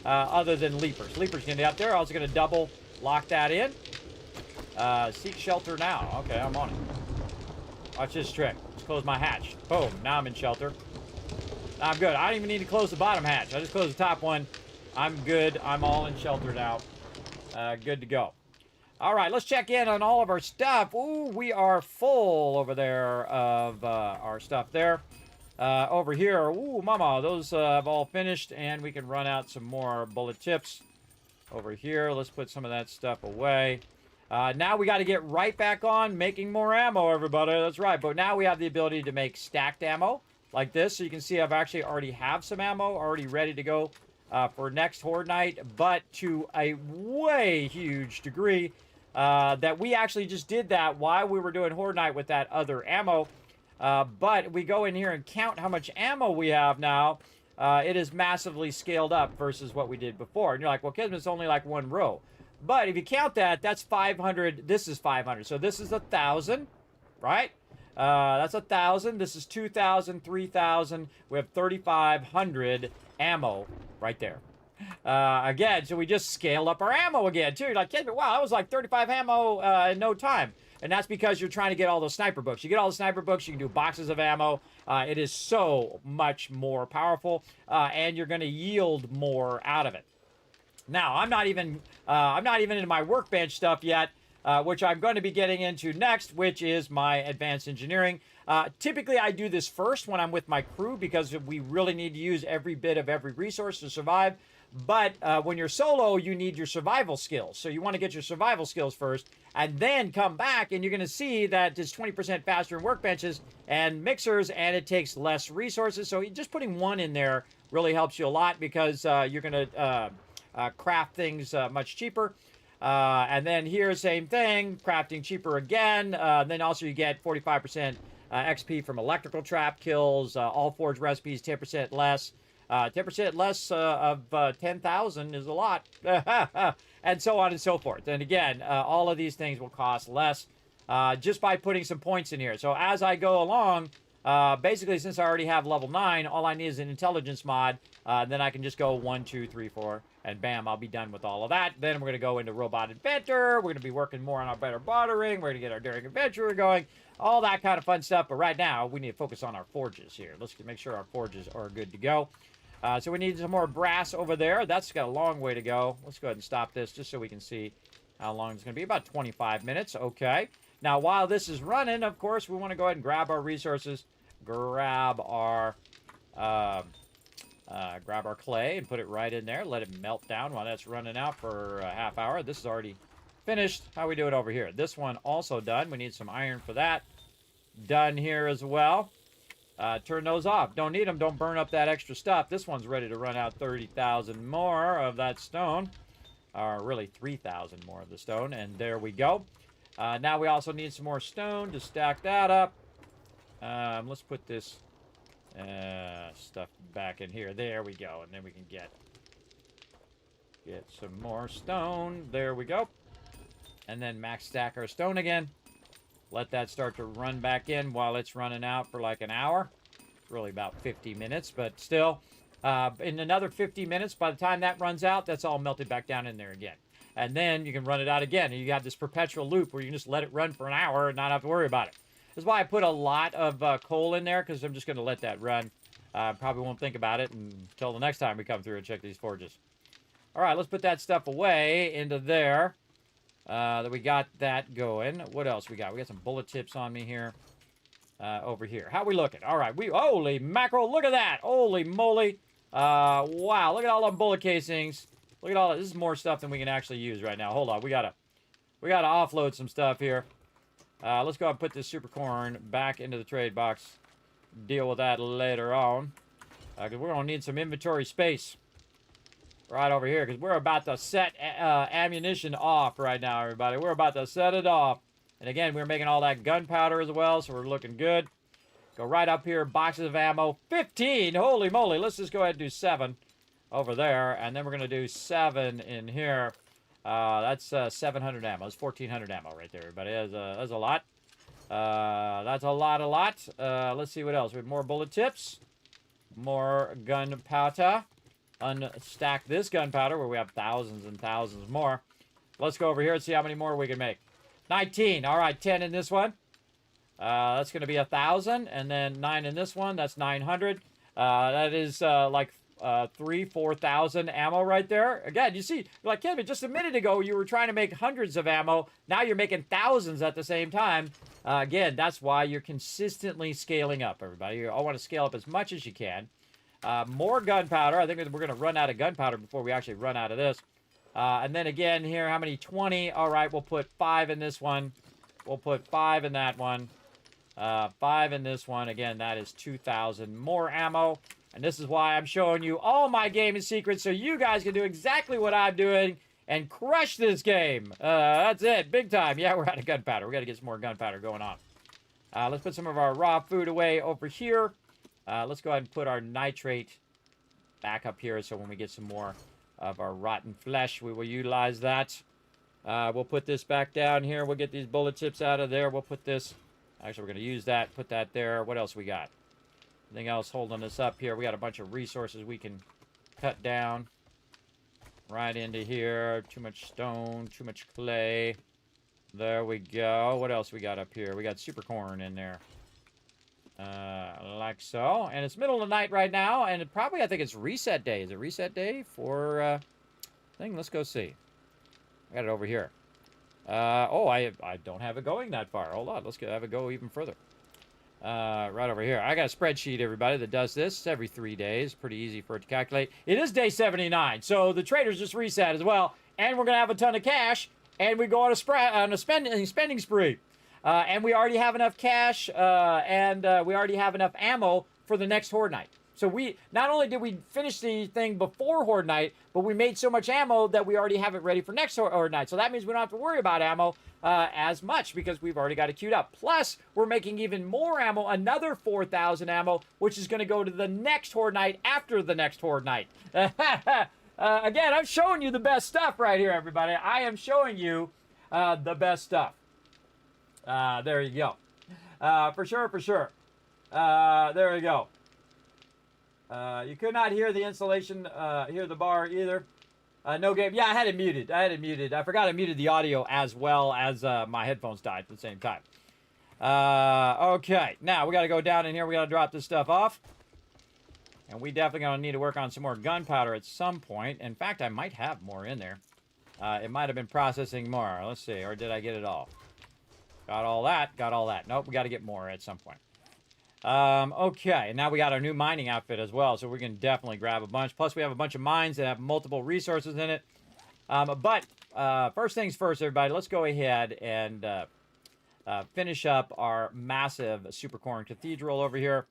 Other than Leapers. Leapers can get up there. I was going to double lock that in. Seek shelter now. Okay, I'm on it. Watch this trick. Let's close my hatch. Boom. Now I'm in shelter. Now I'm good. I don't even need to close the bottom hatch. I just closed the top one. I'm good. I'm all in shelter now. Good to go. All right, let's check in on all of our stuff. Ooh, we are full over there of our stuff there. Over here, ooh, mama, those have all finished, and we can run out some more bullet tips. Over here, let's put some of that stuff away. Now we got to get right back on making more ammo, everybody. That's right, but now we have the ability to make stacked ammo like this. So you can see I've actually already have some ammo already ready to go for next Horde Night, but to a way huge degree. That we actually just did that while we were doing Horde Night with that other ammo. But we go in here and count how much ammo we have now. It is massively scaled up versus what we did before. And you're like, well, Kismet's only like one row. But if you count that, that's 500. This is 500. So this is 1,000, right? That's 1,000. This is 2,000, 3,000. We have 3,500 ammo right there. Again, so we just scaled up our ammo again, too. You're like, wow, that was like 35 ammo in no time. And that's because you're trying to get all those sniper books. You get all the sniper books, you can do boxes of ammo. It is so much more powerful, and you're going to yield more out of it. Now, I'm not even into my workbench stuff yet, which I'm going to be getting into next, which is my advanced engineering. Typically, I do this first when I'm with my crew because we really need to use every bit of every resource to survive. But when you're solo, you need your survival skills. So you want to get your survival skills first and then come back, and you're going to see that it's 20% faster in workbenches and mixers, and it takes less resources. So just putting one in there really helps you a lot because you're going to craft things much cheaper. And then here, same thing, crafting cheaper again. Then also you get 45% XP from electrical trap kills, all forged recipes, 10% less. 10% less of 10,000 is a lot. And so on and so forth. And again, all of these things will cost less just by putting some points in here. So as I go along, basically since I already have level 9, all I need is an intelligence mod. Then I can just go 1, 2, 3, 4, and bam, I'll be done with all of that. Then we're going to go into Robot Inventor. We're going to be working more on our better bartering. We're going to get our Daring Adventurer going. All that kind of fun stuff. But right now, we need to focus on our forges here. Let's make sure our forges are good to go. So we need some more brass over there. That's got a long way to go. Let's go ahead and stop this just so we can see how long it's going to be. About 25 minutes. Okay. Now, while this is running, of course, we want to go ahead and grab our resources. Grab our clay and put it right in there. Let it melt down while that's running out for a half hour. This is already finished. How we do it over here? This one also done. We need some iron for that. Done here as well. Turn those off. Don't need them. Don't burn up that extra stuff. This one's ready to run out 30,000 more of that stone. Or really 3,000 more of the stone. And there we go. Now we also need some more stone to stack that up. Let's put this stuff back in here. There we go. And then we can get some more stone. There we go. And then max stack our stone again. Let that start to run back in while it's running out for like an hour. It's really about 50 minutes, but still. In another 50 minutes, by the time that runs out, that's all melted back down in there again. And then you can run it out again. And you have this perpetual loop where you can just let it run for an hour and not have to worry about it. That's why I put a lot of coal in there, because I'm just going to let that run. Probably won't think about it until the next time we come through and check these forges. All right, let's put that stuff away into there. That we got that going. What else we got? We got some bullet tips on me here. Over here. How we looking? All right. Holy mackerel. Look at that. Holy moly. Wow. Look at all the bullet casings. Look at all that. This is more stuff than we can actually use right now. Hold on. We gotta offload some stuff here. Let's go and put this super corn back into the trade box. Deal with that later on. Because we're going to need some inventory space. Right over here, because we're about to set ammunition off right now, everybody. We're about to set it off. And again, we're making all that gunpowder as well, so we're looking good. Go right up here, boxes of ammo. 15, holy moly. Let's just go ahead and do 7 over there. And then we're going to do 7 in here. That's 700 ammo. That's 1,400 ammo right there, everybody. That's a lot. That's a lot. Let's see what else. We have more bullet tips. More gunpowder. Unstack this gunpowder where we have thousands and thousands more. Let's go over here and see how many more we can make. 19. All right, 10 in this one. That's going to be 1,000. And then 9 in this one. That's 900. That is like 4,000 ammo right there. Again, you see, like Kismet, just a minute ago, you were trying to make hundreds of ammo. Now you're making thousands at the same time. Again, that's why you're consistently scaling up, everybody. You all want to scale up as much as you can. More gunpowder. I think we're going to run out of gunpowder before we actually run out of this. And then again here, how many? 20. All right, we'll put 5 in this one. We'll put 5 in that one. 5 in this one. Again, that is 2,000 more ammo. And this is why I'm showing you all my gaming secrets so you guys can do exactly what I'm doing and crush this game. That's it. Big time. Yeah, we're out of gunpowder. We got to get some more gunpowder going on. Let's put some of our raw food away over here. Let's go ahead and put our nitrate back up here so when we get some more of our rotten flesh, we will utilize that. We'll put this back down here. We'll get these bullet tips out of there. We'll put this... Actually, we're going to use that. Put that there. What else we got? Anything else holding us up here? We got a bunch of resources we can cut down. Right into here. Too much stone. Too much clay. There we go. What else we got up here? We got super corn in there. Like so. And it's middle of the night right now. And I think it's reset day. Is it reset day for thing? Let's go see. I got it over here. I don't have it going that far. Hold on. Let's have it go even further. Right over here. I got a spreadsheet, everybody, that does this. It's every 3 days. Pretty easy for it to calculate. It is day 79. So the traders just reset as well. And we're going to have a ton of cash. And we go on a spending spree. And we already have enough cash. And we already have enough ammo for the next Horde Night. So we not only did we finish the thing before Horde Night, but we made so much ammo that we already have it ready for next Horde Night. So that means we don't have to worry about ammo as much because we've already got it queued up. Plus, we're making even more ammo, another 4,000 ammo, which is going to go to the next Horde Night after the next Horde Night. Again, I'm showing you the best stuff right here, everybody. I am showing you the best stuff. There you go. For sure. There you go. You could not hear the installation, hear the bar either. No game. Yeah, I had it muted. I forgot I muted the audio as well as my headphones died at the same time. Okay. Now, we got to go down in here. We got to drop this stuff off. And we definitely going to need to work on some more gunpowder at some point. In fact, I might have more in there. It might have been processing more. Let's see. Or did I get it all? Got all that. Nope, we got to get more at some point. Okay, now we got our new mining outfit as well, so we can definitely grab a bunch. Plus, we have a bunch of mines that have multiple resources in it. But first things first, everybody, let's go ahead and finish up our massive Supercorn Cathedral over here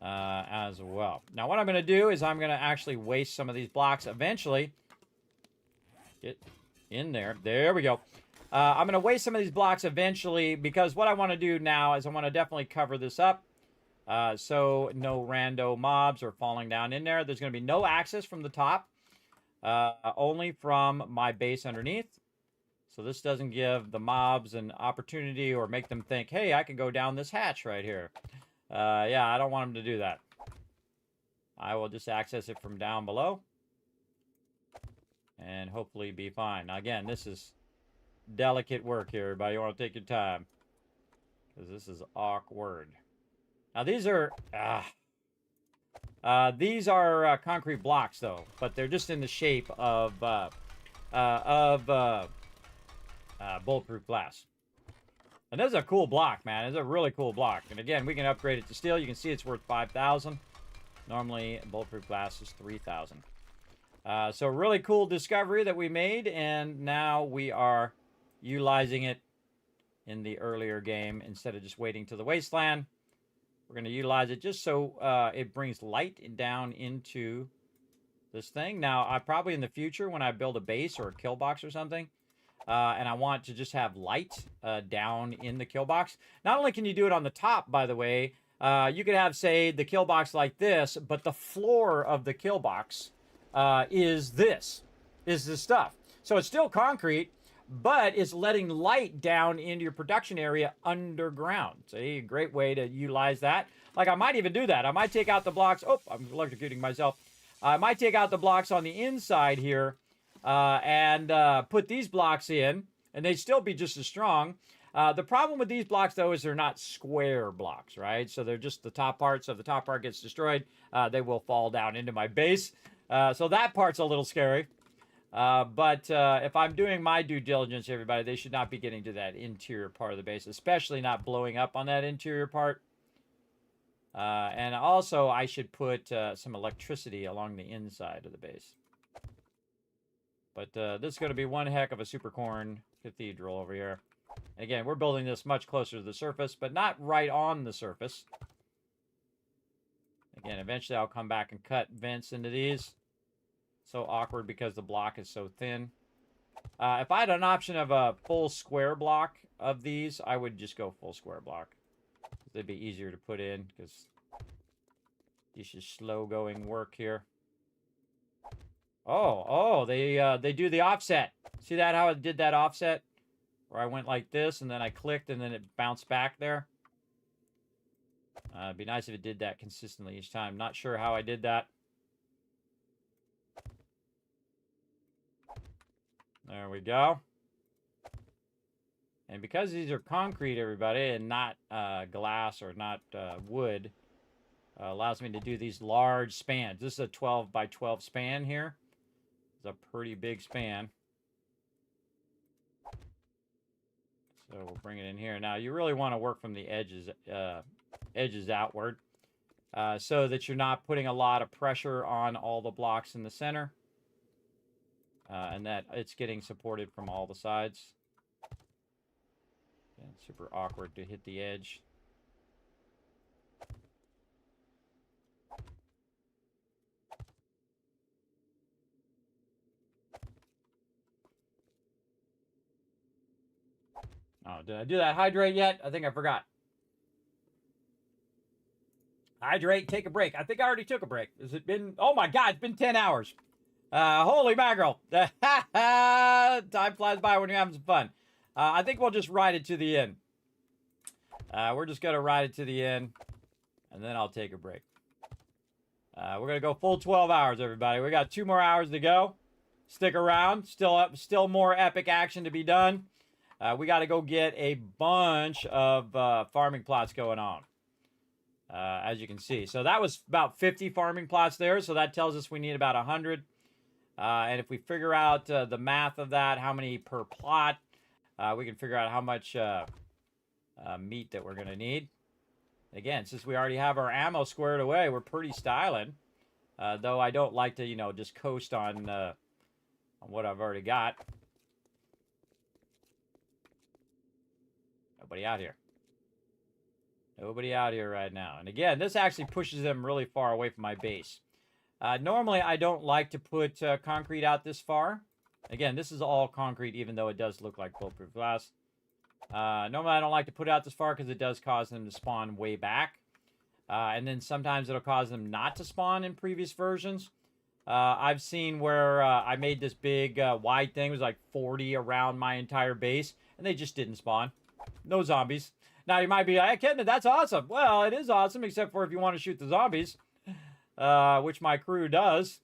as well. Now, what I'm going to do is I'm going to actually waste some of these blocks eventually. Get in there. There we go. I'm going to waste some of these blocks eventually because what I want to do now is I want to definitely cover this up. So no rando mobs are falling down in there. There's going to be no access from the top, only from my base underneath. So this doesn't give the mobs an opportunity or make them think, hey, I can go down this hatch right here. Yeah, I don't want them to do that. I will just access it from down below and hopefully be fine. Now, again, this is delicate work here, everybody. You want to take your time because this is awkward. Now these are concrete blocks though, but they're just in the shape of bulletproof glass. And this is a cool block, man. It's a really cool block. And again, we can upgrade it to steel. You can see it's worth 5,000. Normally, bulletproof glass is 3,000. So really cool discovery that we made, and now we are utilizing it in the earlier game instead of just waiting to the wasteland. We're going to utilize it just so it brings light down into this thing. Now, I probably in the future, when I build a base or a kill box or something, and I want to just have light down in the kill box. Not only can you do it on the top, by the way, You could have, say, the kill box like this, but the floor of the kill box is this stuff. So it's still concrete, but it's letting light down into your production area underground. See, a great way to utilize that. Like, I might even do that. I might take out the blocks. Oh, I'm electrocuting myself. I might take out the blocks on the inside here and put these blocks in, and they'd still be just as strong. The problem with these blocks, though, is they're not square blocks, right? So they're just the top part. So if the top part gets destroyed, they will fall down into my base. So that part's a little scary. But if I'm doing my due diligence, everybody, they should not be getting to that interior part of the base, especially not blowing up on that interior part. And also, I should put some electricity along the inside of the base. But this is going to be one heck of a supercorn cathedral over here. And again, we're building this much closer to the surface, but not right on the surface. Again, eventually I'll come back and cut vents into these. So awkward because the block is so thin. If I had an option of a full square block of these, I would just go full square block. They'd be easier to put in because this is slow going work here. Oh, they do the offset. See that, how it did that offset? Where I went like this, and then I clicked, and then it bounced back there. It'd be nice if it did that consistently each time. Not sure how I did that. There we go. And because these are concrete, everybody, and not glass or not wood, allows me to do these large spans. This is a 12 by 12 span here. It's a pretty big span. So we'll bring it in here. Now, you really want to work from the edges outward so that you're not putting a lot of pressure on all the blocks in the center and that it's getting supported from all the sides. And super awkward to hit the edge. Oh, did I do that hydrate yet? I think I forgot. Hydrate, take a break. I think I already took a break. Has it been... Oh my God, it's been 10 hours. Holy mackerel. Time flies by when you're having some fun. I think we'll just ride it to the end. We're just going to ride it to the end, and then I'll take a break. We're going to go full 12 hours, everybody. We got 2 more hours to go. Stick around. Still more epic action to be done. We got to go get a bunch of farming plots going on, as you can see. So that was about 50 farming plots there. So that tells us we need about 100. And if we figure out the math of that, how many per plot, we can figure out how much meat that we're going to need. Again, since we already have our ammo squared away, we're pretty styling. Though I don't like to, you know, just coast on what I've already got. Nobody out here. Nobody out here right now. And again, this actually pushes them really far away from my base. Normally, I don't like to put concrete out this far. Again, this is all concrete, even though it does look like bulletproof glass. Normally, I don't like to put it out this far because it does cause them to spawn way back. And then sometimes it'll cause them not to spawn in previous versions. I've seen where I made this big wide thing. It was like 40 around my entire base, and they just didn't spawn. No zombies. Now, you might be like, hey, Kismet, that's awesome. Well, it is awesome, except for if you want to shoot the zombies, which my crew does.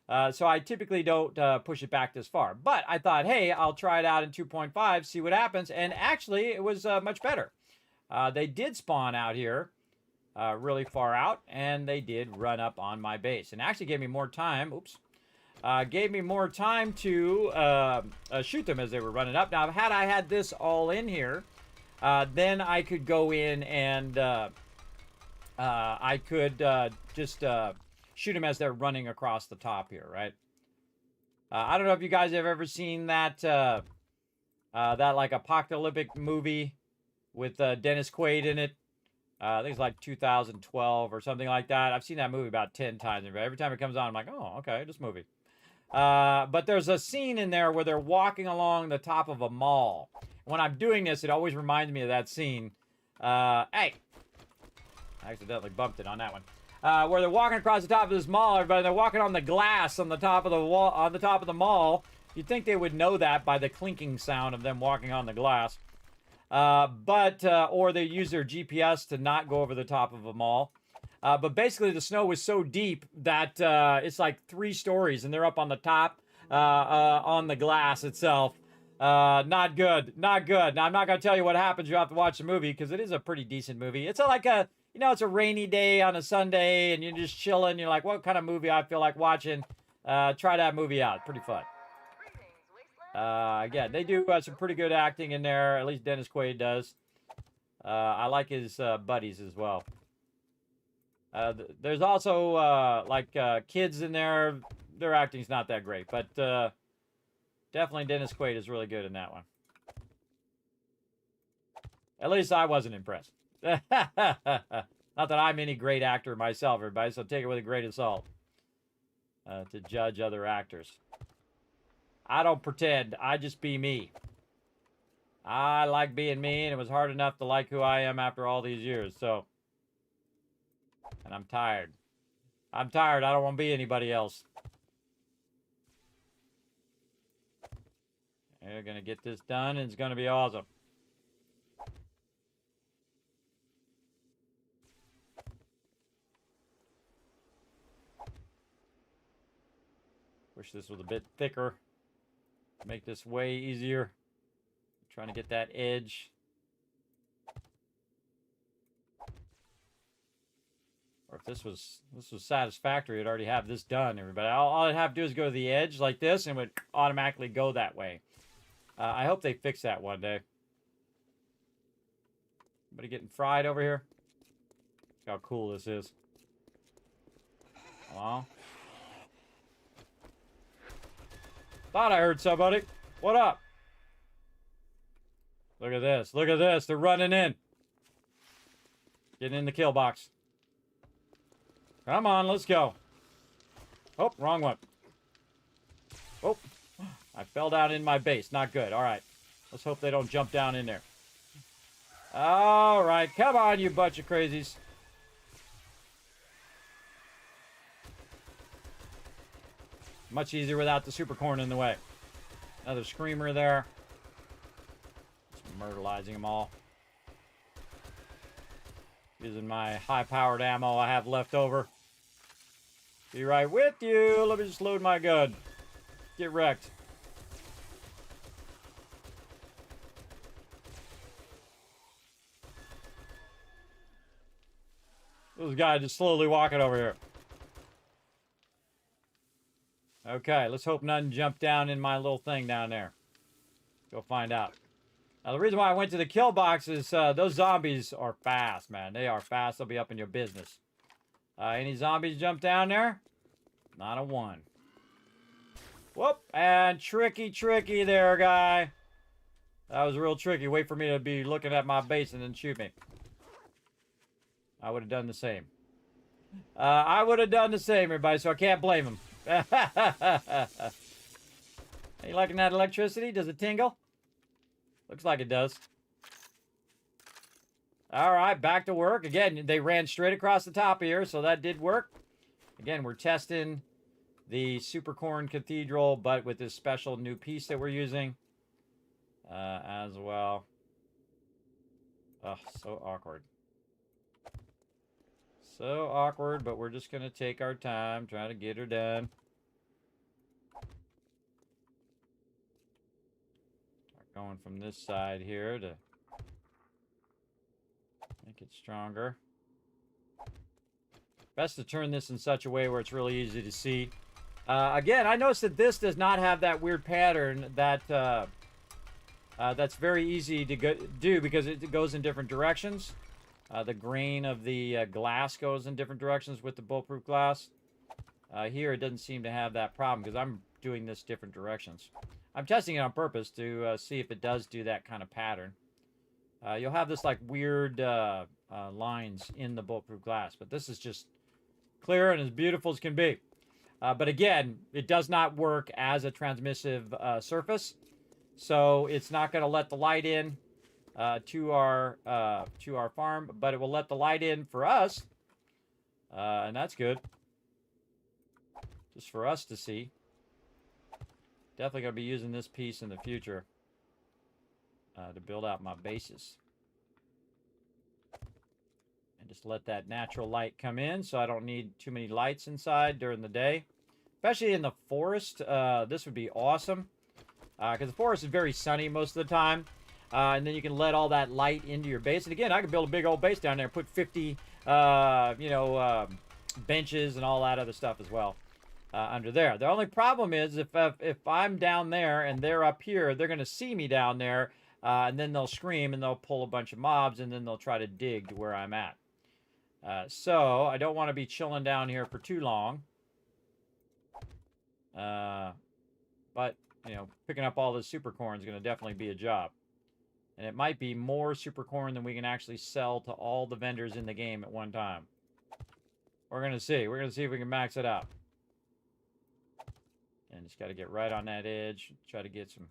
So I typically don't push it back this far. But I thought, hey, I'll try it out in 2.5, see what happens. And actually, it was much better. They did spawn out here really far out, and they did run up on my base. And actually gave me more time. Oops. Gave me more time to shoot them as they were running up. Now, had I had this all in here, then I could go in and I could just shoot them as they're running across the top here, right? I don't know if you guys have ever seen that that like apocalyptic movie with Dennis Quaid in it. I think it's like 2012 or something like that. I've seen that movie about 10 times. Every time it comes on, I'm like, oh, okay, this movie. But there's a scene in there where they're walking along the top of a mall. When I'm doing this, it always reminds me of that scene. Hey, I accidentally bumped it on that one. Where they're walking across the top of this mall, everybody, they're walking on the glass on the top of the wall, on the top of the mall. You'd think they would know that by the clinking sound of them walking on the glass. Or they use their GPS to not go over the top of a mall. But basically the snow was so deep that it's like 3 stories and they're up on the top on the glass itself. Not good. Not good. Now, I'm not going to tell you what happens. You have to watch the movie because it is a pretty decent movie. It's it's a rainy day on a Sunday and you're just chilling. You're like, what kind of movie I feel like watching? Try that movie out. Pretty fun. Again, they do some pretty good acting in there. At least Dennis Quaid does. I like his buddies as well. There's also kids in there. Their acting's not that great, but definitely Dennis Quaid is really good in that one. At least I wasn't impressed. Not that I'm any great actor myself, everybody, so take it with a grain of salt to judge other actors. I don't pretend. I just be me. I like being me, and it was hard enough to like who I am after all these years, so. And I'm tired. I'm tired. I don't want to be anybody else. They're going to get this done, and it's going to be awesome. Wish this was a bit thicker. Make this way easier. Trying to get that edge. Or if this was satisfactory, I'd already have this done, everybody. All I'd have to do is go to the edge like this, and it would automatically go that way. I hope they fix that one day. Somebody getting fried over here? Look how cool this is. Hello? Thought I heard somebody. What up? Look at this. Look at this. They're running in. Getting in the kill box. Come on, let's go. Oh, wrong one. Oh, I fell down in my base. Not good. All right. Let's hope they don't jump down in there. All right. Come on, you bunch of crazies. Much easier without the super corn in the way. Another screamer there. Just myrtleizing them all. Using my high-powered ammo I have left over. Be right with you. Let me just load my gun. Get wrecked. This guy just slowly walking over here. Okay, let's hope nothing jumped down in my little thing down there. Go find out. Now, the reason why I went to the kill box is those zombies are fast, man. They are fast. They'll be up in your business. Any zombies jump down there? Not a one. Whoop. And tricky there, guy. That was real tricky. Wait for me to be looking at my base and then shoot me. I would have done the same. I would have done the same, everybody, so I can't blame him. Are you liking that electricity? Does it tingle? Looks like it does. All right, back to work. Again, they ran straight across the top here, so that did work. Again, we're testing the Supercorn Cathedral, but with this special new piece that we're using as well. Oh, so awkward. So awkward, but we're just going to take our time, trying to get her done. Going from this side here to make it stronger. Best to turn this in such a way where it's really easy to see. Again, I noticed that this does not have that weird pattern that that's very easy to do because it goes in different directions. The grain of the glass goes in different directions with the bulletproof glass. Here, it doesn't seem to have that problem because I'm doing this different directions. I'm testing it on purpose to see if it does do that kind of pattern. You'll have this like weird lines in the bulletproof glass, but this is just clear and as beautiful as can be. But again, it does not work as a transmissive surface, so it's not going to let the light in. to our farm, but it will let the light in for us, and that's good. Just for us to see. Definitely going to be using this piece in the future to build out my bases. And just let that natural light come in so I don't need too many lights inside during the day. Especially in the forest, this would be awesome. Because the forest is very sunny most of the time. And then you can let all that light into your base. And again, I could build a big old base down there. Put 50, benches and all that other stuff as well. Under there. The only problem is if I'm down there and they're up here, they're going to see me down there, and then they'll scream and they'll pull a bunch of mobs, and then they'll try to dig to where I'm at. So I don't want to be chilling down here for too long. But, picking up all this super corn is going to definitely be a job. And it might be more super corn than we can actually sell to all the vendors in the game at one time. We're going to see. We're going to see if we can max it out. And just got to get right on that edge. Try to get some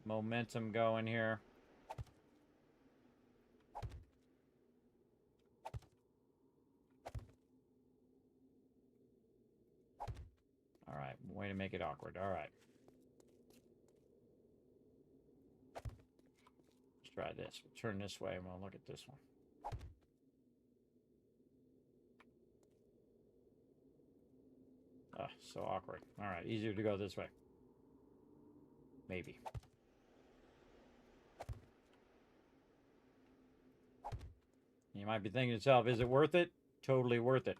momentum going here. All right. Way to make it awkward. All right. Let's try this. We'll turn this way and we'll look at this one. So awkward. All right, easier to go this way. Maybe. You might be thinking to yourself, is it worth it? Totally worth it.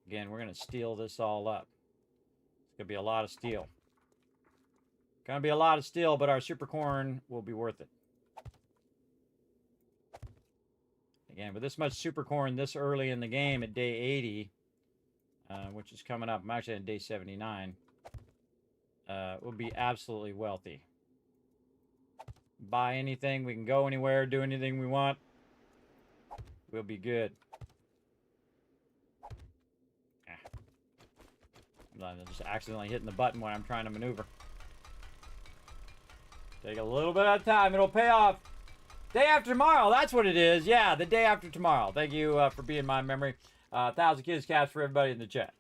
Again, we're going to steel this all up. It's going to be a lot of steel. Going to be a lot of steel, but our super corn will be worth it. Again, with this much super corn this early in the game at day 80... which is coming up. I'm actually on day 79. We'll be absolutely wealthy. Buy anything. We can go anywhere. Do anything we want. We'll be good. I'm just accidentally hitting the button when I'm trying to maneuver. Take a little bit of time. It'll pay off. Day after tomorrow. That's what it is. Yeah, the day after tomorrow. Thank you for being my memory. 1,000 kids cats for everybody in the chat.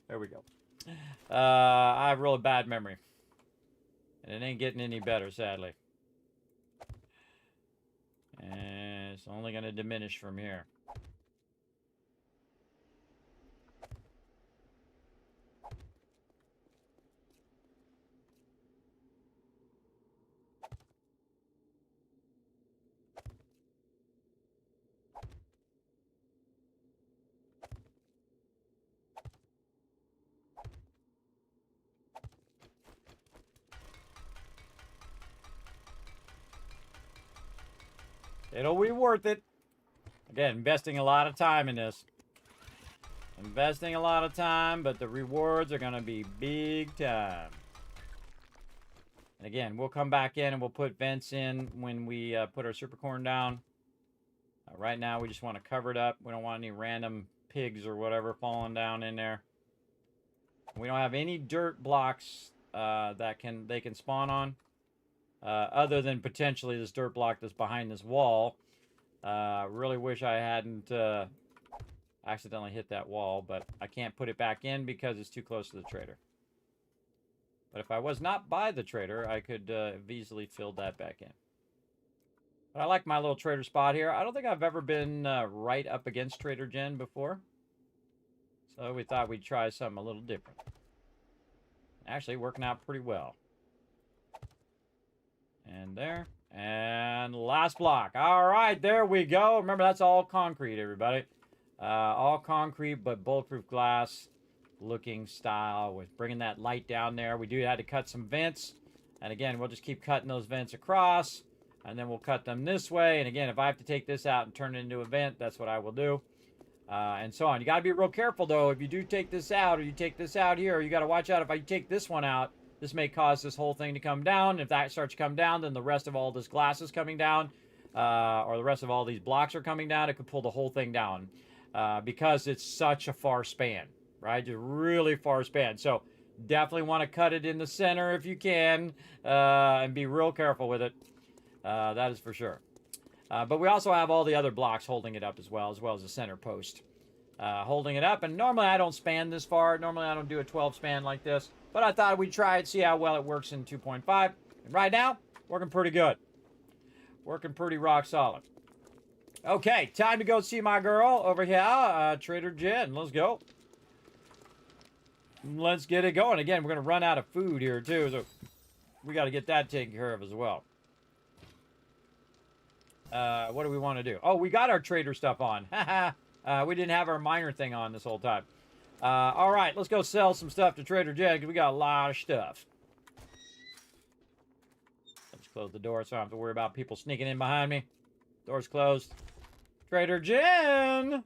There we go. I have really bad memory. And it ain't getting any better, sadly. And it's only going to diminish from here. It'll be worth it. Again, investing a lot of time in this. Investing a lot of time, but the rewards are going to be big time. And again, we'll come back in and we'll put vents in when we put our super corn down. Right now, we just want to cover it up. We don't want any random pigs or whatever falling down in there. We don't have any dirt blocks that they can spawn on. Other than potentially this dirt block that's behind this wall. Really wish I hadn't accidentally hit that wall, but I can't put it back in because it's too close to the trader. But if I was not by the trader, I could have easily filled that back in. But I like my little trader spot here. I don't think I've ever been right up against Trader Jen before. So we thought we'd try something a little different. Actually, working out pretty well. And there. And last block. All right, there we go. Remember, that's all concrete, everybody. All concrete, but bulletproof glass looking style with bringing that light down there. We do have to cut some vents. And again, we'll just keep cutting those vents across. And then we'll cut them this way. And again, if I have to take this out and turn it into a vent, that's what I will do. And so on. You got to be real careful, though. If you do take this out, or you take this out here, you got to watch out. If I take this one out, this may cause this whole thing to come down. If that starts to come down, then the rest of all this glass is coming down. Or the rest of all these blocks are coming down. It could pull the whole thing down. Because it's such a far span. Right? Just really far span. So definitely want to cut it in the center if you can. And be real careful with it. That is for sure. But we also have all the other blocks holding it up as well as the center post. Holding it up. And normally I don't span this far. Normally I don't do a 12 span like this. But I thought we'd try it, see how well it works in 2.5. And right now, working pretty good. Working pretty rock solid. Okay, time to go see my girl over here, Trader Jen. Let's go. Let's get it going. Again, we're going to run out of food here, too. So we got to get that taken care of as well. What do we want to do? Oh, we got our trader stuff on. We didn't have our miner thing on this whole time. All right, let's go sell some stuff to Trader Jen because we got a lot of stuff. Let's close the door so I don't have to worry about people sneaking in behind me. Door's closed. Trader Jen!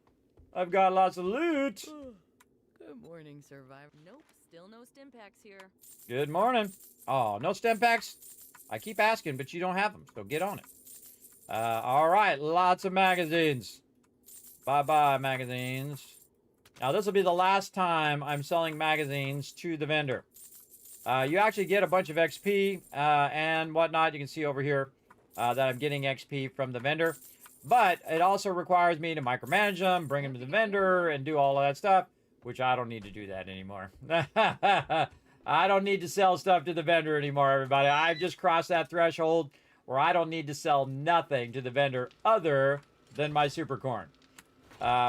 I've got lots of loot.
Good morning, Survivor. Nope, still no stim packs here.
Good morning. Oh, no stem packs? I keep asking, but you don't have them, so get on it. All right, lots of magazines. Bye-bye, magazines. Now, this will be the last time I'm selling magazines to the vendor. You actually get a bunch of XP and whatnot. You can see over here that I'm getting XP from the vendor. But it also requires me to micromanage them, bring them to the vendor, and do all of that stuff, which I don't need to do that anymore. I don't need to sell stuff to the vendor anymore, everybody. I've just crossed that threshold where I don't need to sell nothing to the vendor other than my super corn.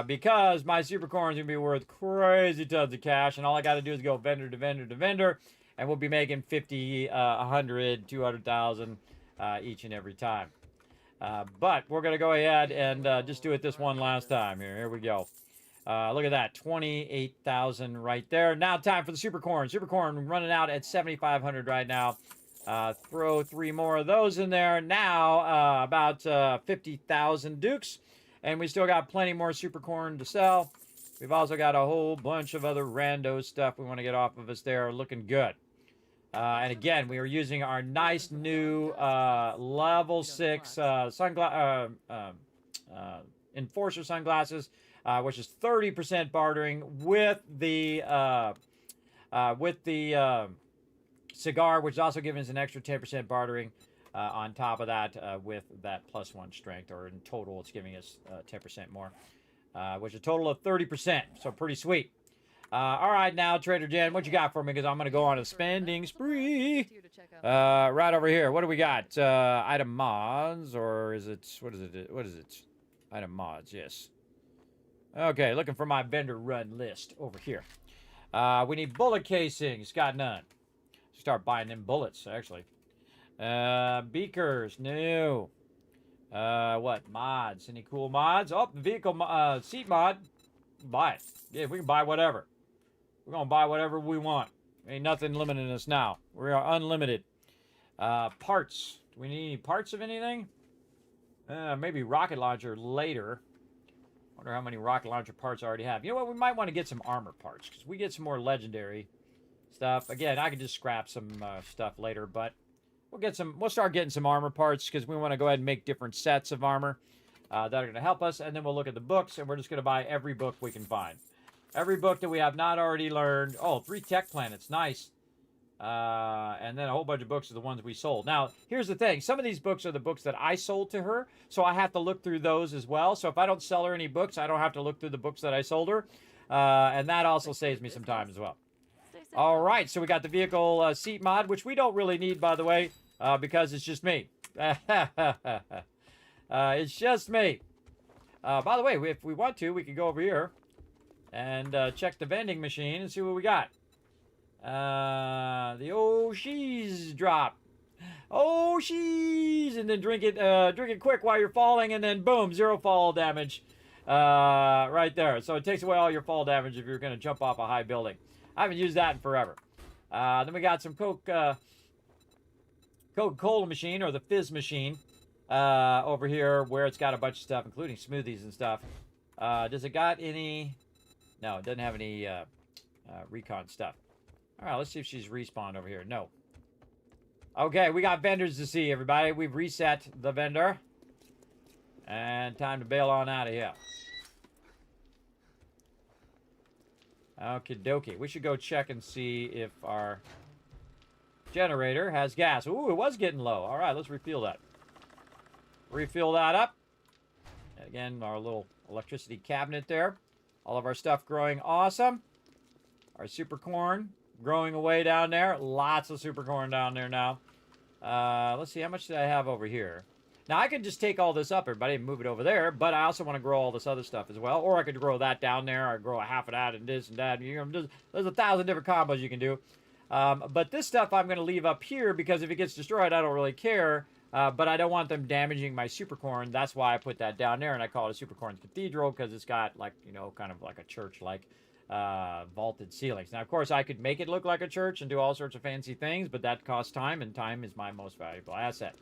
Because my super corn is going to be worth crazy tons of cash, and all I got to do is go vendor to vendor to vendor, and we'll be making 50, 100, 200,000 each and every time. But we're going to go ahead and just do it this one last time. Here we go. Look at that, 28,000 right there. Now time for the super corn. Super corn running out at 7,500 right now. Throw 3 more of those in there. Now about 50,000 dukes. And we still got plenty more super corn to sell. We've also got a whole bunch of other rando stuff we want to get off of us there. Looking good. And again, we are using our nice new level 6 Enforcer sunglasses, which is 30% bartering with the cigar, which is also giving us an extra 10% bartering on top of that with that +1 strength, or in total it's giving us 10% more, which is a total of 30%, so pretty sweet. All right, now, Trader Jen, what you got for me? Because I'm going to go on a spending spree. Right over here. What do we got? Item mods, or is it, what is it? What is it? Item mods, yes. Okay, looking for my vendor run list over here. We need bullet casings. Got none. Start buying them bullets, actually. Beakers, no. What? Mods. Any cool mods? Oh, vehicle seat mod. Buy it. Yeah, we can buy whatever. We're going to buy whatever we want. Ain't nothing limiting us now. We are unlimited. Parts. Do we need any parts of anything? Maybe rocket launcher later. Wonder how many rocket launcher parts I already have. You know what? We might want to get some armor parts, because we get some more legendary stuff. Again, I could just scrap some stuff later, but we'll start getting some armor parts, because we want to go ahead and make different sets of armor that are going to help us. And then we'll look at the books, and we're just going to buy every book we can find. Every book that we have not already learned. Oh, 3 tech planets. Nice. And then a whole bunch of books are the ones we sold. Now, here's the thing. Some of these books are the books that I sold to her, so I have to look through those as well. So if I don't sell her any books, I don't have to look through the books that I sold her. And that also saves me some time as well. All right, so we got the vehicle seat mod, which we don't really need, by the way, because it's just me. It's just me. By the way, if we want to, we could go over here and check the vending machine and see what we got. The O'Shees drop. O'Shees! And then drink it quick while you're falling, and then boom, 0 fall damage right there. So it takes away all your fall damage if you're going to jump off a high building. I haven't used that in forever. Then we got some Coca-Cola machine, or the fizz machine, over here, where it's got a bunch of stuff, including smoothies and stuff. Does it got any? No, it doesn't have any recon stuff. All right, let's see if she's respawned over here. No. Okay, we got vendors to see, everybody. We've reset the vendor. And time to bail on out of here. Okie dokie. We should go check and see if our generator has gas. Ooh, it was getting low. All right, let's refuel that. Refill that up. Again, our little electricity cabinet there. All of our stuff growing awesome. Our super corn growing away down there. Lots of super corn down there now. Let's see, how much did I have over here? Now, I could just take all this up, everybody, and move it over there, but I also want to grow all this other stuff as well. Or I could grow that down there, or grow a half of that and this and that. You know, there's 1,000 different combos you can do. But this stuff I'm going to leave up here because if it gets destroyed, I don't really care. But I don't want them damaging my super corn. That's why I put that down there, and I call it a super corn cathedral because it's got, like, you know, kind of like a church-like vaulted ceilings. Now, of course, I could make it look like a church and do all sorts of fancy things, but that costs time, and time is my most valuable asset.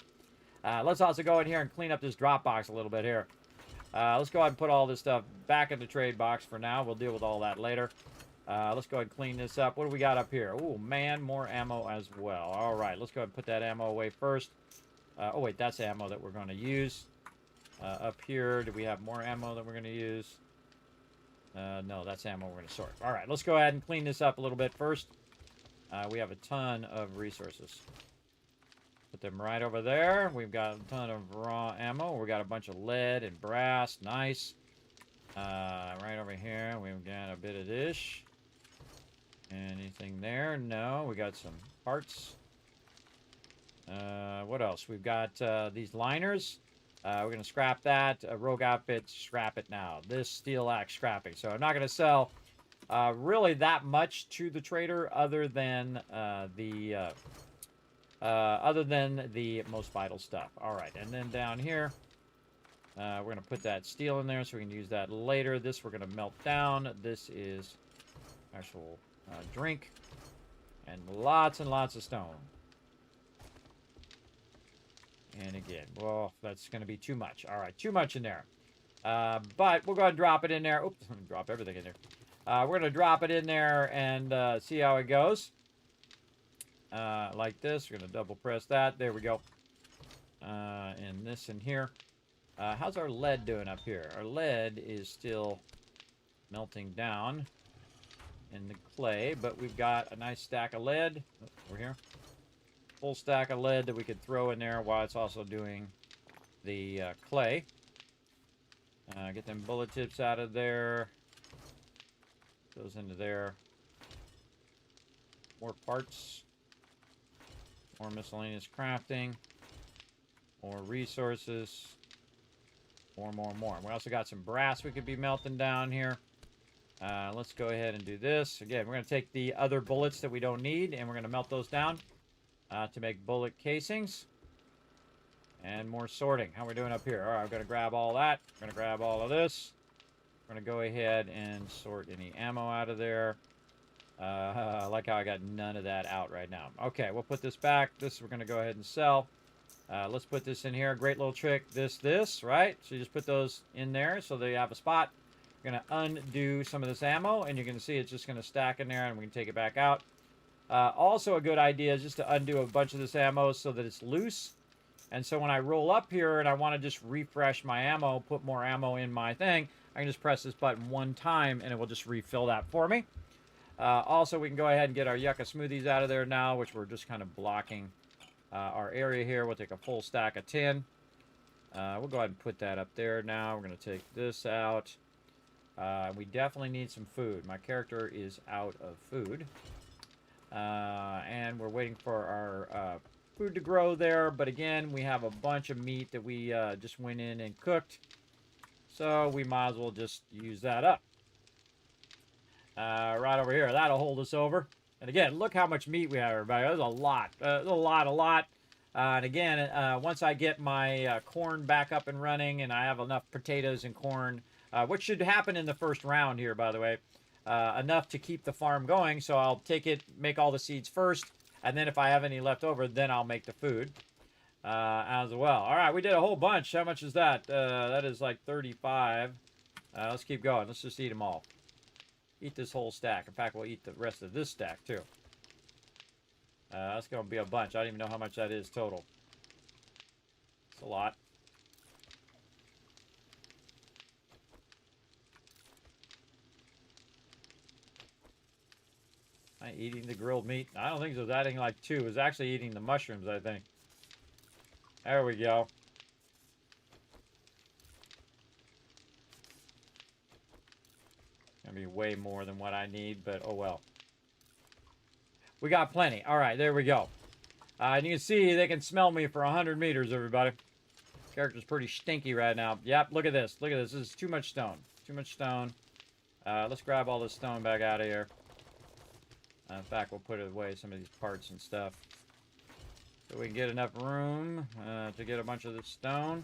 Let's also go in here and clean up this drop box a little bit here. Let's go ahead and put all this stuff back in the trade box for now. We'll deal with all that later. Let's go ahead and clean this up. What do we got up here? Oh, man, more ammo as well. All right, let's go ahead and put that ammo away first. Oh, wait, that's ammo that we're going to use. Up here, do we have more ammo that we're going to use? No, that's ammo we're going to sort. All right, let's go ahead and clean this up a little bit first. We have a ton of resources. Put them right over there. We've got a ton of raw ammo. We got a bunch of lead and brass. Nice. Right over here, we've got a bit of this. Anything there? No. We got some parts. What else? We've got these liners. We're going to scrap that. Rogue outfit, scrap it now. This steel axe scrapping. So I'm not going to sell really that much to the trader other than the most vital stuff. All right, and then down here, we're going to put that steel in there so we can use that later. This we're going to melt down. This is actual drink, and lots of stone. And again, well, that's going to be too much. All right, too much in there. But we'll go ahead and drop it in there. Oops, I'm going to drop everything in there. We're going to drop it in there and see how it goes. Like this. We're going to double press that. There we go. And this in here. How's our lead doing up here? Our lead is still melting down in the clay, but we've got a nice stack of lead. Oh, over here. Full stack of lead that we could throw in there while it's also doing the clay. Get them bullet tips out of there. Goes into there. More parts. More miscellaneous crafting. More resources. More. We also got some brass we could be melting down here. Let's go ahead and do this. Again, we're going to take the other bullets that we don't need, and we're going to melt those down to make bullet casings. And more sorting. How are we doing up here? All right, I'm going to grab all that. I'm going to grab all of this. We're going to go ahead and sort any ammo out of there. I like how I got none of that out right now. Okay, we'll put this back. This we're going to go ahead and sell. Let's put this in here. Great little trick. This, right? So you just put those in there so they have a spot. We're going to undo some of this ammo, and you can see it's just going to stack in there, and we can take it back out. Also a good idea is just to undo a bunch of this ammo so that it's loose. And so when I roll up here and I want to just refresh my ammo, put more ammo in my thing, I can just press this button one time, and it will just refill that for me. Also, we can go ahead and get our yucca smoothies out of there now, which we're just kind of blocking our area here. We'll take a full stack of 10. We'll go ahead and put that up there now. We're going to take this out. We definitely need some food. My character is out of food. And we're waiting for our food to grow there. But again, we have a bunch of meat that we just went in and cooked. So we might as well just use that up. Right over here. That'll hold us over. And again, look how much meat we have, everybody. There's a lot. There's a lot. And again, once I get my corn back up and running and I have enough potatoes and corn, which should happen in the first round here, by the way, enough to keep the farm going. So I'll take it, make all the seeds first, and then if I have any left over, then I'll make the food as well. All right, we did a whole bunch. How much is that? That is like 35. Let's keep going. Let's just eat them all. Eat this whole stack. In fact, we'll eat the rest of this stack, too. That's going to be a bunch. I don't even know how much that is total. It's a lot. Am I eating the grilled meat? I don't think so. It was adding like 2. It was actually eating the mushrooms, I think. There we go. gonna be way more than what I need, but oh well. We got plenty. All right, there we go. And you can see they can smell me for 100 meters, everybody. Character's pretty stinky right now. Yep, look at this. Look at this. This is too much stone. Too much stone. Let's grab all this stone back out of here. In fact, we'll put away some of these parts and stuff. So we can get enough room to get a bunch of this stone.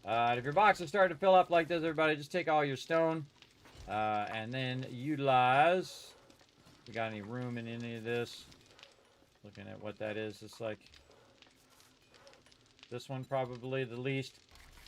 If your box is starting to fill up like this, everybody, just take all your stone. And then utilize... We got any room in any of this? Looking at what that is, it's like... This one probably the least.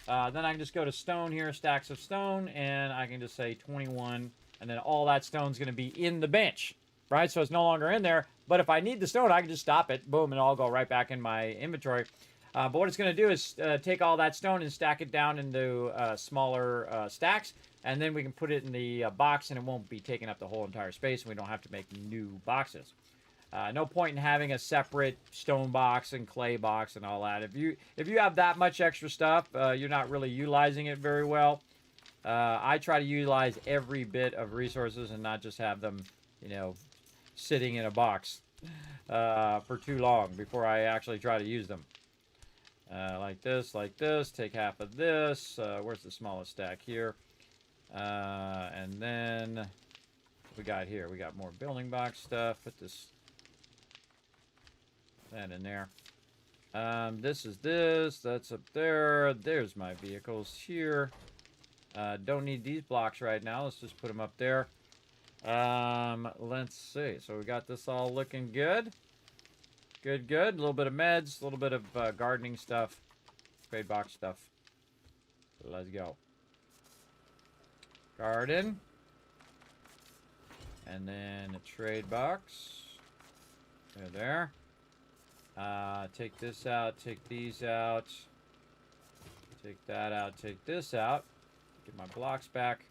Then I can just go to stone here, stacks of stone, and I can just say 21, and then all that stone's going to be in the bench, right? So it's no longer in there, but if I need the stone, I can just stop it, boom, and it'll all go right back in my inventory. But what it's going to do is take all that stone and stack it down into smaller stacks, and then we can put it in the box, and it won't be taking up the whole entire space, and we don't have to make new boxes. No point in having a separate stone box and clay box and all that. If you have that much extra stuff, you're not really utilizing it very well. I try to utilize every bit of resources and not just have them, you know, sitting in a box for too long before I actually try to use them. Like this, take half of this. Where's the smallest stack here? And then we got here. We got more building box stuff. Put this... that in there. This is this. That's up there. There's my vehicles here. Don't need these blocks right now. Let's just put them up there. Let's see. So we got this all looking good. Good. A little bit of meds. A little bit of gardening stuff. Trade box stuff. Let's go. Garden. And then a trade box. There. Take this out, take these out, take that out, take this out, get my blocks back,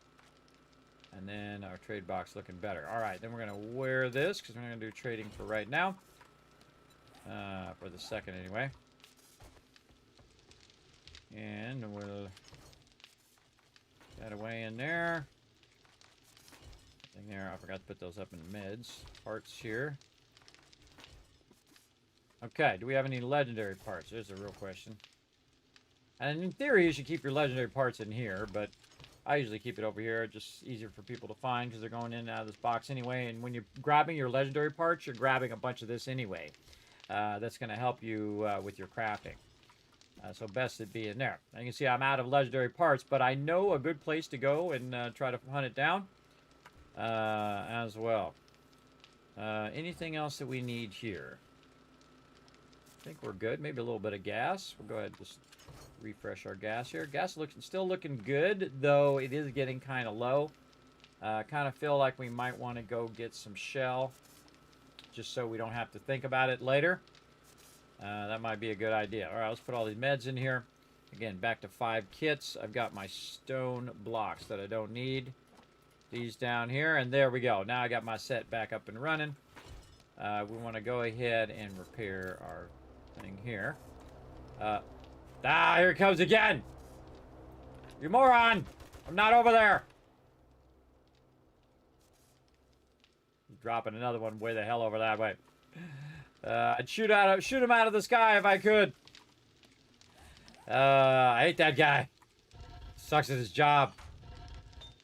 and then our trade box looking better. All right, then we're going to wear this because we're going to do trading for right now, for the second anyway. And we'll get away in there. Thing there, I forgot to put those up in meds. Parts here. Okay, do we have any legendary parts? There's a real question. And in theory, you should keep your legendary parts in here, but I usually keep it over here. Just easier for people to find because they're going in and out of this box anyway. And when you're grabbing your legendary parts, you're grabbing a bunch of this anyway. That's going to help you with your crafting. So best it be in there. And you can see I'm out of legendary parts, but I know a good place to go and try to hunt it down as well. Anything else that we need here? I think we're good. Maybe a little bit of gas. We'll go ahead and just refresh our gas here. Gas still looking good, though it is getting kind of low. Kind of feel like we might want to go get some shell, just so we don't have to think about it later. That might be a good idea. All right, let's put all these meds in here. Again, back to 5 kits. I've got my stone blocks that I don't need. These down here, and there we go. Now I got my set back up and running. We want to go ahead and repair our thing here. Here it comes again! You moron! I'm not over there! Dropping another one way the hell over that way. I'd shoot him out of the sky if I could. I hate that guy. Sucks at his job.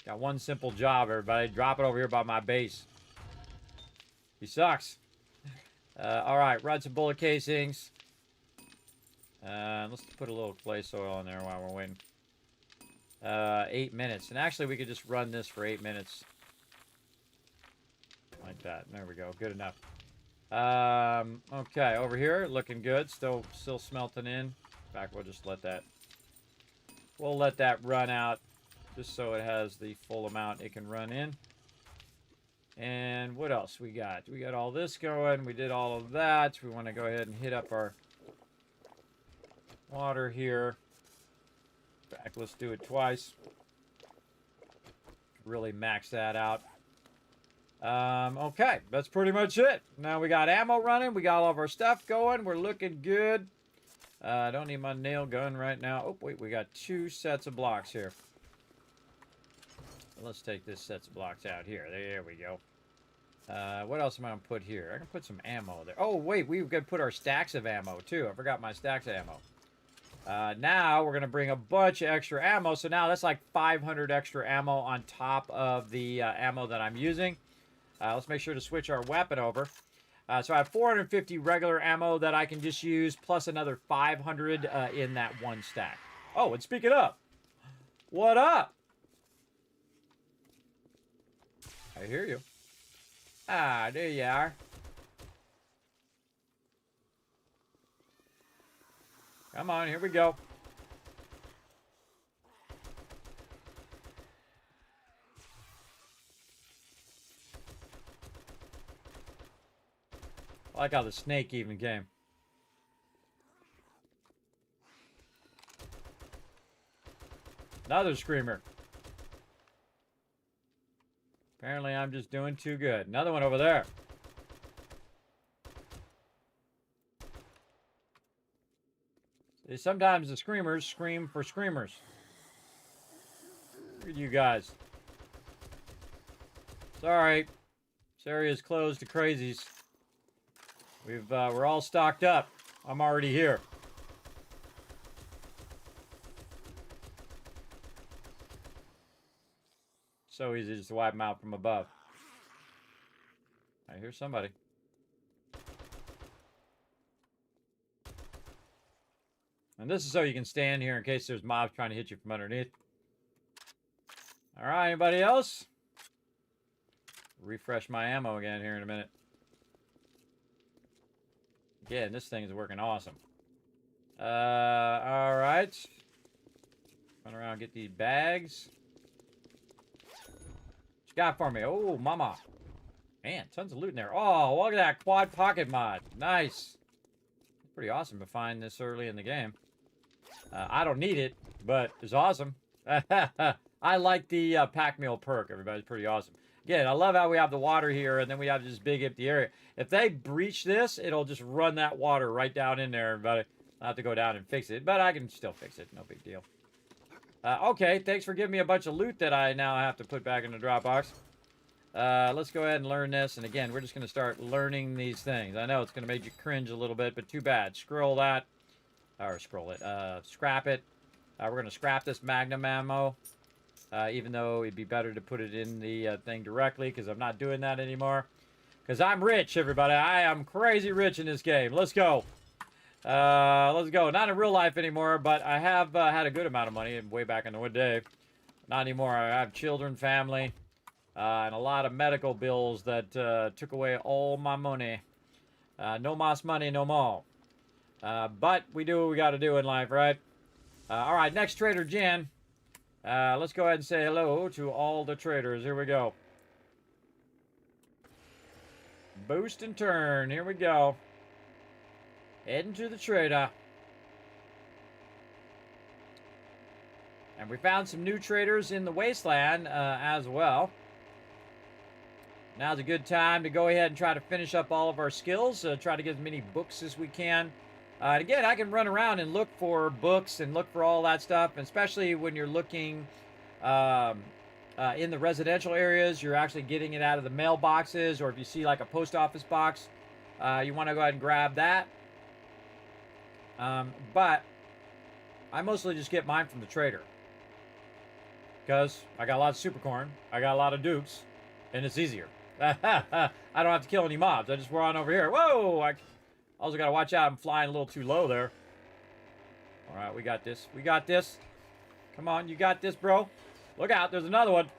Got one simple job, everybody. Drop it over here by my base. He sucks. Alright, run some bullet casings. Let's put a little clay soil in there while we're waiting. 8 minutes. And actually, we could just run this for 8 minutes. Like that. There we go. Good enough. Okay, over here, looking good. Still smelting in. In fact, we'll just let that... We'll let that run out just so it has the full amount it can run in. And what else we got? We got all this going. We did all of that. We want to go ahead and hit up our water here. In fact, let's do it twice. Really max that out. Okay, that's pretty much it. Now we got ammo running. We got all of our stuff going. We're looking good. I don't need my nail gun right now. Oh, wait, we got 2 sets of blocks here. Let's take this sets of blocks out here. There we go. What else am I going to put here? I can put some ammo there. Oh, wait, we've got to put our stacks of ammo, too. I forgot my stacks of ammo. Now, we're going to bring a bunch of extra ammo. So now that's like 500 extra ammo on top of the ammo that I'm using. Let's make sure to switch our weapon over. So I have 450 regular ammo that I can just use, plus another 500 in that one stack. Oh, and speaking of, what up? I hear you. Ah, there you are. Come on, here we go. I like how the snake even came. Another screamer. Apparently I'm just doing too good. Another one over there. See, sometimes the screamers scream for screamers. Look at you guys. Sorry. This area is closed to crazies. We're all stocked up. I'm already here. So easy just to wipe them out from above. I hear somebody. And this is so you can stand here in case there's mobs trying to hit you from underneath. All right, anybody else? Refresh my ammo again here in a minute. Again, this thing is working awesome. All right. Run around and get these bags. What you got for me? Oh, mama. Man, tons of loot in there. Oh, look at that quad pocket mod. Nice. Pretty awesome to find this early in the game. I don't need it, but it's awesome. I like the pack mule perk. Everybody's pretty awesome. Again, I love how we have the water here, and then we have this big empty area. If they breach this, it'll just run that water right down in there, everybody. I'll have to go down and fix it, but I can still fix it. No big deal. Okay, thanks for giving me a bunch of loot that I now have to put back in the drop box. Let's go ahead and learn this. And again, we're just going to start learning these things. I know it's going to make you cringe a little bit, but too bad. Scroll that. Or scroll it. Scrap it. We're going to scrap this Magnum ammo. Even though it'd be better to put it in the thing directly, because I'm not doing that anymore. Because I'm rich, everybody. I am crazy rich in this game. Let's go. Let's go. Not in real life anymore, but I have had a good amount of money way back in the day. Not anymore. I have children, family, and a lot of medical bills that took away all my money. No mas money, no more. But we do what we got to do in life, right? All right, next trader, Jen. Let's go ahead and say hello to all the traders. Here we go. Boost and turn. Here we go. Heading to the trader. And we found some new traders in the wasteland as well. Now's a good time to go ahead and try to finish up all of our skills. Try to get as many books as we can. And again, I can run around and look for books and look for all that stuff. And especially when you're looking in the residential areas, you're actually getting it out of the mailboxes. Or if you see like a post office box, you want to go ahead and grab that. But I mostly just get mine from the trader. Because I got a lot of super corn, I got a lot of dukes, and it's easier. I don't have to kill any mobs. I just run over here. Whoa! I also got to watch out. I'm flying a little too low there. All right, we got this. We got this. Come on, you got this, bro. Look out. There's another one.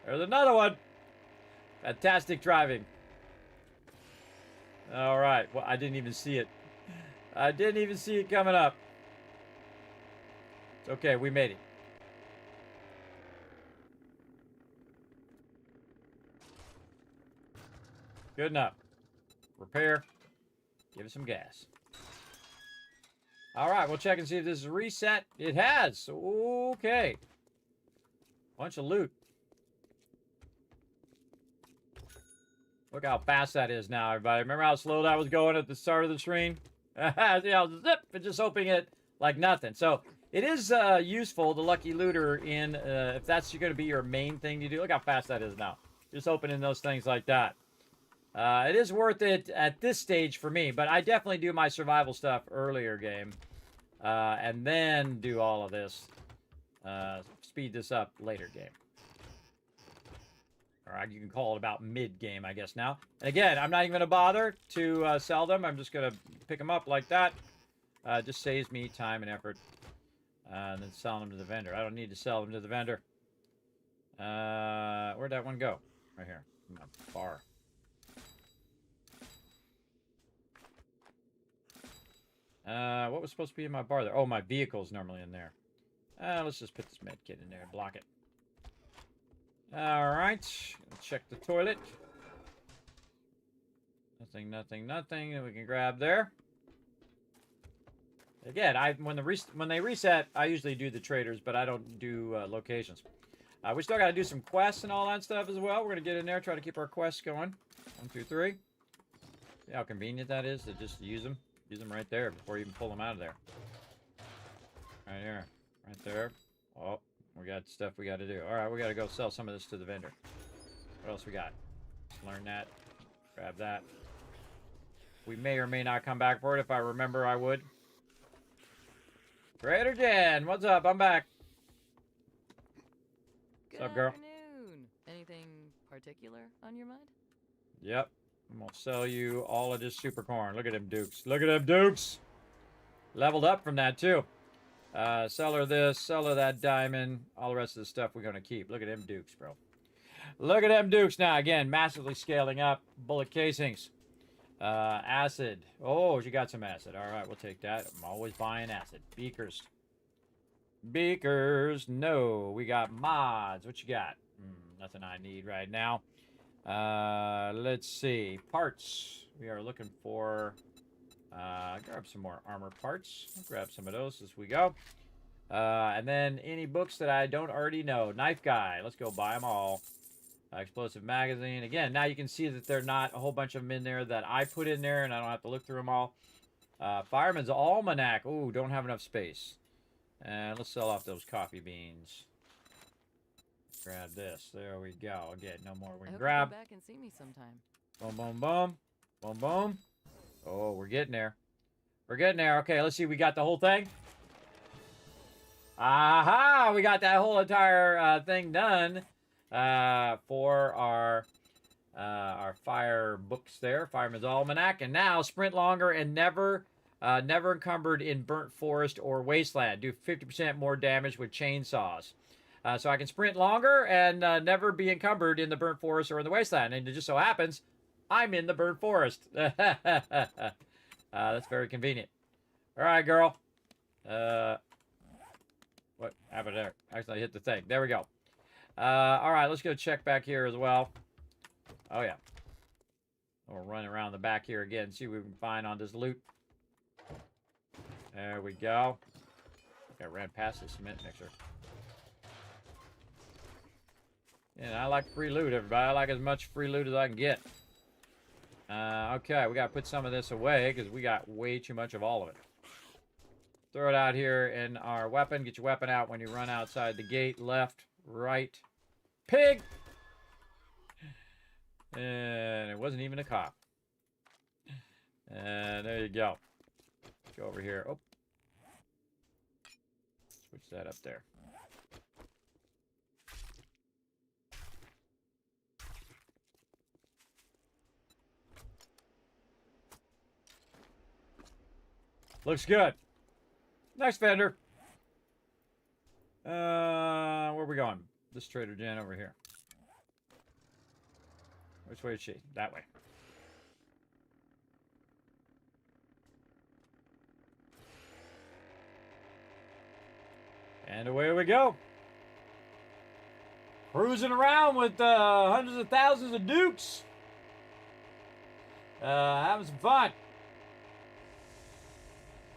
There's another one. Fantastic driving. All right. Well, I didn't even see it. I didn't even see it coming up. It's okay. We made it. Good enough. Repair. Give it some gas. All right. We'll check and see if this is reset. It has. Okay. Bunch of loot. Look how fast that is now, everybody. Remember how slow that was going at the start of the screen? See how zip, and just opening it like nothing. So It is useful, the Lucky Looter, in if that's going to be your main thing to do. Look how fast that is now. Just opening those things like that. It is worth it at this stage for me, but I definitely do my survival stuff earlier game. And then do all of this. Speed this up later game. Or you can call it about mid-game, I guess, now. And again, I'm not even going to bother to sell them. I'm just going to pick them up like that. Just saves me time and effort. And then selling them to the vendor. I don't need to sell them to the vendor. Where'd that one go? Right here. My bar. What was supposed to be in my bar there? Oh, my vehicle's normally in there. Let's just put this med kit in there and block it. Alright. Check the toilet. Nothing, nothing, nothing that we can grab there. Again, when they reset, I usually do the traders, but I don't do locations. We still got to do some quests and all that stuff as well. We're going to get in there, try to keep our quests going. 1, 2, 3. See how convenient that is to just use them. Use them right there before you even pull them out of there. Right here. Right there. Oh, we got stuff we got to do. Alright, we got to go sell some of this to the vendor. What else we got? Let's learn that. Grab that. We may or may not come back for it. If I remember, I would. Trader Jen, what's up? I'm back.
Good
What's up, girl?
afternoon. Anything particular on your mind?
Yep. I'm going to sell you all of this super corn. Look at them dukes. Look at them dukes. Leveled up from that, too. Sell her this. Sell her that diamond. All the rest of the stuff we're going to keep. Look at them dukes, bro. Look at them dukes now. Again, massively scaling up. Bullet casings. Acid. Oh, you got some acid. All right, we'll take that. I'm always buying acid. Beakers. Beakers. No. We got mods. What you got? Nothing I need right now. Let's see. Parts. We are looking for... grab some more armor parts. Grab some of those as we go. And then any books that I don't already know. Knife Guy. Let's go buy them all. Explosive Magazine. Again, now you can see that they're not a whole bunch of them in there that I put in there, and I don't have to look through them all. Fireman's Almanac. Ooh, don't have enough space. And let's sell off those coffee beans. Grab this. There we go. Again, no more we can grab.
Come back and see me sometime.
Boom, boom, boom. Boom, boom. Oh, we're getting there. We're getting there. Okay, let's see. We got the whole thing. Aha! We got that whole entire thing done for our fire books there. Fireman's Almanac. And now, sprint longer and never encumbered in burnt forest or wasteland. Do 50% more damage with chainsaws. So I can sprint longer and never be encumbered in the burnt forest or in the wasteland. And it just so happens I'm in the burnt forest. That's very convenient. All right, girl. What happened there? Actually, I hit the thing. There we go. All right, let's go check back here as well. Oh, yeah. We'll run around the back here again, see what we can find on this loot. There we go. I think I ran past the cement mixer. Yeah, I like free loot, everybody. I like as much free loot as I can get. Okay, we got to put some of this away because we got way too much of all of it. Throw it out here in our weapon. Get your weapon out when you run outside the gate. Left, right. Pig! And it wasn't even a cop. And there you go. Go over here. Oh. Switch that up there. Looks good. Next vendor. Where are we going? This Trader Jen over here. Which way is she? That way. And away we go. Cruising around with hundreds of thousands of dukes. Having some fun.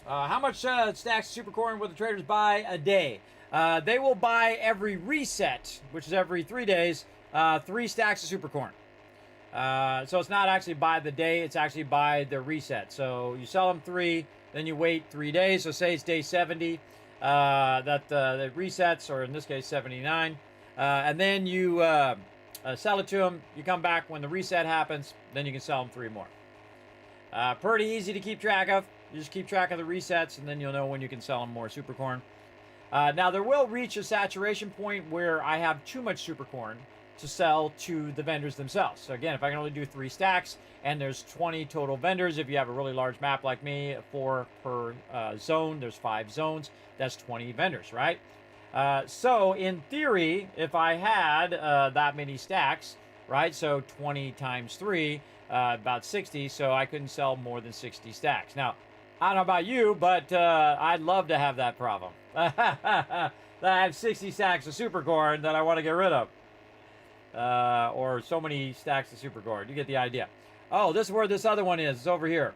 How much stacks of super corn will the traders buy a day? They will buy every reset, which is every 3 days, 3 stacks of super corn. So it's not actually by the day, it's actually by the reset. So you sell them 3, then you wait 3 days. So say it's day 70. that resets, or in this case 79, and then you sell it to them. You come back when the reset happens, then you can sell them 3 more. Pretty easy to keep track of. You just keep track of the resets, and then you'll know when you can sell them more super corn. Now, there will reach a saturation point where I have too much super corn to sell to the vendors themselves. So again, if I can only do 3 stacks, and there's 20 total vendors, if you have a really large map like me, 4 per zone, there's 5 zones, that's 20 vendors, right? So in theory, if I had that many stacks, right, so 20 times 3, about 60, so I couldn't sell more than 60 stacks. Now, I don't know about you, but I'd love to have that problem. That I have 60 stacks of super corn that I want to get rid of. Or so many stacks of super corn. You get the idea. Oh, this is where this other one is. It's over here.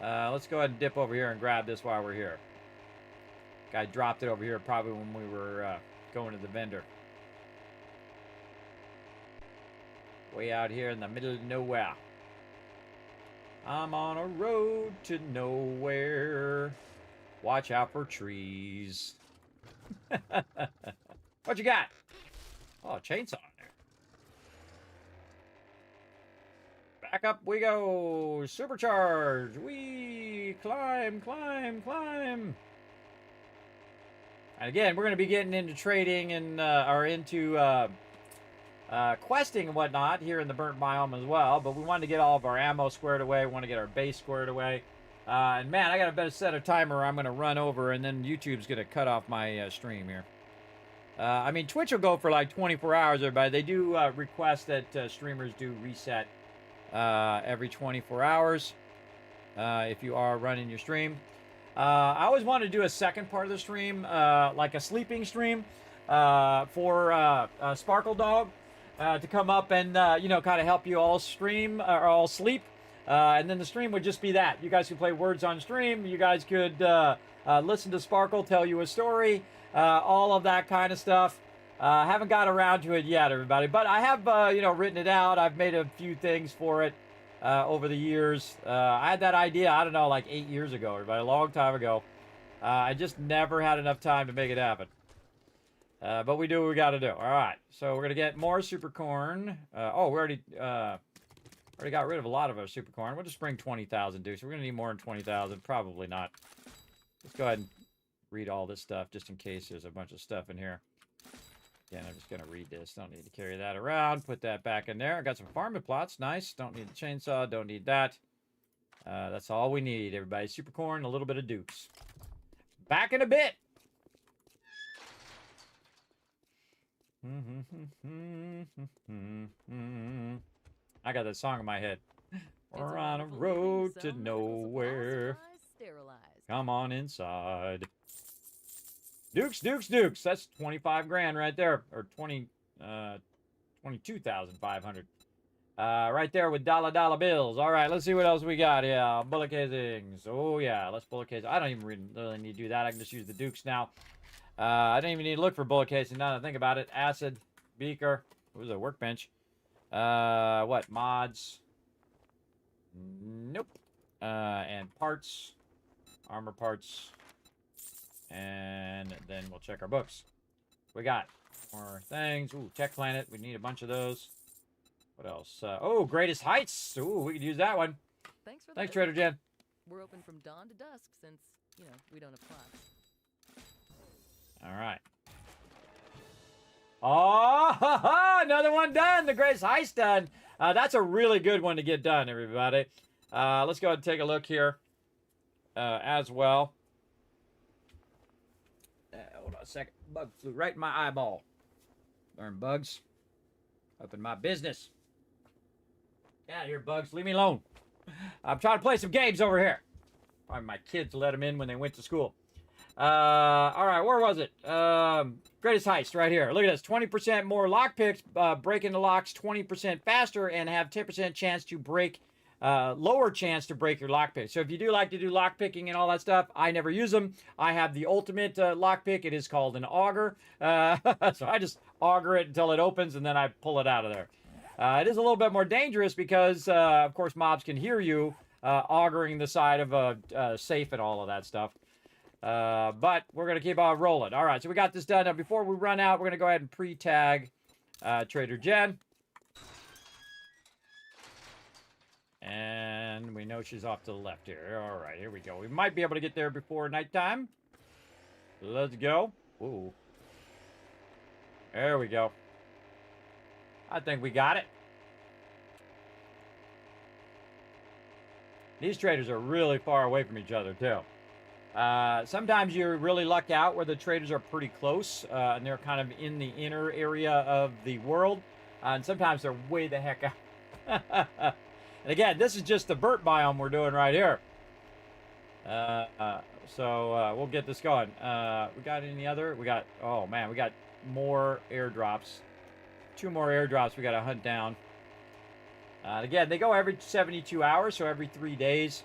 Let's go ahead and dip over here and grab this while we're here. Guy dropped it over here probably when we were going to the vendor. Way out here in the middle of nowhere. I'm on a road to nowhere. Watch out for trees. What you got? Oh, chainsaw in there. Back up we go. Supercharge. We climb, climb, climb. And again, we're going to be getting into trading and or into questing and whatnot here in the burnt biome as well. But we wanted to get all of our ammo squared away. We want to get our base squared away. And man, I got a better set of timer. I'm going to run over, and then YouTube's going to cut off my stream here. I mean, Twitch will go for like 24 hours, everybody. They do request that streamers do reset every 24 hours if you are running your stream. I always wanted to do a second part of the stream, like a sleeping stream for Sparkle Dog to come up and, you know, kind of help you all stream or all sleep. And then the stream would just be that. You guys could play words on stream. You guys could listen to Sparkle tell you a story. All of that kind of stuff. Haven't got around to it yet, everybody. But I have, you know, written it out. I've made a few things for it over the years. I had that idea, I don't know, like 8 years ago, everybody. A long time ago. I just never had enough time to make it happen. But we do what we got to do. All right. So we're going to get more super corn. Oh, we already got rid of a lot of our super corn. We'll just bring 20,000 dukes. We're going to need more than 20,000. Probably not. Let's go ahead and read all this stuff just in case there's a bunch of stuff in here. Again, I'm just going to read this. Don't need to carry that around. Put that back in there. I got some farming plots. Nice. Don't need the chainsaw. Don't need that. That's all we need, everybody. Super corn, a little bit of dukes. Back in a bit. I got that song in my head. We're on a road to nowhere. Come on inside. Dukes, dukes, dukes. That's 25 grand right there. Or 22,500. Right there with dollar bills. All right, let's see what else we got. Yeah, bullet casings. Oh, yeah, let's bullet casing. I don't even really need to do that. I can just use the dukes now. I don't even need to look for bullet casing now that I think about it. Acid, beaker. It was a workbench. What? Mods. Nope. And parts. Armor parts. And then we'll check our books. We got more things. Ooh, Tech Planet. We need a bunch of those. What else? Oh, Greatest Heights. Ooh, we could use that one. Thanks, Trader Jen.
We're open from dawn to dusk since, you know, we don't have clocks.
All right. Oh, another one done. The Greatest Heist done. That's a really good one to get done, everybody. Let's go ahead and take a look here as well. Hold on a second. Bug flew right in my eyeball. Darn bugs. Up in my business. Get out of here, bugs. Leave me alone. I'm trying to play some games over here. Probably my kids let them in when they went to school. All right, where was it? Greatest Heist right here. Look at this. 20% more lockpicks, breaking the locks 20% faster, and have 10% chance to break, lower chance to break your lockpick. So if you do like to do lockpicking and all that stuff, I never use them. I have the ultimate lockpick. It is called an auger. So I just auger it until it opens, and then I pull it out of there. It is a little bit more dangerous because, of course, mobs can hear you augering the side of a safe and all of that stuff. But we're going to keep on rolling. All right, so we got this done. Now, before we run out, we're going to go ahead and pre-tag Trader Jen. And we know she's off to the left here. All right, here we go. We might be able to get there before nighttime. Let's go. Ooh. There we go. I think we got it. These traders are really far away from each other, too. Sometimes you really luck out where the traders are pretty close, and they're kind of in the inner area of the world. And sometimes they're way the heck out. And again, this is just the Burt biome we're doing right here. So we'll get this going. We got any other? We got, oh man, we got more airdrops. 2 more airdrops we got to hunt down. Again, they go every 72 hours, so every 3 days.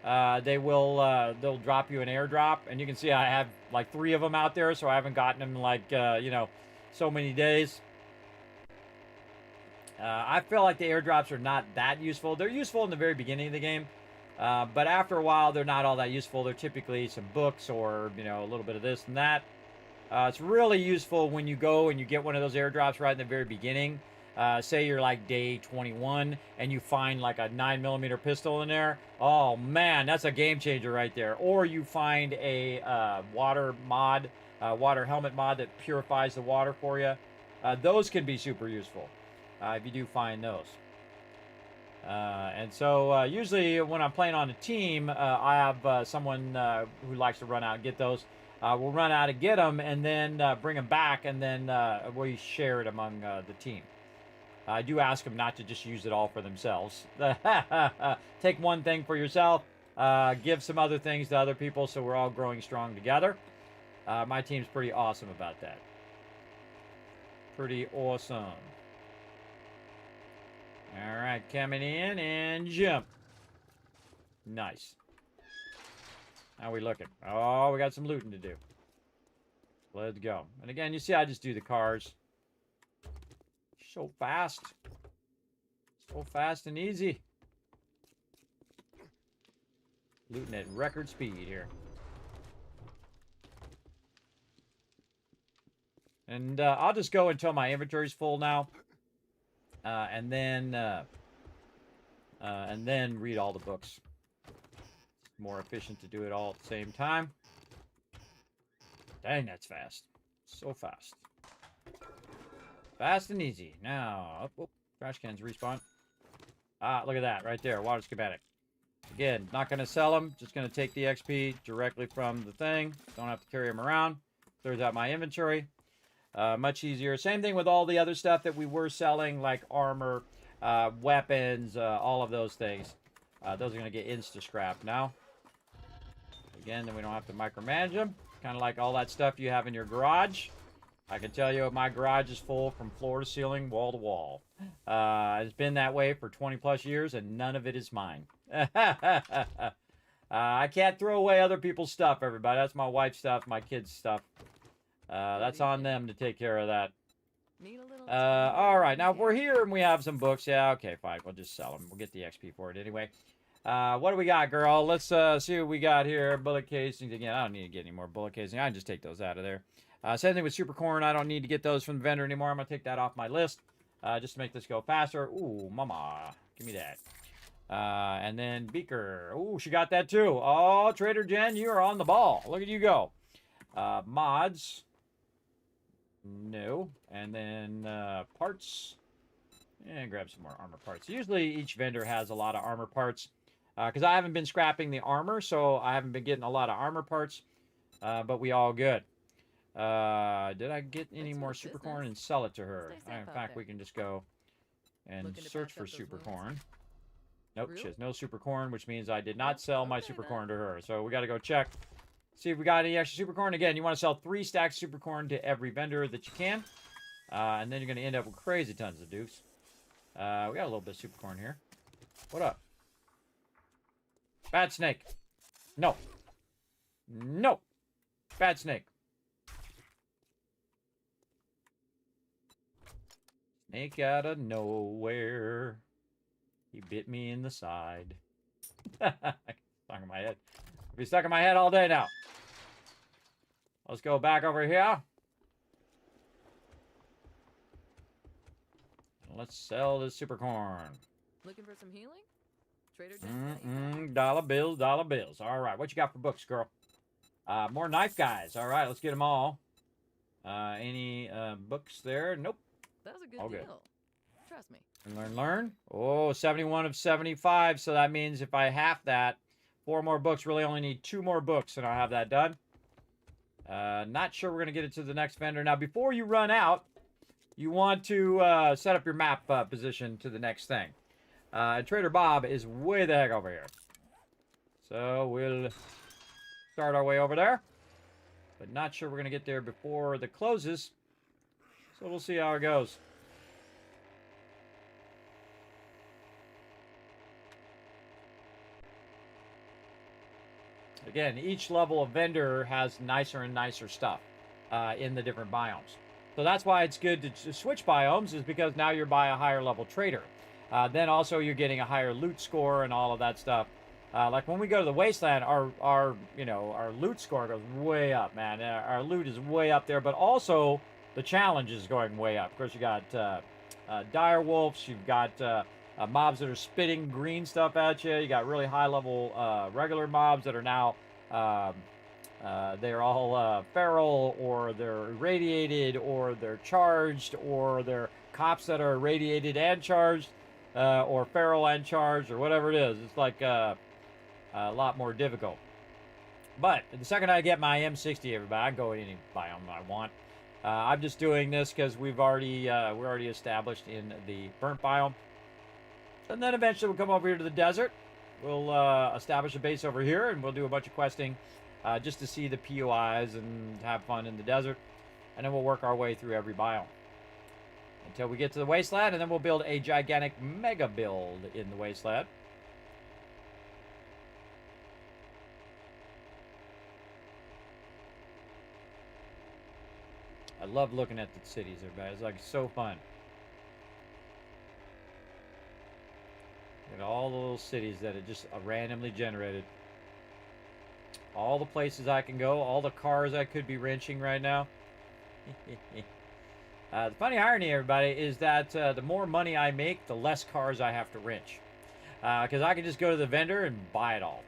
They'll drop you an airdrop, and you can see I have like 3 of them out there, so I haven't gotten them in like, you know, so many days. I feel like the airdrops are not that useful. They're useful in the very beginning of the game, but after a while, they're not all that useful. They're typically some books or, you know, a little bit of this and that. It's really useful when you go and you get one of those airdrops right in the very beginning. Say you're like day 21 and you find like a 9mm pistol in there. Oh man, that's a game changer right there. Or you find a water mod, water helmet mod that purifies the water for you. Those can be super useful if you do find those. And so usually when I'm playing on a team, I have someone who likes to run out and get those. We'll run out and get them and then bring them back, and then we share it among the team. I do ask them not to just use it all for themselves. Take one thing for yourself, give some other things to other people, so we're all growing strong together. My team's pretty awesome about that. Pretty awesome. All right, coming in and jump. Nice. How we looking? Oh, we got some looting to do. Let's go. And again, you see I just do the cars. So fast. So fast and easy. Looting at record speed here. And I'll just go until my inventory's full now. And then read all the books. It's more efficient to do it all at the same time. Dang, that's fast. So fast. Fast and easy. Now, oh, trash cans respawn. Ah, look at that right there. Water schematic. Again, not going to sell them. Just going to take the XP directly from the thing. Don't have to carry them around. Clears out my inventory. Much easier. Same thing with all the other stuff that we were selling, like armor, weapons, all of those things. Those are going to get insta-scrapped now. Again, then we don't have to micromanage them. Kind of like all that stuff you have in your garage. I can tell you my garage is full from floor to ceiling, wall to wall. It's been that way for 20 plus years, and none of it is mine. I can't throw away other people's stuff, everybody. That's my wife's stuff, my kids' stuff. That's on them to take care of that. All right, now if we're here and we have some books, yeah, okay, fine. We'll just sell them. We'll get the XP for it anyway. What do we got, girl? Let's see what we got here. Bullet casings. Again, I don't need to get any more bullet casing. I can just take those out of there. Same thing with super corn. I don't need to get those from the vendor anymore. I'm going to take that off my list just to make this go faster. Ooh, mama. Give me that. And then beaker. Ooh, she got that too. Oh, Trader Jen, you are on the ball. Look at you go. Mods. No. And then parts. And grab some more armor parts. Usually each vendor has a lot of armor parts. Because I haven't been scrapping the armor, so I haven't been getting a lot of armor parts. But we all good. Did I get any more super corn and sell it to her? In fact, we can just go and search for super corn. Nope, she has no super corn, which means I did not sell my super corn to her. So we got to go check. See if we got any extra super corn. Again, you want to sell 3 stacks of super corn to every vendor that you can. And then you're going to end up with crazy tons of dukes. We got a little bit of super corn here. What up? Bad snake. No. No. Bad snake. Snake out of nowhere. He bit me in the side. Stuck in my head. Be stuck in my head all day now. Let's go back over here. Let's sell this super corn.
Looking for some healing? Trader Joe's.
Dollar bills, dollar bills. All right, what you got for books, girl? More knife guys. All right, let's get them all. Any books there? Nope.
That was a good
Okay.
deal. Trust me.
Learn. Oh, 71 of 75. So that means if I half that, 4 more books. Really only need 2 more books, and I'll have that done. Not sure we're going to get it to the next vendor. Now, before you run out, you want to set up your map position to the next thing. Trader Bob is way the heck over here. So we'll start our way over there. But not sure we're going to get there before the closes. So we'll see how it goes. Again, each level of vendor has nicer and nicer stuff in the different biomes. So that's why it's good to switch biomes, is because now you're by a higher level trader. Then also you're getting a higher loot score and all of that stuff. Like when we go to the wasteland, our loot score goes way up, man. Our loot is way up there, but also the challenge is going way up. Of course, you got dire wolves, you've got mobs that are spitting green stuff at you. You got really high level regular mobs that are now they're all feral, or they're irradiated, or they're charged, or they're cops that are irradiated and charged, or feral and charged, or whatever it is. It's like a lot more difficult. But the second I get my M60, everybody, I can go any biome I want. I'm just doing this because we're already established in the burnt biome. And then eventually we'll come over here to the desert. We'll establish a base over here, and we'll do a bunch of questing just to see the POIs and have fun in the desert. And then we'll work our way through every biome until we get to the wasteland, and then we'll build a gigantic mega build in the wasteland. I love looking at the cities, everybody. It's like so fun. Look at all the little cities that are just randomly generated. All the places I can go, all the cars I could be wrenching right now. The funny irony, everybody, is that the more money I make, the less cars I have to wrench. Because I can just go to the vendor and buy it all.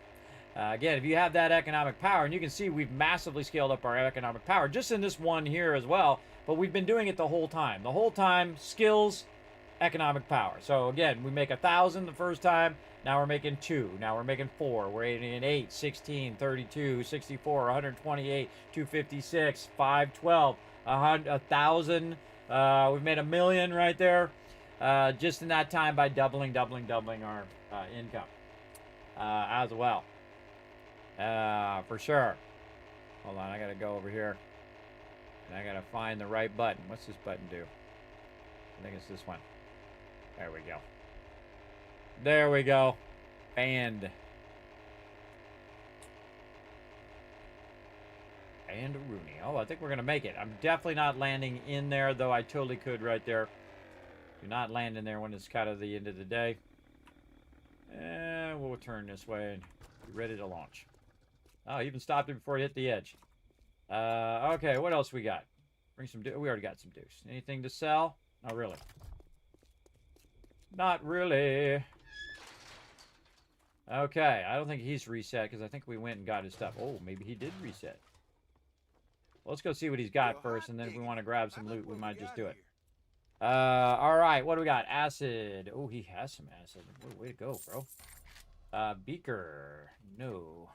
Again, if you have that economic power, and you can see we've massively scaled up our economic power, just in this one here as well, but we've been doing it the whole time. The whole time, skills, economic power. So again, we make 1,000 the first time, now we're making 2, now we're making 4, we're making 8, 16, 32, 64, 128, 256, 512, 1,000. We've made $1 million right there, just in that time by doubling our income as well. For sure. Hold on, I gotta go over here. And I gotta find the right button. What's this button do? I think it's this one. There we go. There we go. Band. And Rooney. Oh, I think we're gonna make it. I'm definitely not landing in there, though I totally could right there. Do not land in there when it's kind of the end of the day. And we'll turn this way and be ready to launch. Oh, I even stopped it before it hit the edge. Okay, what else we got? Bring some. We already got some dukes. Anything to sell? Not really. Not really. Okay, I don't think he's reset because I think we went and got his stuff. Oh, maybe he did reset. Well, let's go see what he's got first, and then if we want to grab some loot, we might just do it. All right, what do we got? Acid. Oh, he has some acid. Way to go, bro. Beaker. No.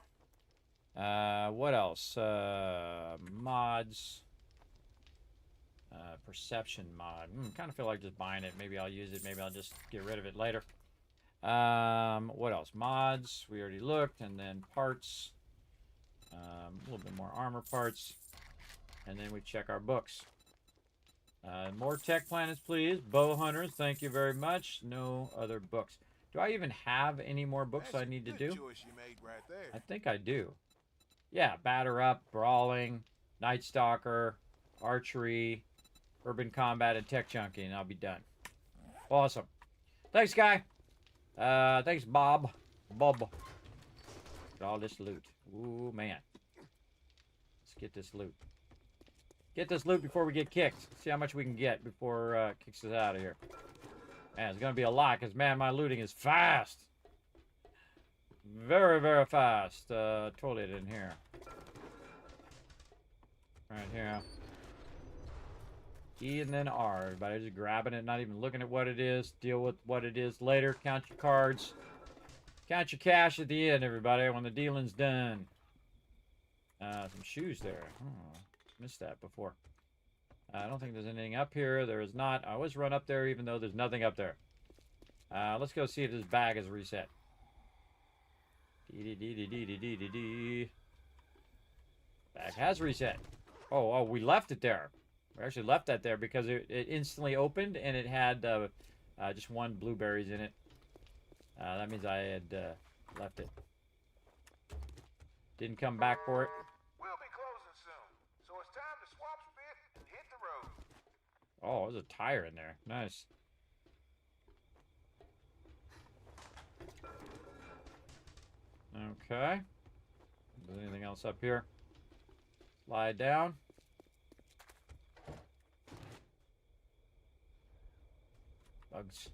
What else? Mods. Perception mod. Kind of feel like just buying it. Maybe I'll use it. Maybe I'll just get rid of it later. What else? Mods. We already looked. And then parts. A little bit more armor parts. And then we check our books. More tech planets, please. Bow hunters. Thank you very much. No other books. Do I even have any more books I need to do?
Choice you made right there.
I think I do. Yeah, batter up, brawling, night stalker, archery, urban combat, and tech junkie, and I'll be done. Awesome. Thanks, guy. Thanks, Bob. Bob. Got all this loot. Ooh, man. Let's get this loot. Get this loot before we get kicked. See how much we can get before it kicks us out of here. Man, it's going to be a lot because, man, my looting is fast. Very, very fast. Toilet in here. Right here. E and then R. Everybody just grabbing it, not even looking at what it is. Deal with what it is later. Count your cards. Count your cash at the end, everybody, when the dealing's done. Some shoes there. Oh, missed that before. I don't think there's anything up here. There is not. I always run up there even though there's nothing up there. Let's go see if this bag is reset. Bag has reset. Oh, we left it there. We actually left that there because it instantly opened and it had just one blueberries in it. That means I had left it. Didn't come back for it.
We'll be closing soon, so it's time to swap spit and hit the road.
Oh, there's a tire in there. Nice. Okay. Is there anything else up here? Slide down. Bugs.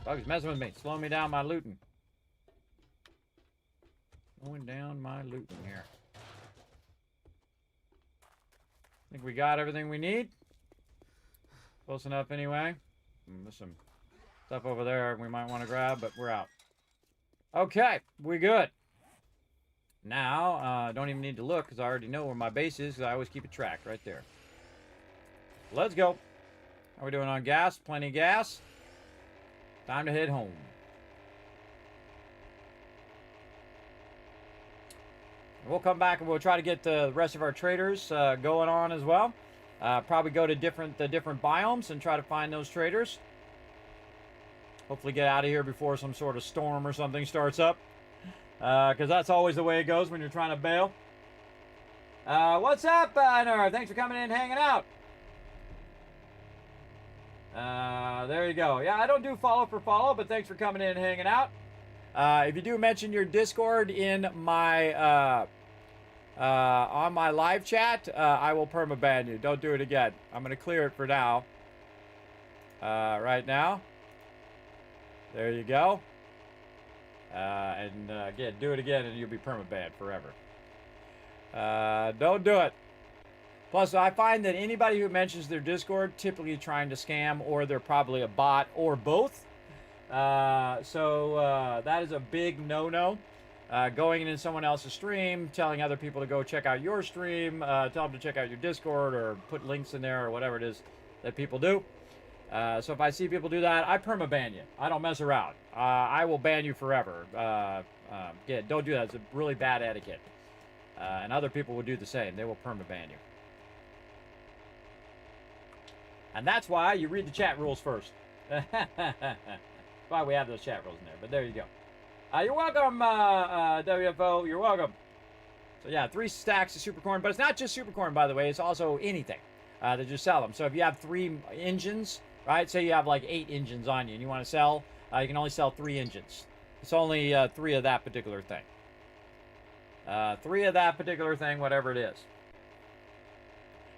Bugs messing with me. Slowing me down my looting. Slowing down my looting here. Think we got everything we need. Close enough anyway. There's some stuff over there we might want to grab, but we're out. Okay, we good. Now, don't even need to look because I already know where my base is because I always keep it tracked right there. Let's go. How are we doing on gas? Plenty of gas. Time to head home. We'll come back and we'll try to get the rest of our traders going on as well. Probably go to the different biomes and try to find those traders. Hopefully get out of here before some sort of storm or something starts up. Because that's always the way it goes when you're trying to bail. What's up, Nerd? Thanks for coming in and hanging out. There you go. Yeah, I don't do follow for follow, but thanks for coming in and hanging out. If you do mention your Discord in my on my live chat, I will permaban you. Don't do it again. I'm going to clear it for now. Right now. There you go. And again, do it again and you'll be permabanned forever. Don't do it. Plus, I find that anybody who mentions their Discord typically trying to scam, or they're probably a bot, or both. So that is a big no-no. Going in someone else's stream, telling other people to go check out your stream, tell them to check out your Discord, or put links in there, or whatever it is that people do. So if I see people do that, I permaban you. I don't mess around. I will ban you forever. Yeah, don't do that. It's a really bad etiquette. And other people will do the same. They will permaban you. And that's why you read the chat rules first. That's why we have those chat rules in there. But there you go. You're welcome, WFO. You're welcome. So yeah, 3 stacks of super corn. But it's not just super corn, by the way. It's also anything. They just sell them. So if you have 3 engines, right? Say you have like 8 engines on you and you want to sell, you can only sell 3 engines. It's only 3 of that particular thing. 3 of that particular thing, whatever it is.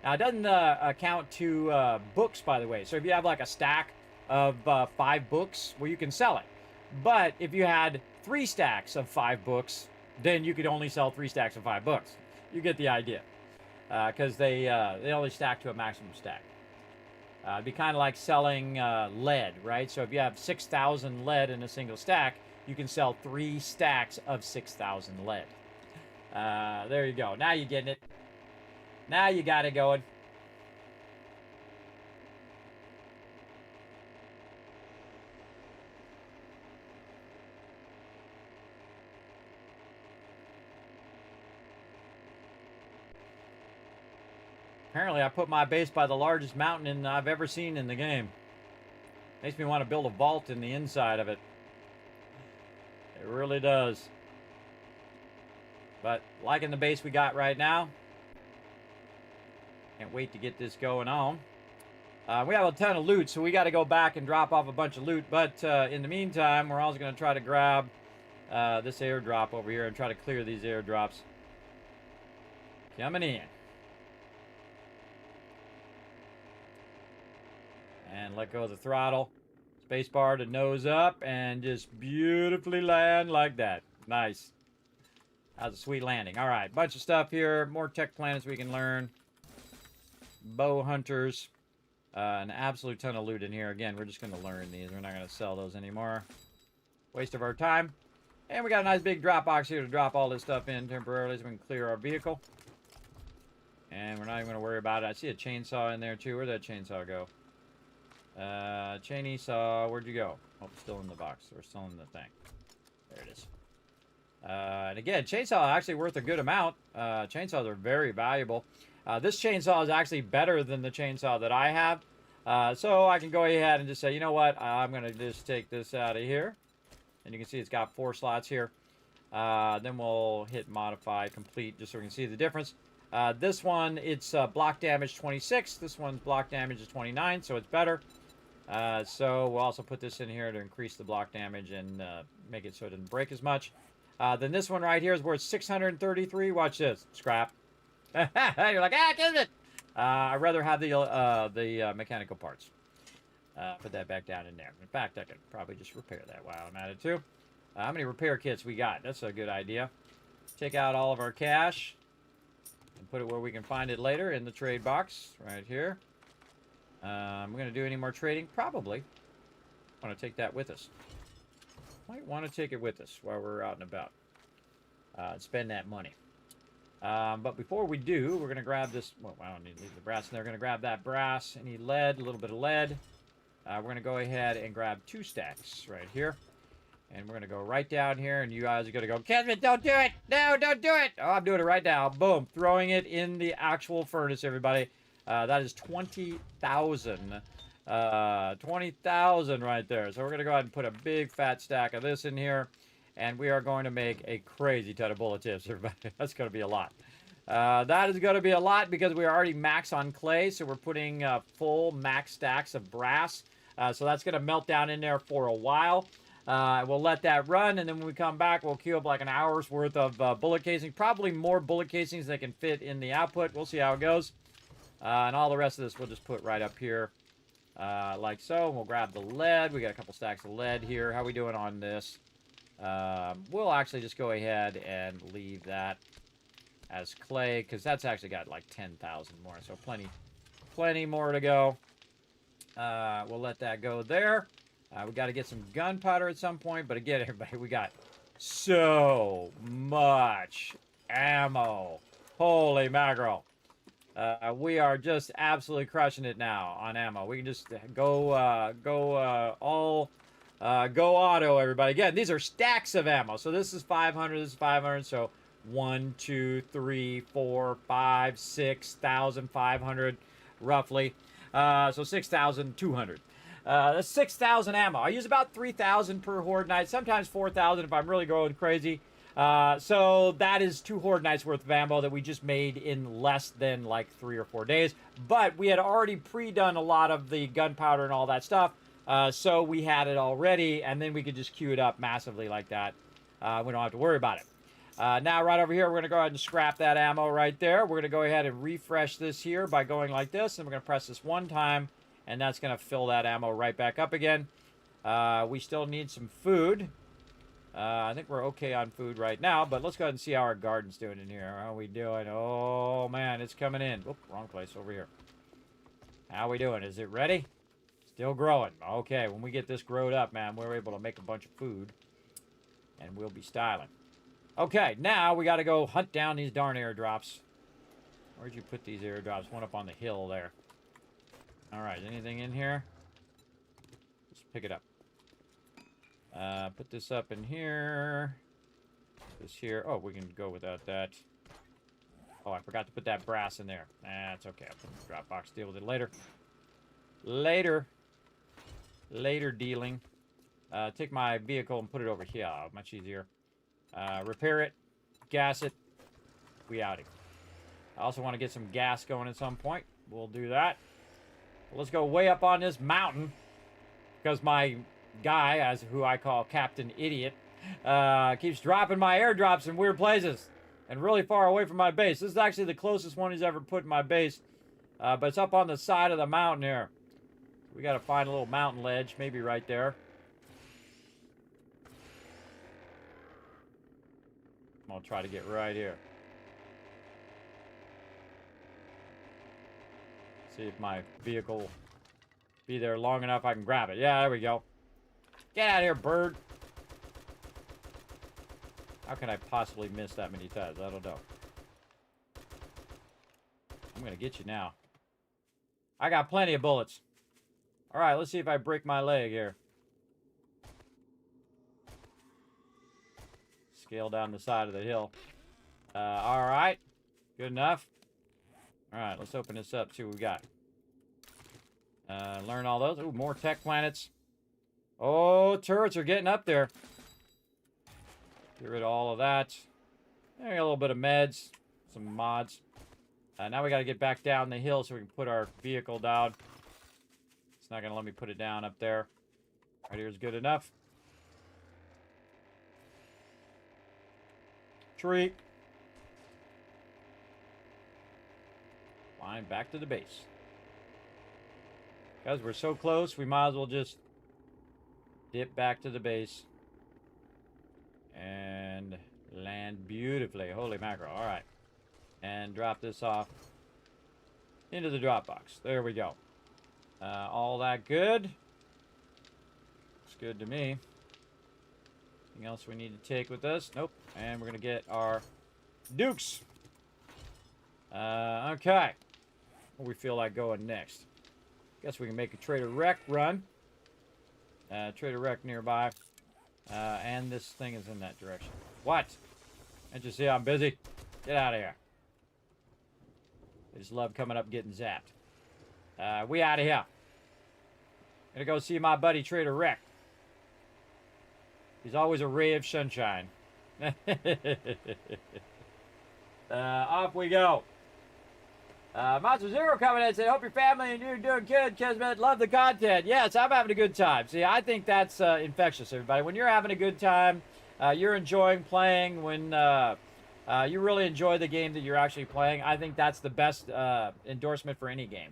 Now, it doesn't account to books, by the way. So if you have like a stack of 5 books, well, you can sell it. But if you had 3 stacks of 5 books, then you could only sell 3 stacks of 5 books. You get the idea. Because they only stack to a maximum stack. It'd be kind of like selling lead, right? So if you have 6,000 lead in a single stack, you can sell 3 stacks of 6,000 lead. There you go. Now you're getting it. Now you got it going. Apparently, I put my base by the largest mountain I've ever seen in the game. Makes me want to build a vault in the inside of it. It really does. But liking the base we got right now. Can't wait to get this going on. We have a ton of loot, so we got to go back and drop off a bunch of loot. But in the meantime, we're also going to try to grab this airdrop over here and try to clear these airdrops. Coming in. And let go of the throttle. Spacebar to nose up and just beautifully land like that. Nice. That was a sweet landing. All right, bunch of stuff here. More tech planets we can learn. Bow hunters. An absolute ton of loot in here. Again, we're just going to learn these. We're not going to sell those anymore. Waste of our time. And we got a nice big drop box here to drop all this stuff in temporarily so we can clear our vehicle. And we're not even going to worry about it. I see a chainsaw in there too. Where'd that chainsaw go? Chainsaw, where'd you go? Oh, it's still in the box. We're still in the thing. There it is. And again, chainsaw actually worth a good amount. Chainsaws are very valuable. This chainsaw is actually better than the chainsaw that I have. So I can go ahead and just say, you know what? I'm going to just take this out of here. And you can see it's got 4 slots here. Then we'll hit modify complete just so we can see the difference. This one, it's block damage 26. This one's block damage is 29, so it's better. So we'll also put this in here to increase the block damage and make it so it doesn't break as much. Then this one right here is worth 633. Watch this. Scrap. You're like, Kismet! I'd rather have the mechanical parts. Put that back down in there. In fact, I could probably just repair that while I'm at it too. How many repair kits we got? That's a good idea. Take out all of our cash and put it where we can find it later in the trade box right here. We're going to do any more trading? Probably. Want to take that with us. Might want to take it with us while we're out and about. Spend that money. But before we do, we're going to grab this. Well, I don't need to leave the brass in there. We're going to grab that brass. Any lead, a little bit of lead. We're going to go ahead and grab 2 stacks right here. And we're going to go right down here. And you guys are going to go, Kismet, don't do it. No, don't do it. Oh, I'm doing it right now. Boom. Throwing it in the actual furnace, everybody. That is 20,000. 20,000 right there. So we're going to go ahead and put a big fat stack of this in here. And we are going to make a crazy ton of bullet tips, everybody. That's going to be a lot. That is going to be a lot because we're already max on clay. So we're putting full max stacks of brass. So that's going to melt down in there for a while. We'll let that run. And then when we come back, we'll queue up like an hour's worth of bullet casing. Probably more bullet casings that can fit in the output. We'll see how it goes. And all the rest of this we'll just put right up here. Like so. And we'll grab the lead. We got a couple stacks of lead here. How are we doing on this? We'll actually just go ahead and leave that as clay because that's actually got like 10,000 more, so plenty more to go. We'll let that go there. We got to get some gunpowder at some point, but again, everybody, we got so much ammo. Holy mackerel. We are just absolutely crushing it now on ammo. We can just go auto, everybody. Again, these are stacks of ammo. So this is 500, this is 500. So 1, 2, 3, 4, 5, 6,500 roughly. So 6,200. That's 6,000 ammo. I use about 3,000 per horde night, sometimes 4,000 if I'm really going crazy. So that is 2 horde nights worth of ammo that we just made in less than like 3 or 4 days. But we had already pre-done a lot of the gunpowder and all that stuff. So we had it already, and then we could just queue it up massively like that. We don't have to worry about it. Now, right over here, we're going to go ahead and scrap that ammo right there. We're going to go ahead and refresh this here by going like this, and we're going to press this one time, and that's going to fill that ammo right back up again. We still need some food. I think we're okay on food right now, but let's go ahead and see how our garden's doing in here. How are we doing? Oh, man, it's coming in. Oop, wrong place, over here. How are we doing? Is it ready? Still growing. Okay, when we get this growed up, man, we're able to make a bunch of food. And we'll be styling. Okay, now we got to go hunt down these darn airdrops. Where'd you put these airdrops? One up on the hill there. Alright, anything in here? Just pick it up. Put this up in here. This here. Oh, we can go without that. Oh, I forgot to put that brass in there. That's okay. I'll put it in the drop box. Deal with it later. Later dealing. Take my vehicle and put it over here. Much easier. Repair it. Gas it. We outie. I also want to get some gas going at some point. We'll do that. Let's go way up on this mountain. Because my guy, who I call Captain Idiot, keeps dropping my airdrops in weird places. and really far away from my base. This is actually the closest one he's ever put in my base, but it's up on the side of the mountain here. We got to find a little mountain ledge, maybe right there. I'm going to try to get right here. See if my vehicle will be there long enough I can grab it. Yeah, there we go. Get out of here, bird. How can I possibly miss that many times? I don't know. I'm going to get you now. I got plenty of bullets. All right, let's see if I break my leg here. Scale down the side of the hill. All right. Good enough. All right, let's open this up, see what we got. Learn all those. Ooh, more tech planets. Oh, turrets are getting up there. Get rid of all of that. There, a little bit of meds. Some mods. Now we got to get back down the hill so we can put our vehicle down. It's not going to let me put it down up there. Right here's good enough. Tree. Flying back to the base. Guys, we're so close, we might as well just dip back to the base. And land beautifully. Holy mackerel. All right. And drop this off into the drop box. There we go. All that good. Looks good to me. Anything else we need to take with us? Nope. And we're going to get our dukes. Okay. What do we feel like going next? Guess we can make a Trader Wreck run. Trader Wreck nearby. And this thing is in that direction. What? Can't you see I'm busy? Get out of here. I just love coming up getting zapped. We out of here. Gonna go see my buddy Trader Wreck. He's always a ray of sunshine. Off we go. Monster Zero coming in and said, hope your family and you're doing good, Kismet. Love the content. Yes, I'm having a good time. See, I think that's infectious, everybody. When you're having a good time, you're enjoying playing, when you really enjoy the game that you're actually playing, I think that's the best endorsement for any game.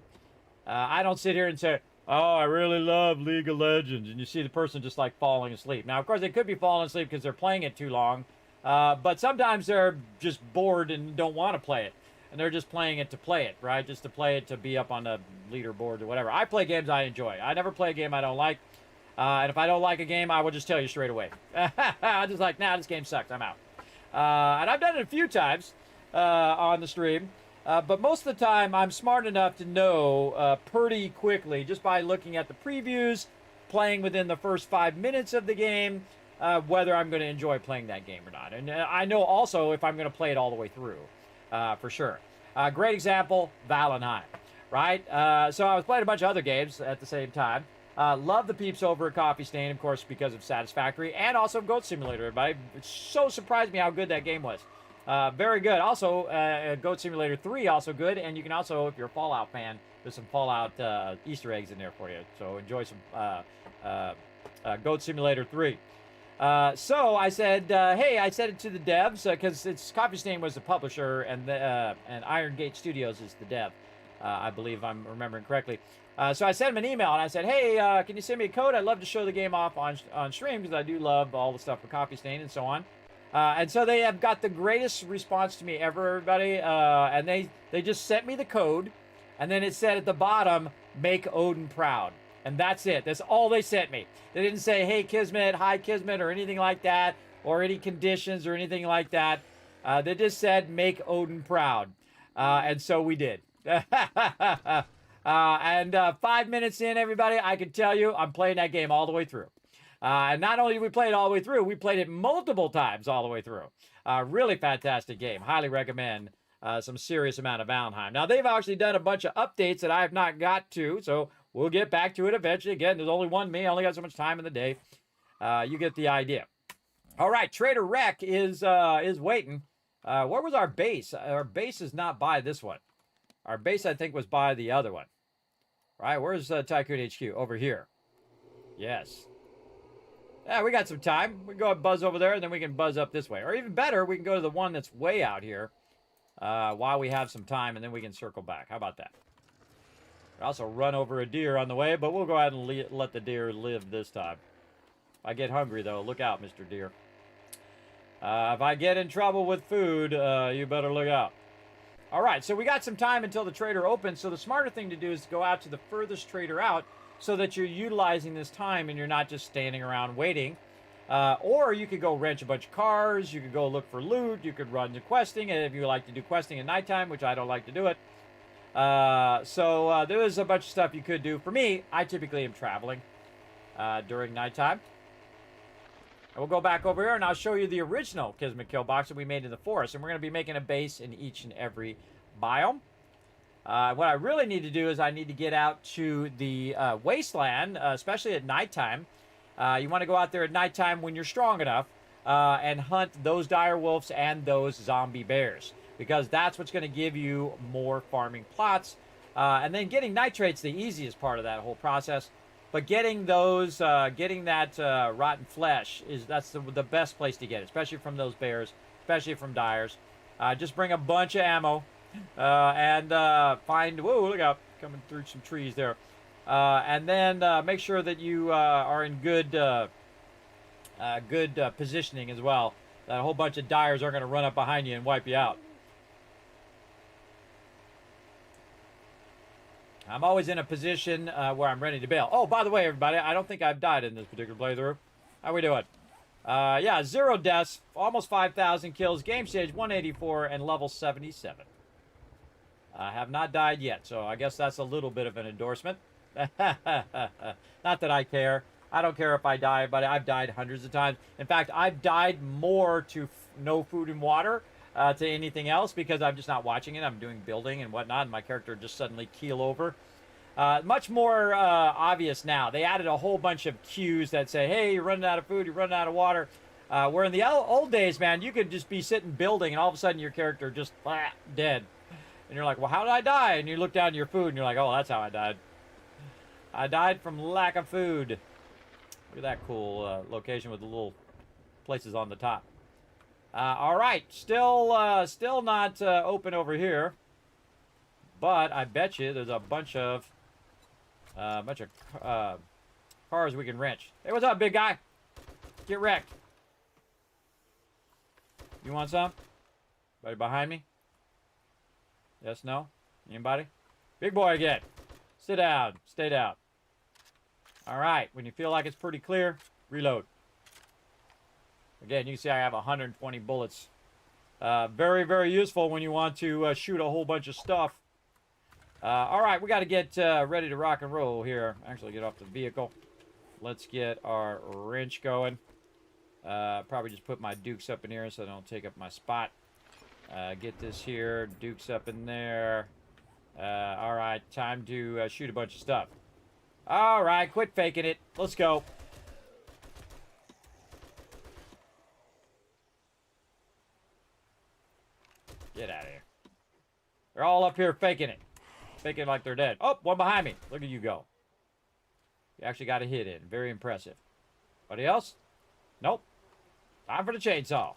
I don't sit here and say, oh, I really love League of Legends, and you see the person just like falling asleep. Now, of course, they could be falling asleep because they're playing it too long, but sometimes they're just bored and don't want to play it. And they're just playing it to play it, right? Just to play it to be up on the leaderboard or whatever. I play games I enjoy. I never play a game I don't like. And if I don't like a game, I will just tell you straight away. I'm just like, nah, this game sucks. I'm out. And I've done it a few times on the stream. But most of the time, I'm smart enough to know pretty quickly, just by looking at the previews, playing within the first 5 minutes of the game, whether I'm going to enjoy playing that game or not. And I know also if I'm going to play it all the way through. For sure. Great example, Valheim, right? So I was playing a bunch of other games at the same time. Love the peeps over at Coffee Stain, of course, because of Satisfactory, and also Goat Simulator, everybody. It so surprised me how good that game was. Very good. Also, Goat Simulator 3, also good, and you can also, if you're a Fallout fan, there's some Fallout Easter eggs in there for you. So enjoy some Goat Simulator 3. So I said, hey, I said it to the devs, because it's Coffee Stain was the publisher, and Iron Gate Studios is the dev. I believe I'm remembering correctly. So I sent him an email, and I said, hey, can you send me a code? I'd love to show the game off on stream, because I do love all the stuff with Coffee Stain and so on. And so they have got the greatest response to me ever, everybody. And they just sent me the code, and then it said at the bottom, make Odin proud. And that's it. That's all they sent me. They didn't say, hey, Kismet, hi, Kismet, or anything like that, or any conditions or anything like that. They just said, make Odin proud. And so we did. And 5 minutes in, everybody, I can tell you I'm playing that game all the way through. And not only did we play it all the way through, we played it multiple times all the way through. Really fantastic game. Highly recommend some serious amount of Valheim. Now, they've actually done a bunch of updates that I have not got to, so we'll get back to it eventually. Again, there's only one me. I only got so much time in the day. You get the idea. All right, Trader Wreck is waiting. Where was our base? Our base is not by this one. Our base, I think, was by the other one. All right, where's Tycoon HQ? Over here. Yes. Yeah, we got some time. We can go and buzz over there, and then we can buzz up this way. Or even better, we can go to the one that's way out here while we have some time, and then we can circle back. How about that? We also run over a deer on the way, but we'll go ahead and let the deer live this time. If I get hungry, though, look out, Mr. Deer. If I get in trouble with food, you better look out. All right, so we got some time until the trader opens, so the smarter thing to do is to go out to the furthest trader out so that you're utilizing this time and you're not just standing around waiting. Or you could go wrench a bunch of cars, you could go look for loot, you could run the questing, and if you like to do questing at nighttime, which I don't like to do it. There is a bunch of stuff you could do. For me, I typically am traveling during nighttime. And we'll go back over here and I'll show you the original Kismet kill box that we made in the forest. And we're going to be making a base in each and every biome. What I really need to do is I need to get out to the wasteland, especially at nighttime. You want to go out there at nighttime when you're strong enough and hunt those dire wolves and those zombie bears. Because that's what's going to give you more farming plots. And then getting nitrate's the easiest part of that whole process. But getting those, getting that rotten flesh, that's the best place to get it, especially from those bears, especially from dyers. Just bring a bunch of ammo and find, whoa, look out, coming through some trees there. And then make sure that you are in good positioning as well. That a whole bunch of dyers aren't going to run up behind you and wipe you out. I'm always in a position where I'm ready to bail. Oh, by the way, everybody, I don't think I've died in this particular playthrough. How we doing? Yeah, 0 deaths, almost 5,000 kills, game stage 184, and level 77. I have not died yet, so I guess that's a little bit of an endorsement. Not that I care. I don't care if I die, but I've died hundreds of times. In fact, I've died more to no food and water to anything else because I'm just not watching it. I'm doing building and whatnot, and my character just suddenly keel over. Much more obvious now. They added a whole bunch of cues that say, hey, you're running out of food, you're running out of water. Where in the old days, man, you could just be sitting building, and all of a sudden your character just dead. And you're like, well, how did I die? And you look down at your food, and you're like, oh, that's how I died. I died from lack of food. Look at that cool location with the little places on the top. All right, still not open over here, but I bet you there's a bunch of cars we can wrench. Hey, what's up, big guy? Get wrecked. You want some? Anybody behind me? Yes, no? Anybody? Big boy again. Sit down. Stay down. All right, when you feel like it's pretty clear, reload. Again, you can see I have 120 bullets. Very, very useful when you want to shoot a whole bunch of stuff. All right, we got to get ready to rock and roll here. Actually, get off the vehicle. Let's get our wrench going. Probably just put my dukes up in here so I don't take up my spot. Get this here. Dukes up in there. All right, time to shoot a bunch of stuff. All right, quit faking it. Let's go. Get out of here. They're all up here faking it. Faking like they're dead. Oh, one behind me. Look at you go. You actually got a hit in. Very impressive. Anybody else? Nope. Time for the chainsaw.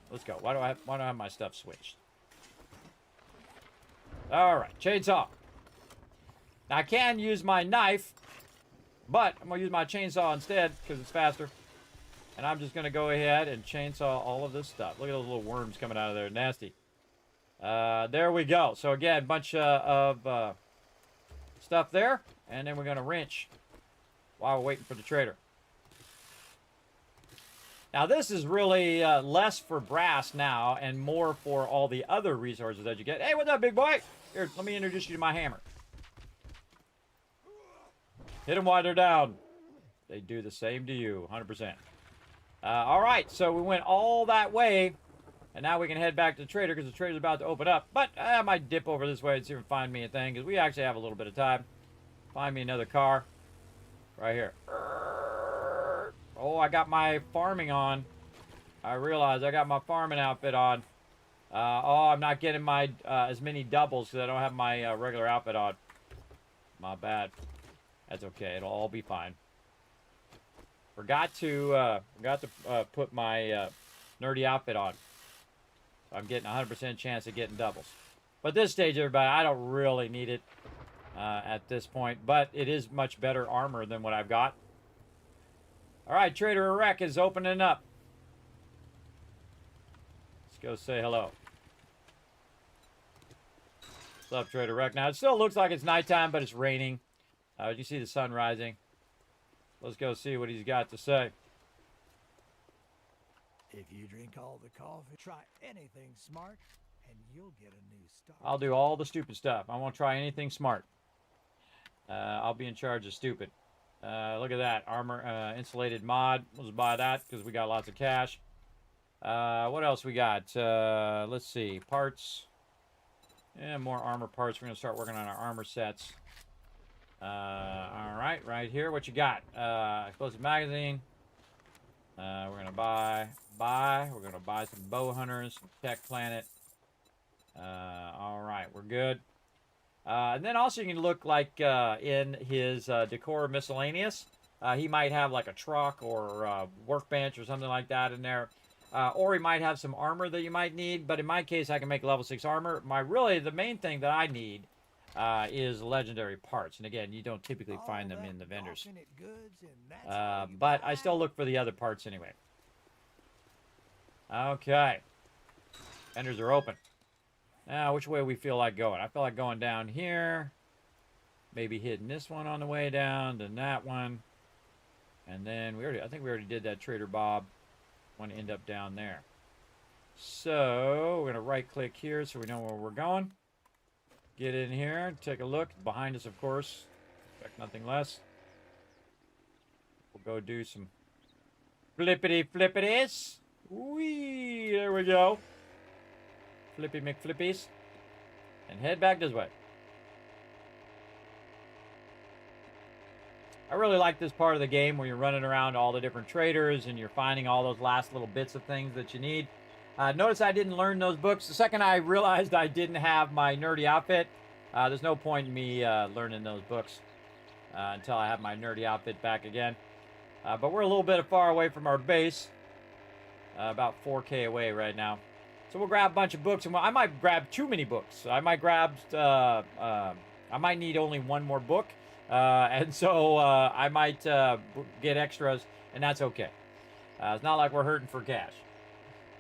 Let's go. Why do I have my stuff switched? All right, chainsaw. Now, I can use my knife, but I'm going to use my chainsaw instead because it's faster. And I'm just going to go ahead and chainsaw all of this stuff. Look at those little worms coming out of there. Nasty. There we go. So, again, bunch of stuff there. And then we're going to wrench while we're waiting for the trader. Now, this is really less for brass now and more for all the other resources that you get. Hey, what's up, big boy? Here, let me introduce you to my hammer. Hit them while they're down. They do the same to you, 100%. All right, so we went all that way, and now we can head back to the trader because the trader's about to open up. But I might dip over this way and see if we can find me a thing because we actually have a little bit of time. Find me another car right here. Oh, I got my farming on. I realize I got my farming outfit on. Oh, I'm not getting my as many doubles because I don't have my regular outfit on. My bad. That's okay. It'll all be fine. Forgot to put my nerdy outfit on. I'm getting 100% chance of getting doubles. But this stage, everybody, I don't really need it at this point. But it is much better armor than what I've got. All right, Trader Erect is opening up. Let's go say hello. What's up, Trader Erect? Now, it still looks like it's nighttime, but it's raining. You see the sun rising. Let's go see what he's got to say.
If you drink all the coffee, try anything smart, and you'll get a new start.
I'll do all the stupid stuff. I won't try anything smart. I'll be in charge of stupid. Look at that. Armor insulated mod. Let's buy that because we got lots of cash. What else we got? Let's see. Parts. Yeah, more armor parts. We're going to start working on our armor sets. All right, right here. What you got? Explosive magazine. We're going to buy. We're going to buy some bow hunters. Tech planet. All right, we're good. And then also you can look like in his decor miscellaneous. He might have like a truck or a workbench or something like that in there. Or he might have some armor that you might need. But in my case, I can make level 6 armor. The main thing that I need is legendary parts. And again, you don't typically find them in the vendors. But I still look for the other parts anyway. Okay. Vendors are open. Now, which way we feel like going? I feel like going down here. Maybe hitting this one on the way down, then that one. And then I think we already did that Trader Bob. Want to end up down there. So, we're going to right click here so we know where we're going. Get in here, take a look. Behind us, of course. Expect nothing less. We'll go do some flippity-flippities. Whee! There we go. Flippy McFlippies. And head back this way. I really like this part of the game where you're running around all the different traders and you're finding all those last little bits of things that you need. Notice I didn't learn those books. The second I realized I didn't have my nerdy outfit, there's no point in me learning those books until I have my nerdy outfit back again. But we're a little bit far away from our base. About 4K away right now. So we'll grab a bunch of books, and I might grab too many books. I might grab, I might need only one more book, and so I might get extras, and that's okay. It's not like we're hurting for cash.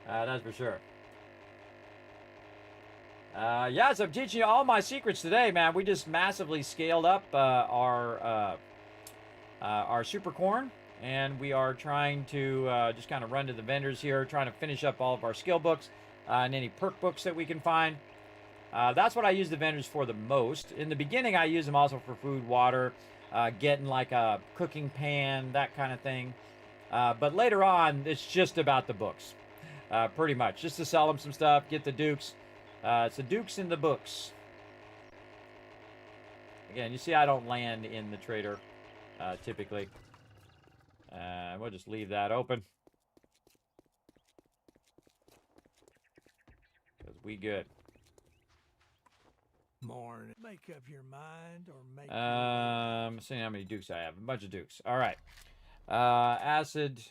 That's for sure. Yes, I'm teaching you all my secrets today, man. We just massively scaled up our super corn. And we are trying to just kind of run to the vendors here, trying to finish up all of our skill books and any perk books that we can find. That's what I use the vendors for the most. In the beginning, I use them also for food, water, getting like a cooking pan, that kind of thing. But later on, it's just about the books, pretty much. Just to sell them some stuff, get the dukes. It's the dukes in the books. Again, you see I don't land in the trader typically. We'll just leave that open. Because we good.
Morning. Make up your mind or make
I'm seeing how many dukes I have. A bunch of dukes. All right. Acid.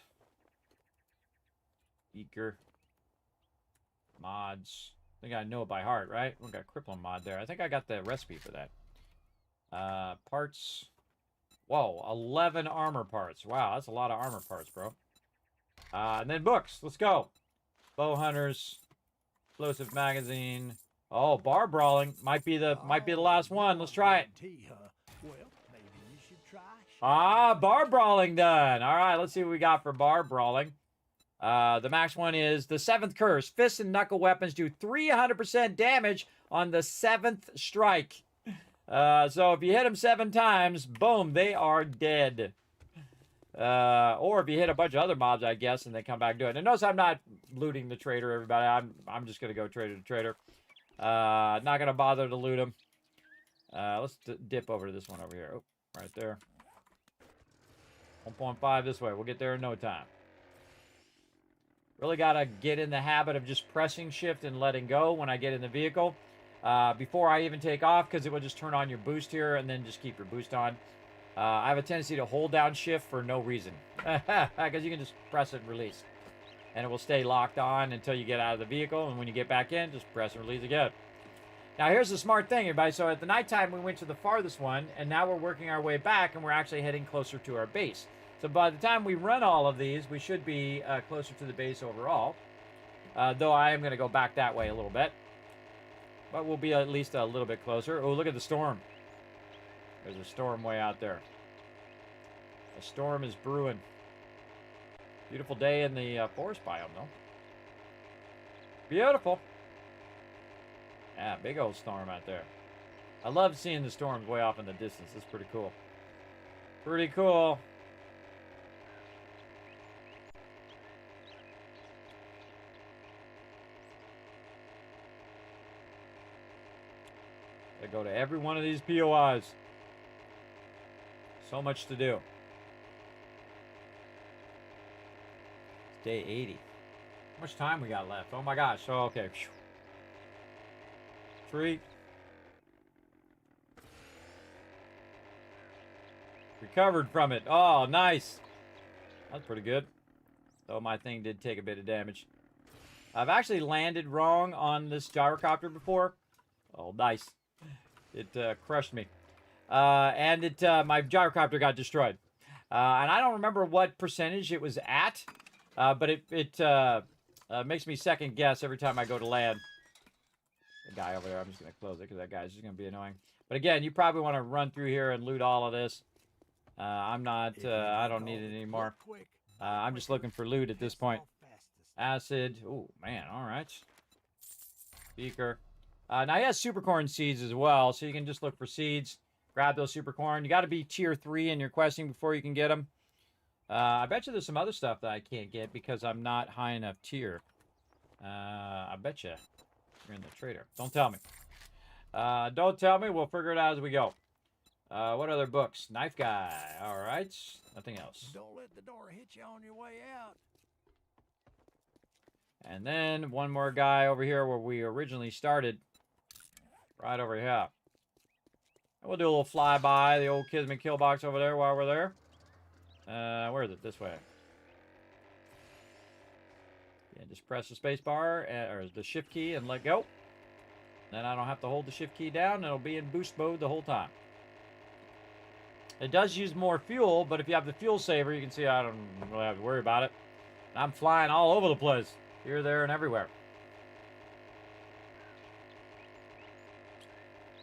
Beaker. Mods. I think I know it by heart, right? We got crippling mod there. I think I got the recipe for that. Parts. Whoa, 11 armor parts. Wow, that's a lot of armor parts, bro. And then books. Let's go. Bow hunters. Explosive magazine. Oh, bar brawling might be the last one. Let's try it.
Well, maybe you should try.
Bar brawling done. All right, let's see what we got for bar brawling. The max one is the 7th curse. Fist and knuckle weapons do 300% damage on the 7th strike. So if you hit them 7 times, boom, they are dead. Or if you hit a bunch of other mobs, I guess, and they come back and do it. And notice I'm not looting the trader, everybody. I'm just going to go trader to trader. Not going to bother to loot them. Let's dip over to this one over here. Oh, right there. 1.5 this way. We'll get there in no time. Really got to get in the habit of just pressing shift and letting go when I get in the vehicle. Before I even take off, because it will just turn on your boost here and then just keep your boost on. I have a tendency to hold down shift for no reason. Because you can just press and release. And it will stay locked on until you get out of the vehicle. And when you get back in, just press and release again. Now, here's the smart thing, everybody. So at the nighttime, we went to the farthest one. And now we're working our way back. And we're actually heading closer to our base. So by the time we run all of these, we should be closer to the base overall. Though I am going to go back that way a little bit. But we'll be at least a little bit closer. Oh, look at the storm. There's a storm way out there. A storm is brewing. Beautiful day in the forest biome, though. Beautiful. Yeah, big old storm out there. I love seeing the storms way off in the distance. It's pretty cool. Pretty cool. I go to every one of these POIs. So much to do. It's day 80. How much time we got left? Oh my gosh. Oh, okay. 3. Recovered from it. Oh, nice. That's pretty good. Though my thing did take a bit of damage. I've actually landed wrong on this gyrocopter before. Oh, nice. It crushed me. And my gyrocopter got destroyed. And I don't remember what percentage it was at. But it makes me second guess every time I go to land. The guy over there, I'm just going to close it because that guy's just going to be annoying. But again, you probably want to run through here and loot all of this. I'm not, I don't need it anymore. I'm just looking for loot at this point. Acid. Oh, man. All right. Beaker. Now, he has supercorn seeds as well, so you can just look for seeds. Grab those supercorn. You got to be tier 3 in your questing before you can get them. I bet you there's some other stuff that I can't get because I'm not high enough tier. I bet you you're in the trader. Don't tell me. Don't tell me. We'll figure it out as we go. What other books? Knife Guy. All right. Nothing else.
Don't let the door hit you on your way out.
And then one more guy over here where we originally started. Right over here. And we'll do a little flyby. The old Kismet kill box over there while we're there. Where is it? This way. Yeah, just press the space bar or the shift key and let go. Then I don't have to hold the shift key down. It'll be in boost mode the whole time. It does use more fuel, but if you have the fuel saver, you can see I don't really have to worry about it. I'm flying all over the place. Here, there, and everywhere.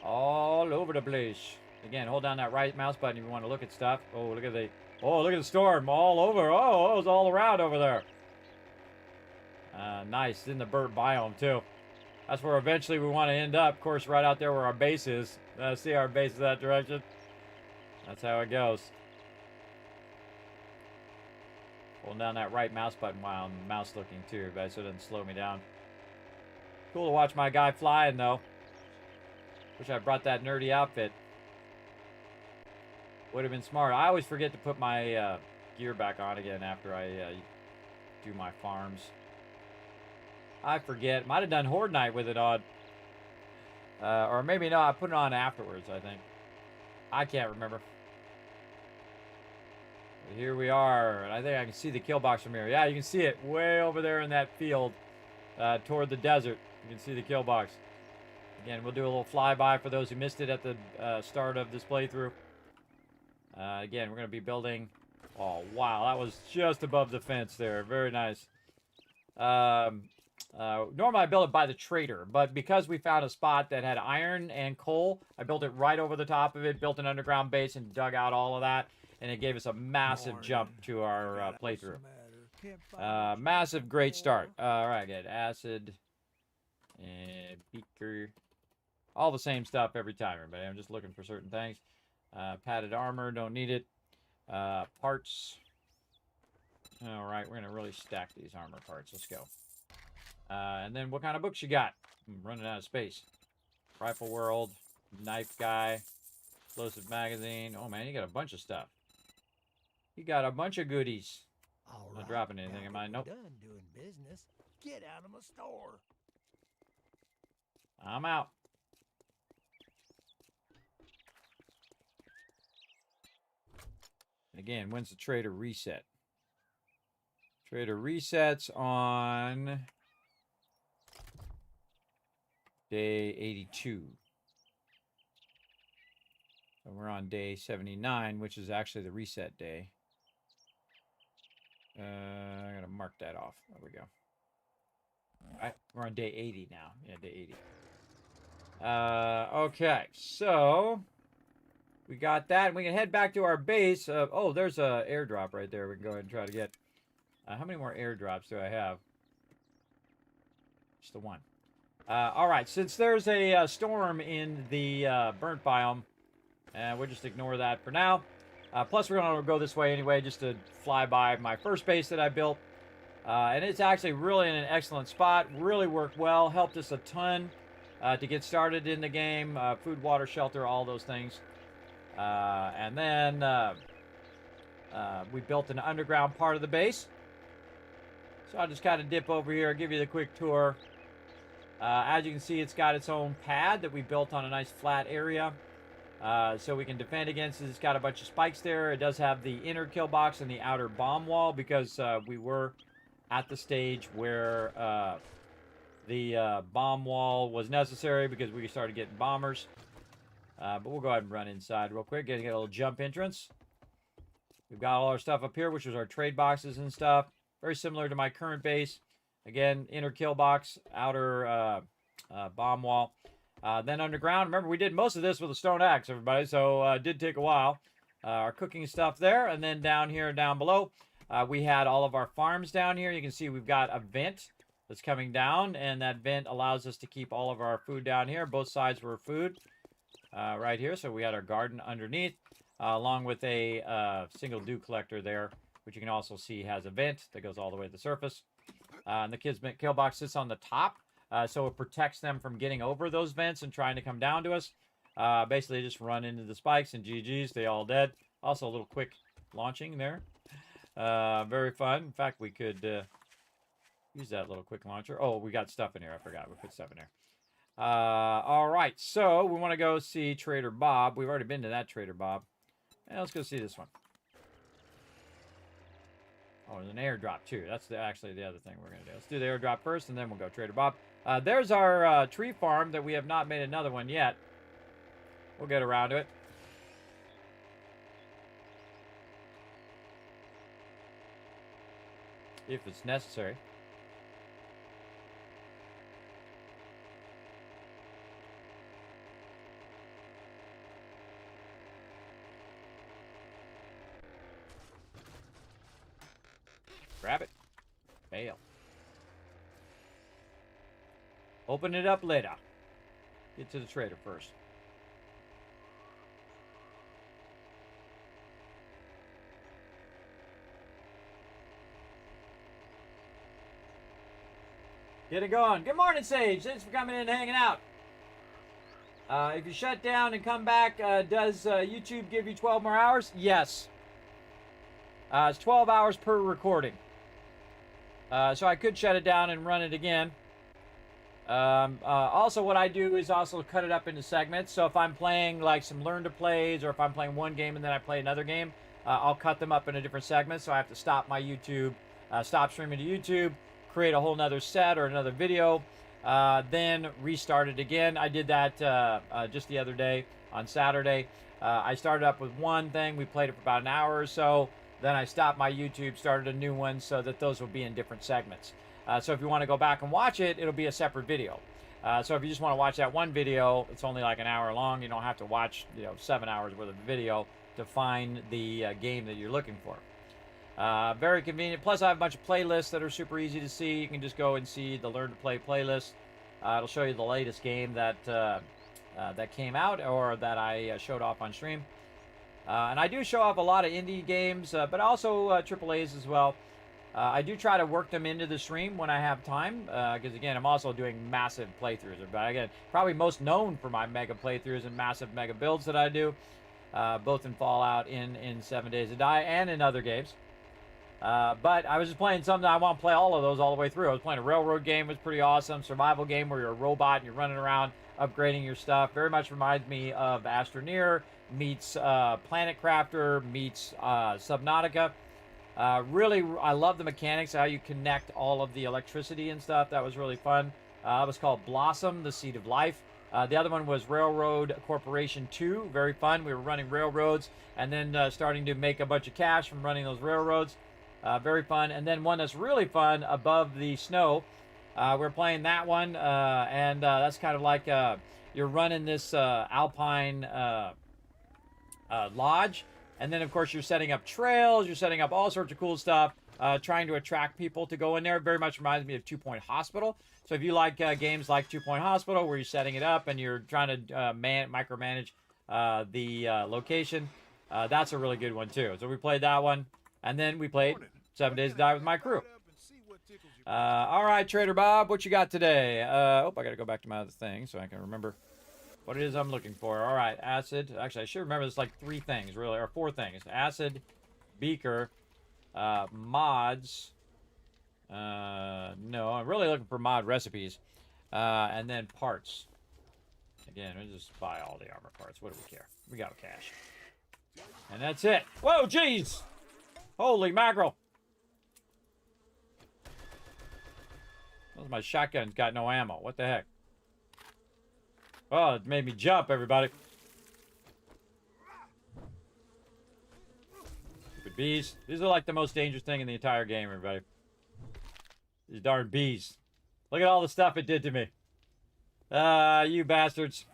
All over the place. Again, hold down that right mouse button if you want to look at stuff. Oh, look at the storm all over. Oh, it was all around over there. Nice. In the burnt biome, too. That's where eventually we want to end up. Of course, right out there where our base is. See our base is that direction. That's how it goes. Holding down that right mouse button while I'm mouse looking, too, but so it doesn't slow me down. Cool to watch my guy flying, though. Wish I brought that nerdy outfit. Would have been smart. I always forget to put my gear back on again after I do my farms. I forget. Might have done Horde Night with it on. Or maybe no, I put it on afterwards, I think. I can't remember. But here we are. And I think I can see the kill box from here. Yeah, you can see it way over there in that field toward the desert. You can see the kill box. Again, we'll do a little flyby for those who missed it at the start of this playthrough. Again, we're going to be building... Oh, wow. That was just above the fence there. Very nice. Normally, I build it by the trader. But because we found a spot that had iron and coal, I built it right over the top of it, built an underground base, and dug out all of that. And it gave us a massive jump to our playthrough. Massive, great start. All right, good. Acid and beaker. All the same stuff every time, everybody. I'm just looking for certain things. Padded armor, don't need it. Parts. All right, we're going to really stack these armor parts. Let's go. And then what kind of books you got? I'm running out of space. Rifle World, Knife Guy, Explosive Magazine. Oh, man, you got a bunch of stuff. You got a bunch of goodies.
All
Not
right,
dropping anything,
now
am I?
that
Nope.
we're done doing business. Get out of my store.
I'm out. And again, when's the trader reset? Trader resets on day 82. So we're on day 79, which is actually the reset day. I'm going to mark that off. There we go. All right, we're on day 80 now. Yeah, day 80. Okay, so we got that. We can head back to our base. Oh, there's a airdrop right there. We can go ahead and try to get. How many more airdrops do I have? Just the one. All right, since there's a storm in the burnt biome, we'll just ignore that for now. Plus, we're going to go this way anyway, just to fly by my first base that I built. And it's actually really in an excellent spot. Really worked well. Helped us a ton to get started in the game. Food, water, shelter, all those things. And then we built an underground part of the base. So I'll just kind of dip over here, give you the quick tour. As you can see, it's got its own pad that we built on a nice flat area. So we can defend against it. It's got a bunch of spikes there. It does have the inner kill box and the outer bomb wall because we were at the stage where the bomb wall was necessary because we started getting bombers. But we'll go ahead and run inside real quick. Get a little jump entrance. We've got all our stuff up here, which is our trade boxes and stuff. Very similar to my current base. Again, inner kill box, outer bomb wall. Then underground, remember we did most of this with a stone axe, everybody, so it did take a while. Our cooking stuff there, and then down here, down below, we had all of our farms down here. You can see we've got a vent that's coming down, and that vent allows us to keep all of our food down here. Both sides were food right here, so we had our garden underneath, along with a single dew collector there, which you can also see has a vent that goes all the way to the surface. And the Kismet kill box sits on the top. So it protects them from getting over those vents and trying to come down to us. Basically, just run into the spikes and GG's. They all dead. Also, a little quick launching there. Very fun. In fact, we could use that little quick launcher. Oh, we got stuff in here. I forgot. We put stuff in there. All right. So we want to go see Trader Bob. We've already been to that Trader Bob. And let's go see this one. Oh, there's an airdrop, too. That's actually the other thing we're going to do. Let's do the airdrop first, and then we'll go Trader Bob. There's our tree farm that we have not made another one yet. We'll get around to it. If it's necessary. Grab it. Fail. Open it up later. Get to the trader first. Get it going. Good morning, Sage. Thanks for coming in and hanging out. If you shut down and come back, does YouTube give you 12 more hours? Yes. It's 12 hours per recording. So I could shut it down and run it again. Also, what I do is also cut it up into segments. So if I'm playing like some learn to plays, or if I'm playing one game and then I play another game, I'll cut them up into different segments. So I have to stop my YouTube, stop streaming to YouTube, create a whole nother set or another video, then restart it again. I did that just the other day on Saturday. I started up with one thing. We played it for about an hour or so. Then I stopped my YouTube, started a new one so that those will be in different segments. So if you want to go back and watch it, it'll be a separate video. So if you just want to watch that one video, it's only like an hour long. You don't have to watch 7 hours worth of video to find the game that you're looking for. Very convenient. Plus, I have a bunch of playlists that are super easy to see. You can just go and see the Learn to Play playlist. It'll show you the latest game that came out or that I showed off on stream. And I do show off a lot of indie games, but also AAAs as well. I do try to work them into the stream when I have time, because again, I'm also doing massive playthroughs. But again, probably most known for my mega playthroughs and massive mega builds that I do, both in Fallout, in 7 Days to Die, and in other games. But I was just playing something I want to play all of those all the way through. I was playing a railroad game, it was pretty awesome. Survival game where you're a robot and you're running around upgrading your stuff. Very much reminds me of Astroneer meets Planet Crafter meets Subnautica. Really, I love the mechanics, how you connect all of the electricity and stuff. That was really fun. It was called Blossom, the Seed of Life. The other one was Railroad Corporation 2. Very fun. We were running railroads and then starting to make a bunch of cash from running those railroads. Very fun. And then one that's really fun, Above the Snow. We're playing that one, and that's kind of like you're running this alpine lodge. And then, of course, you're setting up trails. You're setting up all sorts of cool stuff, trying to attract people to go in there. Very much reminds me of 2 Point Hospital. So if you like games like 2 Point Hospital, where you're setting it up and you're trying to micromanage the location, that's a really good one, too. So we played that one. And then we played 7 Days to Die with my crew. All right, Trader Bob, what you got today? I got to go back to my other thing so I can remember what it is I'm looking for. All right, acid. Actually, I should remember there's like 3 things, really, or 4 things. Acid, beaker, mods. No, I'm really looking for mod recipes. And then parts. Again, we'll just buy all the armor parts. What do we care? We got cash. And that's it. Whoa, jeez! Holy mackerel! My shotgun's got no ammo. What the heck? Oh, it made me jump, everybody. Stupid bees. These are like the most dangerous thing in the entire game, everybody. These darn bees. Look at all the stuff it did to me. You bastards.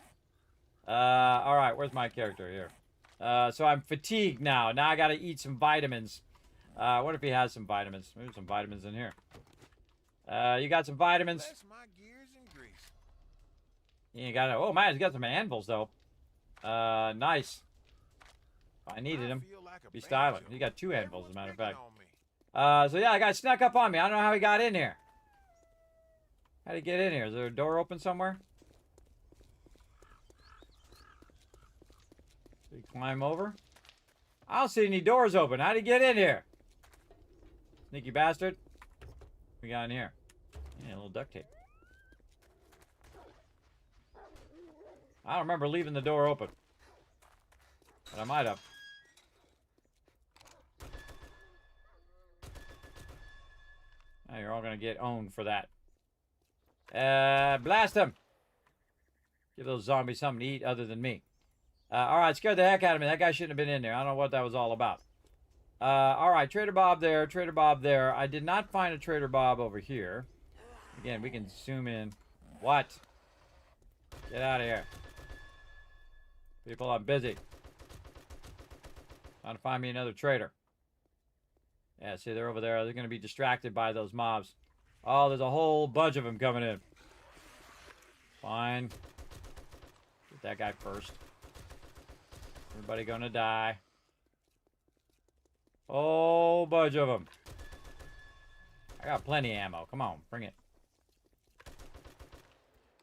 Alright, where's my character here? So I'm fatigued now. Now I gotta eat some vitamins. What if he has some vitamins? Maybe some vitamins in here. You got some vitamins.
My gears and grease.
You got oh man, he's got some anvils though. Nice. I needed him. Be styling. He got 2 anvils, as a matter of fact. So yeah, I got snuck up on me. I don't know how he got in here. How'd he get in here? Is there a door open somewhere? Did he climb over? I don't see any doors open. How'd he get in here? Sneaky bastard. What we got in here? Yeah, a little duct tape. I don't remember leaving the door open. But I might have. Now you're all gonna get owned for that. Blast them! Give those zombies something to eat other than me. Alright, scared the heck out of me. That guy shouldn't have been in there. I don't know what that was all about. Alright, Trader Bob there, Trader Bob there. I did not find a Trader Bob over here. Again, we can zoom in. What? Get out of here. People, I'm busy. Trying to find me another trader. Yeah, see, they're over there. They're going to be distracted by those mobs. Oh, there's a whole bunch of them coming in. Fine. Get that guy first. Everybody going to die. Oh, bunch of them. I got plenty of ammo. Come on, bring it.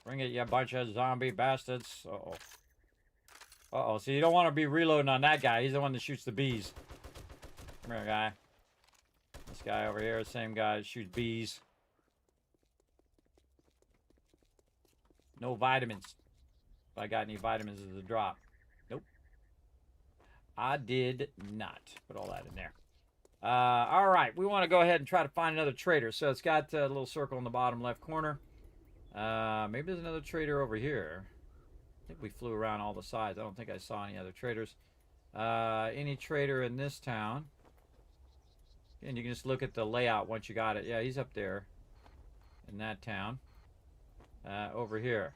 Bring it, you bunch of zombie bastards. Uh-oh. Uh-oh, so you don't want to be reloading on that guy. He's the one that shoots the bees. Come here, guy. This guy over here, same guy, shoots bees. No vitamins. If I got any vitamins as a drop. Nope. I did not put all that in there. Alright, we want to go ahead and try to find another trader. So it's got a little circle in the bottom left corner. Maybe there's another trader over here. I think we flew around all the sides. I don't think I saw any other traders. Any trader in this town? And you can just look at the layout once you got it. Yeah, he's up there in that town. Over here.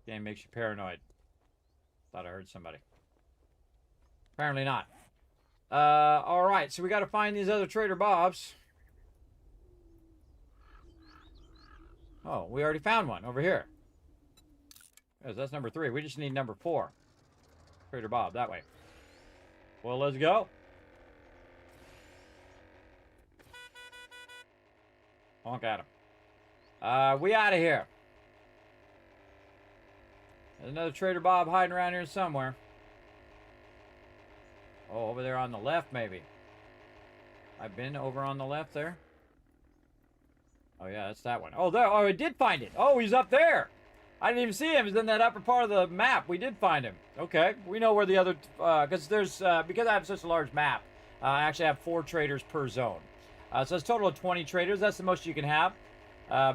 Game makes you paranoid. Thought I heard somebody. Apparently not. Alright, so we got to find these other Trader Bobs. Oh, we already found one over here. Yes, that's number 3. We just need number 4. Trader Bob, that way. Well, let's go. Honk at him. We out of here. There's another Trader Bob hiding around here somewhere. Oh, over there on the left, maybe. I've been over on the left there. Oh, yeah, that's that one. Oh, there. Oh, I did find it. Oh, he's up there. I didn't even see him. He's in that upper part of the map. We did find him. Okay, we know where the other, because because I have such a large map, I actually have 4 traders per zone. So it's a total of 20 traders. That's the most you can have,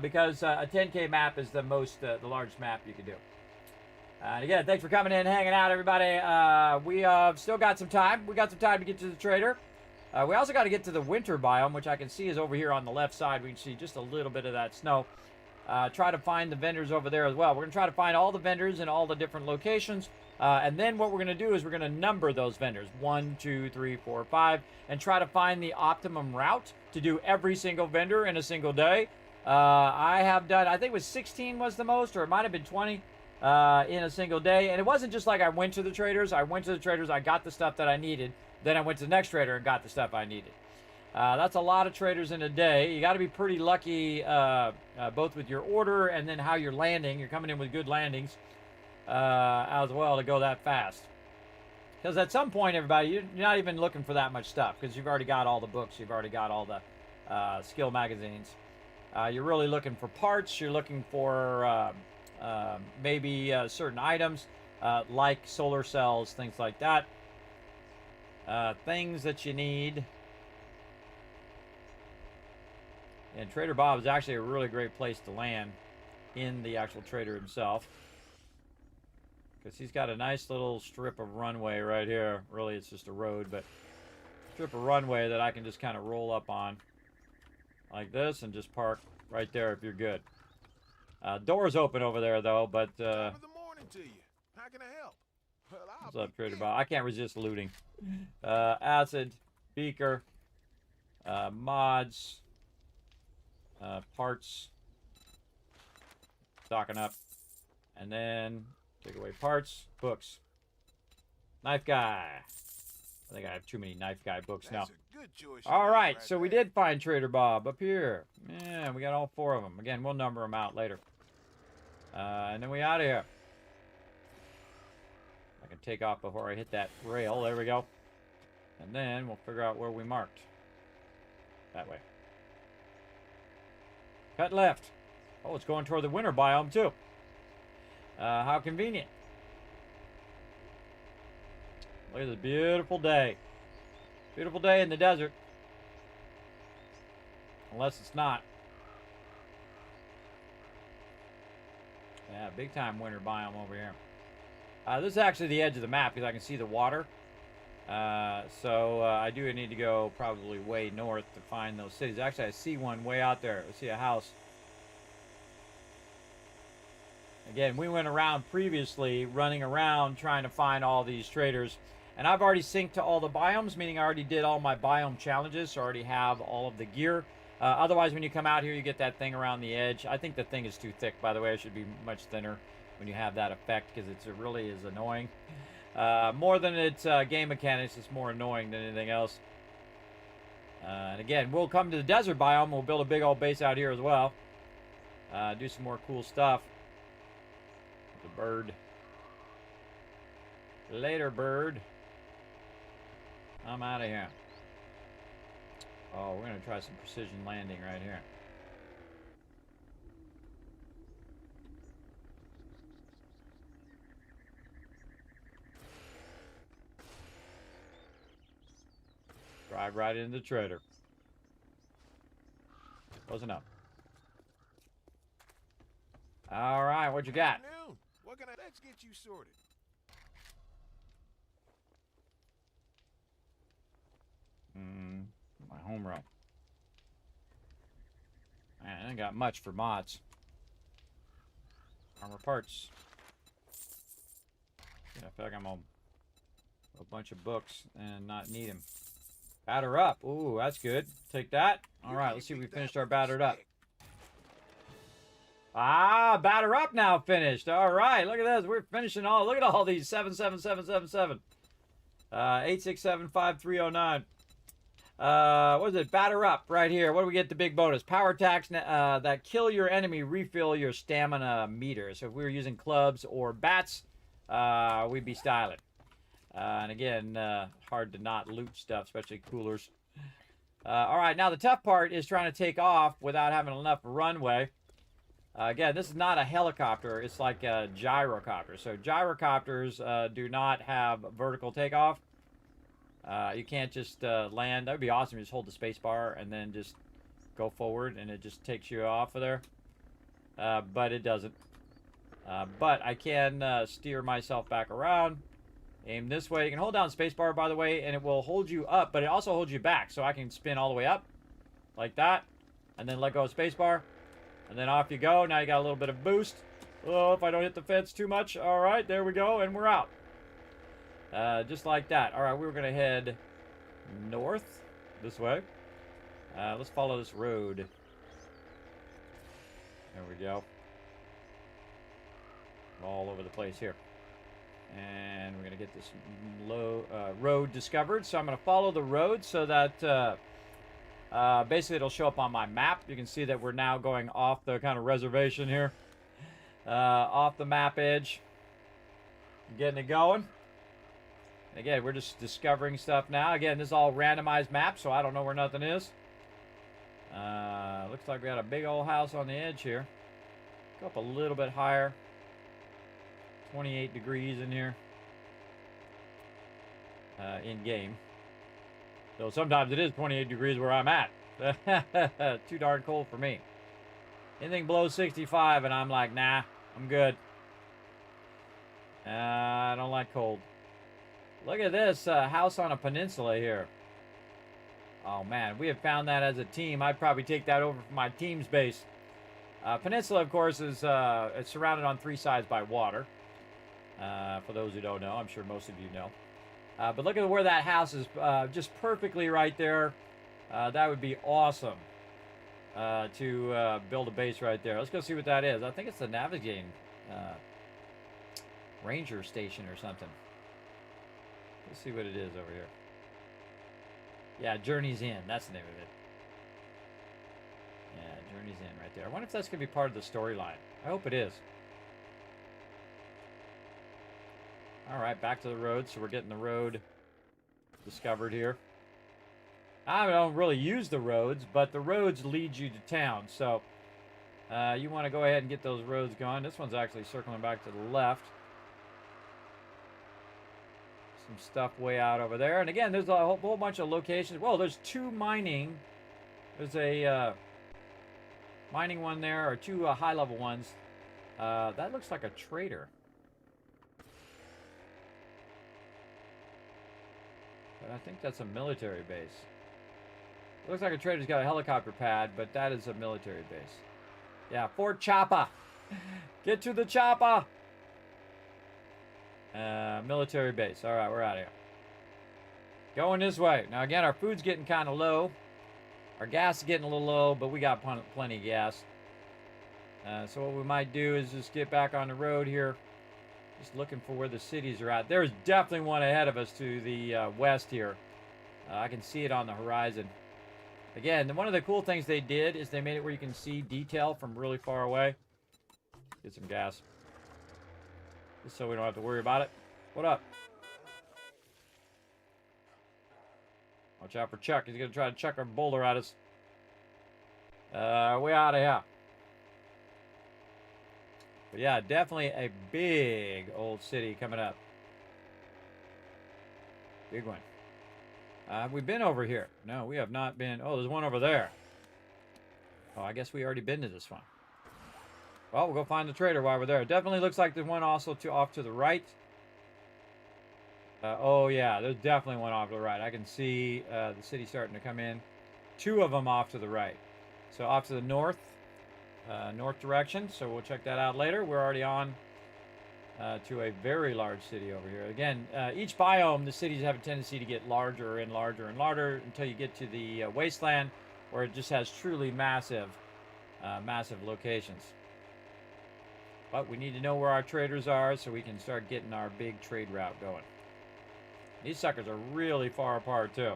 because a 10K map is the most, the largest map you can do. And again, thanks for coming in and hanging out, everybody. We still got some time. We got some time to get to the trader. We also got to get to the winter biome, which I can see is over here on the left side. We can see just a little bit of that snow. Try to find the vendors over there as well. We're going to try to find all the vendors in all the different locations. And then what we're going to do is we're going to number those vendors. 1, 2, 3, 4, 5. And try to find the optimum route to do every single vendor in a single day. I have done, I think it was 16 was the most, or it might have been 20 in a single day. And it wasn't just like I went to the traders. I went to the traders. I got the stuff that I needed. Then I went to the next trader and got the stuff I needed. That's a lot of traders in a day. You got to be pretty lucky both with your order and then how you're landing. You're coming in with good landings as well to go that fast. Because at some point, everybody, you're not even looking for that much stuff because you've already got all the books. You've already got all the skill magazines. You're really looking for parts. You're looking for maybe certain items like solar cells, things like that. Things that you need. And Trader Bob is actually a really great place to land in the actual trader himself. Because he's got a nice little strip of runway right here. Really, it's just a road, but strip of runway that I can just kind of roll up on like this and just park right there if you're good. Door's open over there, though, but...
Top of the morning to you. How can I help? Well,
what's up, Trader Bob? I can't resist looting. Acid, beaker, mods... parts, stocking up, and then take away parts, books, knife guy. I think I have too many knife guy books now.
That's a good choice.
All right, so we did find Trader Bob up here. Yeah, we got all 4 of them. Again, we'll number them out later. And then we out of here. I can take off before I hit that rail. There we go. And then we'll figure out where we marked. That way. Cut left. Oh, it's going toward the winter biome, too. How convenient. Look at this beautiful day. Beautiful day in the desert. Unless it's not. Yeah, big time winter biome over here. This is actually the edge of the map because I can see the water. So I do need to go probably way north to find those cities. Actually, I see one way out there. I see a house. Again, we went around previously, running around trying to find all these traders. And I've already synced to all the biomes, meaning I already did all my biome challenges, so I already have all of the gear. Otherwise, when you come out here, you get that thing around the edge. I think the thing is too thick, by the way. It should be much thinner when you have that effect because it really is annoying. More than its game mechanics, it's more annoying than anything else. And again, we'll come to the desert biome. We'll build a big old base out here as well. Do some more cool stuff. The bird. Later, bird. I'm out of here. Oh, we're going to try some precision landing right here. Drive right into the trader. Wasn't up. All right, what you got?
Afternoon. What can I? Let's get you sorted.
My home row. Man, I ain't got much for mods. Armor parts. Yeah, I feel like I'm on a bunch of books and not need them. Batter up. Ooh, that's good. Take that. All right, let's see if we finished our battered up. Ah, batter up now finished. All right, look at this. We're finishing all. Look at all these. 77777. 8675309. What is it? Batter up right here. What do we get? The big bonus. Power attacks that kill your enemy refill your stamina meter. So if we were using clubs or bats, we'd be styling. And again, hard to not loot stuff, especially coolers. All right, now the tough part is trying to take off without having enough runway. Again, this is not a helicopter. It's like a gyrocopter. So gyrocopters do not have vertical takeoff. You can't just land. That would be awesome. You just hold the space bar and then just go forward and it just takes you off of there. But it doesn't. But I can steer myself back around. Aim this way. You can hold down spacebar, by the way, and it will hold you up, but it also holds you back. So I can spin all the way up, like that, and then let go of spacebar, and then off you go. Now you got a little bit of boost. Oh, if I don't hit the fence too much. All right, there we go, and we're out. Just like that. All right, we're going to head north this way. Let's follow this road. There we go. All over the place here. And we're going to get this road discovered. So I'm going to follow the road so that basically it'll show up on my map. You can see that we're now going off the kind of reservation here. Off the map edge. Getting it going. Again, we're just discovering stuff now. Again, this is all randomized map, so I don't know where nothing is. Looks like we got a big old house on the edge here. Go up a little bit higher. 28 degrees in here. In game. Though sometimes it is 28 degrees where I'm at. Too darn cold for me. Anything below 65 and I'm like, nah, I'm good. I don't like cold. Look at this house on a peninsula here. Oh man, we have found that as a team. I'd probably take that over for my team's base. Peninsula, of course, is it's surrounded on 3 sides by water. For those who don't know, I'm sure most of you know. But look at where that house is, just perfectly right there. That would be awesome to build a base right there. Let's go see what that is. I think it's the navigating ranger station or something. Let's see what it is over here. Yeah, Journey's Inn. That's the name of it. Yeah, Journey's Inn right there. I wonder if that's going to be part of the storyline. I hope it is. All right, back to the road. So we're getting the road discovered here. I don't really use the roads, but the roads lead you to town. So you want to go ahead and get those roads going. This one's actually circling back to the left. Some stuff way out over there. And again, there's a whole bunch of locations. Well, there's 2 mining. There's a mining one there, or 2 high-level ones. That looks like a trader. But I think that's a military base. It looks like a trader's got a helicopter pad, but that is a military base. Yeah, Fort Chopper. Get to the chopper. Military base. All right, we're out of here. Going this way. Now, again, our food's getting kind of low. Our gas is getting a little low, but we got plenty of gas. So what we might do is just get back on the road here. Just looking for where the cities are at. There's definitely one ahead of us to the west here. I can see it on the horizon. Again, one of the cool things they did is they made it where you can see detail from really far away. Get some gas. Just so we don't have to worry about it. What up? Watch out for Chuck. He's going to try to chuck a boulder at us. We out of here. But yeah, definitely a big old city coming up. Big one. Have we been over here? No, we have not been. Oh, there's one over there. Oh, I guess we already been to this one. Well, we'll go find the trader while we're there. It definitely looks like there's one also off to the right. Oh, yeah, there's definitely one off to the right. I can see the city starting to come in. 2 of them off to the right. So off to the north direction. So we'll check that out later. We're already on to a very large city over here. Again, each biome, the cities have a tendency to get larger and larger and larger until you get to the wasteland, where it just has truly massive locations. But we need to know where our traders are so we can start getting our big trade route going. These suckers are really far apart too.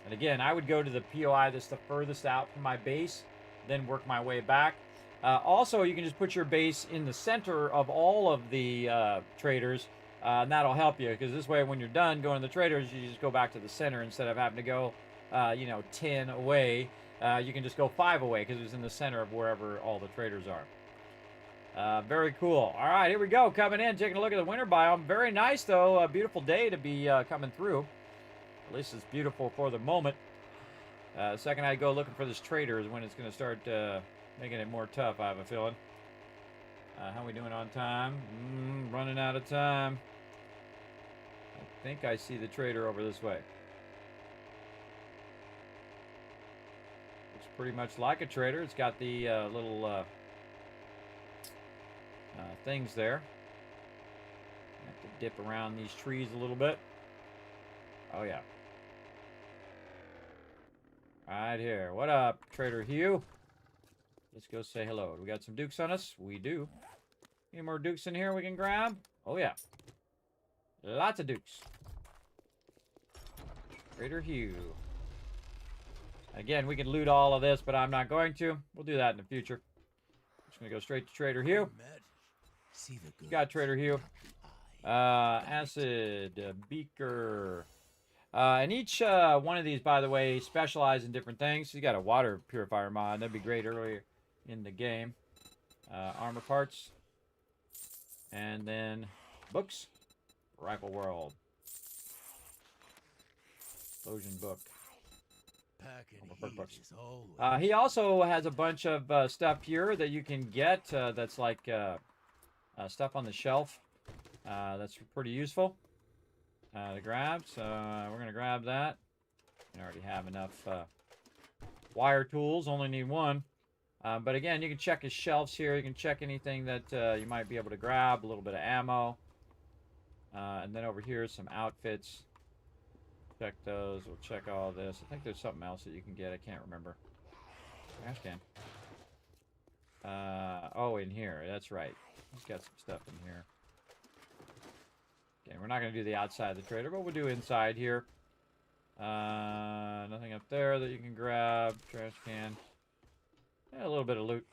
And again, I would go to the POI that's the furthest out from my base, then work my way back. Also, you can just put your base in the center of all of the traders, and that'll help you, because this way when you're done going to the traders, you just go back to the center instead of having to go 10 away. you can just go 5 away because it's in the center of wherever all the traders are. Very cool. All right, here we go. Coming in, taking a look at the winter biome. Very nice, though. A beautiful day to be coming through. At least it's beautiful for the moment. The second I go looking for this trader is when it's going to start making it more tough, I have a feeling. How are we doing on time? Running out of time. I think I see the trader over this way. Looks pretty much like a trader. It's got the little things there. Have to dip around these trees a little bit. Oh, yeah. Right here. What up, Trader Hugh? Let's go say hello. We got some dukes on us? We do. Any more dukes in here we can grab? Oh, yeah. Lots of dukes. Trader Hugh. Again, we can loot all of this, but I'm not going to. We'll do that in the future. Just going to go straight to Trader Hugh. Got Trader Hugh. Acid. Beaker. And each one of these, by the way, specialize in different things. You got a water purifier mod. That'd be great earlier in the game. Armor parts. And then books. Rifle World. Explosion book. Books. He also has a bunch of stuff here that you can get that's like stuff on the shelf. That's pretty useful to grab. So we're going to grab that. I already have enough wire tools. Only need one. But again, you can check his shelves here. You can check anything that you might be able to grab. A little bit of ammo. And then over here, some outfits. Check those. We'll check all this. I think there's something else that you can get. I can't remember. Trash can. Oh, in here. That's right. He's got some stuff in here. Okay, we're not going to do the outside of the trader, but we'll do inside here. Nothing up there that you can grab. Trash can. Yeah, a little bit of loot.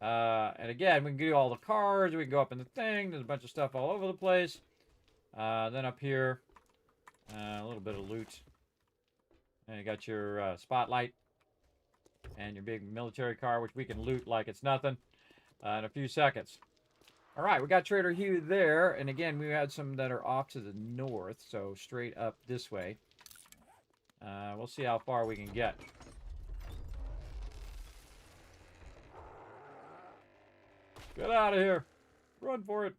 And again, we can do all the cars. We can go up in the thing. There's a bunch of stuff all over the place. Then up here, a little bit of loot. And you got your spotlight and your big military car, which we can loot like it's nothing in a few seconds. All right, we got Trader Hugh there. And again, we had some that are off to the north, so straight up this way. We'll see how far we can get. Get out of here. Run for it.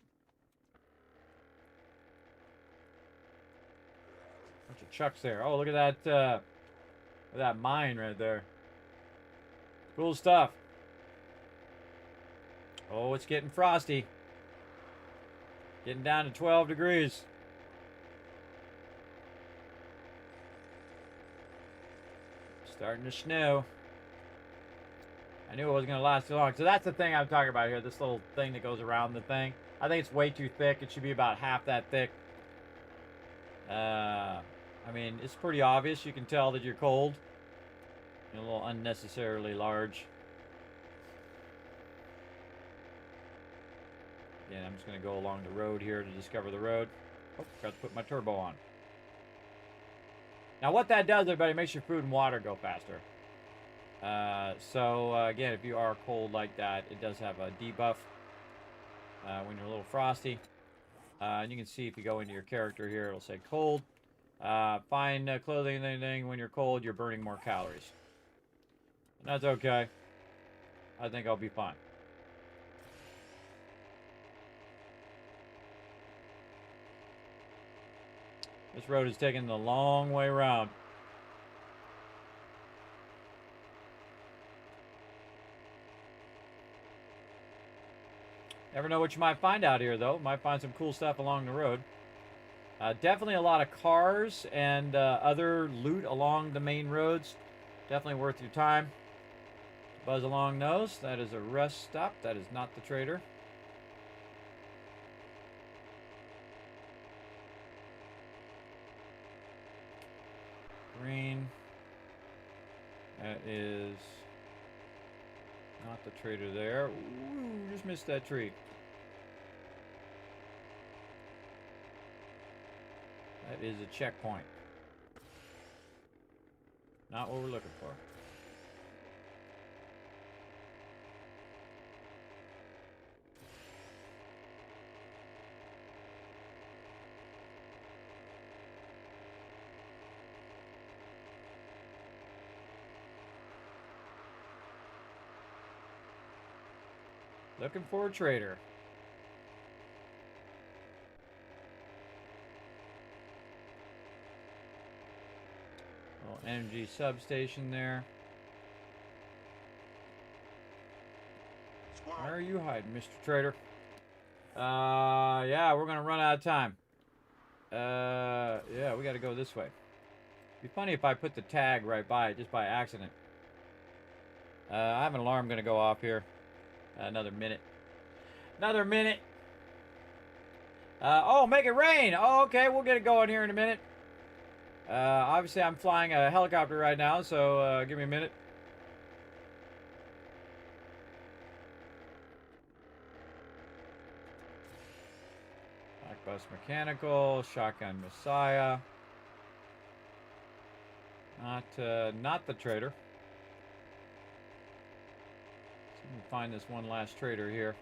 Bunch of chucks there. Oh, look at that mine right there. Cool stuff. Oh, it's getting frosty. Getting down to 12 degrees. Starting to snow. I knew it wasn't going to last too long. So that's the thing I'm talking about here. This little thing that goes around the thing. I think it's way too thick. It should be about half that thick. I mean, it's pretty obvious. You can tell that you're cold. You're a little unnecessarily large. Again, I'm just going to go along the road here to discover the road. Oh, forgot to put my turbo on. Now, what that does, everybody, makes your food and water go faster. Again, if you are cold like that, it does have a debuff when you're a little frosty. And you can see if you go into your character here, it'll say cold. Fine clothing and anything. When you're cold, you're burning more calories. And that's okay. I think I'll be fine. This road is taking the long way around. Never know what you might find out here, though. Might find some cool stuff along the road. Definitely a lot of cars and other loot along the main roads. Definitely worth your time. Buzz along those. That is a rest stop. That is not the trader. Green. That is not the trader there. Ooh, just missed that tree. That is a checkpoint. Not what we're looking for. Looking for a trader. Little energy substation there. Where are you hiding, Mr. Trader? Yeah, we're gonna run out of time. Yeah, we gotta go this way. It'd be funny if I put the tag right by it, just by accident. I have an alarm gonna go off here. Another minute. Another minute. Oh, make it rain. Oh, okay, we'll get it going here in a minute. Obviously, I'm flying a helicopter right now, so give me a minute. Bus Mechanical, Shotgun Messiah. Not the trader. So let me find this one last trader here.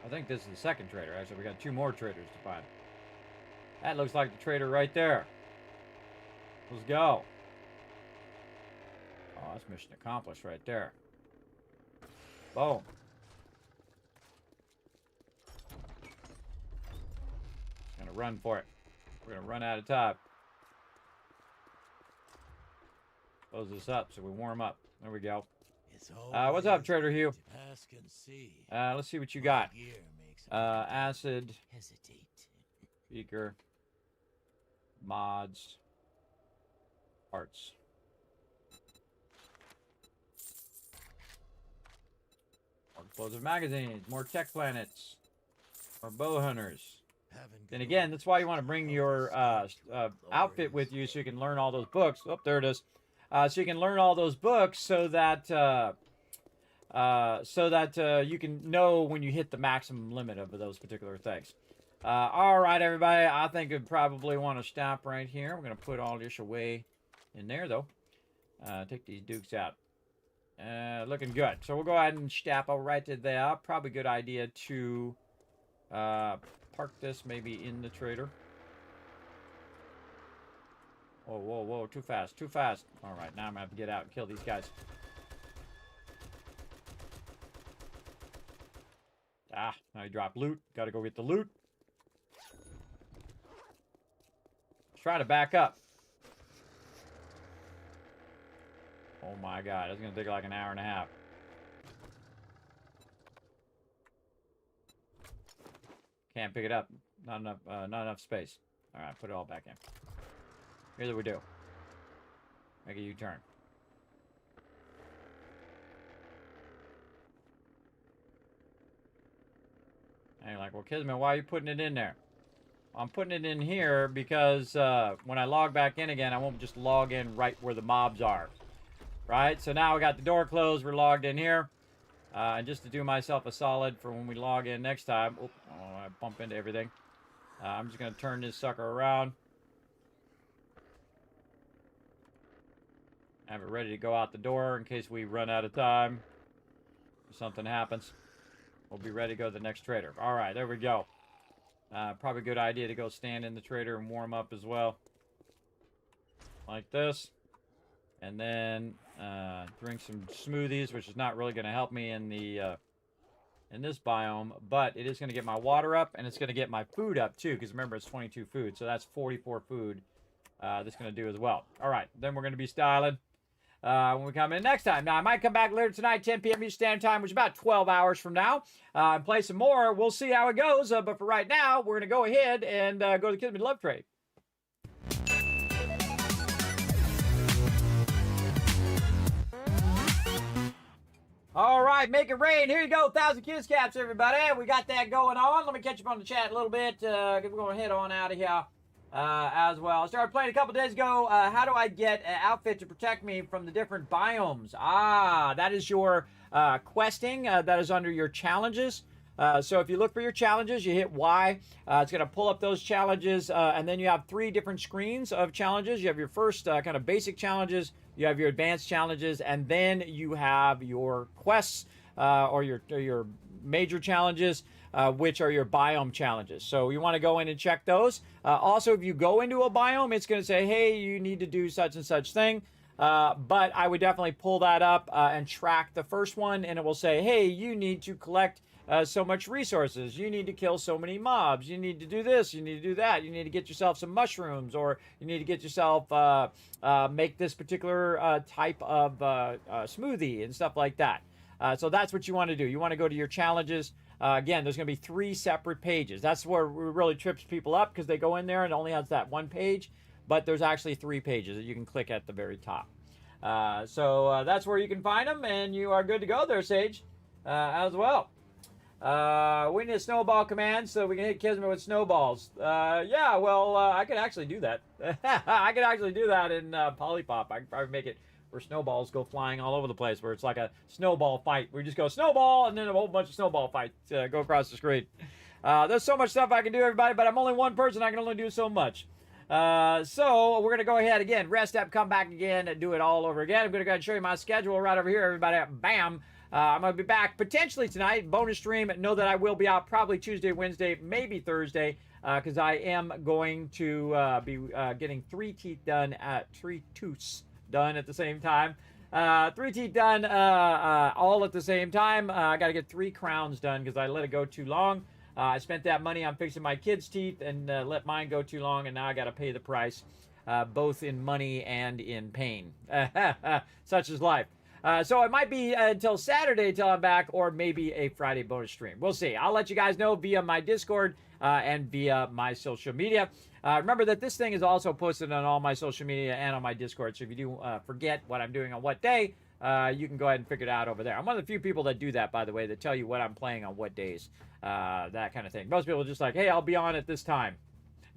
I think this is the second trader. Actually, we got 2 more traders to find. That looks like the trader right there. Let's go. Oh, that's mission accomplished right there. Boom. Gonna run for it. We're gonna run out of time. Close this up so we warm up. There we go. What's up, Trader Hugh? Let's see what you got. Acid. Speaker. Mods. Parts. More explosive magazines. More tech planets. More bow hunters. And again, that's why you want to bring your outfit with you so you can learn all those books. Oh, there it is. So you can learn all those books so that you can know when you hit the maximum limit of those particular things. All right, everybody. I think we probably want to stop right here. We're going to put all this away in there, though. Take these dukes out. Looking good. So we'll go ahead and stop right to there. Probably a good idea to park this maybe in the trader. Whoa, whoa, whoa. Too fast. Too fast. All right, now I'm going to have to get out and kill these guys. Ah, now you drop loot. Got to go get the loot. Let's try to back up. Oh my god, it's going to take like an hour and a half. Can't pick it up. Not enough space. All right, put it all back in. Here's what we do. Make a U-turn. And you're like, well, Kismet, why are you putting it in there? Well, I'm putting it in here because when I log back in again, I won't just log in right where the mobs are. Right? So now we got the door closed. We're logged in here. And just to do myself a solid for when we log in next time. Oh, I bump into everything. I'm just going to turn this sucker around. Have it ready to go out the door in case we run out of time. If something happens, we'll be ready to go to the next trader. All right, there we go. Probably a good idea to go stand in the trader and warm up as well. Like this. And then drink some smoothies, which is not really going to help me in the in this biome, but it is going to get my water up, and it's going to get my food up too, because remember, it's 22 food, so that's 44 food that's going to do as well. All right, then we're going to be styling when we come in next time. Now, I might come back later tonight, 10 p.m. Eastern Standard Time, which is about 12 hours from now, and play some more. We'll see how it goes, but for right now, we're going to go ahead and go to the Kismet Love Trade. All right, make it rain. Here you go, 1,000 kiss caps, everybody. We got that going on. Let me catch up on the chat a little bit because we're going to head on out of here as well. I started playing a couple days ago. How do I get an outfit to protect me from the different biomes? Ah, that is your questing. That is under your challenges. So if you look for your challenges, you hit Y. It's going to pull up those challenges, and then you have 3 different screens of challenges. You have your first kind of basic challenges, you have your advanced challenges, and then you have your quests or your major challenges, which are your biome challenges. So you want to go in and check those. Also, if you go into a biome, it's going to say, hey, you need to do such and such thing. But I would definitely pull that up and track the first one, and it will say, hey, you need to collect so much resources. You need to kill so many mobs. You need to do this. You need to do that. You need to get yourself some mushrooms, or you need to get yourself make this particular type of smoothie and stuff like that. So that's what you want to do. You want to go to your challenges. Again, there's going to be 3 separate pages. That's where it really trips people up, because they go in there and it only has that one page, but there's actually 3 pages that you can click at the very top. So that's where you can find them, and you are good to go there, Sage, as well. We need a snowball command so we can hit Kismet with snowballs. Yeah, well, I could actually do that. I could actually do that in Polypop. I could probably make it where snowballs go flying all over the place, where it's like a snowball fight. We just go snowball, and then a whole bunch of snowball fights go across the screen. There's so much stuff I can do, everybody, but I'm only one person. I can only do so much. So we're going to go ahead again, rest up, come back again, and do it all over again. I'm going to go ahead and show you my schedule right over here, everybody. Bam. I'm going to be back potentially tonight, bonus stream. Know that I will be out probably Tuesday, Wednesday, maybe Thursday, because I am going to be getting 3 teeth done at 3 tooths done at the same time. 3 teeth done all at the same time. I got to get 3 crowns done because I let it go too long. I spent that money on fixing my kids' teeth and let mine go too long, and now I got to pay the price, both in money and in pain. Such is life. So it might be until Saturday till I'm back, or maybe a Friday bonus stream. We'll see. I'll let you guys know via my Discord and via my social media. Remember that this thing is also posted on all my social media and on my Discord. So if you do forget what I'm doing on what day, you can go ahead and figure it out over there. I'm one of the few people that do that, by the way, that tell you what I'm playing on what days, that kind of thing. Most people are just like, hey, I'll be on at this time.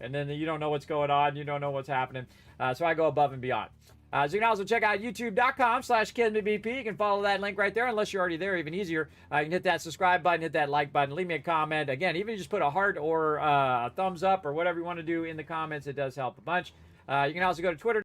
And then you don't know what's going on. You don't know what's happening. So I go above and beyond. So you can also check out youtube.com/KismetBP. You can follow that link right there, unless you're already there, even easier. You can hit that subscribe button, hit that like button, leave me a comment. Again, even if you just put a heart or a thumbs up or whatever you want to do in the comments, it does help a bunch. You can also go to Twitter.